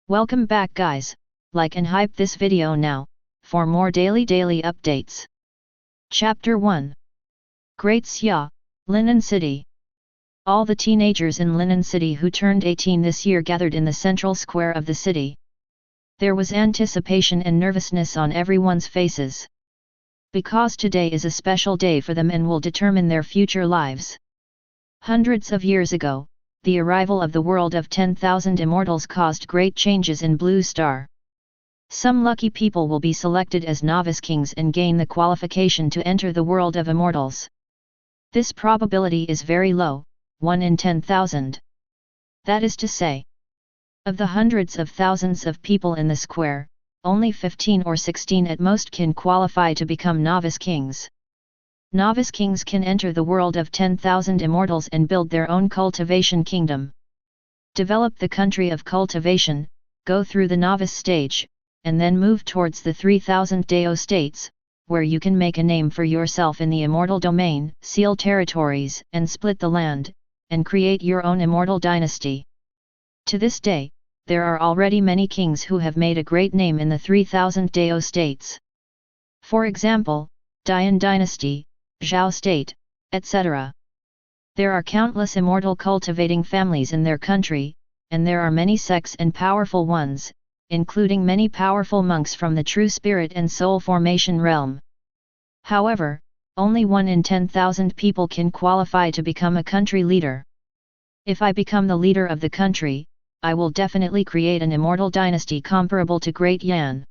Welcome back guys, like and hype this video now, for more daily updates. Chapter 1. Great Xia, Linen City. All the teenagers in Linen City who turned 18 this year gathered in the central square of the city. There was anticipation and nervousness on everyone's faces. Because today is a special day for them and will determine their future lives. Hundreds of years ago, the arrival of the world of 10,000 immortals caused great changes in Blue Star. Some lucky people will be selected as novice kings and gain the qualification to enter the world of immortals. This probability is very low, 1 in 10,000. That is to say, of the hundreds of thousands of people in the square, only 15 or 16 at most can qualify to become novice kings. Novice kings can enter the world of 10,000 immortals and build their own cultivation kingdom. Develop the country of cultivation, go through the novice stage, and then move towards the 3,000 Dao States, where you can make a name for yourself in the immortal domain, seal territories, and split the land, and create your own immortal dynasty. To this day, there are already many kings who have made a great name in the 3,000 Dao States. For example, Dian Dynasty, Zhao State, etc. There are countless immortal cultivating families in their country, and there are many sects and powerful ones, including many powerful monks from the true spirit and soul formation realm. However, only 1 in 10,000 people can qualify to become a country leader. If I become the leader of the country, I will definitely create an immortal dynasty comparable to Great Yan.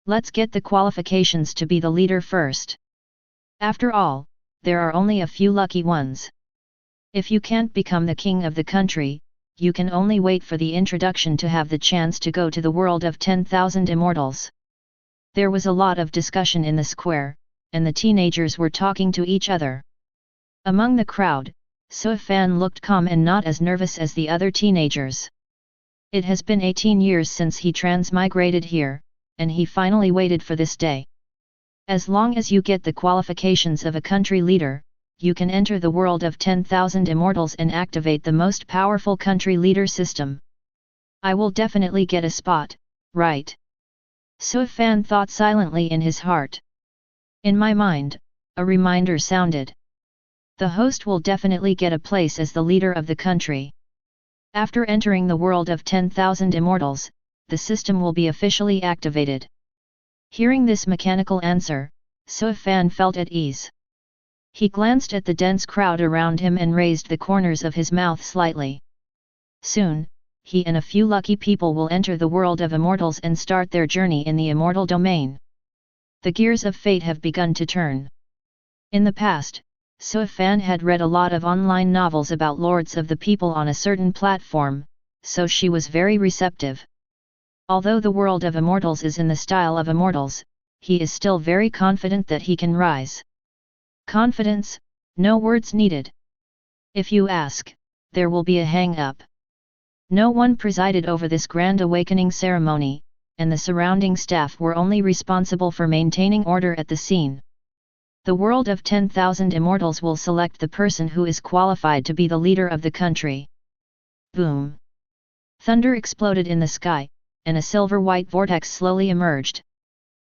Let's get the qualifications to be the leader first. After all, there are only a few lucky ones. If you can't become the king of the country, you can only wait for the introduction to have the chance to go to the world of 10,000 immortals. There was a lot of discussion in the square, and the teenagers were talking to each other. Among the crowd, Suifan looked calm and not as nervous as the other teenagers. It has been 18 years since he transmigrated here, and he finally waited for this day. As long as you get the qualifications of a country leader, you can enter the world of 10,000 immortals and activate the most powerful country leader system. I will definitely get a spot, right? Suifan thought silently in his heart. In my mind, a reminder sounded. The host will definitely get a place as the leader of the country. After entering the world of 10,000 immortals, the system will be officially activated. Hearing this mechanical answer, Suifan felt at ease. He glanced at the dense crowd around him and raised the corners of his mouth slightly. Soon, he and a few lucky people will enter the world of immortals and start their journey in the immortal domain. The gears of fate have begun to turn. In the past, Suifan had read a lot of online novels about lords of the people on a certain platform, so she was very receptive. Although the world of immortals is in the style of immortals, he is still very confident that he can rise. Confidence, no words needed. If you ask, there will be a hang-up. No one presided over this grand awakening ceremony, and the surrounding staff were only responsible for maintaining order at the scene. The world of 10,000 immortals will select the person who is qualified to be the leader of the country. Boom! Thunder exploded in the sky, and a silver-white vortex slowly emerged.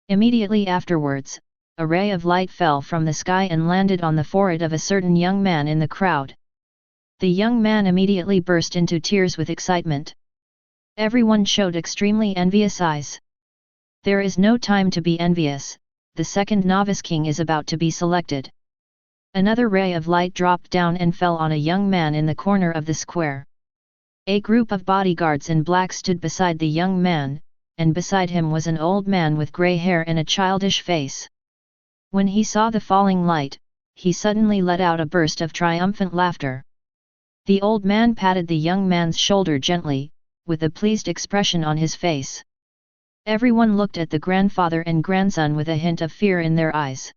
Immediately afterwards, a ray of light fell from the sky and landed on the forehead of a certain young man in the crowd. The young man immediately burst into tears with excitement. Everyone showed extremely envious eyes. There is no time to be envious, the second novice king is about to be selected. Another ray of light dropped down and fell on a young man in the corner of the square. A group of bodyguards in black stood beside the young man, and beside him was an old man with grey hair and a childish face. When he saw the falling light, he suddenly let out a burst of triumphant laughter. The old man patted the young man's shoulder gently, with a pleased expression on his face. Everyone looked at the grandfather and grandson with a hint of fear in their eyes.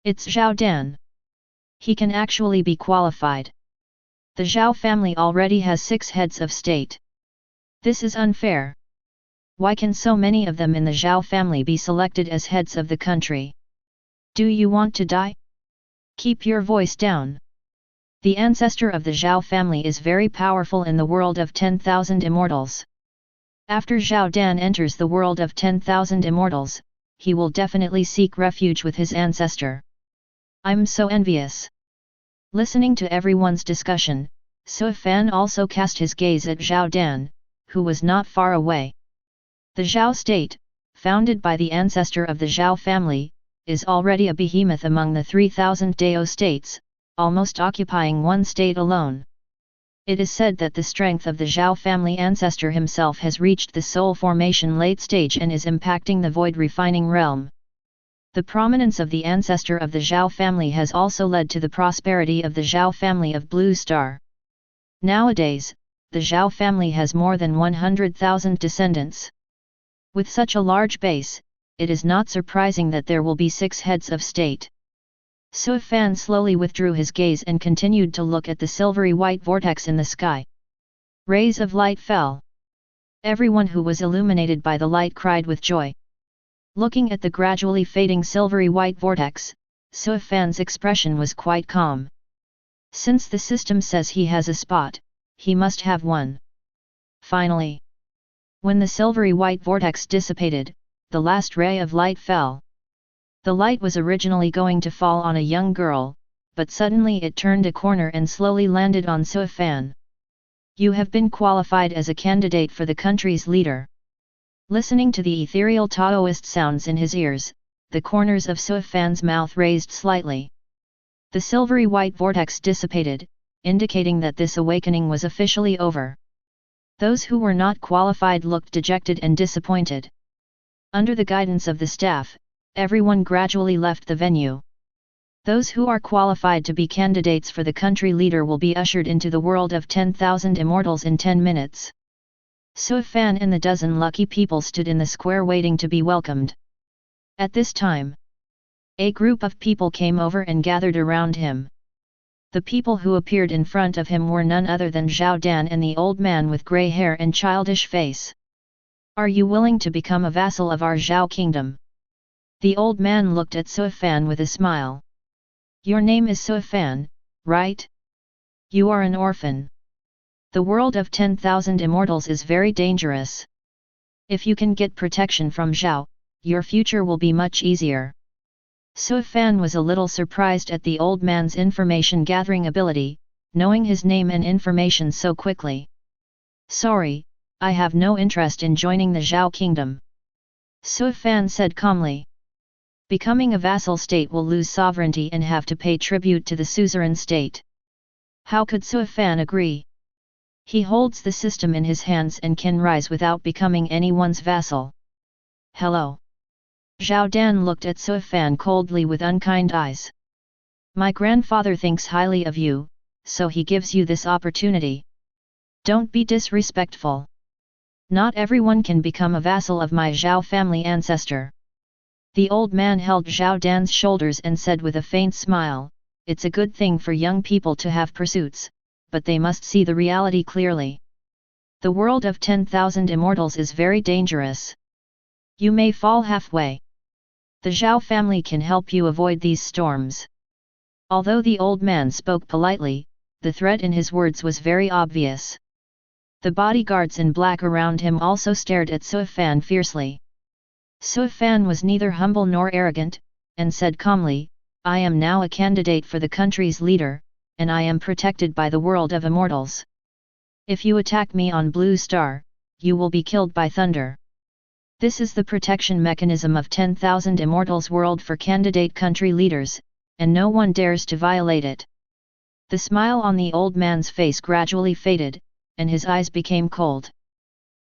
It's Zhao Dan. He can actually be qualified. The Zhao family already has 6 heads of state. This is unfair. Why can so many of them in the Zhao family be selected as heads of the country? Do you want to die? Keep your voice down. The ancestor of the Zhao family is very powerful in the world of 10,000 immortals. After Zhao Dan enters the world of 10,000 immortals, he will definitely seek refuge with his ancestor. I'm so envious. Listening to everyone's discussion, Su Fan also cast his gaze at Zhao Dan, who was not far away. The Zhao state, founded by the ancestor of the Zhao family, is already a behemoth among the 3,000 Dao States, almost occupying one state alone. It is said that the strength of the Zhao family ancestor himself has reached the soul formation late stage and is impacting the void refining realm. The prominence of the ancestor of the Zhao family has also led to the prosperity of the Zhao family of Blue Star. Nowadays, the Zhao family has more than 100,000 descendants. With such a large base, it is not surprising that there will be 6 heads of state. Su Fan slowly withdrew his gaze and continued to look at the silvery white vortex in the sky. Rays of light fell. Everyone who was illuminated by the light cried with joy. Looking at the gradually fading silvery white vortex, Su Fan's expression was quite calm. Since the system says he has a spot, he must have one. Finally, when the silvery white vortex dissipated, the last ray of light fell. The light was originally going to fall on a young girl, but suddenly it turned a corner and slowly landed on Su Fan. You have been qualified as a candidate for the country's leader. Listening to the ethereal Taoist sounds in his ears, the corners of Su Fan's mouth raised slightly. The silvery white vortex dissipated, indicating that this awakening was officially over. Those who were not qualified looked dejected and disappointed. Under the guidance of the staff, everyone gradually left the venue. Those who are qualified to be candidates for the country leader will be ushered into the world of 10,000 immortals in 10 minutes. Su Fan and the dozen lucky people stood in the square waiting to be welcomed. At this time, a group of people came over and gathered around him. The people who appeared in front of him were none other than Zhao Dan and the old man with grey hair and childish face. Are you willing to become a vassal of our Zhao kingdom? The old man looked at Su Fan with a smile. Your name is Su Fan, right? You are an orphan. The world of 10,000 immortals is very dangerous. If you can get protection from Zhao, your future will be much easier. Su Fan was a little surprised at the old man's information gathering ability, knowing his name and information so quickly. Sorry, I have no interest in joining the Zhao kingdom. Su Fan said calmly. Becoming a vassal state will lose sovereignty and have to pay tribute to the suzerain state. How could Su Fan agree? He holds the system in his hands and can rise without becoming anyone's vassal. Hello. Zhao Dan looked at Su Fan coldly with unkind eyes. My grandfather thinks highly of you, so he gives you this opportunity. Don't be disrespectful. Not everyone can become a vassal of my Zhao family ancestor. The old man held Zhao Dan's shoulders and said with a faint smile, it's a good thing for young people to have pursuits, but they must see the reality clearly. The world of 10,000 immortals is very dangerous. You may fall halfway. The Zhao family can help you avoid these storms. Although the old man spoke politely, the threat in his words was very obvious. The bodyguards in black around him also stared at Su Fan fiercely. Su Fan was neither humble nor arrogant, and said calmly, I am now a candidate for the country's leader, and I am protected by the world of immortals. If you attack me on Blue Star, you will be killed by thunder. This is the protection mechanism of 10,000 immortals world for candidate country leaders, and no one dares to violate it. The smile on the old man's face gradually faded, and his eyes became cold.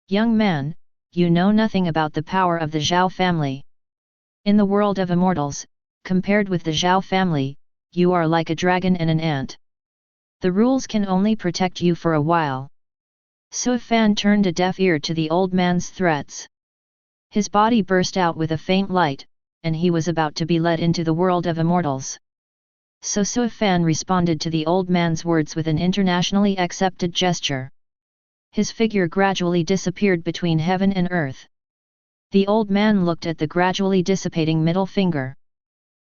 Young man, you know nothing about the power of the Zhao family. In the world of immortals, compared with the Zhao family, you are like a dragon and an ant. The rules can only protect you for a while. Su Fan turned a deaf ear to the old man's threats. His body burst out with a faint light, and he was about to be led into the world of immortals. So Su Fan responded to the old man's words with an internationally accepted gesture. His figure gradually disappeared between heaven and earth. The old man looked at the gradually dissipating middle finger.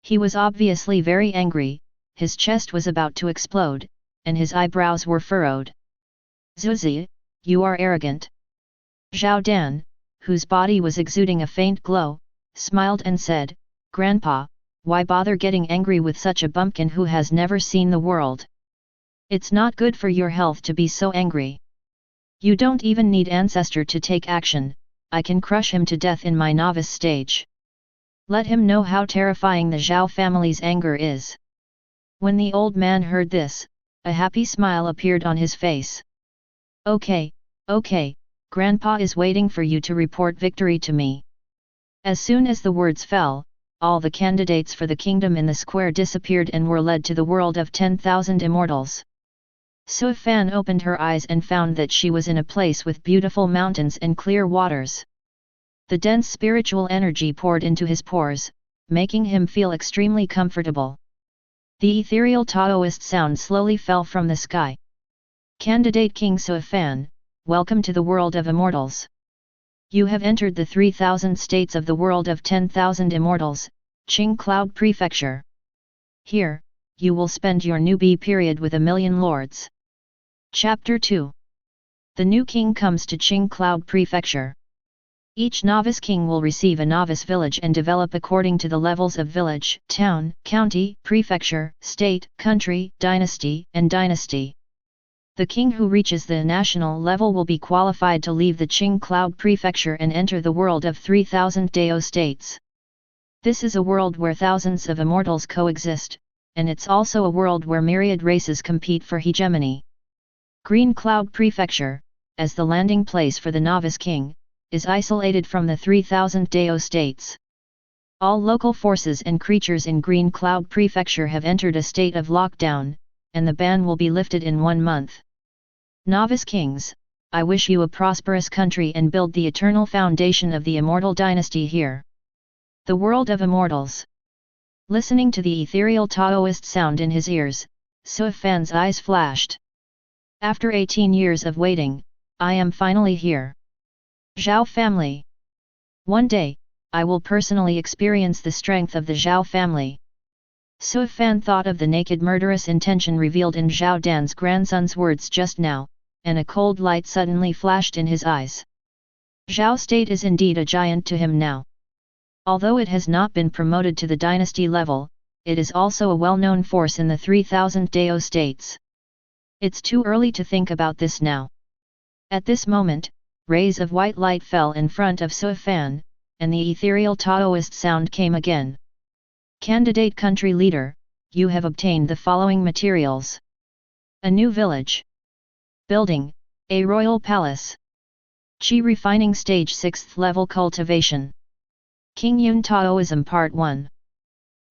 He was obviously very angry, his chest was about to explode, and his eyebrows were furrowed. Zuzi, you are arrogant. Zhao Dan, whose body was exuding a faint glow, smiled and said, "Grandpa, why bother getting angry with such a bumpkin who has never seen the world? It's not good for your health to be so angry. You don't even need ancestor to take action, I can crush him to death in my novice stage. Let him know how terrifying the Zhao family's anger is." When the old man heard this, a happy smile appeared on his face. Okay, Grandpa is waiting for you to report victory to me." As soon as the words fell, all the candidates for the kingdom in the square disappeared and were led to the world of 10,000 immortals. Su Fan opened her eyes and found that she was in a place with beautiful mountains and clear waters. The dense spiritual energy poured into his pores, making him feel extremely comfortable. The ethereal Taoist sound slowly fell from the sky. "Candidate King Su Fan, welcome to the world of immortals. You have entered the 3,000 states of the world of 10,000 immortals, Qing Cloud Prefecture. Here, you will spend your newbie period with 1,000,000 lords." Chapter 2. The new king comes to Qing Cloud Prefecture. Each novice king will receive a novice village and develop according to the levels of village, town, county, prefecture, state, country, dynasty, and dynasty. The king who reaches the national level will be qualified to leave the Qing Cloud Prefecture and enter the world of 3,000 Dao States. This is a world where thousands of immortals coexist, and it's also a world where myriad races compete for hegemony. Green Cloud Prefecture, as the landing place for the novice king, is isolated from the 3,000 Dao States. All local forces and creatures in Green Cloud Prefecture have entered a state of lockdown, and the ban will be lifted in 1 month. Novice kings, I wish you a prosperous country and build the eternal foundation of the Immortal Dynasty here. The world of immortals. Listening to the ethereal Taoist sound in his ears, Su Fan's eyes flashed. After 18 years of waiting, I am finally here. Zhao family. One day, I will personally experience the strength of the Zhao family. Su Fan thought of the naked murderous intention revealed in Zhao Dan's grandson's words just now, and a cold light suddenly flashed in his eyes. Zhao State is indeed a giant to him now. Although it has not been promoted to the dynasty level, it is also a well-known force in the 3,000 Dao States. It's too early to think about this now. At this moment, rays of white light fell in front of Su Fan, and the ethereal Taoist sound came again. Candidate country leader, you have obtained the following materials. A new village. Building, a royal palace. Qi refining stage 6th level cultivation. King Yun Taoism Part 1.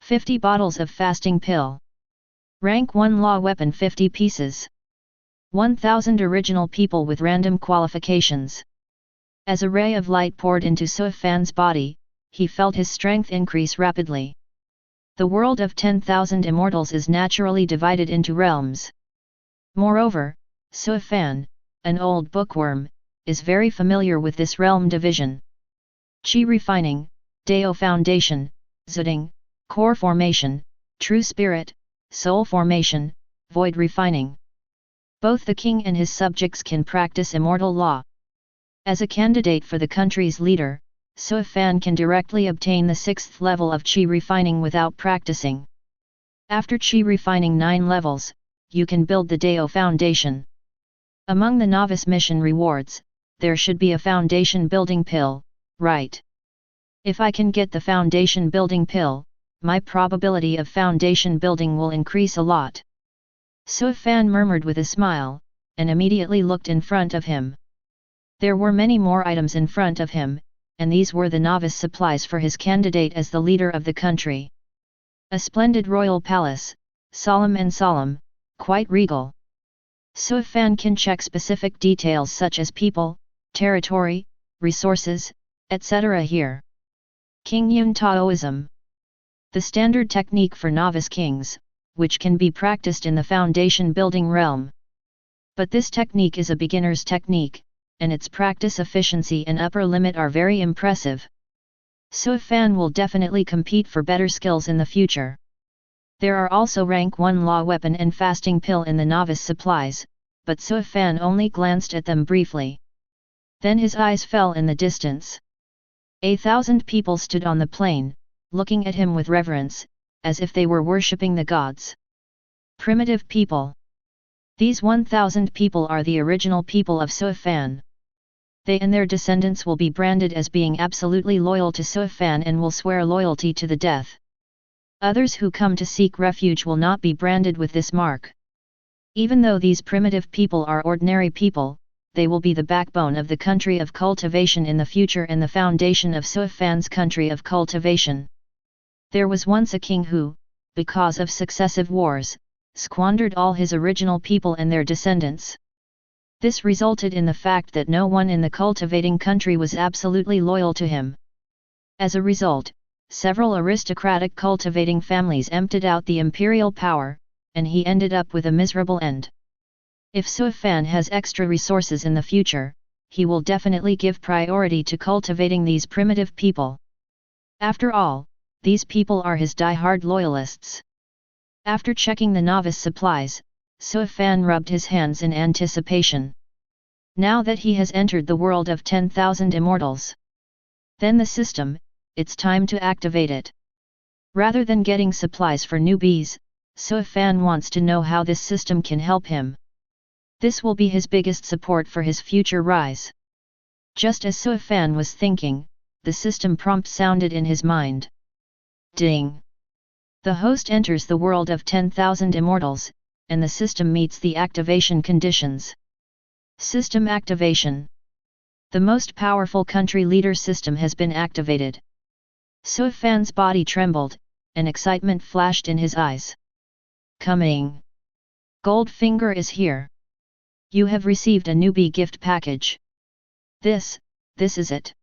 50 bottles of fasting pill. Rank 1 law weapon 50 pieces. 1,000 original people with random qualifications. As a ray of light poured into Su Fan's body, he felt his strength increase rapidly. The world of 10,000 immortals is naturally divided into realms. Moreover, Su Fan, an old bookworm, is very familiar with this realm division. Qi refining, Dao foundation, Zuding, core formation, true spirit, soul formation, void refining. Both the king and his subjects can practice immortal law. As a candidate for the country's leader, Su Fan can directly obtain the 6th level of Qi refining without practicing. After Qi refining 9 levels, you can build the Dao foundation. Among the novice mission rewards, there should be a foundation building pill, right? If I can get the foundation building pill, my probability of foundation building will increase a lot. Su Fan murmured with a smile, and immediately looked in front of him. There were many more items in front of him, and these were the novice supplies for his candidate as the leader of the country. A splendid royal palace, solemn, quite regal. Su Fan can check specific details such as people, territory, resources, etc. here. King Yun Taoism. The standard technique for novice kings, which can be practiced in the foundation building realm. But this technique is a beginner's technique, and its practice efficiency and upper limit are very impressive. Su Fan will definitely compete for better skills in the future. There are also rank 1 law weapon and fasting pill in the novice supplies, but Su Fan only glanced at them briefly. Then his eyes fell in the distance. 1,000 people stood on the plain, looking at him with reverence, as if they were worshipping the gods. Primitive people. These 1,000 people are the original people of Suifan. They and their descendants will be branded as being absolutely loyal to Suifan and will swear loyalty to the death. Others who come to seek refuge will not be branded with this mark. Even though these primitive people are ordinary people, they will be the backbone of the country of cultivation in the future and the foundation of Suifan's country of cultivation. There was once a king who, because of successive wars, squandered all his original people and their descendants. This resulted in the fact that no one in the cultivating country was absolutely loyal to him. As a result, several aristocratic cultivating families emptied out the imperial power, and he ended up with a miserable end. If Suifan has extra resources in the future, he will definitely give priority to cultivating these primitive people. After all, these people are his die-hard loyalists. After checking the novice supplies, Suifan rubbed his hands in anticipation. Now that he has entered the world of 10,000 immortals. Then the system, it's time to activate it. Rather than getting supplies for newbies, Suifan wants to know how this system can help him. This will be his biggest support for his future rise. Just as Suifan was thinking, the system prompt sounded in his mind. Ding! The host enters the world of 10,000 immortals, and the system meets the activation conditions. System activation. The most powerful country leader system has been activated. Suifan's body trembled, and excitement flashed in his eyes. Coming! Goldfinger is here. You have received a newbie gift package. This is it.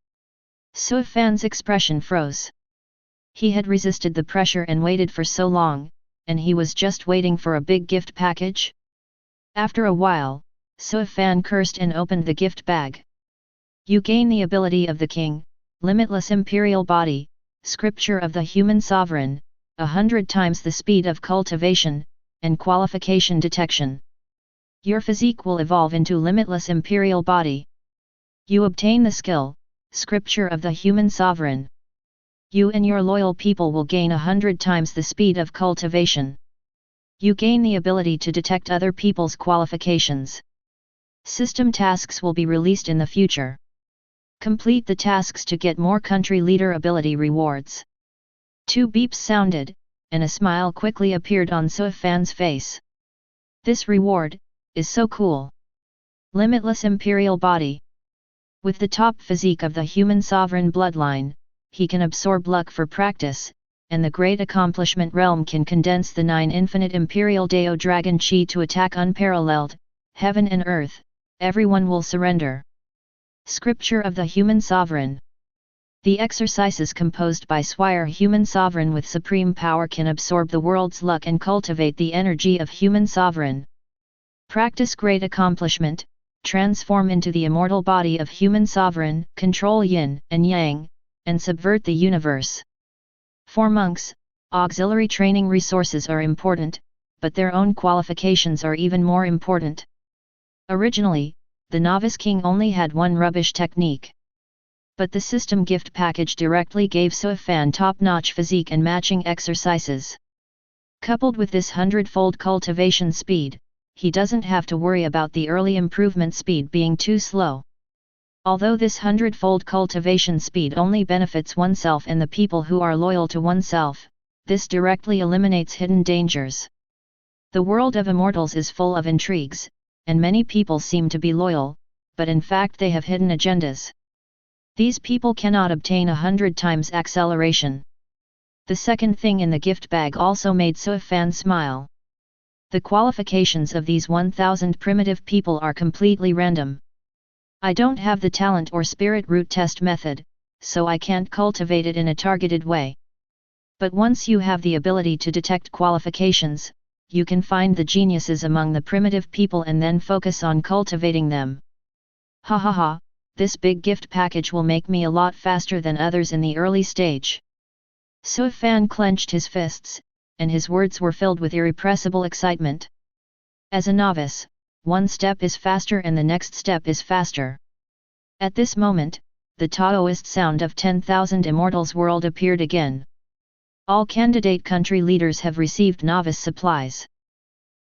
Suifan's expression froze. He had resisted the pressure and waited for so long, and he was just waiting for a big gift package? After a while, Suifan cursed and opened the gift bag. You gain the ability of the king, Limitless Imperial Body, Scripture of the Human Sovereign, 100 times the speed of cultivation, and qualification detection. Your physique will evolve into Limitless Imperial Body. You obtain the skill, Scripture of the Human Sovereign. You and your loyal people will gain 100 times the speed of cultivation. You gain the ability to detect other people's qualifications. System tasks will be released in the future. Complete the tasks to get more country leader ability rewards. 2 beeps sounded, and a smile quickly appeared on Suifan's face. This reward is so cool. Limitless Imperial Body. With the top physique of the human sovereign bloodline, he can absorb luck for practice, and the great accomplishment realm can condense the 9 infinite Imperial Dao Dragon Qi to attack unparalleled, heaven and earth, everyone will surrender. Scripture of the Human Sovereign. The exercises composed by Swire Human Sovereign with supreme power can absorb the world's luck and cultivate the energy of Human Sovereign. Practice great accomplishment, transform into the immortal body of Human Sovereign, control yin and yang, and subvert the universe. For monks, auxiliary training resources are important, but their own qualifications are even more important. Originally, the novice king only had one rubbish technique. But the system gift package directly gave Suifan top-notch physique and matching exercises. Coupled with this 100-fold cultivation speed, he doesn't have to worry about the early improvement speed being too slow. Although this 100-fold cultivation speed only benefits oneself and the people who are loyal to oneself, this directly eliminates hidden dangers. The world of immortals is full of intrigues, and many people seem to be loyal, but in fact they have hidden agendas. These people cannot obtain 100 times acceleration. The second thing in the gift bag also made Suifan smile. The qualifications of these 1,000 primitive people are completely random. I don't have the talent or spirit root test method, so I can't cultivate it in a targeted way. But once you have the ability to detect qualifications, you can find the geniuses among the primitive people and then focus on cultivating them. Ha ha ha, this big gift package will make me a lot faster than others in the early stage. Suifan clenched his fists, and his words were filled with irrepressible excitement. As a novice, one step is faster and the next step is faster. At this moment, the Taoist sound of 10,000 Immortals world appeared again. All candidate country leaders have received novice supplies.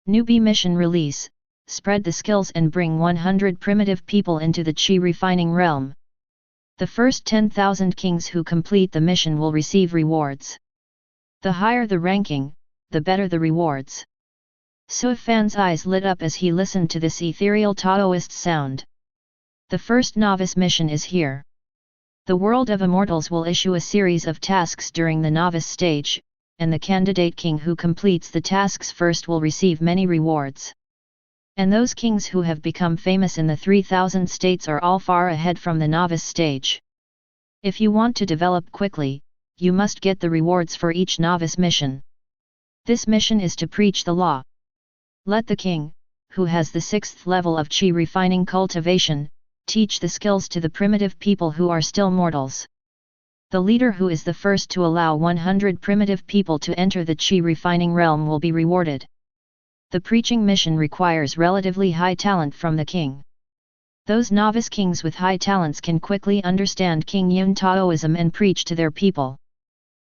Newbie mission release, spread the skills and bring 100 primitive people into the Qi refining realm. The first 10,000 kings who complete the mission will receive rewards. The higher the ranking, the better the rewards. Su Fan's eyes lit up as he listened to this ethereal Taoist sound. The first novice mission is here. The world of immortals will issue a series of tasks during the novice stage, and the candidate king who completes the tasks first will receive many rewards. And those kings who have become famous in the 3,000 states are all far ahead from the novice stage. If you want to develop quickly, you must get the rewards for each novice mission. This mission is to preach the law. Let the king, who has the 6th level of Qi refining cultivation, teach the skills to the primitive people who are still mortals. The leader who is the first to allow 100 primitive people to enter the Qi refining realm will be rewarded. The preaching mission requires relatively high talent from the king. Those novice kings with high talents can quickly understand King Yun Taoism and preach to their people.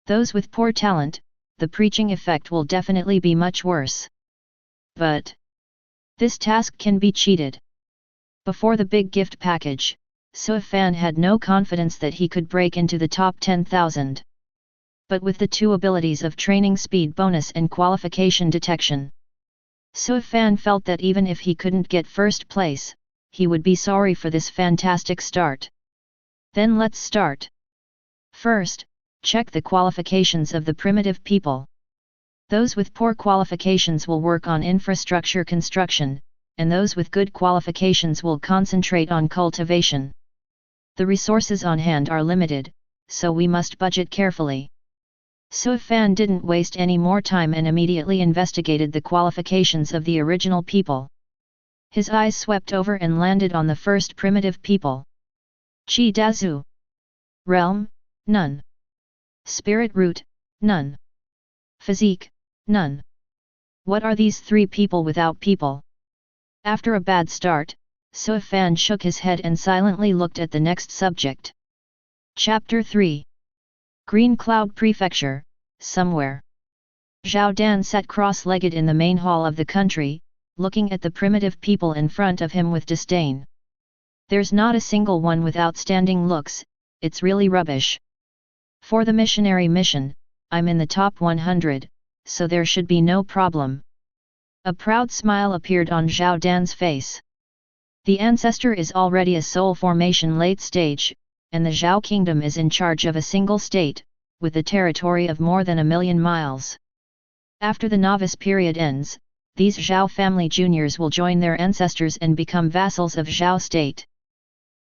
Those with poor talent, the preaching effect will definitely be much worse. But this task can be cheated. Before the big gift package, Su Fan had no confidence that he could break into the top 10,000. But with the two abilities of training speed bonus and qualification detection, Su Fan felt that even if he couldn't get first place, he would be sorry for this fantastic start. Then let's start. First, check the qualifications of the primitive people. Those with poor qualifications will work on infrastructure construction, and those with good qualifications will concentrate on cultivation. The resources on hand are limited, so we must budget carefully. Su Fan didn't waste any more time and immediately investigated the qualifications of the original people. His eyes swept over and landed on the first primitive people. Qi Dazu. Realm, none. Spirit root, none. Physique, none. What are these three people without people? After a bad start, Su Fan shook his head and silently looked at the next subject. Chapter 3. Green Cloud Prefecture, somewhere. Zhao Dan sat cross-legged in the main hall of the country, looking at the primitive people in front of him with disdain. There's not a single one with outstanding looks, it's really rubbish. For the missionary mission, I'm in the top 100, so there should be no problem. A proud smile appeared on Zhao Dan's face. The ancestor is already a soul formation late stage, and the Zhao kingdom is in charge of a single state, with a territory of more than 1,000,000 miles. After the novice period ends, these Zhao family juniors will join their ancestors and become vassals of Zhao state.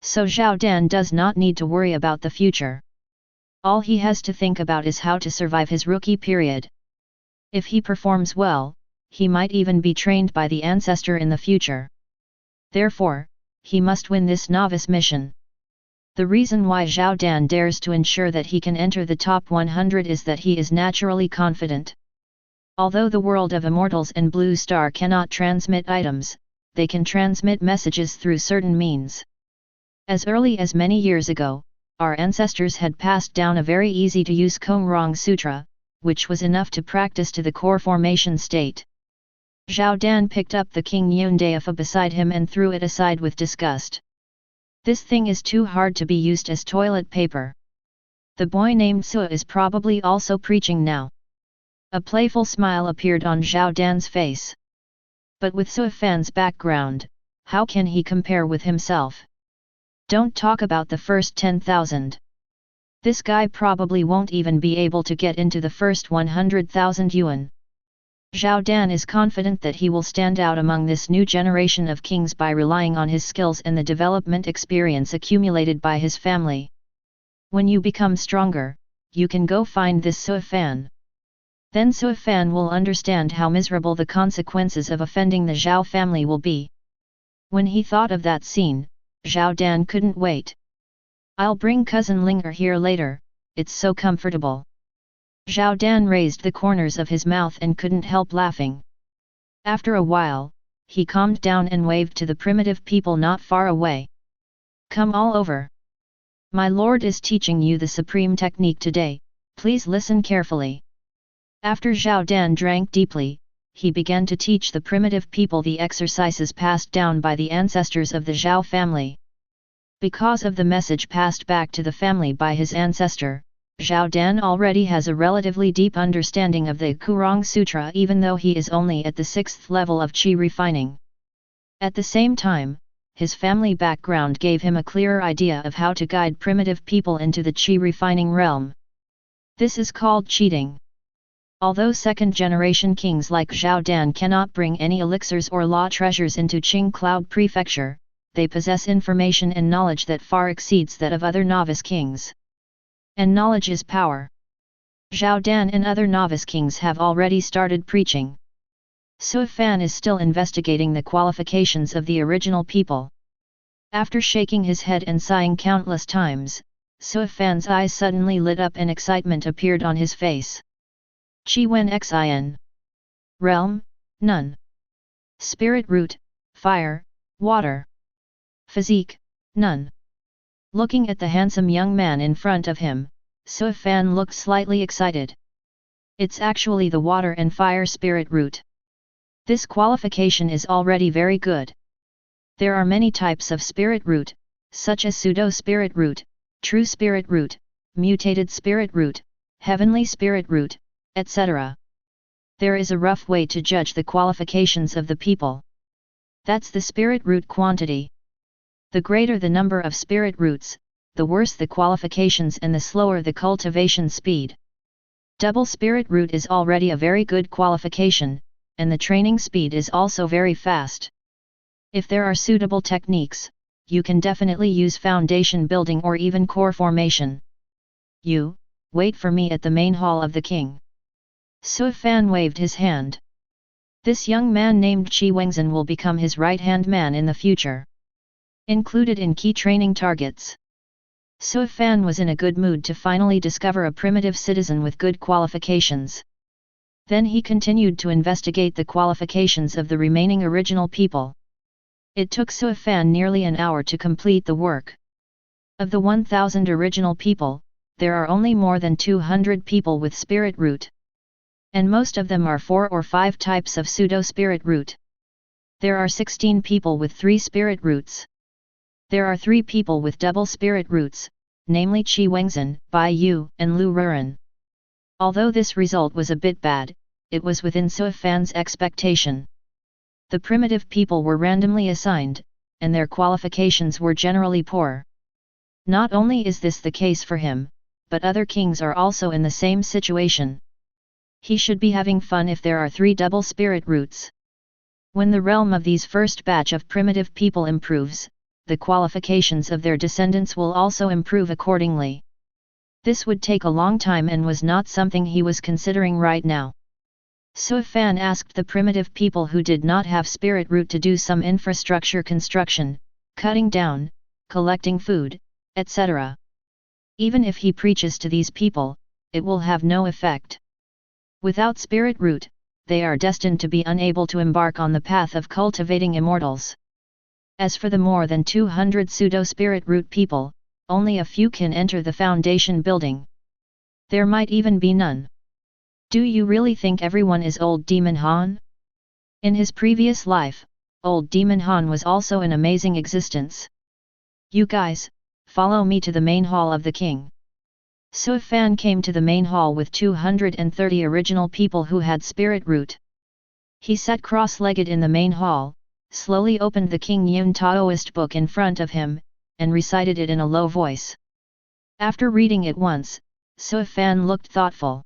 So Zhao Dan does not need to worry about the future. All he has to think about is how to survive his rookie period. If he performs well, he might even be trained by the ancestor in the future. Therefore, he must win this novice mission. The reason why Zhao Dan dares to ensure that he can enter the top 100 is that he is naturally confident. Although the world of immortals and Blue Star cannot transmit items, they can transmit messages through certain means. As early as many years ago, our ancestors had passed down a very easy-to-use Kongrong Sutra, which was enough to practice to the core formation state. Zhao Dan picked up the King Yun Deifa beside him and threw it aside with disgust. This thing is too hard to be used as toilet paper. The boy named Su is probably also preaching now. A playful smile appeared on Zhao Dan's face. But with Su Fan's background, how can he compare with himself? Don't talk about the first 10,000. This guy probably won't even be able to get into the first 100,000 yuan. Zhao Dan is confident that he will stand out among this new generation of kings by relying on his skills and the development experience accumulated by his family. When you become stronger, you can go find this Su Fan. Then Su Fan will understand how miserable the consequences of offending the Zhao family will be. When he thought of that scene, Zhao Dan couldn't wait. I'll bring cousin Linger here later, it's so comfortable. Zhao Dan raised the corners of his mouth and couldn't help laughing. After a while, he calmed down and waved to the primitive people not far away. Come all over. My lord is teaching you the supreme technique today, please listen carefully. After Zhao Dan drank deeply, he began to teach the primitive people the exercises passed down by the ancestors of the Zhao family. Because of the message passed back to the family by his ancestor, Zhao Dan already has a relatively deep understanding of the Kurong Sutra even though he is only at the 6th level of Qi refining. At the same time, his family background gave him a clearer idea of how to guide primitive people into the Qi refining realm. This is called cheating. Although second-generation kings like Zhao Dan cannot bring any elixirs or law treasures into Qing Cloud Prefecture, they possess information and knowledge that far exceeds that of other novice kings. And knowledge is power. Zhao Dan and other novice kings have already started preaching. Sui Fan is still investigating the qualifications of the original people. After shaking his head and sighing countless times, Sui Fan's eyes suddenly lit up and excitement appeared on his face. Qi Wen Xin. Realm, none. Spirit root, fire, water. Physique, none. Looking at the handsome young man in front of him, Sui Fan looked slightly excited. It's actually the water and fire spirit root. This qualification is already very good. There are many types of spirit root, such as pseudo spirit root, true spirit root, mutated spirit root, heavenly spirit root, etc. There is a rough way to judge the qualifications of the people. That's the spirit root quantity. The greater the number of spirit roots, the worse the qualifications and the slower the cultivation speed. Double spirit root is already a very good qualification, and the training speed is also very fast. If there are suitable techniques, you can definitely use foundation building or even core formation. You, wait for me at the main hall of the king. Sui Fan waved his hand. This young man named Qi Wengzhen will become his right-hand man in the future. Included in key training targets. Sui Fan was in a good mood to finally discover a primitive citizen with good qualifications. Then he continued to investigate the qualifications of the remaining original people. It took Sui Fan nearly an hour to complete the work. Of the 1000 original people, there are only more than 200 people with spirit root. And most of them are 4 or 5 types of pseudo-spirit root. There are 16 people with 3 spirit roots. There are 3 people with double spirit roots, namely Qi Wengzhen, Bai Yu, and Lu Ruren. Although this result was a bit bad, it was within Sui Fan's expectation. The primitive people were randomly assigned, and their qualifications were generally poor. Not only is this the case for him, but other kings are also in the same situation. He should be having fun if there are 3 double spirit roots. When the realm of these first batch of primitive people improves, the qualifications of their descendants will also improve accordingly. This would take a long time and was not something he was considering right now. Sui Fan asked the primitive people who did not have spirit root to do some infrastructure construction, cutting down, collecting food, etc. Even if he preaches to these people, it will have no effect. Without spirit root, they are destined to be unable to embark on the path of cultivating immortals. As for the more than 200 pseudo-spirit root people, only a few can enter the foundation building. There might even be none. Do you really think everyone is Old Demon Han? In his previous life, Old Demon Han was also an amazing existence. You guys, follow me to the main hall of the king. Sui Fan came to the main hall with 230 original people who had spirit root. He sat cross-legged in the main hall, slowly opened the King Yun Taoist book in front of him, and recited it in a low voice. After reading it once, Sui Fan looked thoughtful.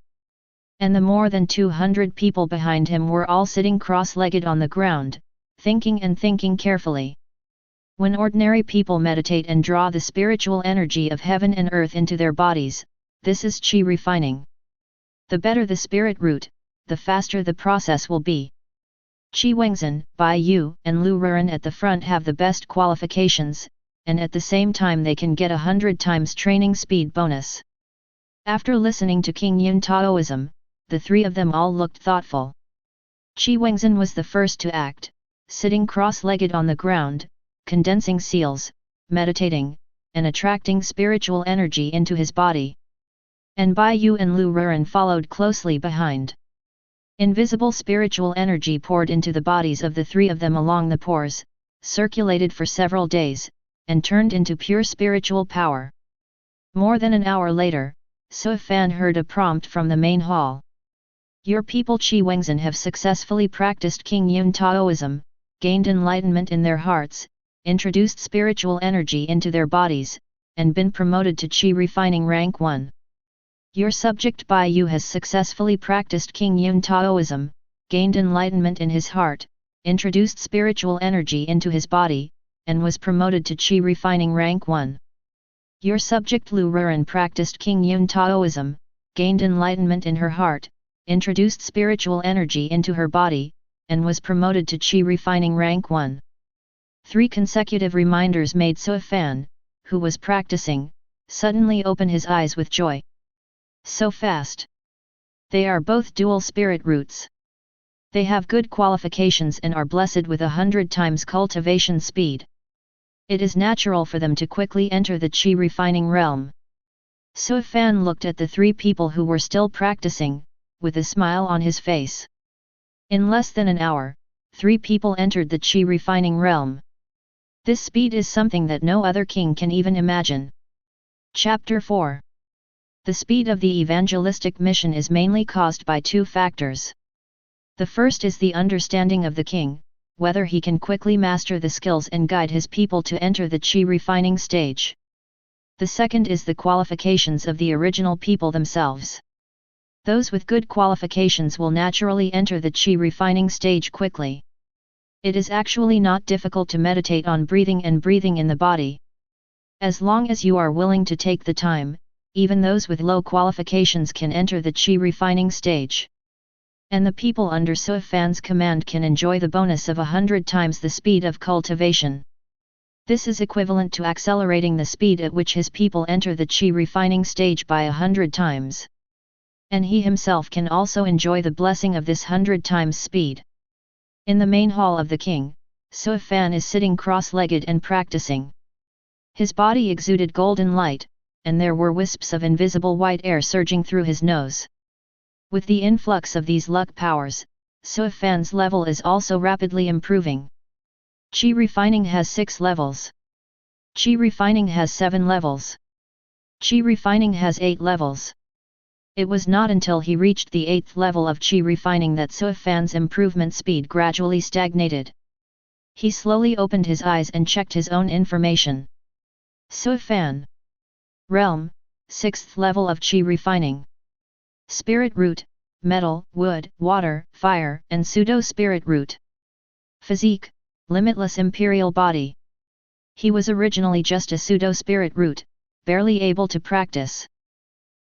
And the more than 200 people behind him were all sitting cross-legged on the ground, thinking and thinking carefully. When ordinary people meditate and draw the spiritual energy of heaven and earth into their bodies, this is Qi refining. The better the spirit root, the faster the process will be. Qi Wengzhen, Bai Yu, and Lu Ruren at the front have the best qualifications, and at the same time they can get 100 times training speed bonus. After listening to King Yun Taoism, the 3 of them all looked thoughtful. Qi Wengzhen was the first to act, sitting cross-legged on the ground, condensing seals, meditating, and attracting spiritual energy into his body. And Bai Yu and Lu Ruren followed closely behind. Invisible spiritual energy poured into the bodies of the three of them along the pores, circulated for several days, and turned into pure spiritual power. More than an hour later, Su Fan heard a prompt from the main hall. Your people Qi Wengzhen have successfully practiced King Yun Taoism, gained enlightenment in their hearts, introduced spiritual energy into their bodies, and been promoted to Qi refining rank 1. Your subject Bai Yu has successfully practiced King Yun Taoism, gained enlightenment in his heart, introduced spiritual energy into his body, and was promoted to Qi refining rank 1. Your subject Lu Ruren practiced King Yun Taoism, gained enlightenment in her heart, introduced spiritual energy into her body, and was promoted to Qi refining rank 1. 3 consecutive reminders made Su Fan, who was practicing, suddenly open his eyes with joy. So fast! They are both dual spirit roots. They have good qualifications and are blessed with 100 times cultivation speed. It is natural for them to quickly enter the Qi refining realm. Su Fan looked at the 3 people who were still practicing, with a smile on his face. In less than an hour, 3 people entered the Qi refining realm. This speed is something that no other king can even imagine. Chapter 4. The speed of the evangelistic mission is mainly caused by 2 factors. The first is the understanding of the king, whether he can quickly master the skills and guide his people to enter the Qi refining stage. The second is the qualifications of the original people themselves. Those with good qualifications will naturally enter the Qi refining stage quickly. It is actually not difficult to meditate on breathing and breathing in the body. As long as you are willing to take the time, even those with low qualifications can enter the Qi refining stage. And the people under Su Fan's command can enjoy the bonus of 100 times the speed of cultivation. This is equivalent to accelerating the speed at which his people enter the Qi refining stage by 100 times. And he himself can also enjoy the blessing of this 100 times speed. In the main hall of the king, Su Fan is sitting cross-legged and practicing. His body exuded golden light, and there were wisps of invisible white air surging through his nose. With the influx of these luck powers, Su Fan's level is also rapidly improving. Qi refining has 6 levels. Qi refining has 7 levels. Qi refining has 8 levels. It was not until he reached the 8th level of Qi refining that Su Fan's improvement speed gradually stagnated. He slowly opened his eyes and checked his own information. Su Fan. Realm, 6th level of Qi refining. Spirit root, metal, wood, water, fire, and pseudo-spirit root. Physique, Limitless Imperial Body. He was originally just a pseudo-spirit root, barely able to practice.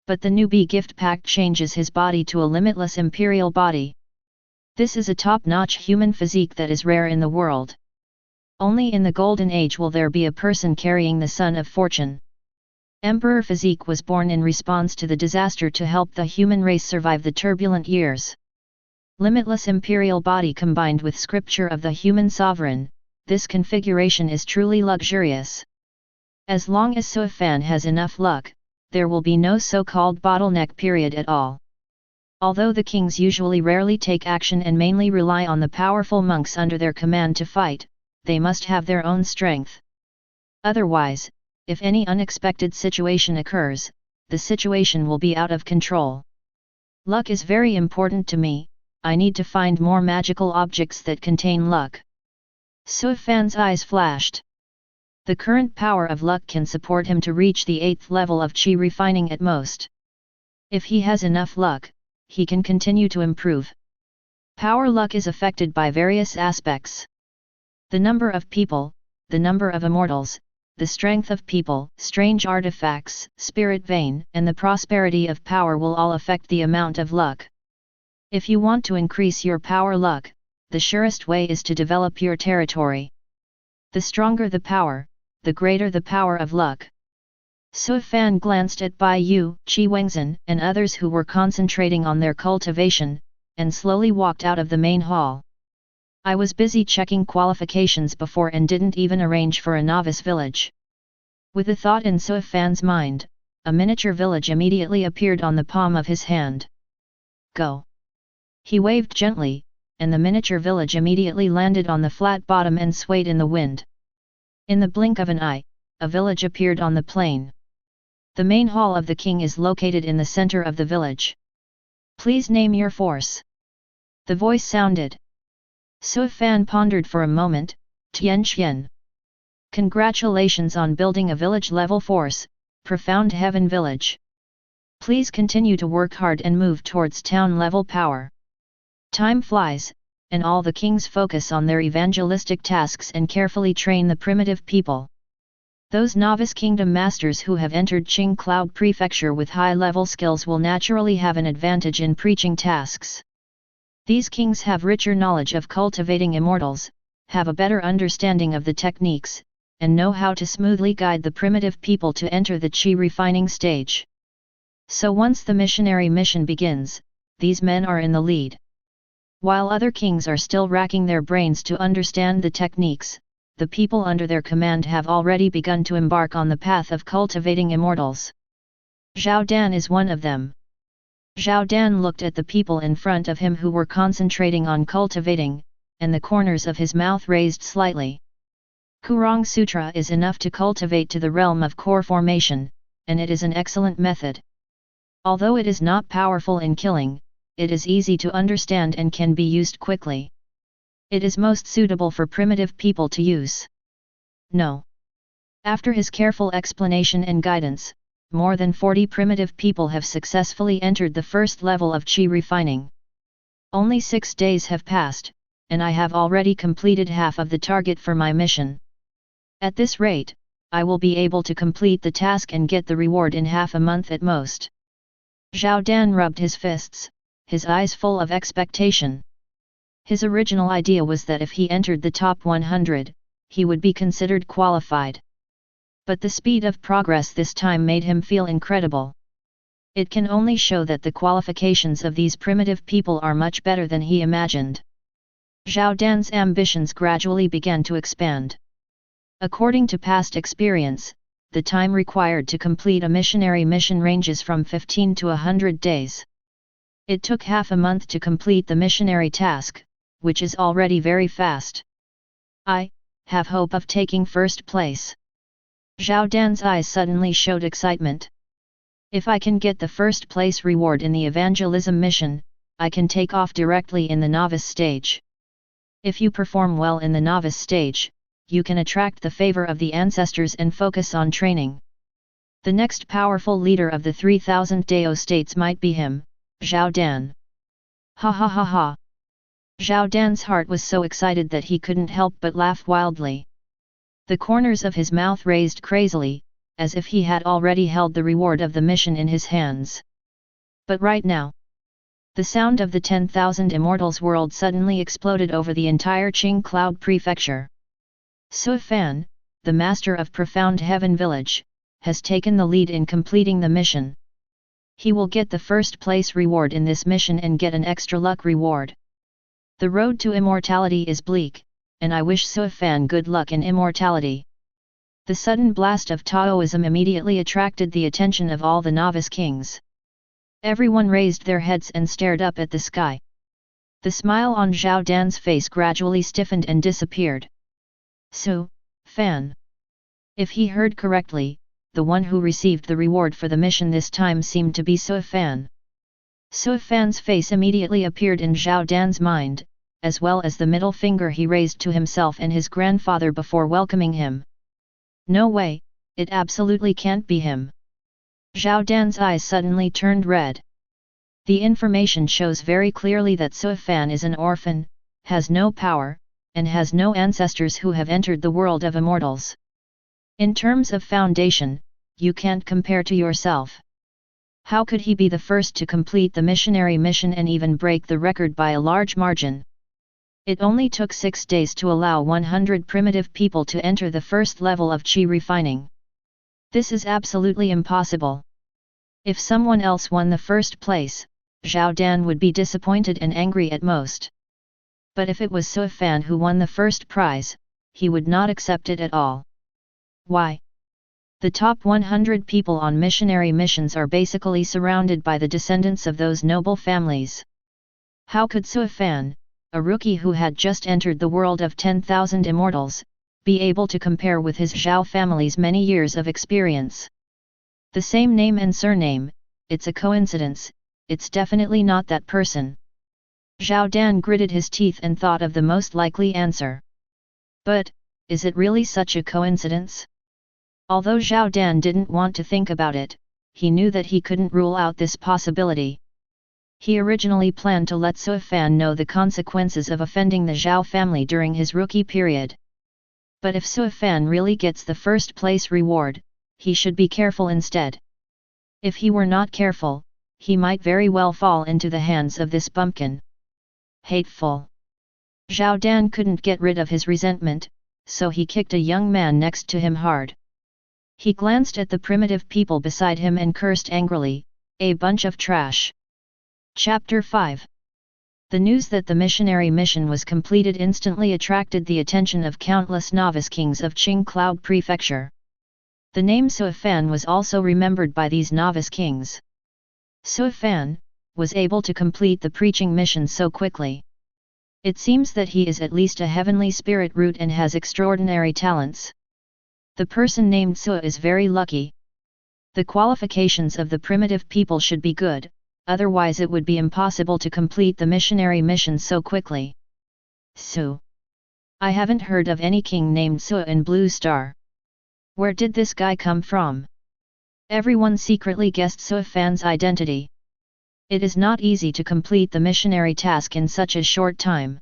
But the newbie gift pack changes his body to a Limitless Imperial Body. This is a top-notch human physique that is rare in the world. Only in the Golden Age will there be a person carrying the Sun of Fortune. Emperor Physique was born in response to the disaster to help the human race survive the turbulent years. Limitless Imperial Body combined with scripture of the human sovereign, this configuration is truly luxurious. As long as Su Fan has enough luck, there will be no so-called bottleneck period at all. Although the kings usually rarely take action and mainly rely on the powerful monks under their command to fight, they must have their own strength. Otherwise, if any unexpected situation occurs, the situation will be out of control. Luck is very important to me, I need to find more magical objects that contain luck. Su Fan's eyes flashed. The current power of luck can support him to reach the 8th level of Qi refining at most. If he has enough luck, he can continue to improve. Power luck is affected by various aspects. The number of people, the number of immortals, the strength of people, strange artifacts, spirit vein, and the prosperity of power will all affect the amount of luck. If you want to increase your power luck, the surest way is to develop your territory. The stronger the power, the greater the power of luck. Su Fan glanced at Bai Yu, Qi Wengzhen, and others who were concentrating on their cultivation, and slowly walked out of the main hall. I was busy checking qualifications before and didn't even arrange for a novice village. With a thought in Sui Fan's mind, a miniature village immediately appeared on the palm of his hand. Go! He waved gently, and the miniature village immediately landed on the flat bottom and swayed in the wind. In the blink of an eye, a village appeared on the plain. The main hall of the king is located in the center of the village. Please name your force. The voice sounded. Sui Fan pondered for a moment. Tianqian. Congratulations on building a village-level force, Profound Heaven Village. Please continue to work hard and move towards town-level power. Time flies, and all the kings focus on their evangelistic tasks and carefully train the primitive people. Those novice kingdom masters who have entered Qing Cloud Prefecture with high-level skills will naturally have an advantage in preaching tasks. These kings have richer knowledge of cultivating immortals, have a better understanding of the techniques, and know how to smoothly guide the primitive people to enter the Qi refining stage. So once the missionary mission begins, these men are in the lead. While other kings are still racking their brains to understand the techniques, the people under their command have already begun to embark on the path of cultivating immortals. Zhao Dan is one of them. Zhao Dan looked at the people in front of him who were concentrating on cultivating, and the corners of his mouth raised slightly. Kurong Sutra is enough to cultivate to the realm of core formation, and it is an excellent method. Although it is not powerful in killing, it is easy to understand and can be used quickly. It is most suitable for primitive people to use. No. After his careful explanation and guidance, more than 40 primitive people have successfully entered the first level of Qi refining. Only 6 days have passed, and I have already completed half of the target for my mission. At this rate, I will be able to complete the task and get the reward in half a month at most. Zhao Dan rubbed his fists, his eyes full of expectation. His original idea was that if he entered the top 100, he would be considered qualified. But the speed of progress this time made him feel incredible. It can only show that the qualifications of these primitive people are much better than he imagined. Zhao Dan's ambitions gradually began to expand. According to past experience, the time required to complete a missionary mission ranges from 15 to 100 days. It took half a month to complete the missionary task, which is already very fast. I have hope of taking first place. Zhao Dan's eyes suddenly showed excitement. If I can get the first place reward in the evangelism mission, I can take off directly in the novice stage. If you perform well in the novice stage, you can attract the favor of the ancestors and focus on training. The next powerful leader of the 3000 Dao States might be him, Zhao Dan. Ha ha ha ha. Zhao Dan's heart was so excited that he couldn't help but laugh wildly. The corners of his mouth raised crazily, as if he had already held the reward of the mission in his hands. But right now, the sound of the 10,000 Immortals world suddenly exploded over the entire Qing Cloud Prefecture. Sui Fan, the master of Profound Heaven Village, has taken the lead in completing the mission. He will get the first place reward in this mission and get an extra luck reward. The road to immortality is bleak, and I wish Sui Fan good luck in immortality. The sudden blast of Taoism immediately attracted the attention of all the novice kings. Everyone raised their heads and stared up at the sky. The smile on Zhao Dan's face gradually stiffened and disappeared. Sui Fan. If he heard correctly, the one who received the reward for the mission this time seemed to be Sui Fan. Sui Fan's face immediately appeared in Zhao Dan's mind, as well as the middle finger he raised to himself and his grandfather before welcoming him. No way, it absolutely can't be him. Zhao Dan's eyes suddenly turned red. The information shows very clearly that Sui Fan is an orphan, has no power, and has no ancestors who have entered the world of immortals. In terms of foundation, you can't compare to yourself. How could he be the first to complete the missionary mission and even break the record by a large margin? It only took 6 days to allow 100 primitive people to enter the first level of Qi refining. This is absolutely impossible. If someone else won the first place, Zhao Dan would be disappointed and angry at most. But if it was Sui Fan who won the first prize, he would not accept it at all. Why? The top 100 people on missionary missions are basically surrounded by the descendants of those noble families. How could Sui Fan, a rookie who had just entered the world of 10,000 immortals, be able to compare with his Zhao family's many years of experience? The same name and surname, it's a coincidence, it's definitely not that person. Zhao Dan gritted his teeth and thought of the most likely answer. But, is it really such a coincidence? Although Zhao Dan didn't want to think about it, he knew that he couldn't rule out this possibility. He originally planned to let Sui Fan know the consequences of offending the Zhao family during his rookie period. But if Sui Fan really gets the first place reward, he should be careful instead. If he were not careful, he might very well fall into the hands of this bumpkin. Hateful. Zhao Dan couldn't get rid of his resentment, so he kicked a young man next to him hard. He glanced at the primitive people beside him and cursed angrily, "A bunch of trash." Chapter 5. The news that the missionary mission was completed instantly attracted the attention of countless novice kings of Qingcloud Prefecture. The name Sui Fan was also remembered by these novice kings. Sui Fan was able to complete the preaching mission so quickly. It seems that he is at least a heavenly spirit root and has extraordinary talents. The person named Sui is very lucky. The qualifications of the primitive people should be good, otherwise it would be impossible to complete the missionary mission so quickly. Sui. I haven't heard of any king named Sui in Blue Star. Where did this guy come from? Everyone secretly guessed Sui Fan's identity. It is not easy to complete the missionary task in such a short time.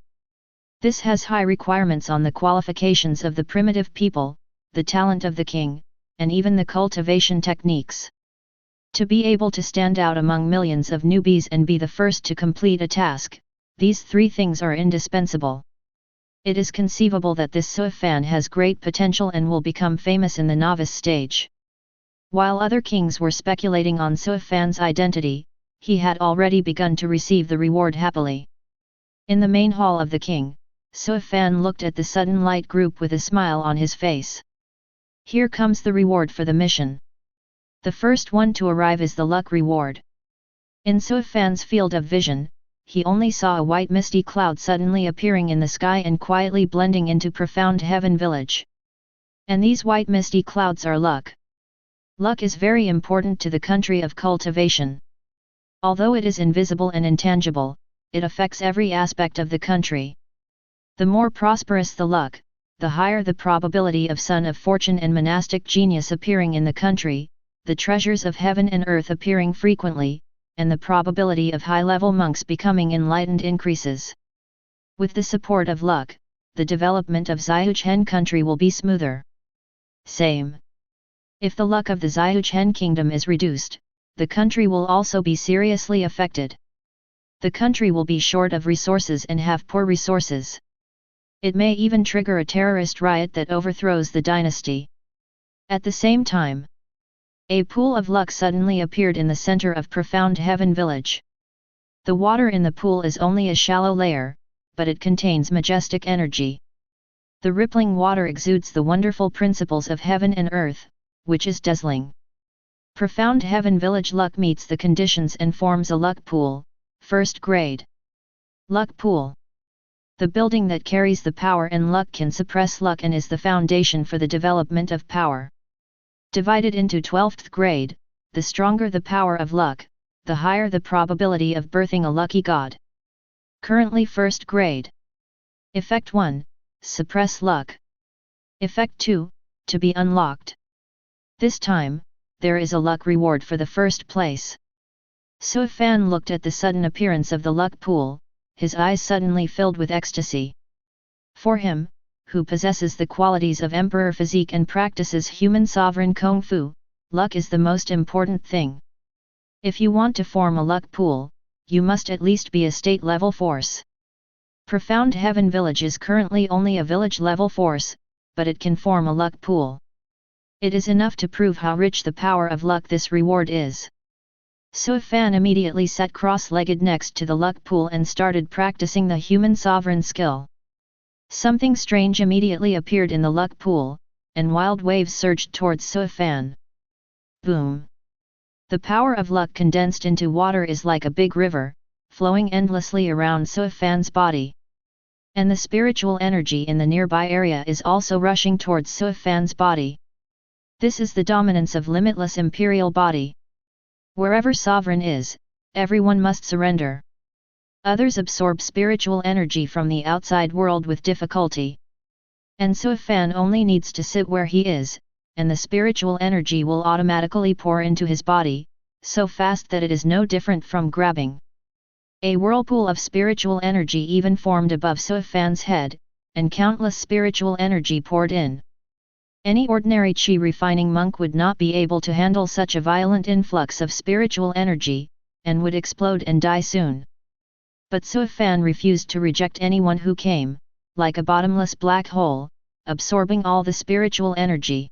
This has high requirements on the qualifications of the primitive people, the talent of the king, and even the cultivation techniques. To be able to stand out among millions of newbies and be the first to complete a task, these three things are indispensable. It is conceivable that this Sui Fan has great potential and will become famous in the novice stage. While other kings were speculating on Sui Fan's identity, he had already begun to receive the reward happily. In the main hall of the king, Sui Fan looked at the sudden light group with a smile on his face. Here comes the reward for the mission. The first one to arrive is the luck reward. In Sui Fan's field of vision, he only saw a white misty cloud suddenly appearing in the sky and quietly blending into Profound Heaven Village. And these white misty clouds are luck. Luck is very important to the country of cultivation. Although it is invisible and intangible, it affects every aspect of the country. The more prosperous the luck, the higher the probability of Son of Fortune and monastic genius appearing in the country, the treasures of heaven and earth appearing frequently, and the probability of high-level monks becoming enlightened increases. With the support of luck, the development of Xiuchen country will be smoother. Same. If the luck of the Xiuchen kingdom is reduced, the country will also be seriously affected. The country will be short of resources and have poor resources. It may even trigger a terrorist riot that overthrows the dynasty. At the same time, a pool of luck suddenly appeared in the center of Profound Heaven Village. The water in the pool is only a shallow layer, but it contains majestic energy. The rippling water exudes the wonderful principles of heaven and earth, which is dazzling. Profound Heaven Village luck meets the conditions and forms a luck pool, first grade. Luck pool. The building that carries the power and luck can suppress luck and is the foundation for the development of power. Divided into 12th grade, the stronger the power of luck, the higher the probability of birthing a lucky god. Currently 1st grade. Effect 1, suppress luck. Effect 2, to be unlocked. This time, there is a luck reward for the first place. Sui Fan looked at the sudden appearance of the luck pool, his eyes suddenly filled with ecstasy. For him, who possesses the qualities of emperor physique and practices human sovereign kung fu, luck is the most important thing. If you want to form a luck pool, you must at least be a state-level force. Profound Heaven Village is currently only a village-level force, but it can form a luck pool. It is enough to prove how rich the power of luck this reward is. Sui Fan immediately sat cross-legged next to the luck pool and started practicing the human sovereign skill. Something strange immediately appeared in the luck pool, and wild waves surged towards Suifan. Boom! The power of luck condensed into water is like a big river, flowing endlessly around Suifan's body. And the spiritual energy in the nearby area is also rushing towards Suifan's body. This is the dominance of Limitless Imperial Body. Wherever sovereign is, everyone must surrender. Others absorb spiritual energy from the outside world with difficulty. And Suifan only needs to sit where he is, and the spiritual energy will automatically pour into his body, so fast that it is no different from grabbing. A whirlpool of spiritual energy even formed above Suifan's head, and countless spiritual energy poured in. Any ordinary Qi refining monk would not be able to handle such a violent influx of spiritual energy, and would explode and die soon. But Suifan refused to reject anyone who came, like a bottomless black hole, absorbing all the spiritual energy.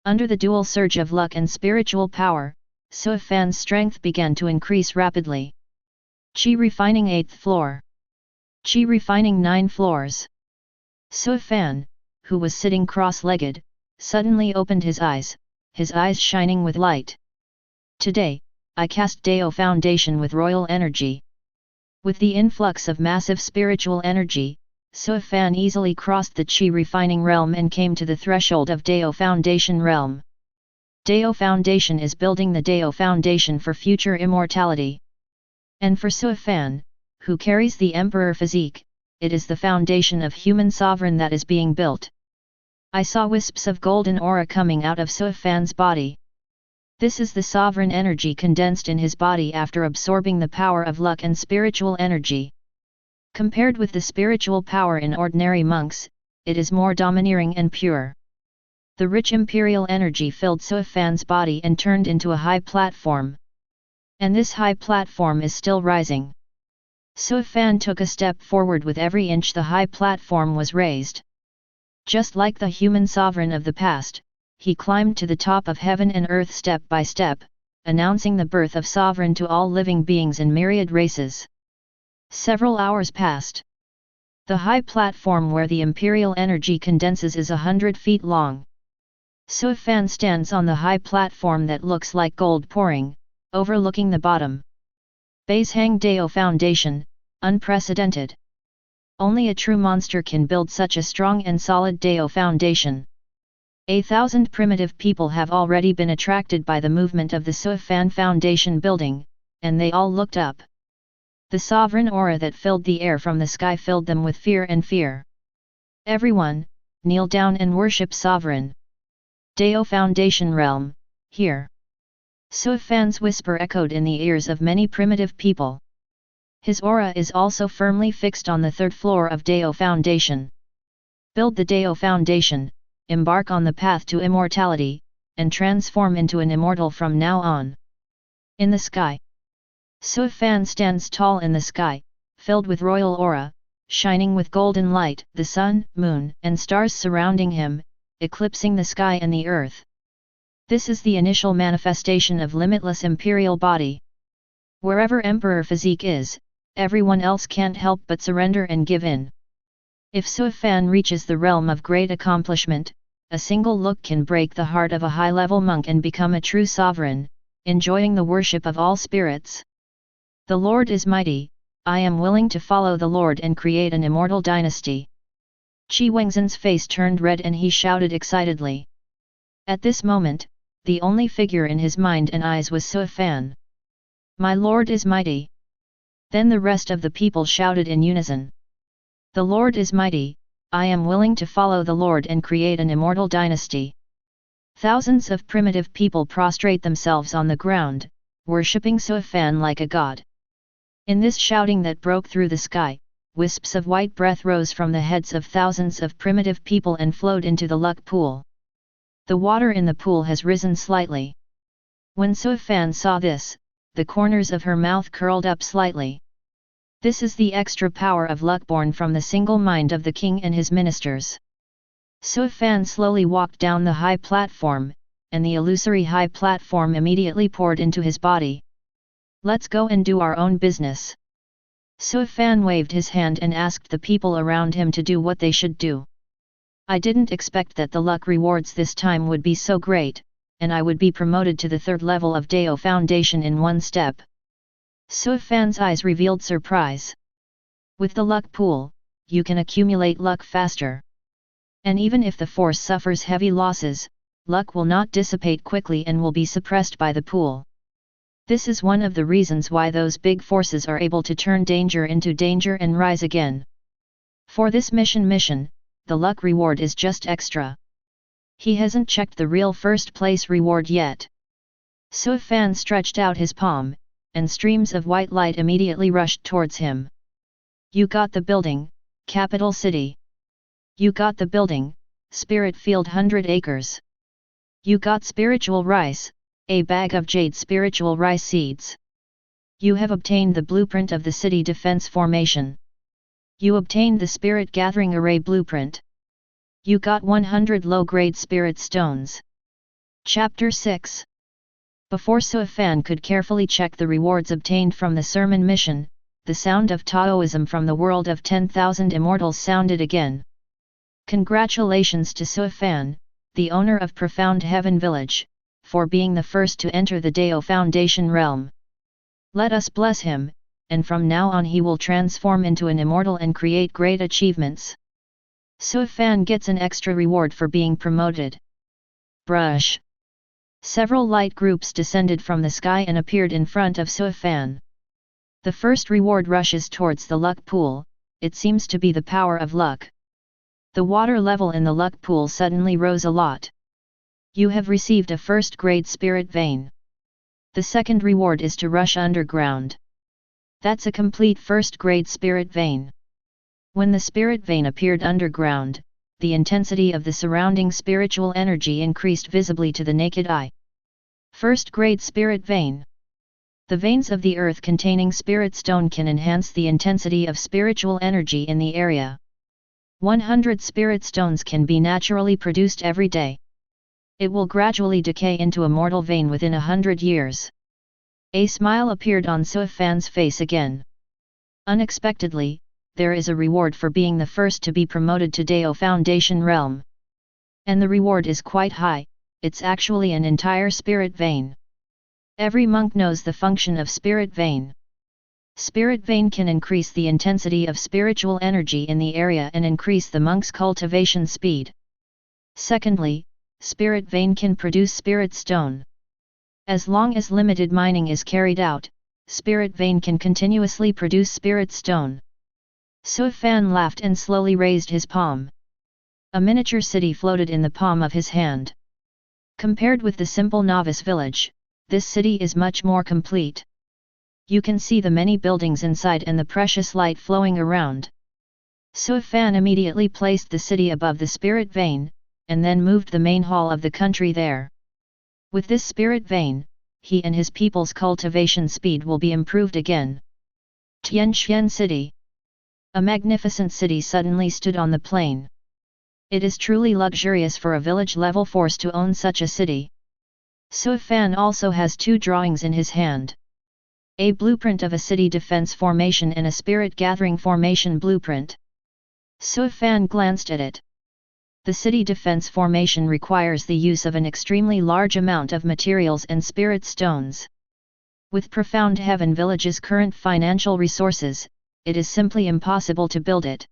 Under the dual surge of luck and spiritual power, Suifan's strength began to increase rapidly. Qi refining 8th floor. Qi refining 9 floors. Suifan, who was sitting cross-legged, suddenly opened his eyes shining with light. Today, I cast Dao Foundation with royal energy. With the influx of massive spiritual energy, Suifan easily crossed the Qi refining realm and came to the threshold of Dao Foundation realm. Dao Foundation is building the Dao Foundation for future immortality. And for Suifan, who carries the Emperor physique, it is the foundation of human sovereign that is being built. I saw wisps of golden aura coming out of Suifan's body. This is the sovereign energy condensed in his body after absorbing the power of luck and spiritual energy. Compared with the spiritual power in ordinary monks, it is more domineering and pure. The rich imperial energy filled Suifan's body and turned into a high platform. And this high platform is still rising. Suifan took a step forward with every inch the high platform was raised. Just like the human sovereign of the past, he climbed to the top of heaven and earth step by step, announcing the birth of sovereign to all living beings in myriad races. Several hours passed. The high platform where the imperial energy condenses is 100 feet long. Suifan stands on the high platform that looks like gold pouring, overlooking the bottom. Beishang Dao Foundation, unprecedented. Only a true monster can build such a strong and solid Dao Foundation. 1,000 primitive people have already been attracted by the movement of the Suifan Foundation building, and they all looked up. The sovereign aura that filled the air from the sky filled them with fear and fear. Everyone, kneel down and worship sovereign. Dao Foundation realm, here. Suifan's whisper echoed in the ears of many primitive people. His aura is also firmly fixed on the 3rd floor of Dao Foundation. Build the Dao Foundation, embark on the path to immortality, and transform into an immortal from now on. In the sky. Suifan stands tall in the sky, filled with royal aura, shining with golden light, the sun, moon, and stars surrounding him, eclipsing the sky and the earth. This is the initial manifestation of Limitless Imperial Body. Wherever Emperor physique is, everyone else can't help but surrender and give in. If Suifan reaches the realm of great accomplishment, a single look can break the heart of a high-level monk and become a true sovereign, enjoying the worship of all spirits. The Lord is mighty, I am willing to follow the Lord and create an immortal dynasty. Qi Wengzhen's face turned red and he shouted excitedly. At this moment, the only figure in his mind and eyes was Suifan. My Lord is mighty. Then the rest of the people shouted in unison. The Lord is mighty, I am willing to follow the Lord and create an immortal dynasty. Thousands of primitive people prostrate themselves on the ground, worshipping Suifan like a god. In this shouting that broke through the sky, wisps of white breath rose from the heads of thousands of primitive people and flowed into the luck pool. The water in the pool has risen slightly. When Suifan saw this, the corners of her mouth curled up slightly. This is the extra power of luck born from the single mind of the king and his ministers. Suifan slowly walked down the high platform, and the illusory high platform immediately poured into his body. Let's go and do our own business. Suifan waved his hand and asked the people around him to do what they should do. I didn't expect that the luck rewards this time would be so great, and I would be promoted to the 3rd level of Dao Foundation in one step. Sui Fan's eyes revealed surprise. With the luck pool, you can accumulate luck faster. And even if the force suffers heavy losses, luck will not dissipate quickly and will be suppressed by the pool. This is one of the reasons why those big forces are able to turn danger into danger and rise again. For this mission, the luck reward is just extra. He hasn't checked the real first place reward yet. Sui Fan stretched out his palm, and streams of white light immediately rushed towards him. You got the building, capital city. You got the building, spirit field 100 acres. You got spiritual rice, a bag of jade spiritual rice seeds. You have obtained the blueprint of the city defense formation. You obtained the spirit gathering array blueprint. You got 100 low-grade spirit stones. Chapter 6. Before Sui Fan could carefully check the rewards obtained from the sermon mission, the sound of Taoism from the world of 10,000 immortals sounded again. Congratulations to Sui Fan, the owner of Profound Heaven Village, for being the first to enter the Dao Foundation realm. Let us bless him, and from now on he will transform into an immortal and create great achievements. Sui Fan gets an extra reward for being promoted. Brush. Several light groups descended from the sky and appeared in front of Sui Fan. The first reward rushes towards the luck pool, it seems to be the power of luck. The water level in the luck pool suddenly rose a lot. You have received a first-grade spirit vein. The second reward is to rush underground. That's a complete first-grade spirit vein. When the spirit vein appeared underground, the intensity of the surrounding spiritual energy increased visibly to the naked eye. First-grade spirit vein. The veins of the earth containing spirit stone can enhance the intensity of spiritual energy in the area. 100 spirit stones can be naturally produced every day. It will gradually decay into a mortal vein within 100 years. A smile appeared on Sui Fan's face again. Unexpectedly, there is a reward for being the first to be promoted to Dao Foundation realm. And the reward is quite high, it's actually an entire spirit vein. Every monk knows the function of spirit vein. Spirit vein can increase the intensity of spiritual energy in the area and increase the monk's cultivation speed. Secondly, spirit vein can produce spirit stone. As long as limited mining is carried out, spirit vein can continuously produce spirit stone. Sui Fan laughed and slowly raised his palm. A miniature city floated in the palm of his hand. Compared with the simple novice village, this city is much more complete. You can see the many buildings inside and the precious light flowing around. Sui Fan immediately placed the city above the spirit vein, and then moved the main hall of the country there. With this spirit vein, he and his people's cultivation speed will be improved again. Tianxian City. A magnificent city suddenly stood on the plain. It is truly luxurious for a village-level force to own such a city. Sui Fan also has 2 drawings in his hand. A blueprint of a city defense formation and a spirit gathering formation blueprint. Sui Fan glanced at it. The city defense formation requires the use of an extremely large amount of materials and spirit stones. With Profound Heaven Village's current financial resources, it is simply impossible to build it.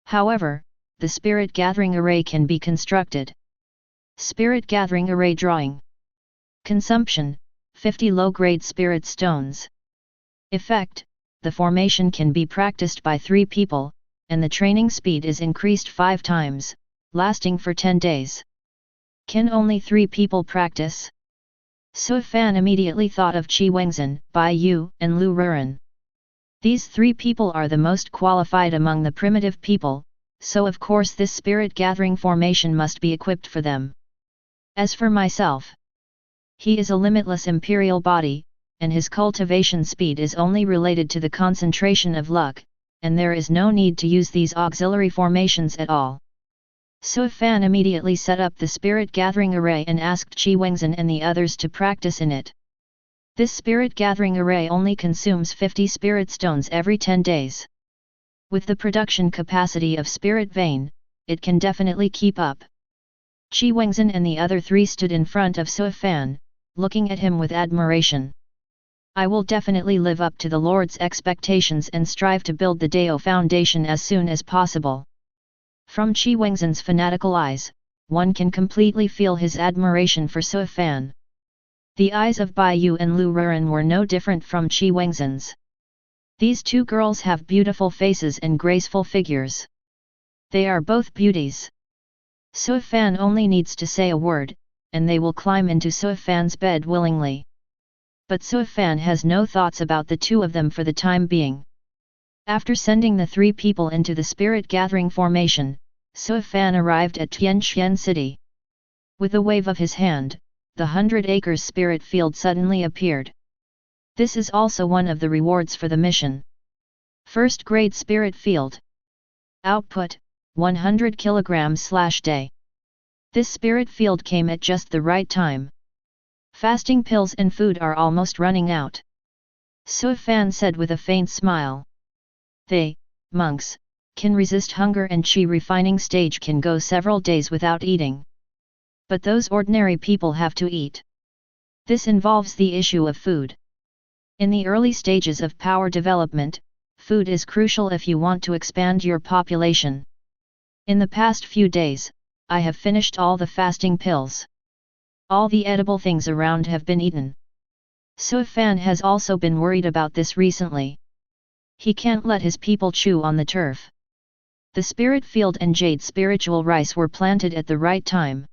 However, the spirit gathering array can be constructed. Spirit gathering array drawing. Consumption: 50 low-grade spirit stones. Effect: the formation can be practiced by 3 people, and the training speed is increased 5 times, lasting for 10 days. Can only 3 people practice? Sui Fan immediately thought of Qi Wengzhen, Bai Yu, and Lu Ruren. These 3 people are the most qualified among the primitive people, so of course this spirit gathering formation must be equipped for them. As for myself, he is a limitless imperial body, and his cultivation speed is only related to the concentration of luck, and there is no need to use these auxiliary formations at all. Sui Fan immediately set up the spirit gathering array and asked Qi Wengzhen and the others to practice in it. This spirit gathering array only consumes 50 spirit stones every 10 days. With the production capacity of spirit vein, it can definitely keep up. Qi Wengzhen and the other three stood in front of Sui Fan, looking at him with admiration. I will definitely live up to the Lord's expectations and strive to build the Dao foundation as soon as possible. From Qi Wengzhen's fanatical eyes, one can completely feel his admiration for Sui Fan. The eyes of Bai Yu and Lu Ruren were no different from Qi Wengzhen's. These two girls have beautiful faces and graceful figures. They are both beauties. Sui Fan only needs to say a word, and they will climb into Sui Fan's bed willingly. But Sui Fan has no thoughts about the two of them for the time being. After sending the three people into the spirit gathering formation, Sui Fan arrived at Tianqian City. With a wave of his hand, the 100 acres spirit field suddenly appeared. This is also one of the rewards for the mission. First grade spirit field. Output, 100 kg/day. This spirit field came at just the right time. Fasting pills and food are almost running out. Sui Fan said with a faint smile. They, monks, can resist hunger and Qi refining stage can go several days without eating. But those ordinary people have to eat. This involves the issue of food. In the early stages of power development, food is crucial if you want to expand your population. In the past few days, I have finished all the fasting pills. All the edible things around have been eaten. Sui Fan has also been worried about this recently. He can't let his people chew on the turf. The spirit field and jade spiritual rice were planted at the right time.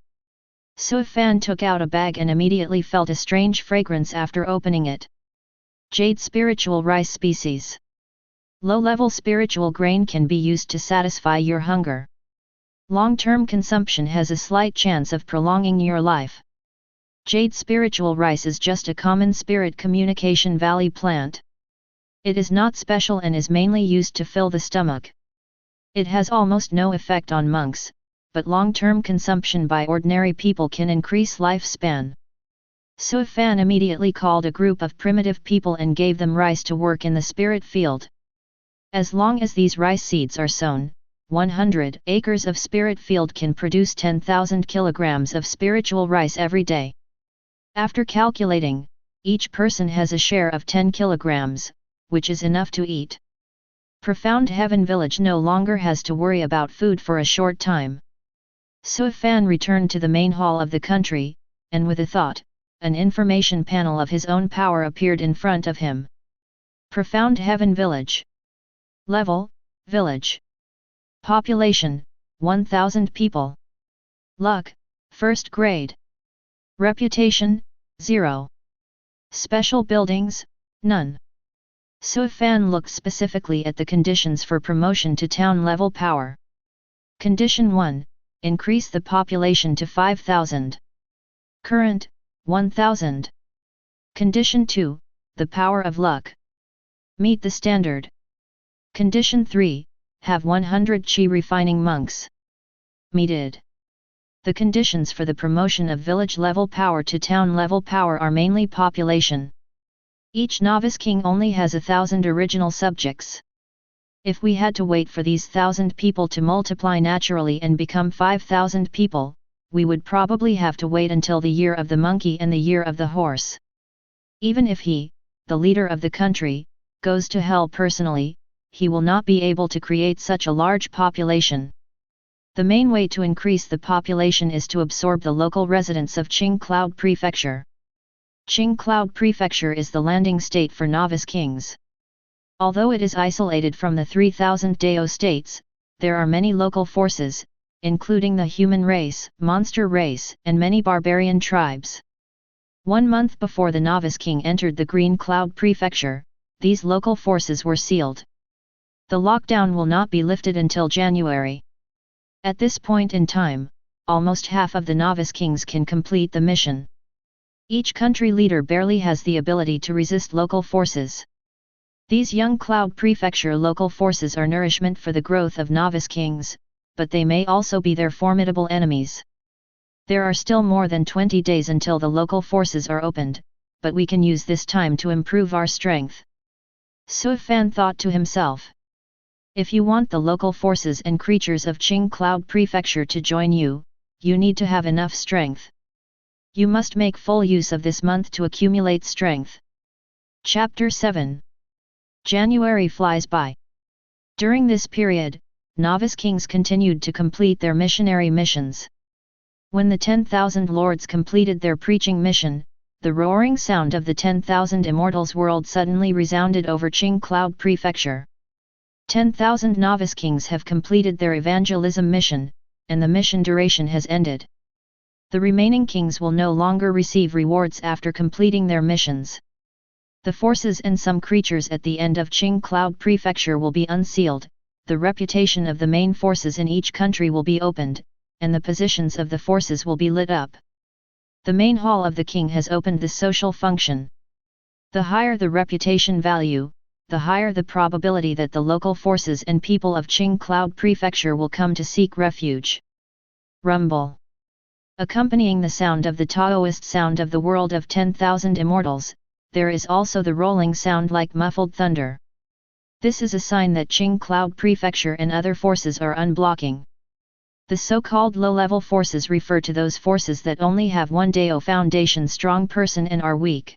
Sui Fan took out a bag and immediately felt a strange fragrance after opening it. Jade spiritual rice species. Low-level spiritual grain can be used to satisfy your hunger. Long-term consumption has a slight chance of prolonging your life. Jade spiritual rice is just a common spirit communication valley plant. It is not special and is mainly used to fill the stomach. It has almost no effect on monks, but long-term consumption by ordinary people can increase lifespan. Sui Fan immediately called a group of primitive people and gave them rice to work in the spirit field. As long as these rice seeds are sown, 100 acres of spirit field can produce 10,000 kilograms of spiritual rice every day. After calculating, each person has a share of 10 kilograms, which is enough to eat. Profound Heaven Village no longer has to worry about food for a short time. Sui Fan returned to the main hall of the country, and with a thought, an information panel of his own power appeared in front of him. Profound Heaven Village. Level, Village. Population, 1,000 people. Luck, 1st grade. Reputation, 0. Special buildings, none. Sui Fan looked specifically at the conditions for promotion to town level power. Condition 1, increase the population to 5,000. Current, 1,000. Condition 2, the power of luck. Meet the standard. Condition 3, have 100 Qi refining monks. Meted. The conditions for the promotion of village level power to town level power are mainly population. Each novice king only has 1,000 original subjects. If we had to wait for these 1,000 people to multiply naturally and become 5,000 people, we would probably have to wait until the year of the monkey and the year of the horse. Even if he, the leader of the country, goes to hell personally, he will not be able to create such a large population. The main way to increase the population is to absorb the local residents of Qing Cloud Prefecture. Qing Cloud Prefecture is the landing state for novice kings. Although it is isolated from the 3,000 Dao States, there are many local forces, including the human race, monster race, and many barbarian tribes. 1 month before the novice king entered the Green Cloud Prefecture, these local forces were sealed. The lockdown will not be lifted until January. At this point in time, almost half of the novice kings can complete the mission. Each country leader barely has the ability to resist local forces. These young Cloud Prefecture local forces are nourishment for the growth of novice kings, but they may also be their formidable enemies. There are still more than 20 days until the local forces are opened, but we can use this time to improve our strength. Sui Fan thought to himself. If you want the local forces and creatures of Qing Cloud Prefecture to join you, you need to have enough strength. You must make full use of this month to accumulate strength. Chapter 7. January flies by. During this period, novice kings continued to complete their missionary missions. When the 10,000 lords completed their preaching mission, the roaring sound of the 10,000 immortals world suddenly resounded over Qing Cloud Prefecture. 10,000 novice kings have completed their evangelism mission, and the mission duration has ended. The remaining kings will no longer receive rewards after completing their missions. The forces and some creatures at the end of Qing Cloud Prefecture will be unsealed, the reputation of the main forces in each country will be opened, and the positions of the forces will be lit up. The main hall of the king has opened the social function. The higher the reputation value, the higher the probability that the local forces and people of Qing Cloud Prefecture will come to seek refuge. Rumble. Accompanying the sound of the Taoist sound of the world of 10,000 immortals, there is also the rolling sound like muffled thunder. This is a sign that Qing Cloud Prefecture and other forces are unblocking. The so-called low-level forces refer to those forces that only have one Dao Foundation strong person and are weak.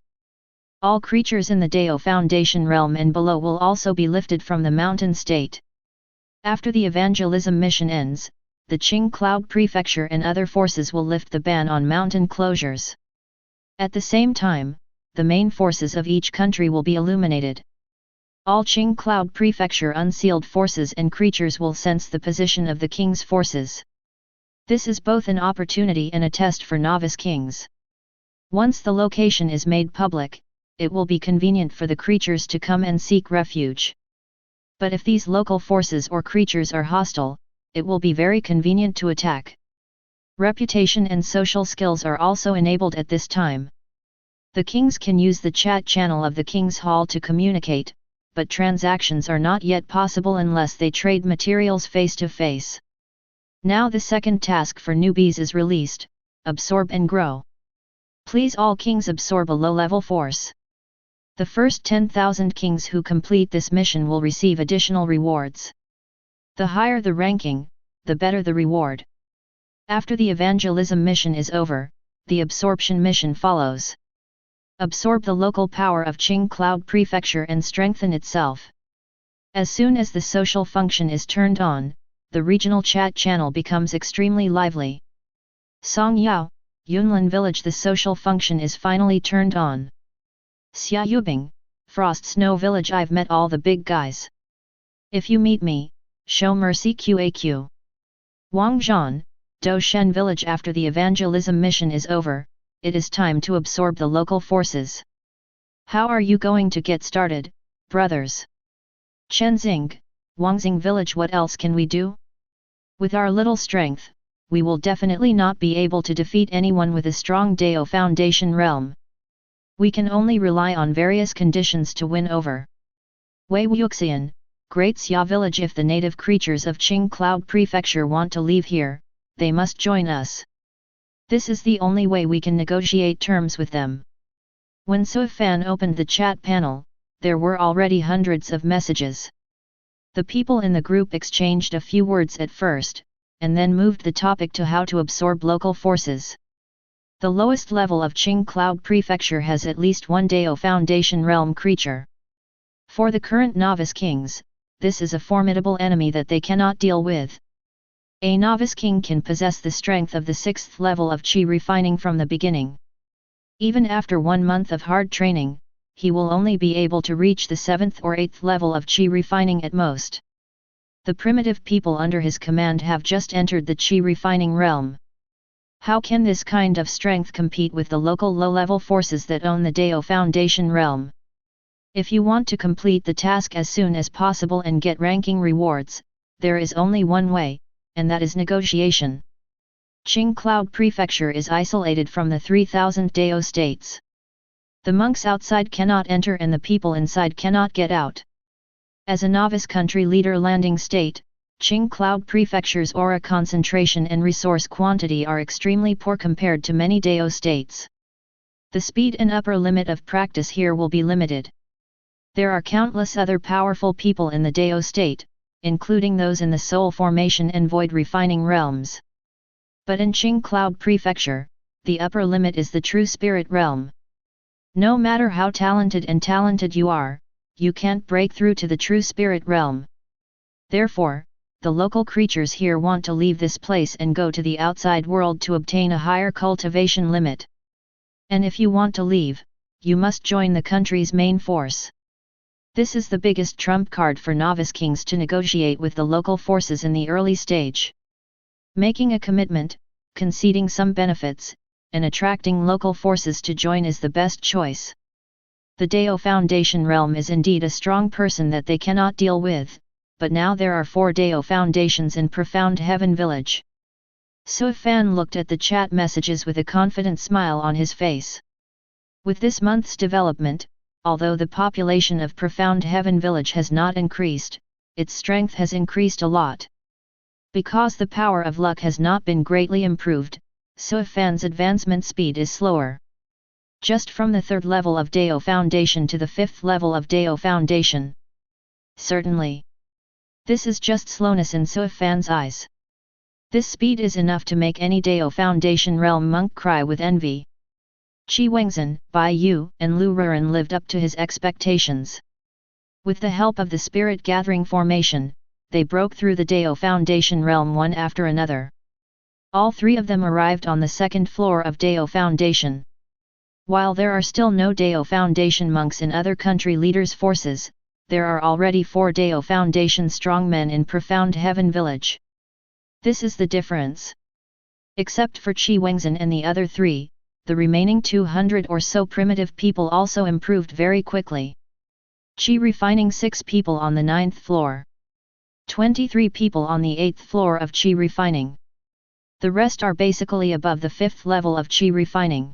All creatures in the Dao Foundation realm and below will also be lifted from the mountain state. After the evangelism mission ends, the Qing Cloud Prefecture and other forces will lift the ban on mountain closures. At the same time, the main forces of each country will be illuminated. All Qing Cloud Prefecture unsealed forces and creatures will sense the position of the king's forces. This is both an opportunity and a test for novice kings. Once the location is made public, it will be convenient for the creatures to come and seek refuge. But if these local forces or creatures are hostile, it will be very convenient to attack. Reputation and social skills are also enabled at this time. The kings can use the chat channel of the King's Hall to communicate, but transactions are not yet possible unless they trade materials face to face. Now the second task for newbies is released: absorb and grow. Please all kings absorb a low-level force. The first 10,000 kings who complete this mission will receive additional rewards. The higher the ranking, the better the reward. After the evangelism mission is over, the absorption mission follows. Absorb the local power of Qing Cloud Prefecture and strengthen itself. As soon as the social function is turned on, the regional chat channel becomes extremely lively. Songyao, Yunlin Village. The social function is finally turned on. Xiaoyubing, Frost Snow Village. I've met all the big guys. If you meet me, show mercy. QAQ. Wangzhan, Doshen Village. After the evangelism mission is over, it is time to absorb the local forces. How are you going to get started, brothers? Chenzing, Wangxing Village. What else can we do? With our little strength, we will definitely not be able to defeat anyone with a strong Dao Foundation realm. We can only rely on various conditions to win over. Wei Wuxian, Great Xia Village. If the native creatures of Qing Cloud Prefecture want to leave here, they must join us. This is the only way we can negotiate terms with them. When Suifan opened the chat panel, there were already hundreds of messages. The people in the group exchanged a few words at first, and then moved the topic to how to absorb local forces. The lowest level of Qing Cloud Prefecture has at least one Dao Foundation realm creature. For the current novice kings, this is a formidable enemy that they cannot deal with. A novice king can possess the strength of the 6th level of Qi refining from the beginning. Even after 1 month of hard training, he will only be able to reach the 7th or 8th level of Qi refining at most. The primitive people under his command have just entered the Qi refining realm. How can this kind of strength compete with the local low-level forces that own the Dao Foundation realm? If you want to complete the task as soon as possible and get ranking rewards, there is only one way, and that is negotiation. Qing Cloud Prefecture is isolated from the 3,000 Dao States. The monks outside cannot enter and the people inside cannot get out. As a novice country leader landing state, Qing Cloud Prefecture's aura concentration and resource quantity are extremely poor compared to many Dao states. The speed and upper limit of practice here will be limited. There are countless other powerful people in the Dao state, including those in the Soul Formation and Void Refining realms. But in Qing Cloud Prefecture, the upper limit is the true spirit realm. No matter how talented you are, you can't break through to the true spirit realm. Therefore, the local creatures here want to leave this place and go to the outside world to obtain a higher cultivation limit. And if you want to leave, you must join the country's main force. This is the biggest trump card for novice kings to negotiate with the local forces in the early stage. Making a commitment, conceding some benefits, and attracting local forces to join is the best choice. The Dao Foundation realm is indeed a strong person that they cannot deal with, but now there are 4 Dao Foundations in Profound Heaven Village. Suifan looked at the chat messages with a confident smile on his face. With this month's development, although the population of Profound Heaven Village has not increased, its strength has increased a lot. Because the power of luck has not been greatly improved, Suifan's advancement speed is slower. Just from the 3rd level of Dao Foundation to the 5th level of Dao Foundation. Certainly. This is just slowness in Suifan's eyes. This speed is enough to make any Dao Foundation realm monk cry with envy. Qi Wengzhen, Bai Yu, and Lu Ruren lived up to his expectations. With the help of the Spirit Gathering Formation, they broke through the Dao Foundation realm one after another. All 3 of them arrived on the 2nd floor of Dao Foundation. While there are still no Dao Foundation monks in other country leaders' forces, there are already 4 Dao Foundation strongmen in Profound Heaven Village. This is the difference. Except for Qi Wengzhen and the other 3, the remaining 200 or so primitive people also improved very quickly. Qi refining 6 people on the 9th floor. 23 people on the 8th floor of Qi refining. The rest are basically above the 5th level of Qi refining.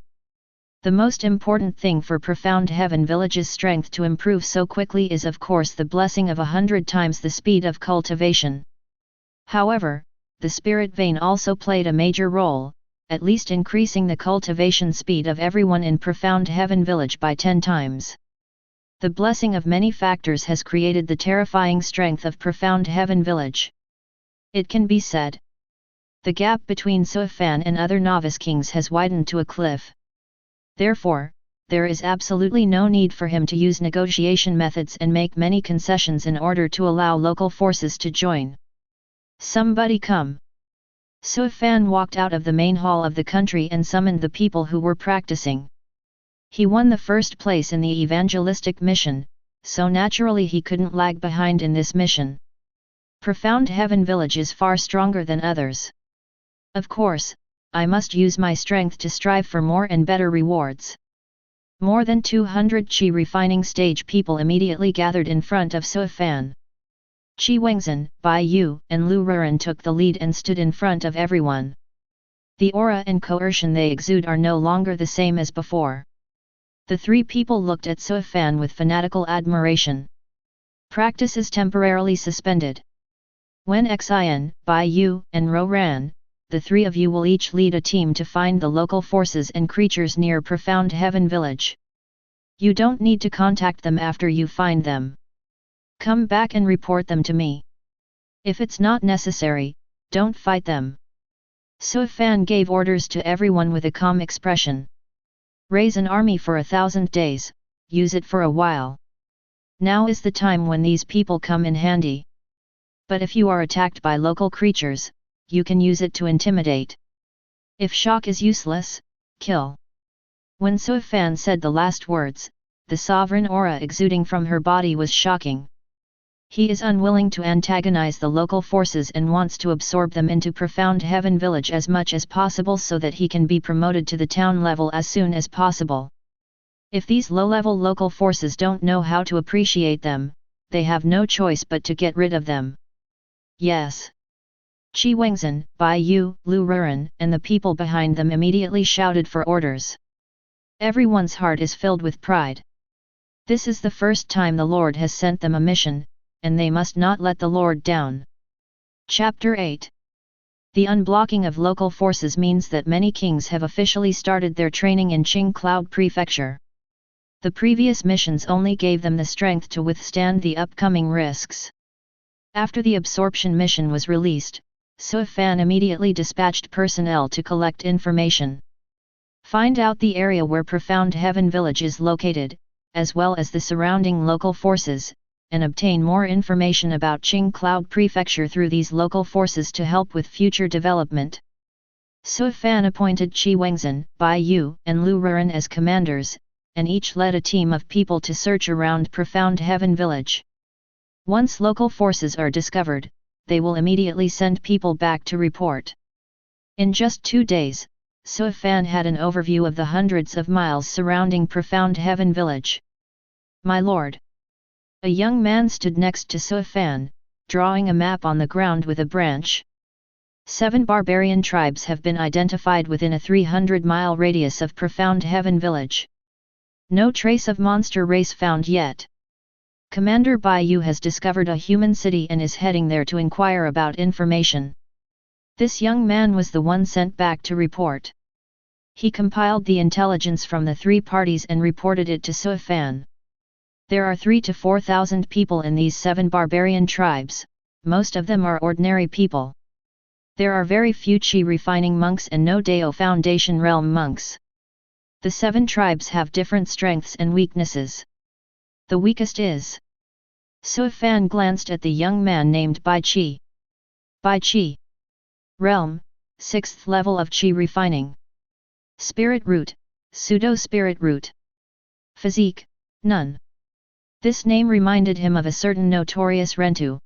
The most important thing for Profound Heaven Village's strength to improve so quickly is of course the blessing of 100 times the speed of cultivation. However, the spirit vein also played a major role, at least increasing the cultivation speed of everyone in Profound Heaven Village by 10 times. The blessing of many factors has created the terrifying strength of Profound Heaven Village. It can be said. The gap between Suifan and other novice kings has widened to a cliff. Therefore, there is absolutely no need for him to use negotiation methods and make many concessions in order to allow local forces to join. Somebody come! Suifan walked out of the main hall of the country and summoned the people who were practicing. He won the 1st place in the evangelistic mission, so naturally he couldn't lag behind in this mission. Profound Heaven Village is far stronger than others. Of course, I must use my strength to strive for more and better rewards. More than 200 Qi refining stage people immediately gathered in front of Suifan. Qi Wengzhen, Bai Yu, and Lu Ruren took the lead and stood in front of everyone. The aura and coercion they exude are no longer the same as before. The 3 people looked at Suifan with fanatical admiration. Practice is temporarily suspended. When Xin, Bai Yu, and Ro Ran, the 3 of you will each lead a team to find the local forces and creatures near Profound Heaven Village. You don't need to contact them after you find them. Come back and report them to me. If it's not necessary, don't fight them. Suifan gave orders to everyone with a calm expression. Raise an army for 1,000 days, use it for a while. Now is the time when these people come in handy. But if you are attacked by local creatures, you can use it to intimidate. If shock is useless, kill. When Suifan said the last words, the sovereign aura exuding from her body was shocking. He is unwilling to antagonize the local forces and wants to absorb them into Profound Heaven Village as much as possible so that he can be promoted to the town level as soon as possible. If these low-level local forces don't know how to appreciate them, they have no choice but to get rid of them. Yes. Qi Wengzhen, Bai Yu, Lu Ruren, and the people behind them immediately shouted for orders. Everyone's heart is filled with pride. This is the first time the Lord has sent them a mission, and they must not let the Lord down. Chapter 8. The unblocking of local forces means that many kings have officially started their training in Qing Cloud Prefecture. The previous missions only gave them the strength to withstand the upcoming risks. After the absorption mission was released, Suifan immediately dispatched personnel to collect information. Find out the area where Profound Heaven Village is located, as well as the surrounding local forces, and obtain more information about Qing Cloud Prefecture through these local forces to help with future development. Suifan appointed Qi Wengzhen, Bai Yu, and Lu Ruren as commanders, and each led a team of people to search around Profound Heaven Village. Once local forces are discovered, they will immediately send people back to report. In just 2 days, Suifan had an overview of the hundreds of miles surrounding Profound Heaven Village. "My lord." A young man stood next to Suifan, drawing a map on the ground with a branch. 7 barbarian tribes have been identified within a 300-mile radius of Profound Heaven Village. No trace of monster race found yet. Commander Bai Yu has discovered a human city and is heading there to inquire about information. This young man was the one sent back to report. He compiled the intelligence from the 3 parties and reported it to Suifan. There are 3,000 to 4,000 people in these 7 barbarian tribes, most of them are ordinary people. There are very few Qi refining monks and no Dao Foundation realm monks. The 7 tribes have different strengths and weaknesses. The weakest is. Suifan glanced at the young man named Bai Qi. Bai Qi. Realm, 6th level of Qi refining. Spirit root, pseudo-spirit root. Physique, none. This name reminded him of a certain notorious Rentu.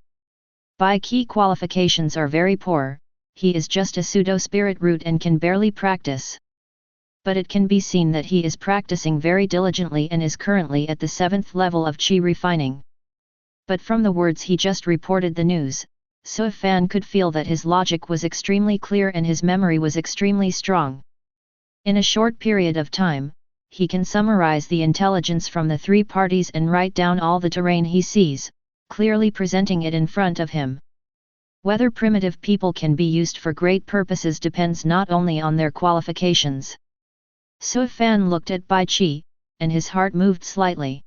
Bai Qi qualifications are very poor, he is just a pseudo-spirit root and can barely practice. But it can be seen that he is practicing very diligently and is currently at the 7th level of Qi refining. But from the words he just reported the news, Suifan could feel that his logic was extremely clear and his memory was extremely strong. In a short period of time, he can summarize the intelligence from the 3 parties and write down all the terrain he sees, clearly presenting it in front of him. Whether primitive people can be used for great purposes depends not only on their qualifications. Suifan looked at Bai Qi, and his heart moved slightly.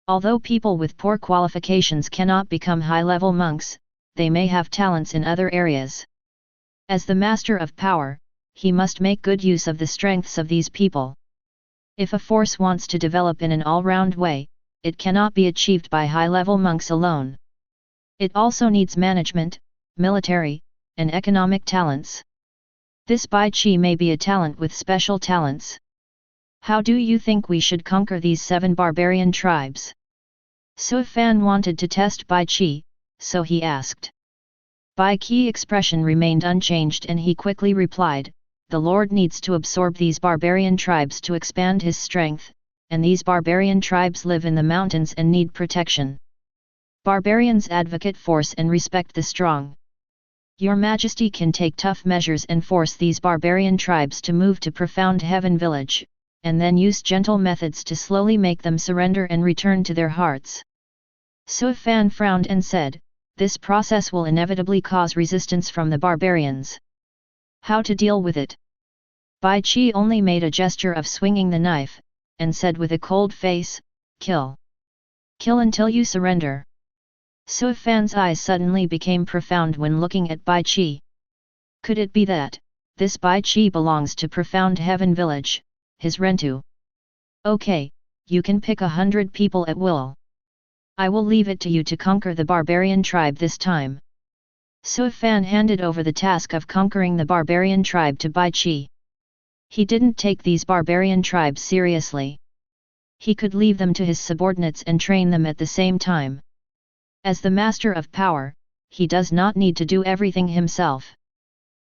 Although people with poor qualifications cannot become high-level monks, they may have talents in other areas. As the master of power, he must make good use of the strengths of these people. If a force wants to develop in an all-round way, it cannot be achieved by high-level monks alone. It also needs management, military, and economic talents. This Bai Qi may be a talent with special talents. How do you think we should conquer these 7 barbarian tribes? Suifan wanted to test Bai Qi, so he asked. Bai Qi's expression remained unchanged and he quickly replied, "The Lord needs to absorb these barbarian tribes to expand his strength, and these barbarian tribes live in the mountains and need protection. Barbarians advocate force and respect the strong. Your Majesty can take tough measures and force these barbarian tribes to move to Profound Heaven Village, and then use gentle methods to slowly make them surrender and return to their hearts." Suifan frowned and said, "This process will inevitably cause resistance from the barbarians. How to deal with it?" Bai Qi only made a gesture of swinging the knife, and said with a cold face, "Kill. Kill until you surrender." Suifan's eyes suddenly became profound when looking at Bai Qi. Could it be that, this Bai Qi belongs to Profound Heaven Village, his Rentu? Okay, you can pick 100 people at will. I will leave it to you to conquer the barbarian tribe this time. Suifan handed over the task of conquering the barbarian tribe to Bai Qi. He didn't take these barbarian tribes seriously. He could leave them to his subordinates and train them at the same time. As the master of power, he does not need to do everything himself.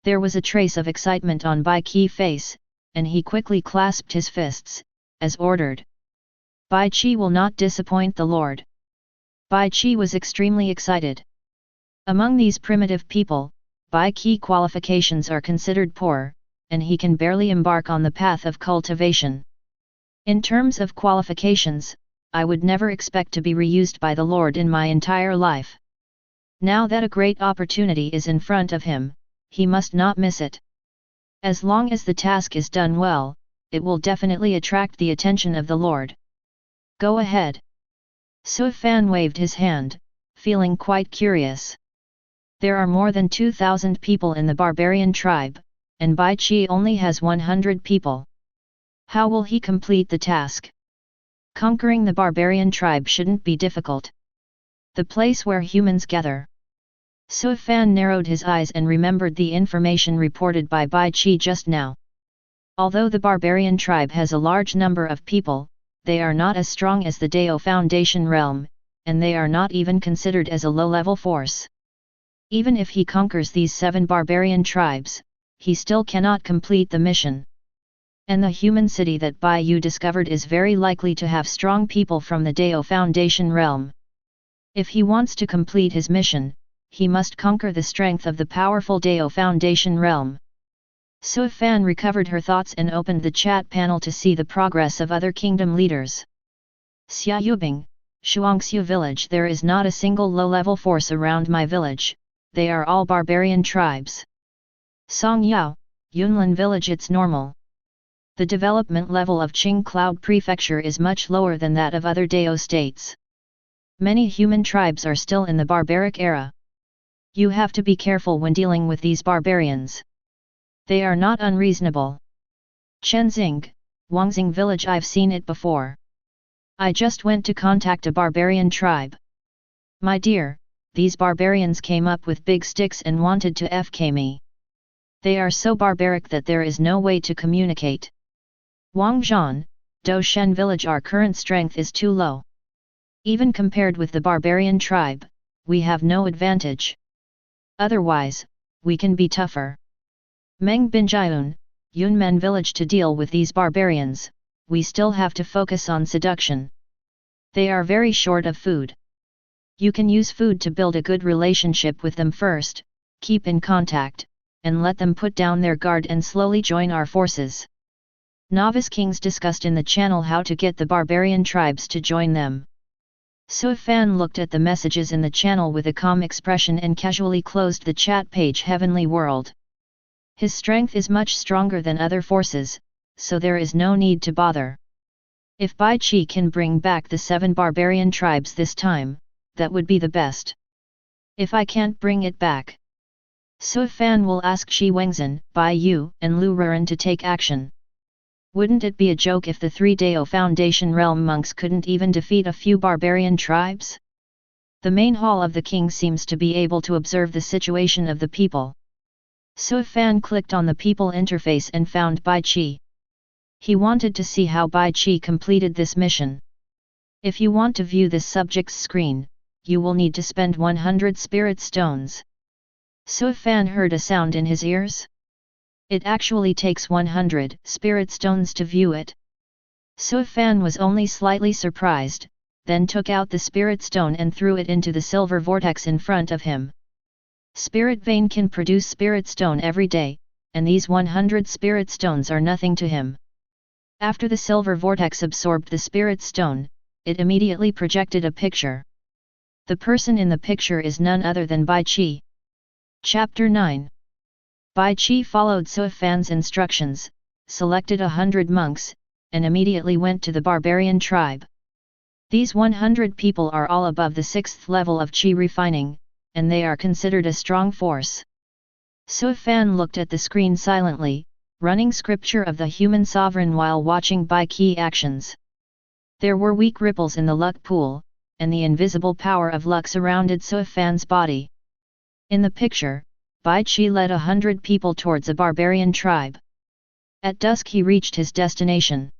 There was a trace of excitement on Bai Qi's face, and he quickly clasped his fists, as ordered. Bai Qi will not disappoint the Lord. Bai Qi was extremely excited. Among these primitive people, Bai Qi qualifications are considered poor, and he can barely embark on the path of cultivation. In terms of qualifications, I would never expect to be reused by the Lord in my entire life. Now that a great opportunity is in front of him, he must not miss it. As long as the task is done well, it will definitely attract the attention of the Lord. Go ahead. Suifan waved his hand, feeling quite curious. There are more than 2,000 people in the barbarian tribe, and Bai Qi only has 100 people. How will he complete the task? Conquering the barbarian tribe shouldn't be difficult. The place where humans gather. Su Fan narrowed his eyes and remembered the information reported by Bai Qi just now. Although the barbarian tribe has a large number of people, they are not as strong as the Dao Foundation realm, and they are not even considered as a low-level force. Even if he conquers these 7 barbarian tribes, he still cannot complete the mission. And the human city that Bai Yu discovered is very likely to have strong people from the Dao Foundation realm. If he wants to complete his mission, he must conquer the strength of the powerful Dao Foundation realm. Su Fan recovered her thoughts and opened the chat panel to see the progress of other kingdom leaders. Xia Yubing, Shuangxiu village. There is not a single low-level force around my village, they are all barbarian tribes. Song Yao, Yunlin village. It's normal. The development level of Qing Cloud Prefecture is much lower than that of other Dao states. Many human tribes are still in the barbaric era. You have to be careful when dealing with these barbarians. They are not unreasonable. Chenzing, Wangxing village. I've seen it before. I just went to contact a barbarian tribe. My dear, these barbarians came up with big sticks and wanted to FK me. They are so barbaric that there is no way to communicate. Wangzhan, Doshen village. Our current strength is too low. Even compared with the barbarian tribe, we have no advantage. Otherwise, we can be tougher. Meng Binjiun, Yunmen village. To deal with these barbarians, we still have to focus on seduction. They are very short of food. You can use food to build a good relationship with them first, keep in contact, and let them put down their guard and slowly join our forces. Novice kings discussed in the channel how to get the barbarian tribes to join them. Su Fan looked at the messages in the channel with a calm expression and casually closed the chat page. Heavenly World. His strength is much stronger than other forces, so there is no need to bother. If Bai Qi can bring back the 7 barbarian tribes this time, that would be the best. If I can't bring it back, Su Fan will ask Shi Wengzhen, Bai Yu, and Lu Ruren to take action. Wouldn't it be a joke if the 3 Dao Foundation realm monks couldn't even defeat a few barbarian tribes? The main hall of the king seems to be able to observe the situation of the people. Su Fan clicked on the people interface and found Bai Qi. He wanted to see how Bai Qi completed this mission. If you want to view this subject's screen, you will need to spend 100 spirit stones. Su Fan heard a sound in his ears. It actually takes 100 spirit stones to view it. Su Fan was only slightly surprised, then took out the spirit stone and threw it into the silver vortex in front of him. Spirit vein can produce spirit stone every day, and these 100 spirit stones are nothing to him. After the silver vortex absorbed the spirit stone, it immediately projected a picture. The person in the picture is none other than Bai Qi. Chapter 9. Bai Qi followed Su Fan's instructions, selected 100 monks, and immediately went to the barbarian tribe. These 100 people are all above the 6th level of Qi refining, and they are considered a strong force. Su Fan looked at the screen silently, running scripture of the human sovereign while watching Bai Qi actions. There were weak ripples in the luck pool, and the invisible power of luck surrounded Su Fan's body. In the picture, Bai Qi led 100 people towards a barbarian tribe. At dusk he reached his destination.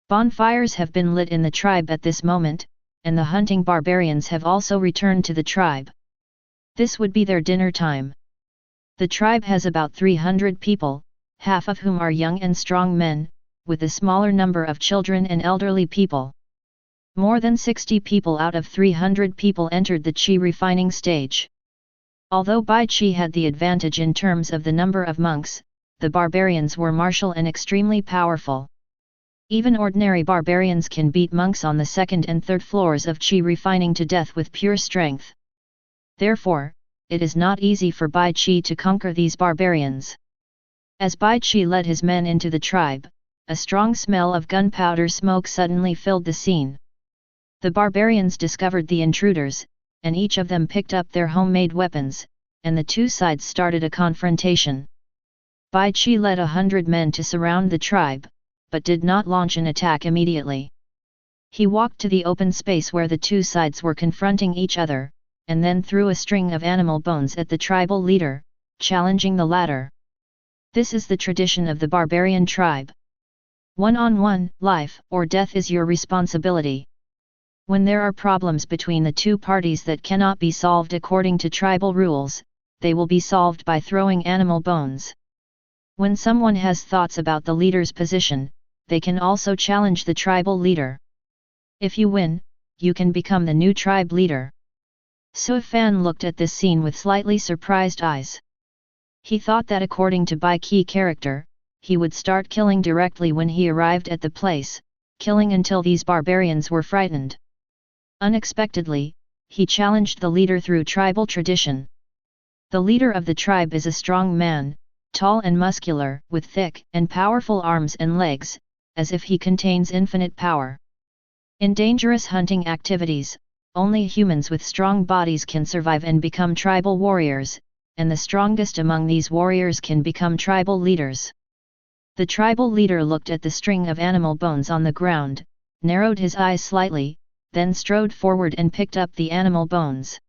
Bonfires have been lit in the tribe at this moment, and the hunting barbarians have also returned to the tribe. This would be their dinner time. The tribe has about 300 people, half of whom are young and strong men, with a smaller number of children and elderly people. More than 60 people out of 300 people entered the Qi refining stage. Although Bai Qi had the advantage in terms of the number of monks, the barbarians were martial and extremely powerful. Even ordinary barbarians can beat monks on the 2nd and 3rd floors of Qi refining to death with pure strength. Therefore, it is not easy for Bai Qi to conquer these barbarians. As Bai Qi led his men into the tribe, a strong smell of gunpowder smoke suddenly filled the scene. The barbarians discovered the intruders, and each of them picked up their homemade weapons, and the two sides started a confrontation. Bai Qi led 100 men to surround the tribe, but did not launch an attack immediately. He walked to the open space where the two sides were confronting each other, and then threw a string of animal bones at the tribal leader, challenging the latter. This is the tradition of the barbarian tribe. One-on-one, life or death is your responsibility. When there are problems between the two parties that cannot be solved according to tribal rules, they will be solved by throwing animal bones. When someone has thoughts about the leader's position, they can also challenge the tribal leader. If you win, you can become the new tribe leader. Su Fan looked at this scene with slightly surprised eyes. He thought that according to Bai Qi character, he would start killing directly when he arrived at the place, killing until these barbarians were frightened. Unexpectedly, he challenged the leader through tribal tradition. The leader of the tribe is a strong man, tall and muscular, with thick and powerful arms and legs, as if he contains infinite power. In dangerous hunting activities, only humans with strong bodies can survive and become tribal warriors, and the strongest among these warriors can become tribal leaders. The tribal leader looked at the string of animal bones on the ground, narrowed his eyes slightly, then strode forward and picked up the animal bones.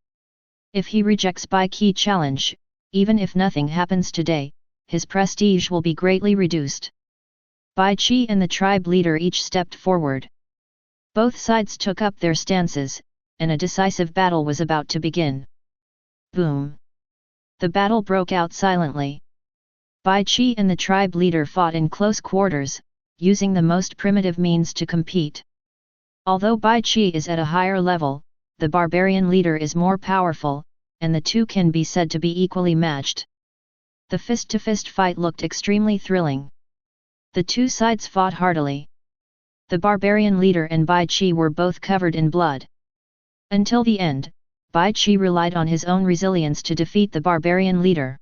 If he rejects Bai Qi challenge, even if nothing happens today, his prestige will be greatly reduced. Bai Qi and the tribe leader each stepped forward. Both sides took up their stances, and a decisive battle was about to begin. Boom! The battle broke out silently. Bai Qi and the tribe leader fought in close quarters, using the most primitive means to compete. Although Bai Qi is at a higher level, the barbarian leader is more powerful, and the two can be said to be equally matched. The fist-to-fist fight looked extremely thrilling. The two sides fought heartily. The barbarian leader and Bai Qi were both covered in blood. Until the end, Bai Qi relied on his own resilience to defeat the barbarian leader.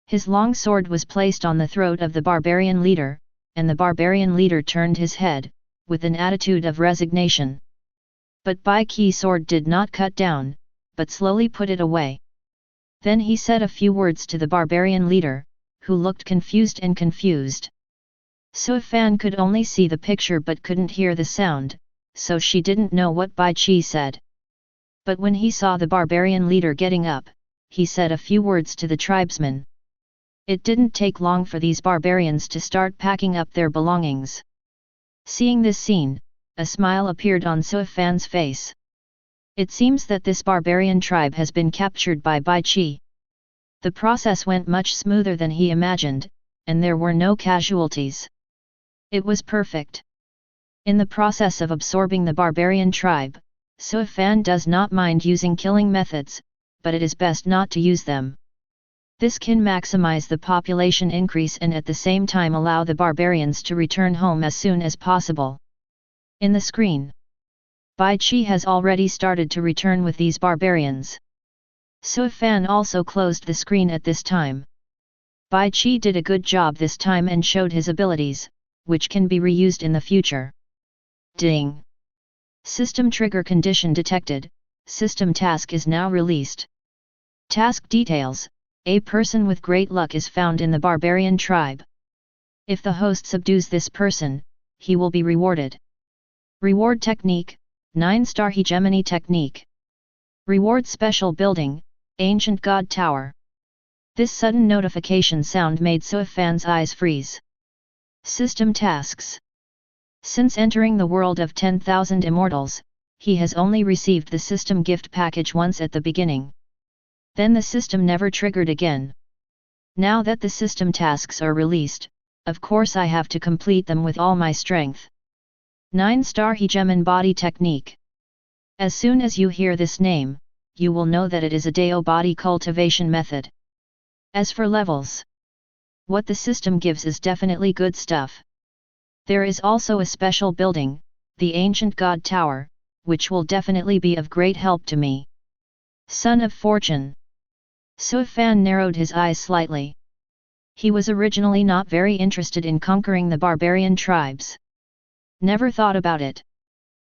His long sword was placed on the throat of the barbarian leader, and the barbarian leader turned his head, with an attitude of resignation. But Bai Qi's sword did not cut down, but slowly put it away. Then he said a few words to the barbarian leader, who looked confused. Su Fan could only see the picture but couldn't hear the sound, so she didn't know what Bai Qi said. But when he saw the barbarian leader getting up, he said a few words to the tribesmen. It didn't take long for these barbarians to start packing up their belongings. Seeing this scene, a smile appeared on Su Fan's face. It seems that this barbarian tribe has been captured by Bai Qi. The process went much smoother than he imagined, and there were no casualties. It was perfect. In the process of absorbing the barbarian tribe, Su Fan does not mind using killing methods, but it is best not to use them. This can maximize the population increase and at the same time allow the barbarians to return home as soon as possible. In the screen, Bai Qi has already started to return with these barbarians. Su Fan also closed the screen at this time. Bai Qi did a good job this time and showed his abilities, which can be reused in the future. Ding! System trigger condition detected, system task is now released. Task details: a person with great luck is found in the barbarian tribe. If the host subdues this person, he will be rewarded. Reward technique: 9-star hegemony technique. Reward special building: Ancient God Tower. This sudden notification sound made Su Fan's eyes freeze. System tasks. Since entering the world of 10,000 immortals, he has only received the system gift package once at the beginning. Then the system never triggered again. Now that the system tasks are released, of course I have to complete them with all my strength. 9-star Hegemon Body Technique. As soon as you hear this name, you will know that it is a Dao body cultivation method. As for levels, what the system gives is definitely good stuff. There is also a special building, the Ancient God Tower, which will definitely be of great help to me. Son of Fortune. Su Fan narrowed his eyes slightly. He was originally not very interested in conquering the barbarian tribes. Never thought about it.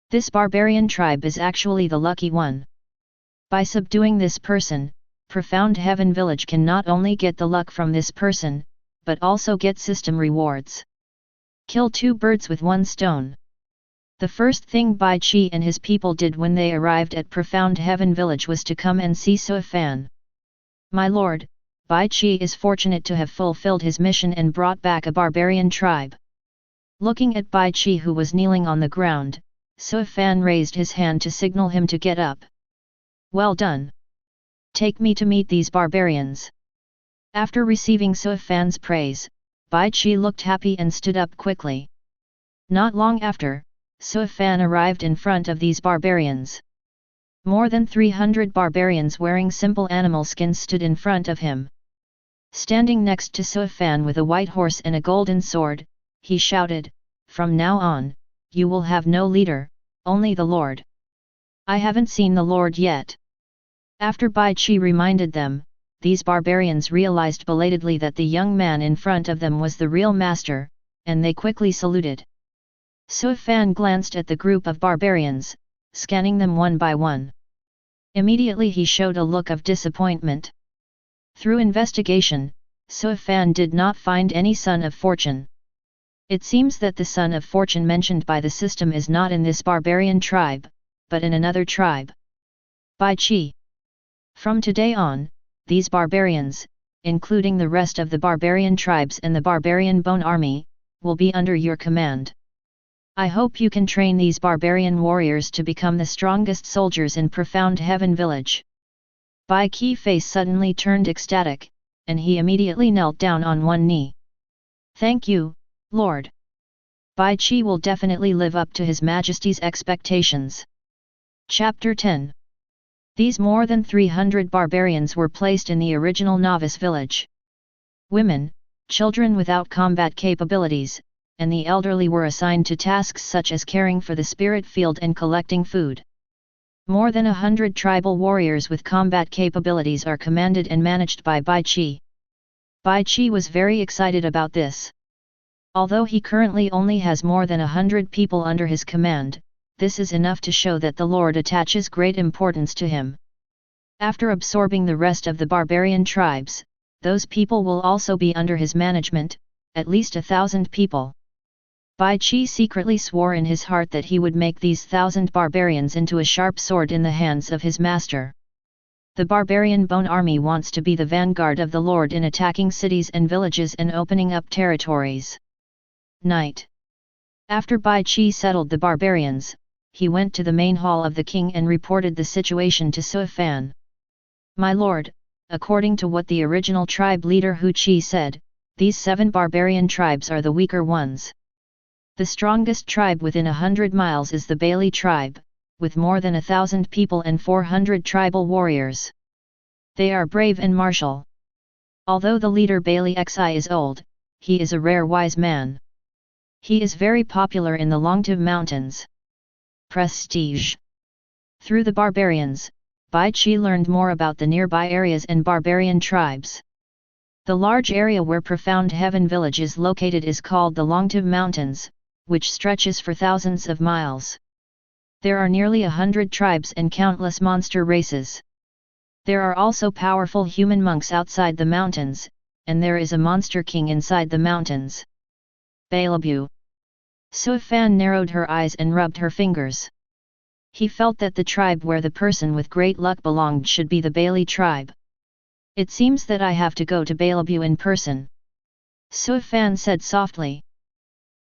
This barbarian tribe is actually the lucky one. By subduing this person, Profound Heaven Village can not only get the luck from this person, but also get system rewards. Kill 2 birds with 1 stone. The first thing Bai Qi and his people did when they arrived at Profound Heaven Village was to come and see Suifan. My lord, Bai Qi is fortunate to have fulfilled his mission and brought back a barbarian tribe. Looking at Bai Qi, who was kneeling on the ground, Suifan raised his hand to signal him to get up. Well done. Take me to meet these barbarians. After receiving Suifan's praise, Bai Qi looked happy and stood up quickly. Not long after, Suifan arrived in front of these barbarians. More than 300 barbarians wearing simple animal skins stood in front of him. Standing next to Suifan with a white horse and a golden sword, he shouted, "From now on, you will have no leader, only the Lord." "I haven't seen the Lord yet." After Bai Qi reminded them, these barbarians realized belatedly that the young man in front of them was the real master, and they quickly saluted. Suifan glanced at the group of barbarians, scanning them one by one. Immediately he showed a look of disappointment. Through investigation, Suifan did not find any son of fortune. It seems that the son of fortune mentioned by the system is not in this barbarian tribe, but in another tribe. Bai Qi. From today on, these barbarians, including the rest of the barbarian tribes and the barbarian bone army, will be under your command. I hope you can train these barbarian warriors to become the strongest soldiers in Profound Heaven Village. Bai Qi's face suddenly turned ecstatic, and he immediately knelt down on one knee. Thank you, Lord. Bai Qi will definitely live up to His Majesty's expectations. Chapter 10. These more than 300 barbarians were placed in the original novice village. Women, children without combat capabilities, and the elderly were assigned to tasks such as caring for the spirit field and collecting food. More than 100 tribal warriors with combat capabilities are commanded and managed by Bai Qi. Bai Qi was very excited about this. Although he currently only has more than 100 people under his command, this is enough to show that the Lord attaches great importance to him. After absorbing the rest of the barbarian tribes, those people will also be under his management, at least 1,000 people. Bai Qi secretly swore in his heart that he would make these 1,000 barbarians into a sharp sword in the hands of his master. The barbarian bone army wants to be the vanguard of the Lord in attacking cities and villages and opening up territories. Night. After Bai Qi settled the barbarians, he went to the main hall of the king and reported the situation to Suifan. My lord, according to what the original tribe leader Hu Qi said, these 7 barbarian tribes are the weaker ones. The strongest tribe within 100 miles is the Bailey tribe, with more than 1,000 people and 400 tribal warriors. They are brave and martial. Although the leader Bailey Xi is old, he is a rare wise man. He is very popular in the Longtiv Mountains. Prestige. Through the barbarians, Bai Qi learned more about the nearby areas and barbarian tribes. The large area where Profound Heaven Village is located is called the Longtiv Mountains, which stretches for thousands of miles. There are nearly 100 tribes and countless monster races. There are also powerful human monks outside the mountains, and there is a monster king inside the mountains. Bailabu. Suifan narrowed her eyes and rubbed her fingers. He felt that the tribe where the person with great luck belonged should be the Bailey tribe. It seems that I have to go to Bailabu in person. Suifan said softly.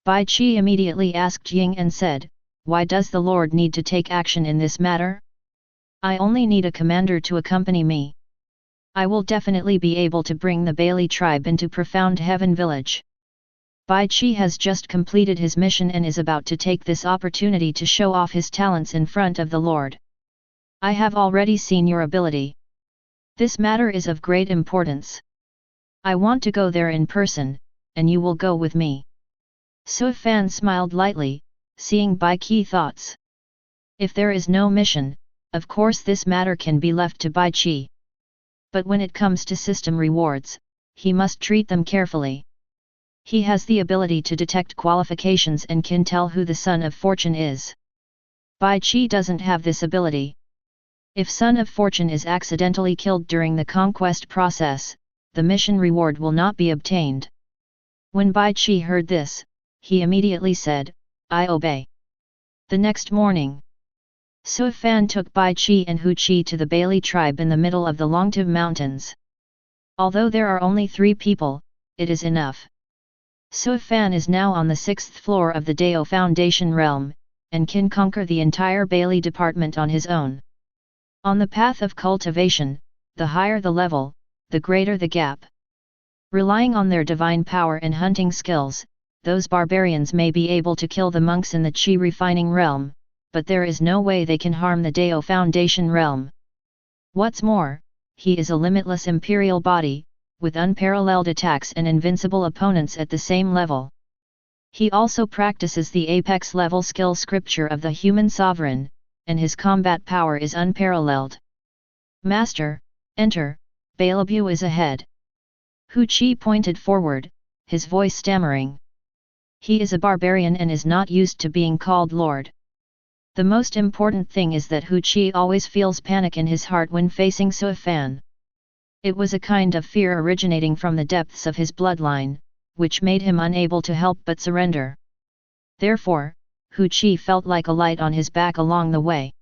Bai Qi immediately asked Ying and said, why does the Lord need to take action in this matter? I only need a commander to accompany me. I will definitely be able to bring the Bailey tribe into Profound Heaven Village. Bai Qi has just completed his mission and is about to take this opportunity to show off his talents in front of the Lord. I have already seen your ability. This matter is of great importance. I want to go there in person, and you will go with me. Suifan smiled lightly, seeing Bai Qi's thoughts. If there is no mission, of course this matter can be left to Bai Qi. But when it comes to system rewards, he must treat them carefully. He has the ability to detect qualifications and can tell who the son of fortune is. Bai Qi doesn't have this ability. If Son of Fortune is accidentally killed during the conquest process, the mission reward will not be obtained. When Bai Qi heard this, he immediately said, I obey. The next morning, Su Fan took Bai Qi and Hu Qi to the Bailey tribe in the middle of the Longtu Mountains. Although there are only 3 people, it is enough. Su Fan is now on the 6th floor of the Dao Foundation realm, and can conquer the entire Bailey department on his own. On the path of cultivation, the higher the level, the greater the gap. Relying on their divine power and hunting skills, those barbarians may be able to kill the monks in the Qi refining realm, but there is no way they can harm the Dao Foundation realm. What's more, he is a limitless imperial body, with unparalleled attacks and invincible opponents at the same level. He also practices the apex level skill scripture of the human sovereign, and his combat power is unparalleled. Master, enter, Bailabu is ahead. Hu Qi pointed forward, his voice stammering. He is a barbarian and is not used to being called Lord. The most important thing is that Hu Qi always feels panic in his heart when facing Su Fan. It was a kind of fear originating from the depths of his bloodline, which made him unable to help but surrender. Therefore, Hu Qi felt like a light on his back along the way.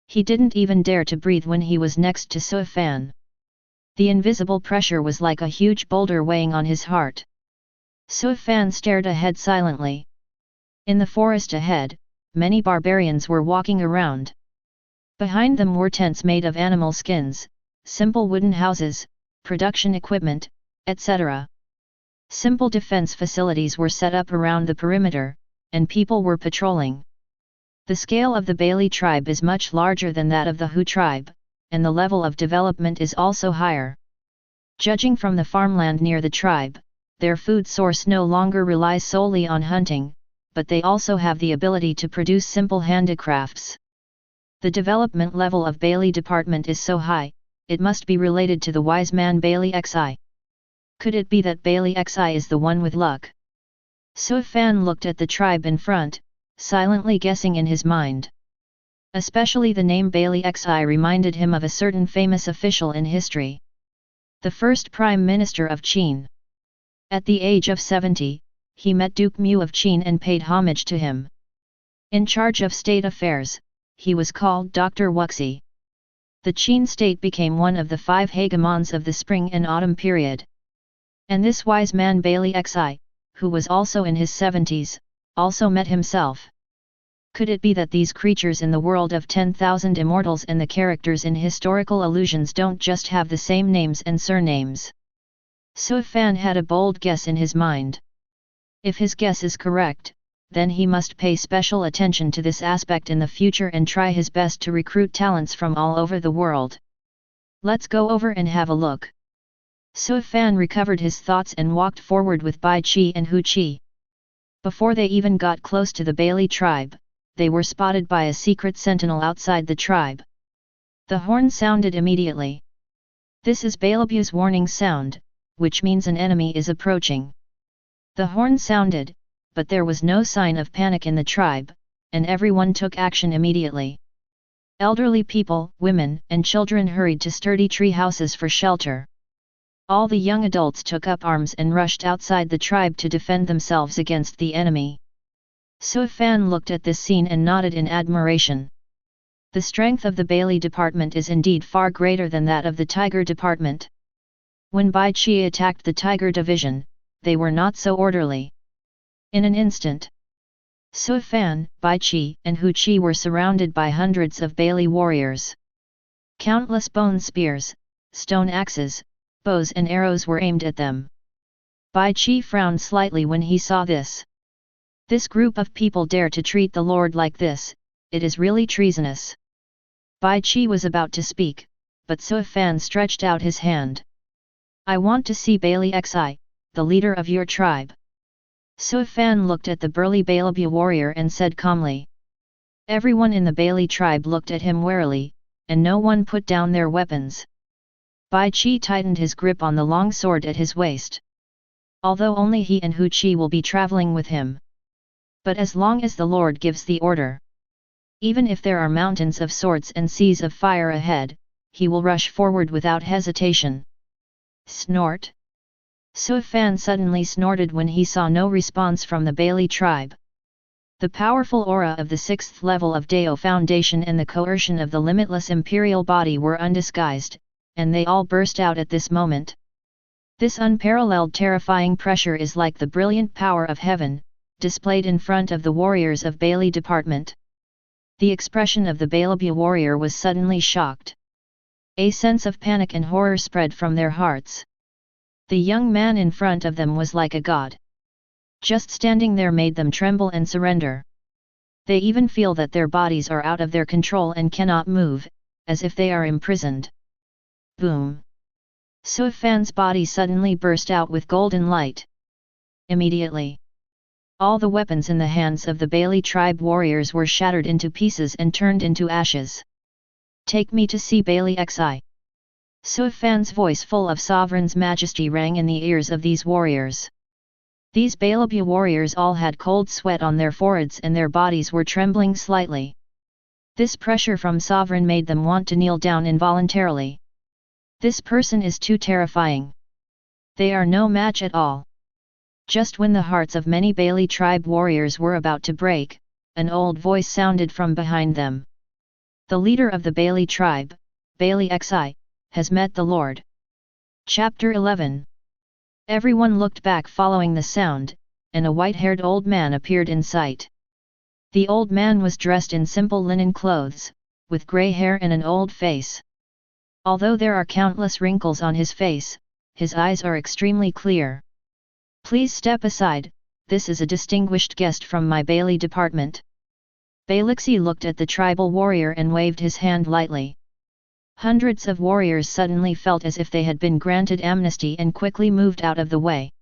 He didn't even dare to breathe when he was next to Su Fan. The invisible pressure was like a huge boulder weighing on his heart. Su Fan stared ahead silently. In the forest ahead, many barbarians were walking around. Behind them were tents made of animal skins, simple wooden houses, production equipment, etc. Simple defense facilities were set up around the perimeter, and people were patrolling. The scale of the Bailey tribe is much larger than that of the Hu tribe, and the level of development is also higher. Judging from the farmland near the tribe, their food source no longer relies solely on hunting, but they also have the ability to produce simple handicrafts. The development level of Bailey department is so high, it must be related to the wise man Bailey Xi. Could it be that Bailey Xi is the one with luck? Su Fan looked at the tribe in front, silently guessing in his mind. Especially the name Bailey Xi reminded him of a certain famous official in history. The first Prime Minister of Qin. At the age of 70, he met Duke Mu of Qin and paid homage to him. In charge of state affairs, he was called Dr. Wuxi. The Qin state became one of the 5 hegemons of the spring and autumn period. And this wise man Bailey Xi, who was also in his 70s, also met himself. Could it be that these creatures in the world of 10,000 immortals and the characters in historical illusions don't just have the same names and surnames? Su Fan had a bold guess in his mind. If his guess is correct, then he must pay special attention to this aspect in the future and try his best to recruit talents from all over the world. Let's go over and have a look. Su Fan recovered his thoughts and walked forward with Bai Qi and Hu Qi. Before they even got close to the Bailey tribe, they were spotted by a secret sentinel outside the tribe. The horn sounded immediately. This is Bailabu's warning sound, which means an enemy is approaching. The horn sounded, but there was no sign of panic in the tribe, and everyone took action immediately. Elderly people, women, and children hurried to sturdy tree houses for shelter. All the young adults took up arms and rushed outside the tribe to defend themselves against the enemy. Su Fan looked at this scene and nodded in admiration. The strength of the Bailey department is indeed far greater than that of the Tiger department. When Bai Qi attacked the Tiger division, they were not so orderly. In an instant, Su Fan, Bai Qi, and Hu Qi were surrounded by hundreds of Bailey warriors. Countless bone spears, stone axes, bows and arrows were aimed at them. Bai Qi frowned slightly when he saw this. This group of people dare to treat the Lord like this, it is really treasonous. Bai Qi was about to speak, but Su Fan stretched out his hand. I want to see Bailey Xi, the leader of your tribe. Su Fan looked at the burly Bailabu warrior and said calmly. Everyone in the Bailey tribe looked at him warily, and no one put down their weapons. Bai Qi tightened his grip on the long sword at his waist. Although only he and Hu Qi will be traveling with him. But as long as the Lord gives the order. Even if there are mountains of swords and seas of fire ahead, he will rush forward without hesitation. Snort. Su Fan suddenly snorted when he saw no response from the Bailey tribe. The powerful aura of the 6th level of Dao Foundation and the coercion of the Limitless Imperial Body were undisguised, and they all burst out at this moment. This unparalleled terrifying pressure is like the brilliant power of heaven, displayed in front of the warriors of Bailey Department. The expression of the Bailabia warrior was suddenly shocked. A sense of panic and horror spread from their hearts. The young man in front of them was like a god. Just standing there made them tremble and surrender. They even feel that their bodies are out of their control and cannot move, as if they are imprisoned. Boom! Su Fan's body suddenly burst out with golden light. Immediately, all the weapons in the hands of the Bailey tribe warriors were shattered into pieces and turned into ashes. Take me to see Bailey Xi. Su Fan's voice full of sovereign's majesty rang in the ears of these warriors. These Bailabia warriors all had cold sweat on their foreheads and their bodies were trembling slightly. This pressure from sovereign made them want to kneel down involuntarily. This person is too terrifying. They are no match at all. Just when the hearts of many Bailey tribe warriors were about to break, an old voice sounded from behind them. The leader of the Bailey tribe, Bailey Xi, has met the Lord. Chapter 11. Everyone looked back following the sound, and a white-haired old man appeared in sight. The old man was dressed in simple linen clothes, with grey hair and an old face. Although there are countless wrinkles on his face, his eyes are extremely clear. Please step aside, this is a distinguished guest from my Bailey department. Bailixi looked at the tribal warrior and waved his hand lightly. Hundreds of warriors suddenly felt as if they had been granted amnesty and quickly moved out of the way.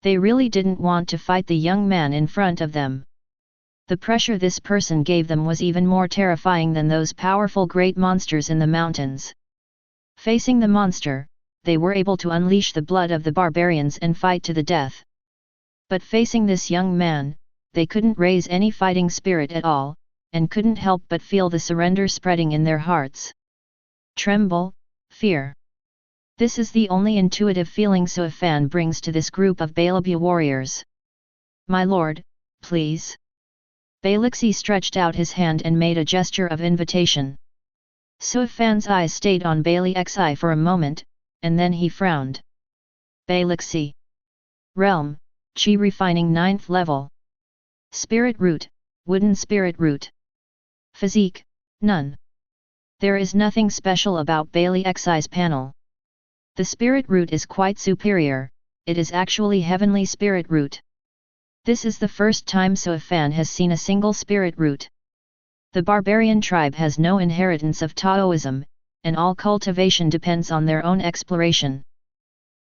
They really didn't want to fight the young man in front of them. The pressure this person gave them was even more terrifying than those powerful great monsters in the mountains. Facing the monster, they were able to unleash the blood of the barbarians and fight to the death. But facing this young man, they couldn't raise any fighting spirit at all, and couldn't help but feel the surrender spreading in their hearts. Tremble, fear. This is the only intuitive feeling Su Fan brings to this group of Bailabia warriors. My lord, please. Bailixi stretched out his hand and made a gesture of invitation. Su Fan's eyes stayed on Bailey Xi for a moment, and then he frowned. Bailixi. Realm, Qi refining 9th level. Spirit root, wooden spirit root. Physique, none. There is nothing special about Bailey Xi's panel. The spirit root is quite superior, it is actually heavenly spirit root. This is the first time Su Fan has seen a single spirit root. The barbarian tribe has no inheritance of Taoism, and all cultivation depends on their own exploration.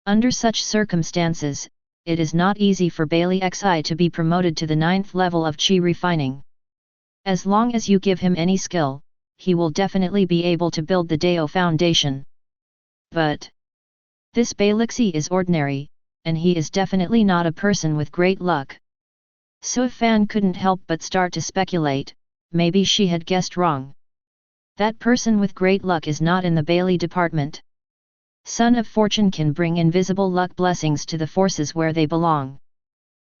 Under such circumstances, it is not easy for Bailey Xi to be promoted to the 9th level of Qi refining. As long as you give him any skill, he will definitely be able to build the Dao Foundation. But this Bailixi is ordinary, and he is definitely not a person with great luck. Su Fan couldn't help but start to speculate, maybe she had guessed wrong. That person with great luck is not in the Bailey department. Son of Fortune can bring invisible luck blessings to the forces where they belong.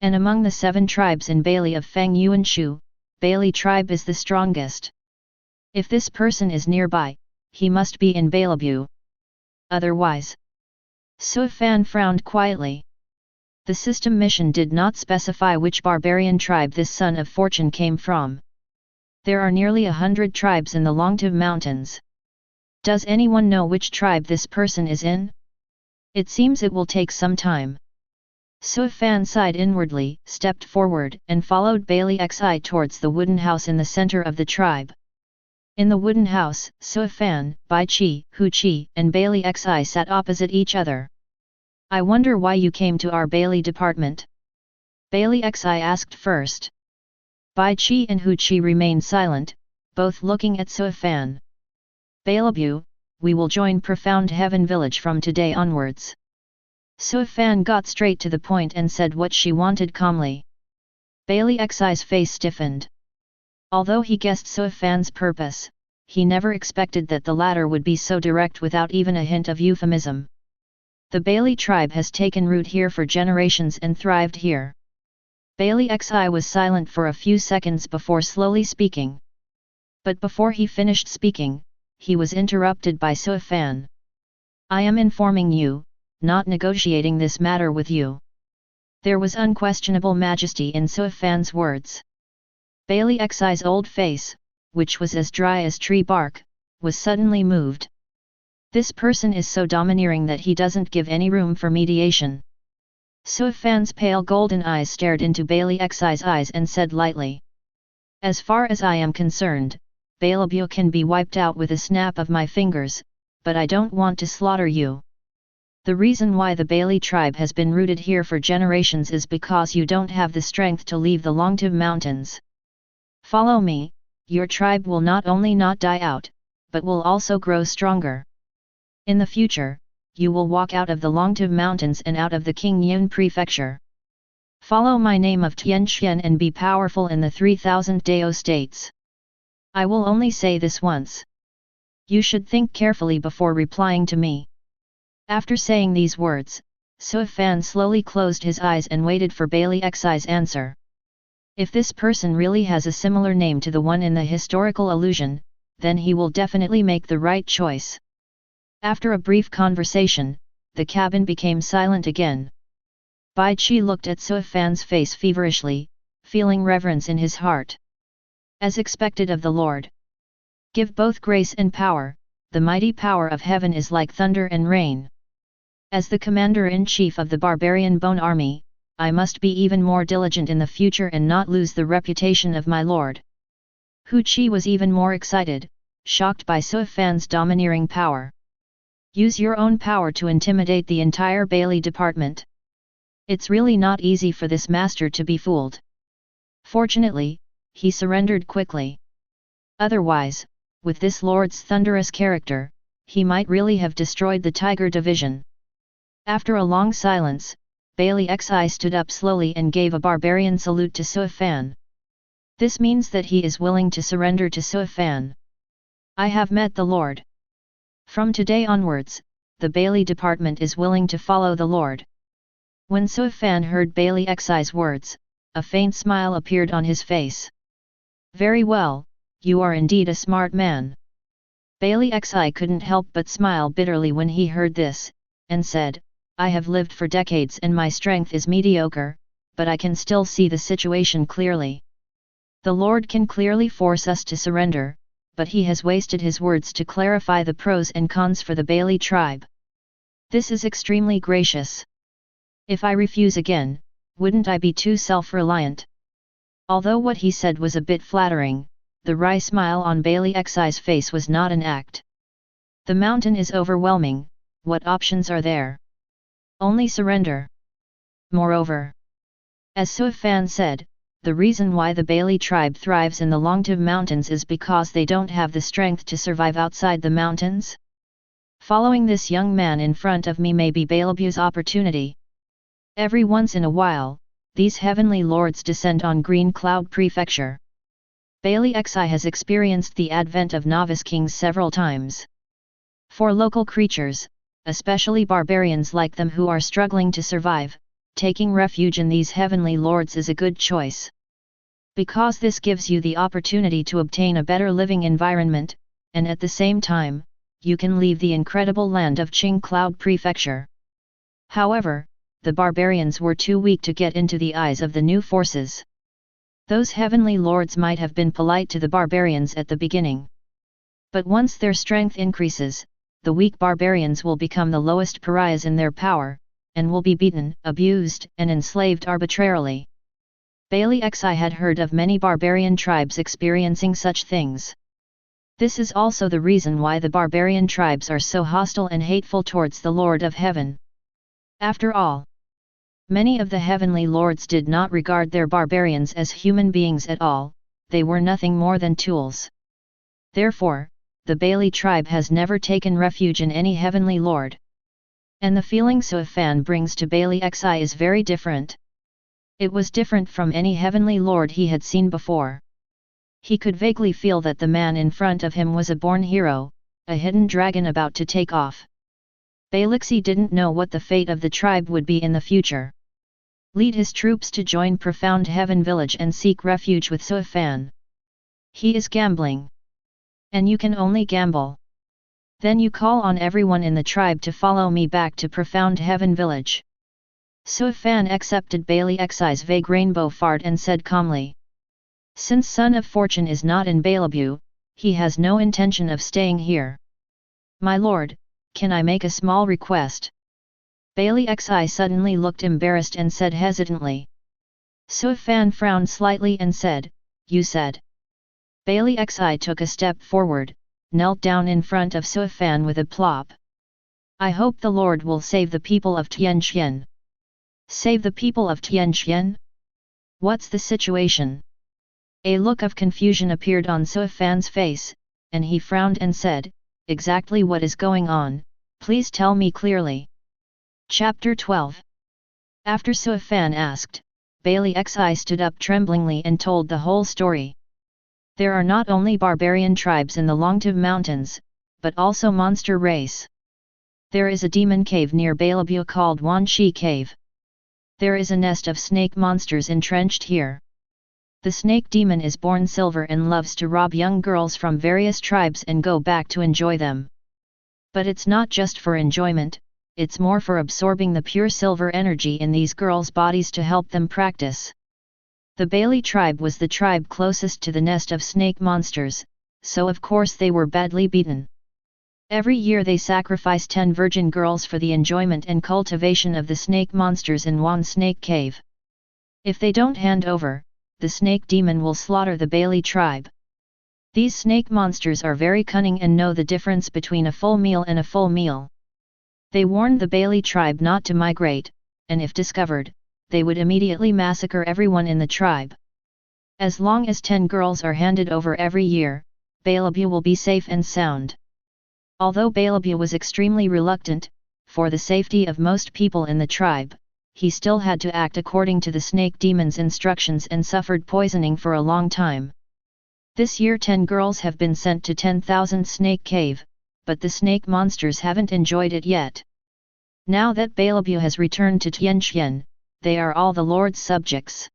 And among the 7 tribes in Bailey of Feng Yuan Shu, Bailey tribe is the strongest. If this person is nearby, he must be in Bailabue. Otherwise. Su Fan frowned quietly. The system mission did not specify which barbarian tribe this son of fortune came from. There are nearly 100 tribes in the Longtu Mountains. Does anyone know which tribe this person is in? It seems it will take some time. Su Fan sighed inwardly, stepped forward, and followed Bailey Xi towards the wooden house in the center of the tribe. In the wooden house, Su Fan, Bai Qi, Hu Qi, and Bailey Xi sat opposite each other. I wonder why you came to our Bailey department? Bailey Xi asked first. Bai Qi and Hu Qi remained silent, both looking at Su Fan. Bailabue, we will join Profound Heaven Village from today onwards. Su Fan got straight to the point and said what she wanted calmly. Bailey Xi's face stiffened. Although he guessed Suifan's purpose, he never expected that the latter would be so direct without even a hint of euphemism. The Bailey tribe has taken root here for generations and thrived here. Bailey Xi was silent for a few seconds before slowly speaking. But before he finished speaking, he was interrupted by Suifan. I am informing you, not negotiating this matter with you. There was unquestionable majesty in Suifan's words. Bailey Xi's old face, which was as dry as tree bark, was suddenly moved. This person is so domineering that he doesn't give any room for mediation. Suifan's pale golden eyes stared into Bailey Xi's eyes and said lightly. As far as I am concerned, Bailey can be wiped out with a snap of my fingers, but I don't want to slaughter you. The reason why the Bailey tribe has been rooted here for generations is because you don't have the strength to leave the Longtiv Mountains. Follow me, your tribe will not only not die out, but will also grow stronger. In the future, you will walk out of the Longtiv Mountains and out of the Qingyun Prefecture. Follow my name of Tianxian and be powerful in the 3000 Dao States. I will only say this once. You should think carefully before replying to me. After saying these words, Suifan slowly closed his eyes and waited for Bailey Xi's answer. If this person really has a similar name to the one in the historical illusion, then he will definitely make the right choice. After a brief conversation, the cabin became silent again. Bai Qi looked at Suifan's face feverishly, feeling reverence in his heart. As expected of the Lord. Give both grace and power, the mighty power of heaven is like thunder and rain. As the commander-in-chief of the barbarian bone army, I must be even more diligent in the future and not lose the reputation of my lord. Hu Qi was even more excited, shocked by Suifan's domineering power. Use your own power to intimidate the entire Bailey department. It's really not easy for this master to be fooled. Fortunately, he surrendered quickly. Otherwise, with this lord's thunderous character, he might really have destroyed the Tiger Division. After a long silence, Bailey Xi stood up slowly and gave a barbarian salute to Suifan. This means that he is willing to surrender to Suifan. I have met the Lord. From today onwards, the Bailey department is willing to follow the Lord. When Suifan heard Bailey Xi's words, a faint smile appeared on his face. Very well, you are indeed a smart man. Bailey Xi couldn't help but smile bitterly when he heard this, and said, I have lived for decades and my strength is mediocre, but I can still see the situation clearly. The Lord can clearly force us to surrender, but he has wasted his words to clarify the pros and cons for the Bailey tribe. This is extremely gracious. If I refuse again, wouldn't I be too self-reliant? Although what he said was a bit flattering, the wry smile on Bailey Xi's face was not an act. The mountain is overwhelming, what options are there? Only surrender. Moreover, as Suifan said, the reason why the Bailey tribe thrives in the Longtiv Mountains is because they don't have the strength to survive outside the mountains. Following this young man in front of me may be Bailey's opportunity. Every once in a while, these heavenly lords descend on Green Cloud Prefecture. Bailey Xi has experienced the advent of novice kings several times. For local creatures, especially barbarians like them who are struggling to survive, taking refuge in these heavenly lords is a good choice. Because this gives you the opportunity to obtain a better living environment, and at the same time, you can leave the incredible land of Qing Cloud Prefecture. However, the barbarians were too weak to get into the eyes of the new forces. Those heavenly lords might have been polite to the barbarians at the beginning. But once their strength increases, the weak barbarians will become the lowest pariahs in their power, and will be beaten, abused, and enslaved arbitrarily. Bailey Xi had heard of many barbarian tribes experiencing such things. This is also the reason why the barbarian tribes are so hostile and hateful towards the Lord of Heaven. After all, many of the heavenly lords did not regard their barbarians as human beings at all, they were nothing more than tools. Therefore, the Bailey tribe has never taken refuge in any heavenly lord. And the feeling Suifan brings to Bailey Xi is very different. It was different from any heavenly lord he had seen before. He could vaguely feel that the man in front of him was a born hero, a hidden dragon about to take off. Balixi didn't know what the fate of the tribe would be in the future. Lead his troops to join Profound Heaven Village and seek refuge with Suifan. He is gambling. And you can only gamble. Then you call on everyone in the tribe to follow me back to Profound Heaven Village. Suifan accepted Bailey Xi's vague rainbow fart and said calmly. Since Son of Fortune is not in Bailebu, he has no intention of staying here. My lord, can I make a small request? Bailey Xi suddenly looked embarrassed and said hesitantly. Suifan frowned slightly and said, You said. Bailey Xi took a step forward, knelt down in front of Suifan with a plop. I hope the Lord will save the people of Tianqian. Save the people of Tianqian? What's the situation? A look of confusion appeared on Suifan's face, and he frowned and said, Exactly what is going on, please tell me clearly. Chapter 12. After Suifan asked, Bailey Xi stood up tremblingly and told the whole story. There are not only barbarian tribes in the Longtib Mountains, but also monster race. There is a demon cave near Bailebu called Wanshi Cave. There is a nest of snake monsters entrenched here. The snake demon is born silver and loves to rob young girls from various tribes and go back to enjoy them. But it's not just for enjoyment, it's more for absorbing the pure silver energy in these girls' bodies to help them practice. The Bailey tribe was the tribe closest to the nest of snake monsters, so of course they were badly beaten. Every year they sacrifice 10 virgin girls for the enjoyment and cultivation of the snake monsters in Wan Snake Cave. If they don't hand over, the snake demon will slaughter the Bailey tribe. These snake monsters are very cunning and know the difference between a full meal and a full meal. They warned the Bailey tribe not to migrate, and if discovered, they would immediately massacre everyone in the tribe. As long as 10 girls are handed over every year, Bailebu will be safe and sound. Although Bailebu was extremely reluctant, for the safety of most people in the tribe, he still had to act according to the snake demon's instructions and suffered poisoning for a long time. This year 10 girls have been sent to 10,000 Snake Cave, but the snake monsters haven't enjoyed it yet. Now that Bailebu has returned to Tianqian, they are all the Lord's subjects.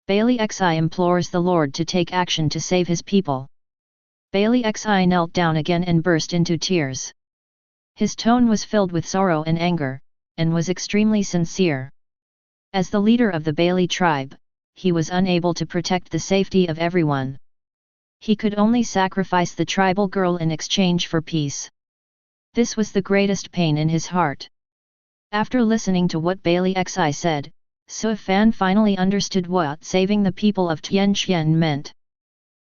Bailey Xi implores the Lord to take action to save his people. Bailey Xi knelt down again and burst into tears. His tone was filled with sorrow and anger, and was extremely sincere. As the leader of the Bailey tribe, he was unable to protect the safety of everyone. He could only sacrifice the tribal girl in exchange for peace. This was the greatest pain in his heart. After listening to what Bailey Xi said, Suifan finally understood what saving the people of Tianqian meant.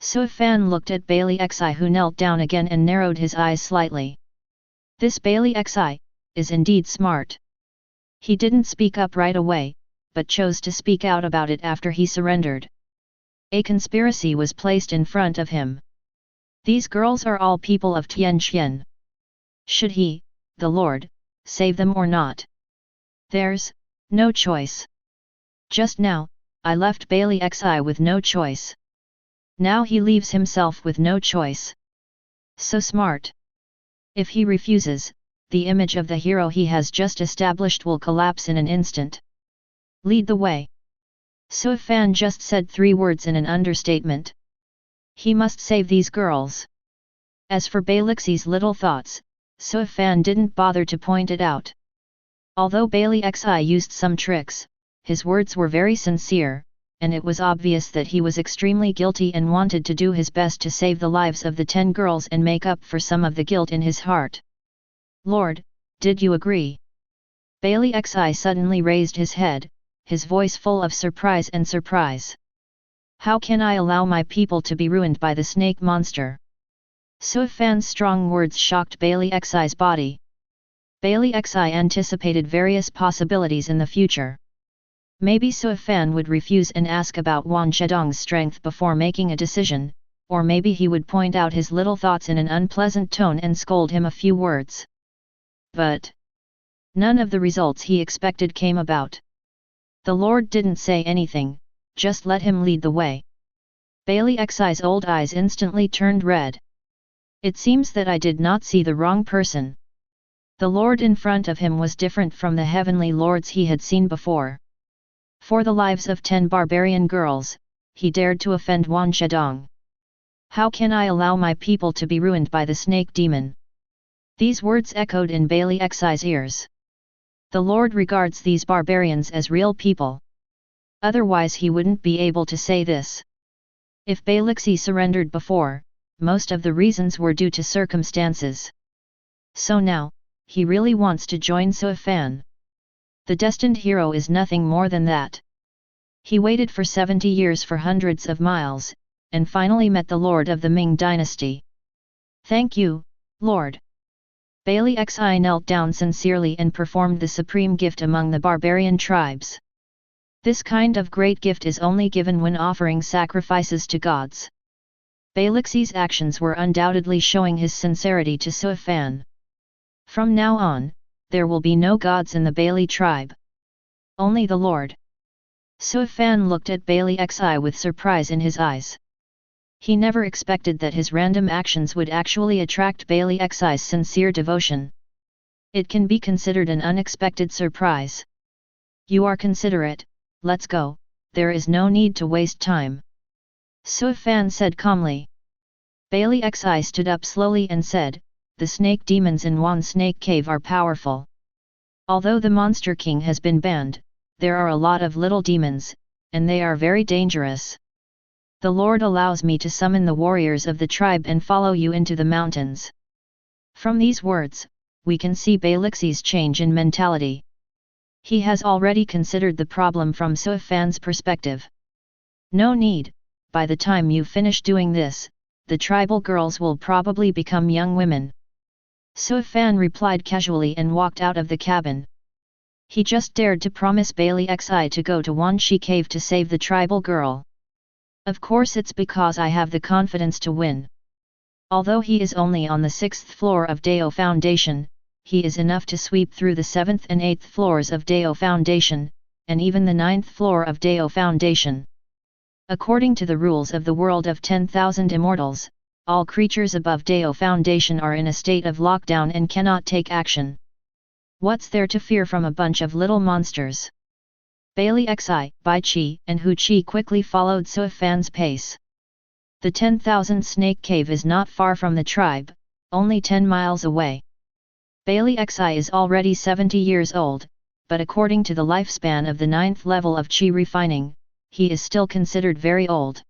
Suifan looked at Bailey Xi, who knelt down again and narrowed his eyes slightly. This Bailey Xi is indeed smart. He didn't speak up right away, but chose to speak out about it after he surrendered. A conspiracy was placed in front of him. These girls are all people of Tianqian. Should he, the Lord, save them or not? There's no choice. Just now, I left Bailey Xi with no choice. Now he leaves himself with no choice. So smart. If he refuses, the image of the hero he has just established will collapse in an instant. Lead the way. Suifan just said 3 words in an understatement. He must save these girls. As for Balixi's little thoughts, Suifan didn't bother to point it out. Although Bailey Xi used some tricks, his words were very sincere, and it was obvious that he was extremely guilty and wanted to do his best to save the lives of the 10 girls and make up for some of the guilt in his heart. Lord, did you agree? Bailey Xi suddenly raised his head, his voice full of surprise and surprise. How can I allow my people to be ruined by the snake monster? Suifan's strong words shocked Bailey Xi's body. Bailey Xi anticipated various possibilities in the future. Maybe Suifan would refuse and ask about Wan Zedong's strength before making a decision, or maybe he would point out his little thoughts in an unpleasant tone and scold him a few words. But none of the results he expected came about. The Lord didn't say anything, just let him lead the way. Bailey Xi's old eyes instantly turned red. It seems that I did not see the wrong person. The lord in front of him was different from the heavenly lords he had seen before. For the lives of 10 barbarian girls, he dared to offend Wan Shedong. How can I allow my people to be ruined by the snake demon? These words echoed in Bailey Xi's ears. The Lord regards these barbarians as real people. Otherwise he wouldn't be able to say this. If Bailey Xi surrendered before, most of the reasons were due to circumstances. So now, he really wants to join Sui Fan. The destined hero is nothing more than that. He waited for 70 years for hundreds of miles, and finally met the Lord of the Ming Dynasty. Thank you, Lord. Bailey Xi knelt down sincerely and performed the supreme gift among the barbarian tribes. This kind of great gift is only given when offering sacrifices to gods. Bailey Xi's actions were undoubtedly showing his sincerity to Sui Fan. From now on, there will be no gods in the Bailey tribe. Only the Lord. Sui Fan looked at Bailey Xi with surprise in his eyes. He never expected that his random actions would actually attract Bailey Xi's sincere devotion. It can be considered an unexpected surprise. You are considerate, let's go, there is no need to waste time. Sui Fan said calmly. Bailey Xi stood up slowly and said, the snake demons in Wan Snake Cave are powerful. Although the Monster King has been banned, there are a lot of little demons, and they are very dangerous. The Lord allows me to summon the warriors of the tribe and follow you into the mountains. From these words, we can see Bailey Xi's change in mentality. He has already considered the problem from Sui Fan's perspective. No need, by the time you finish doing this, the tribal girls will probably become young women. Sui Fan replied casually and walked out of the cabin. He just dared to promise Bailey Xi to go to Wan Shi Cave to save the tribal girl. Of course it's because I have the confidence to win. Although he is only on the 6th floor of Dao Foundation, he is enough to sweep through the 7th and 8th floors of Dao Foundation, and even the 9th floor of Dao Foundation. According to the rules of the world of 10,000 immortals, all creatures above Dao Foundation are in a state of lockdown and cannot take action. What's there to fear from a bunch of little monsters? Bailey Xi, Bai Qi and Hu Qi quickly followed Sui Fan's pace. The 10,000 Snake Cave is not far from the tribe, only 10 miles away. Bailey Xi is already 70 years old, but according to the lifespan of the 9th level of Qi refining, he is still considered very old.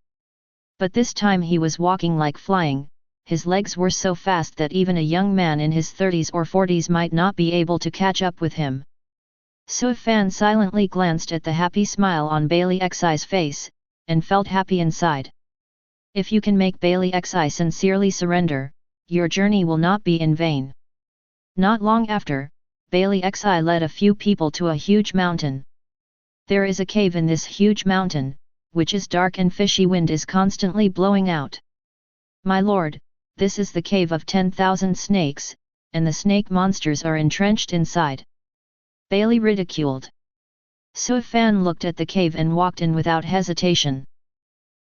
But this time he was walking like flying, his legs were so fast that even a young man in his 30s or 40s might not be able to catch up with him. Sui Fan silently glanced at the happy smile on Bailey Xi's face, and felt happy inside. If you can make Bailey Xi sincerely surrender, your journey will not be in vain. Not long after, Bailey Xi led a few people to a huge mountain. There is a cave in this huge mountain, which is dark and fishy wind is constantly blowing out. My lord, this is the cave of 10,000 snakes, and the snake monsters are entrenched inside. Bailey ridiculed. Sui Fan looked at the cave and walked in without hesitation.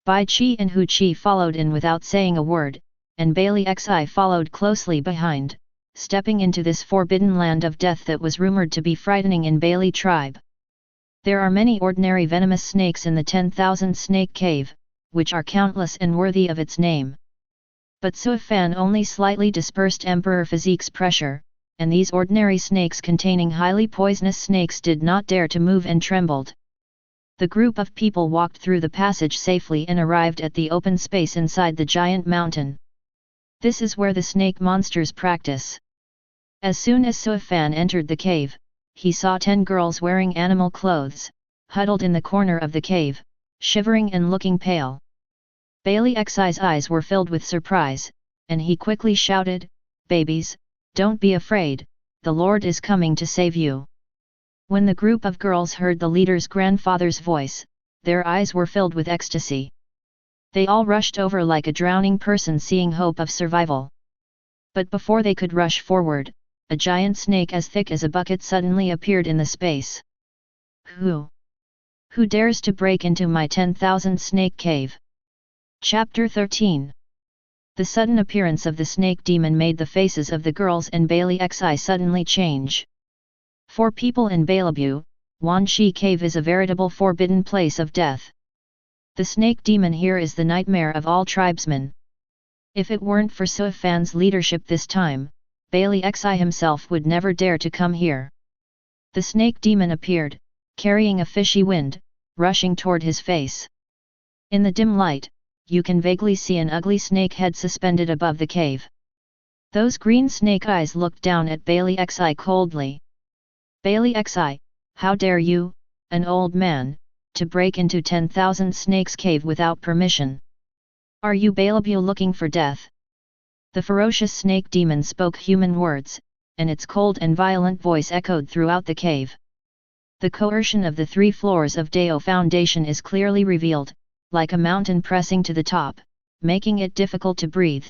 Bai Qi and Hu Qi followed in without saying a word, and Bailey Xi followed closely behind, stepping into this forbidden land of death that was rumored to be frightening in Bailey tribe. There are many ordinary venomous snakes in the 10,000 Snake Cave, which are countless and worthy of its name. But Sui Fan only slightly dispersed Emperor Physique's pressure, and these ordinary snakes containing highly poisonous snakes did not dare to move and trembled. The group of people walked through the passage safely and arrived at the open space inside the giant mountain. This is where the snake monsters practice. As soon as Sui Fan entered the cave, he saw 10 girls wearing animal clothes, huddled in the corner of the cave, shivering and looking pale. Bailey Xi's eyes were filled with surprise, and he quickly shouted, "Babies, don't be afraid, the Lord is coming to save you." When the group of girls heard the leader's grandfather's voice, their eyes were filled with ecstasy. They all rushed over like a drowning person seeing hope of survival. But before they could rush forward, a giant snake as thick as a bucket suddenly appeared in the space. Who dares to break into my 10,000 snake cave? Chapter 13. The sudden appearance of the snake demon made the faces of the girls in Bailey Xi suddenly change. For people in Bailebu, Wanshi Cave is a veritable forbidden place of death. The snake demon here is the nightmare of all tribesmen. If it weren't for Suifan's leadership this time, Bailey Xi himself would never dare to come here. The snake demon appeared, carrying a fishy wind, rushing toward his face. In the dim light, you can vaguely see an ugly snake head suspended above the cave. Those green snake eyes looked down at Bailey Xi coldly. Bailey Xi, how dare you, an old man, to break into 10,000 Snakes Cave without permission? Are you Bailebu looking for death? The ferocious snake demon spoke human words, and its cold and violent voice echoed throughout the cave. The coercion of the 3 floors of Dao Foundation is clearly revealed, like a mountain pressing to the top, making it difficult to breathe.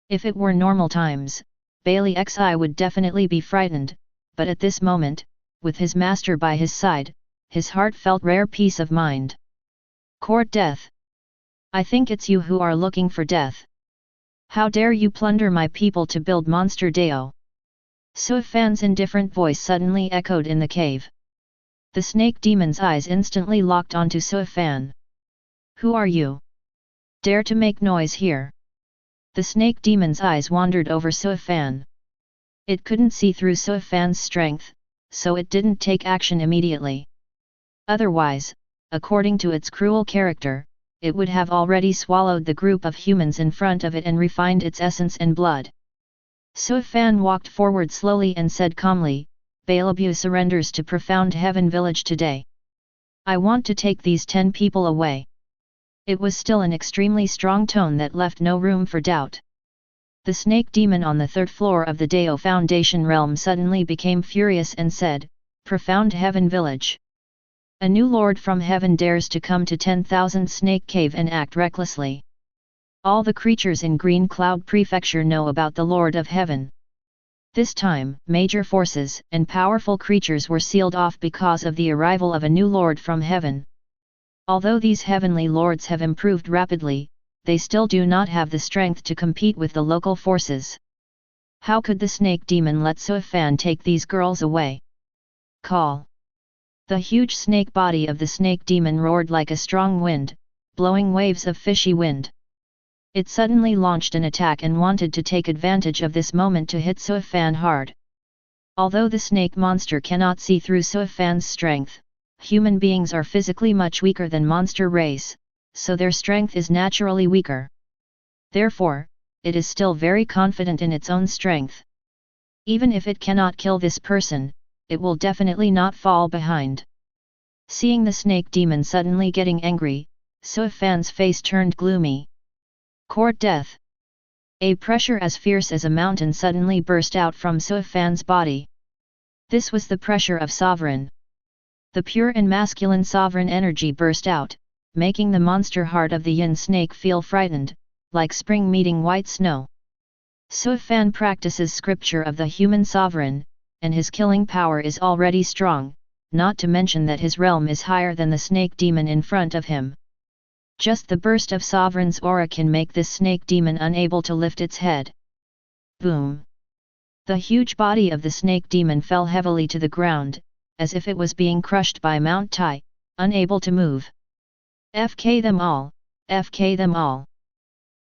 If it were normal times, Bailey Xi would definitely be frightened, but at this moment, with his master by his side, his heart felt rare peace of mind. Court death. I think it's you who are looking for death. How dare you plunder my people to build monster Dao? Suifan's indifferent voice suddenly echoed in the cave. The snake demon's eyes instantly locked onto Suifan. Who are you? Dare to make noise here? The snake demon's eyes wandered over Suifan. It couldn't see through Suifan's strength, so it didn't take action immediately. Otherwise, according to its cruel character, it would have already swallowed the group of humans in front of it and refined its essence and blood. Suifan walked forward slowly and said calmly, Bailebu surrenders to Profound Heaven Village today. I want to take these 10 people away. It was still an extremely strong tone that left no room for doubt. The snake demon on the 3rd floor of the Dao Foundation realm suddenly became furious and said, Profound Heaven Village. A new lord from heaven dares to come to 10,000 Snake Cave and act recklessly. All the creatures in Green Cloud Prefecture know about the Lord of Heaven. This time, major forces and powerful creatures were sealed off because of the arrival of a new lord from heaven. Although these heavenly lords have improved rapidly, they still do not have the strength to compete with the local forces. How could the snake demon let Suifan take these girls away? Call. The huge snake body of the snake demon roared like a strong wind, blowing waves of fishy wind. It suddenly launched an attack and wanted to take advantage of this moment to hit Suifan hard. Although the snake monster cannot see through Suifan's strength, human beings are physically much weaker than monster race, so their strength is naturally weaker. Therefore, it is still very confident in its own strength. Even if it cannot kill this person, it will definitely not fall behind. Seeing the snake demon suddenly getting angry, Suifan's face turned gloomy. Court death. A pressure as fierce as a mountain suddenly burst out from Suifan's body. This was the pressure of sovereign. The pure and masculine sovereign energy burst out, making the monster heart of the yin snake feel frightened, like spring meeting white snow. Suifan practices scripture of the human sovereign, and his killing power is already strong, not to mention that his realm is higher than the snake demon in front of him. Just the burst of sovereign's aura can make this snake demon unable to lift its head. Boom! The huge body of the snake demon fell heavily to the ground, as if it was being crushed by Mount Tai, unable to move. FK them all, FK them all.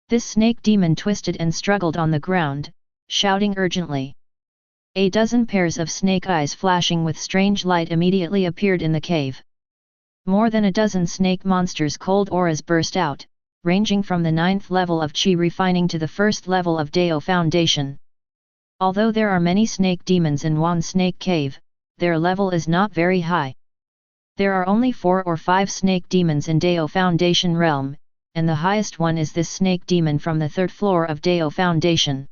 This snake demon twisted and struggled on the ground, shouting urgently. A dozen pairs of snake eyes flashing with strange light immediately appeared in the cave. More than a dozen snake monsters' cold auras burst out, ranging from the 9th level of Qi refining to the 1st level of Dao Foundation. Although there are many snake demons in Wan Snake Cave, their level is not very high. There are only 4 or 5 snake demons in Dao Foundation realm, and the highest one is this snake demon from the 3rd floor of Dao Foundation.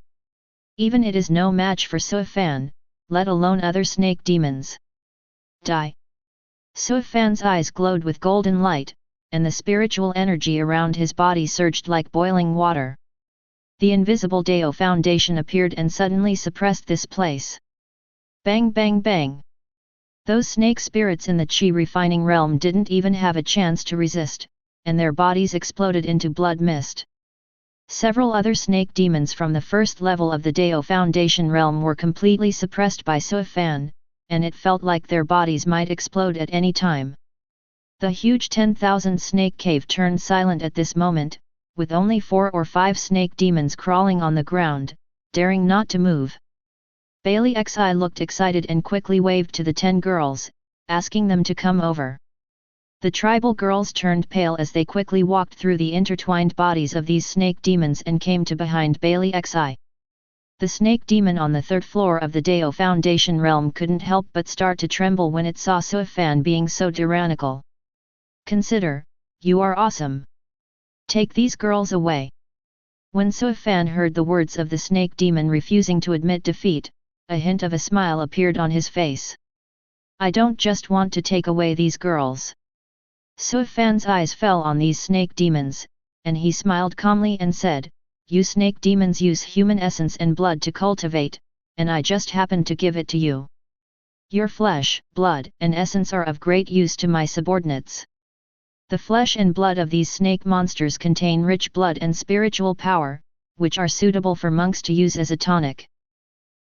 Even it is no match for Suifan, let alone other snake demons. Die! Suifan's eyes glowed with golden light, and the spiritual energy around his body surged like boiling water. The invisible Dao Foundation appeared and suddenly suppressed this place. Bang bang bang! Those snake spirits in the Qi refining realm didn't even have a chance to resist, and their bodies exploded into blood mist. Several other snake demons from the first level of the Dao Foundation realm were completely suppressed by Suifan, and it felt like their bodies might explode at any time. The huge 10,000 snake cave turned silent at this moment, with only 4 or 5 snake demons crawling on the ground, daring not to move. Bailey Xi looked excited and quickly waved to the 10 girls, asking them to come over. The tribal girls turned pale as they quickly walked through the intertwined bodies of these snake demons and came to behind Bailey Xi. The snake demon on the 3rd floor of the Dao Foundation realm couldn't help but start to tremble when it saw Suifan being so tyrannical. "Consider, you are awesome. Take these girls away." When Suifan heard the words of the snake demon refusing to admit defeat, a hint of a smile appeared on his face. "I don't just want to take away these girls." Suifan's eyes fell on these snake demons, and he smiled calmly and said, "You snake demons use human essence and blood to cultivate, and I just happened to give it to you. Your flesh, blood, and essence are of great use to my subordinates. The flesh and blood of these snake monsters contain rich blood and spiritual power, which are suitable for monks to use as a tonic.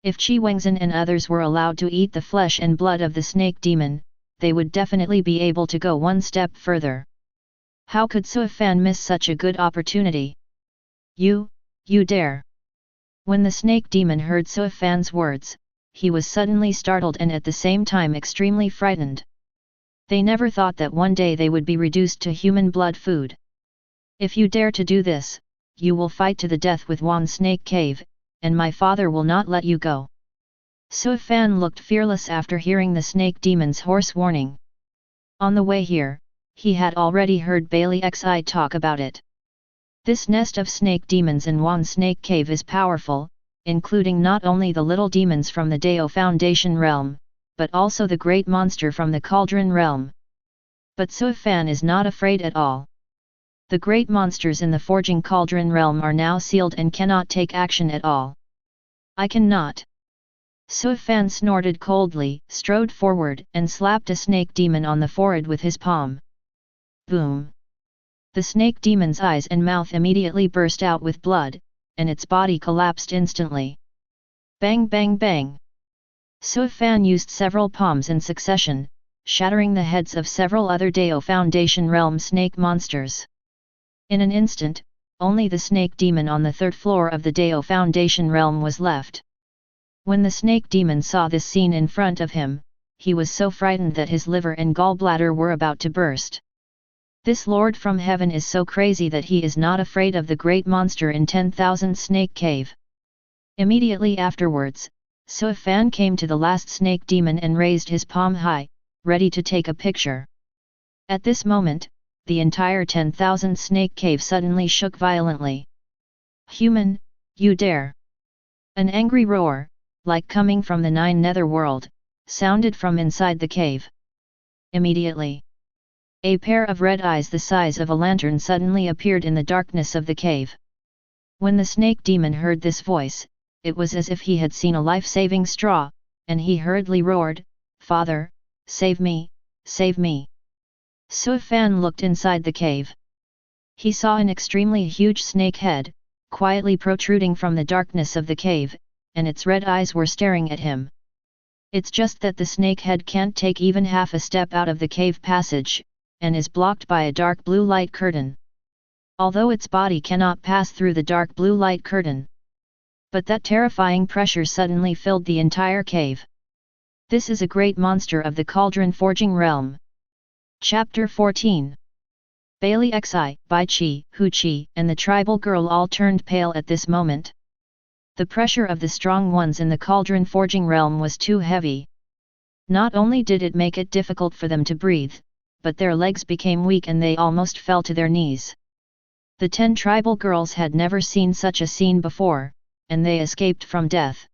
If Qi Wengzhen and others were allowed to eat the flesh and blood of the snake demon, they would definitely be able to go one step further. How could Suifan miss such a good opportunity? You dare!" When the snake demon heard Suifan's words, he was suddenly startled and at the same time extremely frightened. They never thought that one day they would be reduced to human blood food. "If you dare to do this, you will fight to the death with Wan Snake Cave, and my father will not let you go." Suifan looked fearless after hearing the snake demon's hoarse warning. On the way here, he had already heard Bailey Xi talk about it. This nest of snake demons in Wan Snake Cave is powerful, including not only the little demons from the Dao Foundation realm, but also the great monster from the Cauldron realm. But Suifan is not afraid at all. The great monsters in the Forging Cauldron realm are now sealed and cannot take action at all. "I cannot." Suifan snorted coldly, strode forward, and slapped a snake demon on the forehead with his palm. Boom! The snake demon's eyes and mouth immediately burst out with blood, and its body collapsed instantly. Bang bang bang! Suifan used several palms in succession, shattering the heads of several other Dao Foundation realm snake monsters. In an instant, only the snake demon on the 3rd floor of the Dao Foundation realm was left. When the snake demon saw this scene in front of him, he was so frightened that his liver and gallbladder were about to burst. This Lord from heaven is so crazy that he is not afraid of the great monster in 10,000 Snake Cave. Immediately afterwards, Suifan came to the last snake demon and raised his palm high, ready to take a picture. At this moment, the entire 10,000 Snake Cave suddenly shook violently. "Human, you dare!" An angry roar, like coming from the 9 netherworld, sounded from inside the cave. Immediately, a pair of red eyes the size of a lantern suddenly appeared in the darkness of the cave. When the snake demon heard this voice, it was as if he had seen a life-saving straw, and he hurriedly roared, "Father, save me, save me!" Suifan looked inside the cave. He saw an extremely huge snake head, quietly protruding from the darkness of the cave, and its red eyes were staring at him. It's just that the snake head can't take even half a step out of the cave passage, and is blocked by a dark blue light curtain. Although its body cannot pass through the dark blue light curtain. But that terrifying pressure suddenly filled the entire cave. This is a great monster of the Cauldron Forging realm. Chapter 14. Bailey Xi, Bai Qi, Hu Qi, and the tribal girl all turned pale at this moment. The pressure of the strong ones in the Cauldron Forging realm was too heavy. Not only did it make it difficult for them to breathe, but their legs became weak and they almost fell to their knees. The 10 tribal girls had never seen such a scene before, and they escaped from death.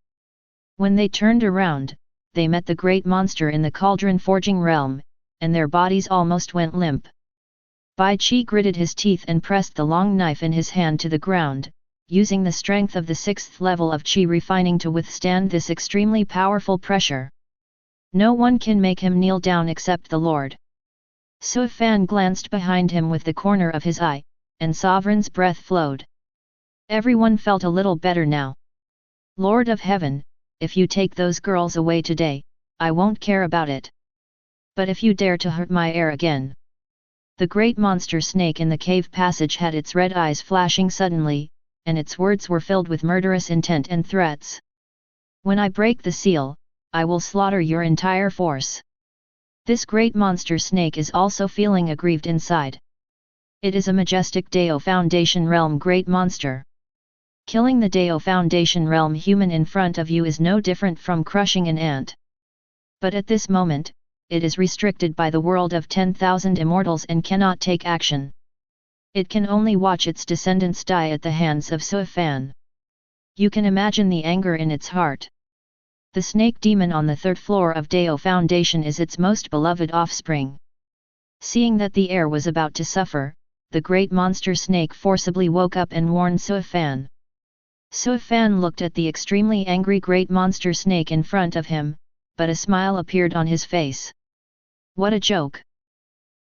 When they turned around, they met the great monster in the Cauldron Forging realm, and their bodies almost went limp. Bai Qi gritted his teeth and pressed the long knife in his hand to the ground, using the strength of the 6th level of Qi refining to withstand this extremely powerful pressure. No one can make him kneel down except the Lord. Sui Fan glanced behind him with the corner of his eye, and Sovereign's breath flowed. Everyone felt a little better now. Lord of Heaven, if you take those girls away today, I won't care about it. But if you dare to hurt my heir again. The great monster snake in the cave passage had its red eyes flashing suddenly, and its words were filled with murderous intent and threats. When I break the seal, I will slaughter your entire force. This great monster snake is also feeling aggrieved inside. It is a majestic Dao Foundation realm great monster. Killing the Dao Foundation realm human in front of you is no different from crushing an ant. But at this moment, it is restricted by the world of 10,000 immortals and cannot take action. It can only watch its descendants die at the hands of Sui Fan. You can imagine the anger in its heart. The snake demon on the third floor of Dao Foundation is its most beloved offspring. Seeing that the heir was about to suffer, the great monster snake forcibly woke up and warned Sui Fan. Sui Fan looked at the extremely angry great monster snake in front of him, but a smile appeared on his face. What a joke!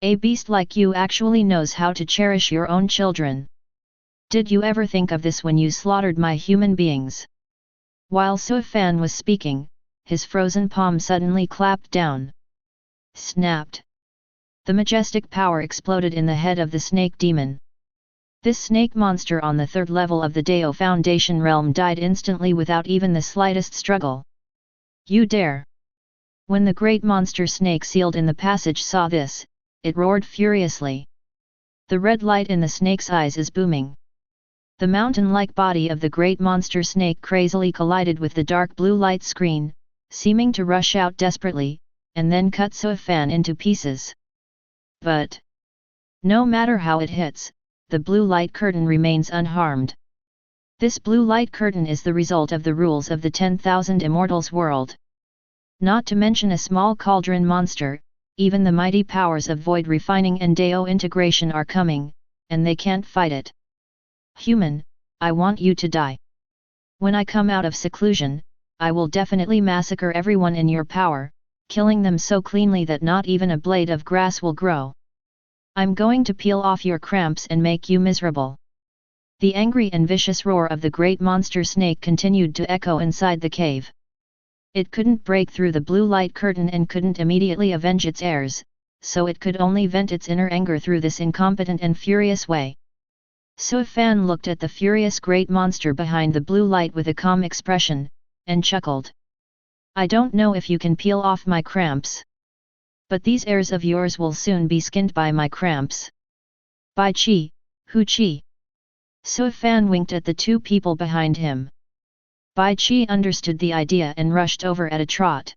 A beast like you actually knows how to cherish your own children. Did you ever think of this when you slaughtered my human beings? While Sui Fan was speaking, his frozen palm suddenly clapped down. Snapped. The majestic power exploded in the head of the snake demon. This snake monster on the third level of the Dao Foundation realm died instantly without even the slightest struggle. You dare! When the great monster snake sealed in the passage saw this, it roared furiously. The red light in the snake's eyes is booming. The mountain-like body of the great monster snake crazily collided with the dark blue light screen, seeming to rush out desperately, and then cut Sui Fan into pieces. But no matter how it hits, the blue light curtain remains unharmed. This blue light curtain is the result of the rules of the 10,000 immortals world. Not to mention a small cauldron monster, even the mighty powers of void refining and Dao integration are coming, and they can't fight it. Human, I want you to die. When I come out of seclusion, I will definitely massacre everyone in your power, killing them so cleanly that not even a blade of grass will grow. I'm going to peel off your cramps and make you miserable. The angry and vicious roar of the great monster snake continued to echo inside the cave. It couldn't break through the blue light curtain and couldn't immediately avenge its heirs, so it could only vent its inner anger through this incompetent and furious way. Sui Fan looked at the furious great monster behind the blue light with a calm expression, and chuckled. I don't know if you can peel off my cramps. But these heirs of yours will soon be skinned by my cramps. Bai Qi, Hu Qi. Sui Fan winked at the two people behind him. Bai Qi understood the idea and rushed over at a trot.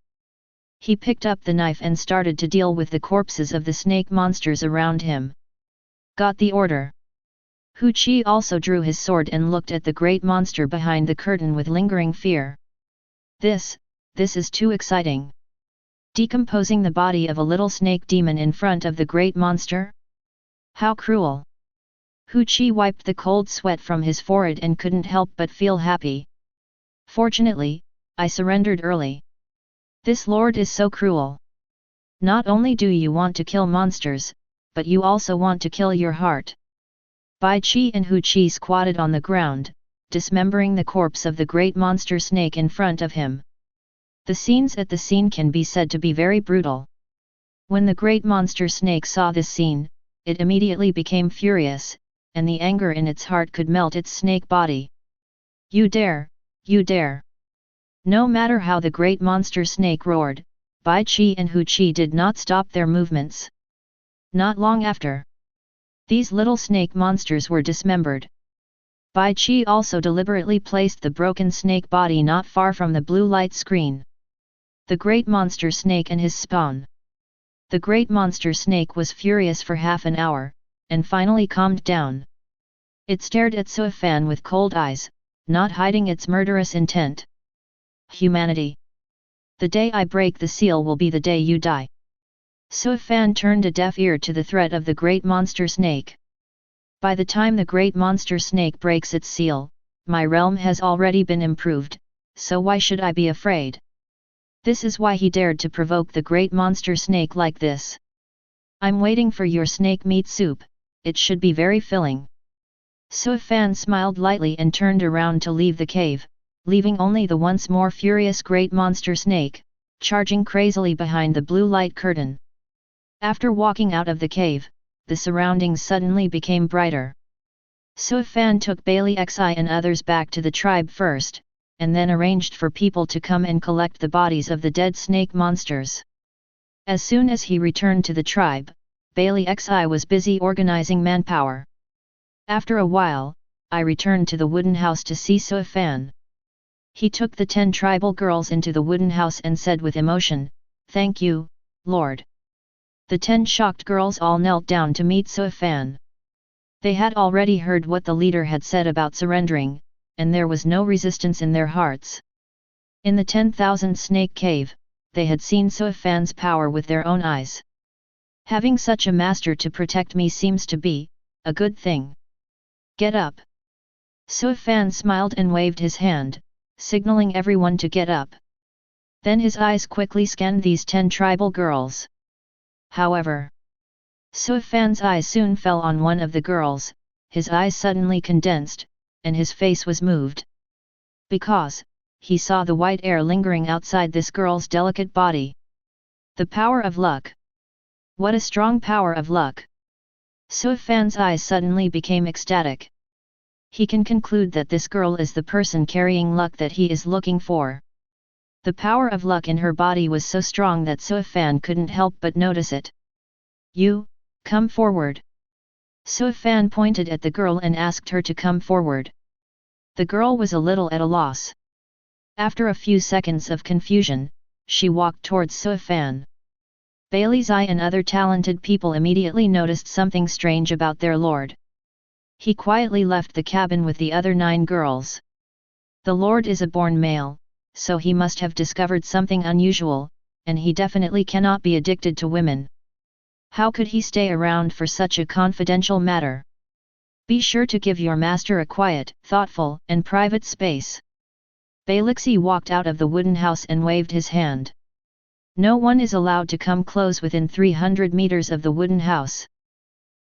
He picked up the knife and started to deal with the corpses of the snake monsters around him. Got the order. Hu Qi also drew his sword and looked at the great monster behind the curtain with lingering fear. This is too exciting. Decomposing the body of a little snake demon in front of the great monster? How cruel! Hu Qi wiped the cold sweat from his forehead and couldn't help but feel happy. Fortunately, I surrendered early. This lord is so cruel. Not only do you want to kill monsters, but you also want to kill your heart. Bai Qi and Hu Qi squatted on the ground, dismembering the corpse of the great monster snake in front of him. The scenes at the scene can be said to be very brutal. When the great monster snake saw this scene, it immediately became furious, and the anger in its heart could melt its snake body. You dare, you dare! No matter how the great monster snake roared, Bai Qi and Hu Qi did not stop their movements. Not long after, these little snake monsters were dismembered. Bai Qi also deliberately placed the broken snake body not far from the blue light screen. The great monster snake and his spawn. The great monster snake was furious for half an hour, and finally calmed down. It stared at Sui Fan with cold eyes, not hiding its murderous intent. Humanity! The day I break the seal will be the day you die. Sui Fan turned a deaf ear to the threat of the great monster snake. By the time the great monster snake breaks its seal, my realm has already been improved, so why should I be afraid? This is why he dared to provoke the great monster snake like this. I'm waiting for your snake meat soup, it should be very filling. Suifan smiled lightly and turned around to leave the cave, leaving only the once more furious great monster snake, charging crazily behind the blue light curtain. After walking out of the cave, the surroundings suddenly became brighter. Suifan took Bailey Xi and others back to the tribe first, and then arranged for people to come and collect the bodies of the dead snake monsters. As soon as he returned to the tribe, Bailey Xi was busy organizing manpower. After a while, I returned to the wooden house to see Suifan. He took the 10 tribal girls into the wooden house and said with emotion, "Thank you, Lord." The 10 shocked girls all knelt down to meet Suifan. They had already heard what the leader had said about surrendering, and there was no resistance in their hearts. In the 10,000 snake cave, they had seen Suifan's power with their own eyes. Having such a master to protect me seems to be a good thing. Get up. Suifan smiled and waved his hand, signaling everyone to get up. Then his eyes quickly scanned these 10 tribal girls. However, Suifan's eyes soon fell on one of the girls, his eyes suddenly condensed, and his face was moved. Because he saw the white air lingering outside this girl's delicate body. The power of luck. What a strong power of luck! Suifan's eyes suddenly became ecstatic. He can conclude that this girl is the person carrying luck that he is looking for. The power of luck in her body was so strong that Suifan couldn't help but notice it. "You, come forward." Suifan pointed at the girl and asked her to come forward. The girl was a little at a loss. After a few seconds of confusion, she walked towards Suifan. Bailey Xi and other talented people immediately noticed something strange about their lord. He quietly left the cabin with the other 9 girls. The lord is a born male, so he must have discovered something unusual, and he definitely cannot be addicted to women. How could he stay around for such a confidential matter? Be sure to give your master a quiet, thoughtful, and private space. Bailixi walked out of the wooden house and waved his hand. No one is allowed to come close within 300 meters of the wooden house.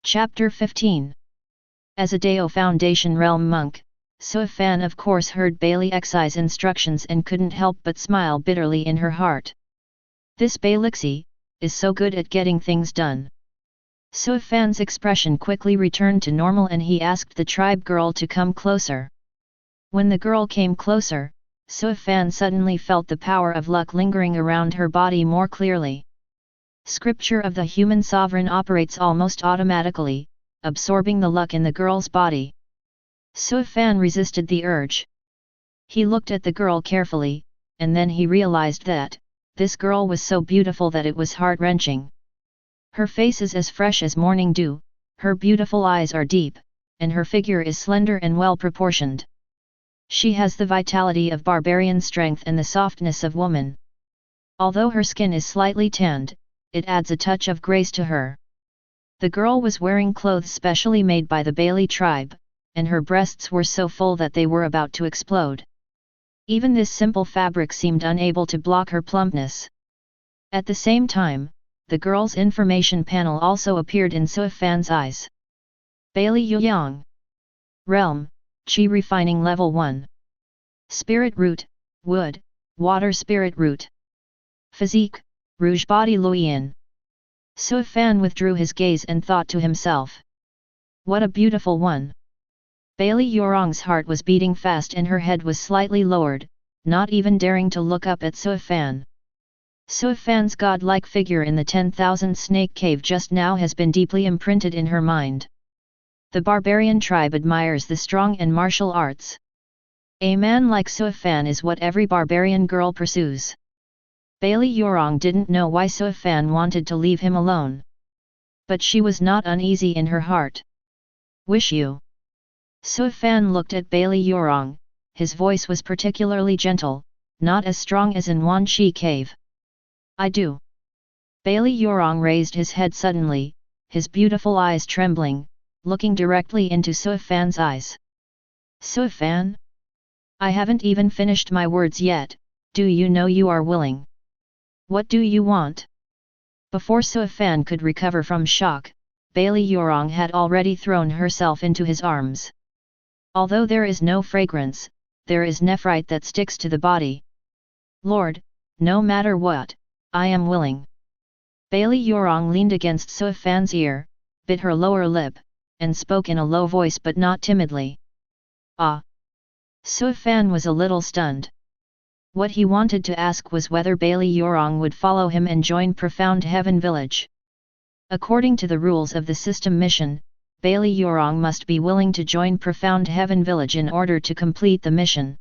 Chapter 15. As a Dao Foundation realm monk, Suifan of course heard Bailey Xi's instructions and couldn't help but smile bitterly in her heart. This Bailixi is so good at getting things done. Suifan's expression quickly returned to normal and he asked the tribe girl to come closer. When the girl came closer, Suifan suddenly felt the power of luck lingering around her body more clearly. Scripture of the human sovereign operates almost automatically, absorbing the luck in the girl's body. Suifan resisted the urge. He looked at the girl carefully, and then he realized that this girl was so beautiful that it was heart-wrenching. Her face is as fresh as morning dew, her beautiful eyes are deep, and her figure is slender and well-proportioned. She has the vitality of barbarian strength and the softness of woman. Although her skin is slightly tanned, it adds a touch of grace to her. The girl was wearing clothes specially made by the Bailey tribe, and her breasts were so full that they were about to explode. Even this simple fabric seemed unable to block her plumpness. At the same time, the girl's information panel also appeared in Suifan's eyes. Bailey Yang. Realm, Qi Refining Level 1. Spirit Root, Wood, Water Spirit Root. Physique, Rouge Body Luoyin. Suifan withdrew his gaze and thought to himself. What a beautiful one! Bailey Yurong's heart was beating fast and her head was slightly lowered, not even daring to look up at Suifan. Suifan's godlike figure in the 10,000 snake cave just now has been deeply imprinted in her mind. The barbarian tribe admires the strong and martial arts. A man like Suifan is what every barbarian girl pursues. Bailey Yurong didn't know why Suifan wanted to leave him alone. But she was not uneasy in her heart. Wish you. Suifan looked at Bailey Yurong, his voice was particularly gentle, not as strong as in Wan Shi Cave. I do. Bailey Yurong raised his head suddenly, his beautiful eyes trembling, looking directly into Suifan's eyes. Suifan? I haven't even finished my words yet, do you know you are willing? What do you want? Before Suifan could recover from shock, Bailey Yurong had already thrown herself into his arms. Although there is no fragrance, there is nephrite that sticks to the body. Lord, no matter what, I am willing. Bailey Yurong leaned against Suifan's ear, bit her lower lip, and spoke in a low voice but not timidly. Ah! Suifan was a little stunned. What he wanted to ask was whether Bailey Yurong would follow him and join Profound Heaven Village. According to the rules of the system mission, Bailey Yurong must be willing to join Profound Heaven Village in order to complete the mission.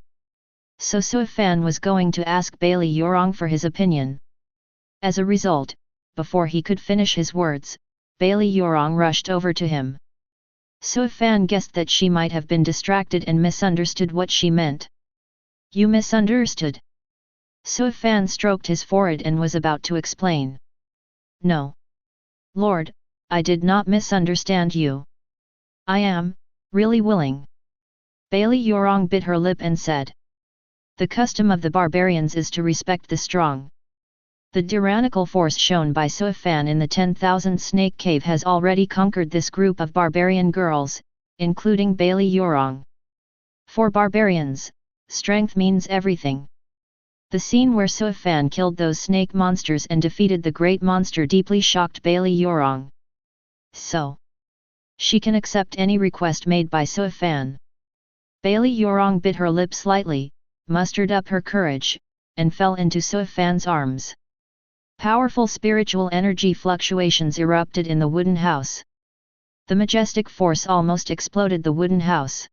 So Suifan was going to ask Bailey Yurong for his opinion. As a result, before he could finish his words, Bailey Yurong rushed over to him. Suifan guessed that she might have been distracted and misunderstood what she meant. You misunderstood? Suifan stroked his forehead and was about to explain. No. Lord, I did not misunderstand you. I am, really willing. Bailey Yurong bit her lip and said. The custom of the barbarians is to respect the strong. The tyrannical force shown by Suifan in the 10,000 Snake Cave has already conquered this group of barbarian girls, including Bailey Yurong. For barbarians, strength means everything. The scene where Suifan killed those snake monsters and defeated the great monster deeply shocked Bailey Yurong. So, she can accept any request made by Suifan. Bailey Yurong bit her lip slightly, mustered up her courage, and fell into Suifan's arms. Powerful spiritual energy fluctuations erupted in the wooden house. The majestic force almost exploded the wooden house.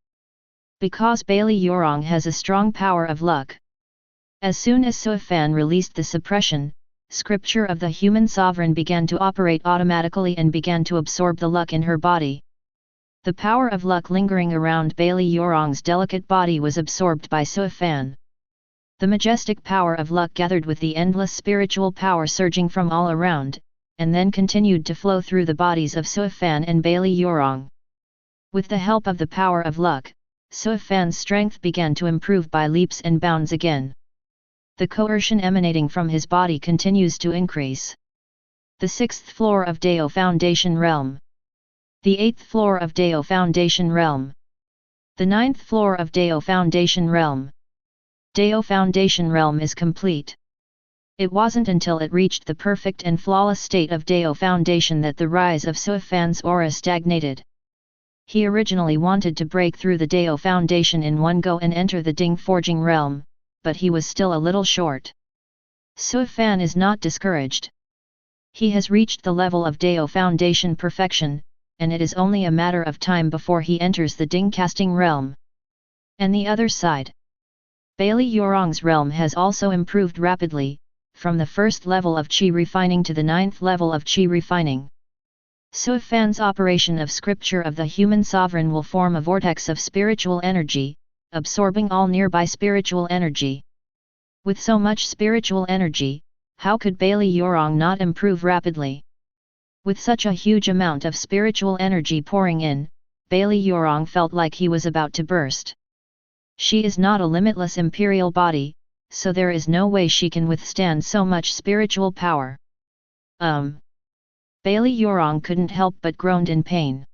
Because Bailey Yurong has a strong power of luck. As soon as Suifan released the suppression, scripture of the human sovereign began to operate automatically and began to absorb the luck in her body. The power of luck lingering around Bailey Yurong's delicate body was absorbed by Suifan. The majestic power of luck gathered with the endless spiritual power surging from all around, and then continued to flow through the bodies of Suifan and Bailey Yurong. With the help of the power of luck, Suifan's strength began to improve by leaps and bounds again. The coercion emanating from his body continues to increase. The 6th floor of Dao Foundation Realm. The 8th floor of Dao Foundation Realm. The 9th floor of Dao Foundation Realm. Dao Foundation Realm is complete. It wasn't until it reached the perfect and flawless state of Dao Foundation that the rise of Suifan's aura stagnated. He originally wanted to break through the Dao Foundation in one go and enter the Ding Forging Realm, but he was still a little short. Suifan is not discouraged. He has reached the level of Dao Foundation perfection, and it is only a matter of time before he enters the Ding Casting Realm. And the other side. Bailey Yurong's realm has also improved rapidly, from the 1st level of Qi refining to the 9th level of Qi refining. Suifan's operation of scripture of the human sovereign will form a vortex of spiritual energy, absorbing all nearby spiritual energy. With so much spiritual energy, how could Bailey Yurong not improve rapidly? With such a huge amount of spiritual energy pouring in, Bailey Yurong felt like he was about to burst. She is not a limitless imperial body, so there is no way she can withstand so much spiritual power. Bailey Yurong couldn't help but groaned in pain.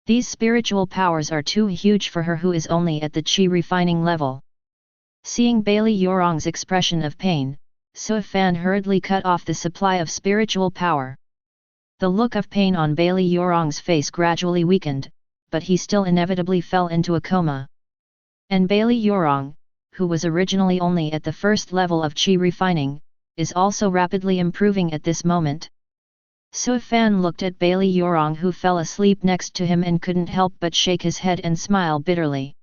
These spiritual powers are too huge for her who is only at the Qi refining level. Seeing Bailey Yurong's expression of pain, Suifan hurriedly cut off the supply of spiritual power. The look of pain on Bailey Yurong's face gradually weakened, but he still inevitably fell into a coma. And Bailey Yurong, who was originally only at the 1st level of Qi refining, is also rapidly improving at this moment. Suifan looked at Bailey Yurong who fell asleep next to him and couldn't help but shake his head and smile bitterly.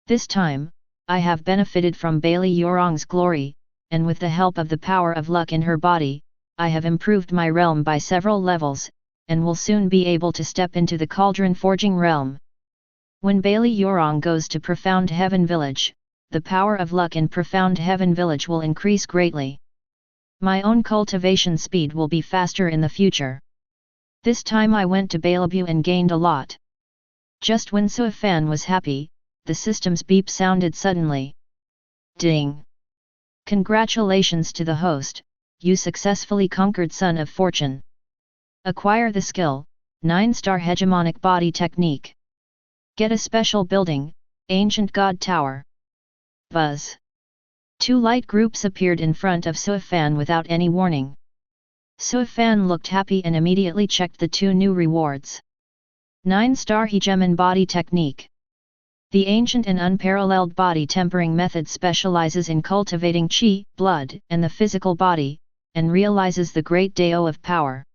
This time, I have benefited from Bailey Yurong's glory, and with the help of the power of luck in her body, I have improved my realm by several levels, and will soon be able to step into the Cauldron Forging realm. When Bailey Yurong goes to Profound Heaven Village, the power of luck in Profound Heaven Village will increase greatly. My own cultivation speed will be faster in the future. This time I went to Bellevue and gained a lot. Just when Suifan was happy, the system's beep sounded suddenly. Ding! Congratulations to the host, you successfully conquered Son of Fortune. Acquire the skill, 9-star hegemonic body technique. Get a special building, Ancient God Tower. Buzz. 2 light groups appeared in front of Suifan without any warning. Suifan looked happy and immediately checked the 2 new rewards. 9-star Hegemon Body Technique. The ancient and unparalleled body tempering method specializes in cultivating Qi, blood, and the physical body, and realizes the great Dao of power.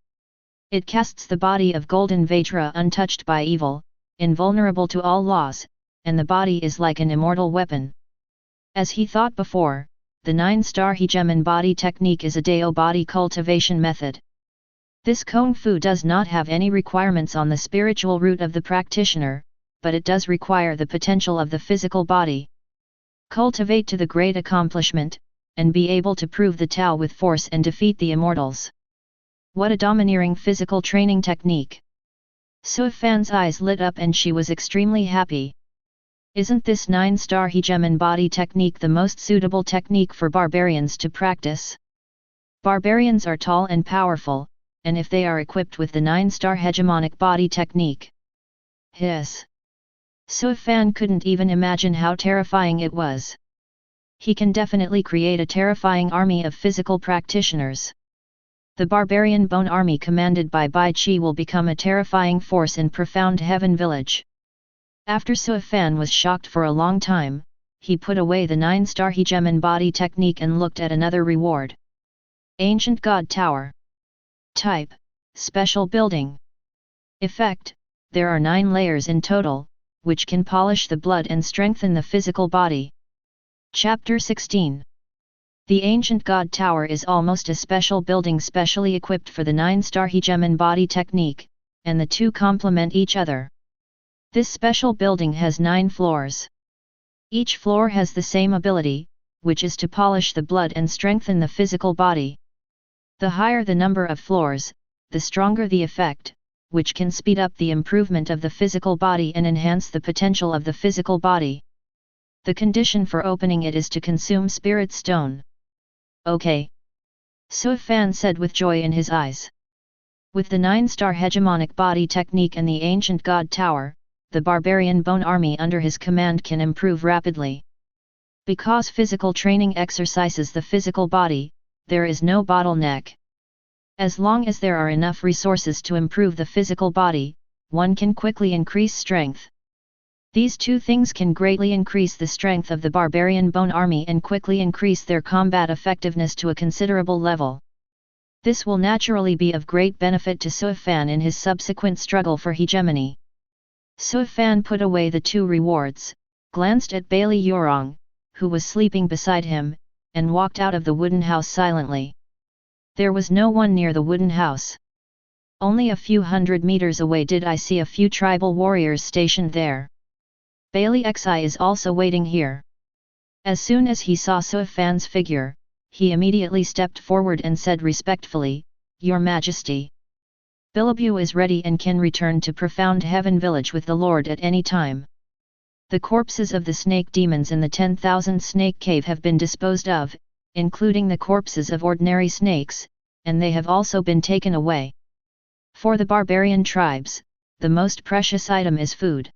It casts the body of Golden Vajra untouched by evil, invulnerable to all laws, and the body is like an immortal weapon. As he thought before, the 9-star Hegemon Body Technique is a Dao body cultivation method. This Kung Fu does not have any requirements on the spiritual root of the practitioner, but it does require the potential of the physical body. Cultivate to the great accomplishment, and be able to prove the Tao with force and defeat the immortals. What a domineering physical training technique! Suifan's eyes lit up and she was extremely happy. Isn't this 9-star Hegemon Body Technique the most suitable technique for barbarians to practice? Barbarians are tall and powerful, and if they are equipped with the 9-star Hegemonic Body Technique. Hiss! Suifan couldn't even imagine how terrifying it was. He can definitely create a terrifying army of physical practitioners. The barbarian bone army commanded by Bai Qi will become a terrifying force in Profound Heaven Village. After Suifan was shocked for a long time, he put away the 9-star Hegemon Body Technique and looked at another reward. Ancient God Tower. Type: Special Building. Effect: there are 9 layers in total, which can polish the blood and strengthen the physical body. Chapter 16. The Ancient God Tower is almost a special building specially equipped for the 9-star Hegemon Body Technique, and the 2 complement each other. This special building has 9 floors. Each floor has the same ability, which is to polish the blood and strengthen the physical body. The higher the number of floors, the stronger the effect, which can speed up the improvement of the physical body and enhance the potential of the physical body. The condition for opening it is to consume Spirit Stone. Okay. Suifan said with joy in his eyes. With the 9-star Hegemonic Body Technique and the Ancient God Tower, the barbarian bone army under his command can improve rapidly. Because physical training exercises the physical body, there is no bottleneck. As long as there are enough resources to improve the physical body, one can quickly increase strength. These 2 things can greatly increase the strength of the barbarian bone army and quickly increase their combat effectiveness to a considerable level. This will naturally be of great benefit to Suifan in his subsequent struggle for hegemony. Suifan put away the 2 rewards, glanced at Bailey Yurong, who was sleeping beside him, and walked out of the wooden house silently. There was no one near the wooden house. Only a few hundred meters away did I see a few tribal warriors stationed there. Bailey Xi is also waiting here. As soon as he saw Suifan's figure, he immediately stepped forward and said respectfully, "Your Majesty. Billibu is ready and can return to Profound Heaven Village with the Lord at any time. The corpses of the snake demons in the 10,000 snake cave have been disposed of, including the corpses of ordinary snakes, and they have also been taken away. For the barbarian tribes, the most precious item is food.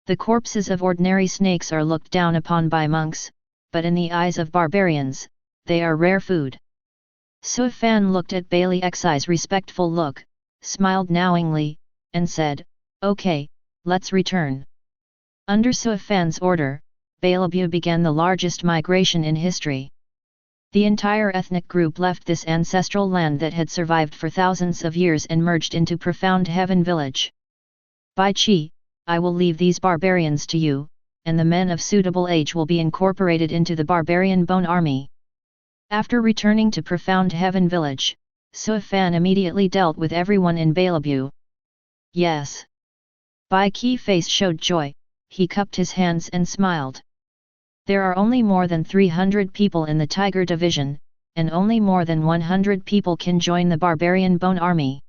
The corpses of ordinary snakes are looked down upon by monks, but in the eyes of barbarians, they are rare food." Suifan looked at Bailey Xi's respectful look, smiled knowingly, and said, "Okay, let's return." Under Suifan's order, Billibu began the largest migration in history. The entire ethnic group left this ancestral land that had survived for thousands of years and merged into Profound Heaven Village. "Bai Qi, I will leave these barbarians to you, and the men of suitable age will be incorporated into the barbarian bone army." After returning to Profound Heaven Village, Suifan immediately dealt with everyone in Billibu. "Yes." Bai Qi's face showed joy, he cupped his hands and smiled. "There are only more than 300 people in the Tiger Division, and only more than 100 people can join the barbarian bone army.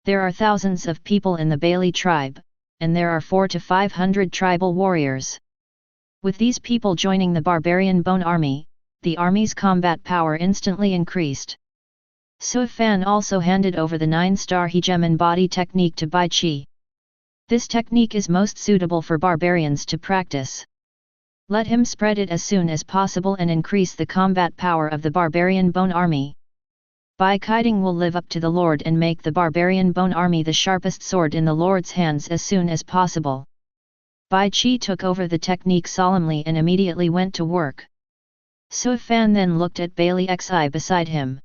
There are thousands of people in the Bailey tribe, and there are 400 to 500 tribal warriors. With these people joining the barbarian bone army, the army's combat power instantly increased. Sui Fan also handed over the 9-star Hegemon body technique to Bai Qi. This technique is most suitable for barbarians to practice. Let him spread it as soon as possible and increase the combat power of the barbarian bone army. Bai Qiding will live up to the Lord and make the barbarian bone army the sharpest sword in the Lord's hands as soon as possible. Bai Qi took over the technique solemnly and immediately went to work. Sui Fan then looked at Bailey Xi beside him.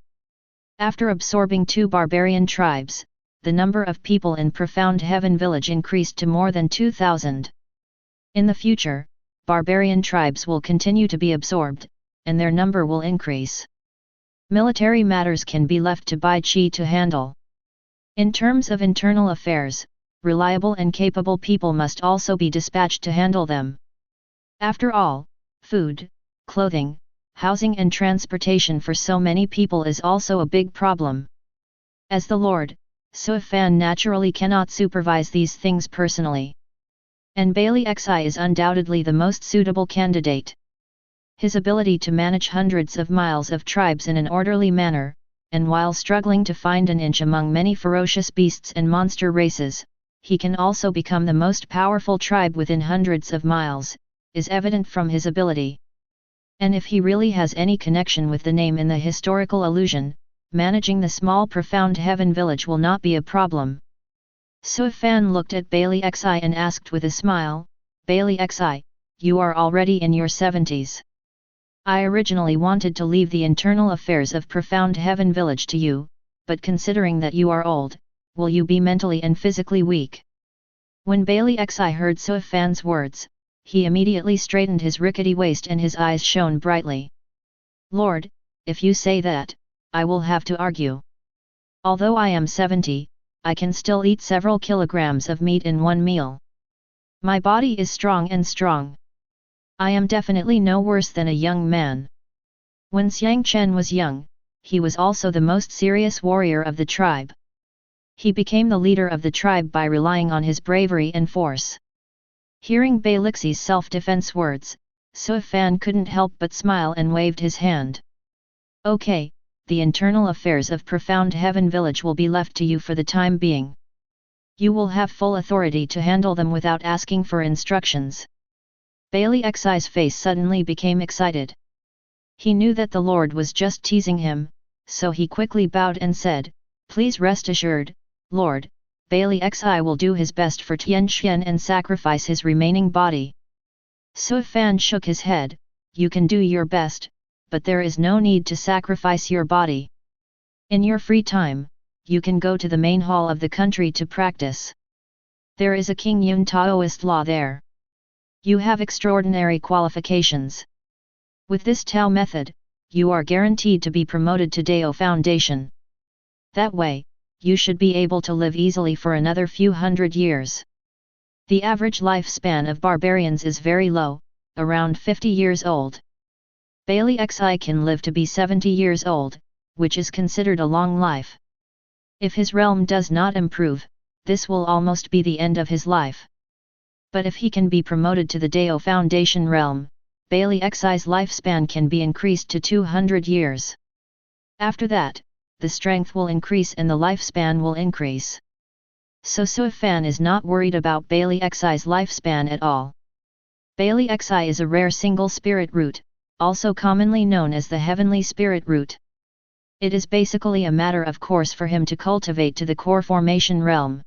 After absorbing 2 barbarian tribes, the number of people in Profound Heaven Village increased to more than 2,000. In the future, barbarian tribes will continue to be absorbed, and their number will increase. Military matters can be left to Bai Qi to handle. In terms of internal affairs, reliable and capable people must also be dispatched to handle them. After all, food, clothing, housing and transportation for so many people is also a big problem. As the Lord, Sui Fan naturally cannot supervise these things personally. And Bailey Xi is undoubtedly the most suitable candidate. His ability to manage hundreds of miles of tribes in an orderly manner, and while struggling to find an inch among many ferocious beasts and monster races, he can also become the most powerful tribe within hundreds of miles, is evident from his ability. And if he really has any connection with the name in the historical allusion, managing the small Profound Heaven village will not be a problem. Sui Fan looked at Bailey Xi and asked with a smile, Bailey Xi, you are already in your 70s. I originally wanted to leave the internal affairs of Profound Heaven Village to you, but considering that you are old, will you be mentally and physically weak? When Bailey Xi heard Sui Fan's words, he immediately straightened his rickety waist and his eyes shone brightly. Lord, if you say that, I will have to argue. Although I am 70, I can still eat several kilograms of meat in one meal. My body is strong and strong. I am definitely no worse than a young man. When Xiang Chen was young, he was also the most serious warrior of the tribe. He became the leader of the tribe by relying on his bravery and force. Hearing Bai Lixi's self-defense words, Sui Fan couldn't help but smile and waved his hand. Okay, the internal affairs of Profound Heaven Village will be left to you for the time being. You will have full authority to handle them without asking for instructions. Bailey Xi's face suddenly became excited. He knew that the Lord was just teasing him, so he quickly bowed and said, Please rest assured, Lord, Bailey Xi will do his best for Tian Xian and sacrifice his remaining body. Sui Fan shook his head, You can do your best, but there is no need to sacrifice your body. In your free time, you can go to the main hall of the country to practice. There is a King Yun Taoist law there. You have extraordinary qualifications. With this Tao method, you are guaranteed to be promoted to Dao Foundation. That way, you should be able to live easily for another few hundred years. The average lifespan of barbarians is very low, around 50 years old. Bailey Xi can live to be 70 years old, which is considered a long life. If his realm does not improve, this will almost be the end of his life. But if he can be promoted to the Dao Foundation realm, Bailey Xi's lifespan can be increased to 200 years. After that, the strength will increase and the lifespan will increase. So Sui Fan is not worried about Bailey Xi's lifespan at all. Bailey Xi is a rare single spirit root, also commonly known as the Heavenly Spirit Root. It is basically a matter of course for him to cultivate to the core formation realm.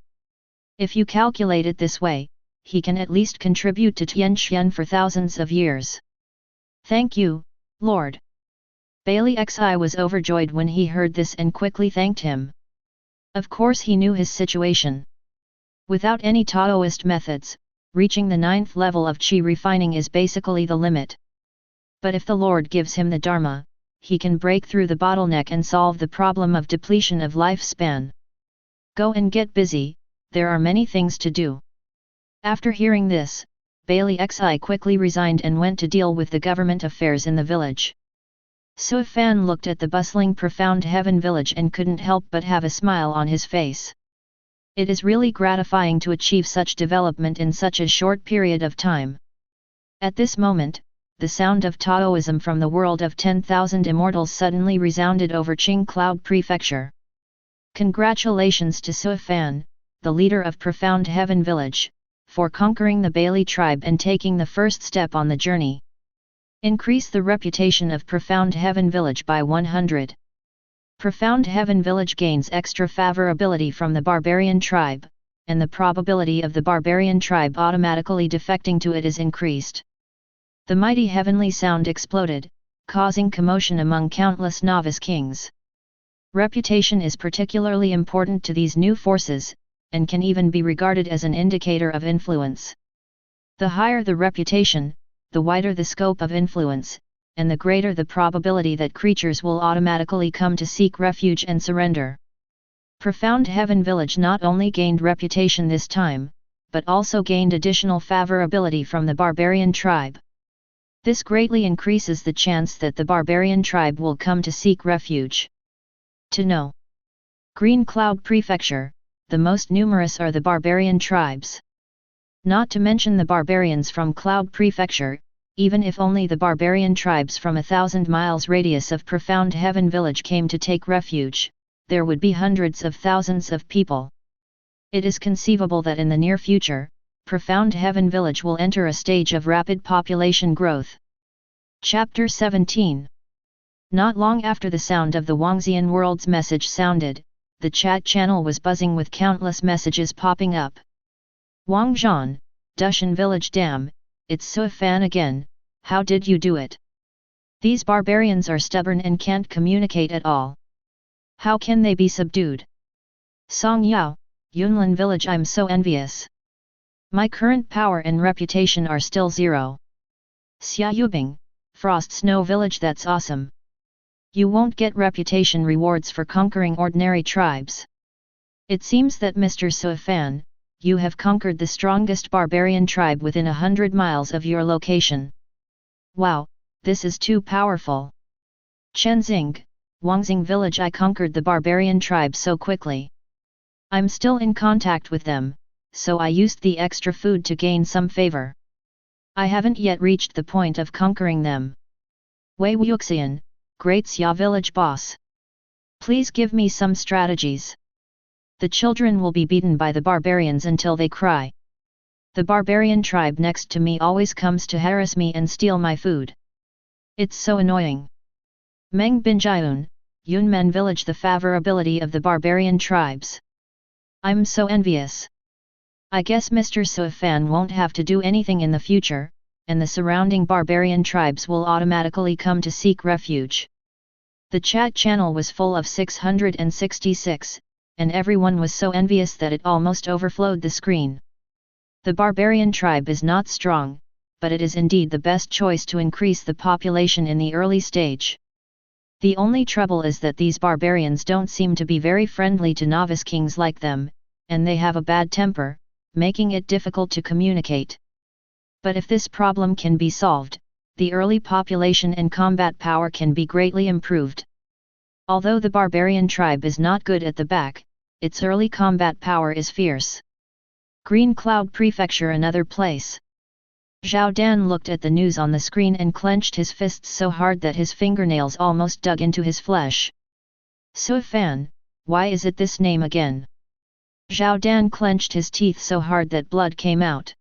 If you calculate it this way, he can at least contribute to Tian Xian for thousands of years. Thank you, Lord. Bailey Xi was overjoyed when he heard this and quickly thanked him. Of course he knew his situation. Without any Taoist methods, reaching the 9th level of Qi refining is basically the limit. But if the Lord gives him the Dharma, he can break through the bottleneck and solve the problem of depletion of lifespan. Go and get busy, there are many things to do. After hearing this, Bailey Xi quickly resigned and went to deal with the government affairs in the village. Sui Fan looked at the bustling Profound Heaven village and couldn't help but have a smile on his face. It is really gratifying to achieve such development in such a short period of time. At this moment, the sound of Taoism from the world of 10,000 immortals suddenly resounded over Qing Cloud Prefecture. Congratulations to Suifan, the leader of Profound Heaven Village, for conquering the Bailey tribe and taking the first step on the journey. Increase the reputation of Profound Heaven Village by 100. Profound Heaven Village gains extra favorability from the barbarian tribe, and the probability of the barbarian tribe automatically defecting to it is increased. The mighty heavenly sound exploded, causing commotion among countless novice kings. Reputation is particularly important to these new forces, and can even be regarded as an indicator of influence. The higher the reputation, the wider the scope of influence, and the greater the probability that creatures will automatically come to seek refuge and surrender. Profound Heaven Village not only gained reputation this time, but also gained additional favorability from the barbarian tribe. This greatly increases the chance that the barbarian tribe will come to seek refuge. To know. Green Cloud Prefecture, the most numerous are the barbarian tribes. Not to mention the barbarians from Cloud Prefecture, even if only the barbarian tribes from 1,000 miles radius of Profound Heaven Village came to take refuge, there would be hundreds of thousands of people. It is conceivable that in the near future, Profound Heaven Village will enter a stage of rapid population growth. Chapter 17. Not long after the sound of the Wangxian World's message sounded, the chat channel was buzzing with countless messages popping up. Wangzhan, Dushan Village Dam, it's Suifan again, how did you do it? These barbarians are stubborn and can't communicate at all. How can they be subdued? Song Yao, Yunlin Village, I'm so envious. My current power and reputation are still 0. Xia Yubing, Frost Snow Village, that's awesome. You won't get reputation rewards for conquering ordinary tribes. It seems that Mr. Suifan, you have conquered the strongest barbarian tribe within 100 miles of your location. Wow, this is too powerful. Chenzing, Wangxing Village, I conquered the barbarian tribe so quickly. I'm still in contact with them, so I used the extra food to gain some favor. I haven't yet reached the point of conquering them. Wei Wuxian, Great Xia Village Boss. Please give me some strategies. The children will be beaten by the barbarians until they cry. The barbarian tribe next to me always comes to harass me and steal my food. It's so annoying. Meng Binjiun, Yunmen Village, the favorability of the barbarian tribes. I'm so envious. I guess Mr. Suifan won't have to do anything in the future, and the surrounding barbarian tribes will automatically come to seek refuge. The chat channel was full of 666, and everyone was so envious that it almost overflowed the screen. The barbarian tribe is not strong, but it is indeed the best choice to increase the population in the early stage. The only trouble is that these barbarians don't seem to be very friendly to novice kings like them, and they have a bad temper, making it difficult to communicate. But if this problem can be solved, the early population and combat power can be greatly improved. Although the barbarian tribe is not good at the back, its early combat power is fierce. Green Cloud Prefecture, another place. Zhao Dan looked at the news on the screen and clenched his fists so hard that his fingernails almost dug into his flesh. Suifan, why is it this name again? Zhao Dan clenched his teeth so hard that blood came out.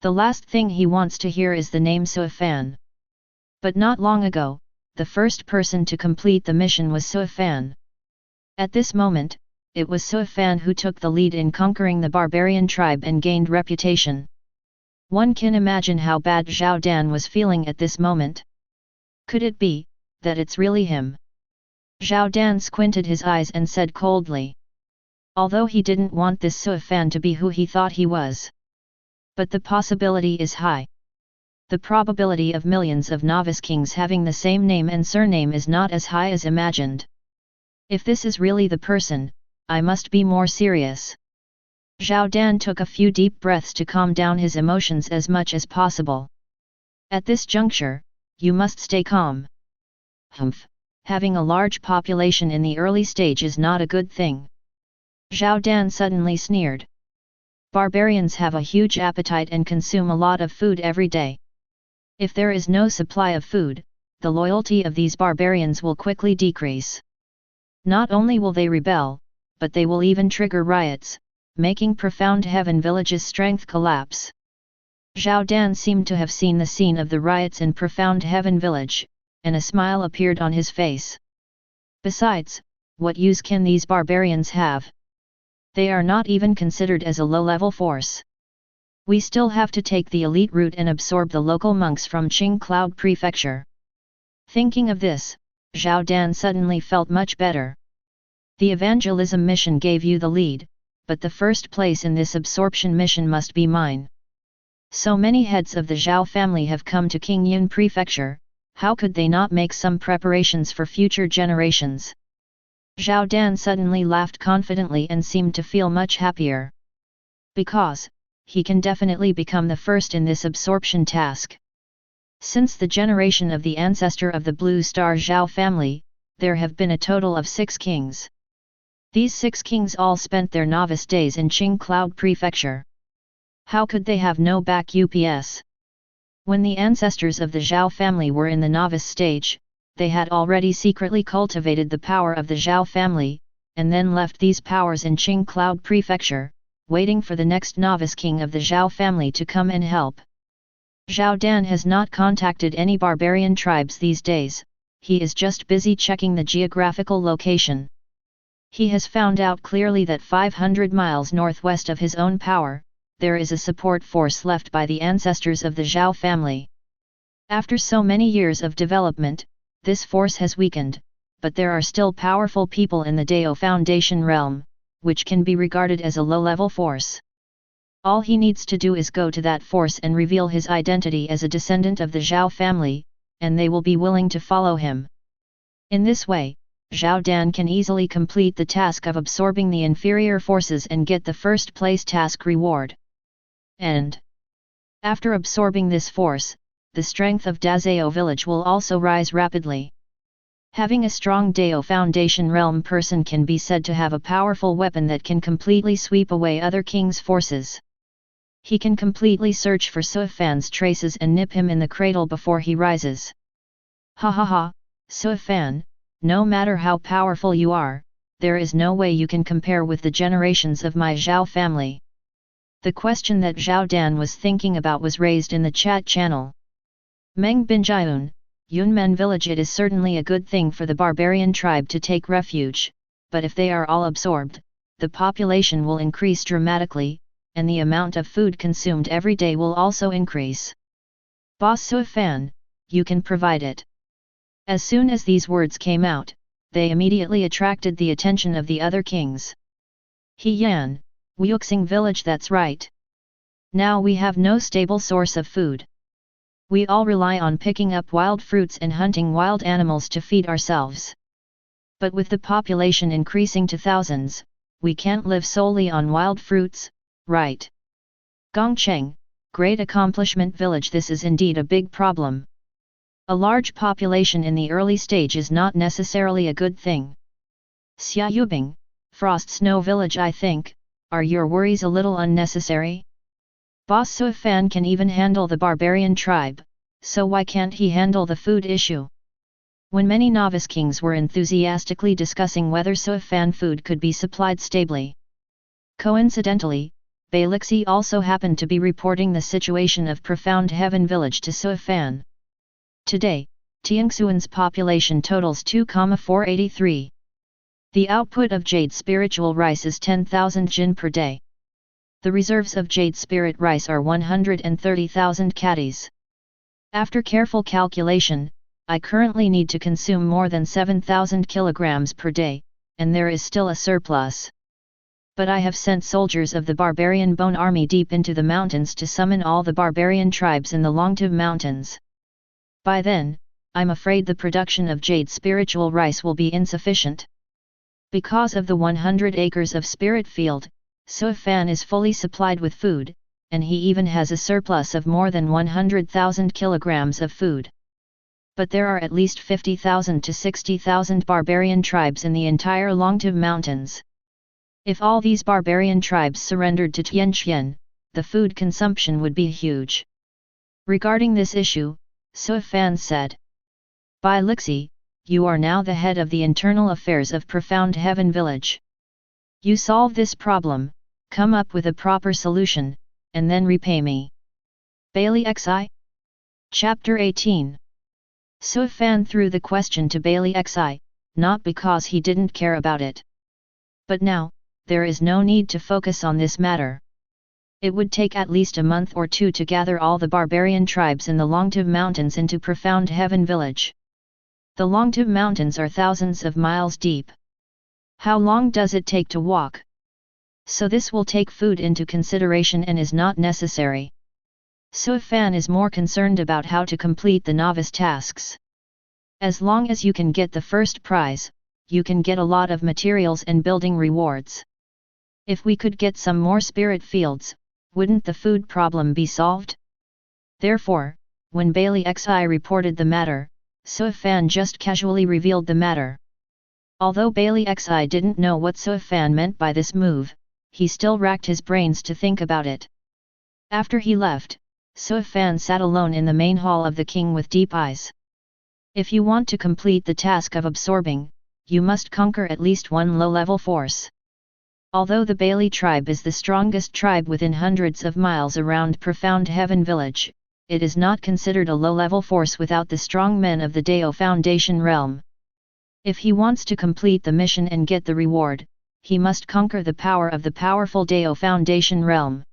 The last thing he wants to hear is the name Suifan. But not long ago, the first person to complete the mission was Suifan. At this moment, it was Suifan who took the lead in conquering the barbarian tribe and gained reputation. One can imagine how bad Zhao Dan was feeling at this moment. Could it be that it's really him? Zhao Dan squinted his eyes and said coldly. Although he didn't want this Suifan to be who he thought he was. But the possibility is high. The probability of millions of novice kings having the same name and surname is not as high as imagined. If this is really the person, I must be more serious. Zhao Dan took a few deep breaths to calm down his emotions as much as possible. At this juncture, you must stay calm. Humph, having a large population in the early stage is not a good thing. Zhao Dan suddenly sneered. Barbarians have a huge appetite and consume a lot of food every day. If there is no supply of food, the loyalty of these barbarians will quickly decrease. Not only will they rebel, but they will even trigger riots, making Profound Heaven Village's strength collapse. Zhao Dan seemed to have seen the scene of the riots in Profound Heaven Village, and a smile appeared on his face. Besides, what use can these barbarians have? They are not even considered as a low-level force. We still have to take the elite route and absorb the local monks from Qing Cloud Prefecture. Thinking of this, Zhao Dan suddenly felt much better. The evangelism mission gave you the lead, but the first place in this absorption mission must be mine. So many heads of the Zhao family have come to Qingyun Prefecture, how could they not make some preparations for future generations? Zhao Dan suddenly laughed confidently and seemed to feel much happier. Because, he can definitely become the first in this absorption task. Since the generation of the ancestor of the Blue Star Zhao family, there have been a total of 6 kings. These 6 kings all spent their novice days in Qing Cloud Prefecture. How could they have no back UPS? When the ancestors of the Zhao family were in the novice stage, they had already secretly cultivated the power of the Zhao family, and then left these powers in Qing Cloud Prefecture, waiting for the next novice king of the Zhao family to come and help. Zhao Dan has not contacted any barbarian tribes these days, he is just busy checking the geographical location. He has found out clearly that 500 miles northwest of his own power, there is a support force left by the ancestors of the Zhao family. After so many years of development, this force has weakened, but there are still powerful people in the Dao Foundation realm, which can be regarded as a low-level force. All he needs to do is go to that force and reveal his identity as a descendant of the Zhao family, and they will be willing to follow him. In this way, Zhao Dan can easily complete the task of absorbing the inferior forces and get the first place task reward. And after absorbing this force, the strength of Dazao village will also rise rapidly. Having a strong Dao Foundation realm person can be said to have a powerful weapon that can completely sweep away other kings' forces. He can completely search for Suifan's traces and nip him in the cradle before he rises. Ha ha ha, Suifan, no matter how powerful you are, there is no way you can compare with the generations of my Zhao family. The question that Zhao Dan was thinking about was raised in the chat channel. Meng Binjiun, Yunmen village. It is certainly a good thing for the barbarian tribe to take refuge, but if they are all absorbed, the population will increase dramatically, and the amount of food consumed every day will also increase. Boss Suifan, you can provide it. As soon as these words came out, they immediately attracted the attention of the other kings. He Yan, Wuxing village. That's right. Now we have no stable source of food. We all rely on picking up wild fruits and hunting wild animals to feed ourselves. But with the population increasing to thousands, we can't live solely on wild fruits, right? Gongcheng, great accomplishment village. This is indeed a big problem. A large population in the early stage is not necessarily a good thing. Xia Yubing, Frost Snow village. I think, are your worries a little unnecessary? Boss Suifan can even handle the barbarian tribe, so why can't he handle the food issue? When many novice kings were enthusiastically discussing whether Suifan food could be supplied stably. Coincidentally, Bailixi also happened to be reporting the situation of Profound Heaven Village to Suifan. Today, Tiangxuan's population totals 2,483. The output of jade spiritual rice is 10,000 jin per day. The reserves of jade spirit rice are 130,000 catties. After careful calculation, I currently need to consume more than 7,000 kilograms per day, and there is still a surplus. But I have sent soldiers of the barbarian bone army deep into the mountains to summon all the barbarian tribes in the Longtu Mountains. By then, I'm afraid the production of jade spiritual rice will be insufficient. Because of the 100 acres of spirit field, Suifan is fully supplied with food, and he even has a surplus of more than 100,000 kilograms of food. But there are at least 50,000 to 60,000 barbarian tribes in the entire Longtu Mountains. If all these barbarian tribes surrendered to Tianqian, the food consumption would be huge. Regarding this issue, Suifan said. Bai Lixi, you are now the head of the internal affairs of Profound Heaven Village. You solve this problem, come up with a proper solution, and then repay me. Bailey Xi? Chapter 18. Suifan threw the question to Bailey Xi, not because he didn't care about it. But now, there is no need to focus on this matter. It would take at least a month or two to gather all the barbarian tribes in the Longtiv Mountains into Profound Heaven Village. The Longtiv Mountains are thousands of miles deep. How long does it take to walk? So this will take food into consideration and is not necessary. Suifan is more concerned about how to complete the novice tasks. As long as you can get the first prize, you can get a lot of materials and building rewards. If we could get some more spirit fields, wouldn't the food problem be solved? Therefore, when Bailey Xi reported the matter, Suifan just casually revealed the matter. Although Bailey Xi didn't know what Suifan meant by this move, he still racked his brains to think about it. After he left, Suifan sat alone in the main hall of the king with deep eyes. If you want to complete the task of absorbing, you must conquer at least one low-level force. Although the Bailey tribe is the strongest tribe within hundreds of miles around Profound Heaven Village, it is not considered a low-level force without the strong men of the Dao Foundation realm. If he wants to complete the mission and get the reward, he must conquer the power of the powerful Dao Foundation realm.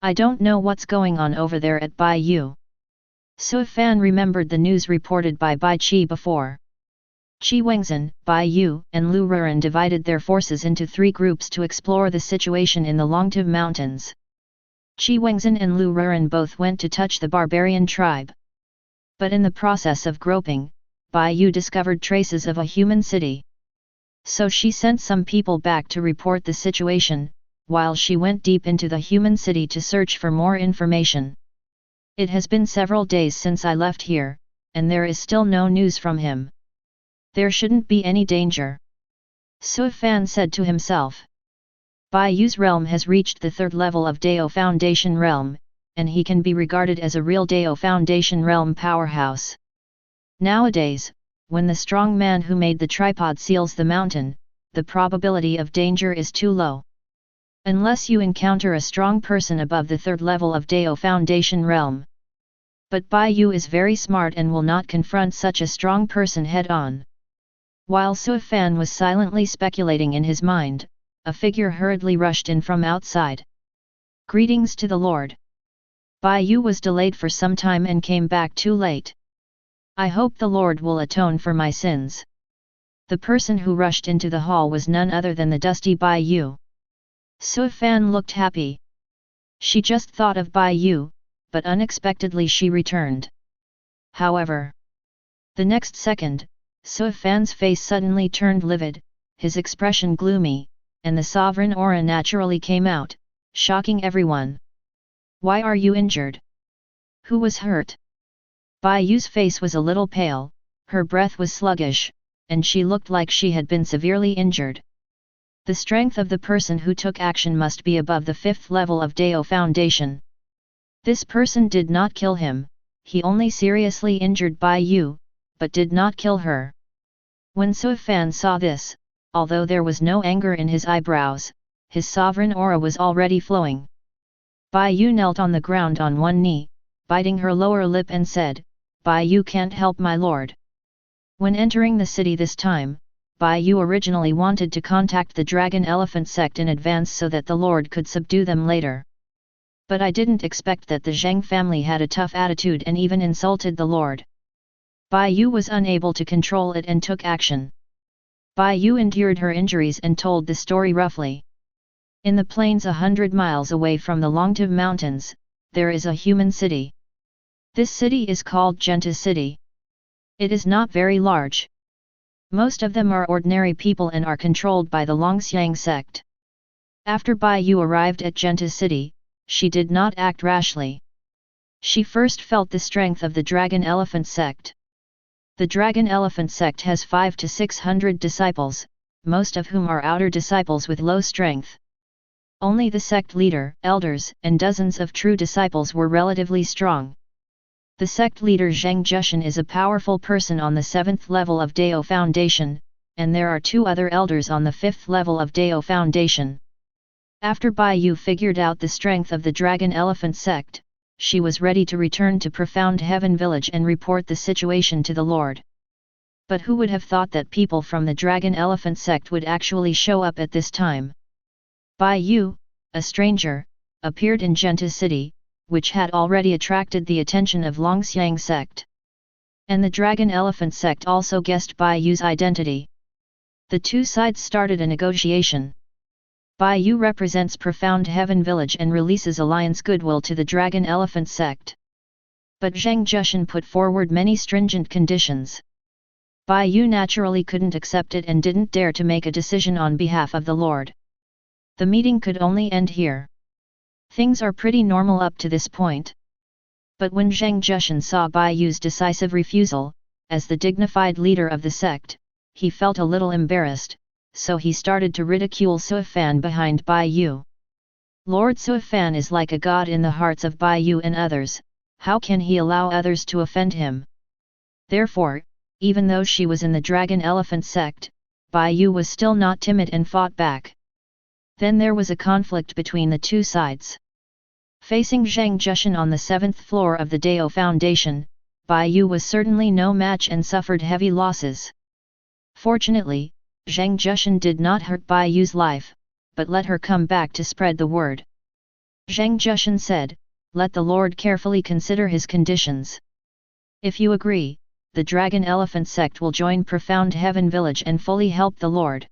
I don't know what's going on over there at Bai Yu. Suifan remembered the news reported by Bai Qi before. Qi Wengzhen, Bai Yu, and Lu Ruren divided their forces into three groups to explore the situation in the Longtiv Mountains. Qi Wengzhen and Lu Ruren both went to touch the barbarian tribe. But in the process of groping, Bai Yu discovered traces of a human city. So she sent some people back to report the situation, while she went deep into the human city to search for more information. It has been several days since I left here, and there is still no news from him. There shouldn't be any danger. Suifan said to himself. Bai Yu's realm has reached the third level of Dao Foundation realm, and he can be regarded as a real Dao Foundation realm powerhouse. Nowadays, when the strong man who made the tripod seals the mountain, the probability of danger is too low. Unless you encounter a strong person above the third level of Dao Foundation realm. But Bai Yu is very smart and will not confront such a strong person head-on. While Suifan was silently speculating in his mind, a figure hurriedly rushed in from outside. Greetings to the Lord. Bai Yu was delayed for some time and came back too late. I hope the Lord will atone for my sins. The person who rushed into the hall was none other than the dusty Bai Yu. Suifan looked happy. She just thought of Bai Yu, but unexpectedly she returned. However, the next second, Suifan's face suddenly turned livid, his expression gloomy, and the sovereign aura naturally came out, shocking everyone. Why are you injured? Who was hurt? Bai Yu's face was a little pale, her breath was sluggish, and she looked like she had been severely injured. The strength of the person who took action must be above the fifth level of Dao Foundation. This person did not kill him, he only seriously injured Bai Yu, but did not kill her. When Suifan saw this, although there was no anger in his eyebrows, his sovereign aura was already flowing. Bai Yu knelt on the ground on one knee, biting her lower lip and said, Bai Yu can't help my lord. When entering the city this time, Bai Yu originally wanted to contact the Dragon Elephant sect in advance so that the Lord could subdue them later. But I didn't expect that the Zhang family had a tough attitude and even insulted the Lord. Bai Yu was unable to control it and took action. Bai Yu endured her injuries and told the story roughly. In the plains 100 miles away from the Longtiv Mountains, there is a human city. This city is called Genta City. It is not very large. Most of them are ordinary people and are controlled by the Longxiang sect. After Bai Yu arrived at Genta City, she did not act rashly. She first felt the strength of the Dragon Elephant sect. The Dragon Elephant sect has 500 to 600 disciples, most of whom are outer disciples with low strength. Only the sect leader, elders, and dozens of true disciples were relatively strong. The sect leader Zheng Jushan is a powerful person on the 7th level of Dao Foundation, and there are 2 other elders on the 5th level of Dao Foundation. After Bai Yu figured out the strength of the Dragon Elephant sect, she was ready to return to Profound Heaven Village and report the situation to the Lord. But who would have thought that people from the Dragon Elephant sect would actually show up at this time? Bai Yu, a stranger, appeared in Genta City, which had already attracted the attention of Longxiang sect. And the Dragon Elephant sect also guessed Bai Yu's identity. The 2 sides started a negotiation. Bai Yu represents Profound Heaven Village and releases alliance goodwill to the Dragon Elephant sect. But Zheng Jushan put forward many stringent conditions. Bai Yu naturally couldn't accept it and didn't dare to make a decision on behalf of the Lord. The meeting could only end here. Things are pretty normal up to this point. But when Zheng Jushan saw Bai Yu's decisive refusal, as the dignified leader of the sect, he felt a little embarrassed, so he started to ridicule Suifan behind Bai Yu. Lord Suifan is like a god in the hearts of Bai Yu and others, how can he allow others to offend him? Therefore, even though she was in the Dragon Elephant sect, Bai Yu was still not timid and fought back. Then there was a conflict between the 2 sides. Facing Zheng Jushan on the 7th floor of the Dao Foundation, Bai Yu was certainly no match and suffered heavy losses. Fortunately, Zheng Jushan did not hurt Bai Yu's life, but let her come back to spread the word. Zheng Jushan said, "Let the Lord carefully consider his conditions. If you agree, the Dragon Elephant sect will join Profound Heaven Village and fully help the Lord."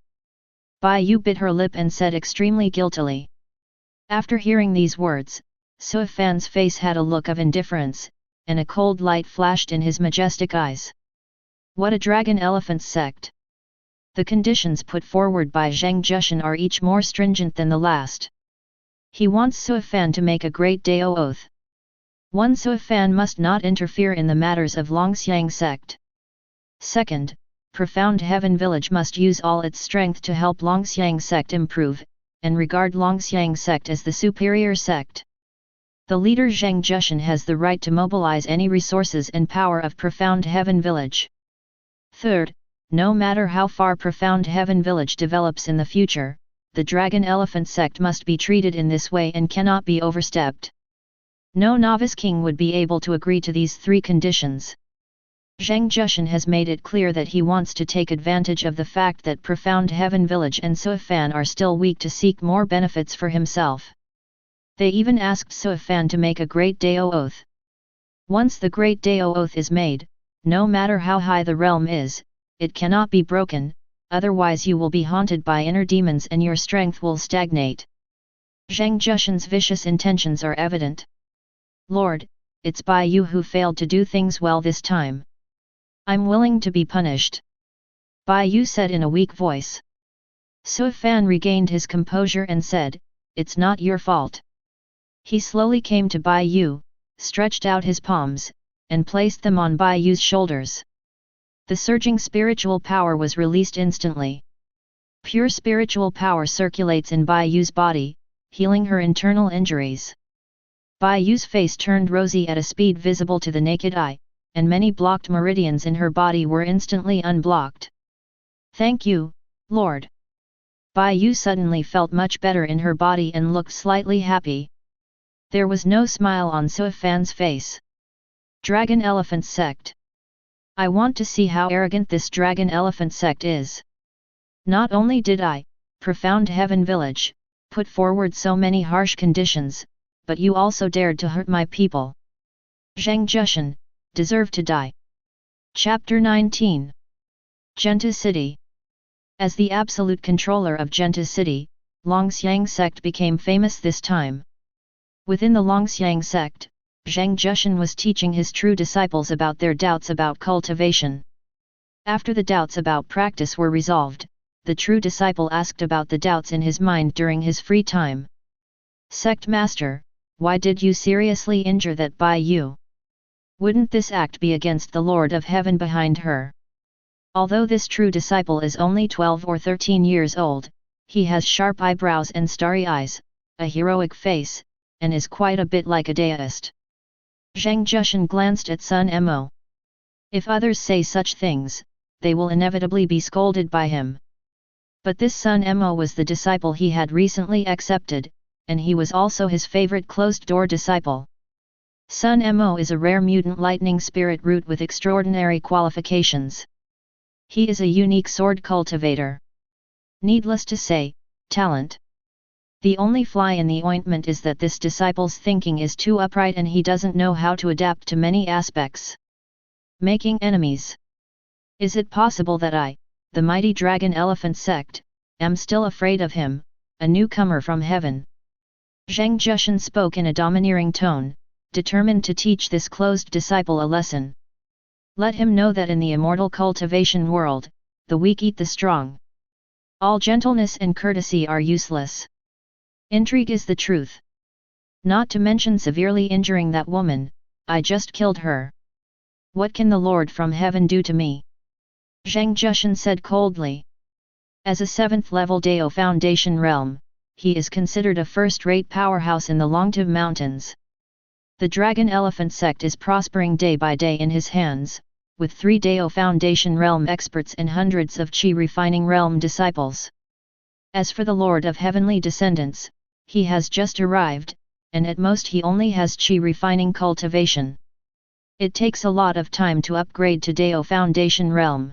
Bai Yu bit her lip and said extremely guiltily. After hearing these words, Suifan's face had a look of indifference, and a cold light flashed in his majestic eyes. What a Dragon Elephant sect! The conditions put forward by Zheng Jushan are each more stringent than the last. He wants Suifan to make a great Dao oath. 1. Suifan must not interfere in the matters of Longxiang sect. 2. Profound Heaven Village must use all its strength to help Longxiang sect improve, and regard Longxiang sect as the superior sect. The leader Zheng Jushan has the right to mobilize any resources and power of Profound Heaven Village. 3. No matter how far Profound Heaven Village develops in the future, the Dragon Elephant sect must be treated in this way and cannot be overstepped. No novice king would be able to agree to these 3 conditions. Zheng Jushan has made it clear that he wants to take advantage of the fact that Profound Heaven Village and Suifan are still weak to seek more benefits for himself. They even asked Suifan to make a Great Dao Oath. Once the Great Dao Oath is made, no matter how high the realm is, it cannot be broken, otherwise you will be haunted by inner demons and your strength will stagnate. Zheng Jushan's vicious intentions are evident. Lord, it's Bai Yu who failed to do things well this time. I'm willing to be punished. Bai Yu said in a weak voice. Suifan regained his composure and said, "It's not your fault." He slowly came to Bai Yu, stretched out his palms, and placed them on Bai Yu's shoulders. The surging spiritual power was released instantly. Pure spiritual power circulates in Bai Yu's body, healing her internal injuries. Bai Yu's face turned rosy at a speed visible to the naked eye, and many blocked meridians in her body were instantly unblocked. "Thank you, Lord." Bai Yu suddenly felt much better in her body and looked slightly happy. There was no smile on Suifan's face. Dragon Elephant Sect. I want to see how arrogant this Dragon Elephant Sect is. Not only did I, Profound Heaven Village, put forward so many harsh conditions, but you also dared to hurt my people. Zheng Jushan, deserve to die. Chapter 19. Genta City. As the absolute controller of Genta City, Longxiang sect became famous this time. Within the Longxiang sect, Zheng Jushan was teaching his true disciples about their doubts about cultivation. After the doubts about practice were resolved, the true disciple asked about the doubts in his mind during his free time. Sect Master, why did you seriously injure that Bai Yu? Wouldn't this act be against the Lord of Heaven behind her? Although this true disciple is only 12 or 13 years old, he has sharp eyebrows and starry eyes, a heroic face, and is quite a bit like a deist. Zhang Jushan glanced at Sun Mo. If others say such things, they will inevitably be scolded by him. But this Sun Mo was the disciple he had recently accepted, and he was also his favorite closed-door disciple. Sun Mo is a rare mutant lightning spirit root with extraordinary qualifications. He is a unique sword cultivator. Needless to say, talent. The only fly in the ointment is that this disciple's thinking is too upright and he doesn't know how to adapt to many aspects. Making enemies. Is it possible that I, the mighty dragon elephant sect, am still afraid of him, a newcomer from heaven? Zhang Jushan spoke in a domineering tone, determined to teach this closed disciple a lesson. Let him know that in the immortal cultivation world, the weak eat the strong. All gentleness and courtesy are useless. Intrigue is the truth. Not to mention severely injuring that woman, I just killed her. What can the Lord from heaven do to me? Zhang Jushan said coldly. As a 7th-level Dao Foundation realm, he is considered a first-rate powerhouse in the Longtiv Mountains. The Dragon Elephant sect is prospering day by day in his hands, with 3 Dao Foundation realm experts and hundreds of Qi refining realm disciples. As for the Lord of Heavenly Descendants, he has just arrived, and at most he only has Qi refining cultivation. It takes a lot of time to upgrade to Dao Foundation realm.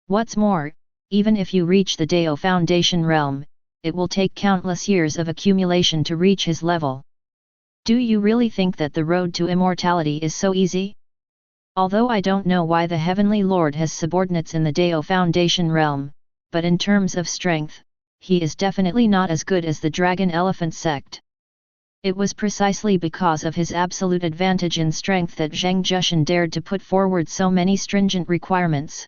What's more, even if you reach the Dao Foundation realm, it will take countless years of accumulation to reach his level. Do you really think that the road to immortality is so easy? Although I don't know why the Heavenly Lord has subordinates in the Dao Foundation realm, but in terms of strength, he is definitely not as good as the Dragon Elephant sect. It was precisely because of his absolute advantage in strength that Zhang Jushan dared to put forward so many stringent requirements.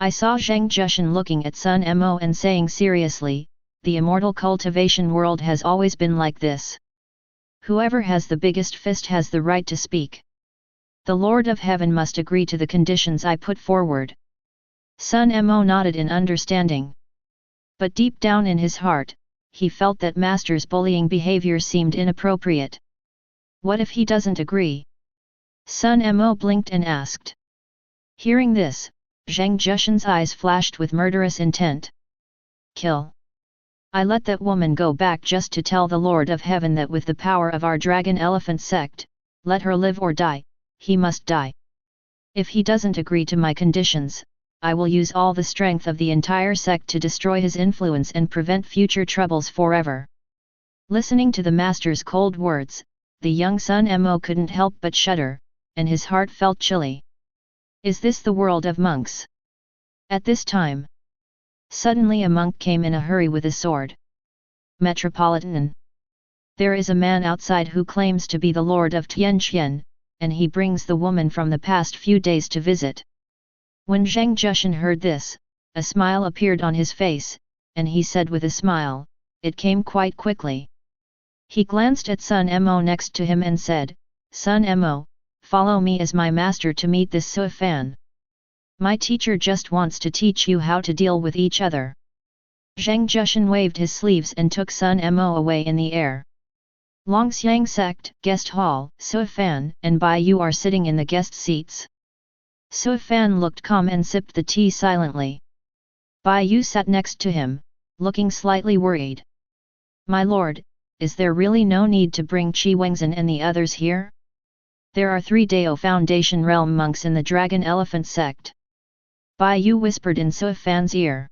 I saw Zhang Jushan looking at Sun Mo and saying seriously, the immortal cultivation world has always been like this. Whoever has the biggest fist has the right to speak. The Lord of Heaven must agree to the conditions I put forward. Sun Mo nodded in understanding. But deep down in his heart, he felt that Master's bullying behavior seemed inappropriate. What if he doesn't agree? Sun Mo blinked and asked. Hearing this, Zhang Jushan's eyes flashed with murderous intent. Kill. I let that woman go back just to tell the Lord of Heaven that with the power of our Dragon Elephant sect, let her live or die, he must die. If he doesn't agree to my conditions, I will use all the strength of the entire sect to destroy his influence and prevent future troubles forever. Listening to the Master's cold words, the young Sun Mo couldn't help but shudder, and his heart felt chilly. Is this the world of monks? At this time, suddenly a monk came in a hurry with a sword. Metropolitan. There is a man outside who claims to be the Lord of Tianqian, and he brings the woman from the past few days to visit. When Zhang Jushan heard this, a smile appeared on his face, and he said with a smile, it came quite quickly. He glanced at Sun Mo next to him and said, Sun Mo, follow me as my master to meet this Sui Fan. My teacher just wants to teach you how to deal with each other. Zhang Jushan waved his sleeves and took Sun Mo away in the air. Longxiang Sect, Guest Hall, Sui Fan and Bai Yu are sitting in the guest seats. Sui Fan looked calm and sipped the tea silently. Bai Yu sat next to him, looking slightly worried. My lord, is there really no need to bring Qi Wengzhen and the others here? There are 3 Dao Foundation realm monks in the Dragon Elephant sect. Bai Yu whispered in Sui Fan's ear.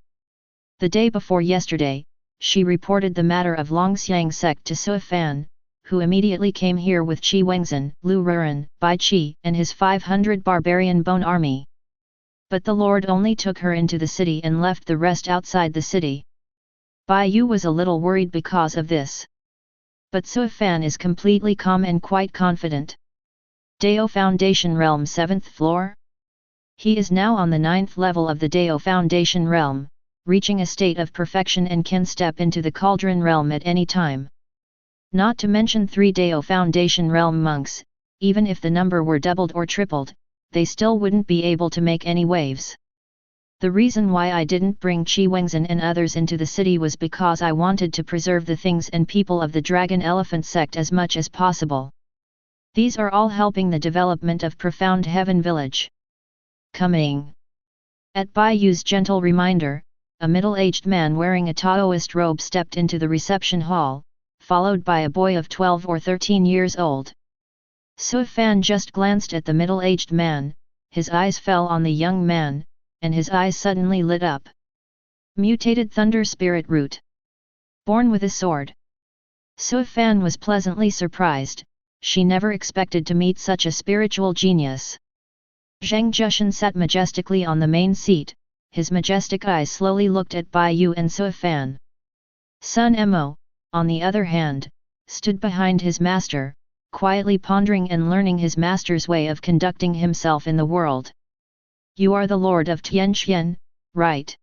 The day before yesterday, she reported the matter of Longxiang sect to Sui Fan, who immediately came here with Qi Wengzhen, Lu Ruren, Bai Qi and his 500 barbarian bone army. But the Lord only took her into the city and left the rest outside the city. Bai Yu was a little worried because of this. But Sui Fan is completely calm and quite confident. Dao Foundation Realm 7th floor? He is now on the 9th level of the Dao Foundation Realm, reaching a state of perfection and can step into the Cauldron Realm at any time. Not to mention 3 Dao Foundation Realm monks, even if the number were doubled or tripled, they still wouldn't be able to make any waves. The reason why I didn't bring Qi Wengzhen and others into the city was because I wanted to preserve the things and people of the Dragon Elephant sect as much as possible. These are all helping the development of Profound Heaven Village. Coming. At Bai Yu's gentle reminder, a middle-aged man wearing a Taoist robe stepped into the reception hall, followed by a boy of 12 or 13 years old. Su Fan just glanced at the middle-aged man, his eyes fell on the young man, and his eyes suddenly lit up. Mutated Thunder Spirit Root. Born with a sword. Su Fan was pleasantly surprised, she never expected to meet such a spiritual genius. Zhang Jushan sat majestically on the main seat, his majestic eyes slowly looked at Bai Yu and Su Fan. Sun Mo, on the other hand, stood behind his master, quietly pondering and learning his master's way of conducting himself in the world. You are the Lord of Tianqian, right?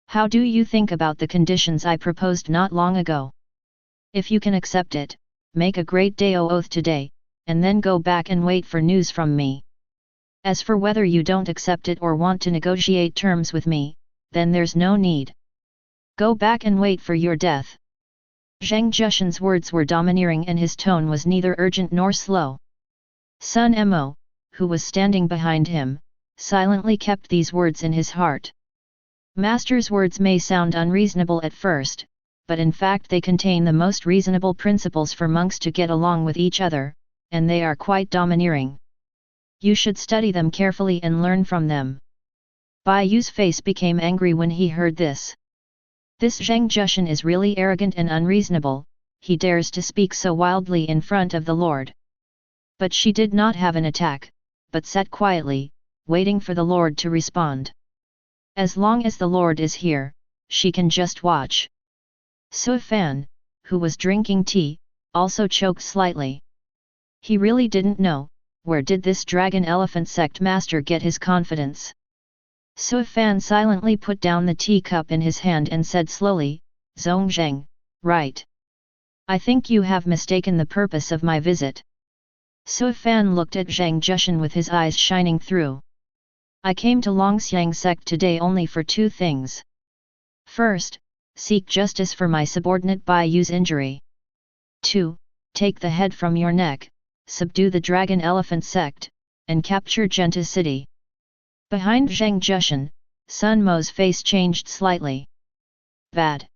How do you think about the conditions I proposed not long ago? If you can accept it, make a great Dao oath today, and then go back and wait for news from me. As for whether you don't accept it or want to negotiate terms with me, then there's no need. Go back and wait for your death. Zhang Jushan's words were domineering and his tone was neither urgent nor slow. Sun Mo, who was standing behind him, silently kept these words in his heart. Master's words may sound unreasonable at first, but in fact they contain the most reasonable principles for monks to get along with each other, and they are quite domineering. You should study them carefully and learn from them. Bai Yu's face became angry when he heard this. This Zhang Jushan is really arrogant and unreasonable, he dares to speak so wildly in front of the Lord. But she did not have an attack, but sat quietly, waiting for the Lord to respond. As long as the Lord is here, she can just watch. Su Fan, who was drinking tea, also choked slightly. He really didn't know, where did this dragon elephant sect master get his confidence? Su Fan silently put down the teacup in his hand and said slowly, Zhongzheng, right. I think you have mistaken the purpose of my visit. Su Fan looked at Zhang Jushan with his eyes shining through. I came to Longxiang sect today only for two things. First, seek justice for my subordinate Bai Yu's injury. 2. Take the head from your neck, subdue the dragon elephant sect, and capture Genta city. Behind Zhang Jushan, Sun Mo's face changed slightly. Bad.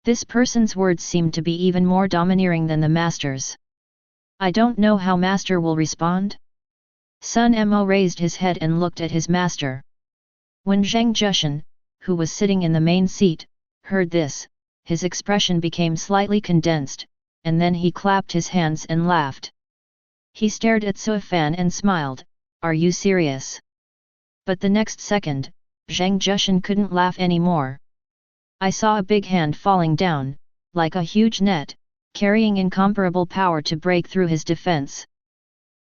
This person's words seemed to be even more domineering than the master's. I don't know how master will respond. Sun Mo raised his head and looked at his master. When Zhang Jushan, who was sitting in the main seat, heard this, his expression became slightly condensed, and then he clapped his hands and laughed. He stared at Su Fan and smiled, Are you serious? But the next second, Zhang Jushan couldn't laugh anymore. I saw a big hand falling down, like a huge net, carrying incomparable power to break through his defense.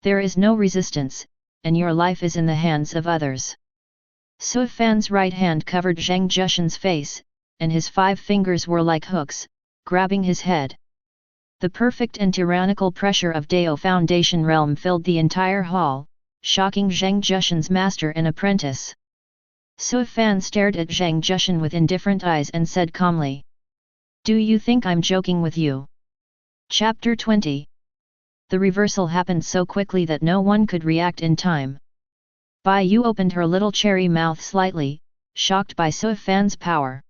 There is no resistance, and your life is in the hands of others. Su Fan's right hand covered Zhang Jushan's face, and his 5 fingers were like hooks, grabbing his head. The perfect and tyrannical pressure of Dao Foundation realm filled the entire hall, shocking Zhang Jushan's master and apprentice. Su Fan stared at Zhang Jushan with indifferent eyes and said calmly, Do you think I'm joking with you? Chapter 20. The reversal happened so quickly that no one could react in time. Bai Yu opened her little cherry mouth slightly, shocked by Su Fan's power.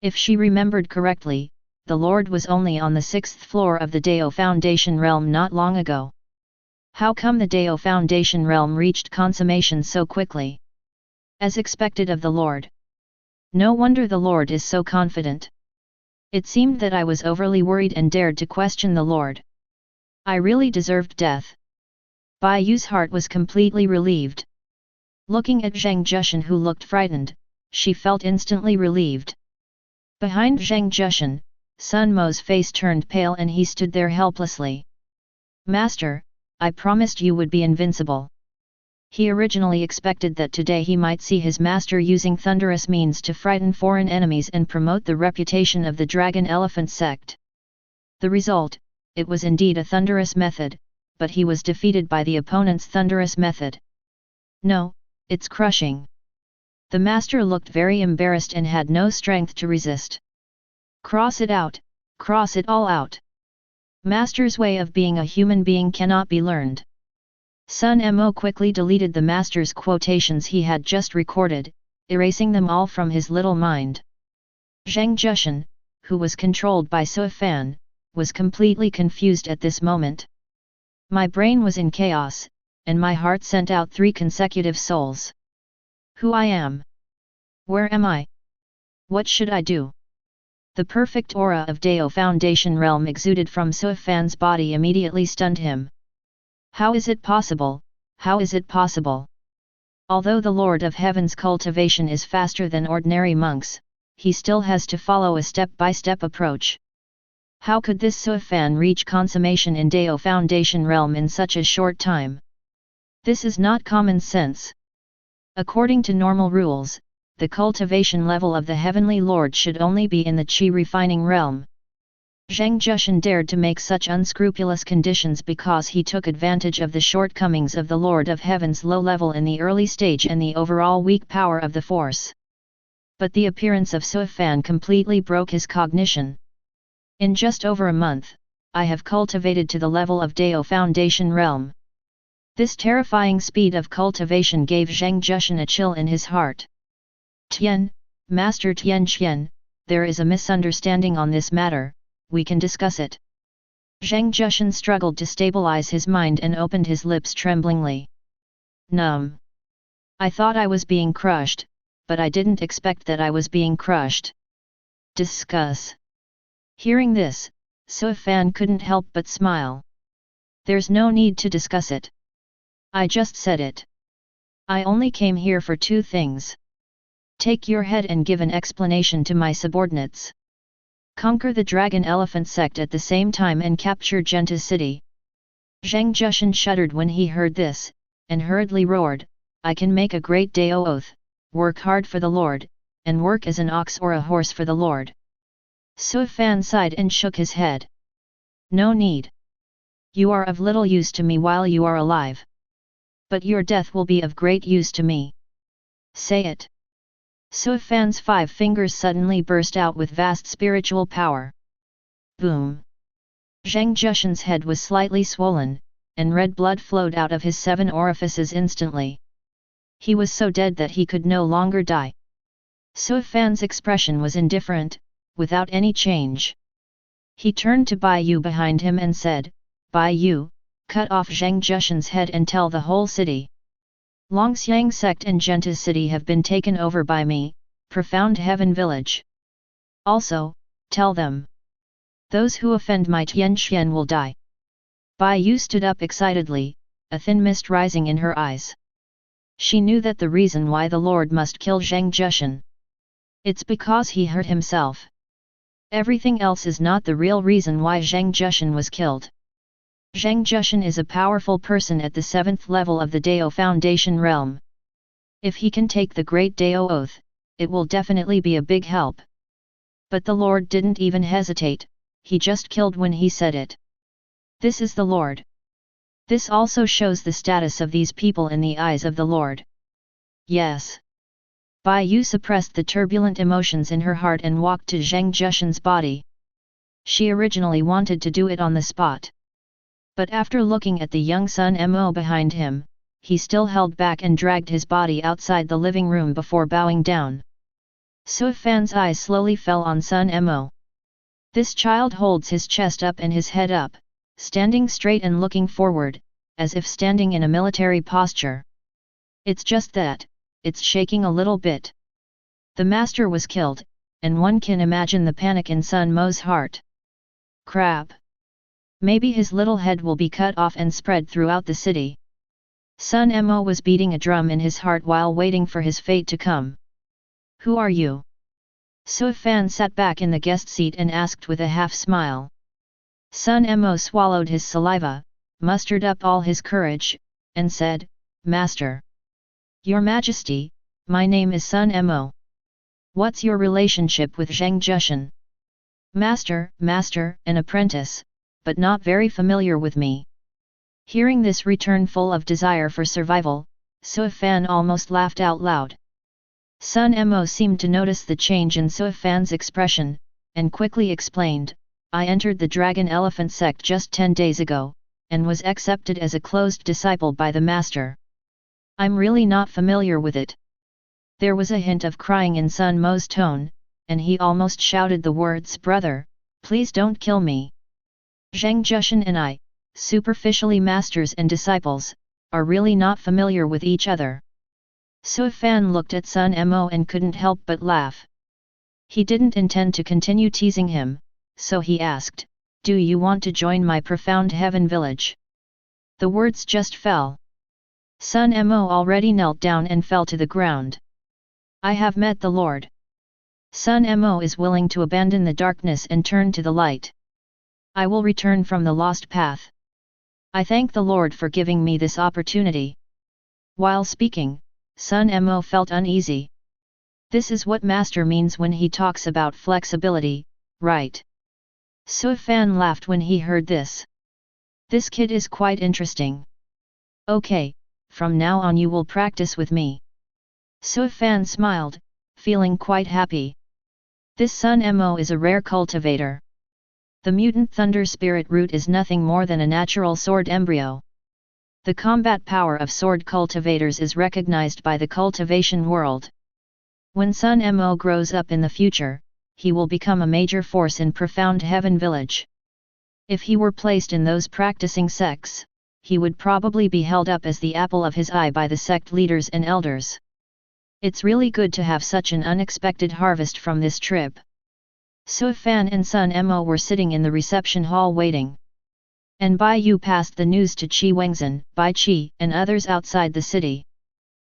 If she remembered correctly, the Lord was only on the 6th floor of the Dao Foundation realm not long ago. How come the Dao Foundation realm reached consummation so quickly? As expected of the Lord. No wonder the Lord is so confident. It seemed that I was overly worried and dared to question the Lord. I really deserved death. Bai Yu's heart was completely relieved. Looking at Zhang Jushan who looked frightened, she felt instantly relieved. Behind Zhang Jushan, Sun Mo's face turned pale and he stood there helplessly. Master, I promised you would be invincible. He originally expected that today he might see his master using thunderous means to frighten foreign enemies and promote the reputation of the Dragon Elephant sect. The result, it was indeed a thunderous method, but he was defeated by the opponent's thunderous method. No, it's crushing. The master looked very embarrassed and had no strength to resist. Cross it out, cross it all out. Master's way of being a human being cannot be learned. Sun Mo quickly deleted the master's quotations he had just recorded, erasing them all from his little mind. Zheng Jushan, who was controlled by Sui Fan, was completely confused at this moment. My brain was in chaos, and my heart sent out 3 consecutive souls. Who I am? Where am I? What should I do? The perfect aura of Dao Foundation realm exuded from Sui Fan's body immediately stunned him. How is it possible? How is it possible? Although the Lord of Heaven's cultivation is faster than ordinary monks, he still has to follow a step-by-step approach. How could this Sui Fan reach consummation in Dao Foundation realm in such a short time? This is not common sense. According to normal rules, the cultivation level of the Heavenly Lord should only be in the Qi refining realm. Zheng Jushan dared to make such unscrupulous conditions because he took advantage of the shortcomings of the Lord of Heaven's low level in the early stage and the overall weak power of the force. But the appearance of Sui Fan completely broke his cognition. In just over a month, I have cultivated to the level of Dao Foundation realm. This terrifying speed of cultivation gave Zheng Jushan a chill in his heart. Tian, Master Tian Qian, there is a misunderstanding on this matter, we can discuss it. Zheng Jushan struggled to stabilize his mind and opened his lips tremblingly. I thought I was being crushed, but I didn't expect that I was being crushed. Discuss. Hearing this, Sui Fan couldn't help but smile. There's no need to discuss it. I just said it. I only came here for 2 things. Take your head and give an explanation to my subordinates. Conquer the Dragon Elephant sect at the same time and capture Genta city. Zheng Jushan shuddered when he heard this, and hurriedly roared, I can make a great Dao oath, work hard for the Lord, and work as an ox or a horse for the Lord. Sui Fan sighed and shook his head. No need. You are of little use to me while you are alive. But your death will be of great use to me. Say it. Sui Fan's 5 fingers suddenly burst out with vast spiritual power. Boom! Zheng Jushan's head was slightly swollen, and red blood flowed out of his 7 orifices instantly. He was so dead that he could no longer die. Sui Fan's expression was indifferent, without any change. He turned to Bai Yu behind him and said, Bai Yu, cut off Zheng Jushan's head and tell the whole city. Longxiang sect and Genta city have been taken over by me, Profound Heaven village. Also, tell them. Those who offend my Tian Qian will die. Bai Yu stood up excitedly, a thin mist rising in her eyes. She knew that the reason why the Lord must kill Zheng Jushan. It's because he hurt himself. Everything else is not the real reason why Zheng Jushan was killed. Zheng Jushan is a powerful person at the 7th level of the Dao Foundation realm. If he can take the Great Dao Oath, it will definitely be a big help. But the Lord didn't even hesitate, he just killed when he said it. This is the Lord. This also shows the status of these people in the eyes of the Lord. Yes. Bai Yu suppressed the turbulent emotions in her heart and walked to Zheng Jushan's body. She originally wanted to do it on the spot. But after looking at the young Sun Mo behind him, he still held back and dragged his body outside the living room before bowing down. Sui Fan's eyes slowly fell on Sun Mo. This child holds his chest up and his head up, standing straight and looking forward, as if standing in a military posture. It's just that, it's shaking a little bit. The master was killed, and one can imagine the panic in Sun Mo's heart. Crap! Maybe his little head will be cut off and spread throughout the city. Sun Mo was beating a drum in his heart while waiting for his fate to come. Who are you? Sui Fan sat back in the guest seat and asked with a half-smile. Sun Mo swallowed his saliva, mustered up all his courage, and said, Master. Your Majesty, my name is Sun Mo. What's your relationship with Zheng Jushan? Master, an apprentice, but not very familiar with me. Hearing this return full of desire for survival, Sui Fan almost laughed out loud. Sun Mo seemed to notice the change in Sui Fan's expression, and quickly explained, I entered the Dragon Elephant sect just 10 days ago, and was accepted as a closed disciple by the master. I'm really not familiar with it. There was a hint of crying in Sun Mo's tone, and he almost shouted the words, "Brother, please don't kill me." Zheng Jushan and I, superficially masters and disciples, are really not familiar with each other. Su Fan looked at Sun Mo and couldn't help but laugh. He didn't intend to continue teasing him, so he asked, "Do you want to join my Profound Heaven village?" The words just fell. Sun Mo already knelt down and fell to the ground. "I have met the Lord. Sun Mo is willing to abandon the darkness and turn to the light. I will return from the lost path. I thank the Lord for giving me this opportunity." While speaking, Sun Mo felt uneasy. This is what Master means when he talks about flexibility, right? Su Fan laughed when he heard this. This kid is quite interesting. Okay, from now on you will practice with me. Su Fan smiled, feeling quite happy. This Sun Mo is a rare cultivator. The mutant thunder spirit root is nothing more than a natural sword embryo. The combat power of sword cultivators is recognized by the cultivation world. When Sun Mo grows up in the future, he will become a major force in Profound Heaven Village. If he were placed in those practicing sects, he would probably be held up as the apple of his eye by the sect leaders and elders. It's really good to have such an unexpected harvest from this trip. Su Fan and Sun Mo were sitting in the reception hall waiting. And Bai Yu passed the news to Qi Wengzhen, Bai Qi, and others outside the city.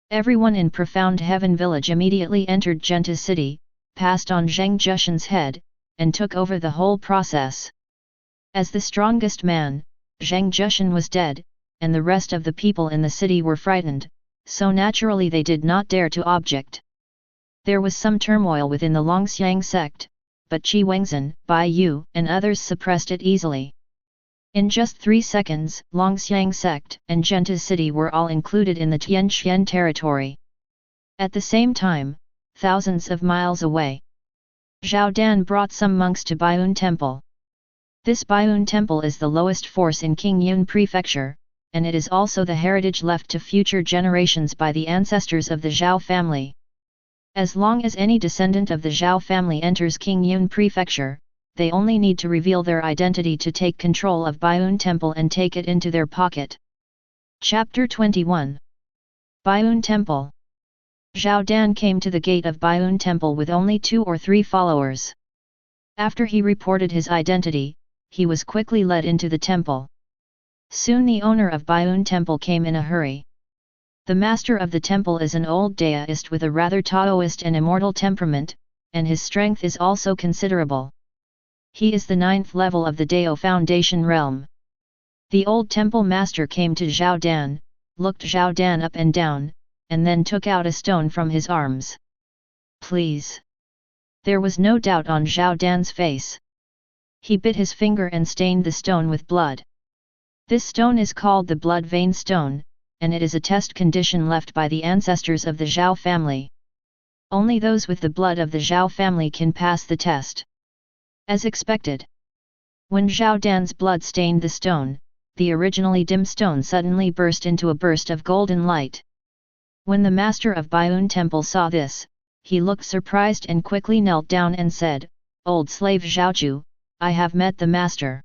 Everyone in Profound Heaven Village immediately entered Genta City, passed on Zheng Jushan's head, and took over the whole process. As the strongest man, Zheng Jushan was dead, and the rest of the people in the city were frightened, so naturally they did not dare to object. There was some turmoil within the Longxiang sect, but Qi Wengzhen, Bai Yu, and others suppressed it easily. In just 3 seconds, Longxiang sect and Genta City were all included in the Tianxian territory. At the same time, thousands of miles away, Zhao Dan brought some monks to Baiyun Temple. This Baiyun Temple is the lowest force in Qingyun Prefecture, and it is also the heritage left to future generations by the ancestors of the Zhao family. As long as any descendant of the Zhao family enters Qingyun Prefecture, they only need to reveal their identity to take control of Baiyun Temple and take it into their pocket. Chapter 21. Baiyun Temple. Zhao Dan came to the gate of Baiyun Temple with only 2 or 3 followers. After he reported his identity, he was quickly led into the temple. Soon the owner of Baiyun Temple came in a hurry. The master of the temple is an old Daoist with a rather Taoist and immortal temperament, and his strength is also considerable. He is the 9th level of the Dao Foundation realm. The old temple master came to Zhao Dan, looked Zhao Dan up and down, and then took out a stone from his arms. "Please." There was no doubt on Zhao Dan's face. He bit his finger and stained the stone with blood. This stone is called the Blood Vein Stone, and it is a test condition left by the ancestors of the Zhao family. Only those with the blood of the Zhao family can pass the test. As expected, when Zhao Dan's blood stained the stone, the originally dim stone suddenly burst into a burst of golden light. When the master of Baiyun Temple saw this, he looked surprised and quickly knelt down and said, "Old slave Zhaoju, I have met the master."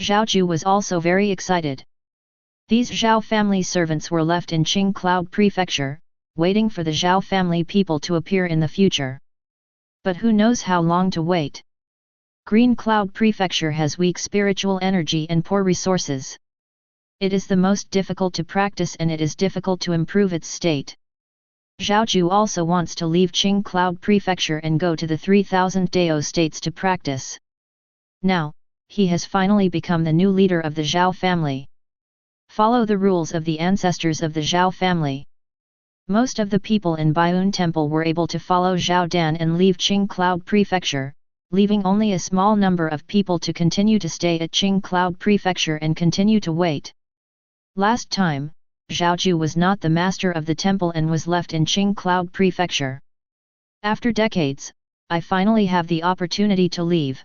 Zhaoju was also very excited. These Zhao family servants were left in Qing Cloud Prefecture, waiting for the Zhao family people to appear in the future. But who knows how long to wait? Green Cloud Prefecture has weak spiritual energy and poor resources. It is the most difficult to practice and it is difficult to improve its state. Zhaoju also wants to leave Qing Cloud Prefecture and go to the 3000 Dao States to practice. Now, he has finally become the new leader of the Zhao family. Follow the rules of the ancestors of the Zhao family. Most of the people in Baiyun Temple were able to follow Zhao Dan and leave Qing Cloud Prefecture, leaving only a small number of people to continue to stay at Qing Cloud Prefecture and continue to wait. Last time, Zhaoju was not the master of the temple and was left in Qing Cloud Prefecture. After decades, I finally have the opportunity to leave.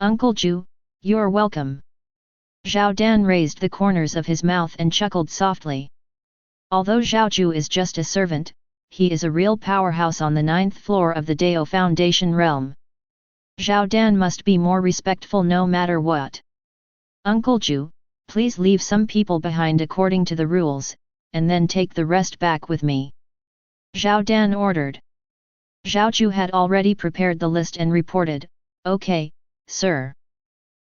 Uncle Ju, you're welcome. Zhao Dan raised the corners of his mouth and chuckled softly. Although Zhao Ju is just a servant, he is a real powerhouse on the 9th floor of the Dao Foundation realm. Zhao Dan must be more respectful no matter what. Uncle Ju, please leave some people behind according to the rules, and then take the rest back with me. Zhao Dan ordered. Zhao Ju had already prepared the list and reported, "Okay, sir.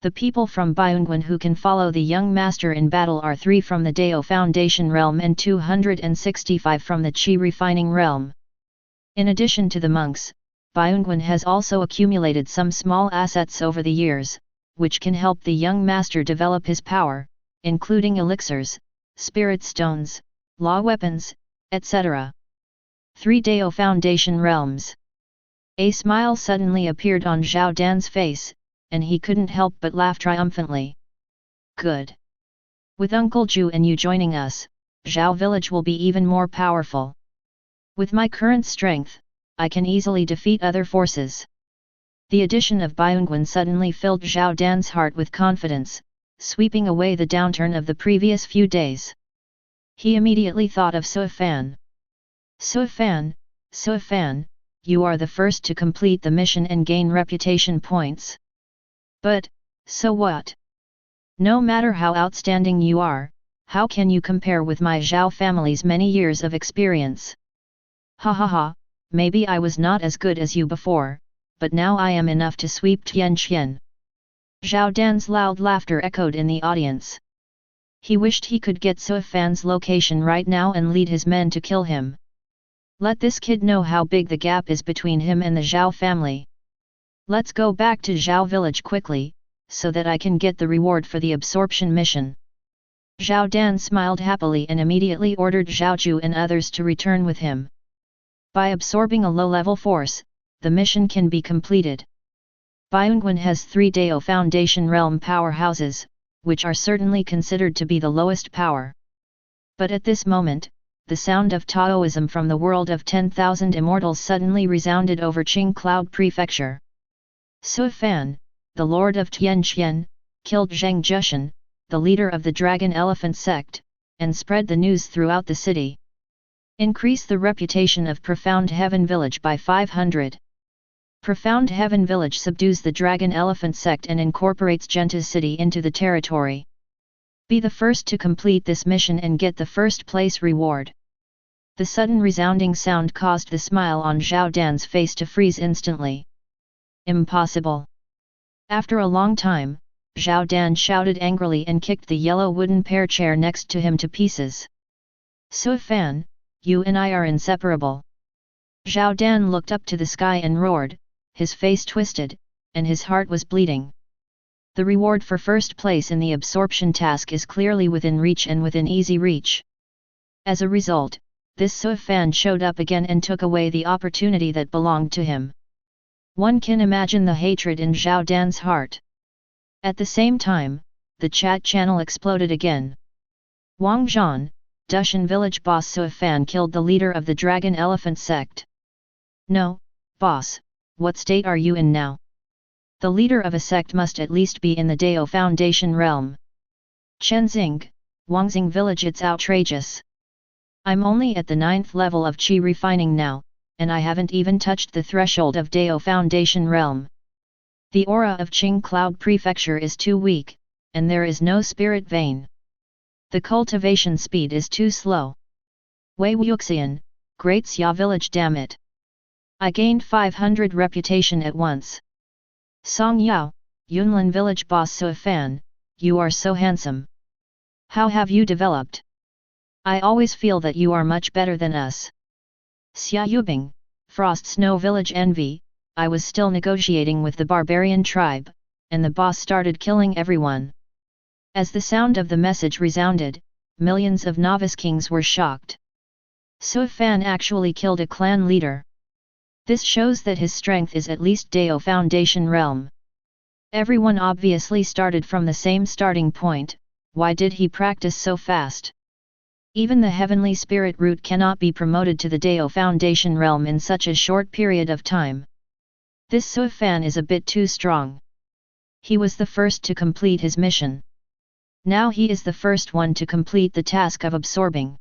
The people from Byungwan who can follow the young master in battle are 3 from the Dao Foundation realm and 265 from the Qi refining realm. In addition to the monks, Byungwan has also accumulated some small assets over the years, which can help the young master develop his power, including elixirs, spirit stones, law weapons, etc. 3 Dao Foundation realms." A smile suddenly appeared on Zhao Dan's face, and he couldn't help but laugh triumphantly. "Good. With Uncle Ju and you joining us, Zhao village will be even more powerful. With my current strength, I can easily defeat other forces." The addition of Byungwan suddenly filled Zhao Dan's heart with confidence, sweeping away the downturn of the previous few days. He immediately thought of Suifan. Suifan, you are the first to complete the mission and gain reputation points. But, so what? No matter how outstanding you are, how can you compare with my Zhao family's many years of experience? Ha ha ha, maybe I was not as good as you before, but now I am enough to sweep Tianqian. Zhao Dan's loud laughter echoed in the audience. He wished he could get Suifan's location right now and lead his men to kill him. Let this kid know how big the gap is between him and the Zhao family. Let's go back to Zhao village quickly, so that I can get the reward for the absorption mission. Zhao Dan smiled happily and immediately ordered Zhao Ju and others to return with him. By absorbing a low-level force, the mission can be completed. Byungwan has 3 Dao Foundation realm powerhouses, which are certainly considered to be the lowest power. But at this moment, the sound of Taoism from the world of 10,000 immortals suddenly resounded over Qing Cloud Prefecture. Suifan, the lord of Tianqian, killed Zheng Jushan, the leader of the Dragon Elephant sect, and spread the news throughout the city. Increase the reputation of Profound Heaven Village by 500. Profound Heaven Village subdues the Dragon Elephant sect and incorporates Genta City into the territory. Be the first to complete this mission and get the first place reward. The sudden resounding sound caused the smile on Zhao Dan's face to freeze instantly. Impossible. After a long time, Zhao Dan shouted angrily and kicked the yellow wooden pear chair next to him to pieces. Suifan, you and I are inseparable. Zhao Dan looked up to the sky and roared, his face twisted, and his heart was bleeding. The reward for first place in the absorption task is clearly within reach and within easy reach. As a result, this Suifan showed up again and took away the opportunity that belonged to him. One can imagine the hatred in Zhao Dan's heart. At the same time, the chat channel exploded again. Wang Zhan, Dushan village boss Suifan killed the leader of the Dragon Elephant sect. No, boss, what state are you in now? The leader of a sect must at least be in the Dao Foundation realm. Chenzing, Wangxing village, it's outrageous. I'm only at the 9th level of Qi refining now, and I haven't even touched the threshold of Dao Foundation realm. The aura of Qing Cloud Prefecture is too weak, and there is no spirit vein. The cultivation speed is too slow. Wei Wuxian, Great Xia village, damn it. I gained 500 reputation at once. Song Yao, Yunlin village boss Suifan, you are so handsome. How have you developed? I always feel that you are much better than us. Xia Yubing, Frost Snow village envy, I was still negotiating with the barbarian tribe, and the boss started killing everyone. As the sound of the message resounded, millions of novice kings were shocked. Suifan actually killed a clan leader. This shows that his strength is at least Dao Foundation realm. Everyone obviously started from the same starting point. Why did he practice so fast? Even the heavenly spirit root cannot be promoted to the Dao Foundation realm in such a short period of time. This Suifan is a bit too strong. He was the first to complete his mission. Now he is the first one to complete the task of absorbing.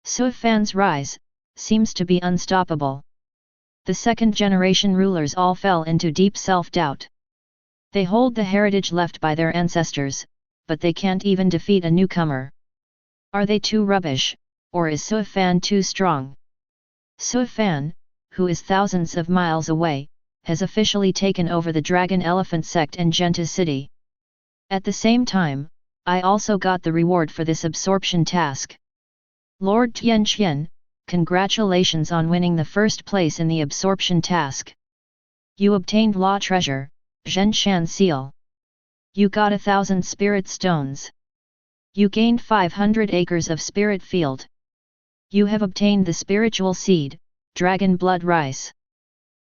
Suifan's rise seems to be unstoppable. The second-generation rulers all fell into deep self-doubt. They hold the heritage left by their ancestors, but they can't even defeat a newcomer. Are they too rubbish, or is Suifan too strong? Suifan, who is thousands of miles away, has officially taken over the Dragon Elephant sect and Genta city. At the same time, I also got the reward for this absorption task. Lord Tianqian, congratulations on winning the first place in the absorption task. You obtained Law Treasure, Zhenshan Seal. You got 1,000 spirit stones. You gained 500 acres of spirit field. You have obtained the spiritual seed, Dragon Blood Rice.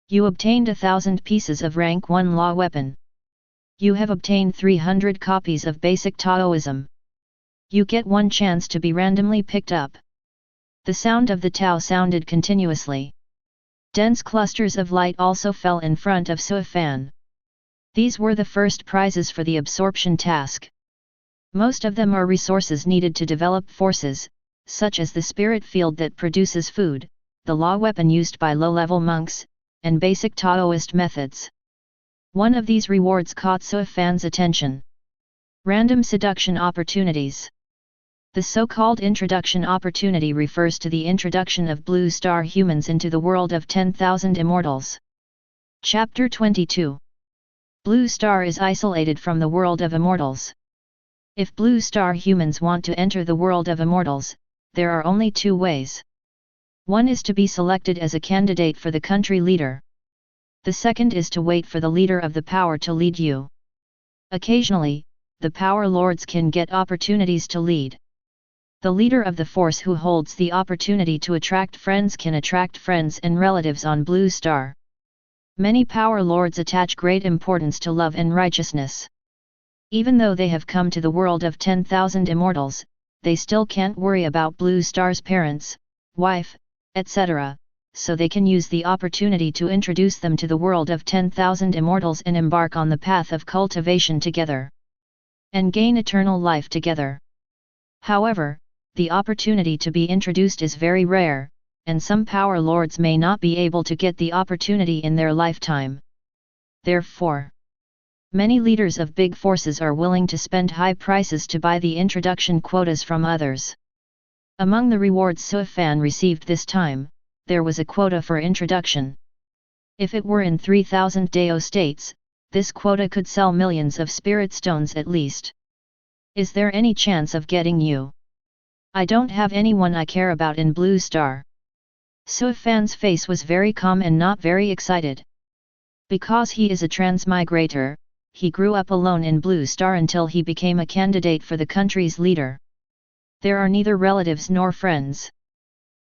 You obtained 1,000 pieces of rank 1 law weapon. You have obtained 300 copies of basic Taoism. You get one chance to be randomly picked up. The sound of the Tao sounded continuously. Dense clusters of light also fell in front of Suifan. These were the first prizes for the absorption task. Most of them are resources needed to develop forces, such as the spirit field that produces food, the law weapon used by low-level monks, and basic Taoist methods. One of these rewards caught Suifan's attention. Random seduction opportunities. The so-called introduction opportunity refers to the introduction of blue star humans into the world of 10,000 immortals. Chapter 22. Blue star is isolated from the world of immortals. If blue star humans want to enter the world of immortals, there are only two ways. One is to be selected as a candidate for the country leader. The second is to wait for the leader of the power to lead you. Occasionally, the power lords can get opportunities to lead. The leader of the force who holds the opportunity to attract friends can attract friends and relatives on Blue Star. Many power lords attach great importance to love and righteousness. Even though they have come to the world of 10,000 immortals, they still can't worry about Blue Star's parents, wife, etc., so they can use the opportunity to introduce them to the world of 10,000 immortals and embark on the path of cultivation together. And gain eternal life together. However, the opportunity to be introduced is very rare, and some power lords may not be able to get the opportunity in their lifetime. Therefore, many leaders of big forces are willing to spend high prices to buy the introduction quotas from others. Among the rewards Suifan received this time, there was a quota for introduction. If it were in 3,000 Dao States, this quota could sell millions of spirit stones at least. Is there any chance of getting you? I don't have anyone I care about in Blue Star. Suifan's face was very calm and not very excited. Because he is a transmigrator, he grew up alone in Blue Star until he became a candidate for the country's leader. There are neither relatives nor friends.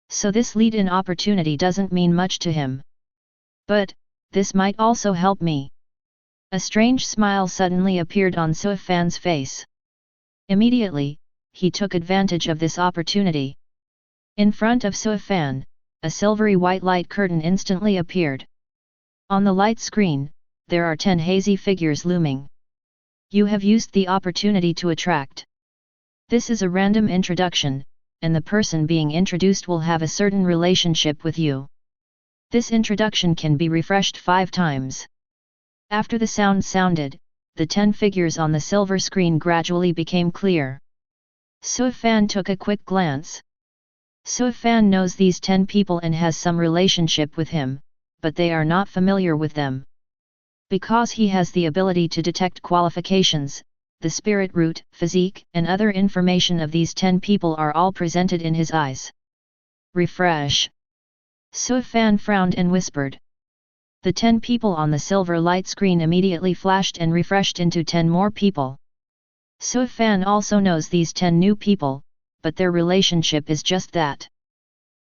So this lead-in opportunity doesn't mean much to him. But, this might also help me. A strange smile suddenly appeared on Suifan's face. Immediately, he took advantage of this opportunity. In front of Suifan, a silvery white light curtain instantly appeared. On the light screen, there are 10 hazy figures looming. You have used the opportunity to attract. This is a random introduction, and the person being introduced will have a certain relationship with you. This introduction can be refreshed 5 times. After the sound sounded, the 10 figures on the silver screen gradually became clear. Suifan took a quick glance. Suifan knows these 10 people and has some relationship with him, but they are not familiar with them. Because he has the ability to detect qualifications, the spirit root, physique, and other information of these 10 people are all presented in his eyes. Refresh. Suifan frowned and whispered. The 10 people on the silver light screen immediately flashed and refreshed into 10 more people. Suifan also knows these 10 new people, but their relationship is just that.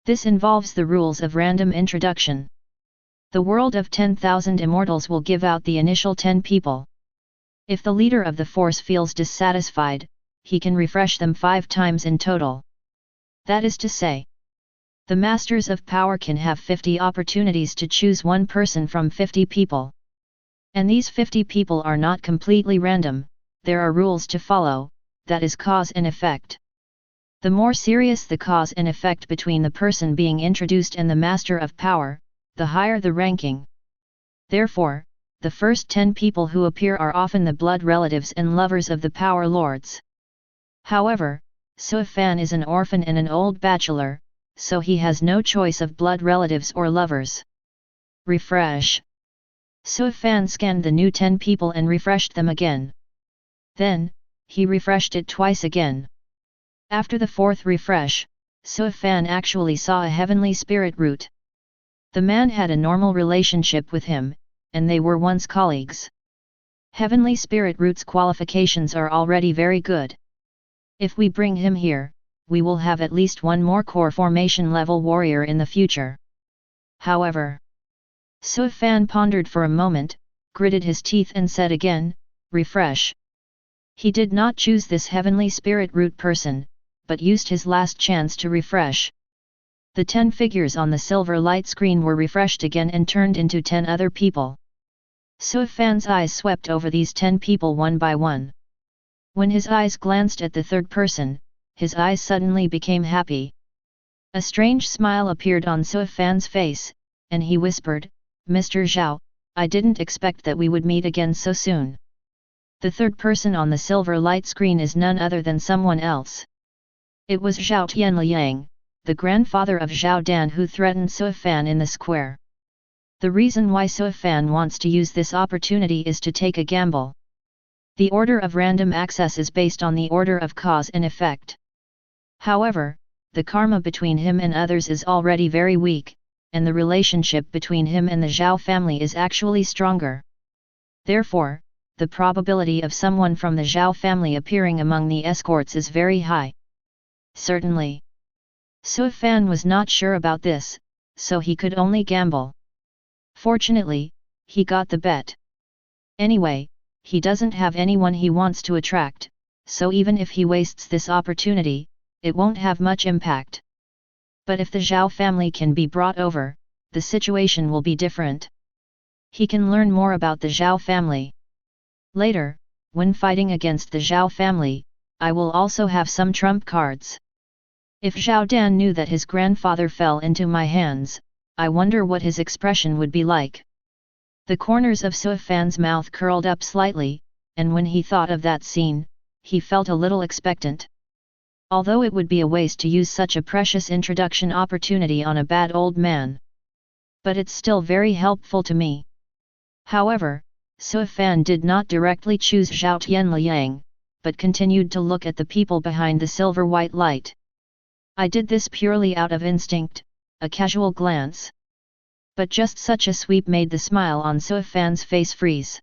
This involves the rules of random introduction. The world of 10,000 immortals will give out the initial 10 people. If the leader of the force feels dissatisfied, he can refresh them 5 times in total. That is to say, the Masters of Power can have 50 opportunities to choose one person from 50 people. And these 50 people are not completely random, there are rules to follow, that is cause and effect. The more serious the cause and effect between the person being introduced and the master of power, the higher the ranking. Therefore, the first 10 people who appear are often the blood relatives and lovers of the power lords. However, Sui Fan is an orphan and an old bachelor, so he has no choice of blood relatives or lovers. Refresh. Sui Fan scanned the new 10 people and refreshed them again. Then, he refreshed it twice again. After the fourth refresh, Sui Fan actually saw a heavenly spirit root. The man had a normal relationship with him, and they were once colleagues. Heavenly spirit root's qualifications are already very good. If we bring him here, we will have at least one more core formation level warrior in the future. However, Sui Fan pondered for a moment, gritted his teeth and said again, refresh. He did not choose this heavenly spirit root person, but used his last chance to refresh. The 10 figures on the silver light screen were refreshed again and turned into 10 other people. Sui Fan's eyes swept over these 10 people one by one. When his eyes glanced at the third person, his eyes suddenly became happy. A strange smile appeared on Sui Fan's face, and he whispered, Mr. Zhao, I didn't expect that we would meet again so soon. The third person on the silver light screen is none other than someone else. It was Zhao Tianliang, the grandfather of Zhao Dan, who threatened Sui Fan in the square. The reason why Sui Fan wants to use this opportunity is to take a gamble. The order of random access is based on the order of cause and effect. However, the karma between him and others is already very weak, and the relationship between him and the Zhao family is actually stronger. Therefore, the probability of someone from the Zhao family appearing among the escorts is very high. Certainly. Sui Fan was not sure about this, so he could only gamble. Fortunately, he got the bet. Anyway, he doesn't have anyone he wants to attract, so even if he wastes this opportunity, it won't have much impact. But if the Zhao family can be brought over, the situation will be different. He can learn more about the Zhao family. Later, when fighting against the Zhao family, I will also have some trump cards. If Zhao Dan knew that his grandfather fell into my hands, I wonder what his expression would be like. The corners of Sui Fan's mouth curled up slightly, and when he thought of that scene, he felt a little expectant. Although it would be a waste to use such a precious introduction opportunity on a bad old man. But it's still very helpful to me. However, Sui Fan did not directly choose Zhao Tianliang, but continued to look at the people behind the silver-white light. I did this purely out of instinct, a casual glance. But just such a sweep made the smile on Sui Fan's face freeze.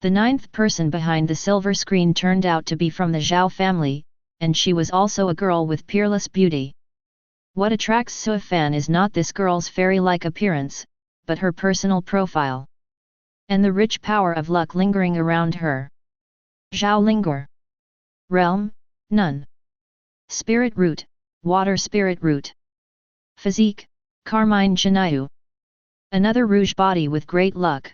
The 9th person behind the silver screen turned out to be from the Zhao family, and she was also a girl with peerless beauty. What attracts Sui Fan is not this girl's fairy-like appearance, but her personal profile. And the rich power of luck lingering around her. Zhao Lingur. Realm, none. Spirit root, water spirit root. Physique, carmine Chinayu. Another rouge body with great luck.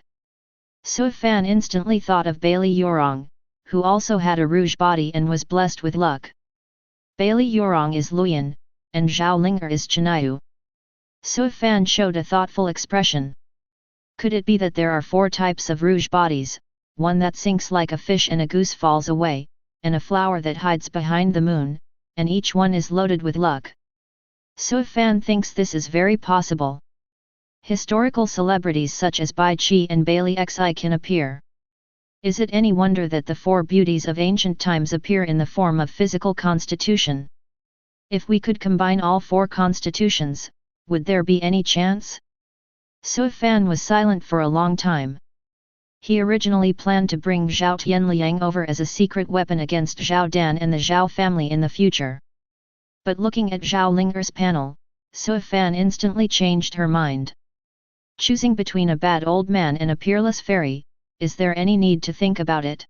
Sui Fan instantly thought of Bailey Yorong, who also had a rouge body and was blessed with luck. Bailey Yorong is Luyan, and Zhao Lingur is Chinayu. Sui Fan showed a thoughtful expression. Could it be that there are 4 types of rouge bodies, one that sinks like a fish and a goose falls away, and a flower that hides behind the moon, and each one is loaded with luck? Sui Fan thinks this is very possible. Historical celebrities such as Bai Qi and Bailey Xi can appear. Is it any wonder that the 4 beauties of ancient times appear in the form of physical constitution? If we could combine all 4 constitutions, would there be any chance? Sui Fan was silent for a long time. He originally planned to bring Zhao Tianliang over as a secret weapon against Zhao Dan and the Zhao family in the future. But looking at Zhao Lingur's panel, Sui Fan instantly changed her mind. Choosing between a bad old man and a peerless fairy, is there any need to think about it?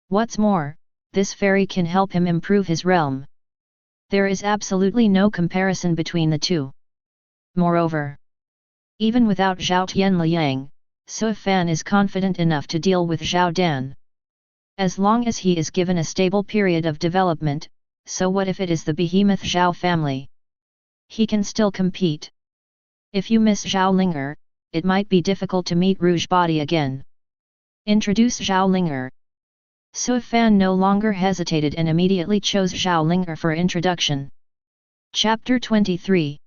What's more, this fairy can help him improve his realm. There is absolutely no comparison between the two. Moreover, even without Zhao Tianliang, Sui Fan is confident enough to deal with Zhao Dan. As long as he is given a stable period of development, so what if it is the behemoth Zhao family? He can still compete. If you miss Zhao Linger, it might be difficult to meet Rouge Body again. Introduce Zhao Linger. Sui Fan no longer hesitated and immediately chose Zhao Linger for introduction. Chapter 23.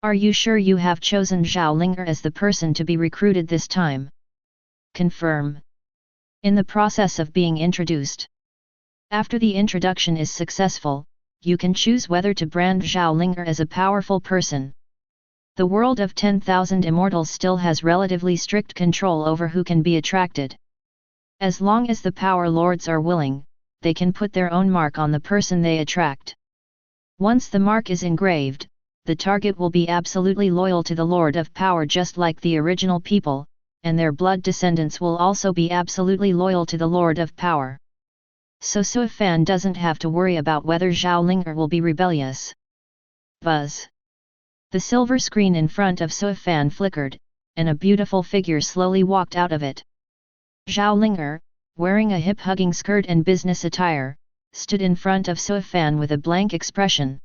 Are you sure you have chosen Zhao Linger as the person to be recruited this time? Confirm. In the process of being introduced. After the introduction is successful, you can choose whether to brand Zhao Linger as a powerful person. The world of 10,000 immortals still has relatively strict control over who can be attracted. As long as the power lords are willing, they can put their own mark on the person they attract. Once the mark is engraved, the target will be absolutely loyal to the Lord of Power just like the original people, and their blood descendants will also be absolutely loyal to the Lord of Power. So Sui Fan doesn't have to worry about whether Zhao Linger will be rebellious. Buzz. The silver screen in front of Sui Fan flickered, and a beautiful figure slowly walked out of it. Zhao Linger, wearing a hip-hugging skirt and business attire, stood in front of Sui Fan with a blank expression.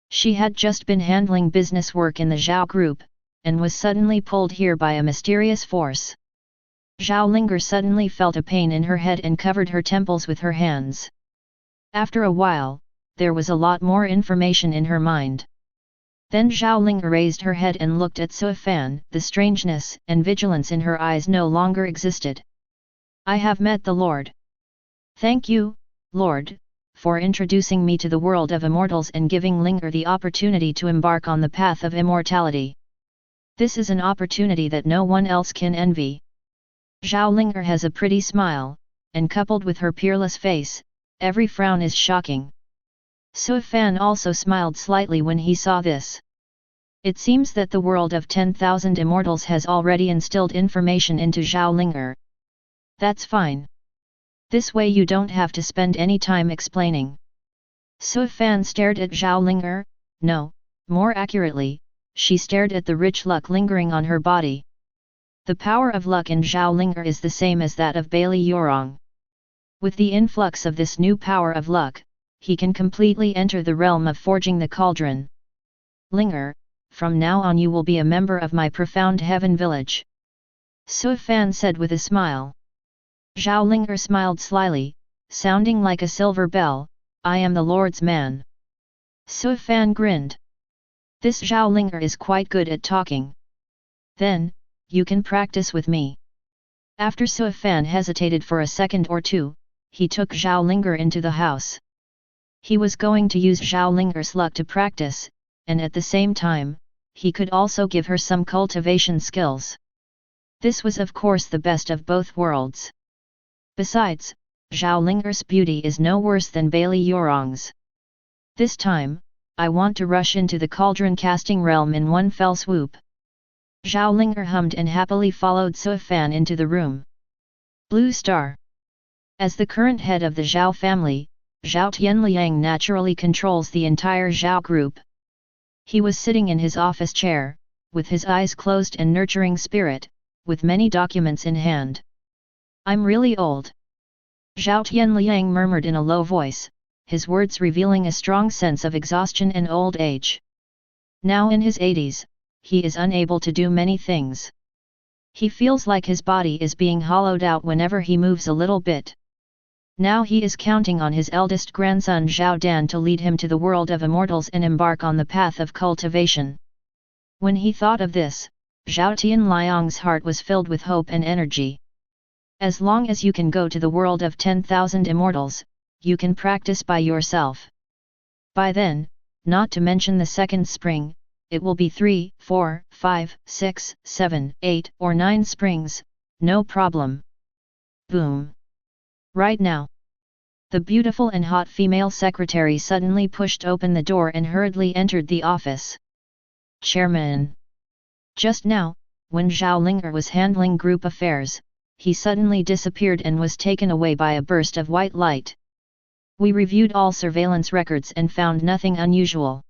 She had just been handling business work in the Zhao group, and was suddenly pulled here by a mysterious force. Zhao Linger suddenly felt a pain in her head and covered her temples with her hands. After a while, there was a lot more information in her mind. Then Zhao Linger raised her head and looked at Sui Fan. The strangeness and vigilance in her eyes no longer existed. I have met the Lord. Thank you, Lord, for introducing me to the world of immortals and giving Linger the opportunity to embark on the path of immortality. This is an opportunity that no one else can envy. Zhao Linger has a pretty smile, and coupled with her peerless face, every frown is shocking. Sui Fan also smiled slightly when he saw this. It seems that the world of 10,000 immortals has already instilled information into Zhao Linger. That's fine. This way you don't have to spend any time explaining. Sui Fan stared at Zhao Linger. No, more accurately, she stared at the rich luck lingering on her body. The power of luck in Zhao Linger is the same as that of Bailey Yorong. With the influx of this new power of luck, he can completely enter the realm of forging the cauldron. Linger, from now on you will be a member of my Profound Heaven village. Sui Fan said with a smile. Zhao Linger smiled slyly, sounding like a silver bell, I am the Lord's man. Sui Fan grinned. This Zhao Linger is quite good at talking. Then, you can practice with me. After Sui Fan hesitated for a second or two, he took Zhao Linger into the house. He was going to use Zhao Linger's luck to practice, and at the same time, he could also give her some cultivation skills. This was of course the best of both worlds. Besides, Zhao Linger's beauty is no worse than Bailey Yorong's. This time, I want to rush into the cauldron casting realm in one fell swoop. Zhao Linger hummed and happily followed Sui Fan into the room. Blue Star. As the current head of the Zhao family, Zhao Tianliang naturally controls the entire Zhao group. He was sitting in his office chair, with his eyes closed and nurturing spirit, with many documents in hand. I'm really old. Zhao Tianliang murmured in a low voice, his words revealing a strong sense of exhaustion and old age. Now in his 80s, he is unable to do many things. He feels like his body is being hollowed out whenever he moves a little bit. Now he is counting on his eldest grandson Zhao Dan to lead him to the world of immortals and embark on the path of cultivation. When he thought of this, Zhao Tianliang's heart was filled with hope and energy. As long as you can go to the world of 10,000 immortals, you can practice by yourself. By then, not to mention the second spring, it will be 3, 4, 5, 6, 7, 8 or 9 springs, no problem. Boom. Right now. The beautiful and hot female secretary suddenly pushed open the door and hurriedly entered the office. Chairman. Just now, when Zhao Linger was handling group affairs, he suddenly disappeared and was taken away by a burst of white light. We reviewed all surveillance records and found nothing unusual.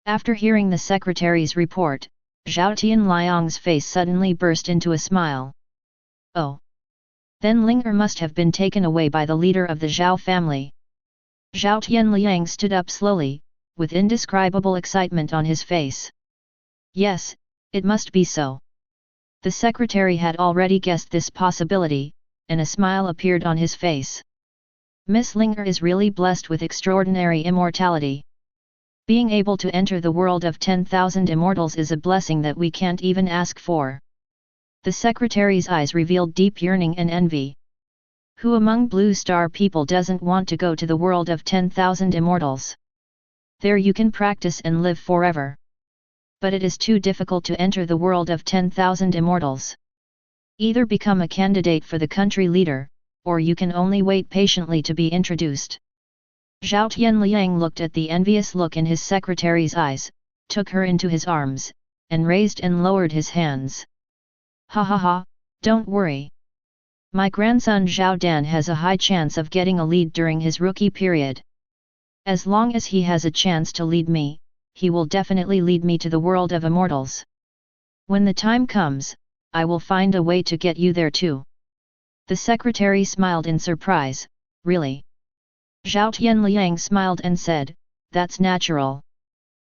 After hearing the secretary's report, Zhao Tianliang's face suddenly burst into a smile. Oh! Then Ling must have been taken away by the leader of the Zhao family. Zhao Tianliang stood up slowly, with indescribable excitement on his face. Yes, it must be so. The secretary had already guessed this possibility, and a smile appeared on his face. Miss Linger is really blessed with extraordinary immortality. Being able to enter the world of 10,000 immortals is a blessing that we can't even ask for. The secretary's eyes revealed deep yearning and envy. Who among Blue Star people doesn't want to go to the world of 10,000 immortals? There you can practice and live forever. But it is too difficult to enter the world of 10,000 immortals. Either become a candidate for the country leader, or you can only wait patiently to be introduced. Zhao Tianliang looked at the envious look in his secretary's eyes, took her into his arms, and raised and lowered his hands. Ha ha ha, don't worry. My grandson Zhao Dan has a high chance of getting a lead during his rookie period. As long as he has a chance to lead me, he will definitely lead me to the world of immortals. When the time comes, I will find a way to get you there too. The secretary smiled in surprise. Really? Zhao Tianliang smiled and said, that's natural.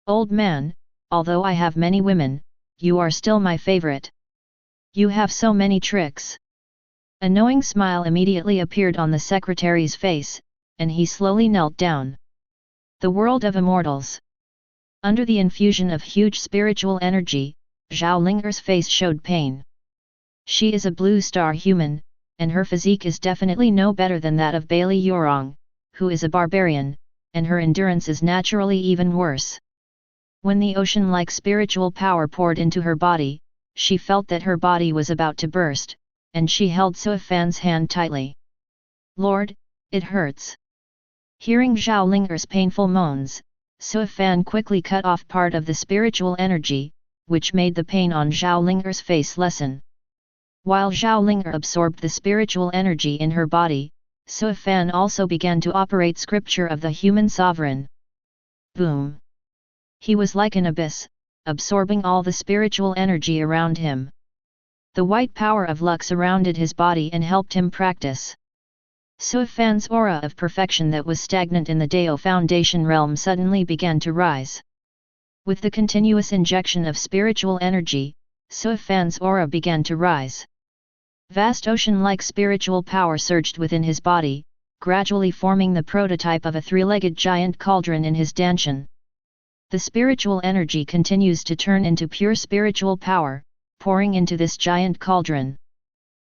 Old man, although I have many women, you are still my favorite. You have so many tricks. A knowing smile immediately appeared on the secretary's face, and he slowly knelt down. The world of immortals. Under the infusion of huge spiritual energy, Zhao Linger's face showed pain. She is a blue star human, and her physique is definitely no better than that of Bailey Yurong, who is a barbarian, and her endurance is naturally even worse. When the ocean-like spiritual power poured into her body, she felt that her body was about to burst, and she held Suofan's hand tightly. Lord, it hurts. Hearing Zhao Linger's painful moans, Suofan quickly cut off part of the spiritual energy, which made the pain on Zhao Linger's face lessen. While Zhao Linger absorbed the spiritual energy in her body, Suofan also began to operate scripture of the human sovereign. Boom! He was like an abyss, absorbing all the spiritual energy around him. The white power of luck surrounded his body and helped him practice. Suofan's aura of perfection that was stagnant in the Dao Foundation realm suddenly began to rise. With the continuous injection of spiritual energy, Suofan's aura began to rise. Vast ocean-like spiritual power surged within his body, gradually forming the prototype of a three-legged giant cauldron in his danshan. The spiritual energy continues to turn into pure spiritual power, pouring into this giant cauldron.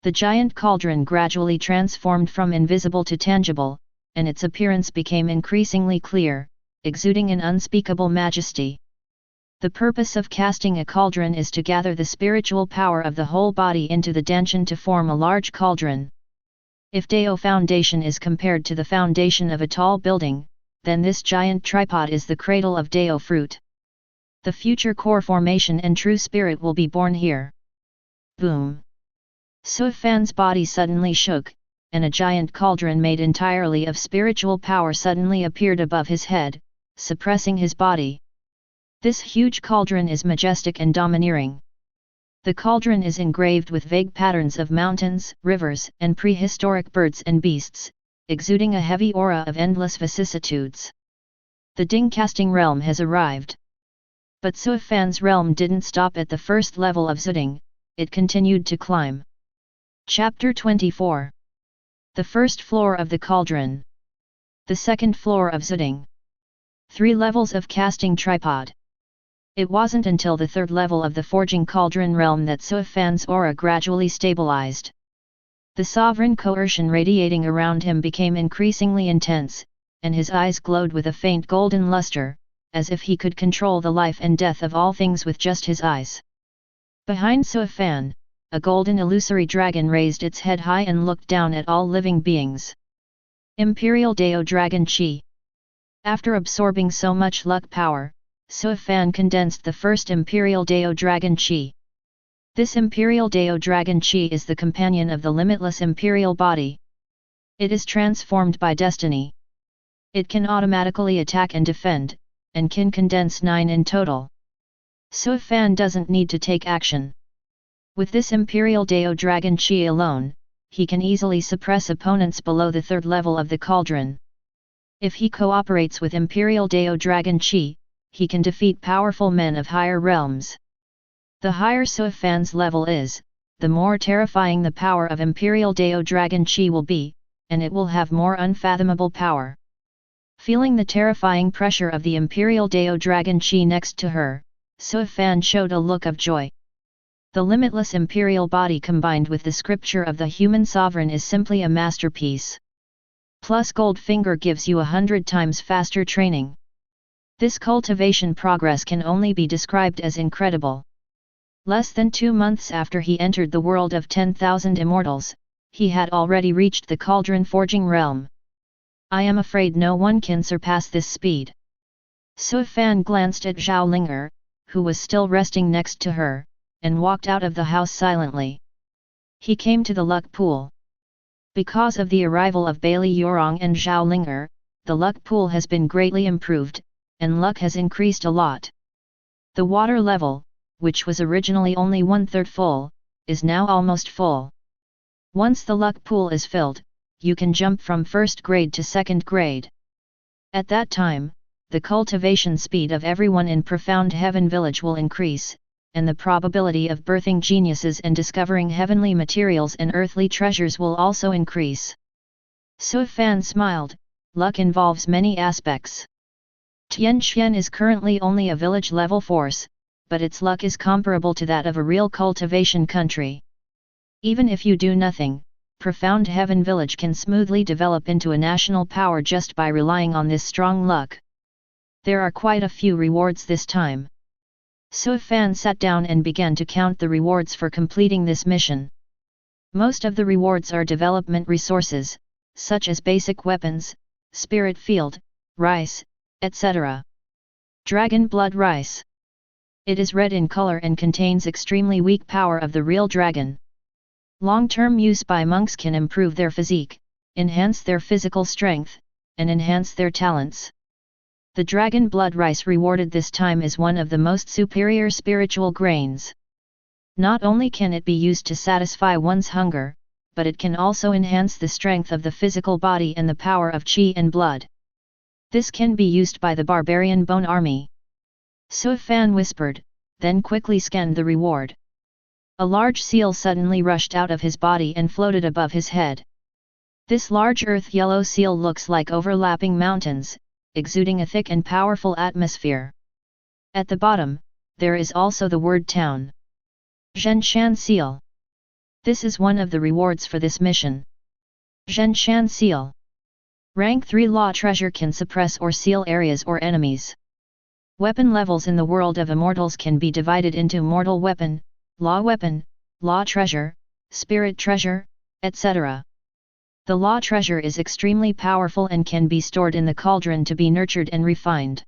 The giant cauldron gradually transformed from invisible to tangible, and its appearance became increasingly clear, exuding an unspeakable majesty. The purpose of casting a cauldron is to gather the spiritual power of the whole body into the danshan to form a large cauldron. If Dao Foundation is compared to the foundation of a tall building, then this giant tripod is the cradle of Dao fruit. The future core formation and true spirit will be born here. Boom! Suofan's body suddenly shook, and a giant cauldron made entirely of spiritual power suddenly appeared above his head, suppressing his body. This huge cauldron is majestic and domineering. The cauldron is engraved with vague patterns of mountains, rivers, and prehistoric birds and beasts, exuding a heavy aura of endless vicissitudes. The Ding casting realm has arrived. But Suofan's realm didn't stop at the first level of Zuding, it continued to climb. Chapter 24. The first floor of the cauldron. The second floor of Zuding. 3 levels of casting tripod. It wasn't until the third level of the forging cauldron realm that Suofan's aura gradually stabilized. The sovereign coercion radiating around him became increasingly intense, and his eyes glowed with a faint golden luster, as if he could control the life and death of all things with just his eyes. Behind Suofan, a golden illusory dragon raised its head high and looked down at all living beings. Imperial Dao Dragon Qi. After absorbing so much luck power, Suofan condensed the first Imperial Dao Dragon Qi. This Imperial Dao Dragon Qi is the companion of the Limitless Imperial Body. It is transformed by destiny. It can automatically attack and defend, and can condense 9 in total. So Fan doesn't need to take action. With this Imperial Dao Dragon Qi alone, he can easily suppress opponents below the third level of the cauldron. If he cooperates with Imperial Dao Dragon Qi, he can defeat powerful men of higher realms. The higher So Fan's level is, the more terrifying the power of Imperial Dao Dragon Qi will be, and it will have more unfathomable power. Feeling the terrifying pressure of the Imperial Dao Dragon Qi next to her, So Fan showed a look of joy. The Limitless Imperial Body combined with the scripture of the human sovereign is simply a masterpiece. Plus Goldfinger gives you 100 times faster training. This cultivation progress can only be described as incredible. Less than 2 months after he entered the world of 10,000 immortals, he had already reached the cauldron forging realm. I am afraid no one can surpass this speed. So Fan glanced at Zhao Linger, who was still resting next to her, and walked out of the house silently. He came to the luck pool. Because of the arrival of Bailey Yorong and Zhao Linger, the luck pool has been greatly improved, and luck has increased a lot. The water level, which was originally only 1/3 full, is now almost full. Once the luck pool is filled, you can jump from first grade to second grade. At that time, the cultivation speed of everyone in Profound Heaven Village will increase, and the probability of birthing geniuses and discovering heavenly materials and earthly treasures will also increase. So Fan smiled. Luck involves many aspects. Tianqian is currently only a village-level force, but its luck is comparable to that of a real cultivation country. Even if you do nothing, Profound Heaven Village can smoothly develop into a national power just by relying on this strong luck. There are quite a few rewards this time. So Fan sat down and began to count the rewards for completing this mission. Most of the rewards are development resources, such as basic weapons, spirit field, rice, etc. Dragon blood rice. It is red in color and contains extremely weak power of the real dragon. Long-term use by monks can improve their physique, enhance their physical strength, and enhance their talents. The dragon blood rice rewarded this time is one of the most superior spiritual grains. Not only can it be used to satisfy one's hunger, but it can also enhance the strength of the physical body and the power of qi and blood. This can be used by the barbarian bone army. So Fan whispered, then quickly scanned the reward. A large seal suddenly rushed out of his body and floated above his head. This large earth-yellow seal looks like overlapping mountains, exuding a thick and powerful atmosphere. At the bottom, there is also the word town. Zhenshan Seal. This is one of the rewards for this mission. Zhenshan Seal. Rank 3 Law Treasure can suppress or seal areas or enemies. Weapon levels in the world of immortals can be divided into Mortal Weapon, Law Treasure, Spirit Treasure, etc. The Law Treasure is extremely powerful and can be stored in the cauldron to be nurtured and refined.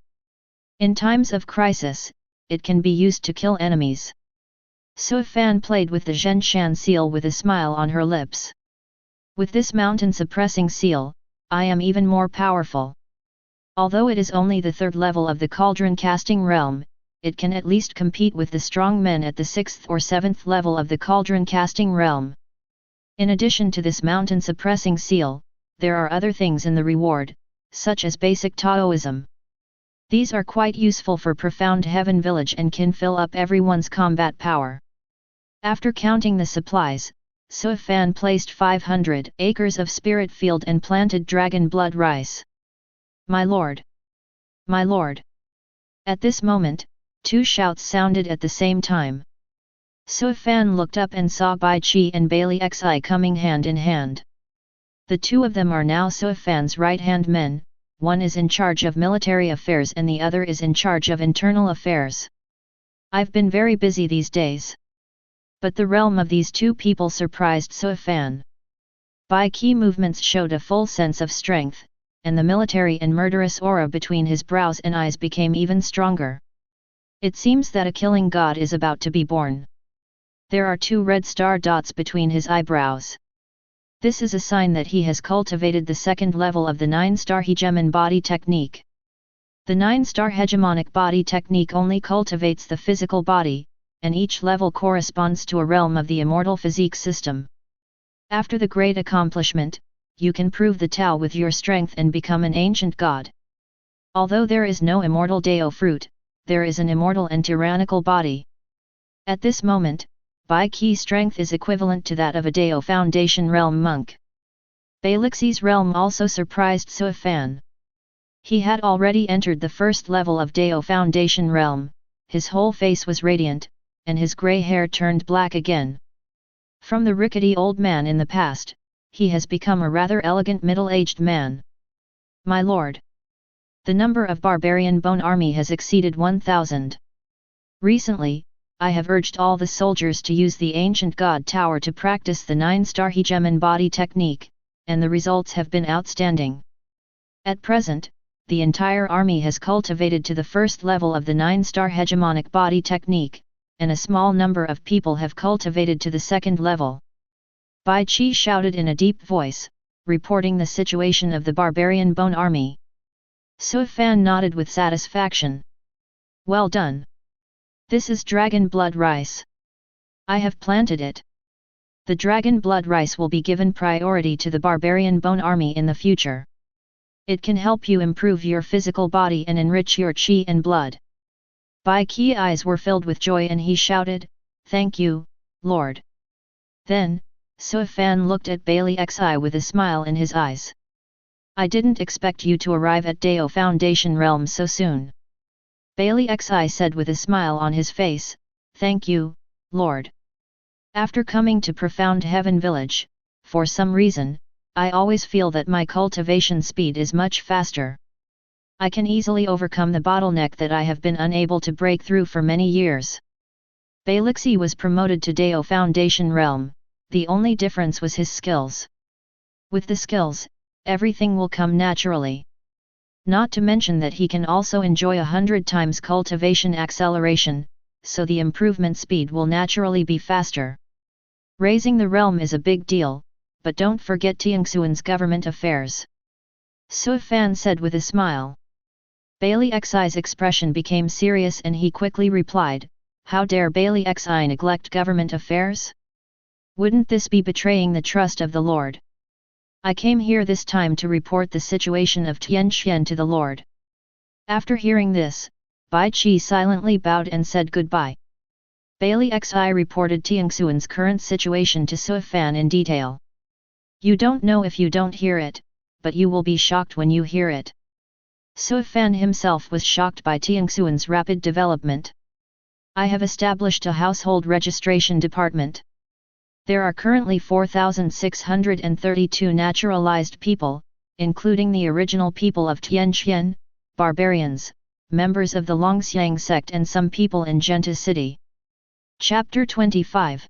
In times of crisis, it can be used to kill enemies. So Fan played with the Zhenshan seal with a smile on her lips. With this mountain-suppressing seal, I am even more powerful. Although it is only the 3rd level of the cauldron casting realm, it can at least compete with the strong men at the 6th or 7th level of the cauldron casting realm. In addition to this mountain-suppressing seal, there are other things in the reward, such as basic Taoism. These are quite useful for Profound Heaven Village and can fill up everyone's combat power. After counting the supplies, So Fan placed 500 acres of spirit field and planted dragon blood rice. My lord! My lord! At this moment, 2 shouts sounded at the same time. So Fan looked up and saw Bai Qi and Bailey Xi coming hand in hand. The 2 of them are now So Fan's right-hand men, one is in charge of military affairs and the other is in charge of internal affairs. I've been very busy these days. But the realm of these 2 people surprised So Fan. Bai Qi movements showed a full sense of strength, and the military and murderous aura between his brows and eyes became even stronger. It seems that a killing god is about to be born. There are 2 red star dots between his eyebrows. This is a sign that he has cultivated the 2nd level of the 9-star hegemon body technique. The 9-star hegemonic body technique only cultivates the physical body, and each level corresponds to a realm of the immortal physique system. After the great accomplishment, you can prove the Tao with your strength and become an ancient god. Although there is no immortal Dao fruit, there is an immortal and tyrannical body. At this moment, Bai Qi strength is equivalent to that of a Dao Foundation realm monk. Baixi's realm also surprised Suifan. He had already entered the first level of Dao Foundation realm, his whole face was radiant, and his grey hair turned black again. From the rickety old man in the past, he has become a rather elegant middle-aged man. My lord. The number of barbarian bone army has exceeded 1,000. Recently, I have urged all the soldiers to use the ancient god tower to practice the 9-star hegemon body technique, and the results have been outstanding. At present, the entire army has cultivated to the first level of the 9-star hegemonic body technique, and a small number of people have cultivated to the second level. Bai Qi shouted in a deep voice, reporting the situation of the barbarian bone army. Suifan nodded with satisfaction. Well done. This is dragon blood rice. I have planted it. The dragon blood rice will be given priority to the barbarian bone army in the future. It can help you improve your physical body and enrich your qi and blood. Bai Qi's eyes were filled with joy and he shouted, Thank you, Lord. Then, Suifan looked at Bailixi with a smile in his eyes. I didn't expect you to arrive at Dao Foundation realm so soon. Bailixi said with a smile on his face, Thank you, Lord. After coming to Profound Heaven Village, for some reason, I always feel that my cultivation speed is much faster. I can easily overcome the bottleneck that I have been unable to break through for many years. Bailixi was promoted to Dao Foundation realm, the only difference was his skills. With the skills, everything will come naturally. Not to mention that he can also enjoy 100 times cultivation acceleration, so the improvement speed will naturally be faster. Raising the realm is a big deal, but don't forget Tianxuan's government affairs. Suifan said with a smile. Bailixi's expression became serious and he quickly replied, How dare Bailixi neglect government affairs? Wouldn't this be betraying the trust of the Lord? I came here this time to report the situation of Tianxian to the Lord. After hearing this, Bai Qi silently bowed and said goodbye. Bailixi reported Tianxuan's current situation to Suifan in detail. You don't know if you don't hear it, but you will be shocked when you hear it. Suifan himself was shocked by Tianxuan's rapid development. I have established a household registration department. There are currently 4,632 naturalized people, including the original people of Tianxian, barbarians, members of the Longxiang sect and some people in Genta City. Chapter 25.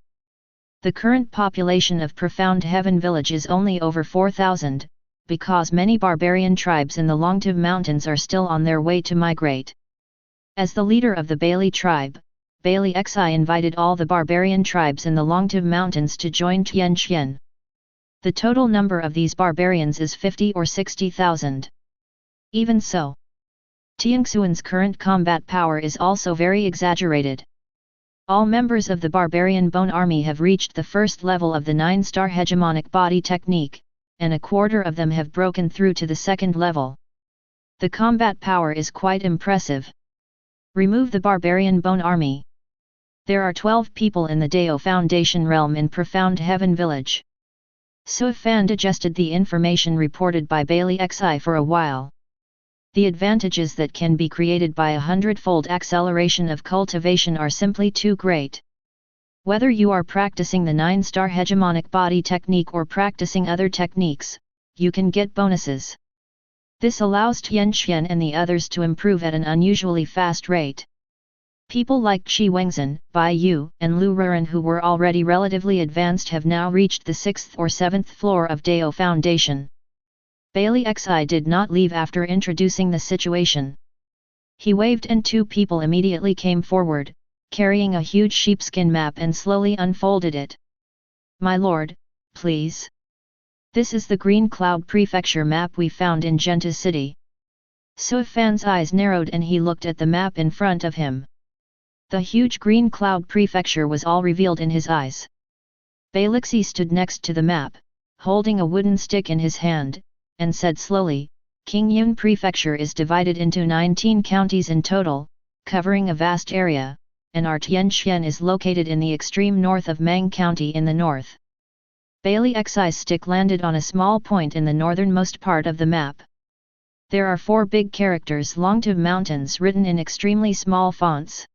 The current population of Profound Heaven Village is only over 4,000, because many barbarian tribes in the Longtiv Mountains are still on their way to migrate. As the leader of the Bailey tribe, Bailixi invited all the barbarian tribes in the Longtiv Mountains to join Tianxian. The total number of these barbarians is 50 or 60,000. Even so, Tianxuan's current combat power is also very exaggerated. All members of the barbarian bone army have reached the first level of the 9-star hegemonic body technique, and a quarter of them have broken through to the second level. The combat power is quite impressive. Remove the barbarian bone army. There are 12 people in the Dao Foundation realm in Profound Heaven Village. Suifan digested the information reported by Bailixi for a while. The advantages that can be created by a 100-fold acceleration of cultivation are simply too great. Whether you are practicing the 9-star hegemonic body technique or practicing other techniques, you can get bonuses. This allows Tianxian and the others to improve at an unusually fast rate. People like Qi Wengzhen, Bai Yu, and Lu Ruren who were already relatively advanced have now reached the 6th or 7th floor of Dao Foundation. Bailixi did not leave after introducing the situation. He waved and 2 people immediately came forward, carrying a huge sheepskin map and slowly unfolded it. My lord, please. This is the Green Cloud Prefecture map we found in Genta City. Suifan's eyes narrowed and he looked at the map in front of him. The huge green cloud prefecture was all revealed in his eyes. Balixi stood next to the map, holding a wooden stick in his hand, and said slowly, Qingyun Prefecture is divided into 19 counties in total, covering a vast area, and our Tianxian is located in the extreme north of Mang County in the north. Bailey Xi's stick landed on a small point in the northernmost part of the map. There are 4 big characters Longtu Mountains written in extremely small fonts.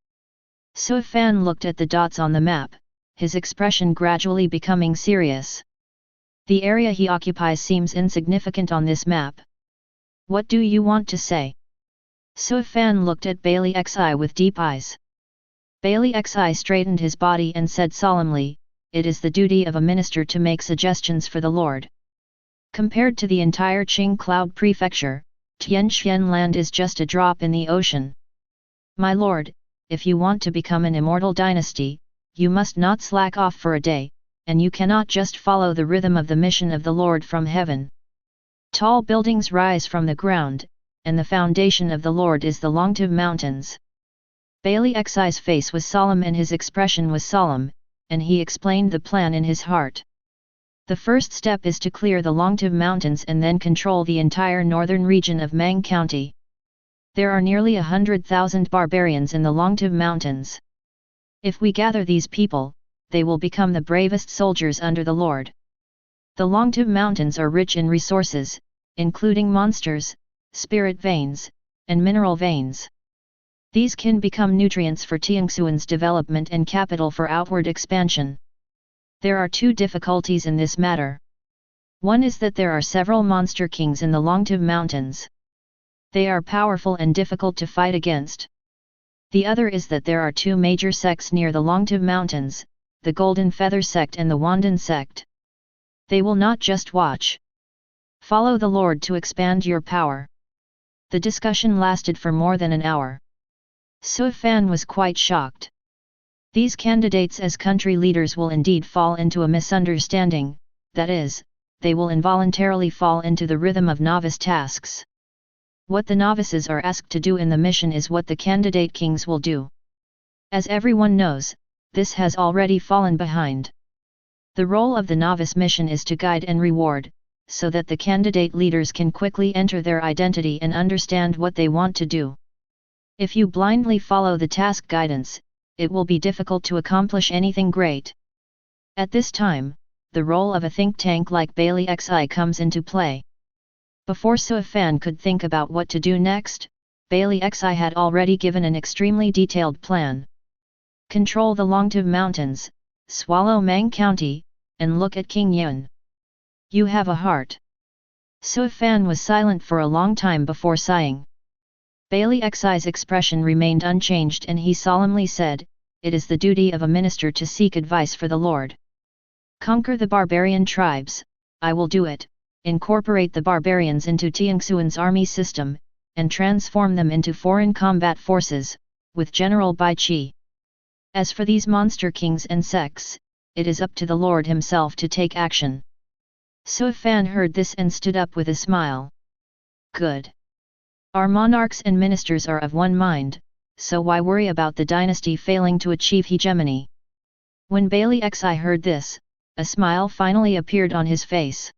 Suifan looked at the dots on the map, his expression gradually becoming serious. The area he occupies seems insignificant on this map. What do you want to say? Suifan looked at Bailey Xi with deep eyes. Bailey Xi straightened his body and said solemnly, it is the duty of a minister to make suggestions for the Lord. Compared to the entire Qing Cloud Prefecture, Tianxian land is just a drop in the ocean. My lord, if you want to become an immortal dynasty, you must not slack off for a day, and you cannot just follow the rhythm of the mission of the Lord from heaven. Tall buildings rise from the ground, and the foundation of the Lord is the Longtu Mountains. Bailey Xi's face was solemn and his expression was solemn, and he explained the plan in his heart. The first step is to clear the Longtu Mountains and then control the entire northern region of Mang County. There are nearly 100,000 barbarians in the Longtu Mountains. If we gather these people, they will become the bravest soldiers under the Lord. The Longtu Mountains are rich in resources, including monsters, spirit veins, and mineral veins. These can become nutrients for Tianxuan's development and capital for outward expansion. There are 2 difficulties in this matter. One is that there are several monster kings in the Longtu Mountains. They are powerful and difficult to fight against. The other is that there are 2 major sects near the Longtu Mountains, the Golden Feather sect and the Wandan sect. They will not just watch. Follow the Lord to expand your power. The discussion lasted for more than an hour. Suifan was quite shocked. These candidates as country leaders will indeed fall into a misunderstanding, that is, they will involuntarily fall into the rhythm of novice tasks. What the novices are asked to do in the mission is what the candidate kings will do. As everyone knows, this has already fallen behind. The role of the novice mission is to guide and reward, so that the candidate leaders can quickly enter their identity and understand what they want to do. If you blindly follow the task guidance, it will be difficult to accomplish anything great. At this time, the role of a think tank like Bailey Xi comes into play. Before Suifan could think about what to do next, Bailey Xi had already given an extremely detailed plan. Control the Longtu Mountains, swallow Mang County, and look at Qingyun. You have a heart. Suifan was silent for a long time before sighing. Bailey Xi's expression remained unchanged and he solemnly said, it is the duty of a minister to seek advice for the Lord. Conquer the barbarian tribes, I will do it. Incorporate the barbarians into Tianxuan's army system, and transform them into foreign combat forces, with General Bai Qi. As for these monster kings and sects, it is up to the Lord himself to take action. Suifan heard this and stood up with a smile. Good. Our monarchs and ministers are of one mind, so why worry about the dynasty failing to achieve hegemony? When Bailey Xi heard this, a smile finally appeared on his face.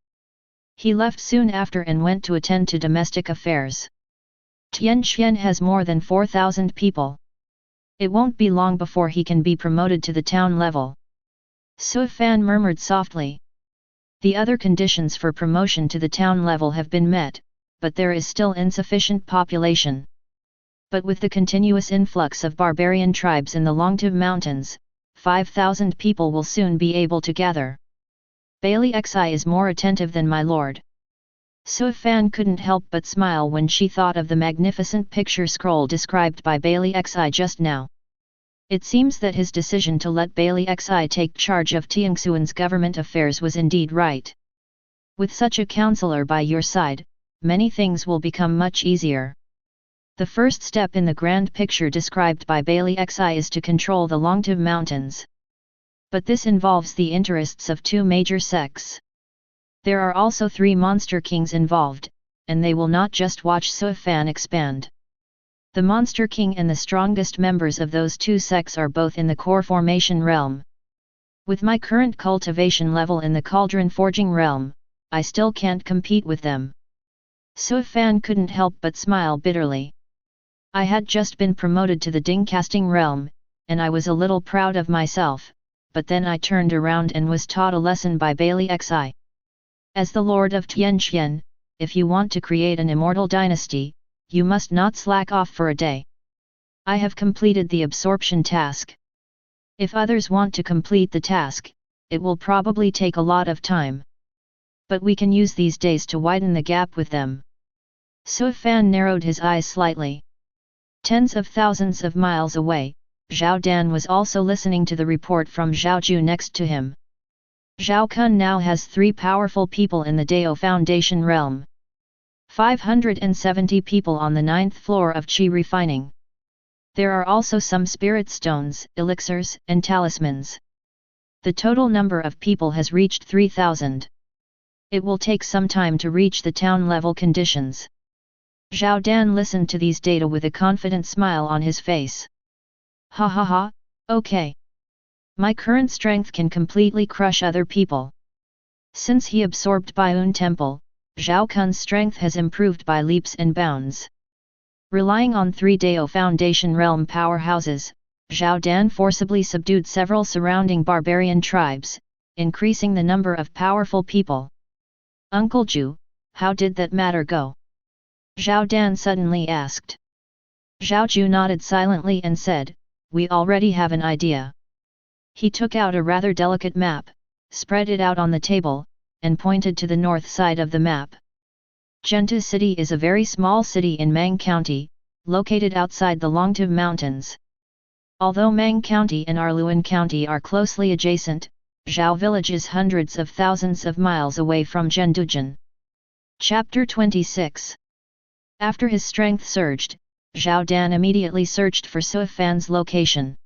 He left soon after and went to attend to domestic affairs. Tianxian has more than 4,000 people. It won't be long before he can be promoted to the town level. Suifan murmured softly. The other conditions for promotion to the town level have been met, but there is still insufficient population. But with the continuous influx of barbarian tribes in the Longtu Mountains, 5,000 people will soon be able to gather. Bailey Xi is more attentive than my lord. Suifan couldn't help but smile when she thought of the magnificent picture scroll described by Bailey Xi just now. It seems that his decision to let Bailey Xi take charge of Tianxuan's government affairs was indeed right. With such a counselor by your side, many things will become much easier. The first step in the grand picture described by Bailey Xi is to control the Longtu Mountains. But this involves the interests of 2 major sects. There are also 3 monster kings involved, and they will not just watch Suifan expand. The Monster King and the strongest members of those two sects are both in the core formation realm. With my current cultivation level in the cauldron forging realm, I still can't compete with them. Suifan couldn't help but smile bitterly. I had just been promoted to the Ding casting realm, and I was a little proud of myself, but then I turned around and was taught a lesson by Bailey Xi. As the Lord of Tianqian, if you want to create an immortal dynasty, you must not slack off for a day. I have completed the absorption task. If others want to complete the task, it will probably take a lot of time. But we can use these days to widen the gap with them. Suifan narrowed his eyes slightly. Tens of thousands of miles away, Zhao Dan was also listening to the report from Zhao Ju next to him. Zhao Kun now has 3 powerful people in the Dao Foundation realm. 570 people on the 9th floor of Qi refining. There are also some spirit stones, elixirs, and talismans. The total number of people has reached 3,000. It will take some time to reach the town level conditions. Zhao Dan listened to these data with a confident smile on his face. Ha ha ha, okay. My current strength can completely crush other people. Since he absorbed Baiun Temple, Zhao Kun's strength has improved by leaps and bounds. Relying on 3 Dao Foundation realm powerhouses, Zhao Dan forcibly subdued several surrounding barbarian tribes, increasing the number of powerful people. Uncle Ju, how did that matter go? Zhao Dan suddenly asked. Zhao Ju nodded silently and said, we already have an idea. He took out a rather delicate map, spread it out on the table, and pointed to the north side of the map. Zhentu City is a very small city in Mang County, located outside the Longtu Mountains. Although Mang County and Arluan County are closely adjacent, Zhao Village is hundreds of thousands of miles away from Zhendujian. Chapter 26. After his strength surged, Zhao Dan immediately searched for Suifan's location.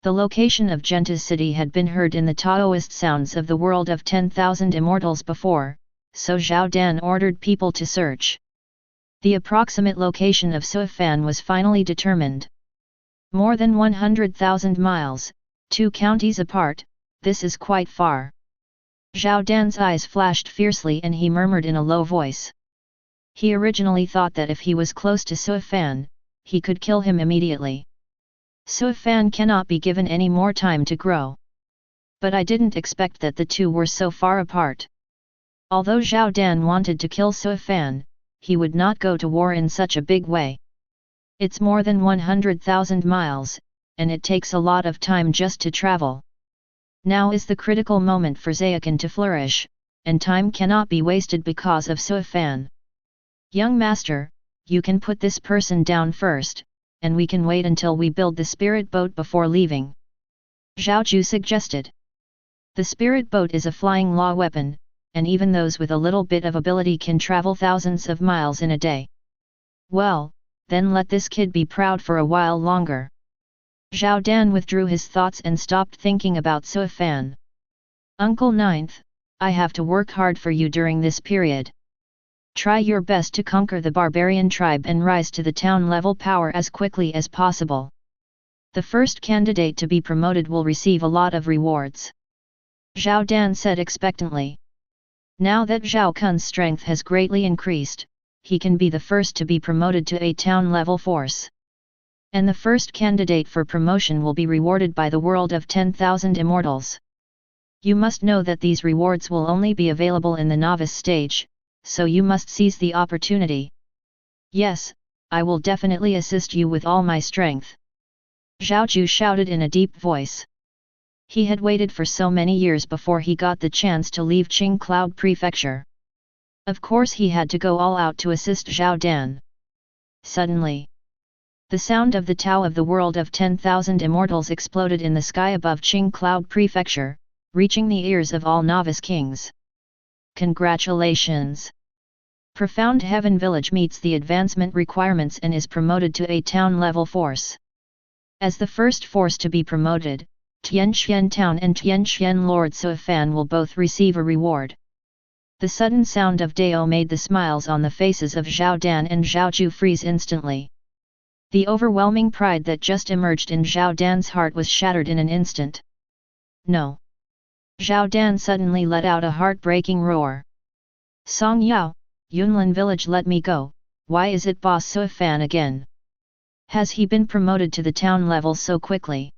The location of Zhentu City had been heard in the Taoist sounds of the world of 10,000 immortals before, so Zhao Dan ordered people to search. The approximate location of Suifan was finally determined. More than 100,000 miles, 2 counties apart, this is quite far. Zhao Dan's eyes flashed fiercely and he murmured in a low voice. He originally thought that if he was close to Suifan, he could kill him immediately. Suifan cannot be given any more time to grow. But I didn't expect that the two were so far apart. Although Zhao Dan wanted to kill Suifan, he would not go to war in such a big way. It's more than 100,000 miles, and it takes a lot of time just to travel. Now is the critical moment for Zayakan to flourish, and time cannot be wasted because of Suifan. Young master, you can put this person down first, and we can wait until we build the spirit boat before leaving. Zhao Ju suggested. The spirit boat is a flying law weapon, and even those with a little bit of ability can travel thousands of miles in a day. Well, then let this kid be proud for a while longer. Zhao Dan withdrew his thoughts and stopped thinking about Suifan. Uncle Ninth, I have to work hard for you during this period. Try your best to conquer the barbarian tribe and rise to the town level power as quickly as possible. The first candidate to be promoted will receive a lot of rewards. Zhao Dan said expectantly. Now that Zhao Kun's strength has greatly increased, he can be the first to be promoted to a town level force. And the first candidate for promotion will be rewarded by the world of 10,000 immortals. You must know that these rewards will only be available in the novice stage, so you must seize the opportunity. Yes, I will definitely assist you with all my strength. Zhao Ju shouted in a deep voice. He had waited for so many years before he got the chance to leave Qing Cloud Prefecture. Of course he had to go all out to assist Zhao Dan. Suddenly, the sound of the Tao of the world of 10,000 immortals exploded in the sky above Qing Cloud Prefecture, reaching the ears of all novice kings. Congratulations! Profound Heaven Village meets the advancement requirements and is promoted to a town-level force. As the first force to be promoted, Tianqian Town and Tianqian Lord Suifan will both receive a reward. The sudden sound of Dao made the smiles on the faces of Zhao Dan and Zhao Ju freeze instantly. The overwhelming pride that just emerged in Zhao Dan's heart was shattered in an instant. No! Zhao Dan suddenly let out a heartbreaking roar. Song Yao, Yunlin village, let me go. Why is it boss Sui Fan again? Has he been promoted to the town level so quickly?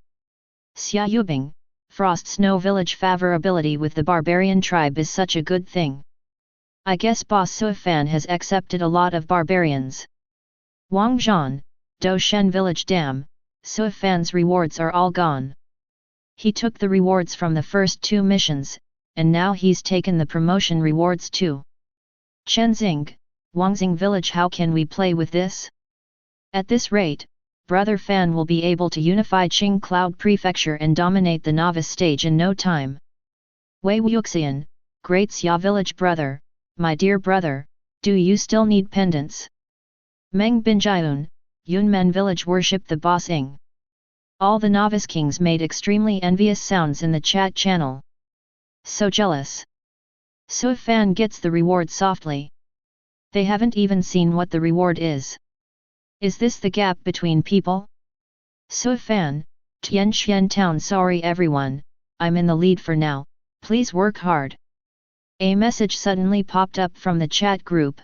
Xia Yubing, Frost Snow village favorability with the barbarian tribe is such a good thing. I guess boss Sui Fan has accepted a lot of barbarians. Wang Zhan, Do Shen village, damn, Sui Fan's rewards are all gone. He took the rewards from the first 2 missions, and now he's taken the promotion rewards too. Chenzing, Wangxing village, how can we play with this? At this rate, Brother Fan will be able to unify Qing Cloud Prefecture and dominate the novice stage in no time. Wei Wuxian, Great Xia village brother, my dear brother, do you still need pendants? Meng Binjiun, Yunmen village worship the boss Ing. All the novice kings made extremely envious sounds in the chat channel. So jealous. Sui Fan gets the reward softly. They haven't even seen what the reward is. Is this the gap between people? Sui Fan, Tianxian town, sorry everyone, I'm in the lead for now, please work hard. A message suddenly popped up from the chat group.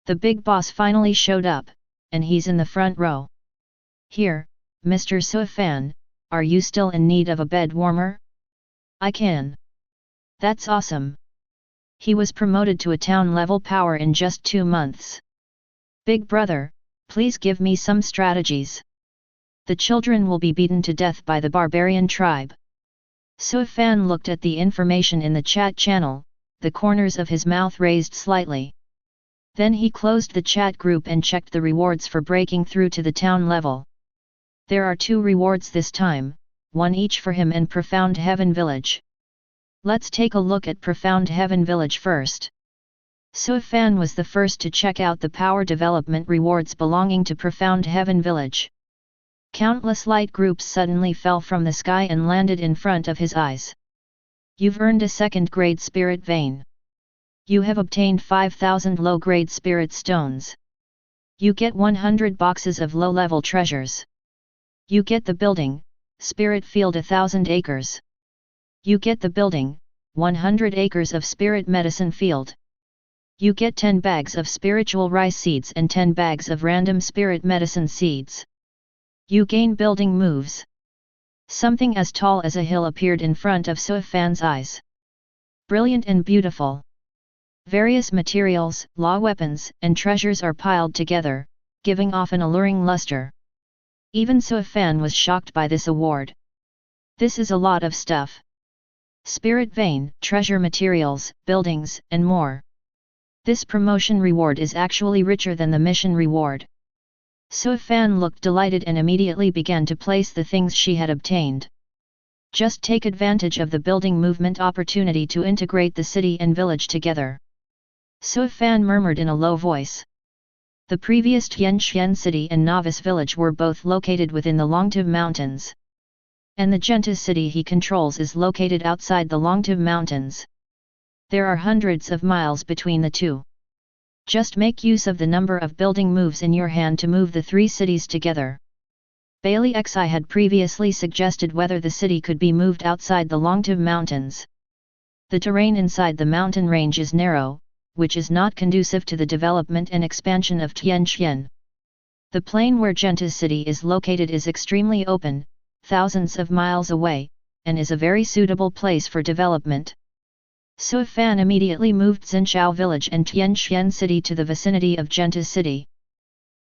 The big boss finally showed up, and he's in the front row. Here, Mr. Sui Fan, are you still in need of a bed warmer? I can. That's awesome. He was promoted to a town level power in just 2 months. Big brother, please give me some strategies. The children will be beaten to death by the barbarian tribe. Sui Fan looked at the information in the chat channel, the corners of his mouth raised slightly. Then he closed the chat group and checked the rewards for breaking through to the town level. There are 2 rewards this time, 1 each for him and Profound Heaven Village. Let's take a look at Profound Heaven Village first. Sui Fan was the first to check out the power development rewards belonging to Profound Heaven Village. Countless light groups suddenly fell from the sky and landed in front of his eyes. You've earned a 2nd grade spirit vein. You have obtained 5,000 low-grade spirit stones. You get 100 boxes of low-level treasures. You get the building, Spirit Field 1,000 acres. You get the building, 100 acres of Spirit Medicine Field. You get 10 bags of spiritual rice seeds and 10 bags of random spirit medicine seeds. You gain building moves. Something as tall as a hill appeared in front of Sui Fan's eyes. Brilliant and beautiful. Various materials, law weapons, and treasures are piled together, giving off an alluring luster. Even Sui Fan was shocked by this award. This is a lot of stuff. Spirit vein, treasure materials, buildings, and more. This promotion reward is actually richer than the mission reward. Sui Fan looked delighted and immediately began to place the things she had obtained. Just take advantage of the building movement opportunity to integrate the city and village together. Sui Fan murmured in a low voice. The previous Tianxian city and novice village were both located within the Longtu Mountains. And the Genta city he controls is located outside the Longtu Mountains. There are hundreds of miles between the two. Just make use of the number of building moves in your hand to move the 3 cities together. Bailey Xi had previously suggested whether the city could be moved outside the Longtu Mountains. The terrain inside the mountain range is narrow, which is not conducive to the development and expansion of Tianxian. The plain where Genta city is located is extremely open, thousands of miles away, and is a very suitable place for development. Sui Fan immediately moved Xinchao village and Tianxian city to the vicinity of Genta city.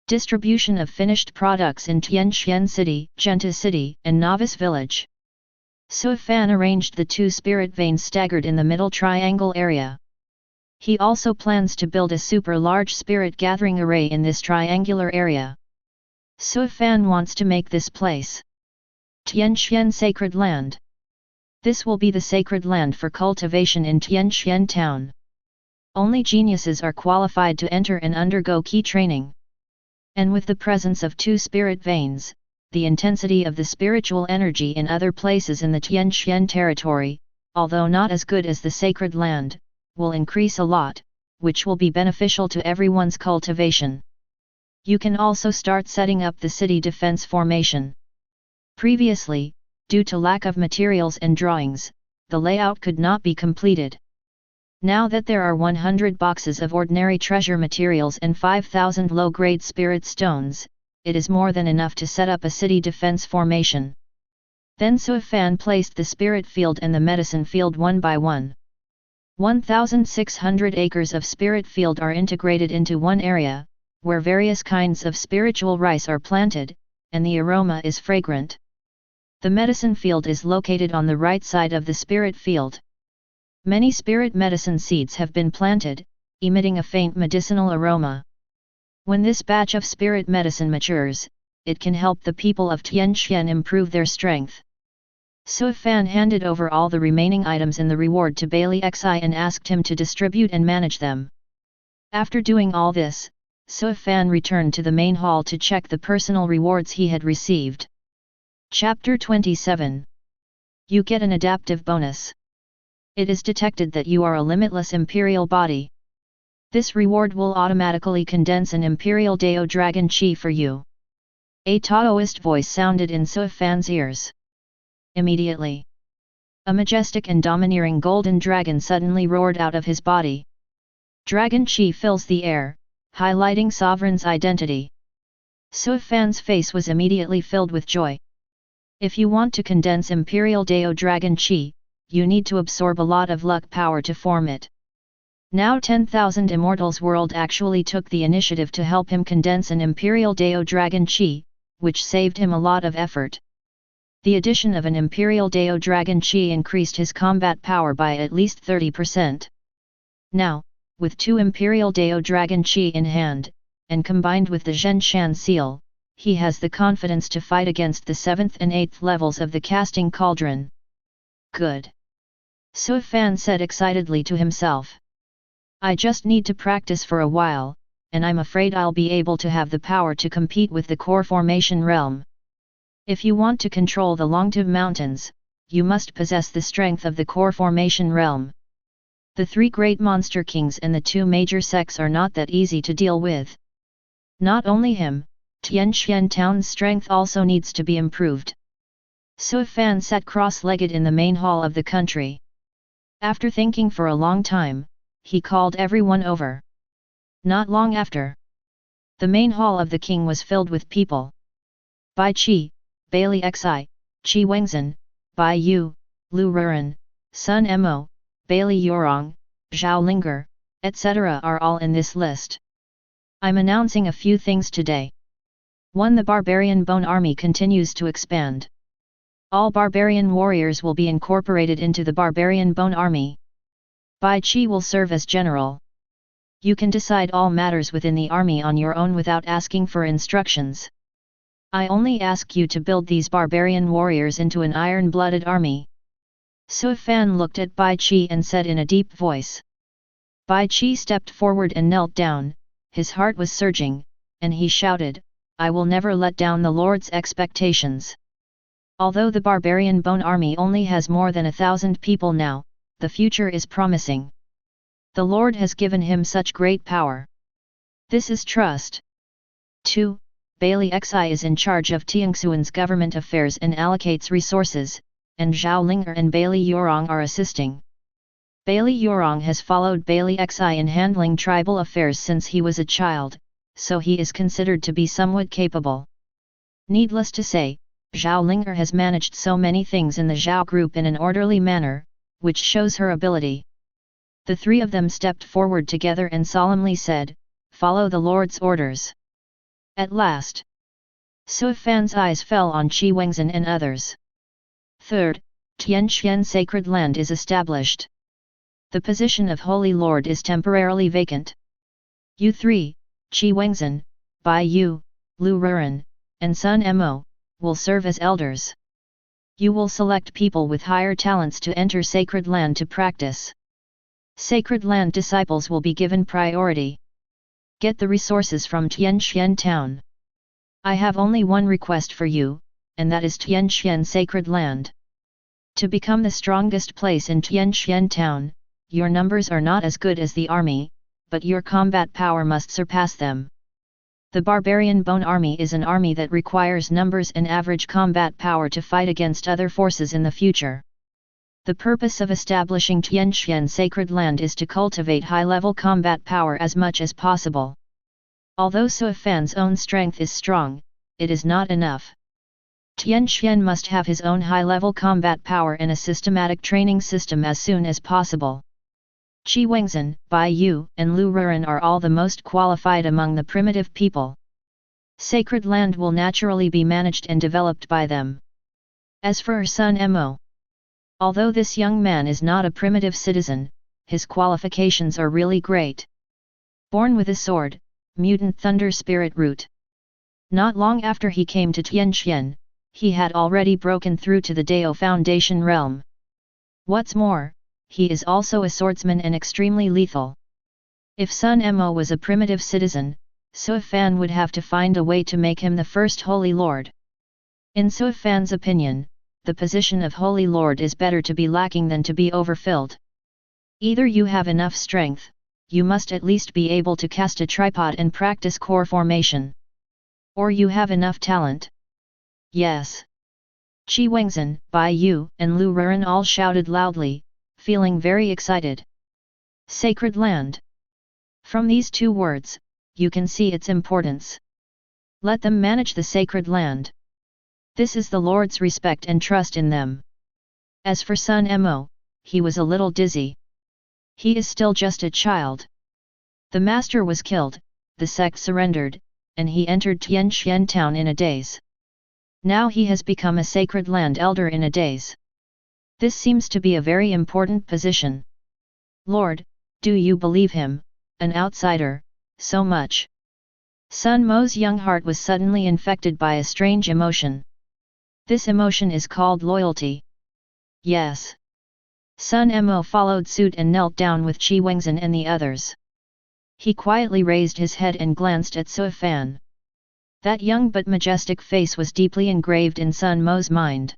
Distribution of finished products in Tianxian city, Genta city, and novice village. Sui Fan arranged the 2 spirit veins staggered in the middle triangle area. He also plans to build a super large spirit gathering array in this triangular area. Sui Fan wants to make this place Tianxian Sacred Land. This will be the sacred land for cultivation in Tianxian town. Only geniuses are qualified to enter and undergo key training. And with the presence of 2 spirit veins, the intensity of the spiritual energy in other places in the Tianxian territory, although not as good as the sacred land, will increase a lot, which will be beneficial to everyone's cultivation. You can also start setting up the city defense formation. Previously, due to lack of materials and drawings, the layout could not be completed. Now that there are 100 boxes of ordinary treasure materials and 5,000 low-grade spirit stones, it is more than enough to set up a city defense formation. Then Suifan placed the spirit field and the medicine field one by one. 1,600 acres of spirit field are integrated into one area, where various kinds of spiritual rice are planted, and the aroma is fragrant. The medicine field is located on the right side of the spirit field. Many spirit medicine seeds have been planted, emitting a faint medicinal aroma. When this batch of spirit medicine matures, it can help the people of Tianxian improve their strength. Suifan handed over all the remaining items in the reward to Bailey Xi and asked him to distribute and manage them. After doing all this, Suifan returned to the main hall to check the personal rewards he had received. Chapter 27. You get an adaptive bonus. It is detected that you are a limitless imperial body. This reward will automatically condense an Imperial Dao Dragon Qi for you. A Taoist voice sounded in Suifan's ears. Immediately, a majestic and domineering golden dragon suddenly roared out of his body. Dragon Qi fills the air, highlighting Sovereign's identity. Suifan's face was immediately filled with joy. If you want to condense Imperial Dao Dragon Qi, you need to absorb a lot of luck power to form it. Now 10,000 Immortals World actually took the initiative to help him condense an Imperial Dao Dragon Qi, which saved him a lot of effort. The addition of an Imperial Dao Dragon Qi increased his combat power by at least 30%. Now, with 2 Imperial Dao Dragon Qi in hand, and combined with the Zhenshan seal, he has the confidence to fight against the 7th and 8th levels of the casting cauldron. Good. Suifan said excitedly to himself. I just need to practice for a while, and I'm afraid I'll be able to have the power to compete with the core formation realm. If you want to control the Longtu Mountains, you must possess the strength of the core formation realm. The 3 great monster kings and the 2 major sects are not that easy to deal with. Not only him, Tianxian town's strength also needs to be improved. Suifan sat cross-legged in the main hall of the country. After thinking for a long time, he called everyone over. Not long after, the main hall of the king was filled with people. Bai Qi, Bailey Xi, Qi Wengzhen, Bai Yu, Lu Ruren, Sun Mo, Bailey Yorong, Zhao Linger, etc. are all in this list. I'm announcing a few things today. 1. The Barbarian Bone Army continues to expand. All barbarian warriors will be incorporated into the Barbarian Bone Army. Bai Qi will serve as general. You can decide all matters within the army on your own without asking for instructions. I only ask you to build these barbarian warriors into an iron-blooded army. Suifan looked at Bai Qi and said in a deep voice. Bai Qi stepped forward and knelt down, his heart was surging, and he shouted, I will never let down the Lord's expectations. Although the Barbarian Bone Army only has more than 1,000 people now, the future is promising. The Lord has given him such great power. This is trust. 2. Bailey Xi is in charge of Tiangxuan's government affairs and allocates resources, and Zhao Linger and Bailey Yorong are assisting. Bailey Yorong has followed Bailey Xi in handling tribal affairs since he was a child, so he is considered to be somewhat capable. Needless to say, Zhao Linger has managed so many things in the Zhao group in an orderly manner, which shows her ability. The 3 of them stepped forward together and solemnly said, Follow the Lord's orders. At last, Suifan's eyes fell on Qi Wengzhen and others. 3rd, Tianxian Sacred Land is established. The position of Holy Lord is temporarily vacant. You 3, Qi Wengzhen, Bai Yu, Lu Ruren, and Sun Mo, will serve as elders. You will select people with higher talents to enter Sacred Land to practice. Sacred Land disciples will be given priority. Get the resources from Tianxian town. I have only one request for you, and that is Tianxian Sacred Land. To become the strongest place in Tianxian town, your numbers are not as good as the army, but your combat power must surpass them. The Barbarian Bone Army is an army that requires numbers and average combat power to fight against other forces in the future. The purpose of establishing Tianxian Sacred Land is to cultivate high-level combat power as much as possible. Although Suofan's own strength is strong, it is not enough. Tianxian must have his own high-level combat power and a systematic training system as soon as possible. Qi Wengzhen, Bai Yu, and Lu Ruren are all the most qualified among the primitive people. Sacred land will naturally be managed and developed by them. As for her son Mo, although this young man is not a primitive citizen, his qualifications are really great. Born with a sword, mutant thunder spirit root. Not long after he came to Tianxian, he had already broken through to the Dao Foundation realm. What's more, he is also a swordsman and extremely lethal. If Sun Mo was a primitive citizen, Suofan would have to find a way to make him the first Holy Lord. In Suofan's opinion, the position of Holy Lord is better to be lacking than to be overfilled. Either you have enough strength, you must at least be able to cast a tripod and practice core formation. Or you have enough talent. Yes. Qi Wengzhen, Bai Yu, and Lu Ruren all shouted loudly, feeling very excited. Sacred land. From these two words, you can see its importance. Let them manage the sacred land. This is the Lord's respect and trust in them. As for Sun Mo, he was a little dizzy. He is still just a child. The master was killed, the sect surrendered, and he entered Tianxian town in a daze. Now he has become a sacred land elder in a daze. This seems to be a very important position. Lord, do you believe him, an outsider, so much? Sun Mo's young heart was suddenly infected by a strange emotion. This emotion is called loyalty. Yes. Sun Mo followed suit and knelt down with Qi Wengzhen and the others. He quietly raised his head and glanced at Suofan. That young but majestic face was deeply engraved in Sun Mo's mind.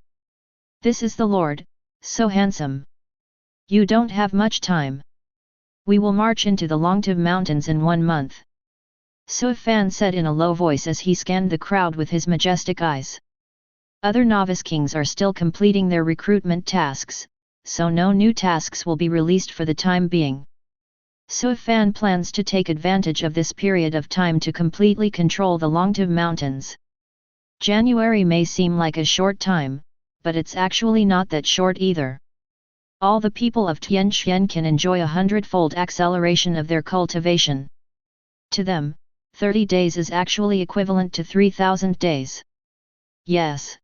This is the Lord, so handsome. You don't have much time. We will march into the Longtiv Mountains in 1 month. Suofan said in a low voice as he scanned the crowd with his majestic eyes. Other novice kings are still completing their recruitment tasks, so no new tasks will be released for the time being. Suofan plans to take advantage of this period of time to completely control the Longtiv Mountains. January may seem like a short time, but it's actually not that short either. All the people of Tianxian can enjoy a 100-fold acceleration of their cultivation. To them, 30 days is actually equivalent to 3,000 days. Yes.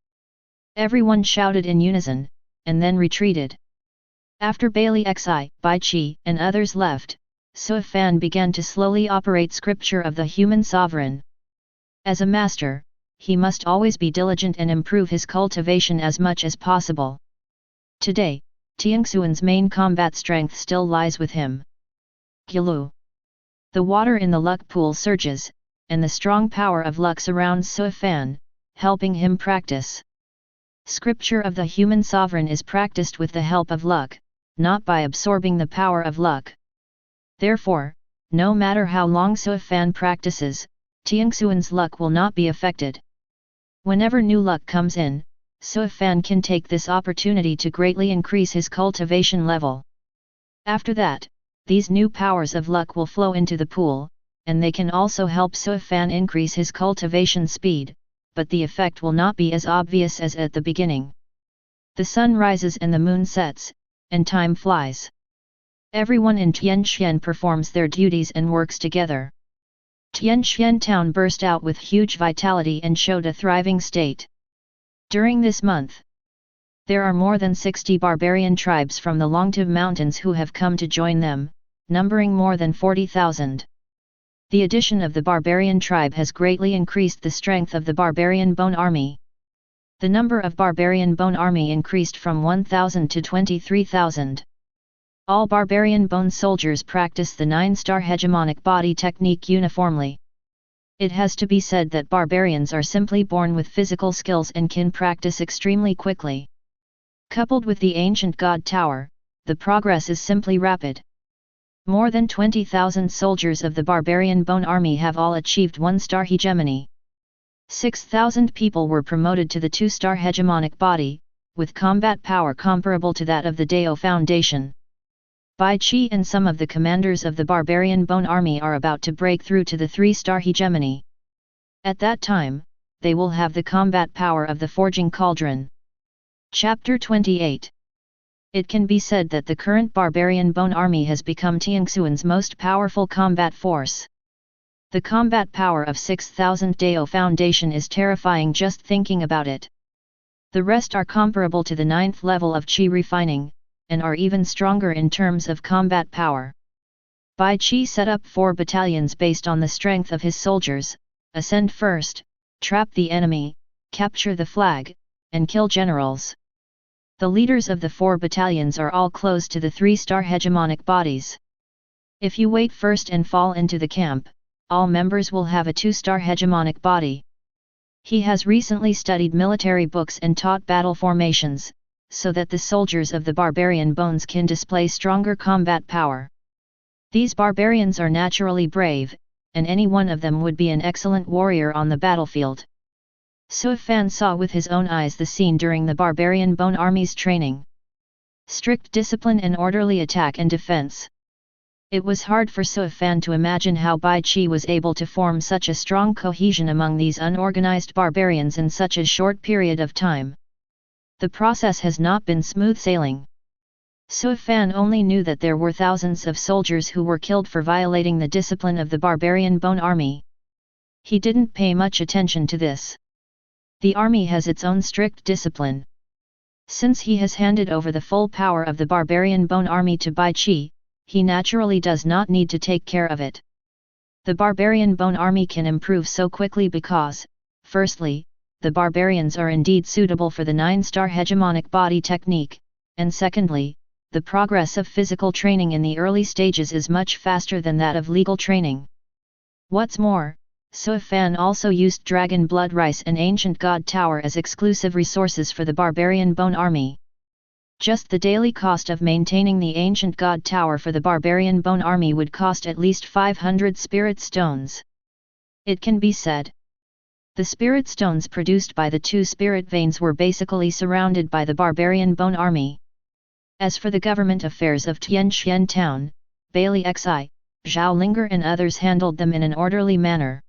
Everyone shouted in unison, and then retreated. After Bailey Xi, Bai Qi, and others left, Suofan began to slowly operate scripture of the human sovereign. As a master, he must always be diligent and improve his cultivation as much as possible. Today, Tianxuan's main combat strength still lies with him. Gilu. The water in the luck pool surges, and the strong power of luck surrounds Suofan, helping him practice. Scripture of the human sovereign is practiced with the help of luck, not by absorbing the power of luck. Therefore, no matter how long Suofan practices, Tianxuan's luck will not be affected. Whenever new luck comes in, Suofan can take this opportunity to greatly increase his cultivation level. After that, these new powers of luck will flow into the pool, and they can also help Suofan increase his cultivation speed, but the effect will not be as obvious as at the beginning. The sun rises and the moon sets, and time flies. Everyone in Tianxian performs their duties and works together. Tianxian town burst out with huge vitality and showed a thriving state. During this month, there are more than 60 barbarian tribes from the Longtiv Mountains who have come to join them, numbering more than 40,000. The addition of the barbarian tribe has greatly increased the strength of the barbarian bone army. The number of barbarian bone army increased from 1,000 to 23,000. All barbarian bone soldiers practice the 9-star hegemonic body technique uniformly. It has to be said that barbarians are simply born with physical skills and can practice extremely quickly. Coupled with the ancient god tower, the progress is simply rapid. More than 20,000 soldiers of the barbarian bone army have all achieved 1-star hegemony. 6,000 people were promoted to the 2-star hegemonic body, with combat power comparable to that of the Dao Foundation. Bai Qi and some of the commanders of the barbarian bone army are about to break through to the 3-star hegemony. At that time, they will have the combat power of the Forging Cauldron. Chapter 28. It can be said that the current barbarian bone army has become Tianxuan's most powerful combat force. The combat power of 6,000 Dao Foundation is terrifying just thinking about it. The rest are comparable to the 9th level of Qi refining, and are even stronger in terms of combat power. Bai Qi set up 4 battalions based on the strength of his soldiers: ascend first, trap the enemy, capture the flag, and kill generals. The leaders of the 4 battalions are all close to the 3-star hegemonic bodies. If you wait first and fall into the camp, all members will have a 2-star hegemonic body. He has recently studied military books and taught battle formations, so that the soldiers of the barbarian bones can display stronger combat power. These barbarians are naturally brave, and any one of them would be an excellent warrior on the battlefield. Su Fan saw with his own eyes the scene during the barbarian bone army's training. Strict discipline and orderly attack and defense. It was hard for Su Fan to imagine how Bai Qi was able to form such a strong cohesion among these unorganized barbarians in such a short period of time. The process has not been smooth sailing. Su Fan only knew that there were thousands of soldiers who were killed for violating the discipline of the barbarian bone army. He didn't pay much attention to this. The army has its own strict discipline. Since he has handed over the full power of the barbarian bone army to Bai Qi, he naturally does not need to take care of it. The barbarian bone army can improve so quickly because, firstly, the barbarians are indeed suitable for the 9-star hegemonic body technique, and secondly, the progress of physical training in the early stages is much faster than that of legal training. What's more, Su Fan also used dragon blood rice and ancient god tower as exclusive resources for the barbarian bone army. Just the daily cost of maintaining the ancient god tower for the barbarian bone army would cost at least 500 spirit stones. It can be said, the spirit stones produced by the 2 spirit veins were basically surrounded by the barbarian bone army. As for the government affairs of Tianxian town, Bailey Xi, Zhao Linger and others handled them in an orderly manner.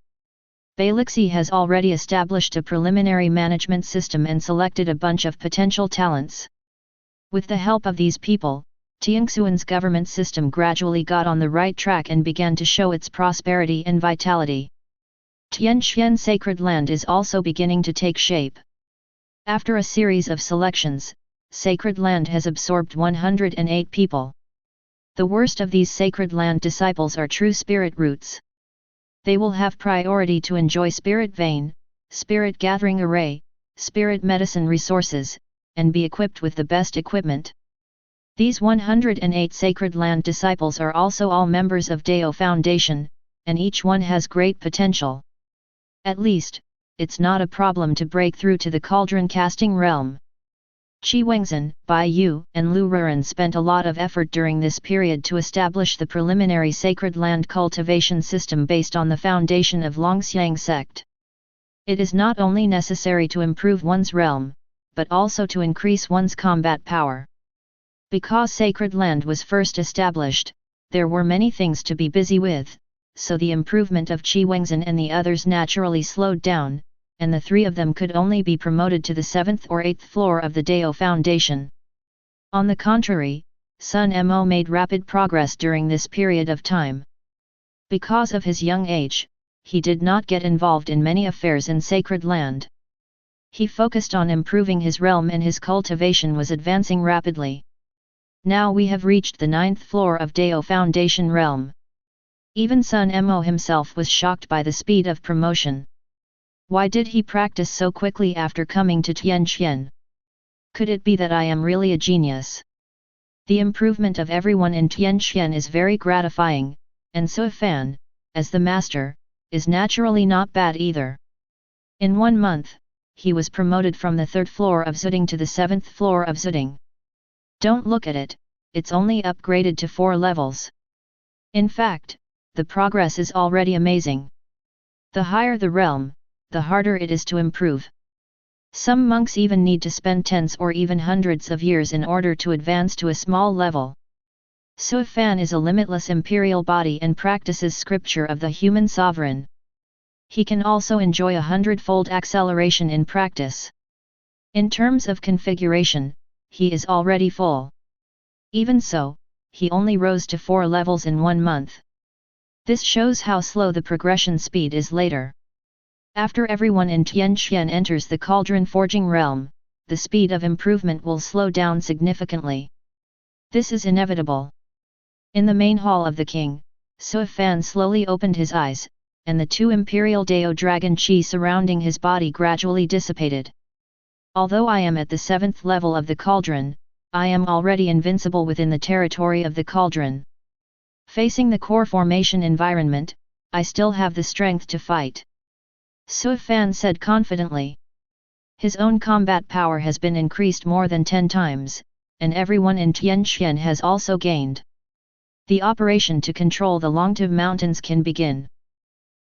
Bailixi has already established a preliminary management system and selected a bunch of potential talents. With the help of these people, Tianxuan's government system gradually got on the right track and began to show its prosperity and vitality. Tianxian sacred land is also beginning to take shape. After a series of selections, sacred land has absorbed 108 people. The worst of these sacred land disciples are true spirit roots. They will have priority to enjoy spirit vein, spirit gathering array, spirit medicine resources, and be equipped with the best equipment. These 108 sacred land disciples are also all members of Dao Foundation, and each one has great potential. At least, it's not a problem to break through to the cauldron casting realm. Qi Wengzhen, Bai Yu, and Lu Ruren spent a lot of effort during this period to establish the preliminary sacred land cultivation system based on the foundation of Longxiang sect. It is not only necessary to improve one's realm, but also to increase one's combat power. Because sacred land was first established, there were many things to be busy with, so the improvement of Qi Wengzhen and the others naturally slowed down, and the 3 of them could only be promoted to the 7th or 8th floor of the Dao Foundation. On the contrary, Sun Mo made rapid progress during this period of time. Because of his young age, he did not get involved in many affairs in sacred land. He focused on improving his realm and his cultivation was advancing rapidly. Now we have reached the 9th floor of Dao Foundation realm. Even Sun Mo himself was shocked by the speed of promotion. Why did he practice so quickly after coming to Tianxian? Could it be that I am really a genius? The improvement of everyone in Tianxian is very gratifying, and Su Fan, as the master, is naturally not bad either. In 1 month, he was promoted from the 3rd floor of Zuding to the 7th floor of Zuding. Don't look at it, it's only upgraded to 4 levels. In fact, the progress is already amazing. The higher the realm, the harder it is to improve. Some monks even need to spend tens or even hundreds of years in order to advance to a small level. So Fan is a limitless imperial body and practices scripture of the human sovereign. He can also enjoy a hundredfold acceleration in practice. In terms of configuration, he is already full. Even so, he only rose to 4 levels in 1 month. This shows how slow the progression speed is later. After everyone in Tianxian enters the cauldron forging realm, the speed of improvement will slow down significantly. This is inevitable. In the main hall of the king, Sui Fan slowly opened his eyes, and the 2 Imperial Dao Dragon Qi surrounding his body gradually dissipated. Although I am at the 7th level of the cauldron, I am already invincible within the territory of the cauldron. Facing the core formation environment, I still have the strength to fight. Sui Fan said confidently. His own combat power has been increased more than 10 times, and everyone in Tianxian has also gained. The operation to control the Longtive Mountains can begin.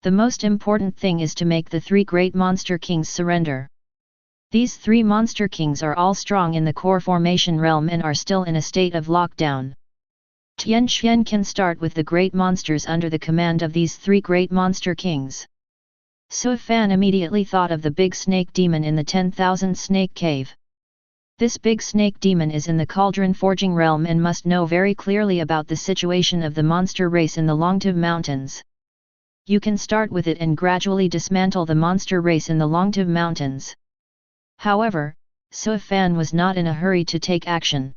The most important thing is to make the 3 great monster kings surrender. These 3 monster kings are all strong in the core formation realm and are still in a state of lockdown. Tianxian can start with the great monsters under the command of these 3 great monster kings. Sui Fan immediately thought of the big snake demon in the 10,000 snake cave. This big snake demon is in the cauldron forging realm and must know very clearly about the situation of the monster race in the Longtive Mountains. You can start with it and gradually dismantle the monster race in the Longtive Mountains. However, Sui Fan was not in a hurry to take action.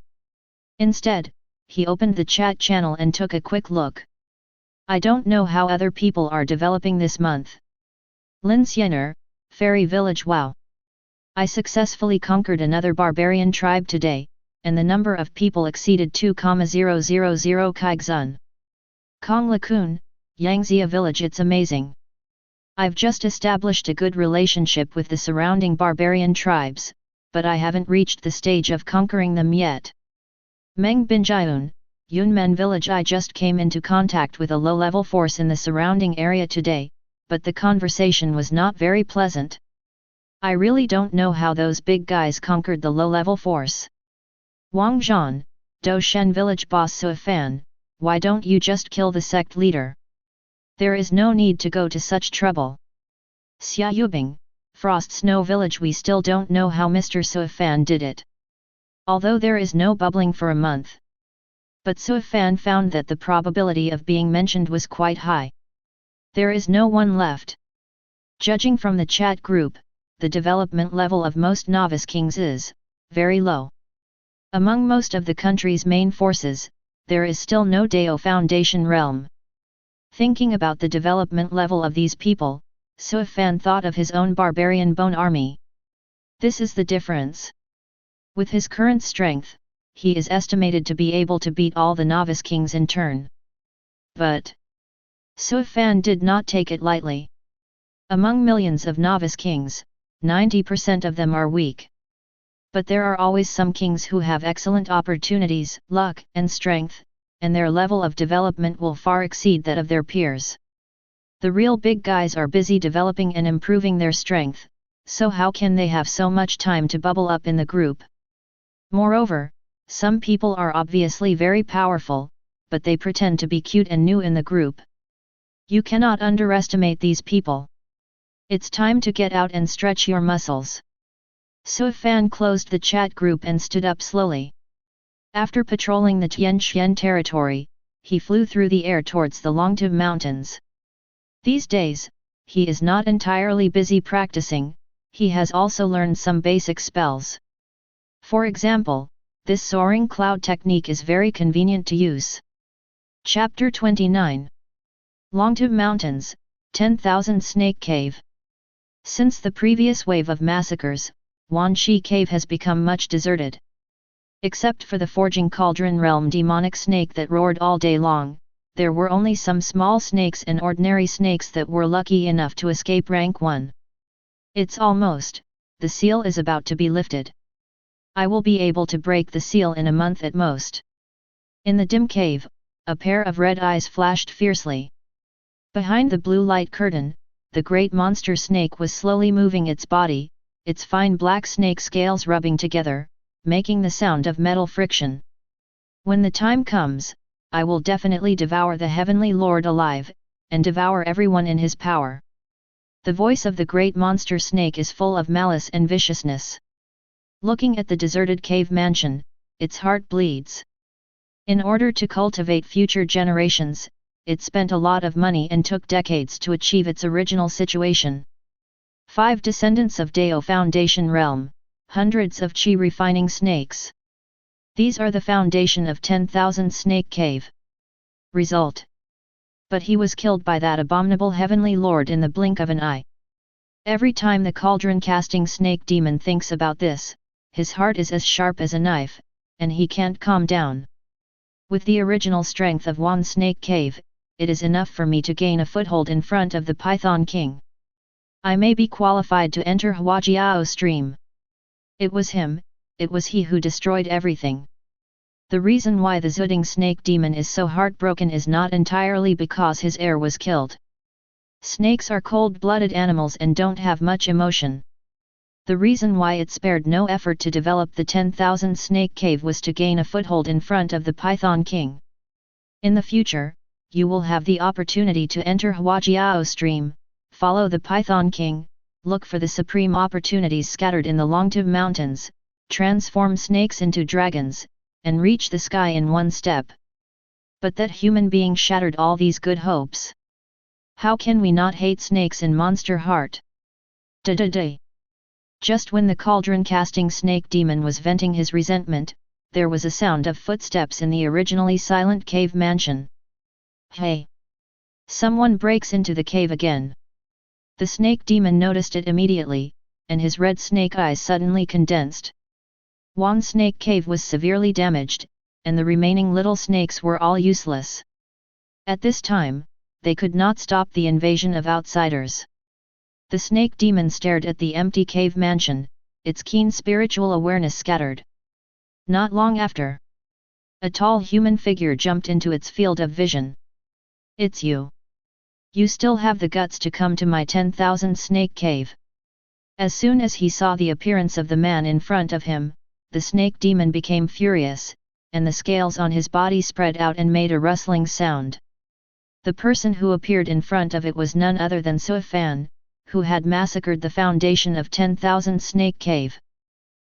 Instead, he opened the chat channel and took a quick look. I don't know how other people are developing this month. Lin Xiener, Fairy Village. Wow! I successfully conquered another barbarian tribe today, and the number of people exceeded 2,000 Kaixun. Kong Lakun, Yangzia Village. It's amazing. I've just established a good relationship with the surrounding barbarian tribes, but I haven't reached the stage of conquering them yet. Meng Binjiun, Yunmen Village. I just came into contact with a low-level force in the surrounding area today, but the conversation was not very pleasant. I really don't know how those big guys conquered the low-level force. Wang Zhan, Doshen Village. Boss Sui Fan, why don't you just kill the sect leader? There is no need to go to such trouble. Xia Yubing, Frost Snow Village. We still don't know how Mr. Sui Fan did it. Although there is no bubbling for a month. But Sui Fan found that the probability of being mentioned was quite high. There is no one left. Judging from the chat group, the development level of most novice kings is very low. Among most of the country's main forces, there is still no Dao Foundation realm. Thinking about the development level of these people, Sui Fan thought of his own barbarian bone army. This is the difference. With his current strength, he is estimated to be able to beat all the novice kings in turn. But Sui Fan did not take it lightly. Among millions of novice kings, 90% of them are weak. But there are always some kings who have excellent opportunities, luck, and strength, and their level of development will far exceed that of their peers. The real big guys are busy developing and improving their strength, so how can they have so much time to bubble up in the group? Moreover, some people are obviously very powerful, but they pretend to be cute and new in the group. You cannot underestimate these people. It's time to get out and stretch your muscles. Sui Fan closed the chat group and stood up slowly. After patrolling the Tianxian territory, he flew through the air towards the Longtive Mountains. These days, he is not entirely busy practicing, he has also learned some basic spells. For example, this soaring cloud technique is very convenient to use. Chapter 29. Longtive Mountains, 10,000 Snake Cave. Since the previous wave of massacres, Wanshi Cave has become much deserted. Except for the forging cauldron realm demonic snake that roared all day long, there were only some small snakes and ordinary snakes that were lucky enough to escape rank 1. It's almost, the seal is about to be lifted. I will be able to break the seal in a month at most. In the dim cave, a pair of red eyes flashed fiercely. Behind the blue light curtain, the great monster snake was slowly moving its body, its fine black snake scales rubbing together, making the sound of metal friction. When the time comes, I will definitely devour the Heavenly Lord alive, and devour everyone in his power. The voice of the great monster snake is full of malice and viciousness. Looking at the deserted cave mansion, its heart bleeds. In order to cultivate future generations, it spent a lot of money and took decades to achieve its original situation. 5 descendants of Dao Foundation Realm, hundreds of Qi refining snakes. These are the foundation of 10,000 Snake Cave. Result. But he was killed by that abominable Heavenly Lord in the blink of an eye. Every time the cauldron-casting snake demon thinks about this, his heart is as sharp as a knife, and he can't calm down. With the original strength of one Snake Cave, it is enough for me to gain a foothold in front of the Python King. I may be qualified to enter Huajiao stream. It was he who destroyed everything. The reason why the Zuding snake demon is so heartbroken is not entirely because his heir was killed. Snakes are cold-blooded animals and don't have much emotion. The reason why it spared no effort to develop the 10,000 Snake Cave was to gain a foothold in front of the Python King. In the future, you will have the opportunity to enter Huajiao stream, follow the Python King, look for the supreme opportunities scattered in the Longtib Mountains, transform snakes into dragons, and reach the sky in one step. But that human being shattered all these good hopes. How can we not hate snakes in Monster Heart? Da-da-da. Just when the cauldron-casting snake demon was venting his resentment, there was a sound of footsteps in the originally silent cave mansion. Hey! Someone breaks into the cave again. The snake demon noticed it immediately, and his red snake eyes suddenly condensed. One snake cave was severely damaged, and the remaining little snakes were all useless. At this time, they could not stop the invasion of outsiders. The snake demon stared at the empty cave mansion, its keen spiritual awareness scattered. Not long after, a tall human figure jumped into its field of vision. It's you. You still have the guts to come to my 10,000 Snake Cave. As soon as he saw the appearance of the man in front of him, the snake demon became furious, and the scales on his body spread out and made a rustling sound. The person who appeared in front of it was none other than Suifan, who had massacred the foundation of 10,000 Snake Cave.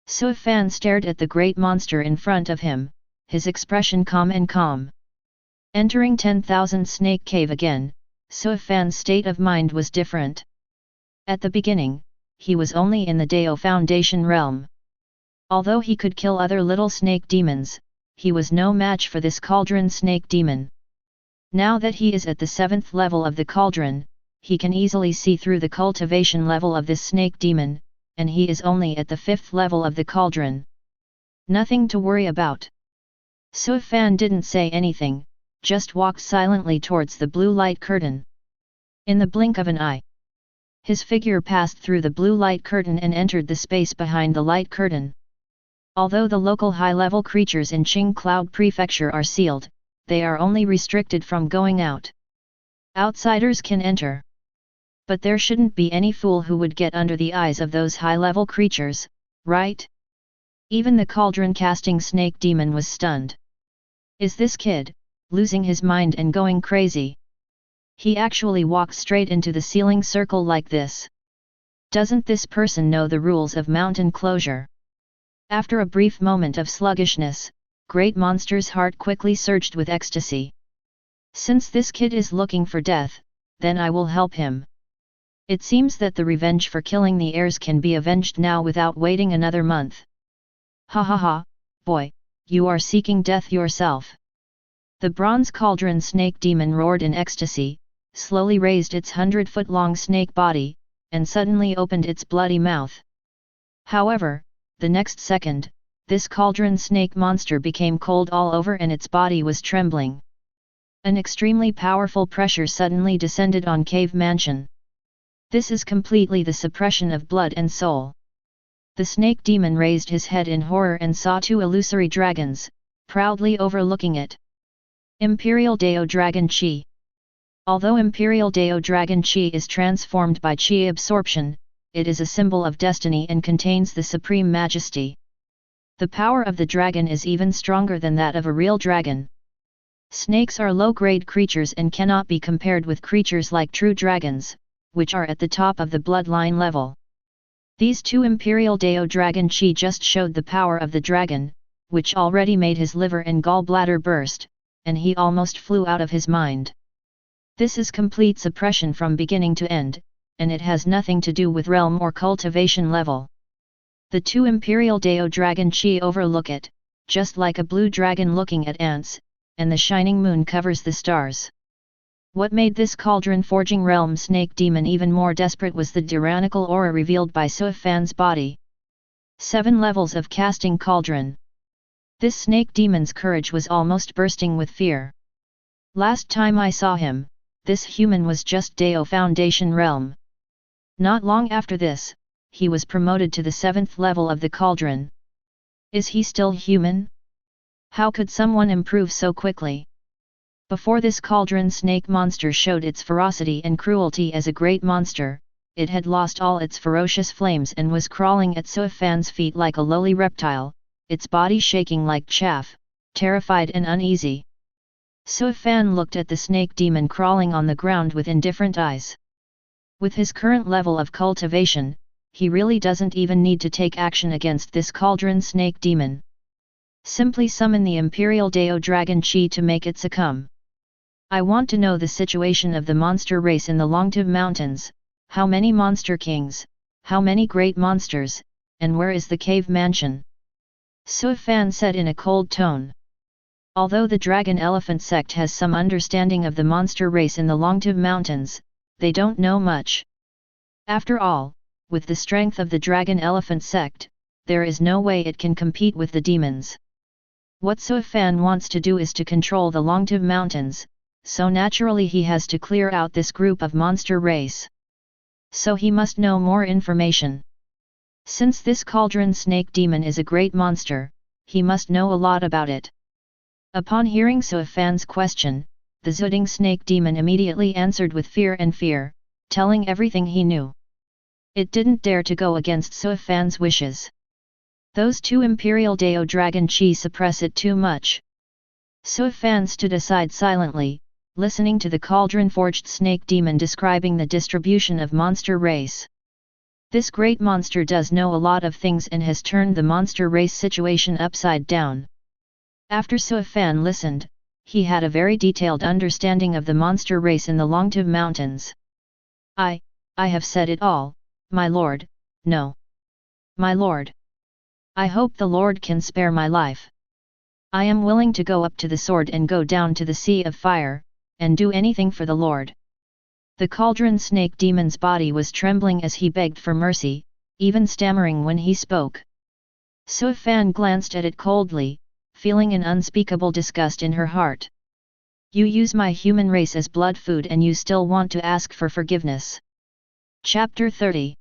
Suifan stared at the great monster in front of him, his expression calm and calm. Entering 10,000 Snake Cave again, Suifan's state of mind was different. At the beginning, he was only in the Dao Foundation realm. Although he could kill other little snake demons, he was no match for this cauldron snake demon. Now that he is at the 7th level of the cauldron, he can easily see through the cultivation level of this snake demon, and he is only at the 5th level of the cauldron. Nothing to worry about. Suifan didn't say anything, just walked silently towards the blue light curtain. In the blink of an eye, his figure passed through the blue light curtain and entered the space behind the light curtain. Although the local high-level creatures in Qing Cloud Prefecture are sealed, they are only restricted from going out. Outsiders can enter. But there shouldn't be any fool who would get under the eyes of those high-level creatures, right? Even the cauldron-casting snake demon was stunned. Is this kid losing his mind and going crazy? He actually walked straight into the ceiling circle like this. Doesn't this person know the rules of mountain closure? After a brief moment of sluggishness, Great Monster's heart quickly surged with ecstasy. Since this kid is looking for death, then I will help him. It seems that the revenge for killing the heirs can be avenged now without waiting another month. Ha ha ha, boy, you are seeking death yourself. The bronze cauldron snake demon roared in ecstasy, slowly raised its 100-foot-long snake body, and suddenly opened its bloody mouth. However, the next second, this cauldron snake monster became cold all over and its body was trembling. An extremely powerful pressure suddenly descended on Cave Mansion. This is completely the suppression of blood and soul. The snake demon raised his head in horror and saw 2 illusory dragons, proudly overlooking it. Imperial Dao Dragon Qi. Although Imperial Dao Dragon Qi is transformed by Qi absorption, it is a symbol of destiny and contains the supreme majesty. The power of the dragon is even stronger than that of a real dragon. Snakes are low-grade creatures and cannot be compared with creatures like true dragons, which are at the top of the bloodline level. These two Imperial Dao Dragon Qi just showed the power of the dragon, which already made his liver and gallbladder burst, and he almost flew out of his mind. This is complete suppression from beginning to end, and it has nothing to do with realm or cultivation level. The two Imperial Dao Dragon Qi overlook it, just like a blue dragon looking at ants, and the shining moon covers the stars. What made this cauldron-forging realm snake demon even more desperate was the tyrannical aura revealed by Suifan's body. 7 levels of casting cauldron. This snake demon's courage was almost bursting with fear. Last time I saw him, this human was just Dao Foundation realm. Not long after this, he was promoted to the 7th level of the cauldron. Is he still human? How could someone improve so quickly? Before this cauldron snake monster showed its ferocity and cruelty as a great monster, it had lost all its ferocious flames and was crawling at Suifan's feet like a lowly reptile, its body shaking like chaff, terrified and uneasy. Suifan looked at the snake demon crawling on the ground with indifferent eyes. With his current level of cultivation, he really doesn't even need to take action against this cauldron snake demon. Simply summon the Imperial Dao Dragon Qi to make it succumb. I want to know the situation of the monster race in the Longtooth Mountains, how many monster kings, how many great monsters, and where is the cave mansion? Suifan said in a cold tone. Although the Dragon Elephant sect has some understanding of the monster race in the Longtooth Mountains, they don't know much. After all, with the strength of the Dragon Elephant sect, there is no way it can compete with the demons. What Suifan wants to do is to control the Longtooth Mountains, so naturally he has to clear out this group of monster race. So he must know more information. Since this cauldron snake demon is a great monster, he must know a lot about it. Upon hearing Suifan's question, the Zuding snake demon immediately answered with fear, telling everything he knew. It didn't dare to go against Suifan's wishes. Those two Imperial Dao Dragon Qi suppress it too much. Suifan stood aside silently, listening to the cauldron-forged snake demon describing the distribution of monster race. This great monster does know a lot of things and has turned the monster race situation upside down. After Suifan listened, he had a very detailed understanding of the monster race in the Longtooth Mountains. I have said it all, my lord. No. My lord. I hope the Lord can spare my life. I am willing to go up to the sword and go down to the sea of fire, and do anything for the Lord. The cauldron snake demon's body was trembling as he begged for mercy, even stammering when he spoke. Suifan glanced at it coldly, feeling an unspeakable disgust in her heart. You use my human race as blood food and you still want to ask for forgiveness. Chapter 30.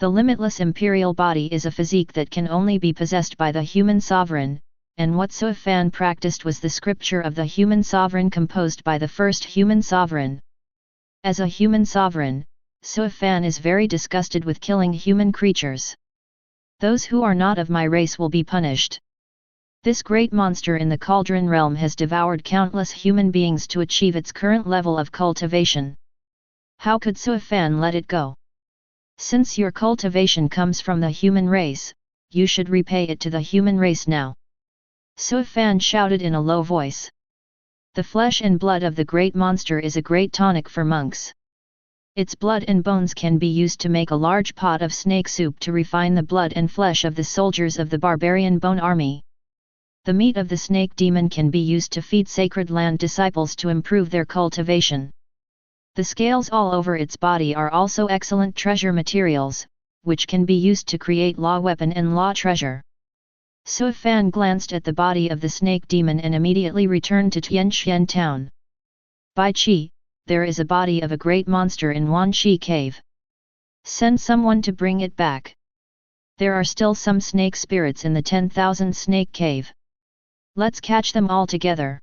The Limitless Imperial Body is a physique that can only be possessed by the human sovereign, and what Suifan practiced was the scripture of the human sovereign composed by the first human sovereign. As a human sovereign, Suifan is very disgusted with killing human creatures. Those who are not of my race will be punished. This great monster in the cauldron realm has devoured countless human beings to achieve its current level of cultivation. How could Suifan let it go? Since your cultivation comes from the human race, you should repay it to the human race now. Suifan shouted in a low voice. The flesh and blood of the great monster is a great tonic for monks. Its blood and bones can be used to make a large pot of snake soup to refine the blood and flesh of the soldiers of the barbarian bone army. The meat of the snake demon can be used to feed sacred land disciples to improve their cultivation. The scales all over its body are also excellent treasure materials, which can be used to create law weapon and law treasure. Suifan glanced at the body of the snake demon and immediately returned to Tianxian town. By Qi, there is a body of a great monster in Wanqi cave. Send someone to bring it back. There are still some snake spirits in the 10,000 snake cave. Let's catch them all together.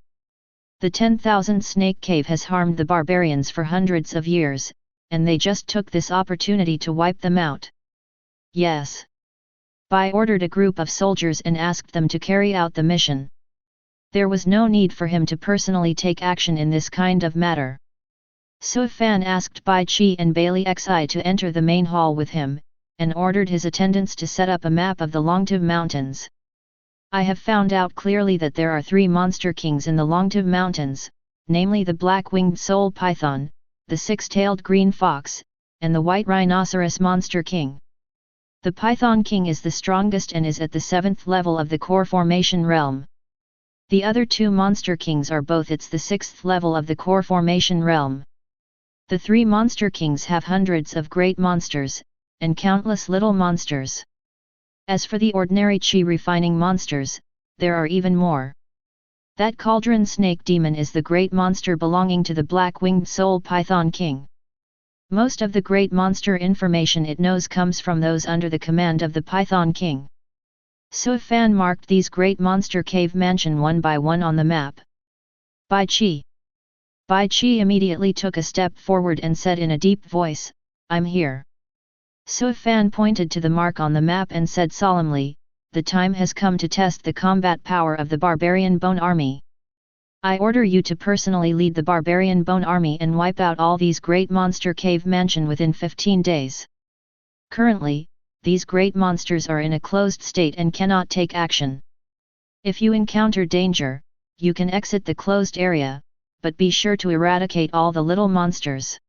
The 10,000 Snake Cave has harmed the barbarians for hundreds of years, and they just took this opportunity to wipe them out. Yes. Bai ordered a group of soldiers and asked them to carry out the mission. There was no need for him to personally take action in this kind of matter. Su Fan asked Bai Qi and Bailey Xi to enter the main hall with him, and ordered his attendants to set up a map of the Longtiv Mountains. I have found out clearly that there are 3 monster kings in the Longtiv Mountains, namely the black-winged soul python, the 6-tailed green fox, and the white rhinoceros monster king. The python king is the strongest and is at the 7th level of the core formation realm. The other 2 monster kings are both at the 6th level of the core formation realm. The 3 monster kings have hundreds of great monsters, and countless little monsters. As for the ordinary Qi refining monsters, there are even more. That cauldron snake demon is the great monster belonging to the black-winged soul python king. Most of the great monster information it knows comes from those under the command of the python king. Su Fan marked these great monster cave mansion one by one on the map. Bai Qi. Bai Qi immediately took a step forward and said in a deep voice, "I'm here." Su Fan pointed to the mark on the map and said solemnly, "The time has come to test the combat power of the barbarian bone army. I order you to personally lead the barbarian bone army and wipe out all these great monster cave mansion within 15 days. Currently, these great monsters are in a closed state and cannot take action. If you encounter danger, you can exit the closed area, but be sure to eradicate all the little monsters.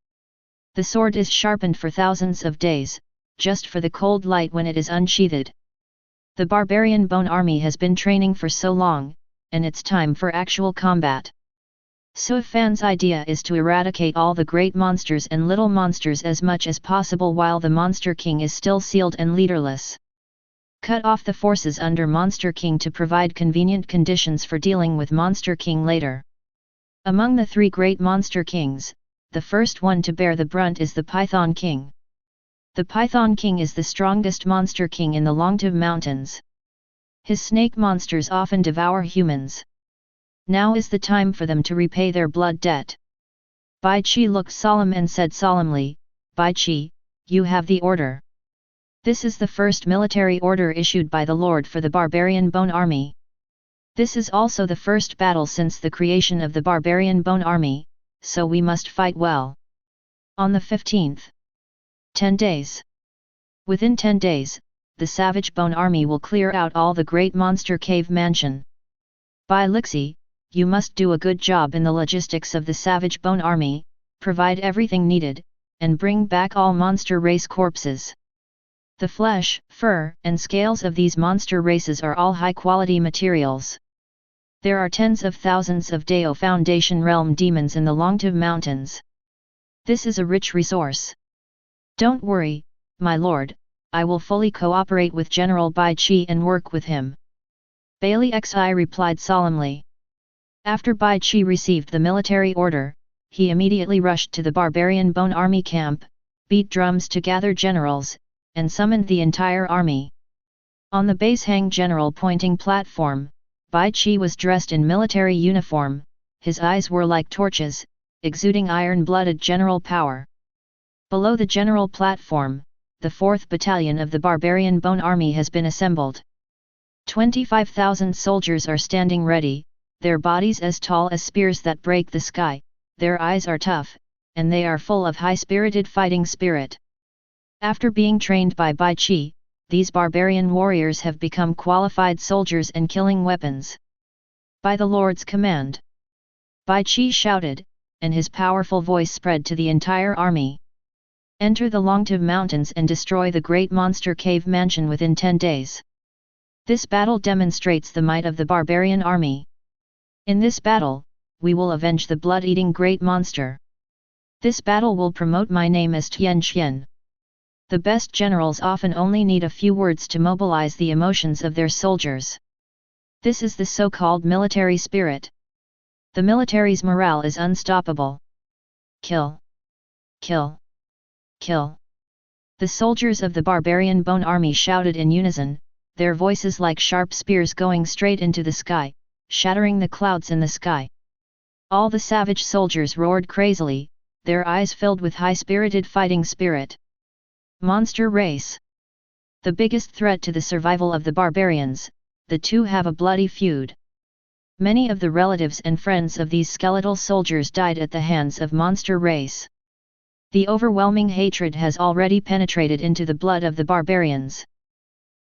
The sword is sharpened for thousands of days, just for the cold light when it is unsheathed. The barbarian bone army has been training for so long, and it's time for actual combat." Su Fan's idea is to eradicate all the great monsters and little monsters as much as possible while the Monster King is still sealed and leaderless. Cut off the forces under Monster King to provide convenient conditions for dealing with Monster King later. Among the 3 great Monster Kings, the first one to bear the brunt is the Python King. The Python King is the strongest Monster King in the Longtiv Mountains. His snake monsters often devour humans. Now is the time for them to repay their blood debt. Bai Qi looked solemn and said solemnly, "Bai Qi, you have the order. This is the first military order issued by the Lord for the barbarian bone army. This is also the first battle since the creation of the barbarian bone army, so we must fight well. On the 15th. 10 days. Within 10 days, the savage bone army will clear out all the great monster cave mansion. Bai Lixi, you must do a good job in the logistics of the savage bone army, provide everything needed, and bring back all monster race corpses. The flesh, fur, and scales of these monster races are all high-quality materials. There are tens of thousands of Dao Foundation realm demons in the Longtiv Mountains. This is a rich resource. Don't worry, my lord, I will fully cooperate with General Bai Qi and work with him." Bailey Xi replied solemnly. After Bai Qi received the military order, he immediately rushed to the barbarian bone army camp, beat drums to gather generals, and summoned the entire army. On the base hang general pointing platform, Bai Qi was dressed in military uniform, his eyes were like torches, exuding iron-blooded general power. Below the general platform, the 4th Battalion of the Barbarian Bone Army has been assembled. 25,000 soldiers are standing ready, their bodies as tall as spears that break the sky, their eyes are tough, and they are full of high-spirited fighting spirit. After being trained by Bai Qi, these barbarian warriors have become qualified soldiers and killing weapons. By the Lord's command, Bai Qi shouted, and his powerful voice spread to the entire army. Enter the Longtiv Mountains and destroy the great monster cave mansion within 10 days. This battle demonstrates the might of the barbarian army. In this battle, we will avenge the blood-eating great monster. This battle will promote my name as Tian Xian. The best generals often only need a few words to mobilize the emotions of their soldiers. This is the so-called military spirit. The military's morale is unstoppable. Kill! Kill! Kill! The soldiers of the barbarian bone army shouted in unison, their voices like sharp spears going straight into the sky, shattering the clouds in the sky. All the savage soldiers roared crazily, their eyes filled with high-spirited fighting spirit. Monster race. The biggest threat to the survival of the barbarians, the two have a bloody feud. Many of the relatives and friends of these skeletal soldiers died at the hands of monster race. The overwhelming hatred has already penetrated into the blood of the barbarians.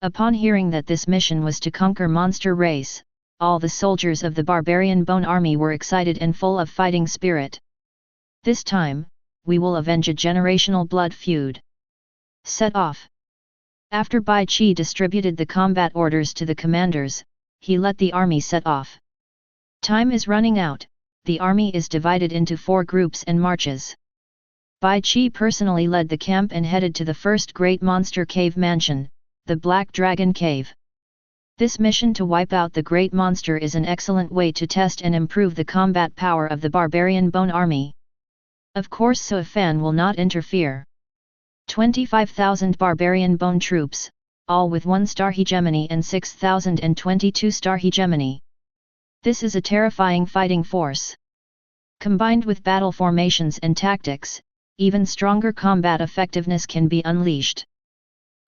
Upon hearing that this mission was to conquer monster race, all the soldiers of the barbarian bone army were excited and full of fighting spirit. This time, we will avenge a generational blood feud. Set off. After Bai Qi distributed the combat orders to the commanders, he let the army set off. Time is running out, the army is divided into 4 groups and marches. Bai Qi personally led the camp and headed to the first great monster cave mansion, the Black Dragon Cave. This mission to wipe out the great monster is an excellent way to test and improve the combat power of the barbarian bone army. Of course Su Fan will not interfere. 25,000 barbarian bone troops, all with 1-star hegemony and 6,022-star hegemony. This is a terrifying fighting force. Combined with battle formations and tactics, even stronger combat effectiveness can be unleashed.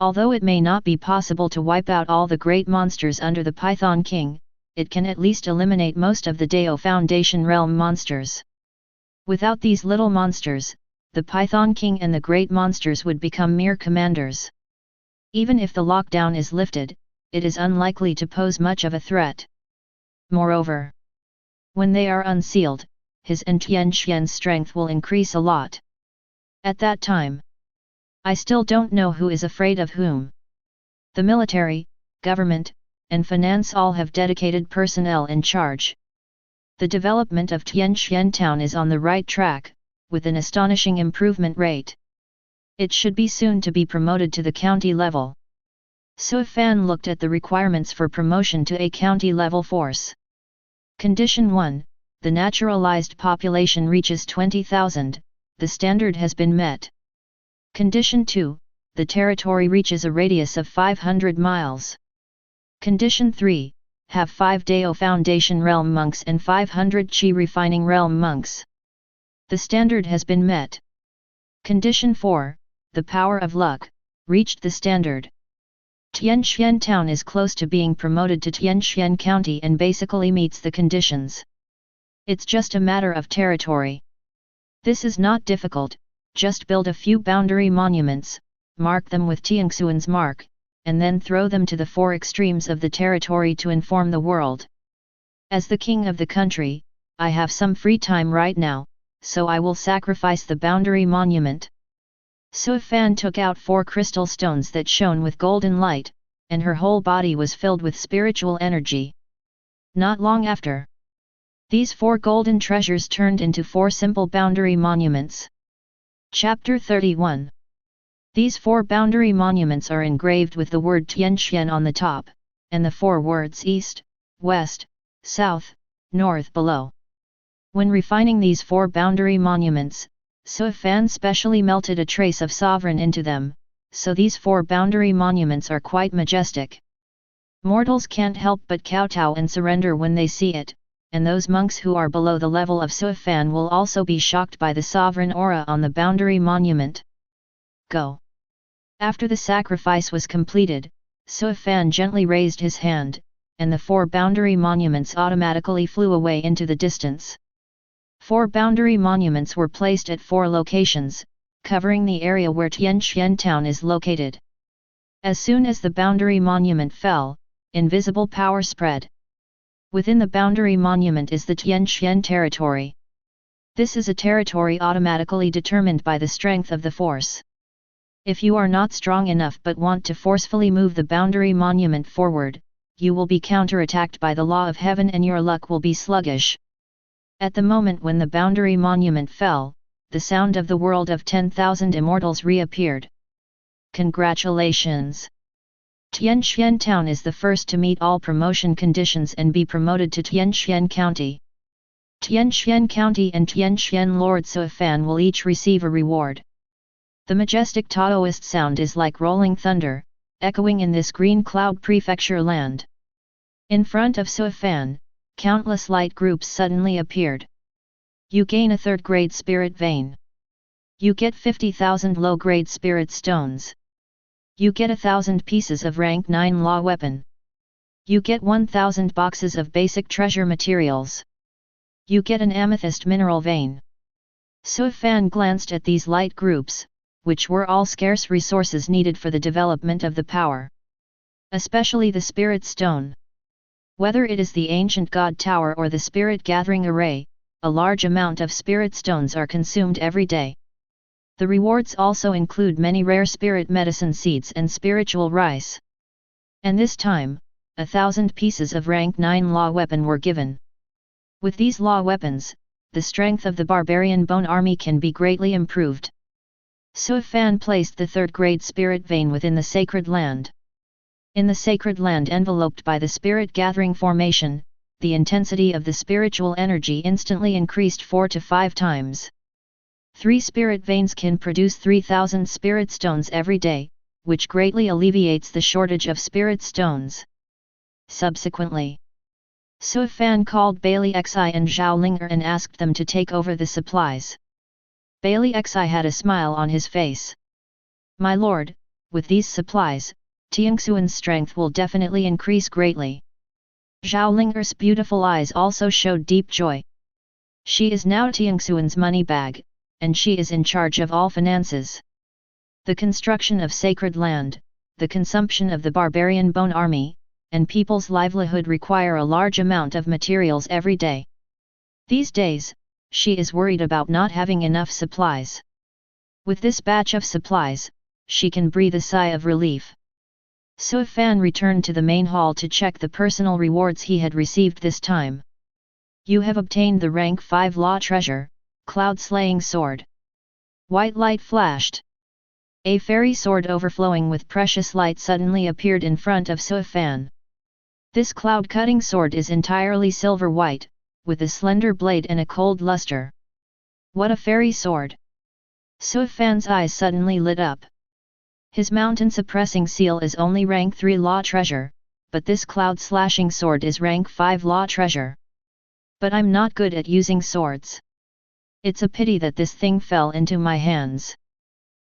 Although it may not be possible to wipe out all the great monsters under the Python King, it can at least eliminate most of the Dao Foundation realm monsters. Without these little monsters, the Python King and the great monsters would become mere commanders. Even if the lockdown is lifted, it is unlikely to pose much of a threat. Moreover, when they are unsealed, his and Tianxian's strength will increase a lot. At that time, I still don't know who is afraid of whom. The military, government, and finance all have dedicated personnel in charge. The development of Tianxian town is on the right track, with an astonishing improvement rate. It should be soon to be promoted to the county level. Su Fan looked at the requirements for promotion to a county level force. Condition 1, the naturalized population reaches 20,000, the standard has been met. Condition 2, the territory reaches a radius of 500 miles. Condition 3, have 5 Dao Foundation realm monks and 500 Qi refining realm monks. The standard has been met. Condition 4, the power of luck, reached the standard. Tianxian town is close to being promoted to Tianxian county and basically meets the conditions. It's just a matter of territory. This is not difficult, just build a few boundary monuments, mark them with Tiangxuan's mark, and then throw them to the 4 extremes of the territory to inform the world. As the king of the country, I have some free time right now, so I will sacrifice the boundary monument. Su Fan took out 4 crystal stones that shone with golden light, and her whole body was filled with spiritual energy. Not long after, these 4 golden treasures turned into 4 simple boundary monuments. Chapter 31. These 4 boundary monuments are engraved with the word Tianxian on the top, and the 4 words East, West, South, North below. When refining these 4 boundary monuments, Su Fan specially melted a trace of sovereign into them, so these 4 boundary monuments are quite majestic. Mortals can't help but kowtow and surrender when they see it, and those monks who are below the level of Su Fan will also be shocked by the sovereign aura on the boundary monument. Go. After the sacrifice was completed, Su Fan gently raised his hand, and the 4 boundary monuments automatically flew away into the distance. 4 boundary monuments were placed at 4 locations, covering the area where Tianxian town is located. As soon as the boundary monument fell, invisible power spread. Within the boundary monument is the Tianxian territory. This is a territory automatically determined by the strength of the force. If you are not strong enough but want to forcefully move the boundary monument forward, you will be counterattacked by the law of heaven and your luck will be sluggish. At the moment when the boundary monument fell, the sound of the world of 10,000 immortals reappeared. Congratulations! Tianxian town is the first to meet all promotion conditions and be promoted to Tianxian county. Tianxian county and Tianxian Lord Su Fan will each receive a reward. The majestic Taoist sound is like rolling thunder, echoing in this green cloud prefecture land. In front of Su Fan, countless light groups suddenly appeared. You gain a third-grade spirit vein. You get 50,000 low-grade spirit stones. You get 1,000 pieces of rank 9 law weapon. You get 1,000 boxes of basic treasure materials. You get an amethyst mineral vein. Su Fan glanced at these light groups, which were all scarce resources needed for the development of the power. Especially the Spirit Stone. Whether it is the Ancient God Tower or the Spirit Gathering Array, a large amount of Spirit Stones are consumed every day. The rewards also include many rare Spirit Medicine Seeds and Spiritual Rice. And this time, 1,000 pieces of rank 9 law weapon were given. With these law weapons, the strength of the barbarian bone army can be greatly improved. Su Fan placed the third-grade spirit vein within the sacred land. In the sacred land enveloped by the spirit gathering formation, the intensity of the spiritual energy instantly increased 4 to 5 times. 3 spirit veins can produce 3,000 spirit stones every day, which greatly alleviates the shortage of spirit stones. Subsequently, Su Fan called Bailey Xi and Zhao Ling'er and asked them to take over the supplies. Bailey Xi had a smile on his face. "My lord, with these supplies, Tianxuan's strength will definitely increase greatly." Zhao Ling'er's beautiful eyes also showed deep joy. She is now Tianxuan's money bag, and she is in charge of all finances. The construction of sacred land, the consumption of the barbarian bone army, and people's livelihood require a large amount of materials every day. These days, she is worried about not having enough supplies. With this batch of supplies, she can breathe a sigh of relief. Su Fan returned to the main hall to check the personal rewards he had received this time. You have obtained the rank 5 law treasure, Cloud-Slaying Sword. White light flashed. A fairy sword overflowing with precious light suddenly appeared in front of Su Fan. This cloud-cutting sword is entirely silver-white, with a slender blade and a cold luster. What a fairy sword! Su Fan's eyes suddenly lit up. His mountain-suppressing seal is only rank 3 law treasure, but this cloud-slashing sword is rank 5 law treasure. But I'm not good at using swords. It's a pity that this thing fell into my hands.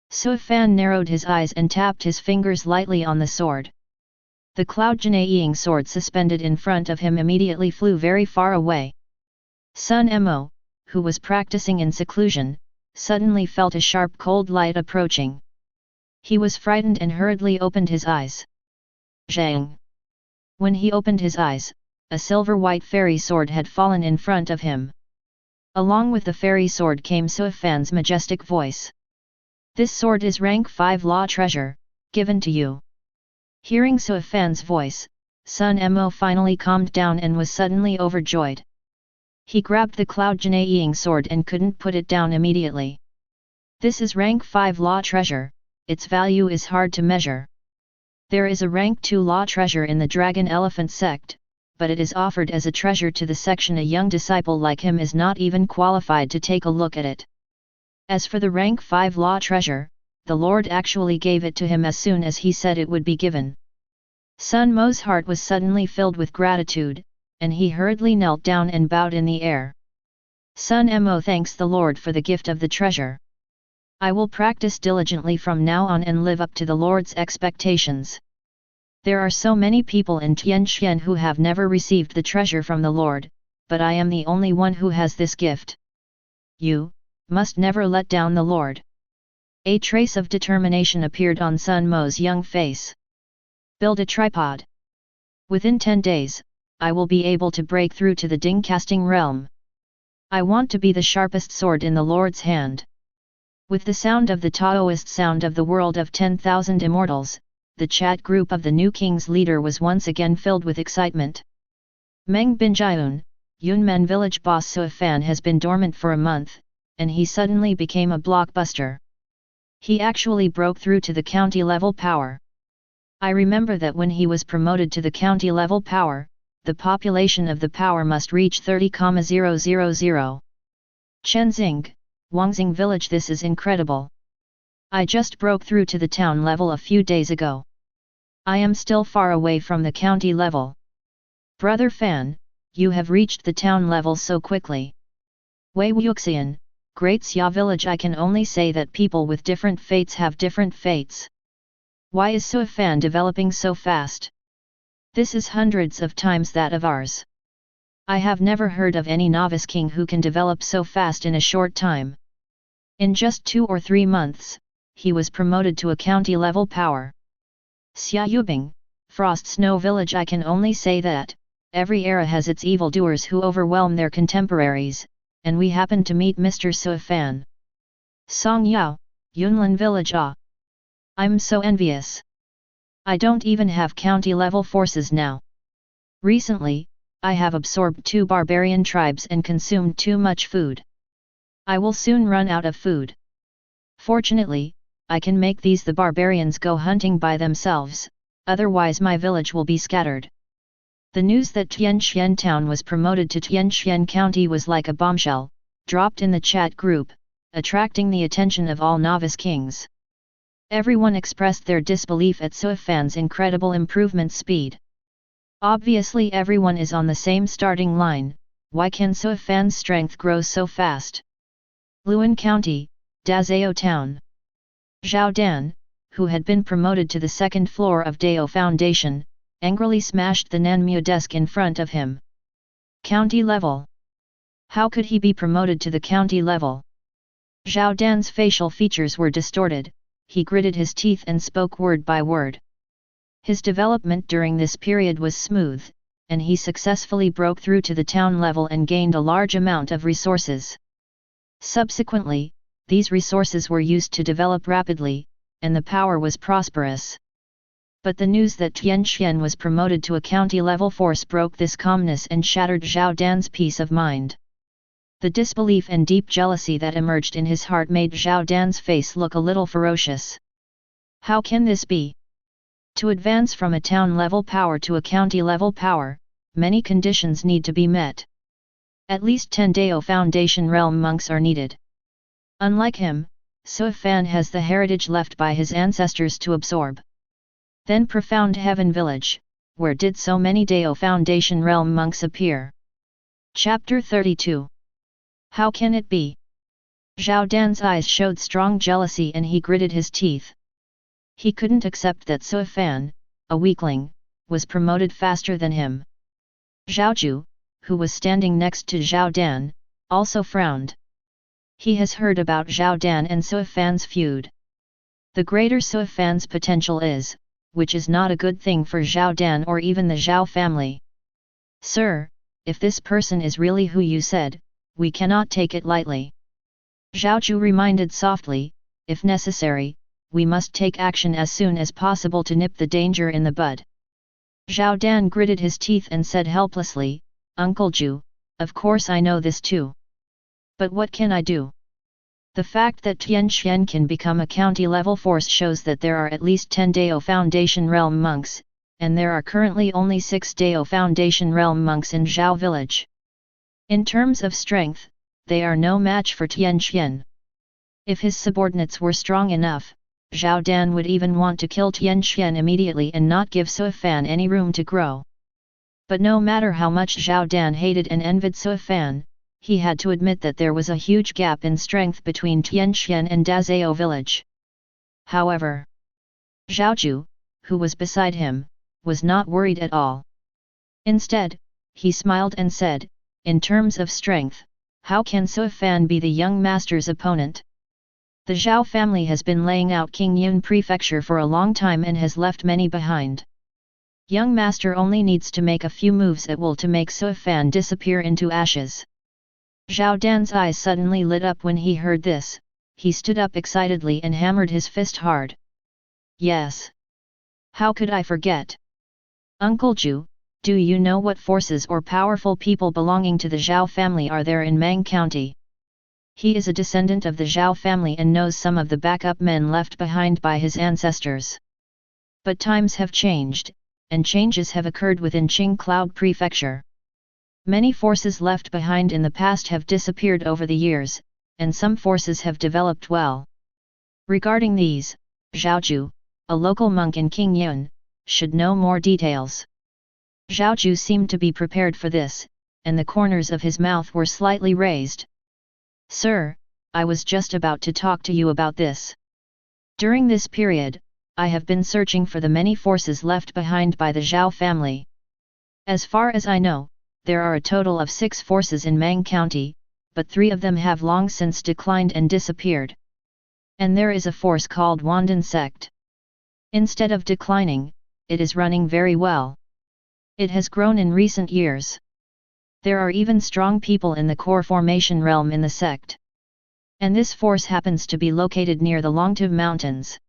Su Fan narrowed his eyes and tapped his fingers lightly on the sword. The cloud-genaying sword suspended in front of him immediately flew very far away. Sun Mo, who was practicing in seclusion, suddenly felt a sharp cold light approaching. He was frightened and hurriedly opened his eyes. Zhang! When he opened his eyes, a silver-white fairy sword had fallen in front of him. Along with the fairy sword came Su Fan's majestic voice. "This sword is rank 5 law treasure, given to you." Hearing Su Fan's voice, Sun Mo finally calmed down and was suddenly overjoyed. He grabbed the cloud-genaying sword and couldn't put it down immediately. "This is rank 5 law treasure, its value is hard to measure. There is a rank 2 law treasure in the Dragon Elephant sect, but it is offered as a treasure to the section. A young disciple like him is not even qualified to take a look at it. As for the rank 5 law treasure, the Lord actually gave it to him as soon as he said it would be given." Sun Mo's heart was suddenly filled with gratitude, and he hurriedly knelt down and bowed in the air. "Sun Mo thanks the Lord for the gift of the treasure. I will practice diligently from now on and live up to the Lord's expectations. There are so many people in Tianxian who have never received the treasure from the Lord, but I am the only one who has this gift. You must never let down the Lord." A trace of determination appeared on Sun Mo's young face. "Build a tripod. Within 10 days, I will be able to break through to the Ding casting realm. I want to be the sharpest sword in the Lord's hand." With the sound of the Taoist sound of the world of 10,000 immortals, the chat group of the new king's leader was once again filled with excitement. Meng Binjiun, Yunmen village boss Su Fan has been dormant for a month, and he suddenly became a blockbuster. He actually broke through to the county-level power. I remember that when he was promoted to the county-level power, the population of the power must reach 30,000. Chenzing, Wangxing village. This is incredible. I just broke through to the town level a few days ago. I am still far away from the county level. Brother Fan, you have reached the town level so quickly. Wei Wuxian, Great Xia Village. I can only say that people with different fates have different fates. Why is Suifan developing so fast? This is hundreds of times that of ours. I have never heard of any novice king who can develop so fast in a short time. In just 2 or 3 months, he was promoted to a county-level power. Xia Yubing, Frost Snow Village. I can only say that, every era has its evildoers who overwhelm their contemporaries, and we happen to meet Mr. Suifan. Song Yao, Yunlin Village. Ah! I'm so envious. I don't even have county-level forces now. Recently, I have absorbed 2 barbarian tribes and consumed too much food. I will soon run out of food. Fortunately, I can make the barbarians go hunting by themselves, otherwise my village will be scattered. The news that Tianxian Town was promoted to Tianxian County was like a bombshell, dropped in the chat group, attracting the attention of all novice kings. Everyone expressed their disbelief at Suifan's incredible improvement speed. Obviously everyone is on the same starting line. Why can Suifan's strength grow so fast? Luan County, Dazhao Town. Zhao Dan, who had been promoted to the 2nd floor of Dao Foundation, angrily smashed the Nanmu desk in front of him. County level. How could he be promoted to the county level? Zhao Dan's facial features were distorted, he gritted his teeth and spoke word by word. His development during this period was smooth, and he successfully broke through to the town level and gained a large amount of resources. Subsequently, these resources were used to develop rapidly, and the power was prosperous. But the news that Tianxian was promoted to a county-level force broke this calmness and shattered Zhao Dan's peace of mind. The disbelief and deep jealousy that emerged in his heart made Zhao Dan's face look a little ferocious. How can this be? To advance from a town-level power to a county-level power, many conditions need to be met. At least 10 Dao Foundation realm monks are needed. Unlike him, Suifan has the heritage left by his ancestors to absorb. Then Profound Heaven Village, where did so many Dao Foundation realm monks appear? Chapter 32. How can it be? Zhao Dan's eyes showed strong jealousy and he gritted his teeth. He couldn't accept that Suifan, a weakling, was promoted faster than him. Zhaoju, who was standing next to Zhao Dan, also frowned. He has heard about Zhao Dan and Suifan's feud. The greater Suifan's potential is, which is not a good thing for Zhao Dan or even the Zhao family. Sir, if this person is really who you said, we cannot take it lightly. Zhaoju reminded softly, if necessary, we must take action as soon as possible to nip the danger in the bud. Zhao Dan gritted his teeth and said helplessly, Uncle Zhu, of course I know this too. But what can I do? The fact that Tianxian can become a county-level force shows that there are at least 10 Dao Foundation realm monks, and there are currently only 6 Dao Foundation realm monks in Zhao village. In terms of strength, they are no match for Tianxian. If his subordinates were strong enough, Zhao Dan would even want to kill Tianxian immediately and not give Suifan any room to grow. But no matter how much Zhao Dan hated and envied Suifan, he had to admit that there was a huge gap in strength between Tianxian and Dazhao village. However, Zhaoju, who was beside him, was not worried at all. Instead, he smiled and said, in terms of strength, how can Suifan be the young master's opponent? The Zhao family has been laying out Qingyun Prefecture for a long time and has left many behind. Young master only needs to make a few moves at will to make Suifan disappear into ashes. Zhao Dan's eyes suddenly lit up when he heard this. He stood up excitedly and hammered his fist hard. Yes. How could I forget? Uncle Zhu, do you know what forces or powerful people belonging to the Zhao family are there in Mang County? He is a descendant of the Zhao family and knows some of the backup men left behind by his ancestors. But times have changed, and changes have occurred within Qingcloud Prefecture. Many forces left behind in the past have disappeared over the years, and some forces have developed well. Regarding these, Zhaoju, a local monk in Qingyun, should know more details. Zhaoju seemed to be prepared for this. and the corners of his mouth were slightly raised. "Sir, I was just about to talk to you about this. During this period, I have been searching for the many forces left behind by the Zhao family. As far as I know, there are a total of 6 forces in Mang County, but 3 of them have long since declined and disappeared. And there is a force called Wandan Sect. Instead of declining, it is running very well. It has grown in recent years. There are even strong people in the core formation realm in the sect. And this force happens to be located near the Longtu Mountains."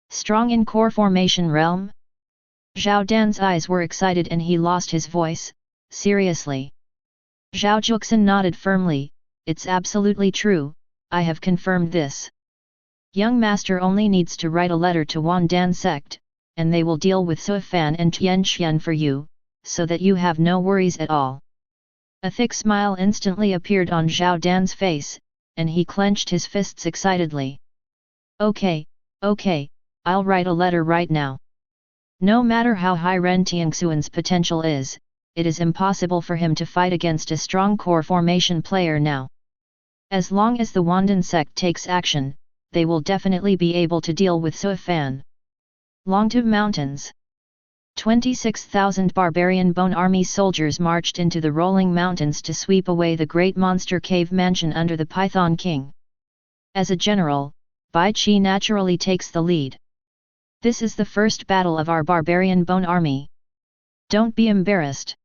"Strong in core formation realm?" Zhao Dan's eyes were excited and he lost his voice. "Seriously?" Zhao Juxin nodded firmly. "It's absolutely true, I have confirmed this. Young master only needs to write a letter to Wandan Sect, and they will deal with Suifan and Tianxian for you, so that you have no worries at all." A thick smile instantly appeared on Zhao Dan's face, and he clenched his fists excitedly. Okay, I'll write a letter right now. No matter how high Ren Tianxuan's potential is, it is impossible for him to fight against a strong core formation player now. As long as the Wandan Sect takes action, they will definitely be able to deal with Suifan. Longtu Mountains. 26,000 barbarian bone army soldiers marched into the rolling mountains to sweep away the great monster cave mansion under the Python King. As a general, Bai Qi naturally takes the lead. "This is the first battle of our barbarian bone army. Don't be embarrassed."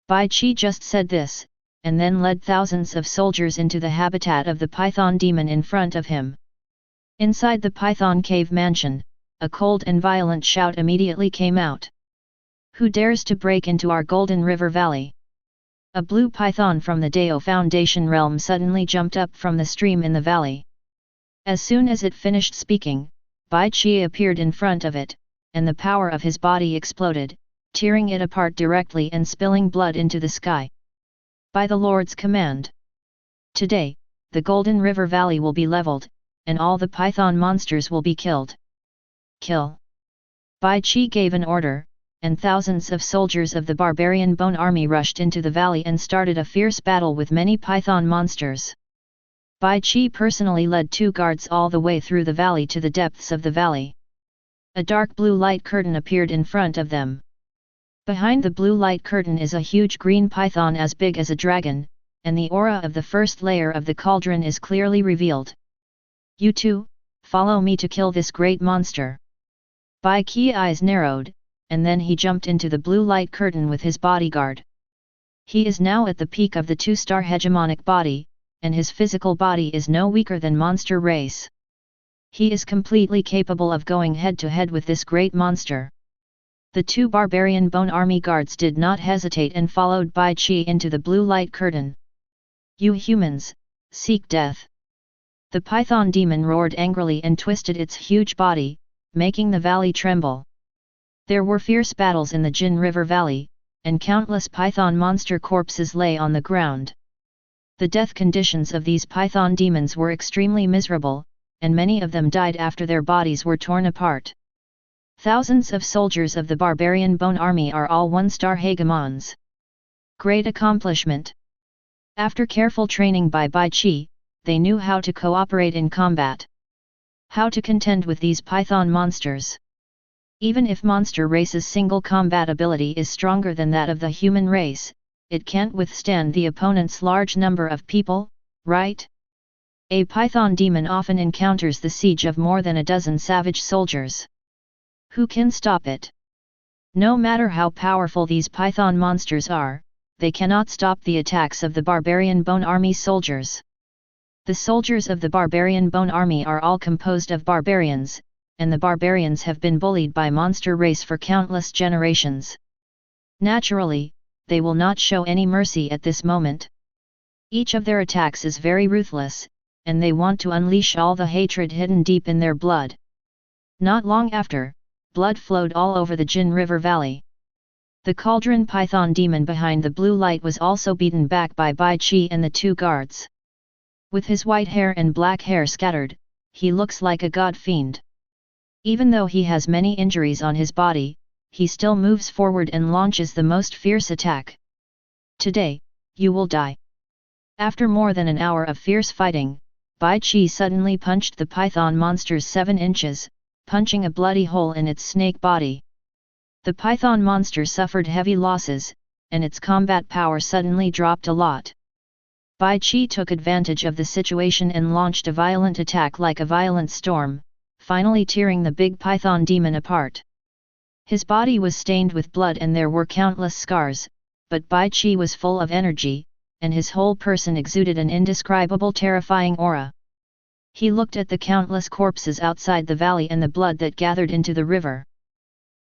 Bai Qi just said this, and then led thousands of soldiers into the habitat of the Python demon in front of him. Inside the Python cave mansion, a cold and violent shout immediately came out. "Who dares to break into our Golden River Valley?" A blue python from the Dao Foundation realm suddenly jumped up from the stream in the valley. As soon as it finished speaking, Bai Qi appeared in front of it, and the power of his body exploded, tearing it apart directly and spilling blood into the sky. "By the Lord's command. Today, the Golden River Valley will be leveled, and all the python monsters will be killed. Kill!" Bai Qi gave an order, and thousands of soldiers of the barbarian bone army rushed into the valley and started a fierce battle with many python monsters. Bai Qi personally led 2 guards all the way through the valley to the depths of the valley. A dark blue light curtain appeared in front of them. Behind the blue light curtain is a huge green python as big as a dragon, and the aura of the first layer of the cauldron is clearly revealed. "You two, follow me to kill this great monster." Bai Qi's eyes narrowed, and then he jumped into the blue light curtain with his bodyguard. He is now at the peak of the 2-star hegemonic body, and his physical body is no weaker than monster race. He is completely capable of going head-to-head with this great monster. The 2 barbarian bone army guards did not hesitate and followed Bai Qi into the blue light curtain. "You humans, seek death!" The python demon roared angrily and twisted its huge body, making the valley tremble. There were fierce battles in the Jin River Valley, and countless python monster corpses lay on the ground. The death conditions of these python demons were extremely miserable, and many of them died after their bodies were torn apart. Thousands of soldiers of the barbarian bone army are all 1-star hegemons. Great accomplishment! After careful training by Bai Qi, they knew how to cooperate in combat. How to contend with these python monsters. Even if monster race's single combat ability is stronger than that of the human race, it can't withstand the opponent's large number of people, right? A python demon often encounters the siege of more than a dozen savage soldiers. Who can stop it? No matter how powerful these python monsters are, they cannot stop the attacks of the barbarian bone army soldiers. The soldiers of the barbarian bone army are all composed of barbarians, and the barbarians have been bullied by monster race for countless generations. Naturally, they will not show any mercy at this moment. Each of their attacks is very ruthless, and they want to unleash all the hatred hidden deep in their blood. Not long after, blood flowed all over the Jin River Valley. The cauldron python demon behind the blue light was also beaten back by Bai Qi and the 2 guards. With his white hair and black hair scattered, he looks like a god fiend. Even though he has many injuries on his body, he still moves forward and launches the most fierce attack. Today, you will die. After more than an hour of fierce fighting, Bai Qi suddenly punched the python monster's 7 inches, punching a bloody hole in its snake body. The python monster suffered heavy losses, and its combat power suddenly dropped a lot. Bai Qi took advantage of the situation and launched a violent attack like a violent storm, finally tearing the big python demon apart. His body was stained with blood and there were countless scars, but Bai Qi was full of energy, and his whole person exuded an indescribable terrifying aura. He looked at the countless corpses outside the valley and the blood that gathered into the river.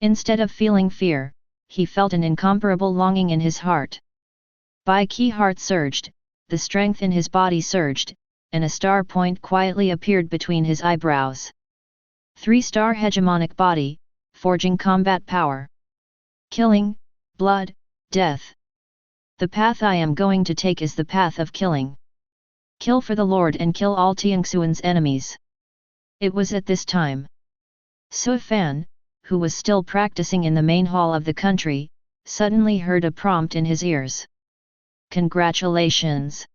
Instead of feeling fear, he felt an incomparable longing in his heart. Bai Qi's heart surged, the strength in his body surged, and a star point quietly appeared between his eyebrows. 3-star hegemonic body, forging combat power. Killing, blood, death. The path I am going to take is the path of killing. Kill for the Lord and kill all Tianxuan's enemies. It was at this time. Su Fan, who was still practicing in the main hall of the country, suddenly heard a prompt in his ears. Congratulations!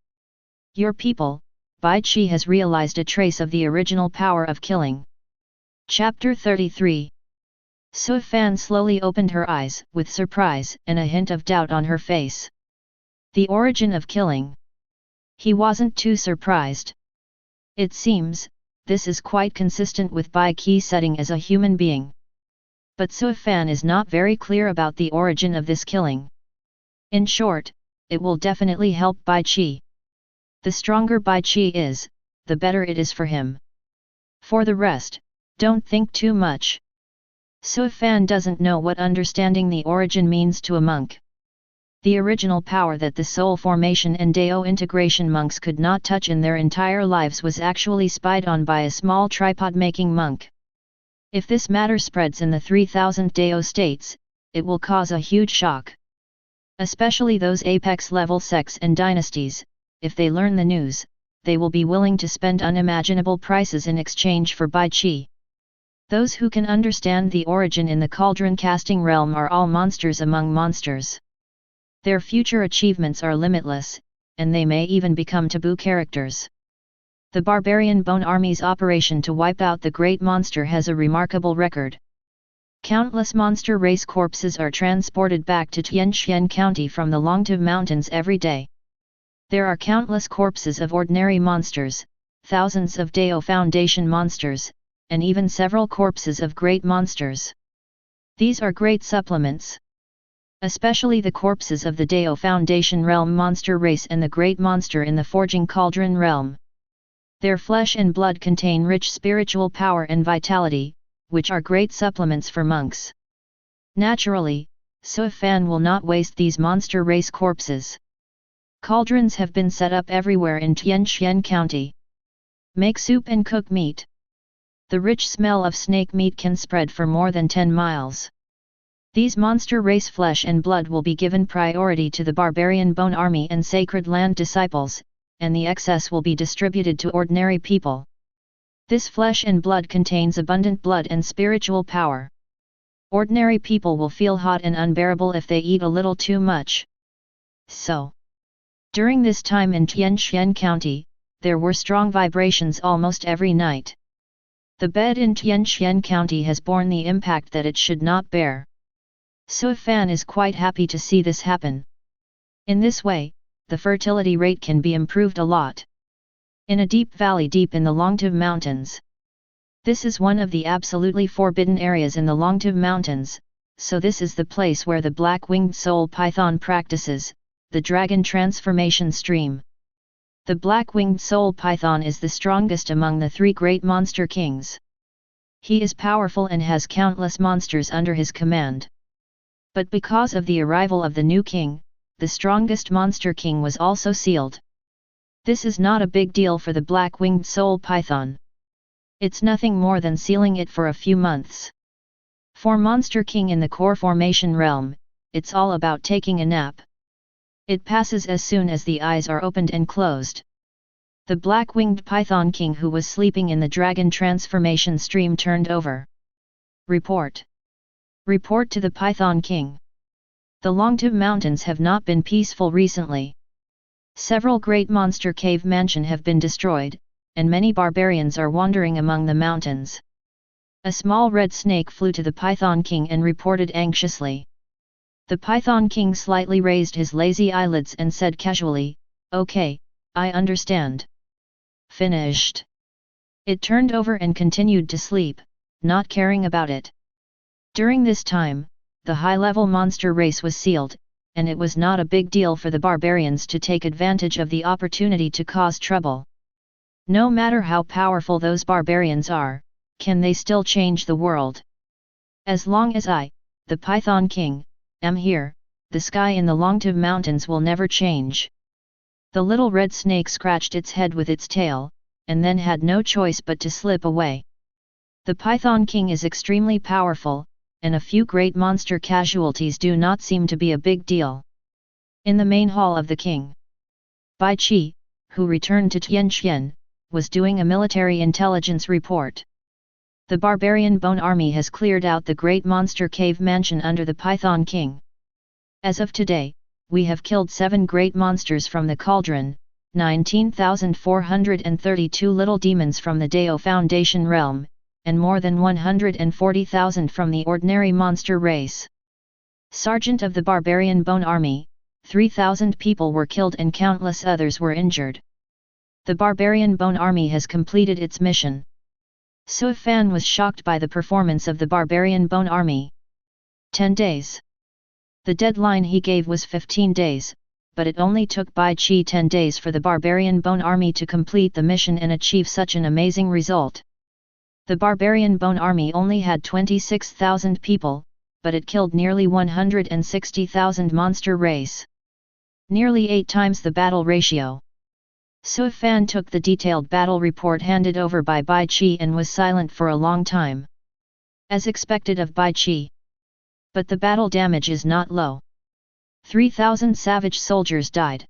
Your people, Bai Qi has realized a trace of the original power of killing. Chapter 33. Su Fan slowly opened her eyes with surprise and a hint of doubt on her face. The origin of killing. He wasn't too surprised. It seems, this is quite consistent with Bai Qi's setting as a human being. But Su Fan is not very clear about the origin of this killing. In short, it will definitely help Bai Qi. The stronger Bai Qi is, the better it is for him. For the rest, don't think too much. Su Fan doesn't know what understanding the origin means to a monk. The original power that the soul formation and Dao integration monks could not touch in their entire lives was actually spied on by a small tripod-making monk. If this matter spreads in the 3000 Dao States, it will cause a huge shock. Especially those apex-level sects and dynasties, if they learn the news, they will be willing to spend unimaginable prices in exchange for Bai Qi. Those who can understand the origin in the cauldron-casting realm are all monsters among monsters. Their future achievements are limitless, and they may even become taboo characters. The barbarian Bone Army's operation to wipe out the great monster has a remarkable record. Countless monster race corpses are transported back to Tianxian County from the Longtu Mountains every day. There are countless corpses of ordinary monsters, thousands of Dao Foundation monsters, and even several corpses of great monsters. These are great supplements. Especially the corpses of the Dao Foundation realm monster race and the great monster in the Forging Cauldron realm. Their flesh and blood contain rich spiritual power and vitality, which are great supplements for monks. Naturally, Su Fan will not waste these monster race corpses. Cauldrons have been set up everywhere in Tianxian County. Make soup and cook meat. The rich smell of snake meat can spread for more than 10 miles. These monster race flesh and blood will be given priority to the barbarian Bone Army and Sacred Land disciples, and the excess will be distributed to ordinary people. This flesh and blood contains abundant blood and spiritual power. Ordinary people will feel hot and unbearable if they eat a little too much. So, during this time in Tianxian County, there were strong vibrations almost every night. The bed in Tianxian County has borne the impact that it should not bear. Su Fan is quite happy to see this happen. In this way, the fertility rate can be improved a lot. In a deep valley deep in the Longtu Mountains. This is one of the absolutely forbidden areas in the Longtu Mountains, so this is the place where the black-winged soul python practices, the dragon transformation stream. The black-winged soul python is the strongest among the 3 great monster kings. He is powerful and has countless monsters under his command. But because of the arrival of the new king, the strongest monster king was also sealed. This is not a big deal for the black-winged soul python. It's nothing more than sealing it for a few months. For Monster King in the core formation realm, it's all about taking a nap. It passes as soon as the eyes are opened and closed. The black-winged python king who was sleeping in the dragon transformation stream turned over. Report. Report to the Python King. The Longtu Mountains have not been peaceful recently. Several great monster cave mansions have been destroyed, and many barbarians are wandering among the mountains. A small red snake flew to the Python King and reported anxiously. The Python King slightly raised his lazy eyelids and said casually, "Okay, I understand." Finished. It turned over and continued to sleep, not caring about it. During this time, the high-level monster race was sealed, and it was not a big deal for the barbarians to take advantage of the opportunity to cause trouble. No matter how powerful those barbarians are, can they still change the world? As long as I, the Python King, am here, the sky in the Longtooth Mountains will never change. The little red snake scratched its head with its tail, and then had no choice but to slip away. The Python King is extremely powerful, and a few great monster casualties do not seem to be a big deal. In the main hall of the king, Bai Qi, who returned to Tianqian, was doing a military intelligence report. The barbarian bone army has cleared out the great monster cave mansion under the Python King. As of today, we have killed 7 great monsters from the cauldron, 19,432 little demons from the Dao Foundation realm, and more than 140,000 from the ordinary monster race. Sergeant of the Barbarian Bone Army, 3,000 people were killed and countless others were injured. The Barbarian Bone Army has completed its mission. Su Fan was shocked by the performance of the Barbarian Bone Army. 10 days. The deadline he gave was 15 days, but it only took Bai Qi 10 days for the Barbarian Bone Army to complete the mission and achieve such an amazing result. The Barbarian Bone Army only had 26,000 people, but it killed nearly 160,000 monster race. Nearly 8 times the battle ratio. Su Fan took the detailed battle report handed over by Bai Qi and was silent for a long time. As expected of Bai Qi. But the battle damage is not low. 3,000 savage soldiers died.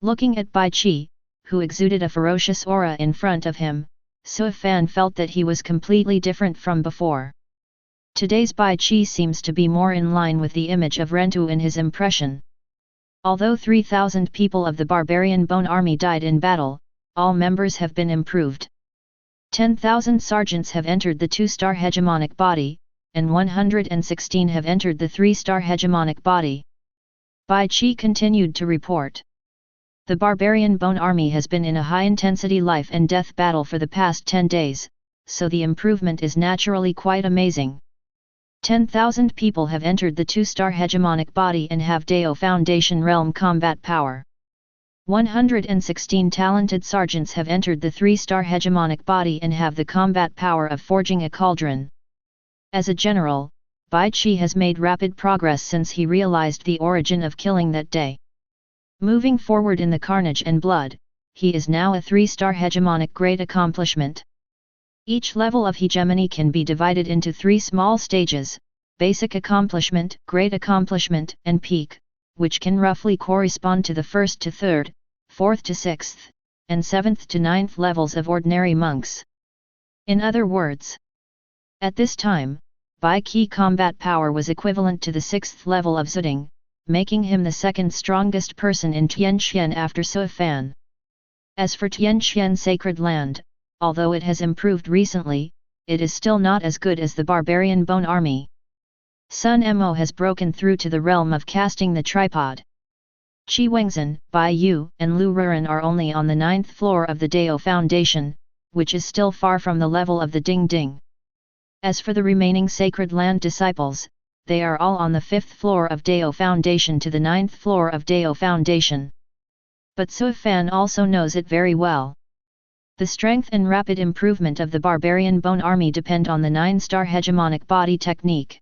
Looking at Bai Qi, who exuded a ferocious aura in front of him, Su Fan felt that he was completely different from before. Today's Bai Qi seems to be more in line with the image of Rentu in his impression. Although 3,000 people of the Barbarian Bone Army died in battle, all members have been improved. 10,000 sergeants have entered the 2-star hegemonic body, and 116 have entered the 3-star hegemonic body. Bai Qi continued to report. The Barbarian Bone Army has been in a high-intensity life and death battle for the past 10 days, so the improvement is naturally quite amazing. 10,000 people have entered the 2-star hegemonic body and have Dao Foundation realm combat power. 116 talented sergeants have entered the 3-star hegemonic body and have the combat power of forging a cauldron. As a general, Bai Qi has made rapid progress since he realized the origin of killing that day. Moving forward in the carnage and blood, he is now a 3-star hegemonic great accomplishment. Each level of hegemony can be divided into 3 small stages: basic accomplishment, great accomplishment, and peak, which can roughly correspond to the 1st to 3rd, 4th to 6th, and 7th to 9th levels of ordinary monks. In other words, at this time, Bai Qi combat power was equivalent to the 6th level of Zuding, making him the 2nd strongest person in Tianqian after Su Fan. As for Tianqian Sacred Land, although it has improved recently, it is still not as good as the Barbarian Bone Army. Sun Mo has broken through to the realm of casting the tripod. Qi Wengzhen, Bai Yu, and Lu Ruren are only on the 9th floor of the Dao Foundation, which is still far from the level of the Ding Ding. As for the remaining Sacred Land disciples, they are all on the 5th floor of Dao Foundation to the 9th floor of Dao Foundation. But Su Fan also knows it very well. The strength and rapid improvement of the Barbarian Bone Army depend on the 9-star hegemonic body technique.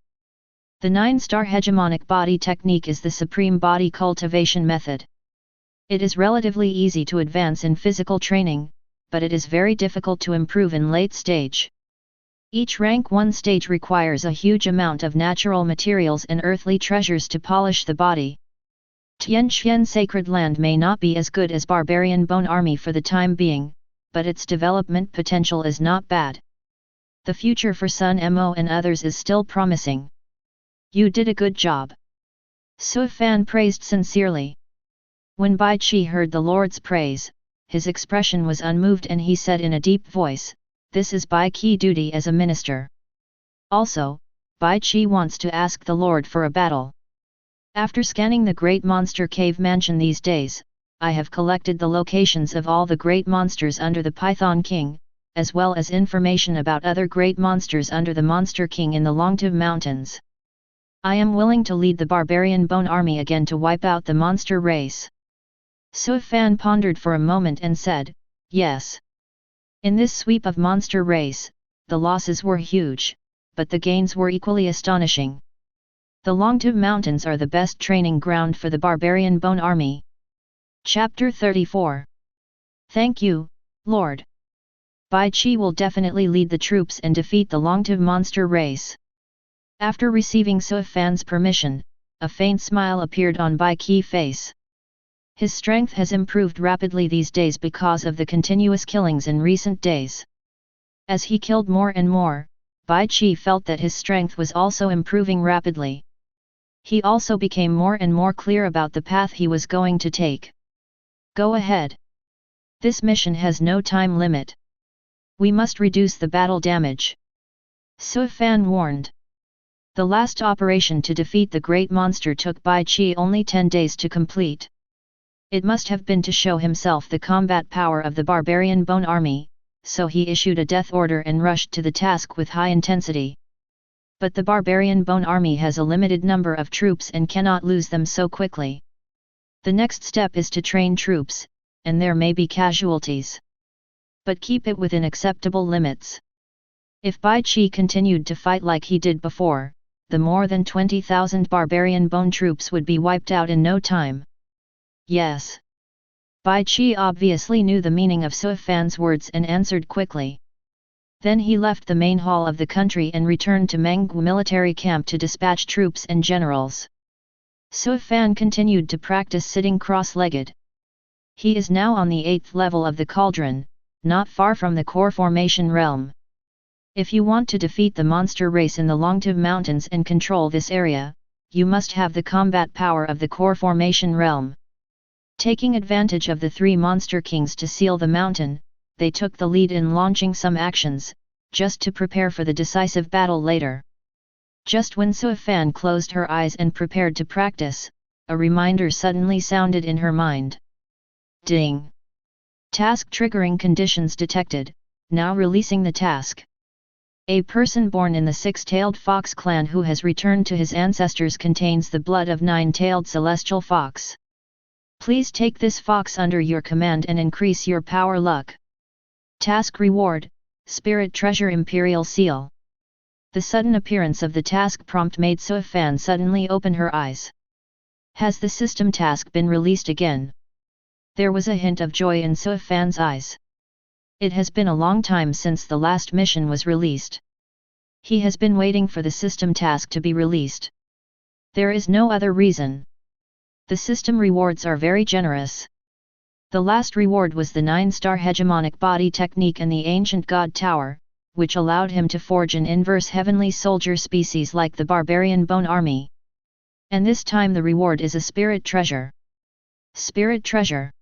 The 9-star hegemonic body technique is the supreme body cultivation method. It is relatively easy to advance in physical training, but it is very difficult to improve in late stage. Each rank 1 stage requires a huge amount of natural materials and earthly treasures to polish the body. Tianqian Sacred Land may not be as good as Barbarian Bone Army for the time being, but its development potential is not bad. The future for Sun Mo and others is still promising. You did a good job. Su Fan praised sincerely. When Bai Qi heard the Lord's praise, his expression was unmoved and he said in a deep voice, "This is Bai Qi duty as a minister. Also, Bai Qi wants to ask the Lord for a battle. After scanning the Great Monster Cave Mansion these days, I have collected the locations of all the great monsters under the Python King, as well as information about other great monsters under the Monster King in the Longtiv Mountains. I am willing to lead the Barbarian Bone Army again to wipe out the monster race." Su Fan pondered for a moment and said, "Yes. In this sweep of monster race, the losses were huge, but the gains were equally astonishing. The Longtiv Mountains are the best training ground for the Barbarian Bone Army." Chapter 34. Thank you, Lord. Bai Qi will definitely lead the troops and defeat the Longtiv monster race. After receiving Su Fan's permission, a faint smile appeared on Bai Qi's face. His strength has improved rapidly these days because of the continuous killings in recent days. As he killed more and more, Bai Qi felt that his strength was also improving rapidly. He also became more and more clear about the path he was going to take. Go ahead. This mission has no time limit. We must reduce the battle damage. Su Fan warned. The last operation to defeat the great monster took Bai Qi only 10 days to complete. It must have been to show himself the combat power of the Barbarian Bone Army, so he issued a death order and rushed to the task with high intensity. But the Barbarian Bone Army has a limited number of troops and cannot lose them so quickly. The next step is to train troops, and there may be casualties. But keep it within acceptable limits. If Bai Qi continued to fight like he did before, the more than 20,000 Barbarian Bone troops would be wiped out in no time. Yes. Bai Qi obviously knew the meaning of Su Fan's words and answered quickly. Then he left the main hall of the country and returned to Menggu military camp to dispatch troops and generals. Su Fan continued to practice sitting cross-legged. He is now on the 8th level of the cauldron, not far from the core formation realm. If you want to defeat the monster race in the Longtiv Mountains and control this area, you must have the combat power of the core formation realm. Taking advantage of the 3 monster kings to seal the mountain, they took the lead in launching some actions, just to prepare for the decisive battle later. Just when Su Fan closed her eyes and prepared to practice, a reminder suddenly sounded in her mind. Ding! Task triggering conditions detected, now releasing the task. A person born in the 6-tailed fox clan who has returned to his ancestors contains the blood of 9-tailed celestial fox. Please take this fox under your command and increase your power luck. Task reward, Spirit Treasure Imperial Seal. The sudden appearance of the task prompt made Su Fan suddenly open her eyes. Has the system task been released again? There was a hint of joy in Su Fan's eyes. It has been a long time since the last mission was released. He has been waiting for the system task to be released. There is no other reason. The system rewards are very generous. The last reward was the 9-star hegemonic body technique and the ancient god tower, which allowed him to forge an inverse heavenly soldier species like the Barbarian Bone Army. And this time the reward is a spirit treasure. Spirit treasure.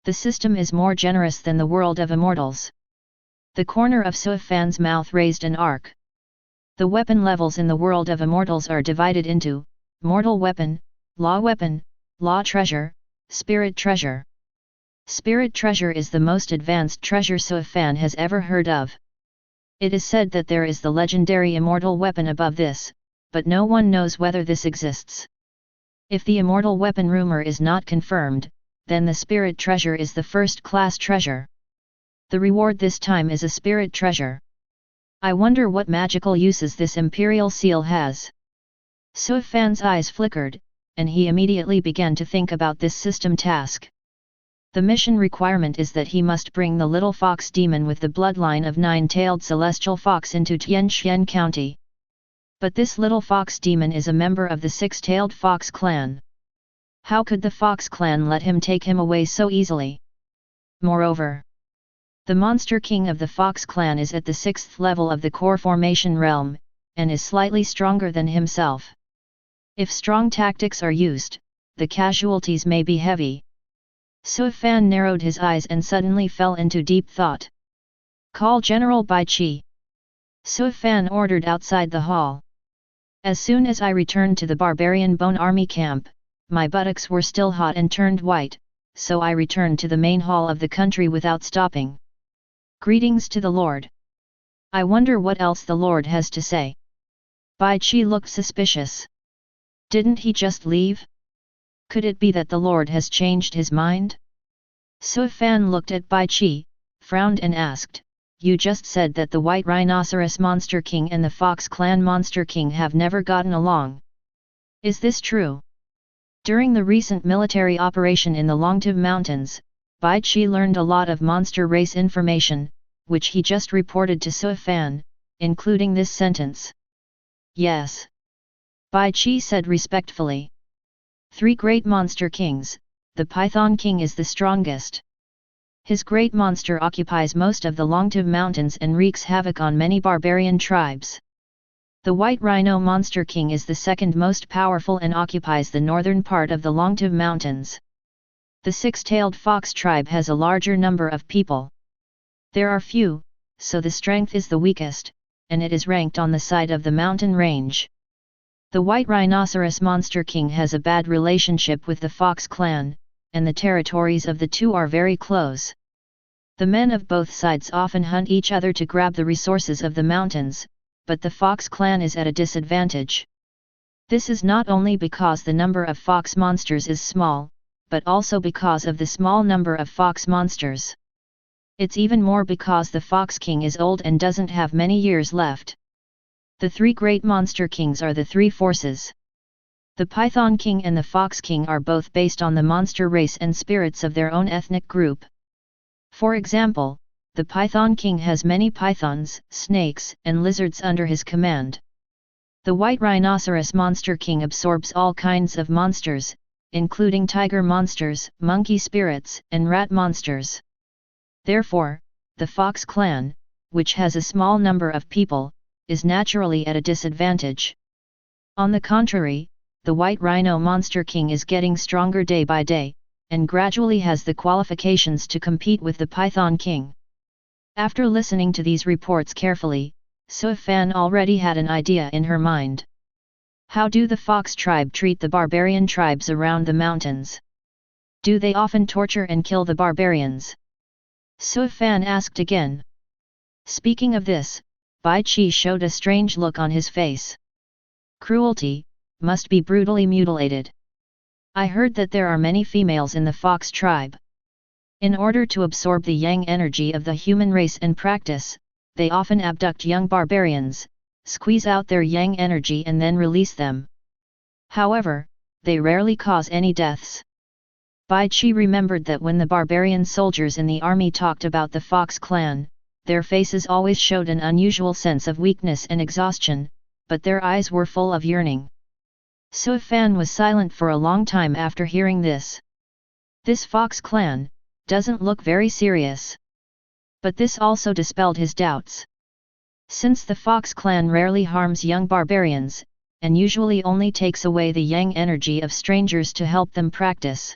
The system is more generous than the world of immortals. The corner of Su Fan's mouth raised an arc. The weapon levels in the world of immortals are divided into mortal weapon, law treasure, spirit treasure. Spirit treasure is the most advanced treasure Su Fan has ever heard of. It is said that there is the legendary immortal weapon above this, but no one knows whether this exists. If the immortal weapon rumor is not confirmed, then the spirit treasure is the first-class treasure. The reward this time is a spirit treasure. I wonder what magical uses this imperial seal has. Su Fan's eyes flickered, and he immediately began to think about this system task. The mission requirement is that he must bring the little fox demon with the bloodline of 9-tailed celestial fox into Tianxian County. But this little fox demon is a member of the 6-tailed fox clan. How could the fox clan let him take him away so easily? Moreover, the monster king of the fox clan is at the 6th level of the core formation realm, and is slightly stronger than himself. If strong tactics are used, the casualties may be heavy, Sui Fan narrowed his eyes and suddenly fell into deep thought. Call General Bai Qi. Sui Fan ordered outside the hall. As soon as I returned to the barbarian bone army camp, my buttocks were still hot and turned white, so I returned to the main hall of the country without stopping. Greetings to the Lord. I wonder what else the Lord has to say. Bai Qi looked suspicious. Didn't he just leave? Could it be that the Lord has changed his mind? Sui Fan looked at Bai Qi, frowned and asked, You just said that the White Rhinoceros Monster King and the Fox Clan Monster King have never gotten along. Is this true? During the recent military operation in the Longtooth Mountains, Bai Qi learned a lot of monster race information, which he just reported to Sui Fan, including this sentence. Yes. Bai Qi said respectfully. 3 great monster kings, the Python King is the strongest. His great monster occupies most of the Longtooth Mountains and wreaks havoc on many barbarian tribes. The White Rhino Monster King is the second most powerful and occupies the northern part of the Longtooth Mountains. The Six-tailed Fox tribe has a larger number of people. There are few, so the strength is the weakest, and it is ranked on the side of the mountain range. The White Rhinoceros Monster King has a bad relationship with the Fox clan, and the territories of the two are very close. The men of both sides often hunt each other to grab the resources of the mountains, but the Fox clan is at a disadvantage. This is not only because the number of fox monsters is small, but also because of the small number of fox monsters. It's even more because the Fox King is old and doesn't have many years left. The 3 great monster kings are the 3 forces. The Python King and the Fox King are both based on the monster race and spirits of their own ethnic group. For example, the Python King has many pythons, snakes, and lizards under his command. The White Rhinoceros Monster King absorbs all kinds of monsters, including tiger monsters, monkey spirits, and rat monsters. Therefore, the Fox clan, which has a small number of people, is naturally at a disadvantage. On the contrary, the White Rhino Monster King is getting stronger day by day, and gradually has the qualifications to compete with the Python King. After listening to these reports carefully, Sui Fan already had an idea in her mind. How do the Fox tribe treat the barbarian tribes around the mountains? Do they often torture and kill the barbarians? Sui Fan asked again. Speaking of this, Bai Qi showed a strange look on his face. Cruelty, must be brutally mutilated. I heard that there are many females in the Fox tribe. In order to absorb the yang energy of the human race and practice, they often abduct young barbarians, squeeze out their yang energy and then release them. However, they rarely cause any deaths. Bai Qi remembered that when the barbarian soldiers in the army talked about the Fox clan, their faces always showed an unusual sense of weakness and exhaustion, but their eyes were full of yearning. Sui Fan was silent for a long time after hearing this. This Fox clan doesn't look very serious. But this also dispelled his doubts. Since the Fox clan rarely harms young barbarians, and usually only takes away the yang energy of strangers to help them practice.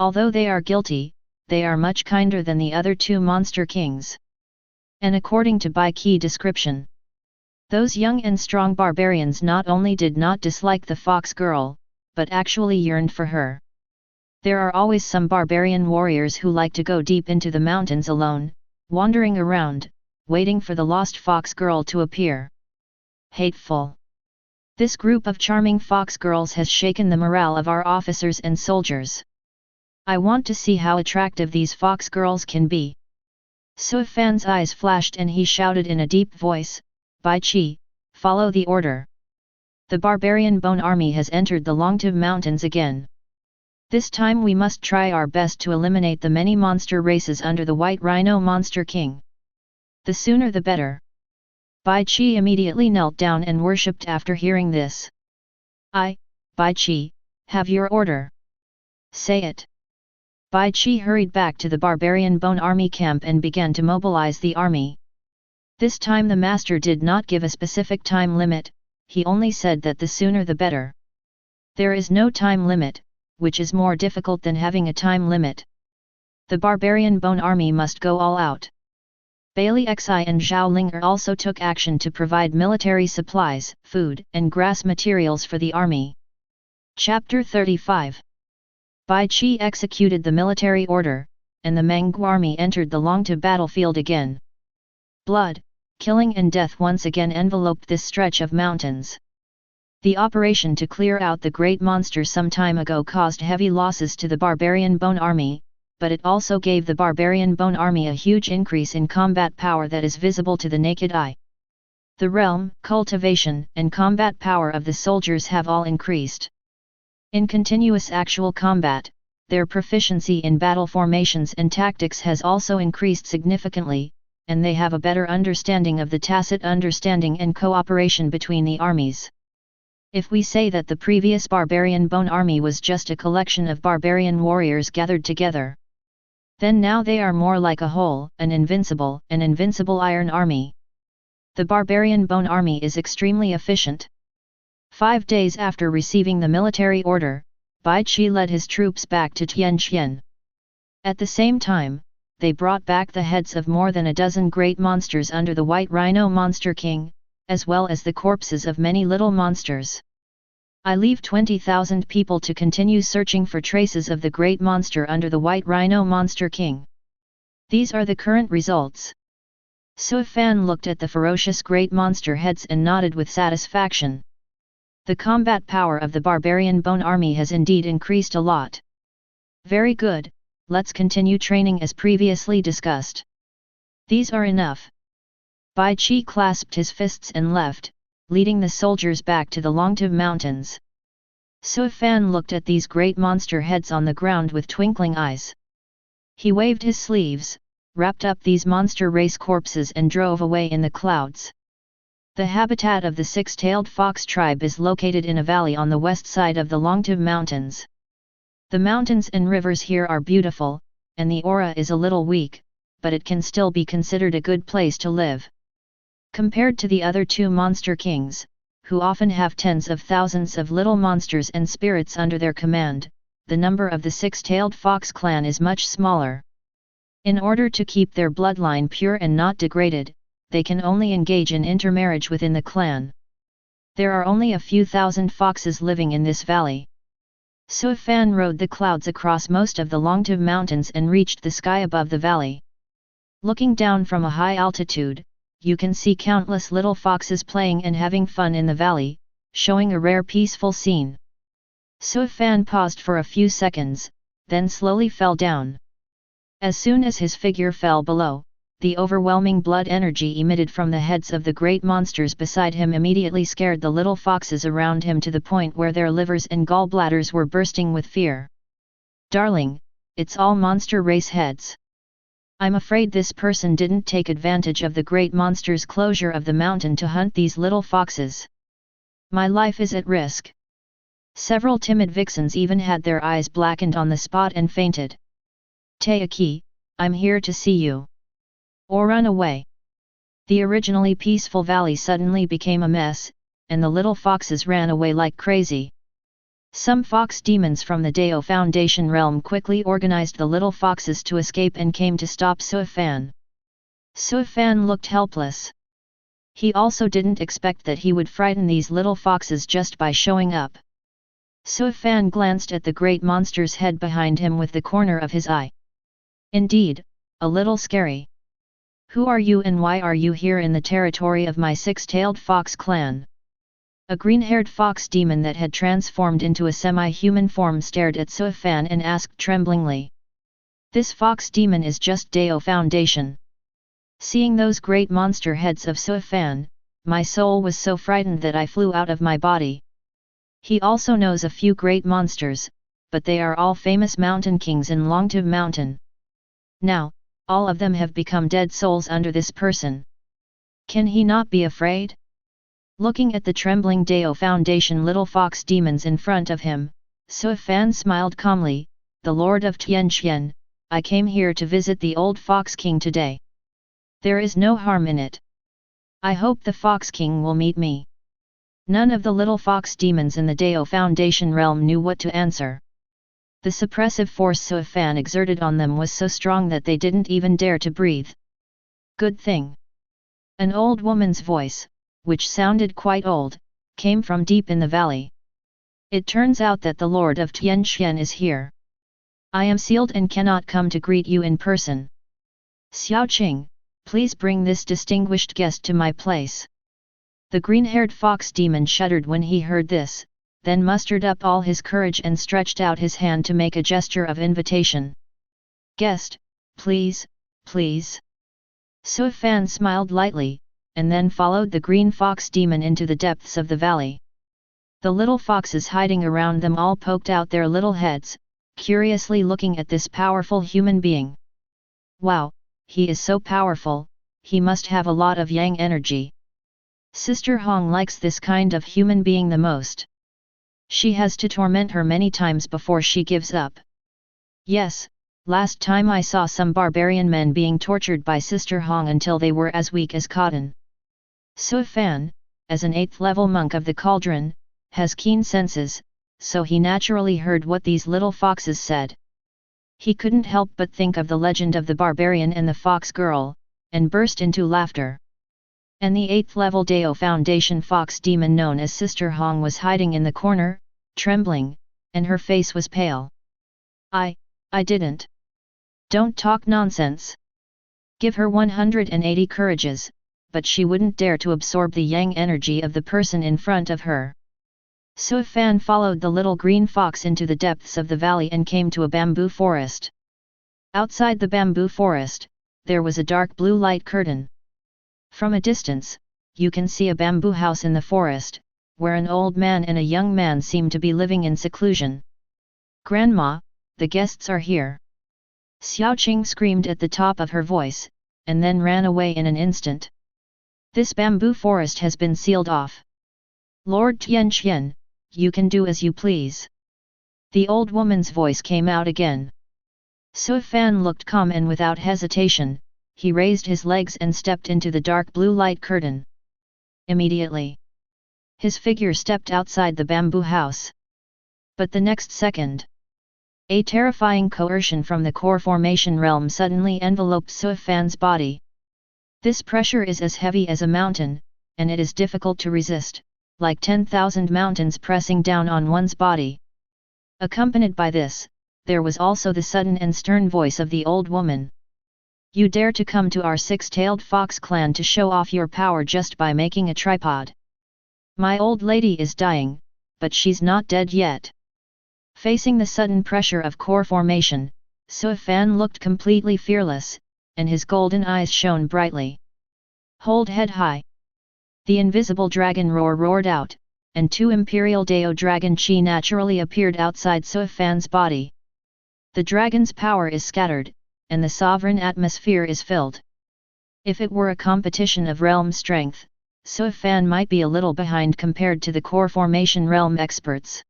Although they are guilty, they are much kinder than the other 2 monster kings. And according to Bai Qi description, those young and strong barbarians not only did not dislike the fox girl, but actually yearned for her. There are always some barbarian warriors who like to go deep into the mountains alone, wandering around, waiting for the lost fox girl to appear. Hateful. This group of charming fox girls has shaken the morale of our officers and soldiers. I want to see how attractive these fox girls can be. Sui Fan's eyes flashed and he shouted in a deep voice, Bai Qi, follow the order. The barbarian bone army has entered the Longtooth Mountains again. This time we must try our best to eliminate the many monster races under the White Rhino Monster King. The sooner the better. Bai Qi immediately knelt down and worshipped after hearing this. I, Bai Qi, have your order. Say it. Bai Qi hurried back to the barbarian bone army camp and began to mobilize the army. This time the master did not give a specific time limit, he only said that the sooner the better. There is no time limit, which is more difficult than having a time limit. The barbarian bone army must go all out. Bailey Xi and Zhao Linger also took action to provide military supplies, food, and grass materials for the army. Chapter 35. Bai Qi executed the military order, and the Menggu army entered the Longtu battlefield again. Blood, killing and death once again enveloped this stretch of mountains. The operation to clear out the great monster some time ago caused heavy losses to the barbarian bone army, but it also gave the barbarian bone army a huge increase in combat power that is visible to the naked eye. The realm, cultivation, and combat power of the soldiers have all increased. In continuous actual combat, their proficiency in battle formations and tactics has also increased significantly, and they have a better understanding of the tacit understanding and cooperation between the armies. If we say that the previous barbarian bone army was just a collection of barbarian warriors gathered together, then now they are more like a whole, an invincible iron army. The barbarian bone army is extremely efficient. 5 days after receiving the military order, Bai Qi led his troops back to Tianqian. At the same time, they brought back the heads of more than a dozen great monsters under the White Rhino Monster King, as well as the corpses of many little monsters. I leave 20,000 people to continue searching for traces of the great monster under the White Rhino Monster King. These are the current results. Sui Fan looked at the ferocious great monster heads and nodded with satisfaction. The combat power of the barbarian bone army has indeed increased a lot. Very good, let's continue training as previously discussed. These are enough. Bai Qi clasped his fists and left, leading the soldiers back to the Longtu mountains. Sui Fan looked at these great monster heads on the ground with twinkling eyes. He waved his sleeves, wrapped up these monster race corpses and drove away in the clouds. The habitat of the six-tailed fox tribe is located in a valley on the west side of the Longtu mountains. The mountains and rivers here are beautiful, and the aura is a little weak, but it can still be considered a good place to live. Compared to the other two monster kings, who often have tens of thousands of little monsters and spirits under their command, the number of the six-tailed fox clan is much smaller. In order to keep their bloodline pure and not degraded, they can only engage in intermarriage within the clan. There are only a few thousand foxes living in this valley. Sui Fan rode the clouds across most of the Longtu mountains and reached the sky above the valley. Looking down from a high altitude, you can see countless little foxes playing and having fun in the valley, showing a rare peaceful scene. Sui Fan paused for a few seconds, then slowly fell down. As soon as his figure fell below, the overwhelming blood energy emitted from the heads of the great monsters beside him immediately scared the little foxes around him to the point where their livers and gallbladders were bursting with fear. Darling, it's all monster race heads. I'm afraid this person didn't take advantage of the great monster's closure of the mountain to hunt these little foxes. My life is at risk. Several timid vixens even had their eyes blackened on the spot and fainted. Taiki, I'm here to see you. Or run away. The originally peaceful valley suddenly became a mess, and the little foxes ran away like crazy. Some fox demons from the Dao Foundation realm quickly organized the little foxes to escape and came to stop Sui Fan. Sui Fan looked helpless. He also didn't expect that he would frighten these little foxes just by showing up. Sui Fan glanced at the great monster's head behind him with the corner of his eye. Indeed, a little scary. Who are you and why are you here in the territory of my six-tailed fox clan? A green-haired fox demon that had transformed into a semi-human form stared at Sui Fan and asked tremblingly. This fox demon is just Dao Foundation. Seeing those great monster heads of Sui Fan, my soul was so frightened that I flew out of my body. He also knows a few great monsters, but they are all famous mountain kings in Longtu Mountain. Now, all of them have become dead souls under this person. Can he not be afraid? Looking at the trembling Dao Foundation little fox demons in front of him, Sui Fan smiled calmly, the Lord of Tianqian, I came here to visit the old Fox King today. There is no harm in it. I hope the Fox King will meet me. None of the little fox demons in the Dao Foundation realm knew what to answer. The suppressive force Suifan exerted on them was so strong that they didn't even dare to breathe. Good thing. An old woman's voice, which sounded quite old, came from deep in the valley. It turns out that the Lord of Tianxian is here. I am sealed and cannot come to greet you in person. Xiaoqing, please bring this distinguished guest to my place. The green-haired fox demon shuddered when he heard this, then mustered up all his courage and stretched out his hand to make a gesture of invitation. Guest, please, please. Suifan smiled lightly, and then followed the green fox demon into the depths of the valley. The little foxes hiding around them all poked out their little heads, curiously looking at this powerful human being. Wow, he is so powerful, he must have a lot of yang energy. Sister Hong likes this kind of human being the most. She has to torment her many times before she gives up. Yes, last time I saw some barbarian men being tortured by Sister Hong until they were as weak as cotton. Suifan, as an 8th level monk of the cauldron, has keen senses, so he naturally heard what these little foxes said. He couldn't help but think of the legend of the barbarian and the fox girl, and burst into laughter. And the 8th level Dao Foundation fox demon known as Sister Hong was hiding in the corner, trembling, and her face was pale. I didn't. Don't talk nonsense. Give her 180 courages, but she wouldn't dare to absorb the yang energy of the person in front of her. Suifan followed the little green fox into the depths of the valley and came to a bamboo forest. Outside the bamboo forest, there was a dark blue light curtain. From a distance, you can see a bamboo house in the forest, where an old man and a young man seem to be living in seclusion. Grandma, the guests are here. Xiaoqing screamed at the top of her voice, and then ran away in an instant. This bamboo forest has been sealed off. Lord Tianxian, you can do as you please. The old woman's voice came out again. Suifan looked calm and without hesitation, he raised his legs and stepped into the dark blue light curtain. Immediately, his figure stepped outside the bamboo house. But the next second, a terrifying coercion from the core formation realm suddenly enveloped Suifan's body. This pressure is as heavy as a mountain, and it is difficult to resist, like 10,000 mountains pressing down on one's body. Accompanied by this, there was also the sudden and stern voice of the old woman. You dare to come to our six-tailed fox clan to show off your power just by making a tripod. My old lady is dying, but she's not dead yet. Facing the sudden pressure of core formation, Suifan looked completely fearless, and his golden eyes shone brightly. Hold head high. The invisible dragon roared out, and 2 Imperial Dao Dragon Qi naturally appeared outside Suifan's body. The dragon's power is scattered, and the sovereign atmosphere is filled. If it were a competition of realm strength, Suifan might be a little behind compared to the core formation realm experts.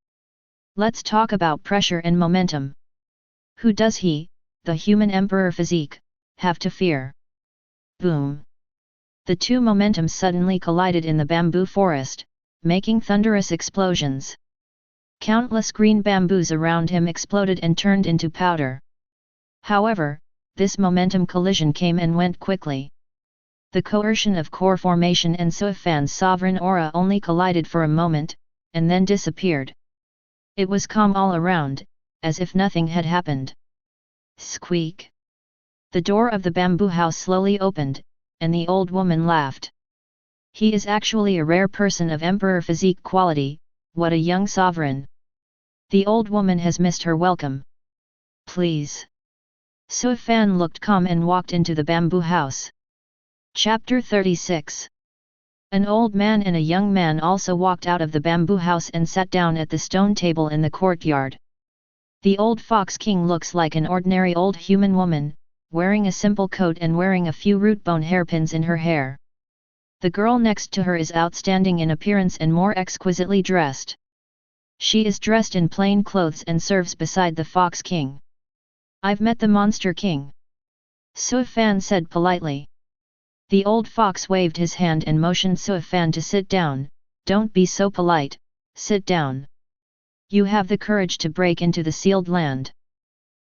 Let's talk about pressure and momentum. Who does he, the human emperor physique, have to fear? Boom! The 2 momentums suddenly collided in the bamboo forest, making thunderous explosions. Countless green bamboos around him exploded and turned into powder. However, this momentum collision came and went quickly. The coercion of core formation and Suifan's sovereign aura only collided for a moment, and then disappeared. It was calm all around, as if nothing had happened. Squeak! The door of the bamboo house slowly opened, and the old woman laughed. He is actually a rare person of emperor physique quality, what a young sovereign. The old woman has missed her welcome. Please. Suifan looked calm and walked into the bamboo house. Chapter 36. An old man and a young man also walked out of the bamboo house and sat down at the stone table in the courtyard. The old fox king looks like an ordinary old human woman, wearing a simple coat and wearing a few root bone hairpins in her hair. The girl next to her is outstanding in appearance and more exquisitely dressed. She is dressed in plain clothes and serves beside the fox king. I've met the monster king. Suifan said politely. The old fox waved his hand and motioned Suifan to sit down. Don't be so polite, sit down. You have the courage to break into the sealed land.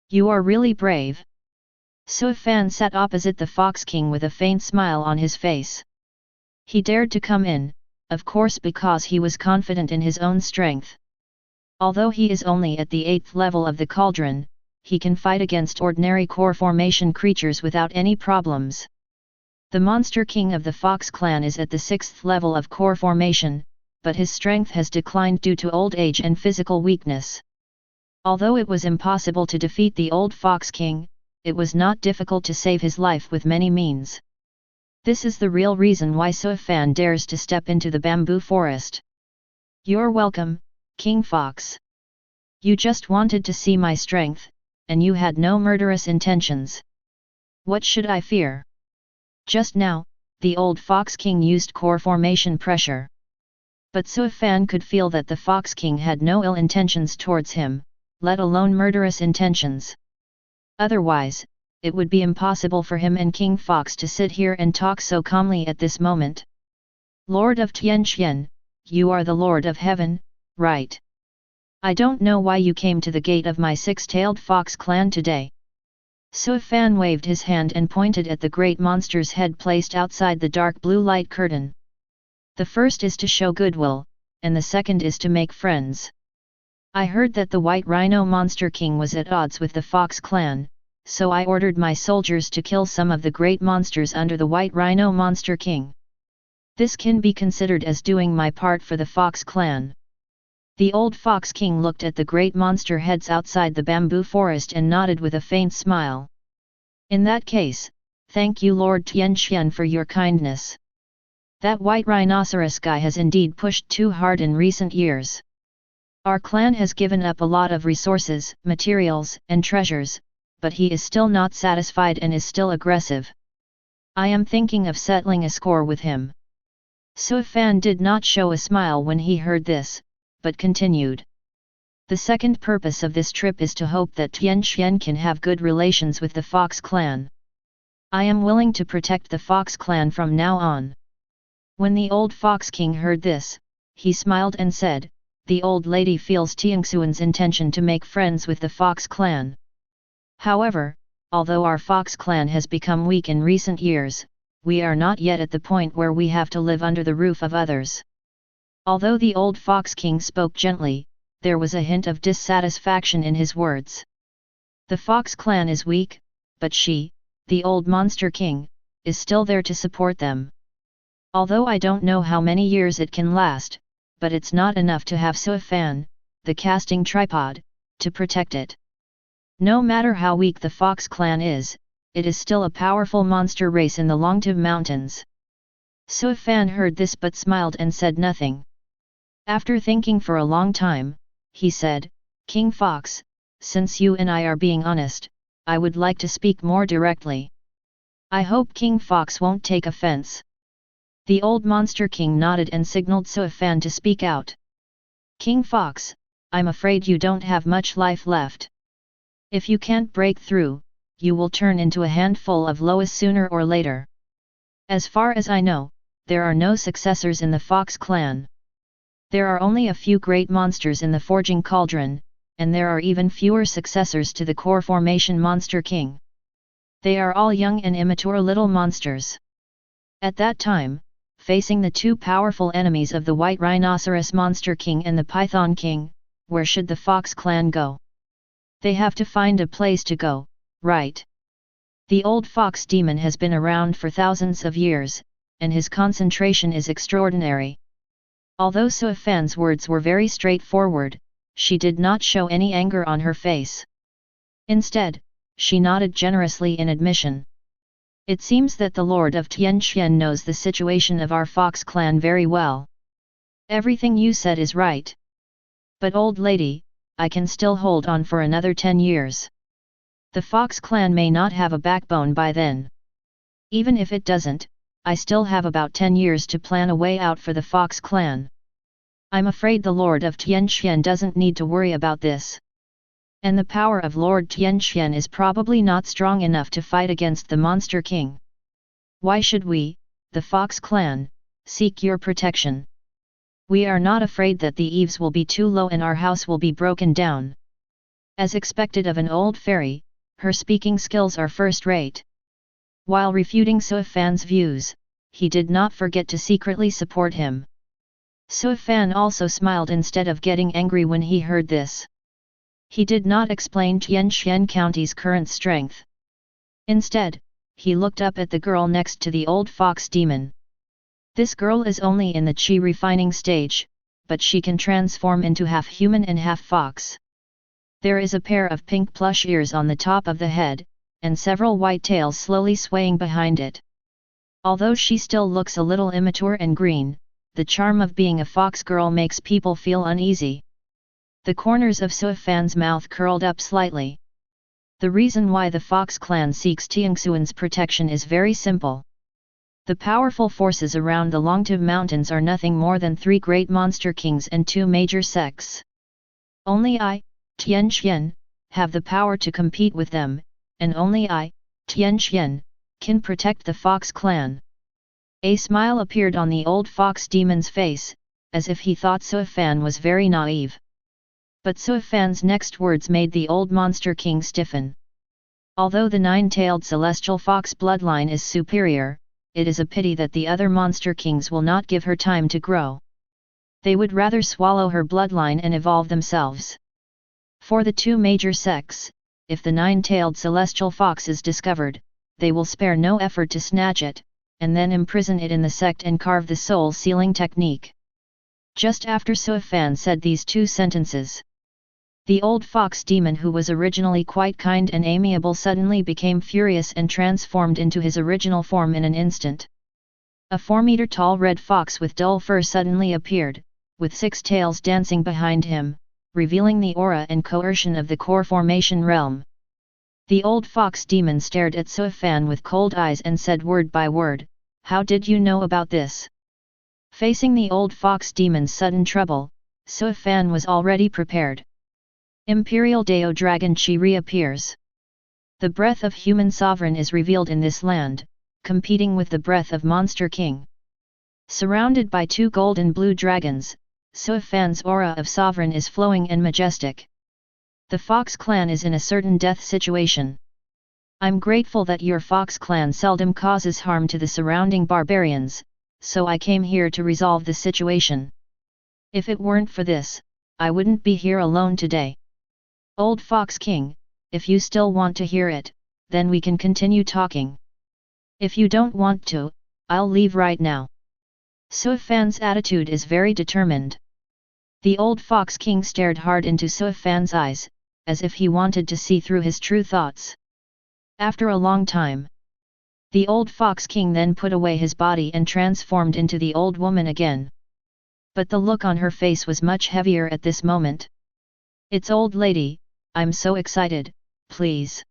You are really brave. Su Fan sat opposite the Fox King with a faint smile on his face. He dared to come in, of course because he was confident in his own strength. Although he is only at the 8th level of the cauldron, he can fight against ordinary core formation creatures without any problems. The Monster King of the Fox clan is at the 6th level of core formation, but his strength has declined due to old age and physical weakness. Although it was impossible to defeat the old Fox King, it was not difficult to save his life with many means. This is the real reason why Su Fan dares to step into the bamboo forest. You're welcome, King Fox. You just wanted to see my strength, and you had no murderous intentions. What should I fear? Just now, the old Fox King used core formation pressure. But Su Fan could feel that the Fox King had no ill intentions towards him, let alone murderous intentions. Otherwise, it would be impossible for him and King Fox to sit here and talk so calmly at this moment. Lord of Tianqian, you are the Lord of Heaven, right? I don't know why you came to the gate of my six-tailed fox clan today. Su Fan waved his hand and pointed at the great monster's head placed outside the dark blue light curtain. The first is to show goodwill, and the second is to make friends. I heard that the White Rhino Monster King was at odds with the Fox clan, so I ordered my soldiers to kill some of the great monsters under the White Rhino Monster King. This can be considered as doing my part for the Fox clan. The old Fox King looked at the great monster heads outside the bamboo forest and nodded with a faint smile. In that case, thank you Lord Tianqian for your kindness. That white rhinoceros guy has indeed pushed too hard in recent years. Our clan has given up a lot of resources, materials, and treasures, but he is still not satisfied and is still aggressive. I am thinking of settling a score with him. Su Fan did not show a smile when he heard this, but continued. The second purpose of this trip is to hope that Tianqian can have good relations with the Fox clan. I am willing to protect the Fox clan from now on. When the old Fox King heard this, he smiled and said, the old lady feels Tianxuan's intention to make friends with the Fox clan. However, although our Fox clan has become weak in recent years, we are not yet at the point where we have to live under the roof of others. Although the old Fox King spoke gently, there was a hint of dissatisfaction in his words. The Fox clan is weak, but she, the old Monster King, is still there to support them. Although I don't know how many years it can last, but it's not enough to have Su Fan, the casting tripod, to protect it. No matter how weak the Fox clan is, it is still a powerful monster race in the Longtu Mountains. Su Fan heard this but smiled and said nothing. After thinking for a long time, he said, King Fox, since you and I are being honest, I would like to speak more directly. I hope King Fox won't take offense. The old Monster King nodded and signaled Su Fan to speak out. King Fox, I'm afraid you don't have much life left. If you can't break through, you will turn into a handful of loas sooner or later. As far as I know, there are no successors in the Fox clan. There are only a few great monsters in the Forging Cauldron, and there are even fewer successors to the Core Formation Monster King. They are all young and immature little monsters. At that time, facing the two powerful enemies of the White Rhinoceros Monster King and the Python King, where should the Fox clan go? They have to find a place to go, right? The old Fox Demon has been around for thousands of years, and his concentration is extraordinary. Although Su Fan's words were very straightforward, she did not show any anger on her face. Instead, she nodded generously in admission. It seems that the Lord of Tianqian knows the situation of our Fox clan very well. Everything you said is right. But old lady, I can still hold on for another 10 years. The Fox clan may not have a backbone by then. Even if it doesn't, I still have about 10 years to plan a way out for the Fox clan. I'm afraid the Lord of Tianqian doesn't need to worry about this. And the power of Lord Tianqian is probably not strong enough to fight against the Monster King. Why should we, the Fox clan, seek your protection? We are not afraid that the eaves will be too low and our house will be broken down. As expected of an old fairy, her speaking skills are first-rate. While refuting Suifan's views, he did not forget to secretly support him. Suifan also smiled instead of getting angry when he heard this. He did not explain Tianxian County's current strength. Instead, he looked up at the girl next to the old fox demon. This girl is only in the Qi refining stage, but she can transform into half human and half fox. There is a pair of pink plush ears on the top of the head, and several white tails slowly swaying behind it. Although she still looks a little immature and green, the charm of being a fox girl makes people feel uneasy. The corners of Suifan's mouth curled up slightly. The reason why the Fox clan seeks Tiangxuan's protection is very simple. The powerful forces around the Longtu Mountains are nothing more than 3 great monster kings and 2 major sects. Only I, Tianxian, have the power to compete with them, and only I, Tianxian, can protect the Fox clan. A smile appeared on the old fox demon's face, as if he thought Suifan was very naive. But Suifan's next words made the old monster king stiffen. Although the 9-tailed celestial fox bloodline is superior, it is a pity that the other monster kings will not give her time to grow. They would rather swallow her bloodline and evolve themselves. For the 2 major sects, if the 9-tailed celestial fox is discovered, they will spare no effort to snatch it, and then imprison it in the sect and carve the soul sealing technique. Just after Suifan said these 2 sentences, the old fox demon, who was originally quite kind and amiable, suddenly became furious and transformed into his original form in an instant. A 4-meter-tall red fox with dull fur suddenly appeared, with 6 tails dancing behind him, revealing the aura and coercion of the core formation realm. The old fox demon stared at Suifan with cold eyes and said word by word, "How did you know about this?" Facing the old fox demon's sudden trouble, Suifan was already prepared. Imperial Dao Dragon Qi reappears. The breath of human sovereign is revealed in this land, competing with the breath of Monster King. Surrounded by 2 golden blue dragons, Suifan's aura of sovereign is flowing and majestic. The Fox clan is in a certain death situation. I'm grateful that your Fox clan seldom causes harm to the surrounding barbarians, so I came here to resolve the situation. If it weren't for this, I wouldn't be here alone today. Old Fox King, if you still want to hear it, then we can continue talking. If you don't want to, I'll leave right now. Suifan's attitude is very determined. The old Fox King stared hard into Suifan's eyes, as if he wanted to see through his true thoughts. After a long time, the old Fox King then put away his body and transformed into the old woman again. But the look on her face was much heavier at this moment. "It's old lady, I'm so excited, please."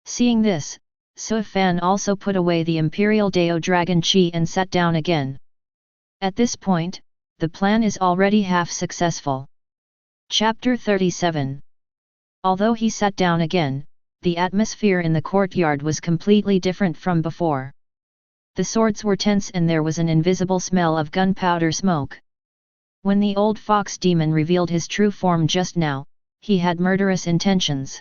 Seeing this, Suifan also put away the Imperial Dao Dragon Qi and sat down again. At this point, the plan is already half successful. Chapter 37. Although he sat down again, the atmosphere in the courtyard was completely different from before. The swords were tense and there was an invisible smell of gunpowder smoke. When the old fox demon revealed his true form just now, he had murderous intentions.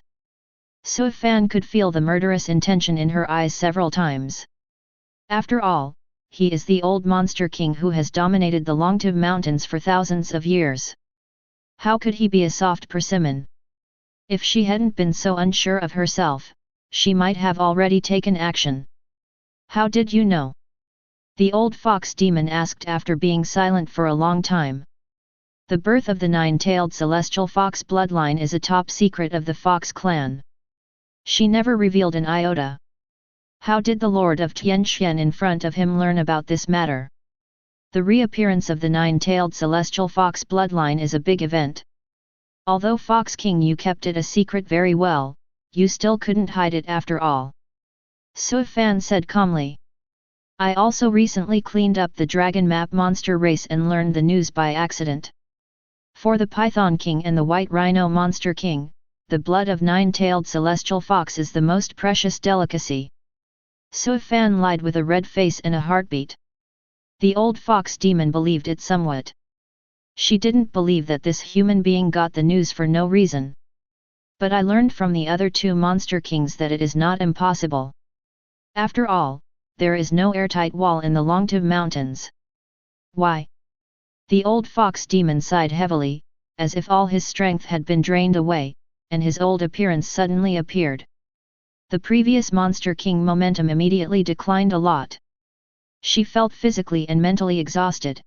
Suifan could feel the murderous intention in her eyes several times. After all, he is the old monster king who has dominated the Longtu Mountains for thousands of years. How could he be a soft persimmon? If she hadn't been so unsure of herself, she might have already taken action. "How did you know?" the old fox demon asked after being silent for a long time. The birth of the 9-tailed celestial fox bloodline is a top secret of the Fox clan. She never revealed an iota. How did the Lord of Tianxian in front of him learn about this matter? The reappearance of the 9-tailed celestial fox bloodline is a big event. Although Fox King, you kept it a secret very well, you still couldn't hide it after all. Suifan said calmly. I also recently cleaned up the dragon map monster race and learned the news by accident. For the Python King and the White Rhino Monster King, the blood of 9-tailed celestial fox is the most precious delicacy. Suifan lied with a red face and a heartbeat. The old fox demon believed it somewhat. She didn't believe that this human being got the news for no reason. But I learned from the other two monster kings that it is not impossible. After all, there is no airtight wall in the Longtiv Mountains. Why? The old fox demon sighed heavily, as if all his strength had been drained away, and his old appearance suddenly appeared. The previous monster king momentum immediately declined a lot. She felt physically and mentally exhausted.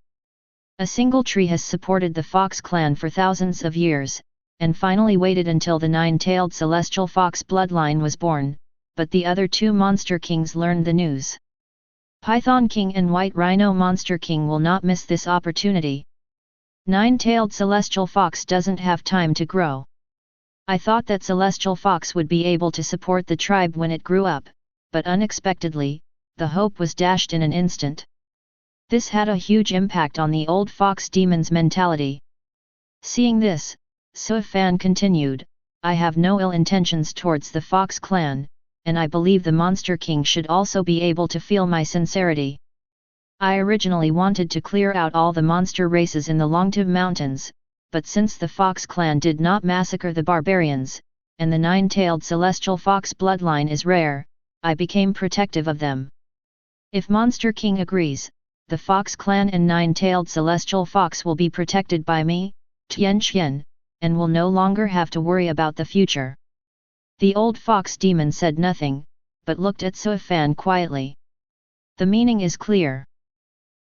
A single tree has supported the fox clan for thousands of years, and finally waited until the nine-tailed celestial fox bloodline was born, but the other two monster kings learned the news. Python King and White Rhino Monster King will not miss this opportunity. Nine-tailed celestial fox doesn't have time to grow. I thought that celestial fox would be able to support the tribe when it grew up, but unexpectedly, the hope was dashed in an instant. This had a huge impact on the old fox demon's mentality. Seeing this, Suifan continued, I have no ill intentions towards the fox clan, and I believe the Monster King should also be able to feel my sincerity. I originally wanted to clear out all the monster races in the Longtiv Mountains, but since the Fox clan did not massacre the barbarians, and the nine-tailed celestial fox bloodline is rare, I became protective of them. If Monster King agrees, the Fox clan and nine-tailed celestial fox will be protected by me, Tianqian, and will no longer have to worry about the future. The old fox demon said nothing, but looked at Suifan quietly. The meaning is clear.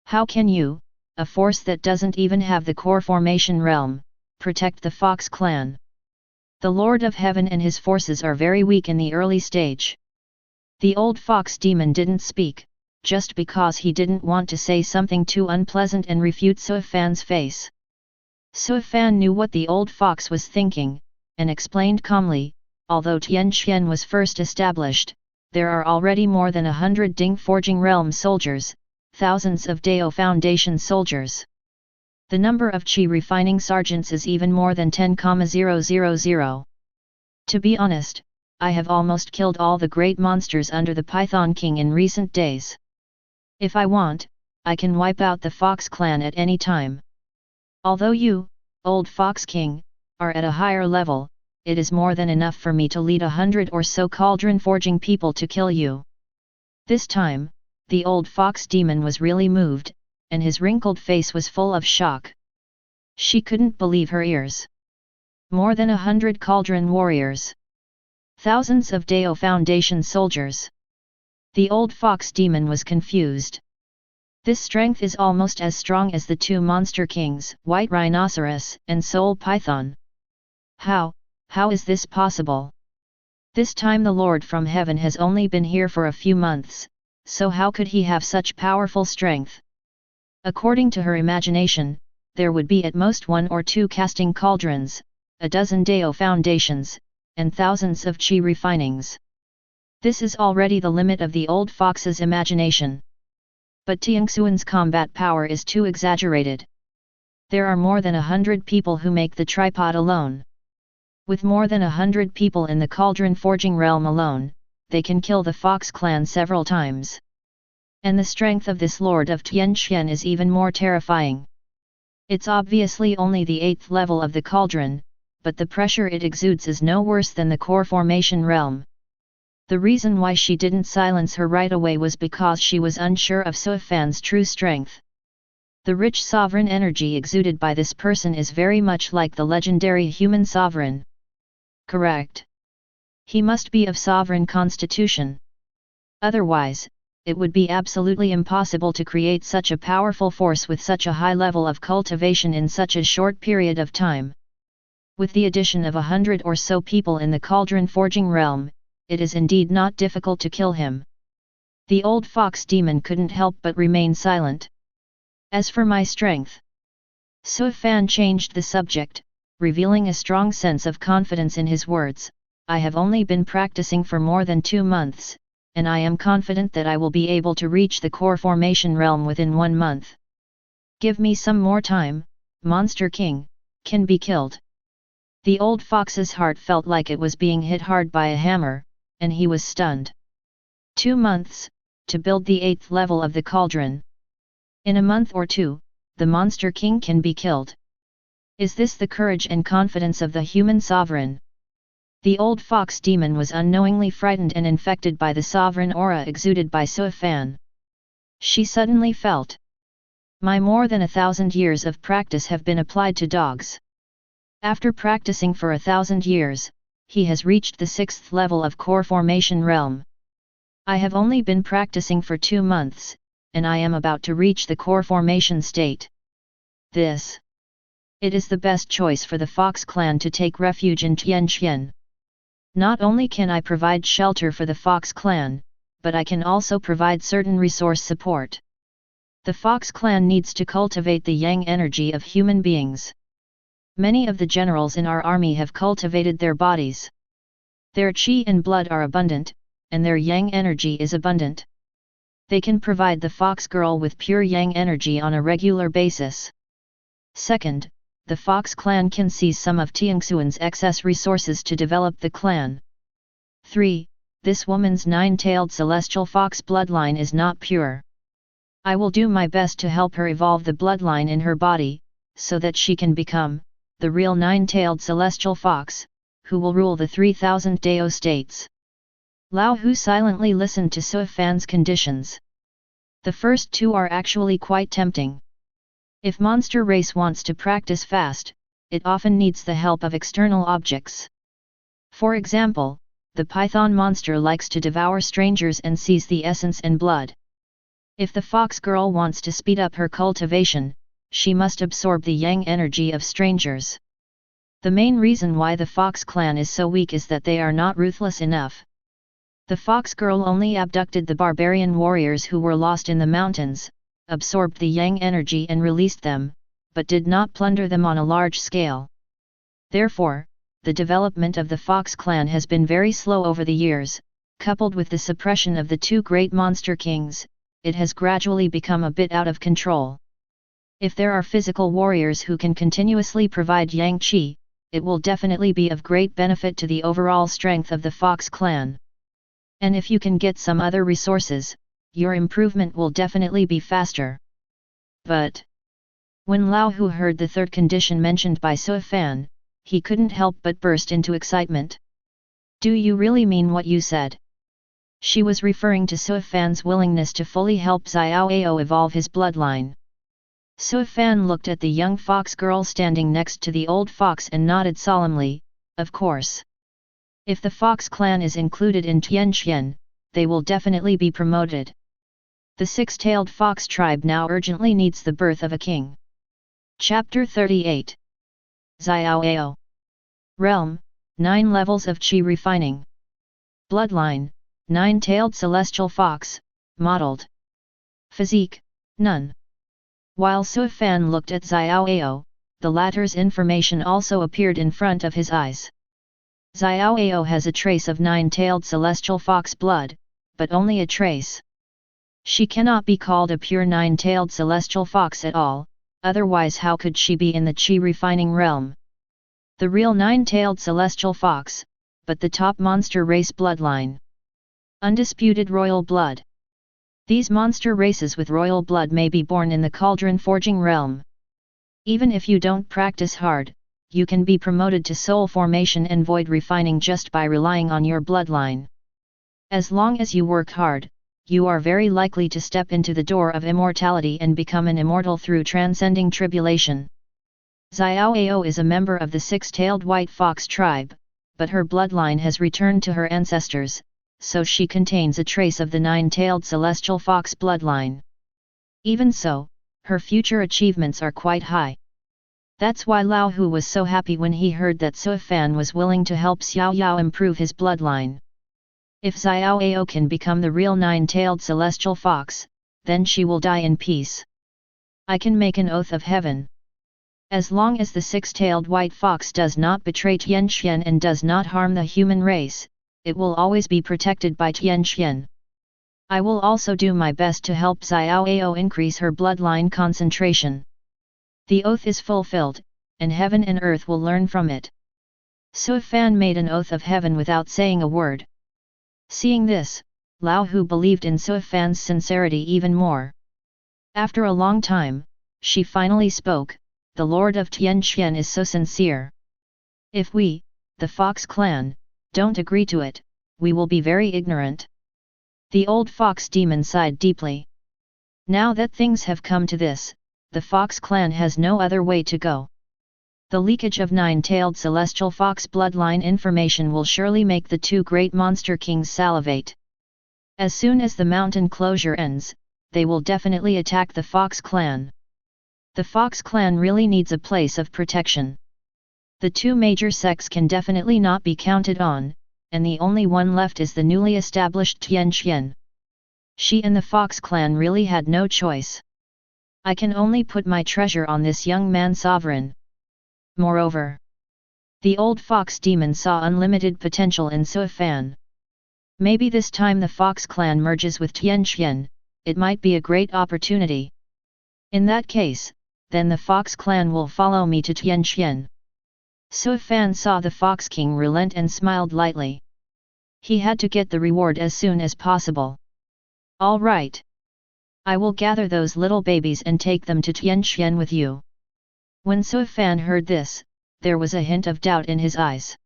How can you, a force that doesn't even have the core formation realm, protect the Fox clan? The Lord of Heaven and his forces are very weak in the early stage. The old fox demon didn't speak, just because he didn't want to say something too unpleasant and refute Suifan's face. Suifan knew what the old fox was thinking, and explained calmly, although Tianqian was first established, there are already more than 100 Ding Forging Realm soldiers, thousands of Dao Foundation soldiers. The number of Qi refining sergeants is even more than 10,000. To be honest, I have almost killed all the great monsters under the Python King in recent days. If I want, I can wipe out the Fox clan at any time. Although you, old Fox King, are at a higher level, it is more than enough for me to lead 100 or so cauldron forging people to kill you. This time, the old fox demon was really moved, and his wrinkled face was full of shock. She couldn't believe her ears. More than 100 cauldron warriors. Thousands of Dao Foundation soldiers. The old fox demon was confused. This strength is almost as strong as the two monster kings, White Rhinoceros and Soul Python. How is this possible? This time the Lord from Heaven has only been here for a few months, so how could he have such powerful strength? According to her imagination, there would be at most 1 or 2 casting cauldrons, a dozen Dao foundations, and thousands of Qi refinings. This is already the limit of the old fox's imagination. But Tianxuan's combat power is too exaggerated. There are more than 100 people who make the tripod alone. With more than 100 people in the cauldron forging realm alone, they can kill the Fox clan several times. And the strength of this Lord of Tianqian is even more terrifying. It's obviously only the 8th level of the cauldron, but the pressure it exudes is no worse than the core formation realm. The reason why she didn't silence her right away was because she was unsure of Suifan's true strength. The rich sovereign energy exuded by this person is very much like the legendary human sovereign. Correct. He must be of sovereign constitution. Otherwise, it would be absolutely impossible to create such a powerful force with such a high level of cultivation in such a short period of time. With the addition of 100 or so people in the cauldron forging realm, it is indeed not difficult to kill him. The old fox demon couldn't help but remain silent. As for my strength, Suifan changed the subject, revealing a strong sense of confidence in his words. I have only been practicing for more than 2 months, and I am confident that I will be able to reach the core formation realm within 1 month. Give me some more time, Monster King, can be killed. The old fox's heart felt like it was being hit hard by a hammer, and he was stunned. 2 months, to build the 8th level of the cauldron. In a month or 2, the Monster King can be killed. Is this the courage and confidence of the human sovereign? The old fox demon was unknowingly frightened and infected by the sovereign aura exuded by Suifan. She suddenly felt, my more than 1,000 years of practice have been applied to dogs. After practicing for 1,000 years, he has reached the 6th level of core formation realm. I have only been practicing for 2 months, and I am about to reach the core formation state. It is the best choice for the Fox clan to take refuge in Tianqian. Not only can I provide shelter for the Fox clan, but I can also provide certain resource support. The Fox clan needs to cultivate the yang energy of human beings. Many of the generals in our army have cultivated their bodies. Their qi and blood are abundant, and their yang energy is abundant. They can provide the Fox girl with pure yang energy on a regular basis. Second, the Fox clan can seize some of Tianxuan's excess resources to develop the clan. 3. This woman's 9-tailed celestial fox bloodline is not pure. I will do my best to help her evolve the bloodline in her body, so that she can become the real 9-tailed celestial fox, who will rule the 3,000 Dao States. Lao Hu silently listened to Suifan's conditions. The first 2 are actually quite tempting. If monster race wants to practice fast, it often needs the help of external objects. For example, the python monster likes to devour strangers and seize the essence and blood. If the fox girl wants to speed up her cultivation, she must absorb the yang energy of strangers. The main reason why the Fox clan is so weak is that they are not ruthless enough. The fox girl only abducted the barbarian warriors who were lost in the mountains, absorbed the yang energy and released them, but did not plunder them on a large scale. Therefore, the development of the Fox clan has been very slow over the years. Coupled with the suppression of the 2 great monster kings, it has gradually become a bit out of control. If there are physical warriors who can continuously provide yang qi, it will definitely be of great benefit to the overall strength of the Fox clan. And if you can get some other resources, your improvement will definitely be faster. But when Lao Hu heard the third condition mentioned by Suifan, he couldn't help but burst into excitement. Do you really mean what you said? She was referring to Suifan's willingness to fully help Xiao Ao evolve his bloodline. Suifan looked at the young fox girl standing next to the old fox and nodded solemnly, of course. If the Fox clan is included in Tianqian, they will definitely be promoted. The 6-tailed fox tribe now urgently needs the birth of a king. Chapter 38. Xiao Ao. Realm, 9 levels of qi refining. Bloodline, 9-tailed celestial fox, modeled. Physique, none. While Suifan looked at Xiao Ao, the latter's information also appeared in front of his eyes. Xiao Ao has a trace of 9-tailed celestial fox blood, but only a trace. She cannot be called a pure 9-tailed celestial fox at all, otherwise how could she be in the qi refining realm? The real 9-tailed celestial fox, but the top monster race bloodline. Undisputed royal blood. These monster races with royal blood may be born in the cauldron forging realm. Even if you don't practice hard, you can be promoted to soul formation and void refining just by relying on your bloodline. As long as you work hard, you are very likely to step into the door of immortality and become an immortal through transcending tribulation. Xiao Ao is a member of the 6-tailed white fox tribe, but her bloodline has returned to her ancestors, so she contains a trace of the 9-tailed celestial fox bloodline. Even so, her future achievements are quite high. That's why Lao Hu was so happy when he heard that Suifan was willing to help Xiao Yao improve his bloodline. If Xiao Ao can become the real 9-tailed celestial fox, then she will die in peace. I can make an oath of heaven. As long as the 6-tailed white fox does not betray Tianqian and does not harm the human race, it will always be protected by Tianqian. I will also do my best to help Xiao Ao increase her bloodline concentration. The oath is fulfilled, and heaven and earth will learn from it. Suifan made an oath of heaven without saying a word. Seeing this, Lao Hu believed in Suifan's sincerity even more. After a long time, she finally spoke, the Lord of Tianqian is so sincere. If we, the Fox clan, don't agree to it, we will be very ignorant. The old fox demon sighed deeply. Now that things have come to this, the Fox clan has no other way to go. The leakage of nine-tailed celestial fox bloodline information will surely make the two great monster kings salivate. As soon as the mountain closure ends, they will definitely attack the Fox clan. The Fox clan really needs a place of protection. The two major sects can definitely not be counted on, and the only one left is the newly established Tianqian. She and the Fox clan really had no choice. I can only put my treasure on this young man sovereign. Moreover, the old fox demon saw unlimited potential in Suifan. Maybe this time the Fox clan merges with Tianqian, it might be a great opportunity. In that case, then the Fox clan will follow me to Tianqian. Suifan saw the Fox King relent and smiled lightly. He had to get the reward as soon as possible. All right. I will gather those little babies and take them to Tianqian with you. When Suifan heard this, there was a hint of doubt in his eyes.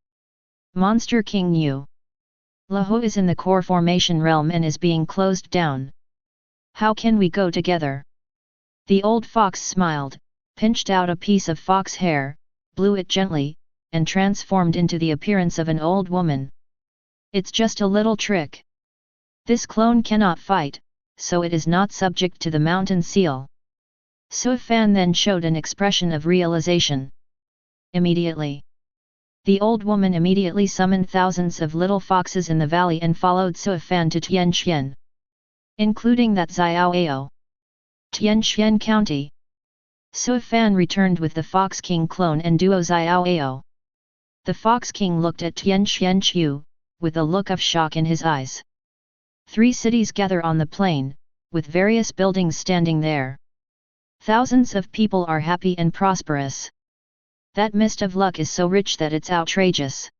Monster King knew. Lahu is in the core formation realm and is being closed down. How can we go together? The old fox smiled, pinched out a piece of fox hair, blew it gently, and transformed into the appearance of an old woman. It's just a little trick. This clone cannot fight, so it is not subject to the mountain seal. Suifan then showed an expression of realization. Immediately, the old woman immediately summoned thousands of little foxes in the valley and followed Suifan to Tianqian. Including that Xiaoao. Tianqian County. Suifan returned with the Fox King clone and duo Xiaoao. The Fox King looked at Tianqian Chu, with a look of shock in his eyes. 3 cities gather on the plain, with various buildings standing there. Thousands of people are happy and prosperous. That mist of luck is so rich that it's outrageous.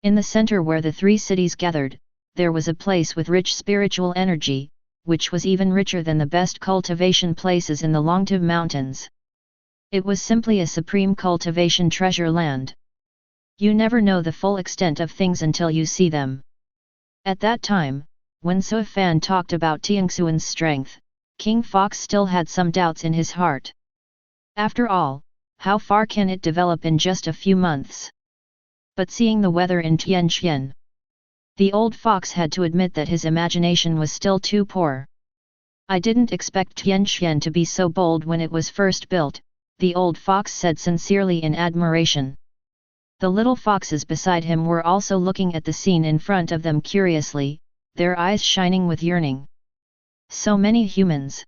In the center where the 3 cities gathered, there was a place with rich spiritual energy, which was even richer than the best cultivation places in the Longtu Mountains. It was simply a supreme cultivation treasure land. You never know the full extent of things until you see them. At that time, when Suifan talked about Tiangxuan's strength, King Fox still had some doubts in his heart. After all, how far can it develop in just a few months? But seeing the weather in Tianqian, the old fox had to admit that his imagination was still too poor. I didn't expect Tianqian to be so bold when it was first built, the old fox said sincerely in admiration. The little foxes beside him were also looking at the scene in front of them curiously, their eyes shining with yearning. So many humans.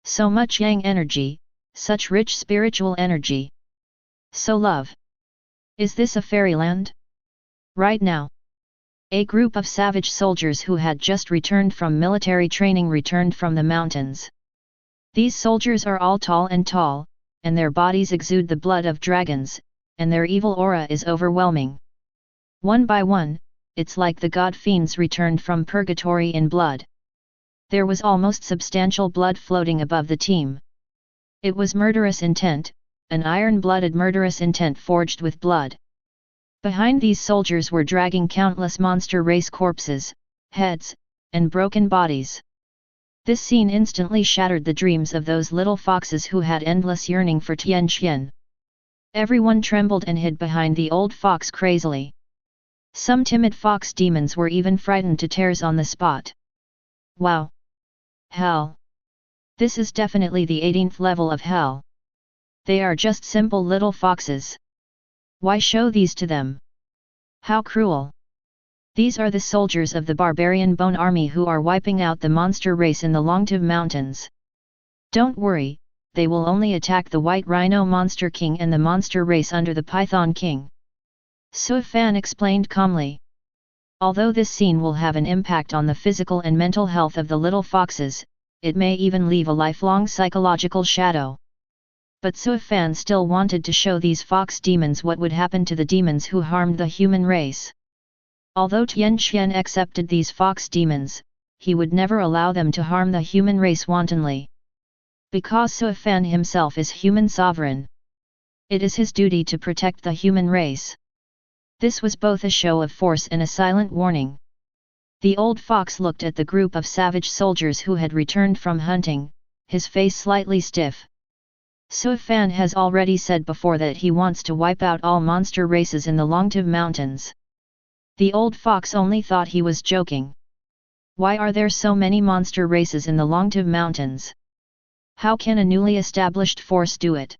So much yang energy, such rich spiritual energy. So love. Is this a fairyland? Right now, a group of savage soldiers who had just returned from military training returned from the mountains. These soldiers are all tall, and their bodies exude the blood of dragons, and their evil aura is overwhelming. One by one, it's like the god fiends returned from purgatory in blood. There was almost substantial blood floating above the team. It was murderous intent, an iron-blooded murderous intent forged with blood. Behind these soldiers were dragging countless monster race corpses, heads, and broken bodies. This scene instantly shattered the dreams of those little foxes who had endless yearning for Tianqian. Everyone trembled and hid behind the old fox crazily. Some timid fox demons were even frightened to tears on the spot. Wow! Hell! This is definitely the 18th level of hell. They are just simple little foxes. Why show these to them? How cruel! These are the soldiers of the barbarian bone army who are wiping out the monster race in the Longtu Mountains. Don't worry, they will only attack the White Rhino Monster King and the monster race under the Python King. Suifan explained calmly. Although this scene will have an impact on the physical and mental health of the little foxes, it may even leave a lifelong psychological shadow. But Suifan still wanted to show these fox demons what would happen to the demons who harmed the human race. Although Tianqian accepted these fox demons, he would never allow them to harm the human race wantonly. Because Suifan himself is human sovereign. It is his duty to protect the human race. This was both a show of force and a silent warning. The old fox looked at the group of savage soldiers who had returned from hunting, his face slightly stiff. Su Fan has already said before that he wants to wipe out all monster races in the Longtiv Mountains. The old fox only thought he was joking. Why are there so many monster races in the Longtiv Mountains? How can a newly established force do it?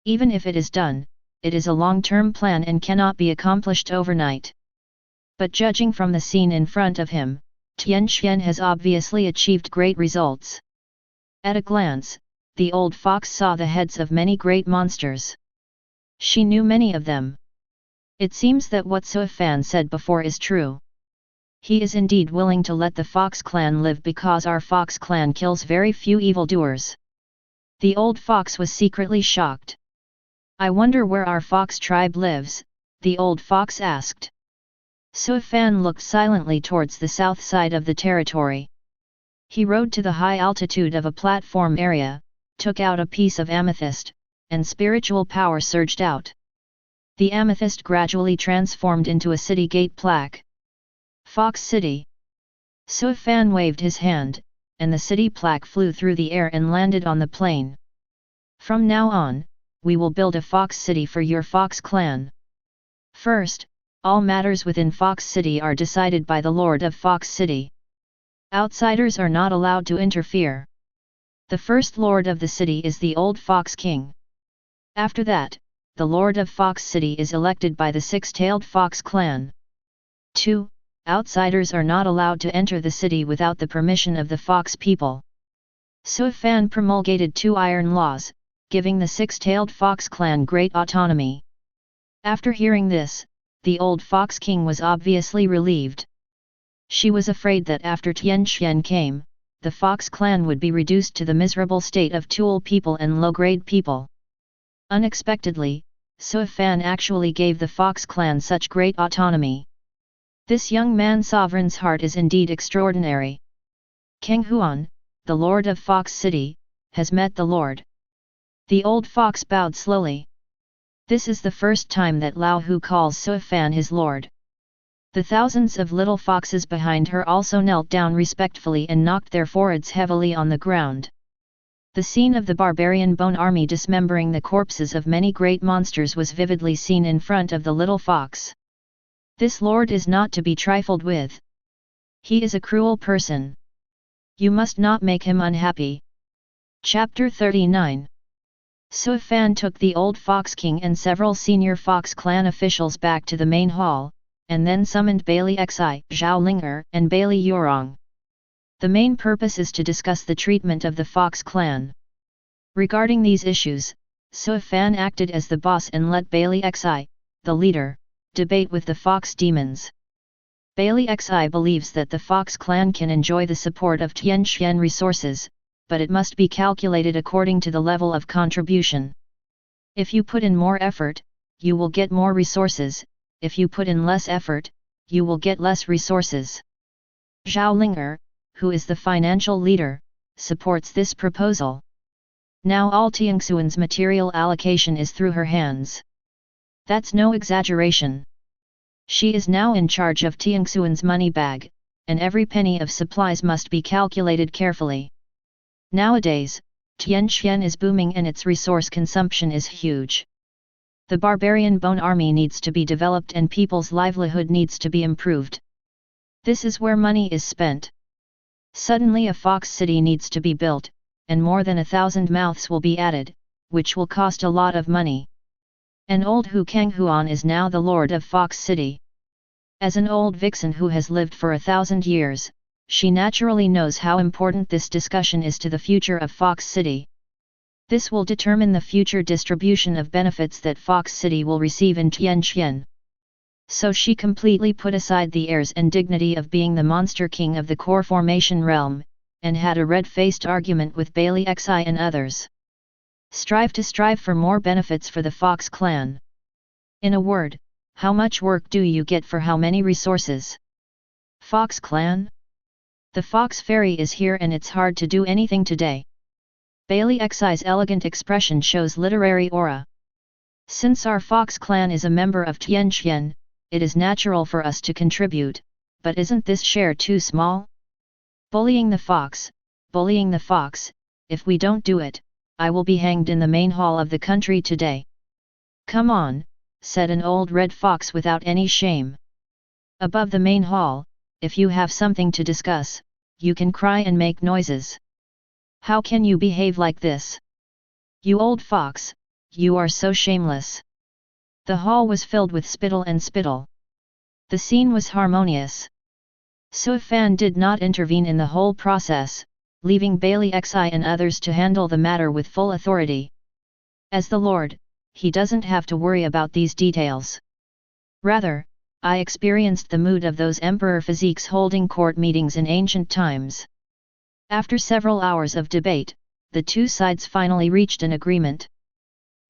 Even if it is done, it is a long-term plan and cannot be accomplished overnight. But judging from the scene in front of him, Tian Xian has obviously achieved great results. At a glance, the old fox saw the heads of many great monsters. She knew many of them. It seems that what Su Fan said before is true. He is indeed willing to let the Fox clan live because our Fox clan kills very few evildoers. The old fox was secretly shocked. I wonder where our fox tribe lives, the old fox asked. Su Fan looked silently towards the south side of the territory. He rode to the high altitude of a platform area, took out a piece of amethyst, and spiritual power surged out. The amethyst gradually transformed into a city gate plaque. Fox City. Su Fan waved his hand, and the city plaque flew through the air and landed on the plain. From now on, we will build a Fox City for your Fox clan. First, all matters within Fox City are decided by the Lord of Fox City. Outsiders are not allowed to interfere. The first lord of the city is the old Fox King. After that, the Lord of Fox City is elected by the six-tailed Fox clan. 2. Outsiders are not allowed to enter the city without the permission of the Fox people. Su Fan promulgated 2 iron laws, giving the six-tailed Fox clan great autonomy. After hearing this, the old Fox King was obviously relieved. She was afraid that after Tian Xian came, the Fox clan would be reduced to the miserable state of tool people and low-grade people. Unexpectedly, Su Fan actually gave the Fox clan such great autonomy. This young man's sovereign's heart is indeed extraordinary. Kang Huan, the Lord of Fox City, has met the Lord. The old fox bowed slowly. This is the first time that Lao Hu calls Su Fan his lord. The thousands of little foxes behind her also knelt down respectfully and knocked their foreheads heavily on the ground. The scene of the barbarian bone army dismembering the corpses of many great monsters was vividly seen in front of the little fox. This lord is not to be trifled with. He is a cruel person. You must not make him unhappy. Chapter 39. Su Fan took the old Fox King and several senior Fox clan officials back to the main hall, and then summoned Bailey Xi, Zhao Linger, and Bailey Yurong. The main purpose is to discuss the treatment of the Fox clan. Regarding these issues, Su Fan acted as the boss and let Bailey Xi, the leader, debate with the Fox demons. Bailey Xi believes that the Fox clan can enjoy the support of Tian Xian resources, but it must be calculated according to the level of contribution. If you put in more effort, you will get more resources. If you put in less effort, you will get less resources. Zhao Linger, who is the financial leader, supports this proposal. Now all Tiangxuan's material allocation is through her hands. That's no exaggeration. She is now in charge of Tiangxuan's money bag, and every penny of supplies must be calculated carefully. Nowadays, Tian Xian is booming and its resource consumption is huge. The barbarian bone army needs to be developed and people's livelihood needs to be improved. This is where money is spent. Suddenly a Fox City needs to be built, and more than 1,000 mouths will be added, which will cost a lot of money. An old Hu Kang Huan is now the lord of Fox City. As an old vixen who has lived for 1,000 years, she naturally knows how important this discussion is to the future of Fox City. This will determine the future distribution of benefits that Fox City will receive in Tianxian. So she completely put aside the airs and dignity of being the monster king of the core formation realm, and had a red-faced argument with Bailey Xi and others. Strive for more benefits for the Fox clan. In a word, how much work do you get for how many resources? Fox clan? The Fox Fairy is here and it's hard to do anything today. Bailey Xi's elegant expression shows literary aura. Since our Fox clan is a member of Tianqian, it is natural for us to contribute, but isn't this share too small? Bullying the fox, if we don't do it, I will be hanged in the main hall of the country today. Come on, said an old red fox without any shame. Above the main hall, if you have something to discuss, you can cry and make noises. How can you behave like this? You old fox, you are so shameless. The hall was filled with spittle and spittle. The scene was harmonious. Su Fan did not intervene in the whole process, leaving Bailey Xi and others to handle the matter with full authority. As the Lord, he doesn't have to worry about these details. Rather, I experienced the mood of those emperor physiques holding court meetings in ancient times. After several hours of debate, the two sides finally reached an agreement.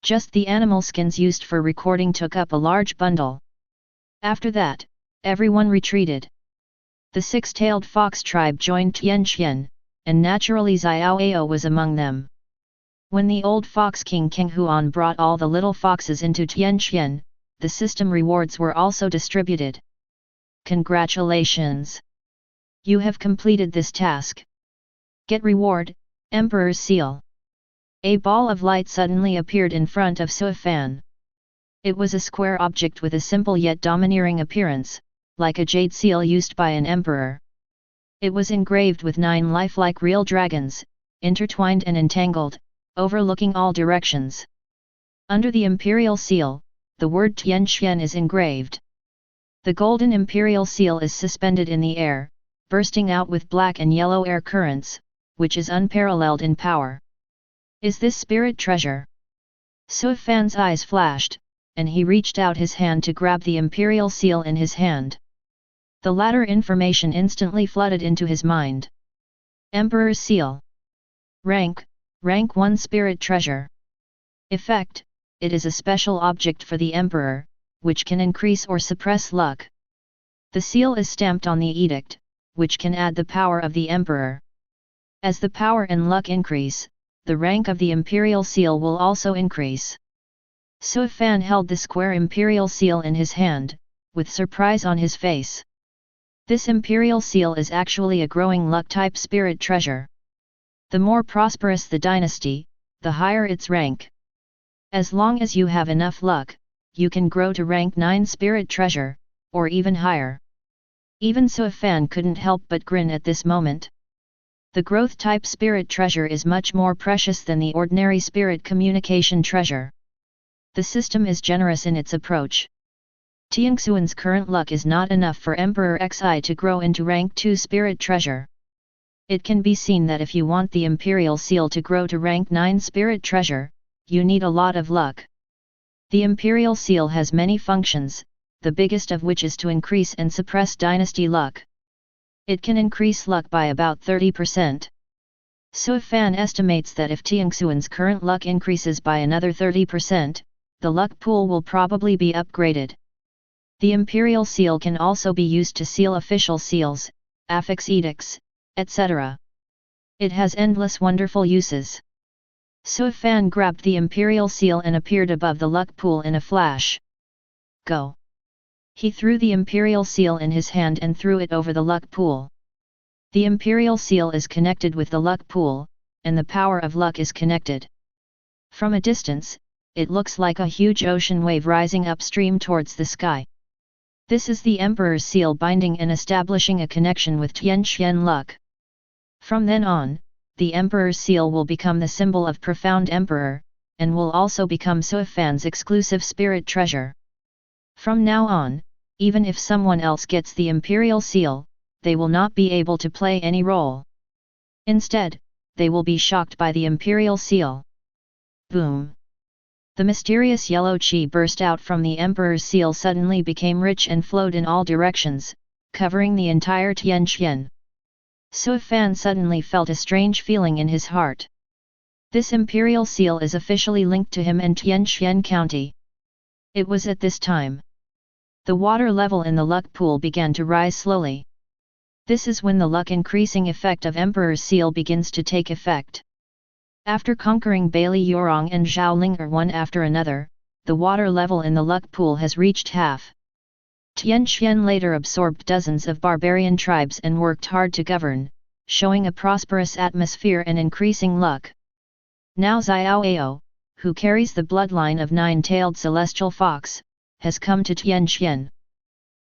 Just the animal skins used for recording took up a large bundle. After that, everyone retreated. The six-tailed fox tribe joined Tianqian, and naturally Xiao Ao was among them. When the old fox king King Huan brought all the little foxes into Tianqian, the system rewards were also distributed. Congratulations! You have completed this task. Get reward, Emperor's Seal. A ball of light suddenly appeared in front of Su Fan. It was a square object with a simple yet domineering appearance, like a jade seal used by an emperor. It was engraved with 9 lifelike real dragons, intertwined and entangled, overlooking all directions. Under the imperial seal, the word Tianqian is engraved. The golden imperial seal is suspended in the air, bursting out with black and yellow air currents, which is unparalleled in power. Is this spirit treasure? Su Fan's eyes flashed, and he reached out his hand to grab the imperial seal in his hand. The latter information instantly flooded into his mind. Emperor's Seal. Rank 1 Spirit Treasure. Effect, it is a special object for the Emperor, which can increase or suppress luck. The seal is stamped on the edict, which can add the power of the Emperor. As the power and luck increase, the rank of the Imperial Seal will also increase. Su Fan held the square Imperial Seal in his hand, with surprise on his face. This Imperial Seal is actually a growing luck-type spirit treasure. The more prosperous the dynasty, the higher its rank. As long as you have enough luck, you can grow to rank 9 spirit treasure, or even higher. Even Su Fan couldn't help but grin at this moment. The growth-type spirit treasure is much more precious than the ordinary spirit communication treasure. The system is generous in its approach. Tianxuan's current luck is not enough for Emperor Xi to grow into rank 2 spirit treasure. It can be seen that if you want the Imperial Seal to grow to rank 9 spirit treasure, you need a lot of luck. The Imperial Seal has many functions, the biggest of which is to increase and suppress dynasty luck. It can increase luck by about 30%. Su Fan estimates that if Tianxuan's current luck increases by another 30%, the luck pool will probably be upgraded. The Imperial Seal can also be used to seal official seals, affix edicts, etc. It has endless wonderful uses. Su Fan grabbed the Imperial Seal and appeared above the luck pool in a flash. Go! He threw the Imperial Seal in his hand and threw it over the luck pool. The Imperial Seal is connected with the luck pool, and the power of luck is connected. From a distance, it looks like a huge ocean wave rising upstream towards the sky. This is the Emperor's Seal binding and establishing a connection with Tianqian luck. From then on, the Emperor's Seal will become the symbol of Profound Emperor, and will also become Su Fan's exclusive spirit treasure. From now on, even if someone else gets the Imperial Seal, they will not be able to play any role. Instead, they will be shocked by the Imperial Seal. Boom! The mysterious yellow qi burst out from the Emperor's Seal suddenly became rich and flowed in all directions, covering the entire Tianqian. Su Fan suddenly felt a strange feeling in his heart. This Imperial Seal is officially linked to him and Tianqian County. It was at this time. The water level in the luck pool began to rise slowly. This is when the luck increasing effect of Emperor's Seal begins to take effect. After conquering Bailey Yorong and Zhao Linger one after another, the water level in the luck pool has reached half. Tianqian later absorbed dozens of barbarian tribes and worked hard to govern, showing a prosperous atmosphere and increasing luck. Now Xiaoao, who carries the bloodline of nine-tailed celestial fox, has come to Tianqian.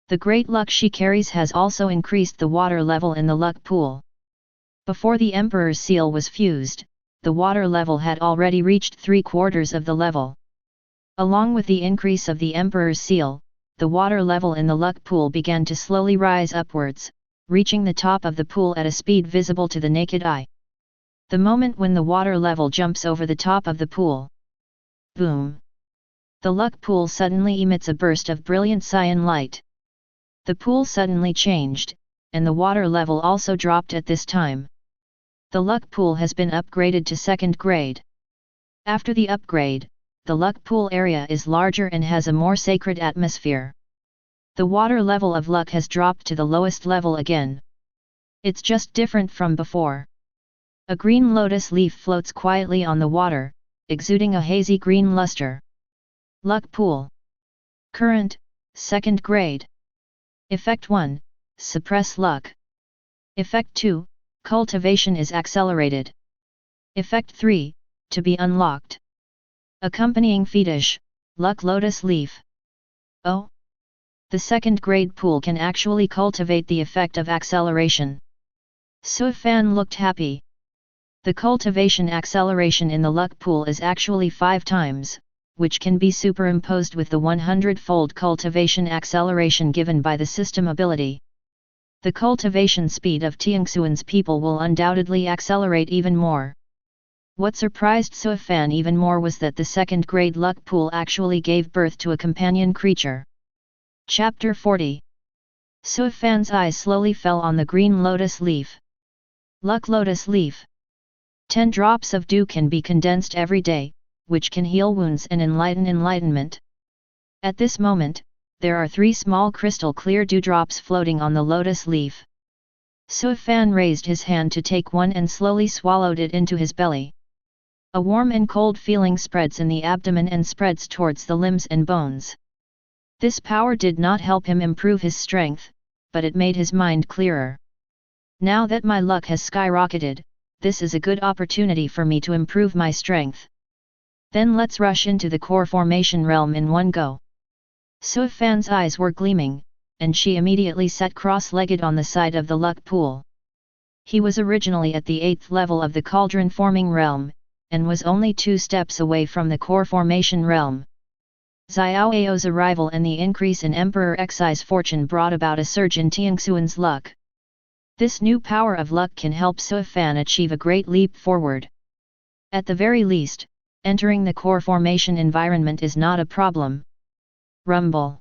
The great luck she carries has also increased the water level in the luck pool. Before the Emperor's seal was fused, the water level had already reached 3/4 of the level. Along with the increase of the Emperor's seal, the water level in the luck pool began to slowly rise upwards, reaching the top of the pool at a speed visible to the naked eye. The moment when the water level jumps over the top of the pool. Boom! The luck pool suddenly emits a burst of brilliant cyan light. The pool suddenly changed, and the water level also dropped at this time. The luck pool has been upgraded to 2nd grade. After the upgrade, the luck pool area is larger and has a more sacred atmosphere. The water level of luck has dropped to the lowest level again. It's just different from before. A green lotus leaf floats quietly on the water, exuding a hazy green luster. Luck pool. Current, 2nd grade. Effect 1, suppress luck. Effect 2, cultivation is accelerated. Effect 3, to be unlocked. Accompanying fetish, luck lotus leaf. Oh! The 2nd grade pool can actually cultivate the effect of acceleration. Suifan looked happy. The cultivation acceleration in the luck pool is actually 5 times, which can be superimposed with the 100-fold cultivation acceleration given by the system ability. The cultivation speed of Tianxuan's people will undoubtedly accelerate even more. What surprised Suifan even more was that the 2nd grade luck pool actually gave birth to a companion creature. Chapter 40. Suifan's eyes slowly fell on the green lotus leaf. Luck lotus leaf. 10 drops of dew can be condensed every day, which can heal wounds and enlighten enlightenment. At this moment, there are 3 small crystal clear dewdrops floating on the lotus leaf. Suifan raised his hand to take one and slowly swallowed it into his belly. A warm and cold feeling spreads in the abdomen and spreads towards the limbs and bones. This power did not help him improve his strength, but it made his mind clearer. Now that my luck has skyrocketed, this is a good opportunity for me to improve my strength. Then let's rush into the core formation realm in one go. Suifan's eyes were gleaming, and she immediately sat cross-legged on the side of the luck pool. He was originally at the 8th level of the cauldron forming realm, and was only 2 steps away from the core formation realm. Xiaoao's arrival and the increase in Emperor Xi's fortune brought about a surge in Tianxuan's luck. This new power of luck can help Suifan achieve a great leap forward. At the very least, entering the core formation environment is not a problem. Rumble.